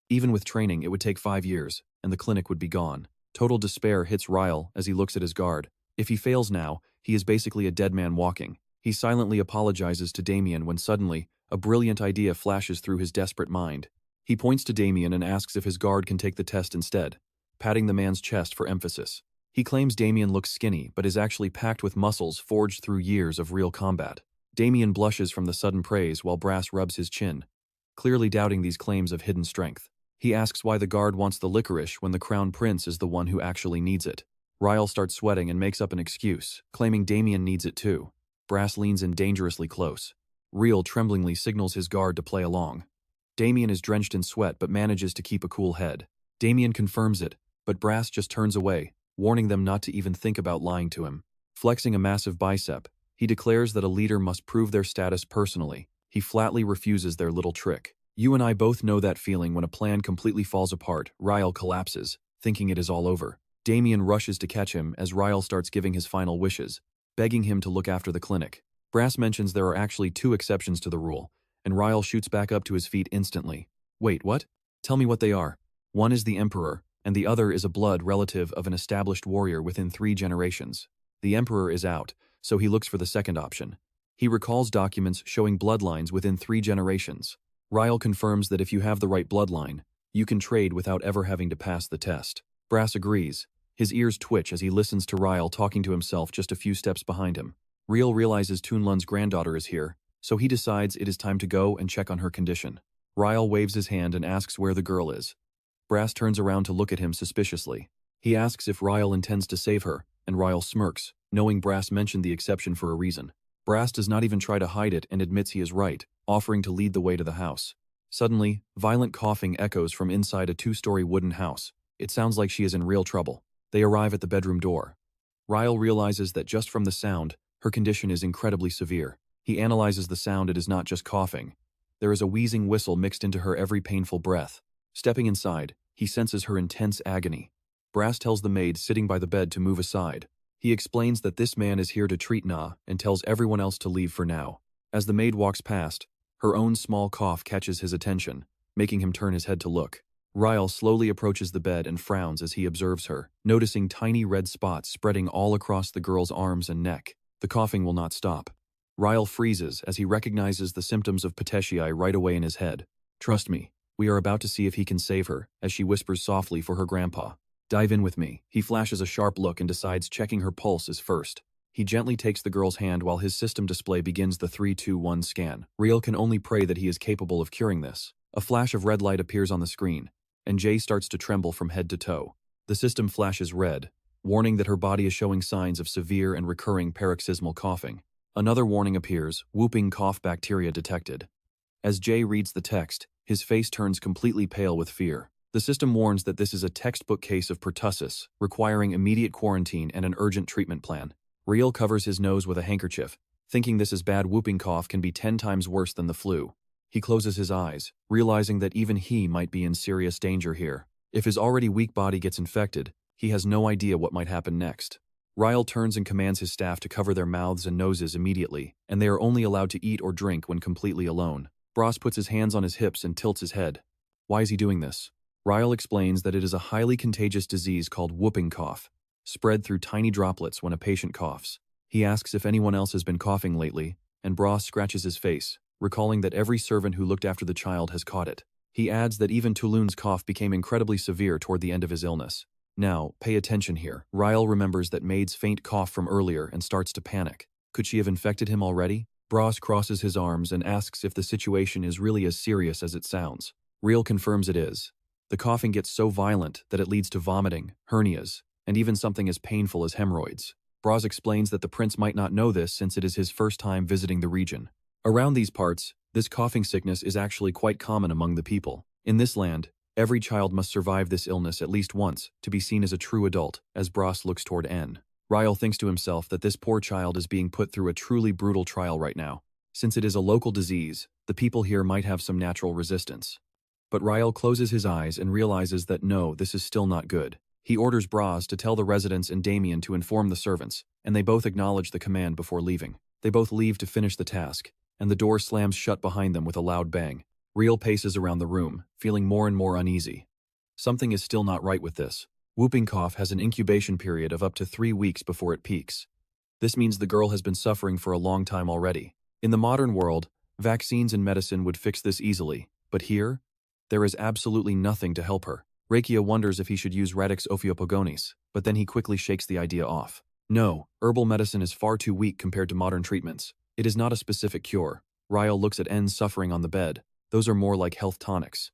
Even with training, it would take 5 years, and the clinic would be gone. Total despair hits Raikiel as he looks at his guard. If he fails now, he is basically a dead man walking. He silently apologizes to Damian when suddenly, a brilliant idea flashes through his desperate mind. He points to Damian and asks if his guard can take the test instead, patting the man's chest for emphasis. He claims Damian looks skinny but is actually packed with muscles forged through years of real combat. Damian blushes from the sudden praise while Brass rubs his chin, clearly doubting these claims of hidden strength. He asks why the guard wants the licorice when the crown prince is the one who actually needs it. Raikiel starts sweating and makes up an excuse, claiming Damian needs it too. Brass leans in dangerously close. Raikiel tremblingly signals his guard to play along. Damian is drenched in sweat but manages to keep a cool head. Damian confirms it, but Brass just turns away, warning them not to even think about lying to him. Flexing a massive bicep, he declares that a leader must prove their status personally. He flatly refuses their little trick. You and I both know that feeling when a plan completely falls apart. Raikiel collapses, thinking it is all over. Damian rushes to catch him as Raikiel starts giving his final wishes, begging him to look after the clinic. Brass mentions there are actually 2 exceptions to the rule, and Raikiel shoots back up to his feet instantly. Wait, what? Tell me what they are. One is the Emperor, and the other is a blood relative of an established warrior within 3 generations. The Emperor is out, so he looks for the second option. He recalls documents showing bloodlines within 3 generations. Raikiel confirms that if you have the right bloodline, you can trade without ever having to pass the test. Brass agrees. His ears twitch as he listens to Raikiel talking to himself just a few steps behind him. Raikiel realizes Toonlun's granddaughter is here, so he decides it is time to go and check on her condition. Raikiel waves his hand and asks where the girl is. Brass turns around to look at him suspiciously. He asks if Raikiel intends to save her, and Raikiel smirks, knowing Brass mentioned the exception for a reason. Brass does not even try to hide it and admits he is right, offering to lead the way to the house. Suddenly, violent coughing echoes from inside a 2-story wooden house. It sounds like she is in real trouble. They arrive at the bedroom door. Raikiel realizes that just from the sound, her condition is incredibly severe. He analyzes the sound. It is not just coughing. There is a wheezing whistle mixed into her every painful breath. Stepping inside, he senses her intense agony. Brass tells the maid sitting by the bed to move aside. He explains that this man is here to treat Na and tells everyone else to leave for now. As the maid walks past, her own small cough catches his attention, making him turn his head to look. Raikiel slowly approaches the bed and frowns as he observes her, noticing tiny red spots spreading all across the girl's arms and neck. The coughing will not stop. Raikiel freezes as he recognizes the symptoms of petechiae right away in his head. Trust me, we are about to see if he can save her, as she whispers softly for her grandpa. Dive in with me. He flashes a sharp look and decides checking her pulse is first. He gently takes the girl's hand while his system display begins the 3-2-1 scan. Raikiel can only pray that he is capable of curing this. A flash of red light appears on the screen, and Jay starts to tremble from head to toe. The system flashes red, warning that her body is showing signs of severe and recurring paroxysmal coughing. Another warning appears, whooping cough bacteria detected. As Jay reads the text, his face turns completely pale with fear. The system warns that this is a textbook case of pertussis, requiring immediate quarantine and an urgent treatment plan. Raikiel covers his nose with a handkerchief, thinking this is bad. Whooping cough can be 10 times worse than the flu. He closes his eyes, realizing that even he might be in serious danger here. If his already weak body gets infected, he has no idea what might happen next. Raikiel turns and commands his staff to cover their mouths and noses immediately, and they are only allowed to eat or drink when completely alone. Brass puts his hands on his hips and tilts his head. Why is he doing this? Raikiel explains that it is a highly contagious disease called whooping cough, spread through tiny droplets when a patient coughs. He asks if anyone else has been coughing lately, and Brass scratches his face, recalling that every servant who looked after the child has caught it. He adds that even Toonlun's cough became incredibly severe toward the end of his illness. Now, pay attention here. Raikiel remembers that maid's faint cough from earlier and starts to panic. Could she have infected him already? Brass crosses his arms and asks if the situation is really as serious as it sounds. Raikiel confirms it is. The coughing gets so violent that it leads to vomiting, hernias, and even something as painful as hemorrhoids. Brass explains that the prince might not know this since it is his first time visiting the region. Around these parts, this coughing sickness is actually quite common among the people. In this land, Every child must survive this illness at least once to be seen as a true adult, as Bras looks toward N. Raikiel thinks to himself that this poor child is being put through a truly brutal trial right now. Since it is a local disease, the people here might have some natural resistance. But Raikiel closes his eyes and realizes that no, this is still not good. He orders Bras to tell the residents and Damian to inform the servants, and they both acknowledge the command before leaving. They both leave to finish the task, and the door slams shut behind them with a loud bang. Raikiel paces around the room, feeling more and more uneasy. Something is still not right with this. Whooping cough has an incubation period of up to 3 weeks before it peaks. This means the girl has been suffering for a long time already. In the modern world, vaccines and medicine would fix this easily, but here, there is absolutely nothing to help her. Rakiel wonders if he should use Radix Ophiopogonis, but then he quickly shakes the idea off. No, herbal medicine is far too weak compared to modern treatments. It is not a specific cure. Raikiel looks at N suffering on the bed. Those are more like health tonics.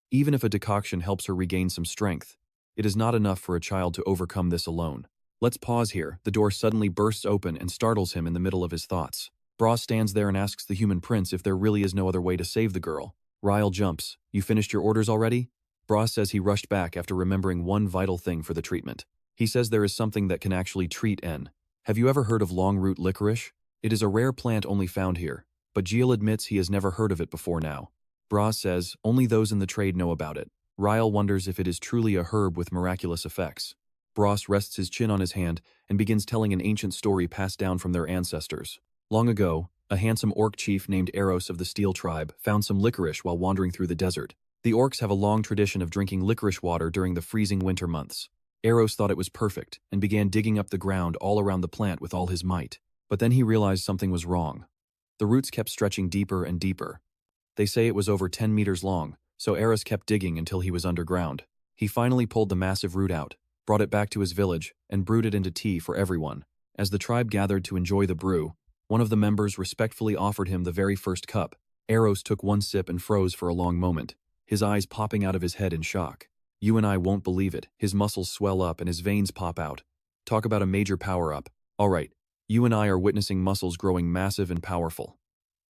Even if a decoction helps her regain some strength, it is not enough for a child to overcome this alone. Let's pause here. The door suddenly bursts open and startles him in the middle of his thoughts. Bras stands there and asks the human prince if there really is no other way to save the girl. Raikiel jumps. You finished your orders already? Bras says he rushed back after remembering one vital thing for the treatment. He says there is something that can actually treat N. Have you ever heard of long-root licorice? It is a rare plant only found here, but Giel admits he has never heard of it before now. Bras says only those in the trade know about it. Raikiel wonders if it is truly a herb with miraculous effects. Bras rests his chin on his hand and begins telling an ancient story passed down from their ancestors. Long ago, a handsome orc chief named Eros of the Steel tribe found some licorice while wandering through the desert. The orcs have a long tradition of drinking licorice water during the freezing winter months. Eros thought it was perfect and began digging up the ground all around the plant with all his might. But then he realized something was wrong. The roots kept stretching deeper and deeper. They say it was over 10 meters long, so Eros kept digging until he was underground. He finally pulled the massive root out, brought it back to his village, and brewed it into tea for everyone. As the tribe gathered to enjoy the brew, one of the members respectfully offered him the very first cup. Eros took one sip and froze for a long moment, his eyes popping out of his head in shock. You and I won't believe it. His muscles swell up and his veins pop out. Talk about a major power-up. All right, you and I are witnessing muscles growing massive and powerful.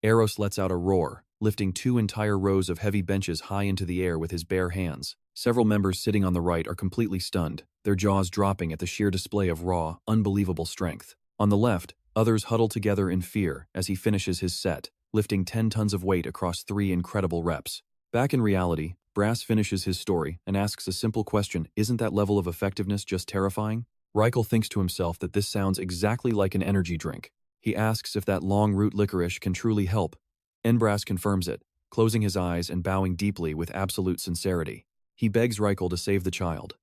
Eros lets out a roar, lifting 2 entire rows of heavy benches high into the air with his bare hands. Several members sitting on the right are completely stunned, their jaws dropping at the sheer display of raw, unbelievable strength. On the left, others huddle together in fear as he finishes his set, lifting 10 tons of weight across 3 incredible reps. Back in reality, Bras finishes his story and asks a simple question: isn't that level of effectiveness just terrifying? Raikiel thinks to himself that this sounds exactly like an energy drink. He asks if that long-root licorice can truly help. Bras confirms it, closing his eyes and bowing deeply with absolute sincerity. He begs Raikiel to save the child.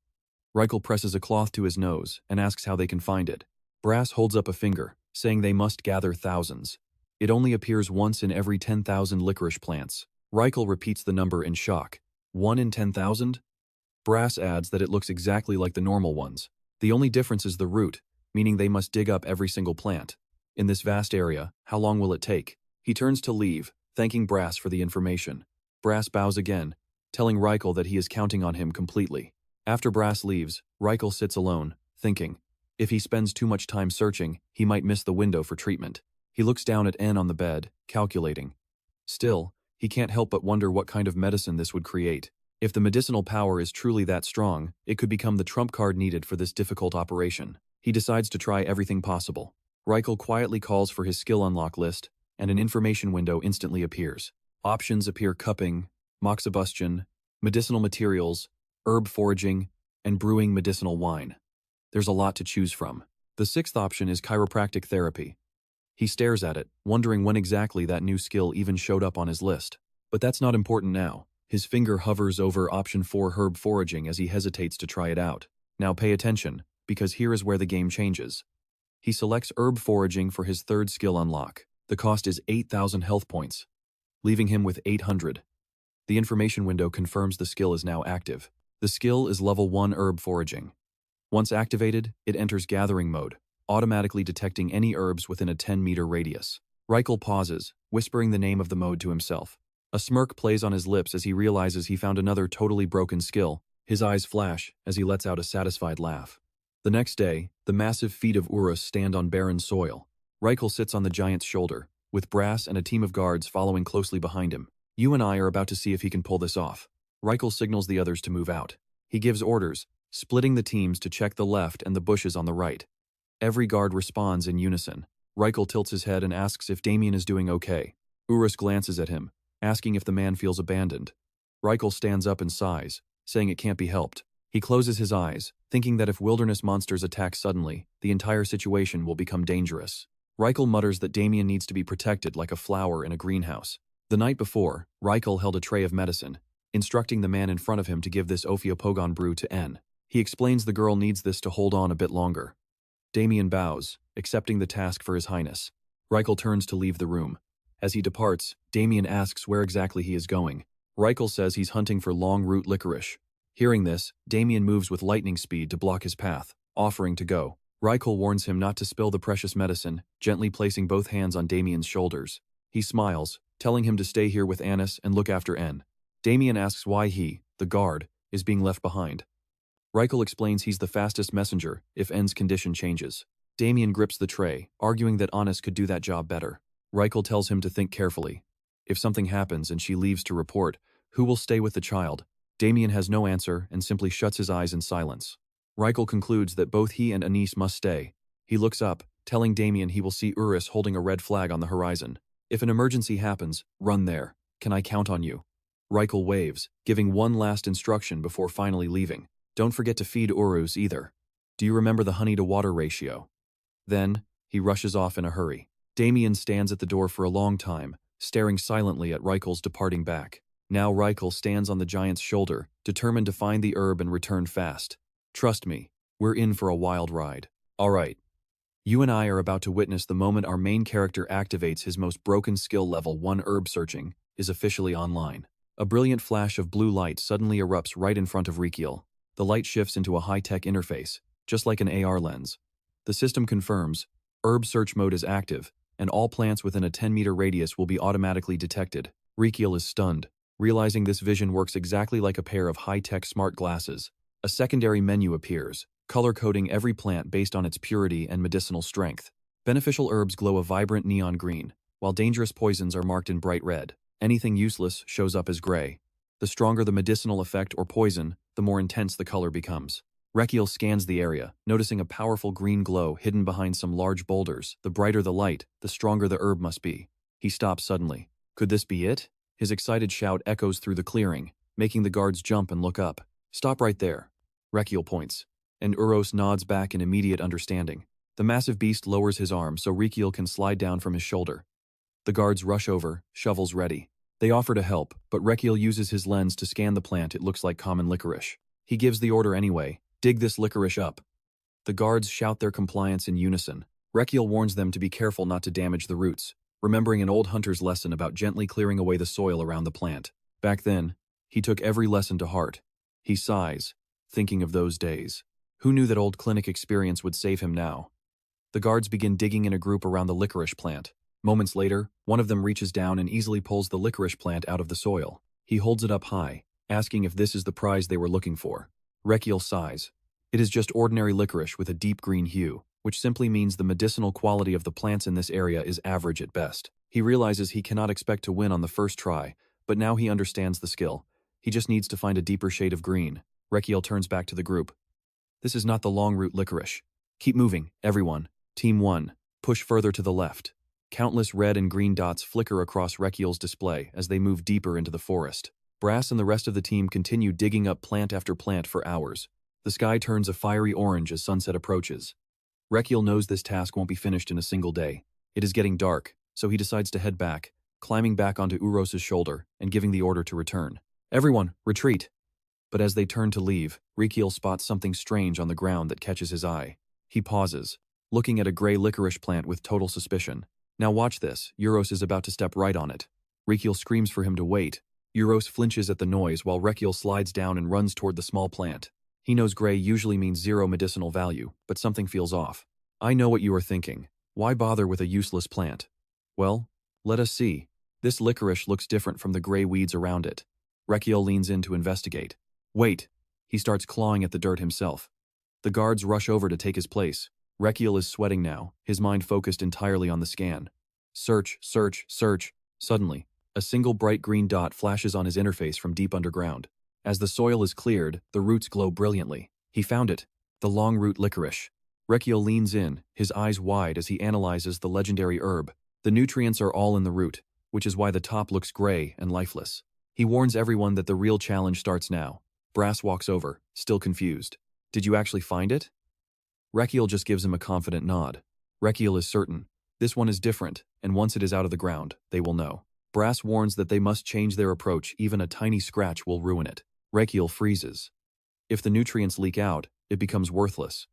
Raikiel presses a cloth to his nose and asks how they can find it. Bras holds up a finger, saying they must gather thousands. It only appears once in every 10,000 licorice plants. Raikiel repeats the number in shock. 1 in 10,000? Bras adds that it looks exactly like the normal ones. The only difference is the root, meaning they must dig up every single plant. In this vast area, how long will it take? He turns to leave, thanking Bras for the information. Bras bows again, telling Raikiel that he is counting on him completely. After Bras leaves, Raikiel sits alone, thinking. If he spends too much time searching, he might miss the window for treatment. He looks down at N on the bed, calculating. Still, he can't help but wonder what kind of medicine this would create. If the medicinal power is truly that strong, it could become the trump card needed for this difficult operation. He decides to try everything possible. Raikiel quietly calls for his skill unlock list, and an information window instantly appears. Options appear: cupping, moxibustion, medicinal materials, herb foraging, and brewing medicinal wine. There's a lot to choose from. The 6th option is chiropractic therapy. He stares at it, wondering when exactly that new skill even showed up on his list. But that's not important now. His finger hovers over option 4, herb foraging, as he hesitates to try it out. Now pay attention, because here is where the game changes. He selects herb foraging for his 3rd skill unlock. The cost is 8,000 health points, leaving him with 800. The information window confirms the skill is now active. The skill is level 1 herb foraging. Once activated, it enters gathering mode, automatically detecting any herbs within a 10-meter radius. Raikiel pauses, whispering the name of the mode to himself. A smirk plays on his lips as he realizes he found another totally broken skill. His eyes flash as he lets out a satisfied laugh. The next day, the massive feet of Urus stand on barren soil. Raikiel sits on the giant's shoulder, with Bras and a team of guards following closely behind him. You and I are about to see if he can pull this off. Raikiel signals the others to move out. He gives orders, splitting the teams to check the left and the bushes on the right. Every guard responds in unison. Raikiel tilts his head and asks if Damian is doing okay. Urus glances at him, asking if the man feels abandoned. Raikiel stands up and sighs, saying it can't be helped. He closes his eyes, thinking that if wilderness monsters attack suddenly, the entire situation will become dangerous. Raikiel mutters that Damian needs to be protected like a flower in a greenhouse. The night before, Raikiel held a tray of medicine, instructing the man in front of him to give this Ophiopogon brew to N. He explains the girl needs this to hold on a bit longer. Damian bows, accepting the task for his highness. Raikiel turns to leave the room. As he departs, Damian asks where exactly he is going. Raikiel says he's hunting for long-root licorice. Hearing this, Damian moves with lightning speed to block his path, offering to go. Raikiel warns him not to spill the precious medicine, gently placing both hands on Damian's shoulders. He smiles, telling him to stay here with Annis and look after N. Damian asks why he, the guard, is being left behind. Raikiel explains he's the fastest messenger if N's condition changes. Damian grips the tray, arguing that Annis could do that job better. Raikiel tells him to think carefully. If something happens and she leaves to report, who will stay with the child? Damian has no answer and simply shuts his eyes in silence. Raikiel concludes that both he and Anise must stay. He looks up, telling Damian he will see Urus holding a red flag on the horizon. If an emergency happens, run there. Can I count on you? Raikiel waves, giving one last instruction before finally leaving. Don't forget to feed Urus either. Do you remember the honey-to-water ratio? Then, he rushes off in a hurry. Damian stands at the door for a long time, staring silently at Raikiel's departing back. Now Raikiel stands on the giant's shoulder, determined to find the herb and return fast. Trust me, we're in for a wild ride. Alright. You and I are about to witness the moment our main character activates his most broken skill level 1 herb searching, is officially online. A brilliant flash of blue light suddenly erupts right in front of Raikiel. The light shifts into a high-tech interface, just like an AR lens. The system confirms, herb search mode is active, and all plants within a 10-meter radius will be automatically detected. Raikiel is stunned, realizing this vision works exactly like a pair of high-tech smart glasses. A secondary menu appears, color-coding every plant based on its purity and medicinal strength. Beneficial herbs glow a vibrant neon green, while dangerous poisons are marked in bright red. Anything useless shows up as gray. The stronger the medicinal effect or poison, the more intense the color becomes. Rakiel scans the area, noticing a powerful green glow hidden behind some large boulders. The brighter the light, the stronger the herb must be. He stops suddenly. Could this be it? His excited shout echoes through the clearing, making the guards jump and look up. Stop right there. Rakiel points, and Urus nods back in immediate understanding. The massive beast lowers his arm so Raikiel can slide down from his shoulder. The guards rush over, shovels ready. They offer to help, but Rakiel uses his lens to scan the plant. It looks like common licorice. He gives the order anyway. Dig this licorice up. The guards shout their compliance in unison. Rakiel warns them to be careful not to damage the roots, remembering an old hunter's lesson about gently clearing away the soil around the plant. Back then, he took every lesson to heart. He sighs, thinking of those days. Who knew that old clinic experience would save him now? The guards begin digging in a group around the licorice plant. Moments later, one of them reaches down and easily pulls the licorice plant out of the soil. He holds it up high, asking if this is the prize they were looking for. Rakiel sighs. It is just ordinary licorice with a deep green hue, which simply means the medicinal quality of the plants in this area is average at best. He realizes he cannot expect to win on the first try, but now he understands the skill. He just needs to find a deeper shade of green. Rakiel turns back to the group. This is not the long-root licorice. Keep moving, everyone. Team 1, push further to the left. Countless red and green dots flicker across Rakiel's display as they move deeper into the forest. Brass and the rest of the team continue digging up plant after plant for hours. The sky turns a fiery orange as sunset approaches. Rakiel knows this task won't be finished in a single day. It is getting dark, so he decides to head back, climbing back onto Uros's shoulder and giving the order to return. Everyone, retreat! But as they turn to leave, Raikiel spots something strange on the ground that catches his eye. He pauses, looking at a gray licorice plant with total suspicion. Now watch this, Urus is about to step right on it. Raikiel screams for him to wait. Urus flinches at the noise while Rakiel slides down and runs toward the small plant. He knows gray usually means zero medicinal value, but something feels off. I know what you are thinking. Why bother with a useless plant? Well, let us see. This licorice looks different from the gray weeds around it. Rakiel leans in to investigate. Wait! He starts clawing at the dirt himself. The guards rush over to take his place. Rakiel is sweating now, his mind focused entirely on the scan. Search, search, search. Suddenly, a single bright green dot flashes on his interface from deep underground. As the soil is cleared, the roots glow brilliantly. He found it. The long root licorice. Raikiel leans in, his eyes wide as he analyzes the legendary herb. The nutrients are all in the root, which is why the top looks gray and lifeless. He warns everyone that the real challenge starts now. Brass walks over, still confused. Did you actually find it? Rakiel just gives him a confident nod. Rakiel is certain. This one is different, and once it is out of the ground, they will know. Brass warns that they must change their approach, even a tiny scratch will ruin it. Rakiel freezes. If the nutrients leak out, it becomes worthless.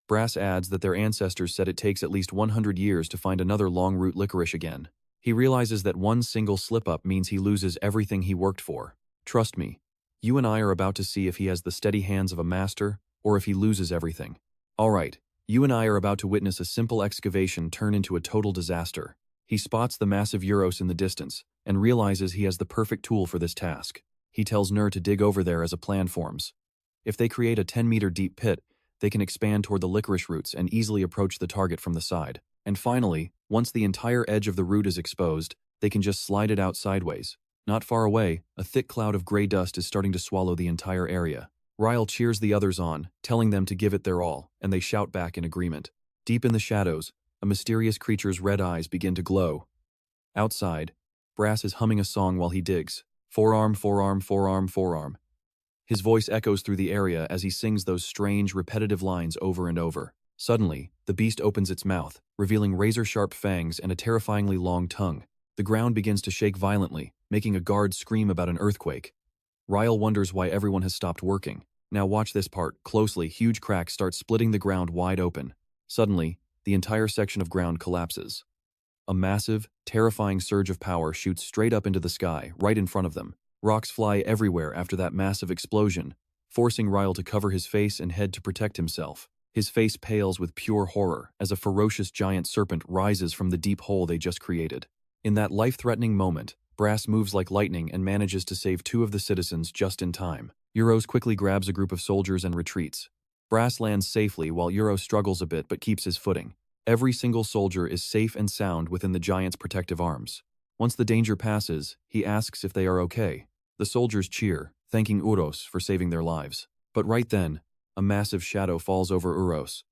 Brass adds that their ancestors said it takes at least 100 years to find another long root licorice again. He realizes that one single slip-up means he loses everything he worked for. Trust me, you and I are about to see if he has the steady hands of a master, or if he loses everything. Alright, you and I are about to witness a simple excavation turn into a total disaster. He spots the massive Euros in the distance, and realizes he has the perfect tool for this task. He tells Nur to dig over there as a plan forms. If they create a 10-meter deep pit, they can expand toward the licorice roots and easily approach the target from the side. And finally, once the entire edge of the root is exposed, they can just slide it out sideways. Not far away, a thick cloud of gray dust is starting to swallow the entire area. Raikiel cheers the others on, telling them to give it their all, and they shout back in agreement. Deep in the shadows, a mysterious creature's red eyes begin to glow. Outside, Brass is humming a song while he digs. Forearm, forearm, forearm, forearm. His voice echoes through the area as he sings those strange, repetitive lines over and over. Suddenly, the beast opens its mouth, revealing razor-sharp fangs and a terrifyingly long tongue. The ground begins to shake violently, making a guard scream about an earthquake. Raikiel wonders why everyone has stopped working. Now watch this part closely. Huge cracks start splitting the ground wide open. Suddenly, the entire section of ground collapses. A massive, terrifying surge of power shoots straight up into the sky, right in front of them. Rocks fly everywhere after that massive explosion, forcing Raikiel to cover his face and head to protect himself. His face pales with pure horror as a ferocious giant serpent rises from the deep hole they just created. In that life-threatening moment, Brass moves like lightning and manages to save 2 of the citizens just in time. Euros quickly grabs a group of soldiers and retreats. Brass lands safely while Euro struggles a bit but keeps his footing. Every single soldier is safe and sound within the giant's protective arms. Once the danger passes, he asks if they are okay. The soldiers cheer, thanking Uros for saving their lives. But right then, a massive shadow falls over Uros.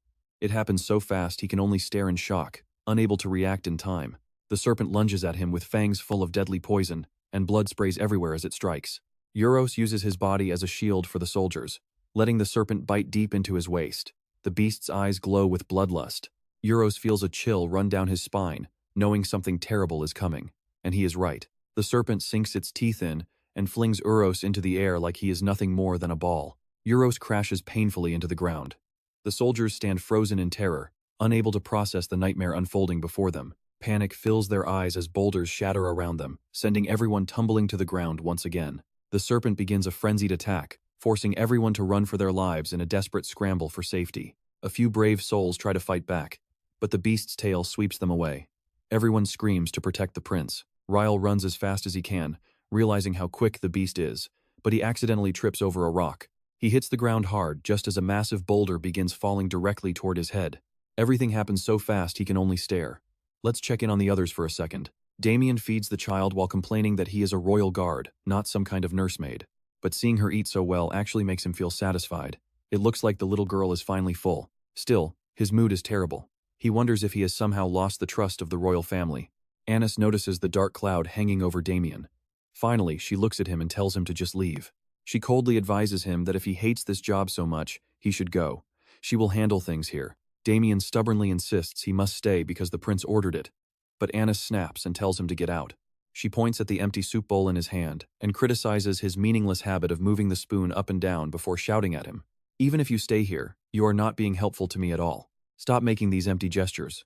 It happens so fast he can only stare in shock, unable to react in time. The serpent lunges at him with fangs full of deadly poison, and blood sprays everywhere as it strikes. Euros uses his body as a shield for the soldiers, letting the serpent bite deep into his waist. The beast's eyes glow with bloodlust. Euros feels a chill run down his spine, knowing something terrible is coming. And he is right. The serpent sinks its teeth in and flings Euros into the air like he is nothing more than a ball. Euros crashes painfully into the ground. The soldiers stand frozen in terror, unable to process the nightmare unfolding before them. Panic fills their eyes as boulders shatter around them, sending everyone tumbling to the ground once again. The serpent begins a frenzied attack, forcing everyone to run for their lives in a desperate scramble for safety. A few brave souls try to fight back, but the beast's tail sweeps them away. Everyone screams to protect the prince. Raikiel runs as fast as he can, realizing how quick the beast is, but he accidentally trips over a rock. He hits the ground hard just as a massive boulder begins falling directly toward his head. Everything happens so fast he can only stare. Let's check in on the others for a second. Damian feeds the child while complaining that he is a royal guard, not some kind of nursemaid. But seeing her eat so well actually makes him feel satisfied. It looks like the little girl is finally full. Still, his mood is terrible. He wonders if he has somehow lost the trust of the royal family. Anis notices the dark cloud hanging over Damian. Finally, she looks at him and tells him to just leave. She coldly advises him that if he hates this job so much, he should go. She will handle things here. Damian stubbornly insists he must stay because the prince ordered it. But Anis snaps and tells him to get out. She points at the empty soup bowl in his hand and criticizes his meaningless habit of moving the spoon up and down before shouting at him. Even if you stay here, you are not being helpful to me at all. Stop making these empty gestures.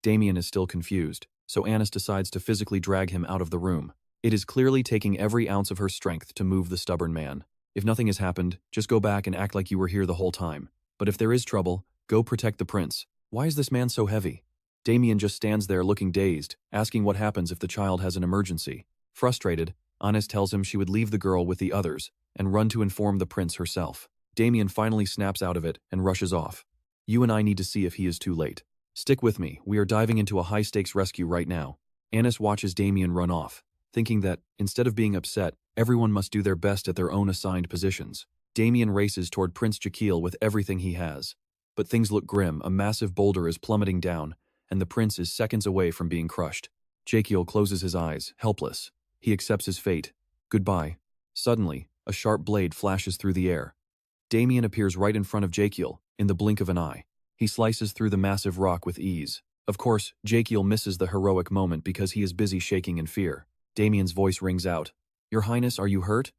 Damian is still confused, so Anis decides to physically drag him out of the room. It is clearly taking every ounce of her strength to move the stubborn man. If nothing has happened, just go back and act like you were here the whole time. But if there is trouble, go protect the prince. Why is this man so heavy? Damian just stands there looking dazed, asking what happens if the child has an emergency. Frustrated, Anis tells him she would leave the girl with the others and run to inform the prince herself. Damian finally snaps out of it and rushes off. You and I need to see if he is too late. Stick with me, we are diving into a high-stakes rescue right now. Anis watches Damian run off. thinking that, instead of being upset, everyone must do their best at their own assigned positions. Damian races toward Prince Rakiel with everything he has. But things look grim. A massive boulder is plummeting down, and the prince is seconds away from being crushed. Rakiel closes his eyes, helpless. He accepts his fate. Goodbye. Suddenly, a sharp blade flashes through the air. Damian appears right in front of Rakiel, in the blink of an eye. He slices through the massive rock with ease. Of course, Rakiel misses the heroic moment because he is busy shaking in fear. Damian's voice rings out. "Your Highness, are you hurt?"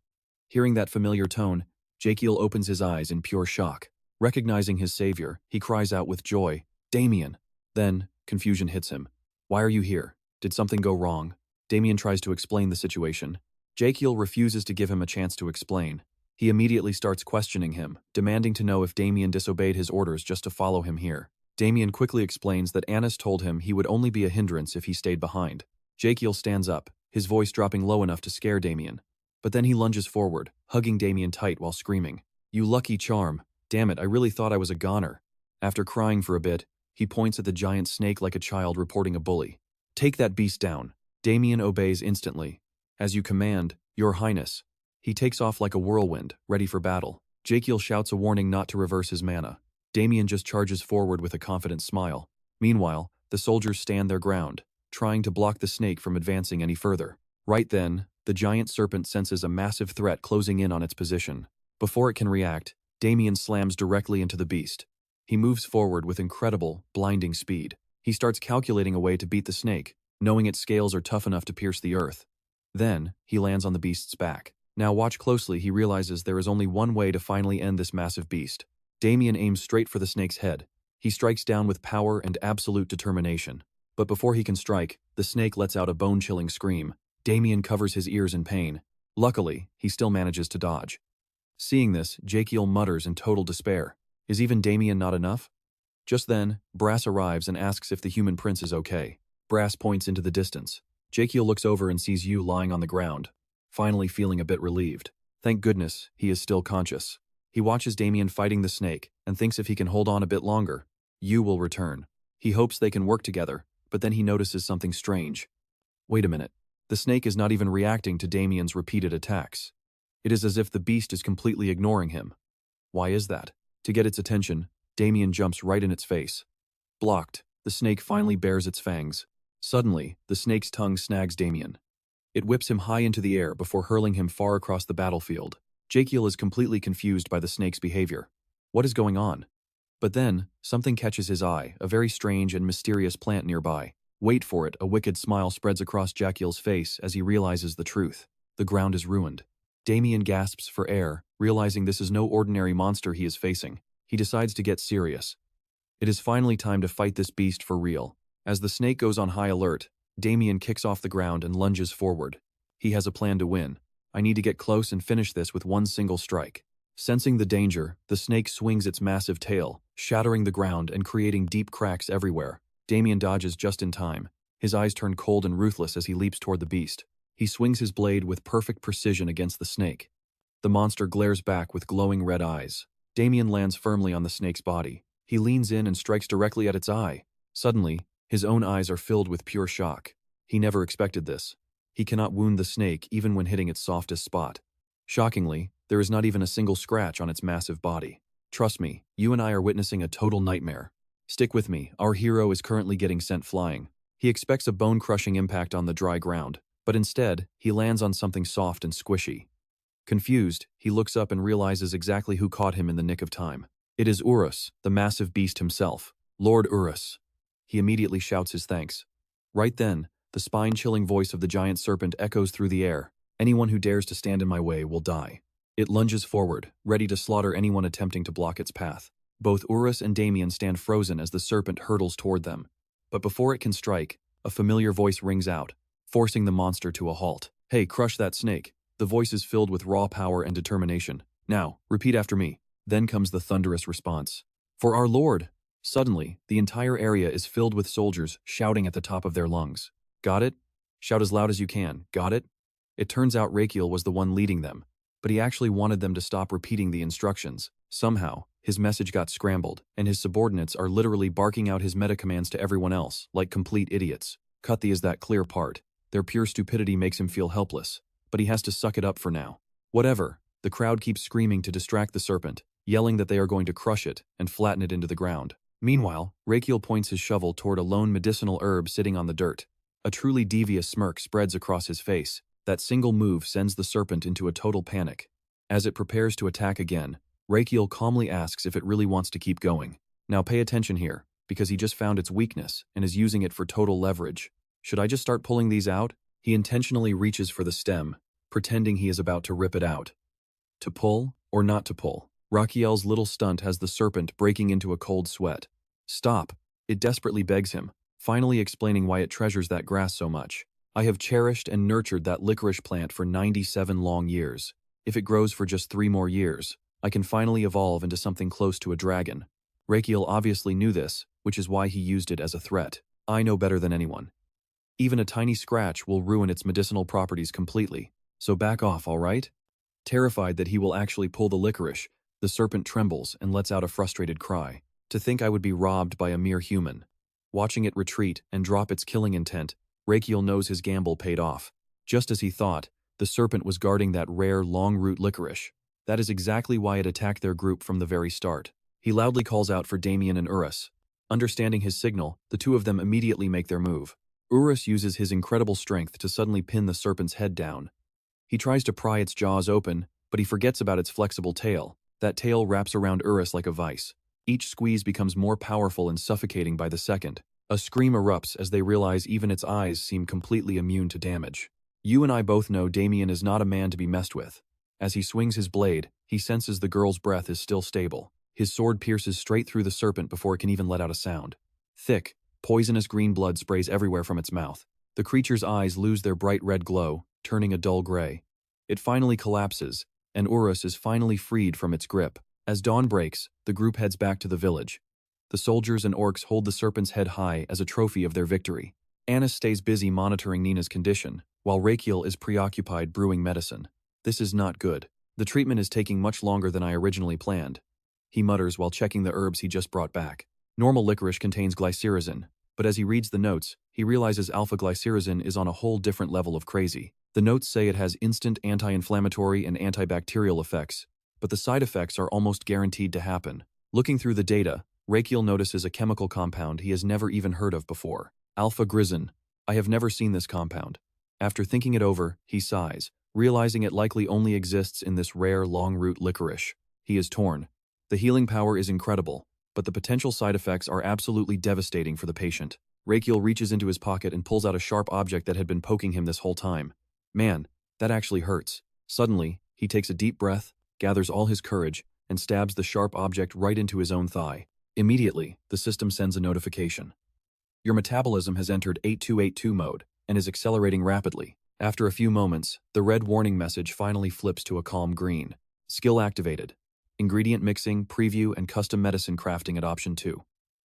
Hearing that familiar tone, Rakiel opens his eyes in pure shock. Recognizing his savior, he cries out with joy, "Damian!" Then, confusion hits him. "Why are you here? Did something go wrong?" Damian tries to explain the situation. Rakiel refuses to give him a chance to explain. He immediately starts questioning him, demanding to know if Damian disobeyed his orders just to follow him here. Damian quickly explains that Annis told him he would only be a hindrance if he stayed behind. Rakiel stands up, his voice dropping low enough to scare Damian. But then he lunges forward, hugging Damian tight while screaming, "You lucky charm. Damn it, I really thought I was a goner." After crying for a bit, he points at the giant snake like a child reporting a bully. "Take that beast down." Damian obeys instantly. "As you command, Your Highness." He takes off like a whirlwind, ready for battle. Rakiel shouts a warning not to reverse his mana. Damian just charges forward with a confident smile. Meanwhile, the soldiers stand their ground, trying to block the snake from advancing any further. Right then, the giant serpent senses a massive threat closing in on its position. Before it can react, Damian slams directly into the beast. He moves forward with incredible, blinding speed. He starts calculating a way to beat the snake, knowing its scales are tough enough to pierce the earth. Then, he lands on the beast's back. Now watch closely, he realizes there is only one way to finally end this massive beast. Damian aims straight for the snake's head. He strikes down with power and absolute determination. But before he can strike, the snake lets out a bone-chilling scream. Damian covers his ears in pain. Luckily, he still manages to dodge. Seeing this, Rakiel mutters in total despair. Is even Damian not enough? Just then, Brass arrives and asks if the human prince is okay. Brass points into the distance. Rakiel looks over and sees Yu lying on the ground, finally feeling a bit relieved. Thank goodness, he is still conscious. He watches Damian fighting the snake and thinks if he can hold on a bit longer, Yu will return. He hopes they can work together, but then he notices something strange. Wait a minute. The snake is not even reacting to Damian's repeated attacks. It is as if the beast is completely ignoring him. Why is that? To get its attention, Damian jumps right in its face. Blocked, the snake finally bares its fangs. Suddenly, the snake's tongue snags Damian. It whips him high into the air before hurling him far across the battlefield. Rakiel is completely confused by the snake's behavior. What is going on? But then, something catches his eye, a very strange and mysterious plant nearby. Wait for it, a wicked smile spreads across Rakiel's face as he realizes the truth. The ground is ruined. Damian gasps for air, realizing this is no ordinary monster he is facing. He decides to get serious. It is finally time to fight this beast for real. As the snake goes on high alert, Damian kicks off the ground and lunges forward. He has a plan to win. I need to get close and finish this with one single strike. Sensing the danger, the snake swings its massive tail, shattering the ground and creating deep cracks everywhere. Damian dodges just in time. His eyes turn cold and ruthless as he leaps toward the beast. He swings his blade with perfect precision against the snake. The monster glares back with glowing red eyes. Damian lands firmly on the snake's body. He leans in and strikes directly at its eye. Suddenly, his own eyes are filled with pure shock. He never expected this. He cannot wound the snake even when hitting its softest spot. Shockingly, there is not even a single scratch on its massive body. Trust me, you and I are witnessing a total nightmare. Stick with me, our hero is currently getting sent flying. He expects a bone-crushing impact on the dry ground, but instead, he lands on something soft and squishy. Confused, he looks up and realizes exactly who caught him in the nick of time. It is Urus, the massive beast himself. Lord Urus. He immediately shouts his thanks. Right then, the spine-chilling voice of the giant serpent echoes through the air. Anyone who dares to stand in my way will die. It lunges forward, ready to slaughter anyone attempting to block its path. Both Urus and Damian stand frozen as the serpent hurtles toward them. But before it can strike, a familiar voice rings out, forcing the monster to a halt. Hey, crush that snake. The voice is filled with raw power and determination. Now, repeat after me. Then comes the thunderous response. For our Lord! Suddenly, the entire area is filled with soldiers shouting at the top of their lungs. Got it? Shout as loud as you can. Got it? It turns out Raikiel was the one leading them, but he actually wanted them to stop repeating the instructions. Somehow, his message got scrambled, and his subordinates are literally barking out his meta commands to everyone else, like complete idiots. Cut the is that clear part. Their pure stupidity makes him feel helpless, but he has to suck it up for now. Whatever, the crowd keeps screaming to distract the serpent, yelling that they are going to crush it and flatten it into the ground. Meanwhile, Raikiel points his shovel toward a lone medicinal herb sitting on the dirt. A truly devious smirk spreads across his face. That single move sends the serpent into a total panic. As it prepares to attack again, Raikiel calmly asks if it really wants to keep going. Now pay attention here, because he just found its weakness and is using it for total leverage. Should I just start pulling these out? He intentionally reaches for the stem, pretending he is about to rip it out. To pull or not to pull? Rakiel's little stunt has the serpent breaking into a cold sweat. Stop, it desperately begs him, finally explaining why it treasures that grass so much. I have cherished and nurtured that licorice plant for 97 long years. If it grows for just 3 more years, I can finally evolve into something close to a dragon. Rakiel obviously knew this, which is why he used it as a threat. I know better than anyone. Even a tiny scratch will ruin its medicinal properties completely, so back off, all right? Terrified that he will actually pull the licorice, the serpent trembles and lets out a frustrated cry. To think I would be robbed by a mere human. Watching it retreat and drop its killing intent, Raikiel knows his gamble paid off. Just as he thought, the serpent was guarding that rare long-root licorice. That is exactly why it attacked their group from the very start. He loudly calls out for Damian and Urus. Understanding his signal, the two of them immediately make their move. Urus uses his incredible strength to suddenly pin the serpent's head down. He tries to pry its jaws open, but he forgets about its flexible tail. That tail wraps around Urus like a vice. Each squeeze becomes more powerful and suffocating by the second. A scream erupts as they realize even its eyes seem completely immune to damage. You and I both know Damian is not a man to be messed with. As he swings his blade, he senses the girl's breath is still stable. His sword pierces straight through the serpent before it can even let out a sound. Thick, poisonous green blood sprays everywhere from its mouth. The creature's eyes lose their bright red glow, turning a dull gray. It finally collapses, and Urus is finally freed from its grip. As dawn breaks, the group heads back to the village. The soldiers and orcs hold the serpent's head high as a trophy of their victory. Annis stays busy monitoring Nina's condition, while Raikiel is preoccupied brewing medicine. This is not good. The treatment is taking much longer than I originally planned. He mutters while checking the herbs he just brought back. Normal licorice contains glycyrrhizin, but as he reads the notes, he realizes alpha-glycyrrhizin is on a whole different level of crazy. The notes say it has instant anti-inflammatory and antibacterial effects, but the side effects are almost guaranteed to happen. Looking through the data, Raikiel notices a chemical compound he has never even heard of before. Alpha-glycyrrhizin. I have never seen this compound. After thinking it over, he sighs, realizing it likely only exists in this rare long-root licorice. He is torn. The healing power is incredible, but the potential side effects are absolutely devastating for the patient. Raikiel reaches into his pocket and pulls out a sharp object that had been poking him this whole time. Man, that actually hurts. Suddenly, he takes a deep breath, gathers all his courage, and stabs the sharp object right into his own thigh. Immediately, the system sends a notification. Your metabolism has entered 8282 mode and is accelerating rapidly. After a few moments, the red warning message finally flips to a calm green. Skill activated. Ingredient mixing, preview, and custom medicine crafting at option 2.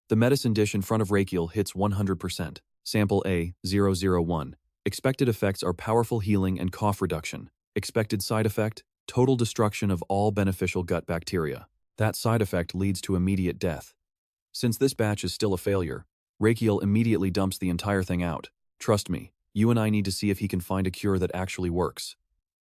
The medicine dish in front of Raikiel hits 100%. Sample A001. Expected effects are powerful healing and cough reduction. Expected side effect, total destruction of all beneficial gut bacteria. That side effect leads to immediate death. Since this batch is still a failure, Raikiel immediately dumps the entire thing out. Trust me, you and I need to see if he can find a cure that actually works.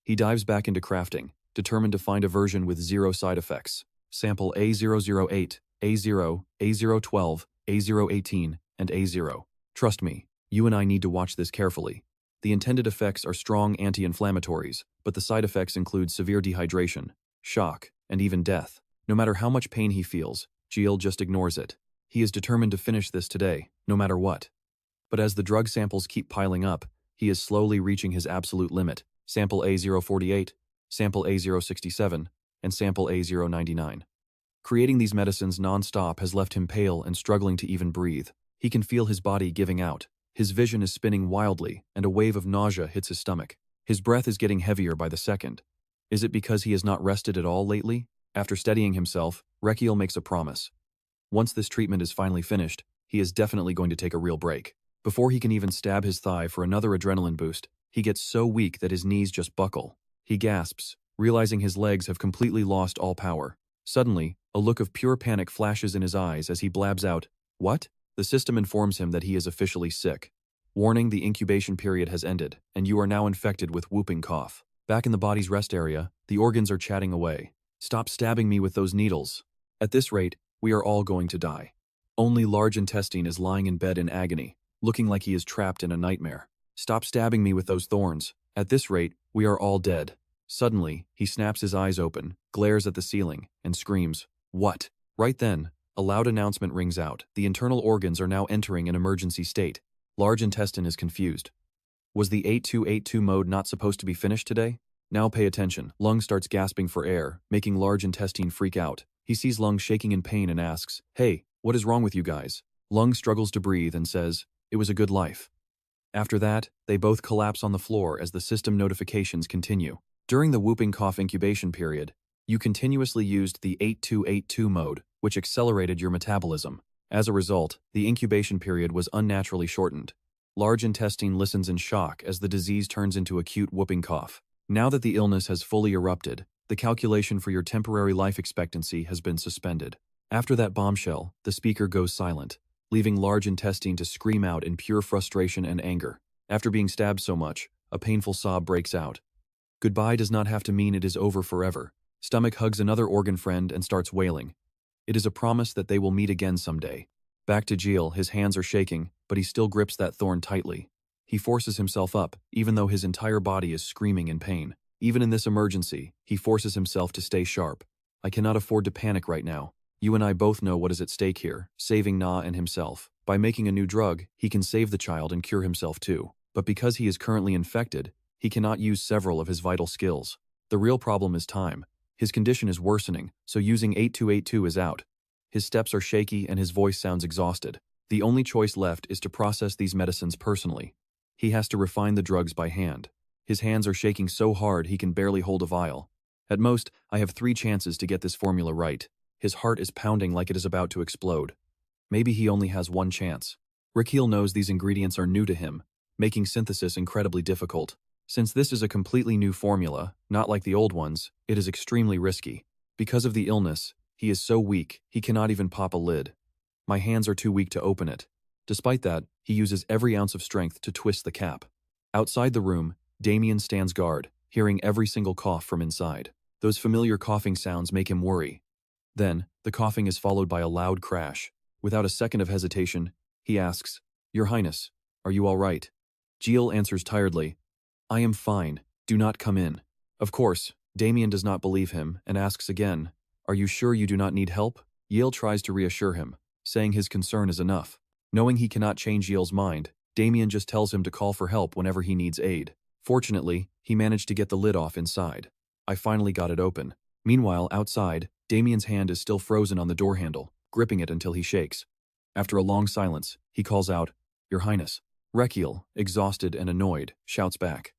He dives back into crafting, determined to find a version with 0 side effects. Sample A008, A0, A012, A018, and A0. Trust me, you and I need to watch this carefully. The intended effects are strong anti-inflammatories, but the side effects include severe dehydration, shock, and even death. No matter how much pain he feels, Giel just ignores it. He is determined to finish this today, no matter what. But as the drug samples keep piling up, he is slowly reaching his absolute limit. Sample A048, Sample A067, and Sample A099. Creating these medicines non-stop has left him pale and struggling to even breathe. He can feel his body giving out. His vision is spinning wildly, and a wave of nausea hits his stomach. His breath is getting heavier by the second. Is it because he has not rested at all lately? After steadying himself, Rakiel makes a promise. Once this treatment is finally finished, he is definitely going to take a real break. Before he can even stab his thigh for another adrenaline boost, he gets so weak that his knees just buckle. He gasps, realizing his legs have completely lost all power. Suddenly, a look of pure panic flashes in his eyes as he blabs out, "What?" The system informs him that he is officially sick. Warning, the incubation period has ended, and you are now infected with whooping cough. Back in the body's rest area, the organs are chatting away. Stop stabbing me with those needles. At this rate, we are all going to die. Only large intestine is lying in bed in agony, looking like he is trapped in a nightmare. Stop stabbing me with those thorns. At this rate, we are all dead. Suddenly, he snaps his eyes open, glares at the ceiling, and screams, "What?" Right then, a loud announcement rings out. The internal organs are now entering an emergency state. Large intestine is confused. Was the 8282 mode not supposed to be finished today? Now pay attention. Lung starts gasping for air, making large intestine freak out. He sees Lung shaking in pain and asks, "Hey, what is wrong with you guys?" Lung struggles to breathe and says, "It was a good life." After that, they both collapse on the floor as the system notifications continue. During the whooping cough incubation period, you continuously used the 8282 mode, which accelerated your metabolism. As a result, the incubation period was unnaturally shortened. Large intestine listens in shock as the disease turns into acute whooping cough. Now that the illness has fully erupted, the calculation for your temporary life expectancy has been suspended. After that bombshell, the speaker goes silent, leaving large intestine to scream out in pure frustration and anger. After being stabbed so much, a painful sob breaks out. Goodbye does not have to mean it is over forever. Stomach hugs another organ friend and starts wailing. It is a promise that they will meet again someday. Back to Jill, his hands are shaking, but he still grips that thorn tightly. He forces himself up, even though his entire body is screaming in pain. Even in this emergency, he forces himself to stay sharp. I cannot afford to panic right now. You and I both know what is at stake here, saving Na and himself. By making a new drug, he can save the child and cure himself too. But because he is currently infected, he cannot use several of his vital skills. The real problem is time. His condition is worsening, so using 8282 is out. His steps are shaky and his voice sounds exhausted. The only choice left is to process these medicines personally. He has to refine the drugs by hand. His hands are shaking so hard he can barely hold a vial. At most, I have 3 chances to get this formula right. His heart is pounding like it is about to explode. Maybe he only has 1 chance. Raikiel knows these ingredients are new to him, making synthesis incredibly difficult. Since this is a completely new formula, not like the old ones, it is extremely risky. Because of the illness, he is so weak, he cannot even pop a lid. My hands are too weak to open it. Despite that, he uses every ounce of strength to twist the cap. Outside the room, Damian stands guard, hearing every single cough from inside. Those familiar coughing sounds make him worry. Then, the coughing is followed by a loud crash. Without a second of hesitation, he asks, "Your Highness, are you all right?" Jill answers tiredly, "I am fine, do not come in." Of course, Damian does not believe him and asks again, "Are you sure you do not need help?" Yale tries to reassure him, saying his concern is enough. Knowing he cannot change Yale's mind, Damian just tells him to call for help whenever he needs aid. Fortunately, he managed to get the lid off inside. I finally got it open. Meanwhile, outside, Damian's hand is still frozen on the door handle, gripping it until he shakes. After a long silence, he calls out, "Your Highness." Rakiel, exhausted and annoyed, shouts back,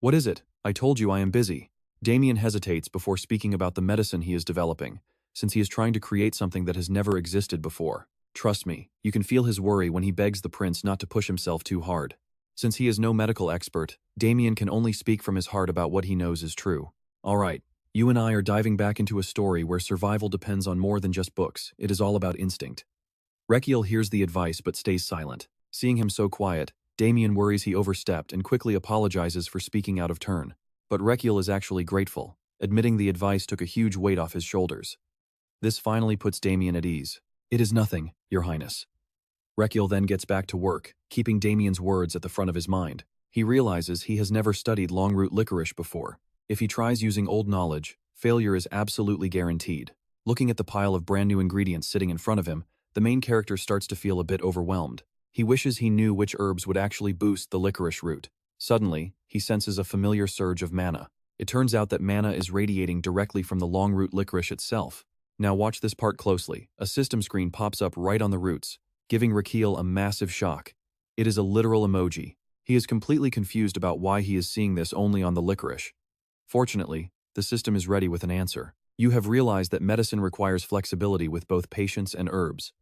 "What is it? I told you I am busy." Damian hesitates before speaking about the medicine he is developing, since he is trying to create something that has never existed before. Trust me, you can feel his worry when he begs the prince not to push himself too hard. Since he is no medical expert, Damian can only speak from his heart about what he knows is true. Alright, you and I are diving back into a story where survival depends on more than just books. It is all about instinct. Rakiel hears the advice but stays silent. Seeing him so quiet, Damian worries he overstepped and quickly apologizes for speaking out of turn. But Rakiel is actually grateful, admitting the advice took a huge weight off his shoulders. This finally puts Damian at ease. "It is nothing, Your Highness." Rakiel then gets back to work, keeping Damian's words at the front of his mind. He realizes he has never studied longroot licorice before. If he tries using old knowledge, failure is absolutely guaranteed. Looking at the pile of brand new ingredients sitting in front of him, the main character starts to feel a bit overwhelmed. He wishes he knew which herbs would actually boost the licorice root. Suddenly, he senses a familiar surge of mana. It turns out that mana is radiating directly from the longroot licorice itself. Now watch this part closely. A system screen pops up right on the roots, giving Rakiel a massive shock. It is a literal emoji. He is completely confused about why he is seeing this only on the licorice. Fortunately, the system is ready with an answer. You have realized that medicine requires flexibility with both patients and herbs.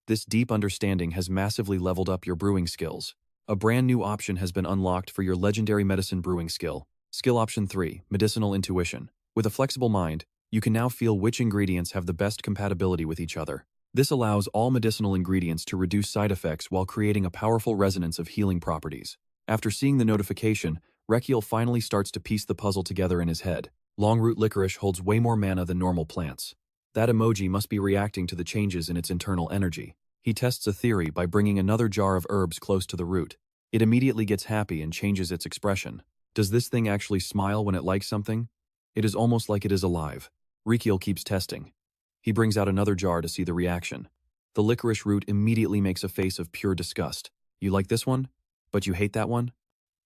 This deep understanding has massively leveled up your brewing skills. A brand new option has been unlocked for your legendary medicine brewing skill. Skill option 3, Medicinal Intuition. With a flexible mind, you can now feel which ingredients have the best compatibility with each other. This allows all medicinal ingredients to reduce side effects while creating a powerful resonance of healing properties. After seeing the notification, Rakiel finally starts to piece the puzzle together in his head. Longroot licorice holds way more mana than normal plants. That emoji must be reacting to the changes in its internal energy. He tests a theory by bringing another jar of herbs close to the root. It immediately gets happy and changes its expression. Does this thing actually smile when it likes something? It is almost like it is alive. Raikiel keeps testing. He brings out another jar to see the reaction. The licorice root immediately makes a face of pure disgust. You like this one? But you hate that one?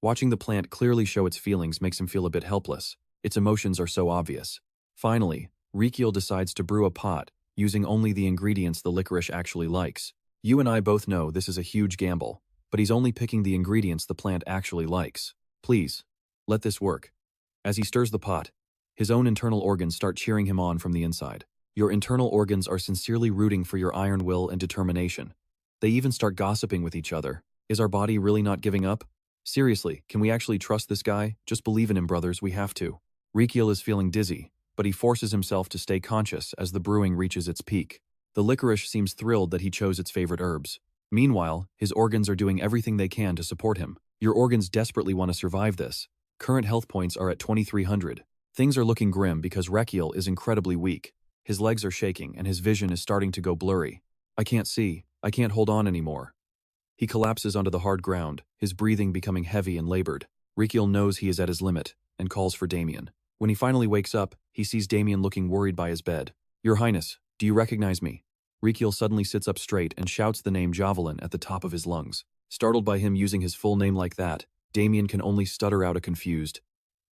Watching the plant clearly show its feelings makes him feel a bit helpless. Its emotions are so obvious. Finally, Raikiel decides to brew a pot, using only the ingredients the licorice actually likes. You and I both know this is a huge gamble, but he's only picking the ingredients the plant actually likes. Please, let this work. As he stirs the pot, his own internal organs start cheering him on from the inside. Your internal organs are sincerely rooting for your iron will and determination. They even start gossiping with each other. Is our body really not giving up? Seriously, can we actually trust this guy? Just believe in him, brothers, we have to. Raikiel is feeling dizzy, but he forces himself to stay conscious as the brewing reaches its peak. The licorice seems thrilled that he chose its favorite herbs. Meanwhile, his organs are doing everything they can to support him. Your organs desperately want to survive this. Current health points are at 2300. Things are looking grim because Rakiel is incredibly weak. His legs are shaking and his vision is starting to go blurry. I can't see. I can't hold on anymore. He collapses onto the hard ground, his breathing becoming heavy and labored. Raikiel knows he is at his limit and calls for Damian. When he finally wakes up, he sees Damian looking worried by his bed. Your Highness, do you recognize me? Raikiel suddenly sits up straight and shouts the name Javelin at the top of his lungs. Startled by him using his full name like that, Damian can only stutter out a confused,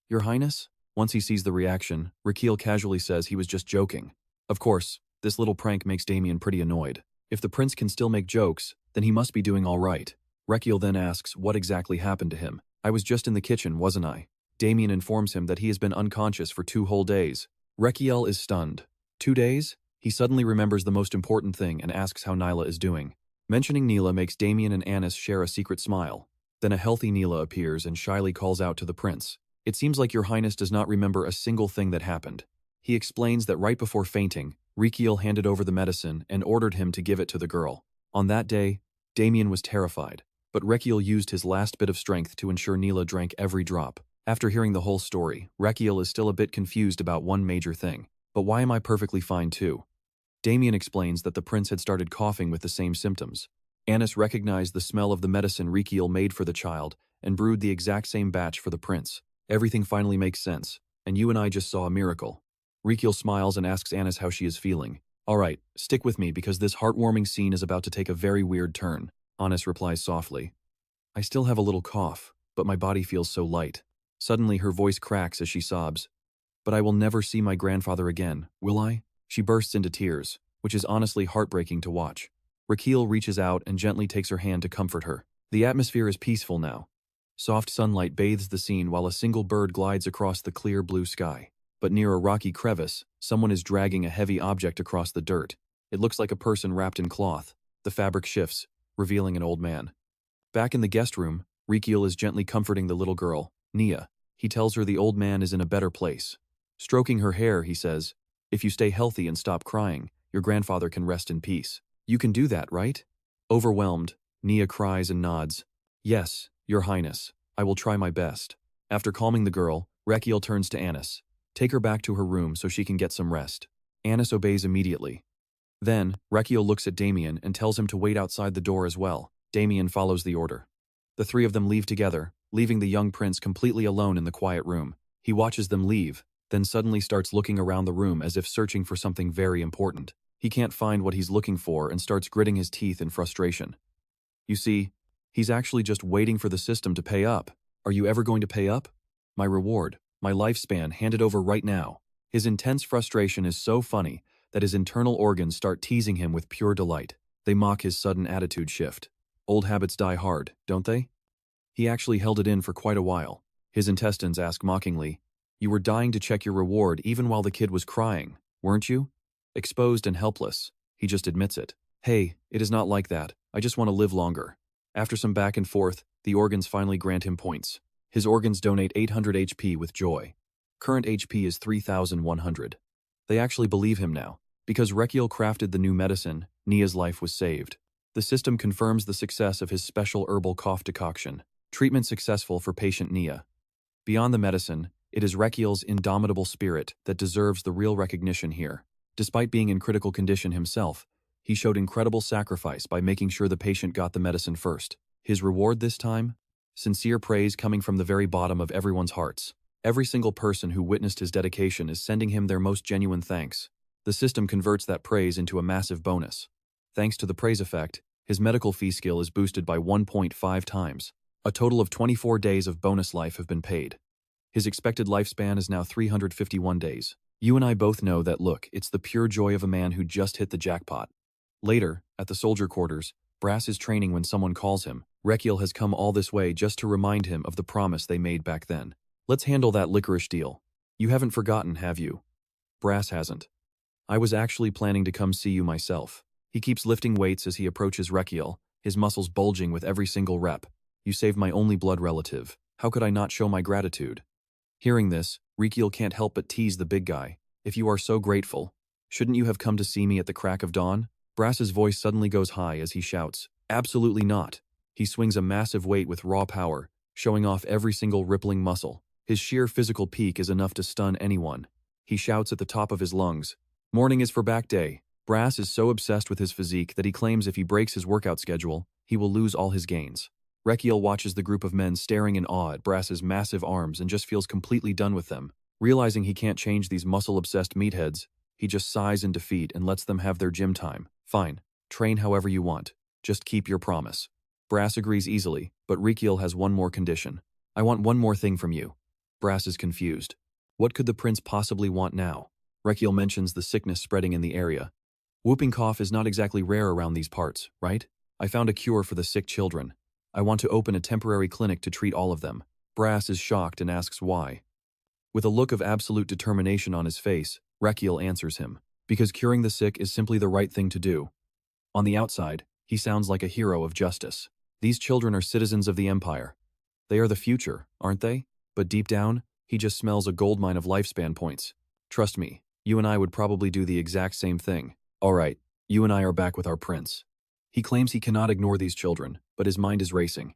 Your Highness? Once he sees the reaction, Rakiel casually says he was just joking. Of course, this little prank makes Damian pretty annoyed. If the prince can still make jokes, then he must be doing all right. Rakiel then asks what exactly happened to him. I was just in the kitchen, wasn't I? Damian informs him that he has been unconscious for 2 whole days. Rakiel is stunned. 2 days? He suddenly remembers the most important thing and asks how Nyla is doing. Mentioning Nyla makes Damian and Anis share a secret smile. Then a healthy Nyla appears and shyly calls out to the prince. It seems like your highness does not remember a single thing that happened. He explains that right before fainting, Raikiel handed over the medicine and ordered him to give it to the girl. On that day, Damian was terrified, but Raikiel used his last bit of strength to ensure Nyla drank every drop. After hearing the whole story, Rakiel is still a bit confused about one major thing. But why am I perfectly fine too? Damian explains that the prince had started coughing with the same symptoms. Anis recognized the smell of the medicine Raikiel made for the child and brewed the exact same batch for the prince. Everything finally makes sense, and you and I just saw a miracle. Raikiel smiles and asks Anis how she is feeling. Alright, stick with me because this heartwarming scene is about to take a very weird turn. Anis replies softly. I still have a little cough, but my body feels so light. Suddenly her voice cracks as she sobs. But I will never see my grandfather again, will I? She bursts into tears, which is honestly heartbreaking to watch. Rakiel reaches out and gently takes her hand to comfort her. The atmosphere is peaceful now. Soft sunlight bathes the scene while a single bird glides across the clear blue sky. But near a rocky crevice, someone is dragging a heavy object across the dirt. It looks like a person wrapped in cloth. The fabric shifts, revealing an old man. Back in the guest room, Raikiel is gently comforting the little girl, Nia. He tells her the old man is in a better place. Stroking her hair, he says, if you stay healthy and stop crying, your grandfather can rest in peace. You can do that, right? Overwhelmed, Nia cries and nods. Yes, your highness, I will try my best. After calming the girl, Rakiel turns to Anis. Take her back to her room so she can get some rest. Anis obeys immediately. Then, Rakiel looks at Damian and tells him to wait outside the door as well. Damian follows the order. The 3 of them leave together, leaving the young prince completely alone in the quiet room. He watches them leave, then suddenly starts looking around the room as if searching for something very important. He can't find what he's looking for and starts gritting his teeth in frustration. You see, he's actually just waiting for the system to pay up. Are you ever going to pay up? My reward, my lifespan handed over right now. His intense frustration is so funny that his internal organs start teasing him with pure delight. They mock his sudden attitude shift. Old habits die hard, don't they? He actually held it in for quite a while. His intestines ask mockingly, you were dying to check your reward even while the kid was crying, weren't you? Exposed and helpless, he just admits it. Hey, it is not like that. I just want to live longer. After some back and forth, the organs finally grant him points. His organs donate 800 HP with joy. Current HP is 3,100. They actually believe him now. Because Rakiel crafted the new medicine, Nia's life was saved. The system confirms the success of his special herbal cough decoction. Treatment successful for patient Nia. Beyond the medicine, it is Rakiel's indomitable spirit that deserves the real recognition here. Despite being in critical condition himself, he showed incredible sacrifice by making sure the patient got the medicine first. His reward this time? Sincere praise coming from the very bottom of everyone's hearts. Every single person who witnessed his dedication is sending him their most genuine thanks. The system converts that praise into a massive bonus. Thanks to the praise effect, his medical fee skill is boosted by 1.5 times. A total of 24 days of bonus life have been paid. His expected lifespan is now 351 days. You and I both know that look, it's the pure joy of a man who just hit the jackpot. Later, at the soldier quarters, Brass is training when someone calls him. Raikiel has come all this way just to remind him of the promise they made back then. Let's handle that licorice deal. You haven't forgotten, have you? Brass hasn't. I was actually planning to come see you myself. He keeps lifting weights as he approaches Raikiel, his muscles bulging with every single rep. You saved my only blood relative. How could I not show my gratitude? Hearing this, Raikiel can't help but tease the big guy. If you are so grateful, shouldn't you have come to see me at the crack of dawn? Brass's voice suddenly goes high as he shouts, absolutely not. He swings a massive weight with raw power, showing off every single rippling muscle. His sheer physical peak is enough to stun anyone. He shouts at the top of his lungs, morning is for back day. Brass is so obsessed with his physique that he claims if he breaks his workout schedule, he will lose all his gains. Rakiel watches the group of men staring in awe at Brass's massive arms and just feels completely done with them. Realizing he can't change these muscle-obsessed meatheads, he just sighs in defeat and lets them have their gym time. Fine, train however you want. Just keep your promise. Brass agrees easily, but Raikiel has one more condition. I want one more thing from you. Brass is confused. What could the prince possibly want now? Raikiel mentions the sickness spreading in the area. Whooping cough is not exactly rare around these parts, right? I found a cure for the sick children. I want to open a temporary clinic to treat all of them. Brass is shocked and asks why. With a look of absolute determination on his face, Rakiel answers him. Because curing the sick is simply the right thing to do. On the outside, he sounds like a hero of justice. These children are citizens of the Empire. They are the future, aren't they? But deep down, he just smells a goldmine of lifespan points. Trust me, you and I would probably do the exact same thing. Alright, you and I are back with our prince. He claims he cannot ignore these children, but his mind is racing.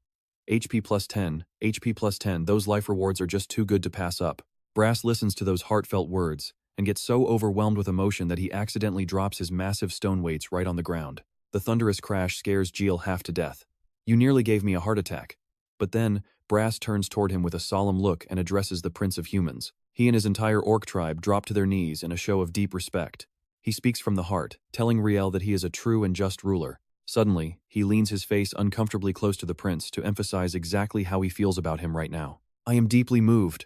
HP plus 10, HP plus 10, those life rewards are just too good to pass up. Brass listens to those heartfelt words, and gets so overwhelmed with emotion that he accidentally drops his massive stone weights right on the ground. The thunderous crash scares Jill half to death. You nearly gave me a heart attack. But then, Brass turns toward him with a solemn look and addresses the Prince of Humans. He and his entire orc tribe drop to their knees in a show of deep respect. He speaks from the heart, telling Raikiel that he is a true and just ruler. Suddenly, he leans his face uncomfortably close to the prince to emphasize exactly how he feels about him right now. I am deeply moved.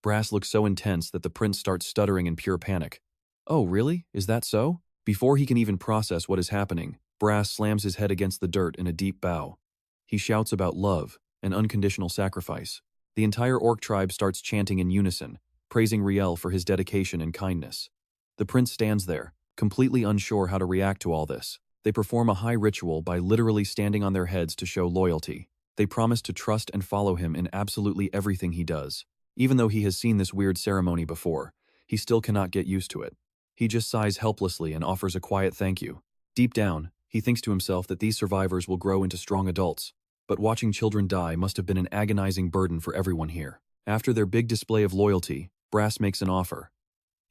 Brass looks so intense that the prince starts stuttering in pure panic. Oh, really? Is that so? Before he can even process what is happening, Brass slams his head against the dirt in a deep bow. He shouts about love and unconditional sacrifice. The entire orc tribe starts chanting in unison, praising Raikiel for his dedication and kindness. The prince stands there, completely unsure how to react to all this. They perform a high ritual by literally standing on their heads to show loyalty. They promise to trust and follow him in absolutely everything he does. Even though he has seen this weird ceremony before, he still cannot get used to it. He just sighs helplessly and offers a quiet thank you. Deep down, he thinks to himself that these survivors will grow into strong adults. But watching children die must have been an agonizing burden for everyone here. After their big display of loyalty, Brass makes an offer.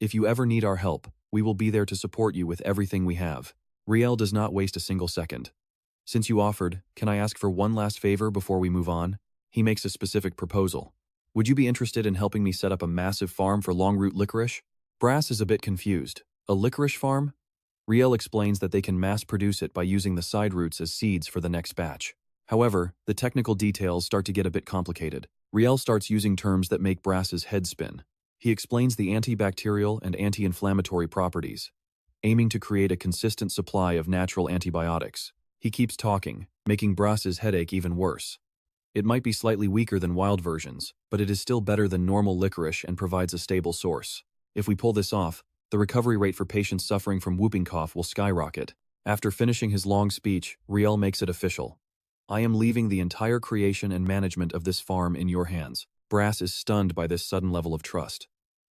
If you ever need our help, we will be there to support you with everything we have. Raikiel does not waste a single second. Since you offered, can I ask for one last favor before we move on? He makes a specific proposal. Would you be interested in helping me set up a massive farm for longroot licorice? Brass is a bit confused. A licorice farm? Raikiel explains that they can mass produce it by using the side roots as seeds for the next batch. However, the technical details start to get a bit complicated. Raikiel starts using terms that make Brass's head spin. He explains the antibacterial and anti-inflammatory properties, aiming to create a consistent supply of natural antibiotics. He keeps talking, making Brass's headache even worse. It might be slightly weaker than wild versions, but it is still better than normal licorice and provides a stable source. If we pull this off, the recovery rate for patients suffering from whooping cough will skyrocket. After finishing his long speech, Raikiel makes it official. I am leaving the entire creation and management of this farm in your hands. Brass is stunned by this sudden level of trust.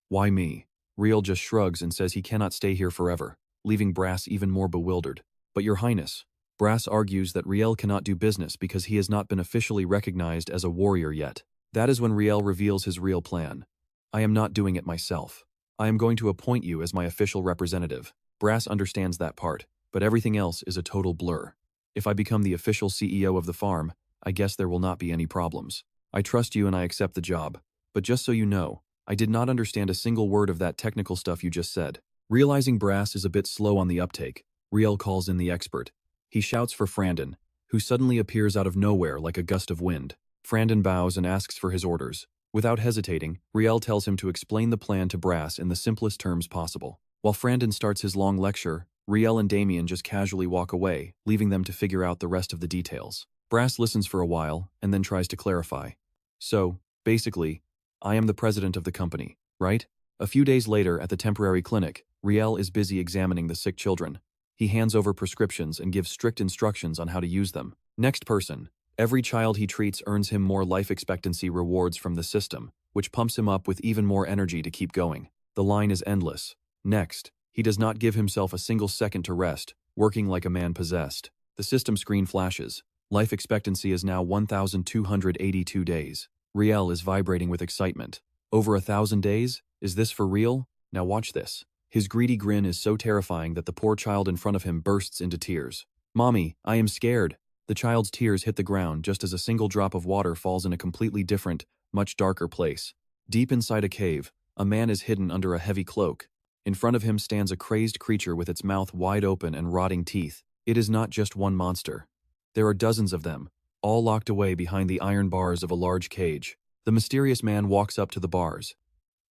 Why me? Raikiel just shrugs and says he cannot stay here forever, leaving Brass even more bewildered. But Your Highness, Brass argues that Raikiel cannot do business because he has not been officially recognized as a warrior yet. That is when Raikiel reveals his real plan. I am not doing it myself. I am going to appoint you as my official representative. Brass understands that part, but everything else is a total blur. If I become the official CEO of the farm, I guess there will not be any problems. I trust you and I accept the job. But just so you know, I did not understand a single word of that technical stuff you just said. Realizing Brass is a bit slow on the uptake, Raikiel calls in the expert. He shouts for Frandon, who suddenly appears out of nowhere like a gust of wind. Frandon bows and asks for his orders. Without hesitating, Raikiel tells him to explain the plan to Brass in the simplest terms possible. While Frandon starts his long lecture, Raikiel and Damian just casually walk away, leaving them to figure out the rest of the details. Brass listens for a while, and then tries to clarify. So, basically, I am the president of the company, right? A few days later at the temporary clinic, Raikiel is busy examining the sick children. He hands over prescriptions and gives strict instructions on how to use them. Next person. Every child he treats earns him more life expectancy rewards from the system, which pumps him up with even more energy to keep going. The line is endless. Next, he does not give himself a single second to rest, working like a man possessed. The system screen flashes. Life expectancy is now 1,282 days. Raikiel is vibrating with excitement. Over 1,000 days? Is this for real? Now watch this. His greedy grin is so terrifying that the poor child in front of him bursts into tears. Mommy, I am scared. The child's tears hit the ground just as a single drop of water falls in a completely different, much darker place. Deep inside a cave, a man is hidden under a heavy cloak. In front of him stands a crazed creature with its mouth wide open and rotting teeth. It is not just one monster. There are dozens of them, all locked away behind the iron bars of a large cage. The mysterious man walks up to the bars.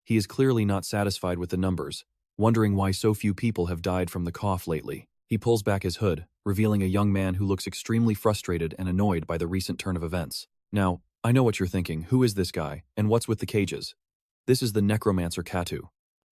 He is clearly not satisfied with the numbers, wondering why so few people have died from the cough lately. He pulls back his hood, revealing a young man who looks extremely frustrated and annoyed by the recent turn of events. Now, I know what you're thinking. Who is this guy, and what's with the cages? This is the necromancer Katu.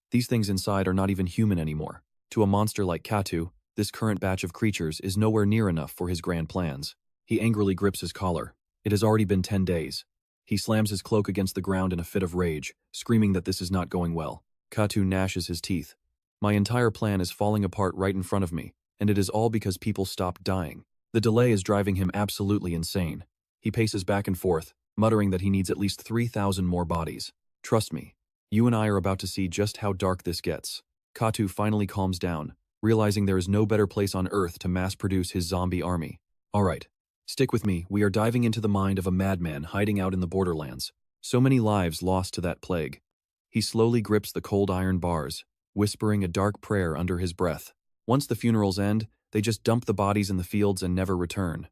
These things inside are not even human anymore. To a monster like Katu, this current batch of creatures is nowhere near enough for his grand plans. He angrily grips his collar. It has already been 10 days. He slams his cloak against the ground in a fit of rage, screaming that this is not going well. Katu gnashes his teeth. My entire plan is falling apart right in front of me, and it is all because people stopped dying. The delay is driving him absolutely insane. He paces back and forth, muttering that he needs at least 3,000 more bodies. Trust me, you and I are about to see just how dark this gets. Katu finally calms down, realizing there is no better place on Earth to mass-produce his zombie army. Alright, stick with me. We are diving into the mind of a madman hiding out in the borderlands. So many lives lost to that plague. He slowly grips the cold iron bars, whispering a dark prayer under his breath. Once the funerals end, they just dump the bodies in the fields and never return.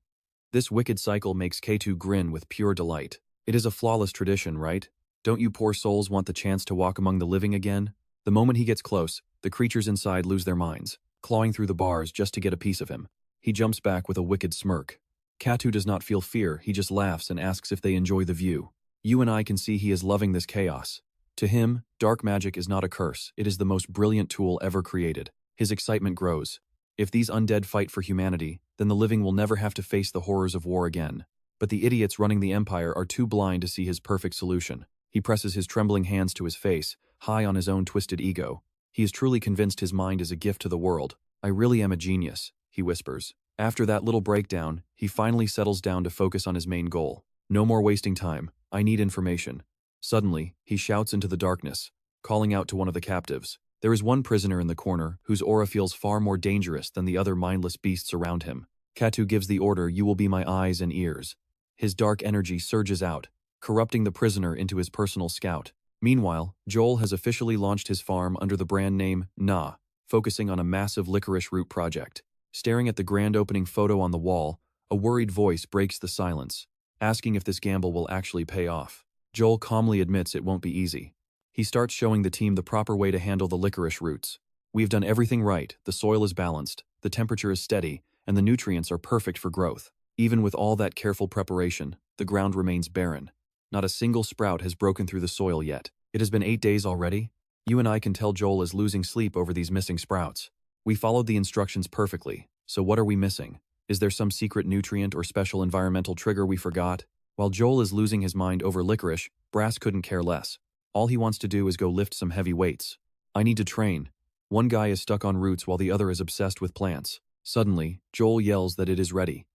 This wicked cycle makes K2 grin with pure delight. It is a flawless tradition, right? Don't you poor souls want the chance to walk among the living again? The moment he gets close, the creatures inside lose their minds, clawing through the bars just to get a piece of him. He jumps back with a wicked smirk. Katu does not feel fear, he just laughs and asks if they enjoy the view. You and I can see he is loving this chaos. To him, dark magic is not a curse, it is the most brilliant tool ever created. His excitement grows. If these undead fight for humanity, then the living will never have to face the horrors of war again. But the idiots running the empire are too blind to see his perfect solution. He presses his trembling hands to his face, high on his own twisted ego. He is truly convinced his mind is a gift to the world. I really am a genius, he whispers. After that little breakdown, he finally settles down to focus on his main goal. No more wasting time. I need information. Suddenly, he shouts into the darkness, calling out to one of the captives. There is one prisoner in the corner whose aura feels far more dangerous than the other mindless beasts around him. Katu gives the order, "You will be my eyes and ears." His dark energy surges out, corrupting the prisoner into his personal scout. Meanwhile, Joel has officially launched his farm under the brand name Na, focusing on a massive licorice root project. Staring at the grand opening photo on the wall, a worried voice breaks the silence, asking if this gamble will actually pay off. Joel calmly admits it won't be easy. He starts showing the team the proper way to handle the licorice roots. We've done everything right, the soil is balanced, the temperature is steady, and the nutrients are perfect for growth. Even with all that careful preparation, the ground remains barren. Not a single sprout has broken through the soil yet. It has been 8 days already. You and I can tell Joel is losing sleep over these missing sprouts. We followed the instructions perfectly, so what are we missing? Is there some secret nutrient or special environmental trigger we forgot? While Joel is losing his mind over licorice, Brass couldn't care less. All he wants to do is go lift some heavy weights. I need to train. One guy is stuck on roots while the other is obsessed with plants. Suddenly, Joel yells that it is ready.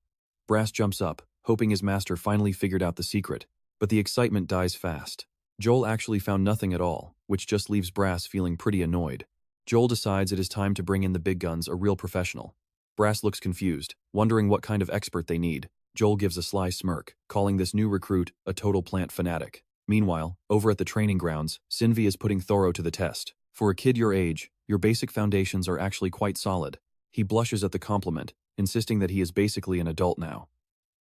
Brass jumps up, hoping his master finally figured out the secret, but the excitement dies fast. Joel actually found nothing at all, which just leaves Brass feeling pretty annoyed. Joel decides it is time to bring in the big guns, a real professional. Brass looks confused, wondering what kind of expert they need. Joel gives a sly smirk, calling this new recruit a total plant fanatic. Meanwhile, over at the training grounds, Sinvi is putting Thoro to the test. For a kid your age, your basic foundations are actually quite solid. He blushes at the compliment, insisting that he is basically an adult now.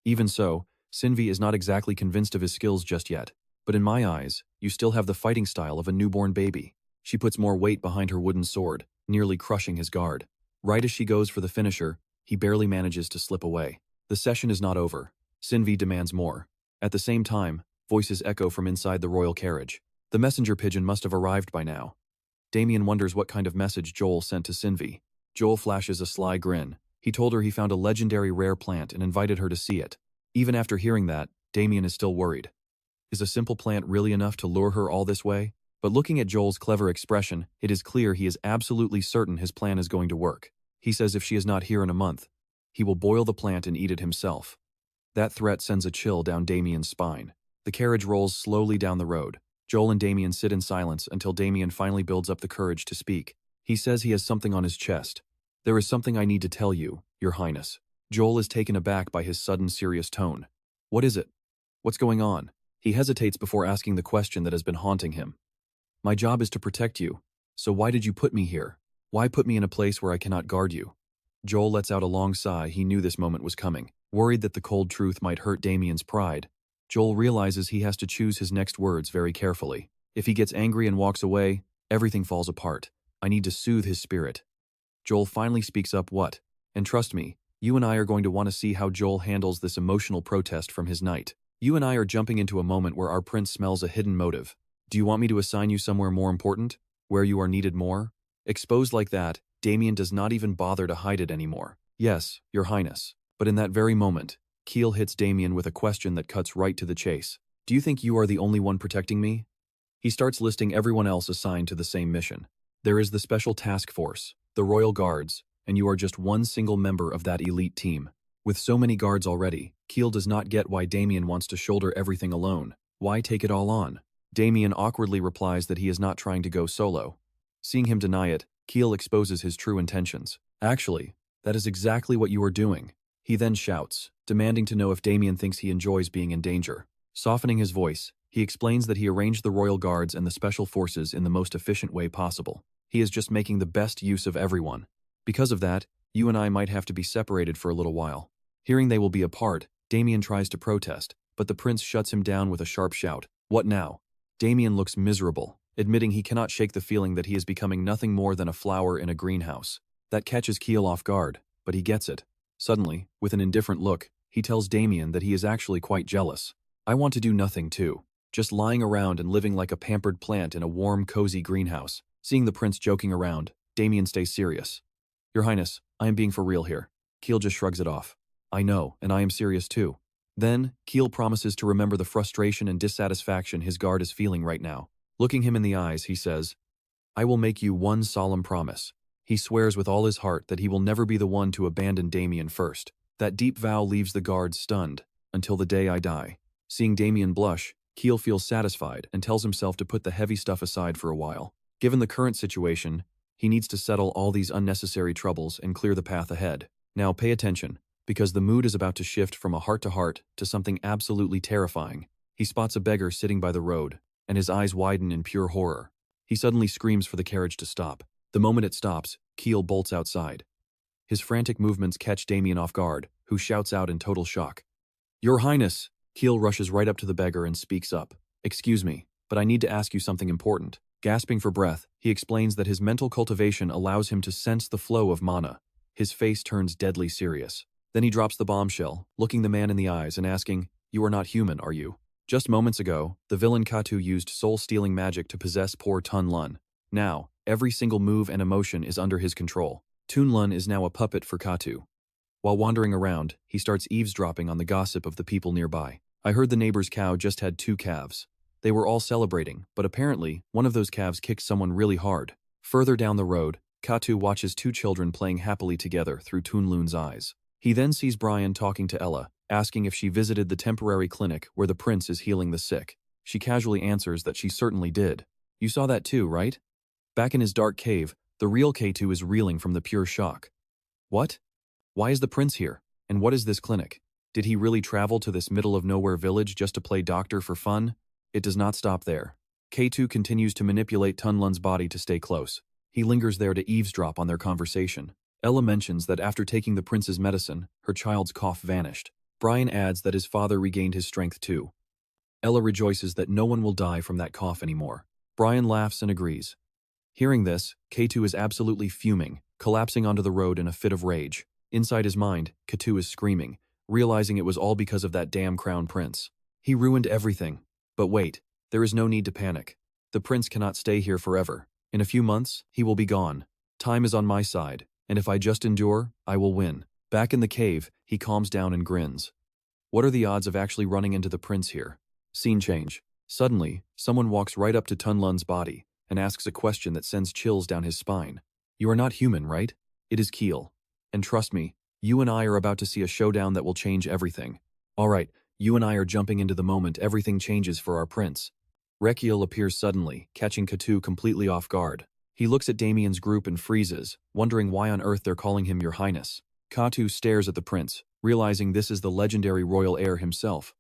Even so, Sinvi is not exactly convinced of his skills just yet. But in my eyes, you still have the fighting style of a newborn baby. She puts more weight behind her wooden sword, nearly crushing his guard. Right as she goes for the finisher, he barely manages to slip away. The session is not over. Sinvi demands more. At the same time, voices echo from inside the royal carriage. The messenger pigeon must have arrived by now. Damian wonders what kind of message Joel sent to Sinvi. Joel flashes a sly grin. He told her he found a legendary rare plant and invited her to see it. Even after hearing that, Damian is still worried. Is a simple plant really enough to lure her all this way? But looking at Joel's clever expression, it is clear he is absolutely certain his plan is going to work. He says if she is not here in a month, he will boil the plant and eat it himself. That threat sends a chill down Damian's spine. The carriage rolls slowly down the road. Joel and Damian sit in silence until Damian finally builds up the courage to speak. He says he has something on his chest. There is something I need to tell you, Your Highness. Joel is taken aback by his sudden serious tone. What is it? What's going on? He hesitates before asking the question that has been haunting him. My job is to protect you. So why did you put me here? Why put me in a place where I cannot guard you? Joel lets out a long sigh. He knew this moment was coming. Worried that the cold truth might hurt Damian's pride, Joel realizes he has to choose his next words very carefully. If he gets angry and walks away, everything falls apart. I need to soothe his spirit. Joel finally speaks up. What? And trust me, you and I are going to want to see how Joel handles this emotional protest from his knight. You and I are jumping into a moment where our prince smells a hidden motive. Do you want me to assign you somewhere more important? Where you are needed more? Exposed like that, Damian does not even bother to hide it anymore. Yes, Your Highness. But in that very moment, Keel hits Damian with a question that cuts right to the chase. Do you think you are the only one protecting me? He starts listing everyone else assigned to the same mission. There is the Special Task Force, the Royal Guards, and you are just one single member of that elite team. With so many guards already, Keel does not get why Damian wants to shoulder everything alone. Why take it all on? Damian awkwardly replies that he is not trying to go solo. Seeing him deny it, Keel exposes his true intentions. Actually, that is exactly what you are doing. He then shouts, demanding to know if Damian thinks he enjoys being in danger. Softening his voice, he explains that he arranged the Royal Guards and the Special Forces in the most efficient way possible. He is just making the best use of everyone. Because of that, you and I might have to be separated for a little while. Hearing they will be apart, Damian tries to protest, but the prince shuts him down with a sharp shout. What now? Damian looks miserable, admitting he cannot shake the feeling that he is becoming nothing more than a flower in a greenhouse. That catches Keel off guard, but he gets it. Suddenly, with an indifferent look, he tells Damian that he is actually quite jealous. I want to do nothing too. Just lying around and living like a pampered plant in a warm, cozy greenhouse. Seeing the prince joking around, Damian stays serious. Your Highness, I am being for real here. Keel just shrugs it off. I know, and I am serious too. Then, Keel promises to remember the frustration and dissatisfaction his guard is feeling right now. Looking him in the eyes, he says, I will make you one solemn promise. He swears with all his heart that he will never be the one to abandon Damian first. That deep vow leaves the guards stunned, until the day I die. Seeing Damian blush, Keel feels satisfied and tells himself to put the heavy stuff aside for a while. Given the current situation, he needs to settle all these unnecessary troubles and clear the path ahead. Now pay attention, because the mood is about to shift from a heart-to-heart to something absolutely terrifying. He spots a beggar sitting by the road, and his eyes widen in pure horror. He suddenly screams for the carriage to stop. The moment it stops, Keel bolts outside. His frantic movements catch Damian off guard, who shouts out in total shock. Your Highness! Keel rushes right up to the beggar and speaks up. Excuse me, but I need to ask you something important. Gasping for breath, he explains that his mental cultivation allows him to sense the flow of mana. His face turns deadly serious. Then he drops the bombshell, looking the man in the eyes and asking, You are not human, are you? Just moments ago, the villain Katu used soul-stealing magic to possess poor Tun Lun. Now, every single move and emotion is under his control. Tun Lun is now a puppet for Katu. While wandering around, he starts eavesdropping on the gossip of the people nearby. I heard the neighbor's cow just had 2 calves. They were all celebrating, but apparently, one of those calves kicked someone really hard. Further down the road, Katu watches two children playing happily together through Toonloon's eyes. He then sees Brian talking to Ella, asking if she visited the temporary clinic where the prince is healing the sick. She casually answers that she certainly did. You saw that too, right? Back in his dark cave, the real K2 is reeling from the pure shock. What? Why is the prince here? And what is this clinic? Did he really travel to this middle-of-nowhere village just to play doctor for fun? It does not stop there. K2 continues to manipulate Tunlun's body to stay close. He lingers there to eavesdrop on their conversation. Ella mentions that after taking the prince's medicine, her child's cough vanished. Brian adds that his father regained his strength too. Ella rejoices that no one will die from that cough anymore. Brian laughs and agrees. Hearing this, K2 is absolutely fuming, collapsing onto the road in a fit of rage. Inside his mind, K2 is screaming, realizing it was all because of that damn crown prince. He ruined everything. But wait, there is no need to panic. The prince cannot stay here forever. In a few months, he will be gone. Time is on my side, and if I just endure, I will win. Back in the cave, he calms down and grins. What are the odds of actually running into the prince here? Scene change. Suddenly, someone walks right up to Tunlun's body and asks a question that sends chills down his spine. You are not human, right? It is Keel. And trust me, you and I are about to see a showdown that will change everything. Alright, you and I are jumping into the moment everything changes for our prince. Raikiel appears suddenly, catching K2 completely off guard. He looks at Damian's group and freezes, wondering why on earth they're calling him Your Highness. K2 stares at the prince, realizing this is the legendary royal heir himself.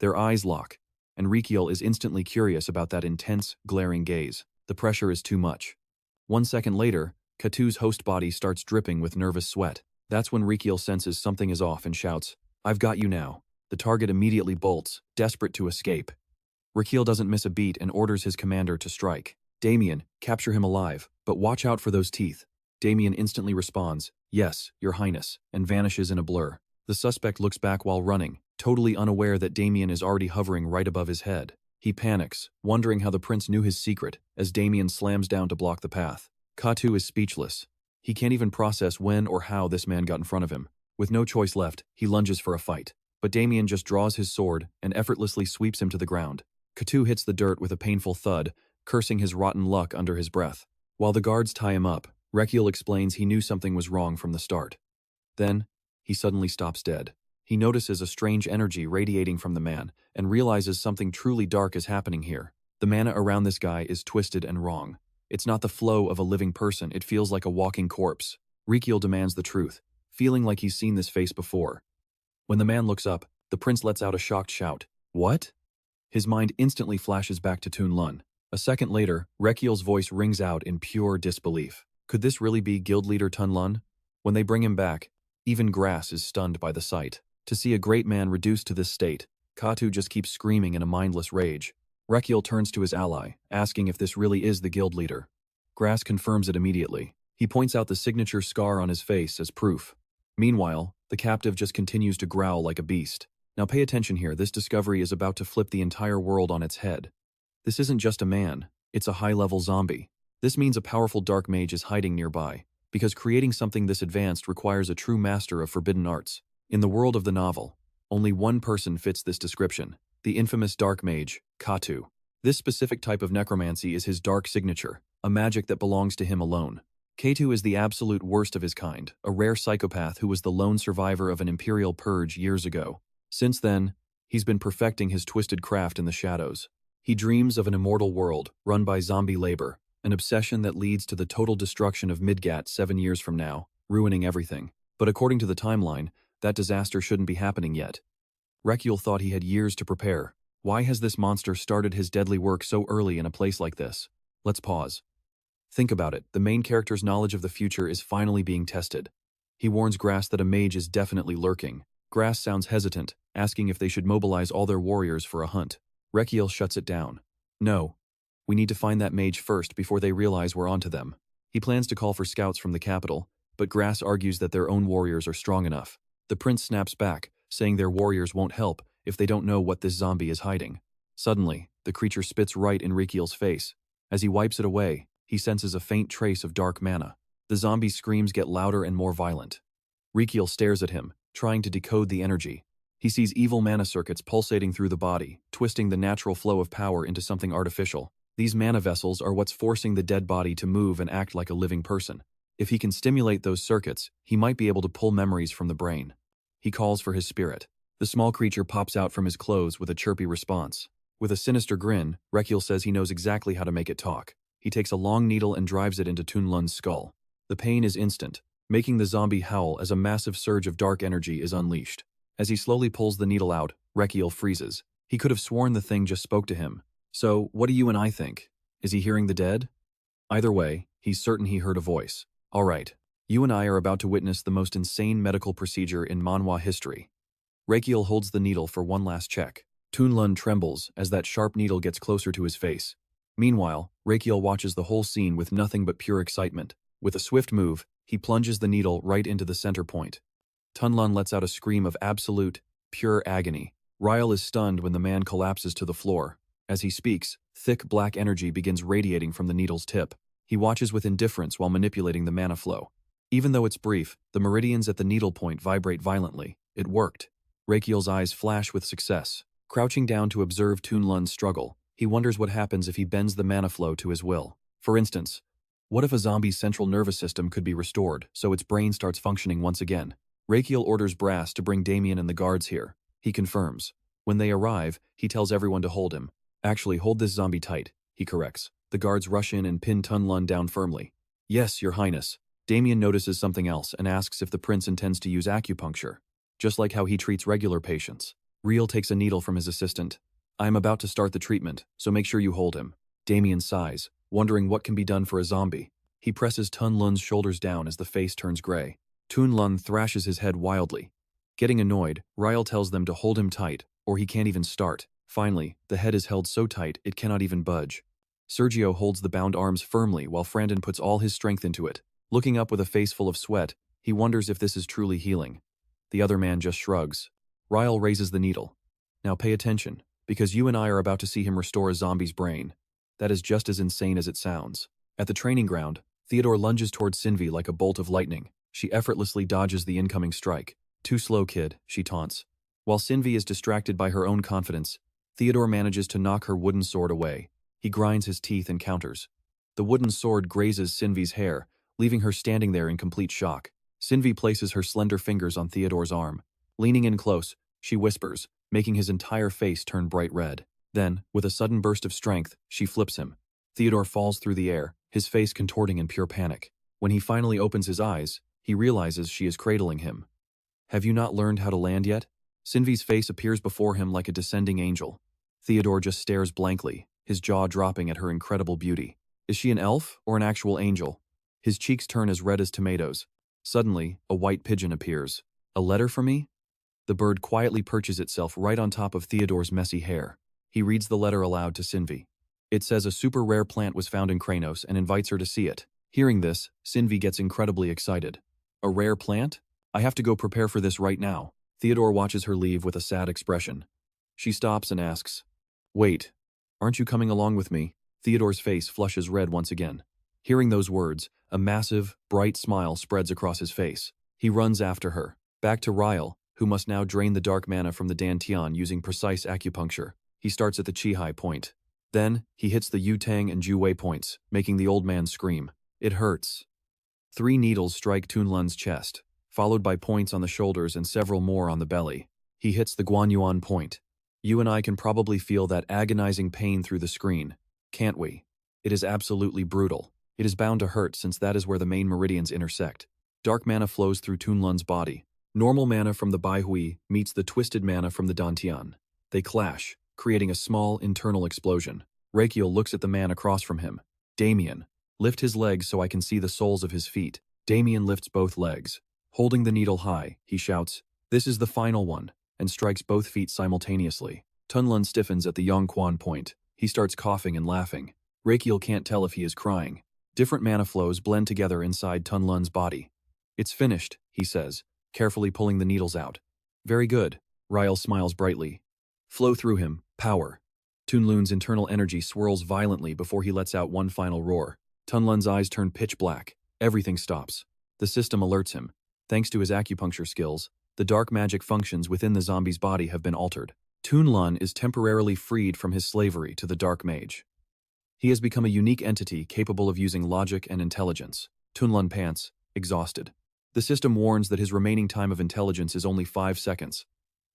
Their eyes lock, and Raikiel is instantly curious about that intense, glaring gaze. The pressure is too much. 1 second later, K2's host body starts dripping with nervous sweat. That's when Raikiel senses something is off and shouts, I've got you now. The target immediately bolts, desperate to escape. Raikiel doesn't miss a beat and orders his commander to strike. Damian, capture him alive, but watch out for those teeth. Damian instantly responds, Yes, Your Highness, and vanishes in a blur. The suspect looks back while running, totally unaware that Damian is already hovering right above his head. He panics, wondering how the prince knew his secret, as Damian slams down to block the path. K2 is speechless. He can't even process when or how this man got in front of him. With no choice left, he lunges for a fight. But Damian just draws his sword and effortlessly sweeps him to the ground. K2 hits the dirt with a painful thud, cursing his rotten luck under his breath. While the guards tie him up, Rakiel explains he knew something was wrong from the start. Then, he suddenly stops dead. He notices a strange energy radiating from the man and realizes something truly dark is happening here. The mana around this guy is twisted and wrong. It's not the flow of a living person, it feels like a walking corpse. Raikiel demands the truth, feeling like he's seen this face before. When the man looks up, the prince lets out a shocked shout. What? His mind instantly flashes back to Toonlun. A second later, Raikiel's voice rings out in pure disbelief. Could this really be guild leader Toonlun? When they bring him back, even Grass is stunned by the sight. To see a great man reduced to this state, K2 just keeps screaming in a mindless rage. Rakiel turns to his ally, asking if this really is the guild leader. Grass confirms it immediately. He points out the signature scar on his face as proof. Meanwhile, the captive just continues to growl like a beast. Now pay attention here, this discovery is about to flip the entire world on its head. This isn't just a man, it's a high-level zombie. This means a powerful dark mage is hiding nearby, because creating something this advanced requires a true master of forbidden arts. In the world of the novel, only one person fits this description, the infamous dark mage, K2. This specific type of necromancy is his dark signature, a magic that belongs to him alone. K2 is the absolute worst of his kind, a rare psychopath who was the lone survivor of an imperial purge years ago. Since then, he's been perfecting his twisted craft in the shadows. He dreams of an immortal world, run by zombie labor, an obsession that leads to the total destruction of Midgat 7 years from now, ruining everything. But according to the timeline, that disaster shouldn't be happening yet. Rakiel thought he had years to prepare. Why has this monster started his deadly work so early in a place like this? Let's pause. Think about it, the main character's knowledge of the future is finally being tested. He warns Grass that a mage is definitely lurking. Grass sounds hesitant, asking if they should mobilize all their warriors for a hunt. Rakiel shuts it down. No. We need to find that mage first before they realize we're onto them. He plans to call for scouts from the capital, but Grass argues that their own warriors are strong enough. The prince snaps back, saying their warriors won't help if they don't know what this zombie is hiding. Suddenly, the creature spits right in Raikiel's face. As he wipes it away, he senses a faint trace of dark mana. The zombie's screams get louder and more violent. Raikiel stares at him, trying to decode the energy. He sees evil mana circuits pulsating through the body, twisting the natural flow of power into something artificial. These mana vessels are what's forcing the dead body to move and act like a living person. If he can stimulate those circuits, he might be able to pull memories from the brain. He calls for his spirit. The small creature pops out from his clothes with a chirpy response. With a sinister grin, Raikiel says he knows exactly how to make it talk. He takes a long needle and drives it into Tunlun's skull. The pain is instant, making the zombie howl as a massive surge of dark energy is unleashed. As he slowly pulls the needle out, Raikiel freezes. He could have sworn the thing just spoke to him. So, what do you and I think? Is he hearing the dead? Either way, he's certain he heard a voice. All right, you and I are about to witness the most insane medical procedure in Manhwa history. Raikiel holds the needle for one last check. Tunlun trembles as that sharp needle gets closer to his face. Meanwhile, Raikiel watches the whole scene with nothing but pure excitement. With a swift move, he plunges the needle right into the center point. Tunlun lets out a scream of absolute, pure agony. Raikiel is stunned when the man collapses to the floor. As he speaks, thick black energy begins radiating from the needle's tip. He watches with indifference while manipulating the mana flow. Even though it's brief, the meridians at the needle point vibrate violently. It worked. Raikiel's eyes flash with success. Crouching down to observe Tunlun's struggle, he wonders what happens if he bends the mana flow to his will. For instance, what if a zombie's central nervous system could be restored so its brain starts functioning once again? Raikiel orders Brass to bring Damian and the guards here. He confirms. When they arrive, he tells everyone to hold him. Actually, hold this zombie tight, he corrects. The guards rush in and pin Tunlun down firmly. Yes, Your Highness. Damian notices something else and asks if the prince intends to use acupuncture, just like how he treats regular patients. Raikiel takes a needle from his assistant. I am about to start the treatment, so make sure you hold him. Damian sighs, wondering what can be done for a zombie. He presses Tunlun's shoulders down as the face turns gray. Tunlun thrashes his head wildly. Getting annoyed, Raikiel tells them to hold him tight, or he can't even start. Finally, the head is held so tight it cannot even budge. Sergio holds the bound arms firmly while Frandon puts all his strength into it. Looking up with a face full of sweat, he wonders if this is truly healing. The other man just shrugs. Raikiel raises the needle. Now pay attention, because you and I are about to see him restore a zombie's brain. That is just as insane as it sounds. At the training ground, Theodore lunges towards Sinvi like a bolt of lightning. She effortlessly dodges the incoming strike. Too slow, kid, she taunts. While Sinvi is distracted by her own confidence, Theodore manages to knock her wooden sword away. He grinds his teeth and counters. The wooden sword grazes Sinvi's hair, leaving her standing there in complete shock. Sinvi places her slender fingers on Theodore's arm. Leaning in close, she whispers, making his entire face turn bright red. Then, with a sudden burst of strength, she flips him. Theodore falls through the air, his face contorting in pure panic. When he finally opens his eyes, he realizes she is cradling him. Have you not learned how to land yet? Sinvi's face appears before him like a descending angel. Theodore just stares blankly, his jaw dropping at her incredible beauty. Is she an elf or an actual angel? His cheeks turn as red as tomatoes. Suddenly, a white pigeon appears. A letter for me? The bird quietly perches itself right on top of Theodore's messy hair. He reads the letter aloud to Sinvi. It says a super rare plant was found in Kranos and invites her to see it. Hearing this, Sinvi gets incredibly excited. A rare plant? I have to go prepare for this right now. Theodore watches her leave with a sad expression. She stops and asks, Wait, aren't you coming along with me? Theodore's face flushes red once again. Hearing those words, a massive, bright smile spreads across his face. He runs after her, back to Raikiel, who must now drain the dark mana from the Dantian using precise acupuncture. He starts at the Chi-Hai point. Then, he hits the Yutang and Juwei points, making the old man scream. It hurts. 3 needles strike Tunlun's chest, followed by points on the shoulders and several more on the belly. He hits the Guanyuan point. You and I can probably feel that agonizing pain through the screen, can't we? It is absolutely brutal. It is bound to hurt since that is where the main meridians intersect. Dark mana flows through Tunlun's body. Normal mana from the Baihui meets the twisted mana from the Dantian. They clash, creating a small internal explosion. Raikiel looks at the man across from him. Damian, lift his legs so I can see the soles of his feet. Damian lifts both legs. Holding the needle high, he shouts, This is the final one, and strikes both feet simultaneously. Tunlun stiffens at the Yongquan point. He starts coughing and laughing. Raikiel can't tell if he is crying. Different mana flows blend together inside Tunlun's body. It's finished, he says, carefully pulling the needles out. Very good. Raikiel smiles brightly. Flow through him, power. Tunlun's internal energy swirls violently before he lets out one final roar. Tunlun's eyes turn pitch black. Everything stops. The system alerts him. Thanks to his acupuncture skills, the dark magic functions within the zombie's body have been altered. Tunlun is temporarily freed from his slavery to the dark mage. He has become a unique entity capable of using logic and intelligence. Tunlun pants, exhausted. The system warns that his remaining time of intelligence is only 5 seconds.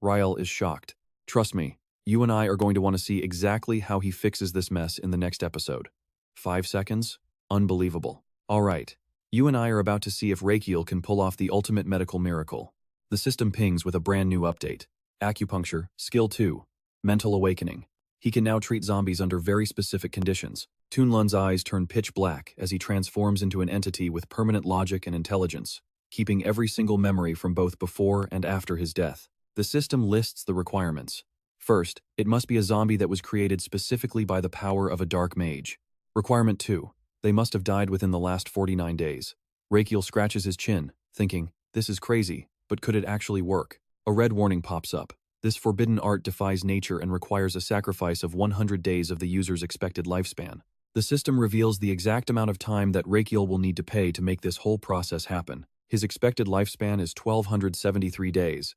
Raikiel is shocked. Trust me, you and I are going to want to see exactly how he fixes this mess in the next episode. 5 seconds? Unbelievable. Alright, you and I are about to see if Raikiel can pull off the ultimate medical miracle. The system pings with a brand new update. Acupuncture, Skill 2. Mental Awakening. He can now treat zombies under very specific conditions. Tunlun's eyes turn pitch black as he transforms into an entity with permanent logic and intelligence, keeping every single memory from both before and after his death. The system lists the requirements. First, it must be a zombie that was created specifically by the power of a dark mage. Requirement 2. They must have died within the last 49 days. Raikiel scratches his chin, thinking, this is crazy, but could it actually work? A red warning pops up. This forbidden art defies nature and requires a sacrifice of 100 days of the user's expected lifespan. The system reveals the exact amount of time that Raikiel will need to pay to make this whole process happen. His expected lifespan is 1,273 days.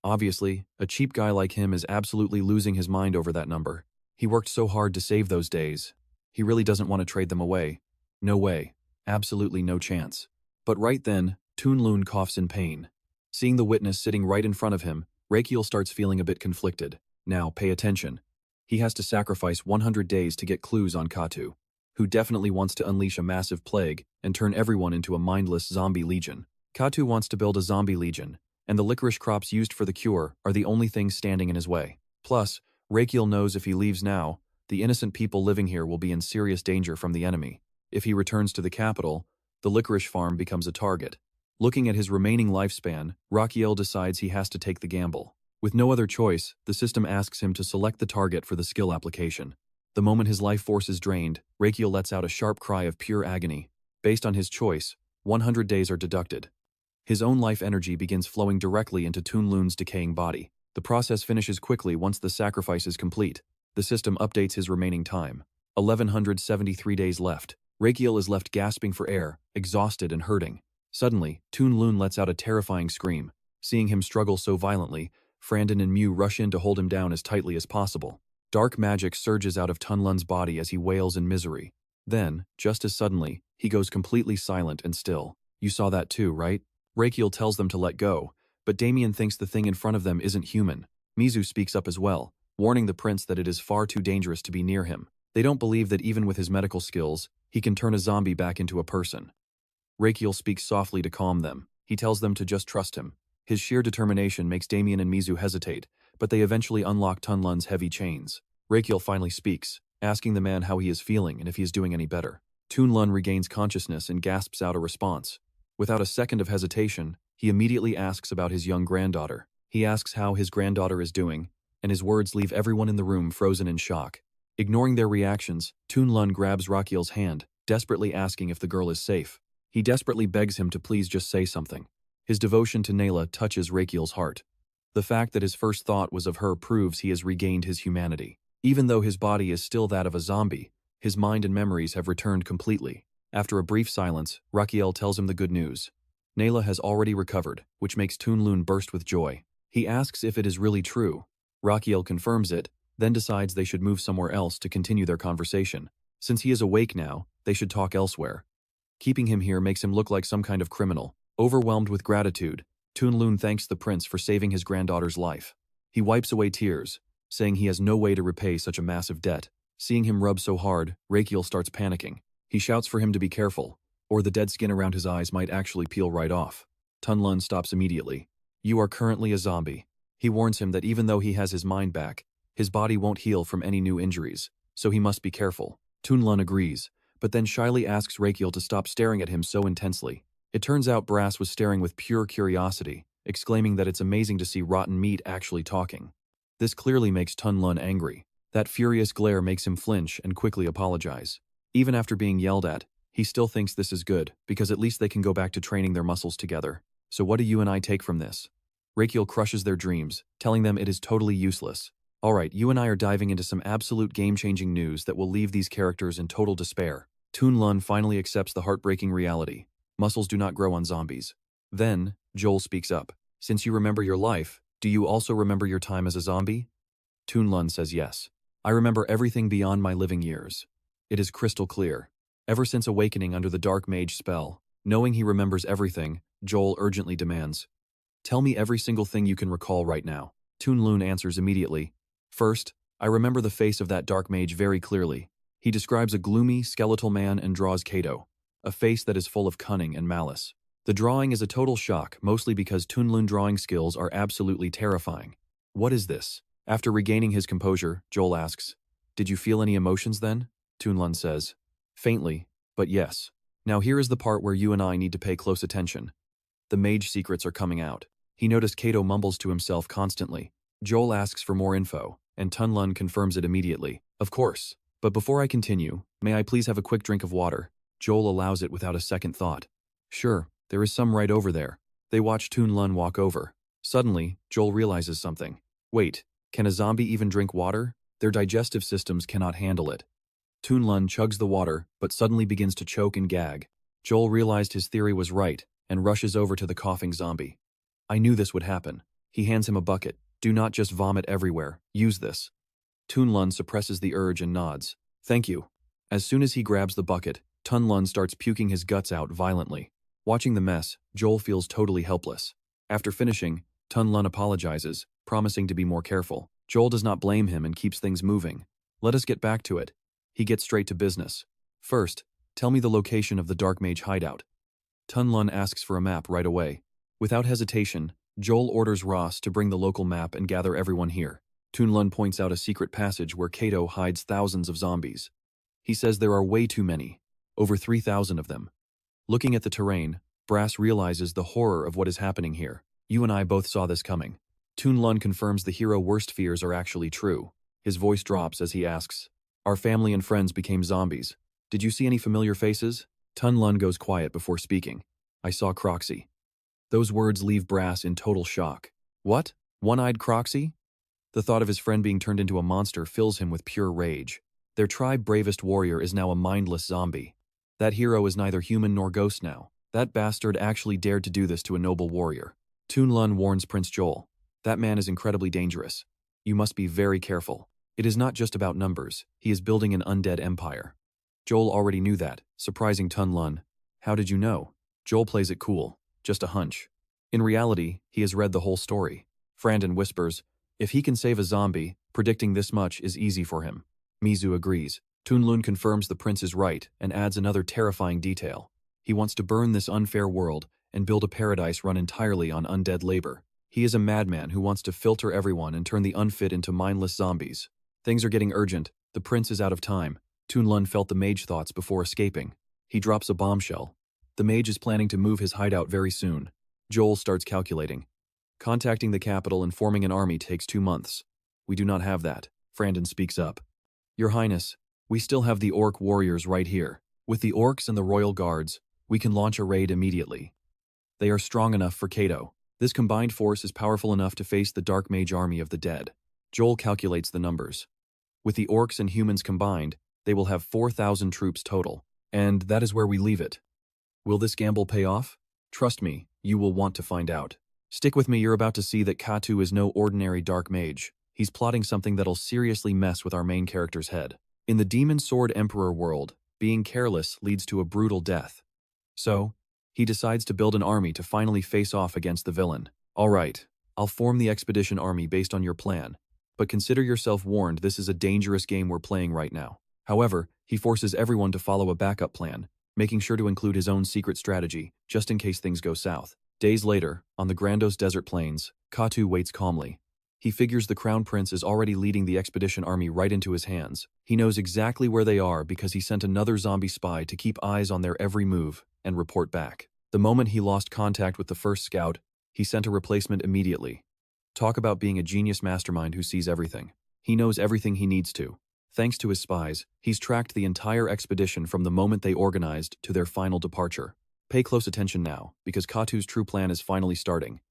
Obviously, a cheap guy like him is absolutely losing his mind over that number. He worked so hard to save those days. He really doesn't want to trade them away. No way. Absolutely no chance. But right then, Tunlun coughs in pain. Seeing the witness sitting right in front of him, Raikiel starts feeling a bit conflicted. Now, pay attention. He has to sacrifice 100 days to get clues on Katu, who definitely wants to unleash a massive plague and turn everyone into a mindless zombie legion. Katu wants to build a zombie legion, and the licorice crops used for the cure are the only things standing in his way. Plus, Raikiel knows if he leaves now, the innocent people living here will be in serious danger from the enemy. If he returns to the capital, the licorice farm becomes a target. Looking at his remaining lifespan, Rakiel decides he has to take the gamble. With no other choice, the system asks him to select the target for the skill application. The moment his life force is drained, Rakiel lets out a sharp cry of pure agony. Based on his choice, 100 days are deducted. His own life energy begins flowing directly into Tunlun's decaying body. The process finishes quickly once the sacrifice is complete. The system updates his remaining time. 1,173 days left. Raikiel is left gasping for air, exhausted and hurting. Suddenly, Tunlun lets out a terrifying scream. Seeing him struggle so violently, Frandon and Mew rush in to hold him down as tightly as possible. Dark magic surges out of Tunlun's body as he wails in misery. Then, just as suddenly, he goes completely silent and still. You saw that too, right? Raikiel tells them to let go, but Damian thinks the thing in front of them isn't human. Mizu speaks up as well, warning the prince that it is far too dangerous to be near him. They don't believe that even with his medical skills, he can turn a zombie back into a person. Raikiel speaks softly to calm them. He tells them to just trust him. His sheer determination makes Damian and Mizu hesitate, but they eventually unlock Tunlun's heavy chains. Raikiel finally speaks, asking the man how he is feeling and if he is doing any better. Tunlun regains consciousness and gasps out a response. Without a second of hesitation, he immediately asks about his young granddaughter. He asks how his granddaughter is doing, and his words leave everyone in the room frozen in shock. Ignoring their reactions, Tunlun grabs Rakiel's hand, desperately asking if the girl is safe. He desperately begs him to please just say something. His devotion to Nayla touches Raikiel's heart. The fact that his first thought was of her proves he has regained his humanity. Even though his body is still that of a zombie, his mind and memories have returned completely. After a brief silence, Rakiel tells him the good news. Nayla has already recovered, which makes Tunlun burst with joy. He asks if it is really true. Rakiel confirms it, then decides they should move somewhere else to continue their conversation. Since he is awake now, they should talk elsewhere. Keeping him here makes him look like some kind of criminal. Overwhelmed with gratitude, Tunlun thanks the prince for saving his granddaughter's life. He wipes away tears, saying he has no way to repay such a massive debt. Seeing him rub so hard, Raikiel starts panicking. He shouts for him to be careful, or the dead skin around his eyes might actually peel right off. Tunlun stops immediately. You are currently a zombie. He warns him that even though he has his mind back, his body won't heal from any new injuries, so he must be careful. Tunlun agrees, but then shyly asks Raikiel to stop staring at him so intensely. It turns out Brass was staring with pure curiosity, exclaiming that it's amazing to see rotten meat actually talking. This clearly makes Tunlun angry. That furious glare makes him flinch and quickly apologize. Even after being yelled at, he still thinks this is good, because at least they can go back to training their muscles together. So what do you and I take from this? Raikiel crushes their dreams, telling them it is totally useless. Alright, you and I are diving into some absolute game-changing news that will leave these characters in total despair. Tunlun finally accepts the heartbreaking reality. Muscles do not grow on zombies. Then, Joel speaks up. Since you remember your life, do you also remember your time as a zombie? Tunlun says yes. I remember everything beyond my living years. It is crystal clear. Ever since awakening under the dark mage spell, Knowing he remembers everything, Joel urgently demands, "Tell me every single thing you can recall right now." Toon-Lun answers immediately. "First, I remember the face of that dark mage very clearly. He describes a gloomy, skeletal man and draws Kato, a face that is full of cunning and malice. The drawing is a total shock, mostly because Toon-Lun drawing skills are absolutely terrifying." "What is this?" After regaining his composure, Joel asks, "Did you feel any emotions then?" Toon-Lun says, "Faintly, but yes. Now here is the part where you and I need to pay close attention. The mage secrets are coming out." He noticed Kato mumbles to himself constantly. Joel asks for more info, and Toon-Lun confirms it immediately. "Of course. But before I continue, may I please have a quick drink of water?" Joel allows it without a second thought. "Sure, there is some right over there." They watch Toon-Lun walk over. Suddenly, Joel realizes something. Wait, can a zombie even drink water? Their digestive systems cannot handle it. Toon-Lun chugs the water, but suddenly begins to choke and gag. Joel realized his theory was right, and rushes over to the coughing zombie. "I knew this would happen." He hands him a bucket. "Do not just vomit everywhere, use this." Toon-Lun suppresses the urge and nods. "Thank you." As soon as he grabs the bucket, Toon-Lun starts puking his guts out violently. Watching the mess, Joel feels totally helpless. After finishing, Toon-Lun apologizes, promising to be more careful. Joel does not blame him and keeps things moving. "Let us get back to it." He gets straight to business. "First, tell me the location of the Dark Mage hideout." Toon-Lun asks for a map right away. Without hesitation, Joel orders Ross to bring the local map and gather everyone here. Toon-Lun points out a secret passage where Kato hides thousands of zombies. He says there are way too many, over 3,000 of them. Looking at the terrain, Brass realizes the horror of what is happening here. "You and I both saw this coming." Toon-Lun confirms the hero's worst fears are actually true. His voice drops as he asks, "Our family and friends became zombies. Did you see any familiar faces?" Toon-Lun goes quiet before speaking. "I saw Croxy." Those words leave Brass in total shock. What? One-eyed Croxy? The thought of his friend being turned into a monster fills him with pure rage. Their tribe bravest warrior is now a mindless zombie. That hero is neither human nor ghost now. That bastard actually dared to do this to a noble warrior. Toon-Lun warns Prince Joel. "That man is incredibly dangerous. You must be very careful. It is not just about numbers. He is building an undead empire." Joel already knew that, surprising Toon-Lun. "How did you know?" Joel plays it cool. Just a hunch. In reality, he has read the whole story. Frandon whispers, "If he can save a zombie, predicting this much is easy for him." Mizu agrees. Toon-Lun confirms the prince is right and adds another terrifying detail. He wants to burn this unfair world and build a paradise run entirely on undead labor. He is a madman who wants to filter everyone and turn the unfit into mindless zombies. Things are getting urgent. The prince is out of time. Toon-Lun felt the mage thoughts before escaping. He drops a bombshell. The mage is planning to move his hideout very soon. Joel starts calculating. Contacting the capital and forming an army takes 2 months. "We do not have that." Frandon speaks up. "Your Highness, we still have the orc warriors right here. With the orcs and the royal guards, we can launch a raid immediately. They are strong enough for Kato. This combined force is powerful enough to face the Dark Mage army of the dead." Joel calculates the numbers. With the orcs and humans combined, they will have 4,000 troops total. And that is where we leave it. Will this gamble pay off? Trust me, you will want to find out. Stick with me, you're about to see that Katu is no ordinary Dark Mage. He's plotting something that'll seriously mess with our main character's head. In the Demon Sword Emperor world, being careless leads to a brutal death. So, he decides to build an army to finally face off against the villain. "Alright, I'll form the expedition army based on your plan. But consider yourself warned, this is a dangerous game we're playing right now." However, he forces everyone to follow a backup plan, making sure to include his own secret strategy, just in case things go south. Days later, on the Grandos Desert Plains, Katu waits calmly. He figures the Crown Prince is already leading the expedition army right into his hands. He knows exactly where they are because he sent another zombie spy to keep eyes on their every move and report back. The moment he lost contact with the first scout, he sent a replacement immediately. Talk about being a genius mastermind who sees everything. He knows everything he needs to. Thanks to his spies, he's tracked the entire expedition from the moment they organized to their final departure. Pay close attention now, because Katu's true plan is finally starting.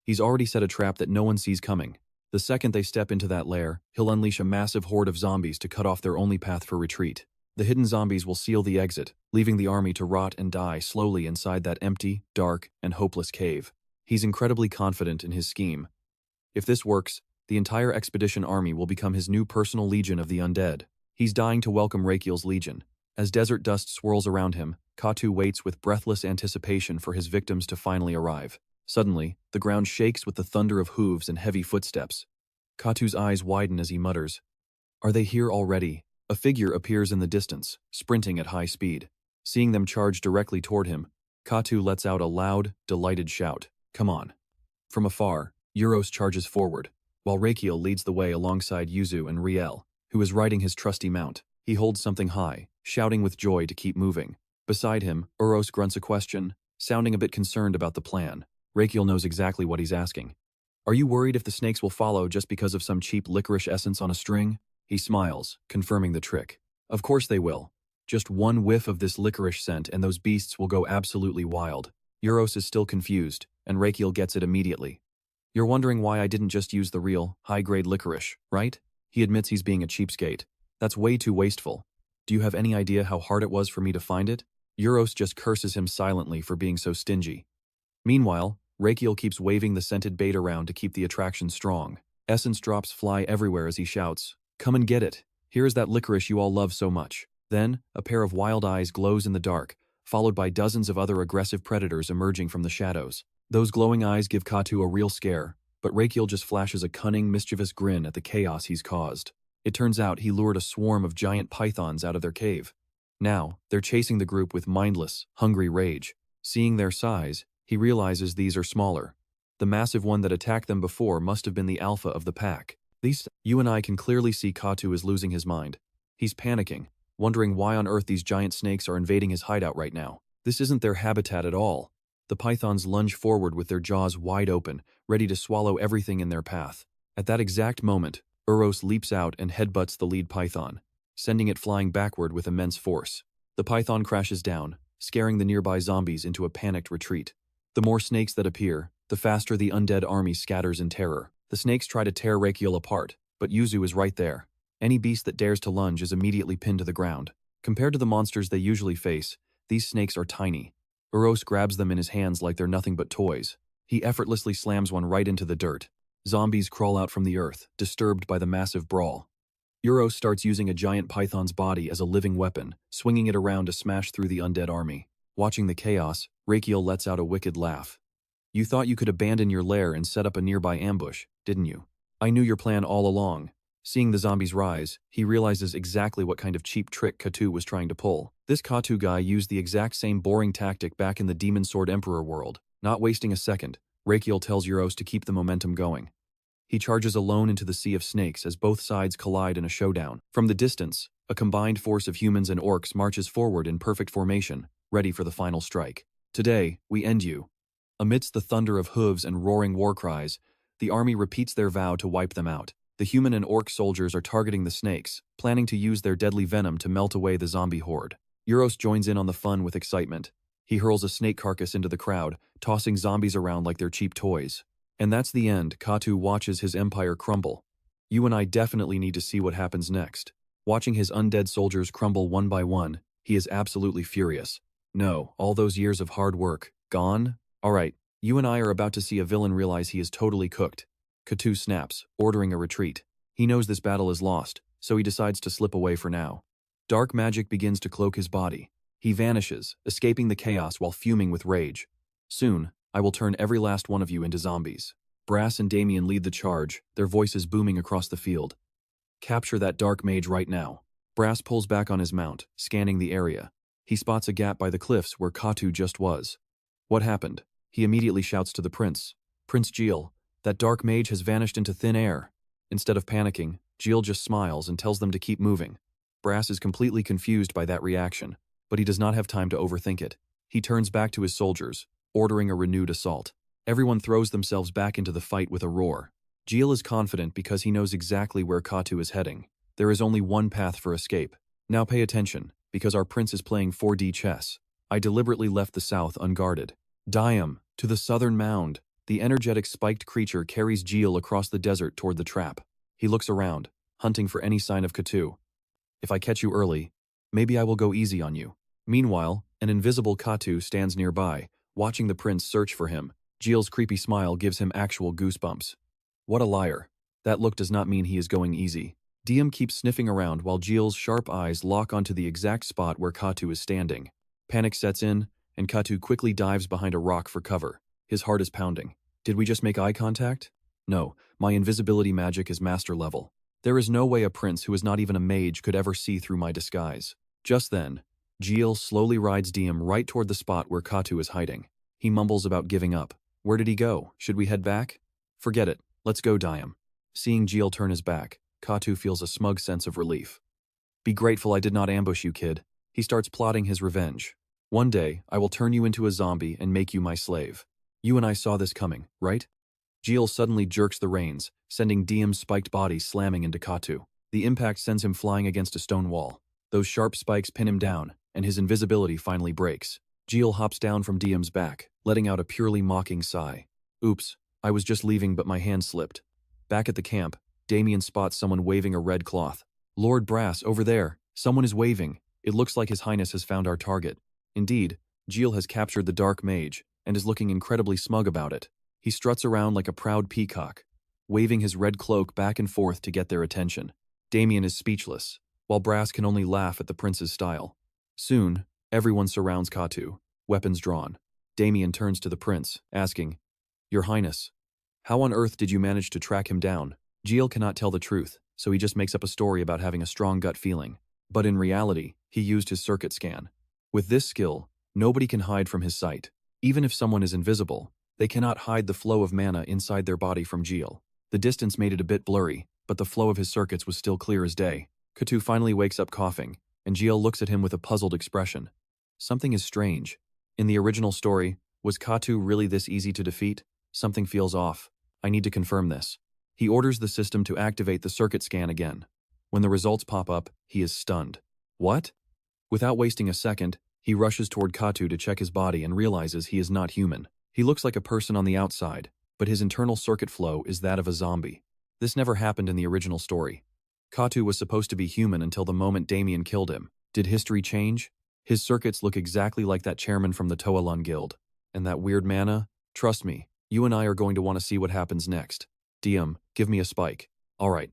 He's already set a trap that no one sees coming. The second they step into that lair, he'll unleash a massive horde of zombies to cut off their only path for retreat. The hidden zombies will seal the exit, leaving the army to rot and die slowly inside that empty, dark, and hopeless cave. He's incredibly confident in his scheme. If this works, the entire expedition army will become his new personal legion of the undead. He's dying to welcome Raikiel's legion. As desert dust swirls around him, Katu waits with breathless anticipation for his victims to finally arrive. Suddenly, the ground shakes with the thunder of hooves and heavy footsteps. Katu's eyes widen as he mutters, "Are they here already?" A figure appears in the distance, sprinting at high speed. Seeing them charge directly toward him, Katu lets out a loud, delighted shout. "Come on." From afar, Euros charges forward, while Raikiel leads the way alongside Yuzu and Raikiel, who is riding his trusty mount. He holds something high, shouting with joy to keep moving. Beside him, Euros grunts a question, sounding a bit concerned about the plan. Raikiel knows exactly what he's asking. "Are you worried if the snakes will follow just because of some cheap licorice essence on a string?" He smiles, confirming the trick. "Of course they will. Just one whiff of this licorice scent and those beasts will go absolutely wild." Euros is still confused, and Raikiel gets it immediately. "You're wondering why I didn't just use the real, high-grade licorice, right?" He admits he's being a cheapskate. "That's way too wasteful. Do you have any idea how hard it was for me to find it?" Euros just curses him silently for being so stingy. Meanwhile, Raikiel keeps waving the scented bait around to keep the attraction strong. Essence drops fly everywhere as he shouts, "Come and get it. Here is that licorice you all love so much." Then, a pair of wild eyes glows in the dark, followed by dozens of other aggressive predators emerging from the shadows. Those glowing eyes give Katu a real scare, but Raikiel just flashes a cunning, mischievous grin at the chaos he's caused. It turns out he lured a swarm of giant pythons out of their cave. Now, they're chasing the group with mindless, hungry rage. Seeing their size, he realizes these are smaller. The massive one that attacked them before must have been the alpha of the pack. You and I can clearly see Katu is losing his mind. He's panicking, wondering why on earth these giant snakes are invading his hideout right now. This isn't their habitat at all. The pythons lunge forward with their jaws wide open, ready to swallow everything in their path. At that exact moment, Euros leaps out and headbutts the lead python, sending it flying backward with immense force. The python crashes down, scaring the nearby zombies into a panicked retreat. The more snakes that appear, the faster the undead army scatters in terror. The snakes try to tear Raikiel apart, but Yuzu is right there. Any beast that dares to lunge is immediately pinned to the ground. Compared to the monsters they usually face, these snakes are tiny. Euros grabs them in his hands like they're nothing but toys. He effortlessly slams one right into the dirt. Zombies crawl out from the earth, disturbed by the massive brawl. Euros starts using a giant python's body as a living weapon, swinging it around to smash through the undead army. Watching the chaos, Raikiel lets out a wicked laugh. "You thought you could abandon your lair and set up a nearby ambush, didn't you? I knew your plan all along." Seeing the zombies rise, he realizes exactly what kind of cheap trick Katu was trying to pull. This Katu guy used the exact same boring tactic back in the Demon Sword Emperor world. Not wasting a second, Raikiel tells Euros to keep the momentum going. He charges alone into the sea of snakes as both sides collide in a showdown. From the distance, a combined force of humans and orcs marches forward in perfect formation, ready for the final strike. "Today, we end you." Amidst the thunder of hooves and roaring war cries, the army repeats their vow to wipe them out. The human and orc soldiers are targeting the snakes, planning to use their deadly venom to melt away the zombie horde. Euros joins in on the fun with excitement. He hurls a snake carcass into the crowd, tossing zombies around like they're cheap toys. And that's the end. Katu watches his empire crumble. You and I definitely need to see what happens next. Watching his undead soldiers crumble one by one, he is absolutely furious. No, all those years of hard work, gone? Alright, you and I are about to see a villain realize he is totally cooked. Katu snaps, ordering a retreat. He knows this battle is lost, so he decides to slip away for now. Dark magic begins to cloak his body. He vanishes, escaping the chaos while fuming with rage. Soon, I will turn every last one of you into zombies. Brass and Damian lead the charge, their voices booming across the field. Capture that dark mage right now. Brass pulls back on his mount, scanning the area. He spots a gap by the cliffs where Katu just was. What happened? He immediately shouts to the prince. "Prince Gil, that dark mage has vanished into thin air." Instead of panicking, Gil just smiles and tells them to keep moving. Brass is completely confused by that reaction, but he does not have time to overthink it. He turns back to his soldiers, ordering a renewed assault. Everyone throws themselves back into the fight with a roar. Gil is confident because he knows exactly where Katu is heading. There is only one path for escape. Now pay attention, because our prince is playing 4D chess. I deliberately left the south unguarded. Diam, to the southern mound. The energetic spiked creature carries Gil across the desert toward the trap. He looks around, hunting for any sign of Katu. "If I catch you early, maybe I will go easy on you." Meanwhile, an invisible Katu stands nearby, watching the prince search for him. Gil's creepy smile gives him actual goosebumps. What a liar. That look does not mean he is going easy. Diem keeps sniffing around while Gil's sharp eyes lock onto the exact spot where Katu is standing. Panic sets in, and Katu quickly dives behind a rock for cover. His heart is pounding. Did we just make eye contact? No, my invisibility magic is master level. There is no way a prince who is not even a mage could ever see through my disguise. Just then, Jiel slowly rides Diem right toward the spot where Katu is hiding. He mumbles about giving up. Where did he go? Should we head back? Forget it. Let's go, Diem. Seeing Jiel turn his back, Katu feels a smug sense of relief. Be grateful I did not ambush you, kid. He starts plotting his revenge. One day, I will turn you into a zombie and make you my slave. You and I saw this coming, right? Jiel suddenly jerks the reins, sending Diem's spiked body slamming into Katu. The impact sends him flying against a stone wall. Those sharp spikes pin him down, and his invisibility finally breaks. Jiel hops down from Diem's back, letting out a purely mocking sigh. Oops, I was just leaving but my hand slipped. Back at the camp, Damian spots someone waving a red cloth. Lord Brass, over there, someone is waving. It looks like His Highness has found our target. Indeed, Jiel has captured the Dark Mage, and is looking incredibly smug about it. He struts around like a proud peacock, waving his red cloak back and forth to get their attention. Damian is speechless, while Brass can only laugh at the prince's style. Soon, everyone surrounds Katu, weapons drawn. Damian turns to the prince, asking, Your Highness, how on earth did you manage to track him down? Jiel cannot tell the truth, so he just makes up a story about having a strong gut feeling. But in reality, he used his circuit scan. With this skill, nobody can hide from his sight. Even if someone is invisible, they cannot hide the flow of mana inside their body from Jiel. The distance made it a bit blurry, but the flow of his circuits was still clear as day. Katu finally wakes up coughing, and Jiel looks at him with a puzzled expression. Something is strange. In the original story, was Katu really this easy to defeat? Something feels off. I need to confirm this. He orders the system to activate the circuit scan again. When the results pop up, he is stunned. What? Without wasting a second, he rushes toward Katu to check his body and realizes he is not human. He looks like a person on the outside, but his internal circuit flow is that of a zombie. This never happened in the original story. Katu was supposed to be human until the moment Damian killed him. Did history change? His circuits look exactly like that chairman from the Toalon Guild. And that weird mana? Trust me, you and I are going to want to see what happens next. Diem, give me a spike. Alright.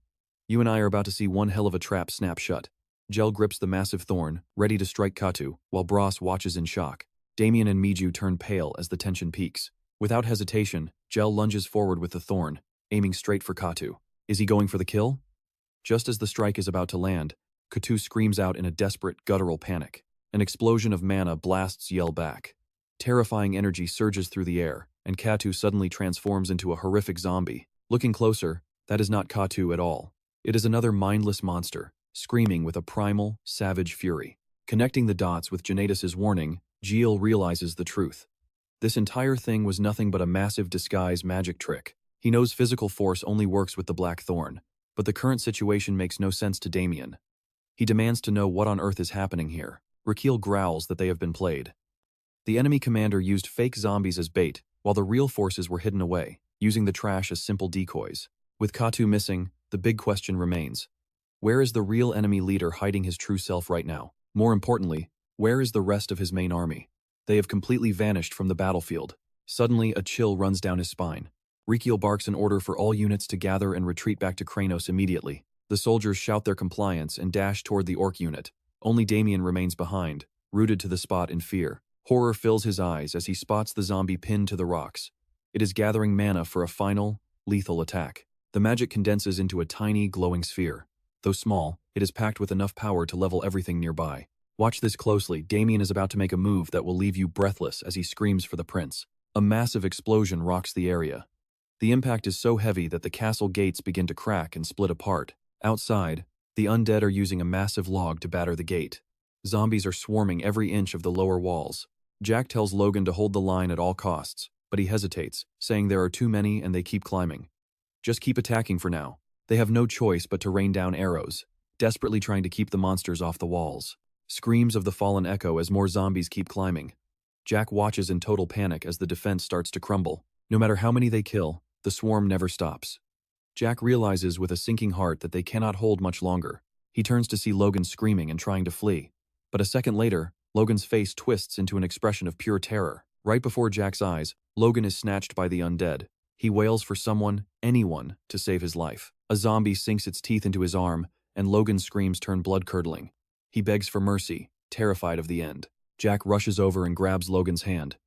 You and I are about to see one hell of a trap snap shut. Jel grips the massive thorn, ready to strike Katu, while Brass watches in shock. Damian and Miju turn pale as the tension peaks. Without hesitation, Jel lunges forward with the thorn, aiming straight for Katu. Is he going for the kill? Just as the strike is about to land, Katu screams out in a desperate, guttural panic. An explosion of mana blasts Jel back. Terrifying energy surges through the air, and Katu suddenly transforms into a horrific zombie. Looking closer, that is not Katu at all. It is another mindless monster, screaming with a primal, savage fury. Connecting the dots with Janatus's warning, Jiel realizes the truth. This entire thing was nothing but a massive disguise magic trick. He knows physical force only works with the Black Thorn, but the current situation makes no sense to Damian. He demands to know what on earth is happening here. Rakiel growls that they have been played. The enemy commander used fake zombies as bait, while the real forces were hidden away, using the trash as simple decoys. With Katu missing, the big question remains. Where is the real enemy leader hiding his true self right now? More importantly, where is the rest of his main army? They have completely vanished from the battlefield. Suddenly, a chill runs down his spine. Raikiel barks an order for all units to gather and retreat back to Kranos immediately. The soldiers shout their compliance and dash toward the orc unit. Only Damian remains behind, rooted to the spot in fear. Horror fills his eyes as he spots the zombie pinned to the rocks. It is gathering mana for a final, lethal attack. The magic condenses into a tiny, glowing sphere. Though small, it is packed with enough power to level everything nearby. Watch this closely. Damian is about to make a move that will leave you breathless as he screams for the prince. A massive explosion rocks the area. The impact is so heavy that the castle gates begin to crack and split apart. Outside, the undead are using a massive log to batter the gate. Zombies are swarming every inch of the lower walls. Jack tells Logan to hold the line at all costs, but he hesitates, saying there are too many and they keep climbing. Just keep attacking for now. They have no choice but to rain down arrows, desperately trying to keep the monsters off the walls. Screams of the fallen echo as more zombies keep climbing. Jack watches in total panic as the defense starts to crumble. No matter how many they kill, the swarm never stops. Jack realizes with a sinking heart that they cannot hold much longer. He turns to see Logan screaming and trying to flee. But a second later, Logan's face twists into an expression of pure terror. Right before Jack's eyes, Logan is snatched by the undead. He wails for someone, anyone, to save his life. A zombie sinks its teeth into his arm, and Logan's screams turn blood-curdling. He begs for mercy, terrified of the end. Jack rushes over and grabs Logan's hand.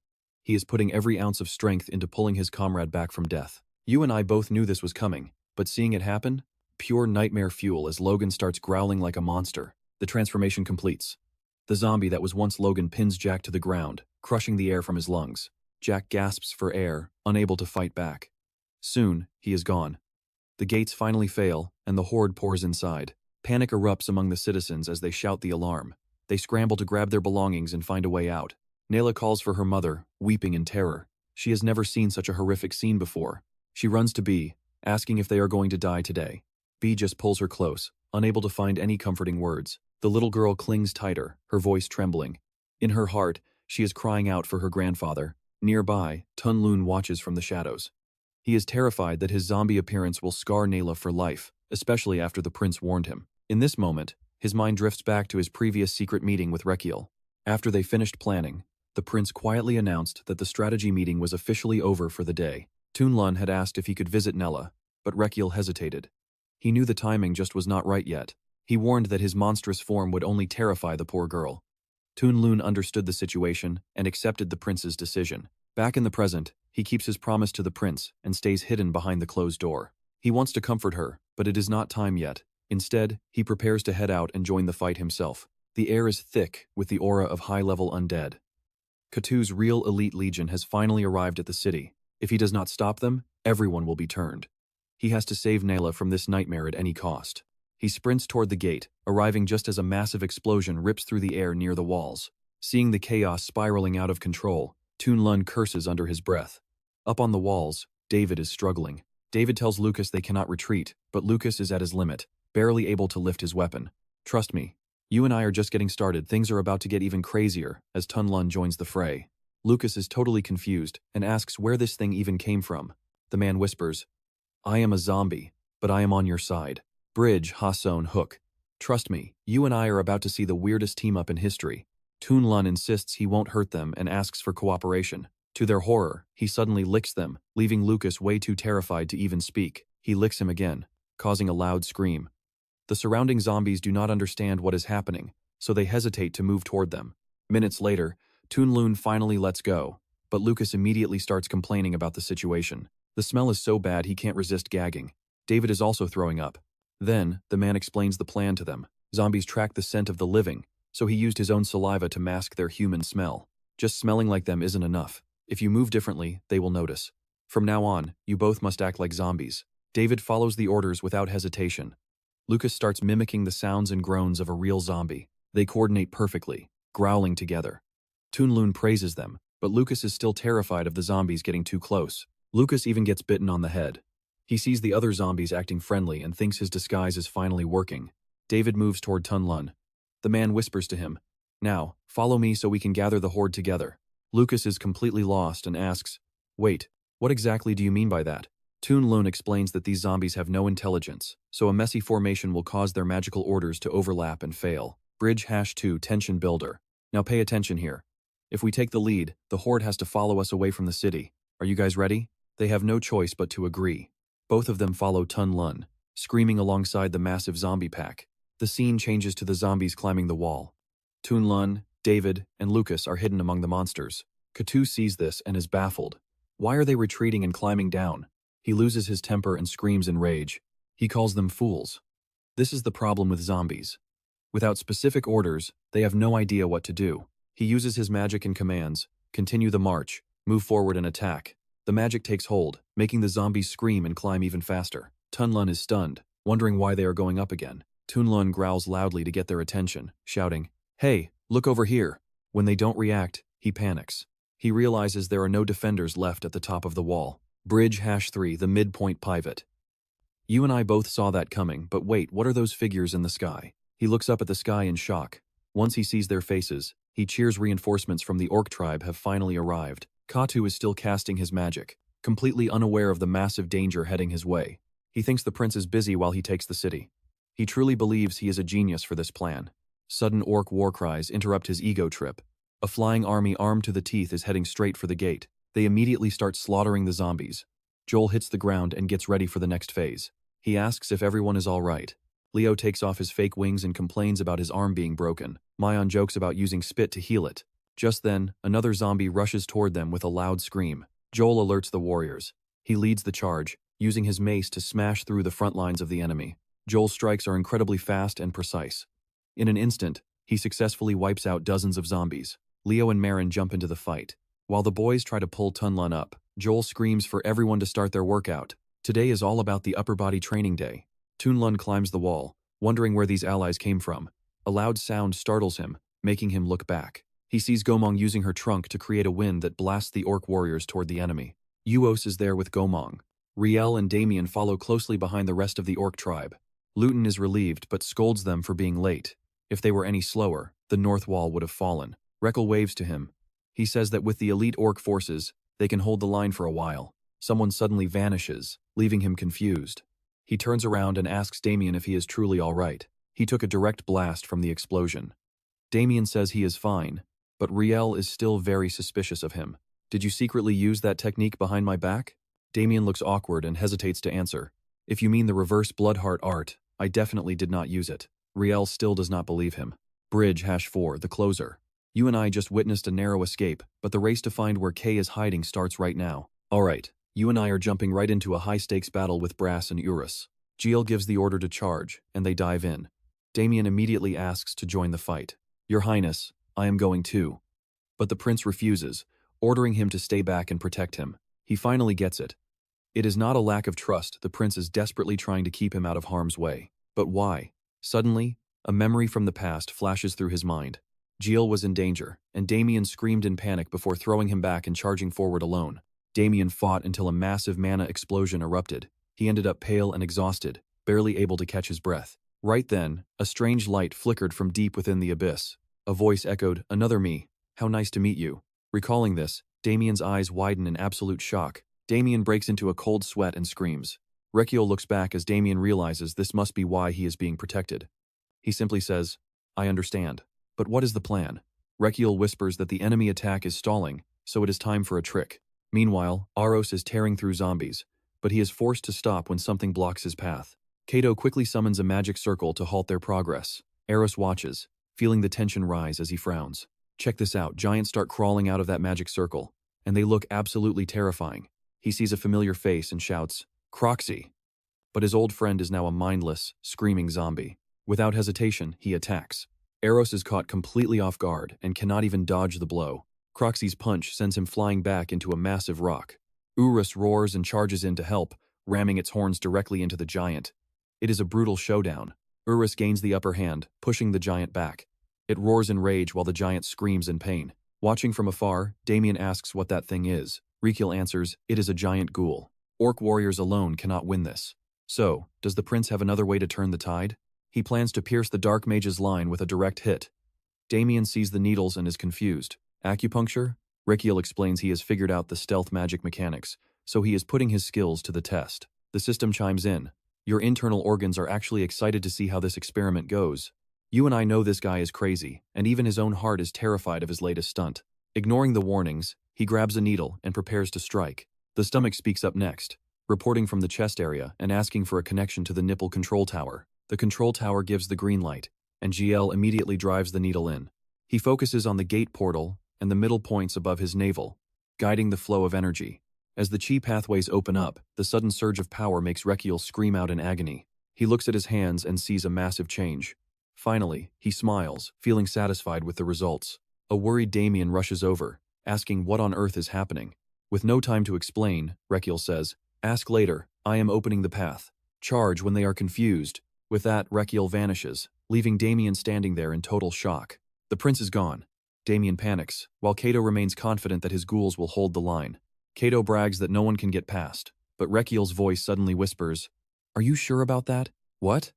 He is putting every ounce of strength into pulling his comrade back from death. You and I both knew this was coming, but seeing it happen? Pure nightmare fuel as Logan starts growling like a monster. The transformation completes. The zombie that was once Logan pins Jack to the ground, crushing the air from his lungs. Jack gasps for air, unable to fight back. Soon, he is gone. The gates finally fail, and the horde pours inside. Panic erupts among the citizens as they shout the alarm. They scramble to grab their belongings and find a way out. Nayla calls for her mother, weeping in terror. She has never seen such a horrific scene before. She runs to B, asking if they are going to die today. B just pulls her close, unable to find any comforting words. The little girl clings tighter, her voice trembling. In her heart, she is crying out for her grandfather. Nearby, Tunlun watches from the shadows. He is terrified that his zombie appearance will scar Nayla for life, especially after the prince warned him. In this moment, his mind drifts back to his previous secret meeting with Rakiel. After they finished planning, the prince quietly announced that the strategy meeting was officially over for the day. Tunlun had asked if he could visit Nella, but Rakiel hesitated. He knew the timing just was not right yet. He warned that his monstrous form would only terrify the poor girl. Tunlun understood the situation and accepted the prince's decision. Back in the present, he keeps his promise to the prince and stays hidden behind the closed door. He wants to comfort her, but it is not time yet. Instead, he prepares to head out and join the fight himself. The air is thick with the aura of high-level undead. Katu's real elite legion has finally arrived at the city. If he does not stop them, everyone will be turned. He has to save Nayla from this nightmare at any cost. He sprints toward the gate, arriving just as a massive explosion rips through the air near the walls. Seeing the chaos spiraling out of control, Tunlun curses under his breath. Up on the walls, David is struggling. David tells Lucas they cannot retreat, but Lucas is at his limit, barely able to lift his weapon. Trust me, you and I are just getting started. Things are about to get even crazier as Tunlun joins the fray. Lucas is totally confused and asks where this thing even came from. The man whispers, "I am a zombie, but I am on your side." Bridge, Hasson, Hook. Trust me, you and I are about to see the weirdest team-up in history. Tunlun insists he won't hurt them and asks for cooperation. To their horror, he suddenly licks them, leaving Lucas way too terrified to even speak. He licks him again, causing a loud scream. The surrounding zombies do not understand what is happening, so they hesitate to move toward them. Minutes later, Tunlun finally lets go, but Lucas immediately starts complaining about the situation. The smell is so bad he can't resist gagging. David is also throwing up. Then, the man explains the plan to them. Zombies track the scent of the living, so he used his own saliva to mask their human smell. Just smelling like them isn't enough. If you move differently, they will notice. From now on, you both must act like zombies. David follows the orders without hesitation. Lucas starts mimicking the sounds and groans of a real zombie. They coordinate perfectly, growling together. Tunlun praises them, but Lucas is still terrified of the zombies getting too close. Lucas even gets bitten on the head. He sees the other zombies acting friendly and thinks his disguise is finally working. David moves toward Tunlun. The man whispers to him, "Now, follow me so we can gather the horde together." Lucas is completely lost and asks, "Wait, what exactly do you mean by that?" Tunlun explains that these zombies have no intelligence, so a messy formation will cause their magical orders to overlap and fail. Bridge #2 Tension Builder. Now pay attention here. If we take the lead, the horde has to follow us away from the city. Are you guys ready? They have no choice but to agree. Both of them follow Tunlun, screaming alongside the massive zombie pack. The scene changes to the zombies climbing the wall. Tunlun, David, and Lucas are hidden among the monsters. Katu sees this and is baffled. Why are they retreating and climbing down? He loses his temper and screams in rage. He calls them fools. This is the problem with zombies. Without specific orders, they have no idea what to do. He uses his magic and commands, continue the march, move forward and attack. The magic takes hold, making the zombies scream and climb even faster. Tunlun is stunned, wondering why they are going up again. Tunlun growls loudly to get their attention, shouting, "Hey, look over here." When they don't react, he panics. He realizes there are no defenders left at the top of the wall. Bridge #3 The midpoint pivot. You and I both saw that coming, but wait, what are those figures in the sky? He looks up at the sky in shock. Once he sees their faces, he cheers. Reinforcements from the orc tribe have finally arrived. Katu is still casting his magic, completely unaware of the massive danger heading his way. He thinks the prince is busy while he takes the city. He truly believes he is a genius for this plan. Sudden orc war cries interrupt his ego trip. A flying army armed to the teeth is heading straight for the gate. They immediately start slaughtering the zombies. Joel hits the ground and gets ready for the next phase. He asks if everyone is all right. Leo takes off his fake wings and complains about his arm being broken. Mayan jokes about using spit to heal it. Just then, another zombie rushes toward them with a loud scream. Joel alerts the warriors. He leads the charge, using his mace to smash through the front lines of the enemy. Joel's strikes are incredibly fast and precise. In an instant, he successfully wipes out dozens of zombies. Leo and Marin jump into the fight. While the boys try to pull Tunlun up, Joel screams for everyone to start their workout. Today is all about the upper body training day. Tunlun climbs the wall, wondering where these allies came from. A loud sound startles him, making him look back. He sees Gomong using her trunk to create a wind that blasts the orc warriors toward the enemy. Uos is there with Gomong. Raikiel and Damian follow closely behind the rest of the orc tribe. Luton is relieved but scolds them for being late. If they were any slower, the north wall would have fallen. Raikiel waves to him. He says that with the elite orc forces, they can hold the line for a while. Someone suddenly vanishes, leaving him confused. He turns around and asks Damian if he is truly all right. He took a direct blast from the explosion. Damian says he is fine, but Raikiel is still very suspicious of him. Did you secretly use that technique behind my back? Damian looks awkward and hesitates to answer. If you mean the reverse bloodheart art, I definitely did not use it. Raikiel still does not believe him. Bridge #4, the closer. You and I just witnessed a narrow escape, but the race to find where Kay is hiding starts right now. Alright, you and I are jumping right into a high-stakes battle with Brass and Urus. Giel gives the order to charge, and they dive in. Damian immediately asks to join the fight. Your Highness, I am going too. But the prince refuses, ordering him to stay back and protect him. He finally gets it. It is not a lack of trust, the prince is desperately trying to keep him out of harm's way. But why? Suddenly, a memory from the past flashes through his mind. Giel was in danger, and Damian screamed in panic before throwing him back and charging forward alone. Damian fought until a massive mana explosion erupted. He ended up pale and exhausted, barely able to catch his breath. Right then, a strange light flickered from deep within the abyss. A voice echoed, "Another me. How nice to meet you." Recalling this, Damian's eyes widen in absolute shock. Damian breaks into a cold sweat and screams. Rakiel looks back as Damian realizes this must be why he is being protected. He simply says, "I understand. But what is the plan?" Rakiel whispers that the enemy attack is stalling, so it is time for a trick. Meanwhile, Aros is tearing through zombies, but he is forced to stop when something blocks his path. Kato quickly summons a magic circle to halt their progress. Eros watches, feeling the tension rise as he frowns. Check this out, giants start crawling out of that magic circle, and they look absolutely terrifying. He sees a familiar face and shouts, "Croxy!" But his old friend is now a mindless, screaming zombie. Without hesitation, he attacks. Eros is caught completely off guard and cannot even dodge the blow. Croxy's punch sends him flying back into a massive rock. Urus roars and charges in to help, ramming its horns directly into the giant. It is a brutal showdown. Urus gains the upper hand, pushing the giant back. It roars in rage while the giant screams in pain. Watching from afar, Damian asks what that thing is. Raikiel answers, "It is a giant ghoul. Orc warriors alone cannot win this." So, does the prince have another way to turn the tide? He plans to pierce the dark mage's line with a direct hit. Damian sees the needles and is confused. Acupuncture? Raikiel explains he has figured out the stealth magic mechanics, so he is putting his skills to the test. The system chimes in. Your internal organs are actually excited to see how this experiment goes. You and I know this guy is crazy, and even his own heart is terrified of his latest stunt. Ignoring the warnings, he grabs a needle and prepares to strike. The stomach speaks up next, reporting from the chest area and asking for a connection to the nipple control tower. The control tower gives the green light, and GL immediately drives the needle in. He focuses on the gate portal and the middle points above his navel, guiding the flow of energy. As the chi pathways open up, the sudden surge of power makes Raikiel scream out in agony. He looks at his hands and sees a massive change. Finally, he smiles, feeling satisfied with the results. A worried Damian rushes over, asking what on earth is happening. With no time to explain, Raikiel says, "Ask later, I am opening the path. Charge when they are confused." With that, Raikiel vanishes, leaving Damian standing there in total shock. The prince is gone. Damian panics, while Kato remains confident that his ghouls will hold the line. Kato brags that no one can get past, but Rakiel's voice suddenly whispers, "Are you sure about that? What?"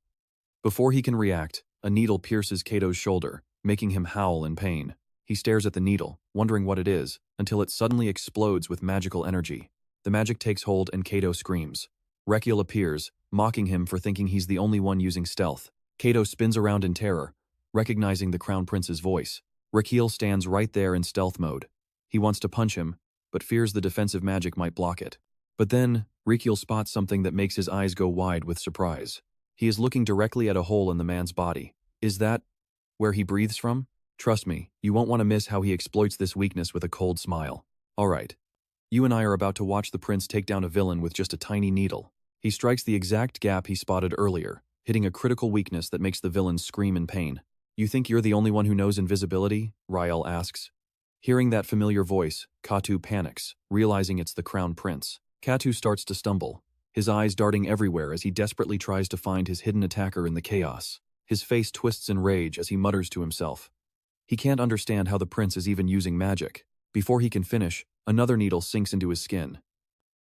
Before he can react, a needle pierces Kato's shoulder, making him howl in pain. He stares at the needle, wondering what it is, until it suddenly explodes with magical energy. The magic takes hold and Kato screams. Raikiel appears, mocking him for thinking he's the only one using stealth. Kato spins around in terror, recognizing the Crown Prince's voice. Raikiel stands right there in stealth mode. He wants to punch him, but fears the defensive magic might block it. But then, Raikiel spots something that makes his eyes go wide with surprise. He is looking directly at a hole in the man's body. Is that where he breathes from? Trust me, you won't want to miss how he exploits this weakness with a cold smile. Alright. You and I are about to watch the prince take down a villain with just a tiny needle. He strikes the exact gap he spotted earlier, hitting a critical weakness that makes the villain scream in pain. You think you're the only one who knows invisibility? Raikiel asks. Hearing that familiar voice, Katu panics, realizing it's the crown prince. Katu starts to stumble, his eyes darting everywhere as he desperately tries to find his hidden attacker in the chaos. His face twists in rage as he mutters to himself. He can't understand how the prince is even using magic. Before he can finish, another needle sinks into his skin.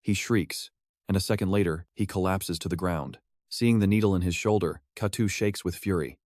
He shrieks, and a second later, he collapses to the ground. Seeing the needle in his shoulder, Katu shakes with fury.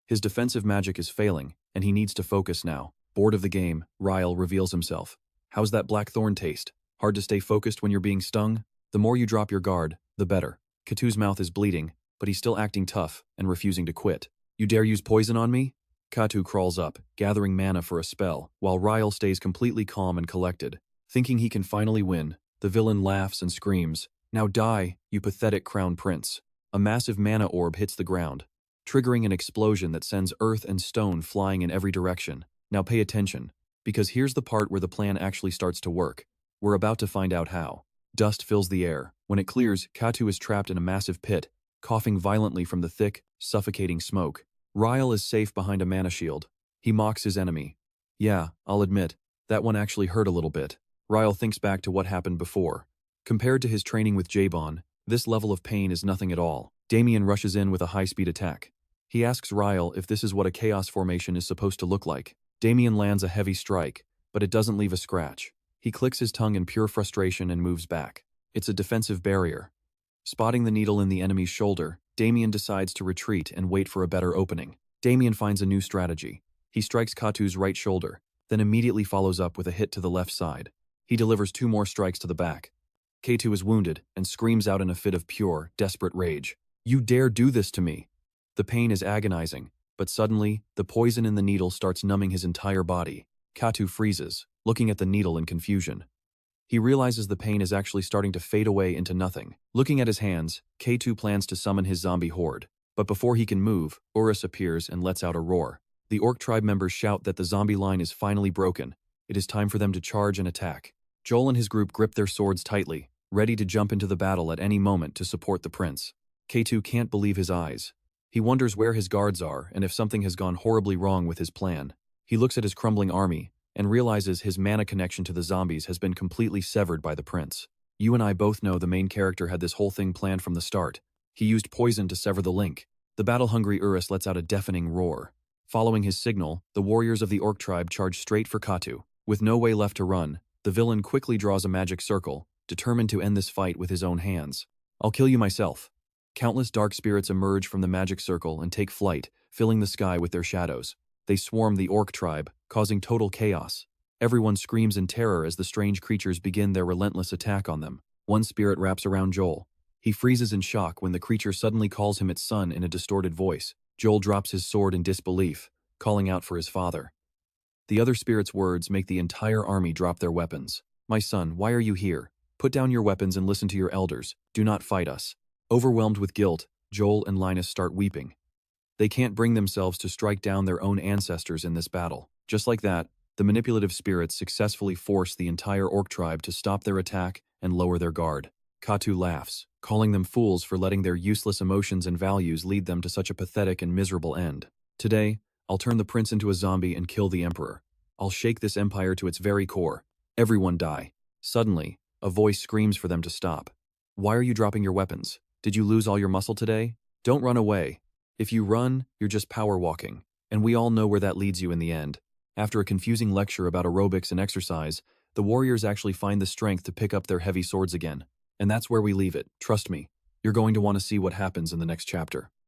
His defensive magic is failing, and he needs to focus now. Bored of the game, Raikiel reveals himself. How's that blackthorn taste? Hard to stay focused when you're being stung? The more you drop your guard, the better. Katu's mouth is bleeding, but he's still acting tough and refusing to quit. You dare use poison on me? Katu crawls up, gathering mana for a spell, while Raikiel stays completely calm and collected. Thinking he can finally win, the villain laughs and screams, "Now die, you pathetic crown prince." A massive mana orb hits the ground, triggering an explosion that sends earth and stone flying in every direction. Now pay attention, because here's the part where the plan actually starts to work. We're about to find out how. Dust fills the air. When it clears, Katu is trapped in a massive pit, coughing violently from the thick, suffocating smoke. Raikiel is safe behind a mana shield. He mocks his enemy. Yeah, I'll admit, that one actually hurt a little bit. Raikiel thinks back to what happened before. Compared to his training with Jabon, this level of pain is nothing at all. Damian rushes in with a high-speed attack. He asks Raikiel if this is what a chaos formation is supposed to look like. Damian lands a heavy strike, but it doesn't leave a scratch. He clicks his tongue in pure frustration and moves back. It's a defensive barrier. Spotting the needle in the enemy's shoulder, Damian decides to retreat and wait for a better opening. Damian finds a new strategy. He strikes Katu's right shoulder, then immediately follows up with a hit to the left side. He delivers 2 more strikes to the back. Katu is wounded and screams out in a fit of pure, desperate rage. You dare do this to me! The pain is agonizing, but suddenly, the poison in the needle starts numbing his entire body. Katu freezes, looking at the needle in confusion. He realizes the pain is actually starting to fade away into nothing. Looking at his hands, Katu plans to summon his zombie horde. But before he can move, Urus appears and lets out a roar. The orc tribe members shout that the zombie line is finally broken. It is time for them to charge and attack. Joel and his group grip their swords tightly, ready to jump into the battle at any moment to support the prince. Katu can't believe his eyes. He wonders where his guards are and if something has gone horribly wrong with his plan. He looks at his crumbling army and realizes his mana connection to the zombies has been completely severed by the prince. You and I both know the main character had this whole thing planned from the start. He used poison to sever the link. The battle-hungry Urus lets out a deafening roar. Following his signal, the warriors of the orc tribe charge straight for Katu. With no way left to run, the villain quickly draws a magic circle, determined to end this fight with his own hands. I'll kill you myself. Countless dark spirits emerge from the magic circle and take flight, filling the sky with their shadows. They swarm the orc tribe, causing total chaos. Everyone screams in terror as the strange creatures begin their relentless attack on them. One spirit wraps around Joel. He freezes in shock when the creature suddenly calls him its son in a distorted voice. Joel drops his sword in disbelief, calling out for his father. The other spirit's words make the entire army drop their weapons. My son, why are you here? Put down your weapons and listen to your elders. Do not fight us. Overwhelmed with guilt, Joel and Linus start weeping. They can't bring themselves to strike down their own ancestors in this battle. Just like that, the manipulative spirits successfully force the entire orc tribe to stop their attack and lower their guard. Katu laughs, calling them fools for letting their useless emotions and values lead them to such a pathetic and miserable end. Today, I'll turn the prince into a zombie and kill the emperor. I'll shake this empire to its very core. Everyone die. Suddenly, a voice screams for them to stop. Why are you dropping your weapons? Did you lose all your muscle today? Don't run away. If you run, you're just power walking, and we all know where that leads you in the end. After a confusing lecture about aerobics and exercise, the warriors actually find the strength to pick up their heavy swords again. And that's where we leave it. Trust me, you're going to want to see what happens in the next chapter.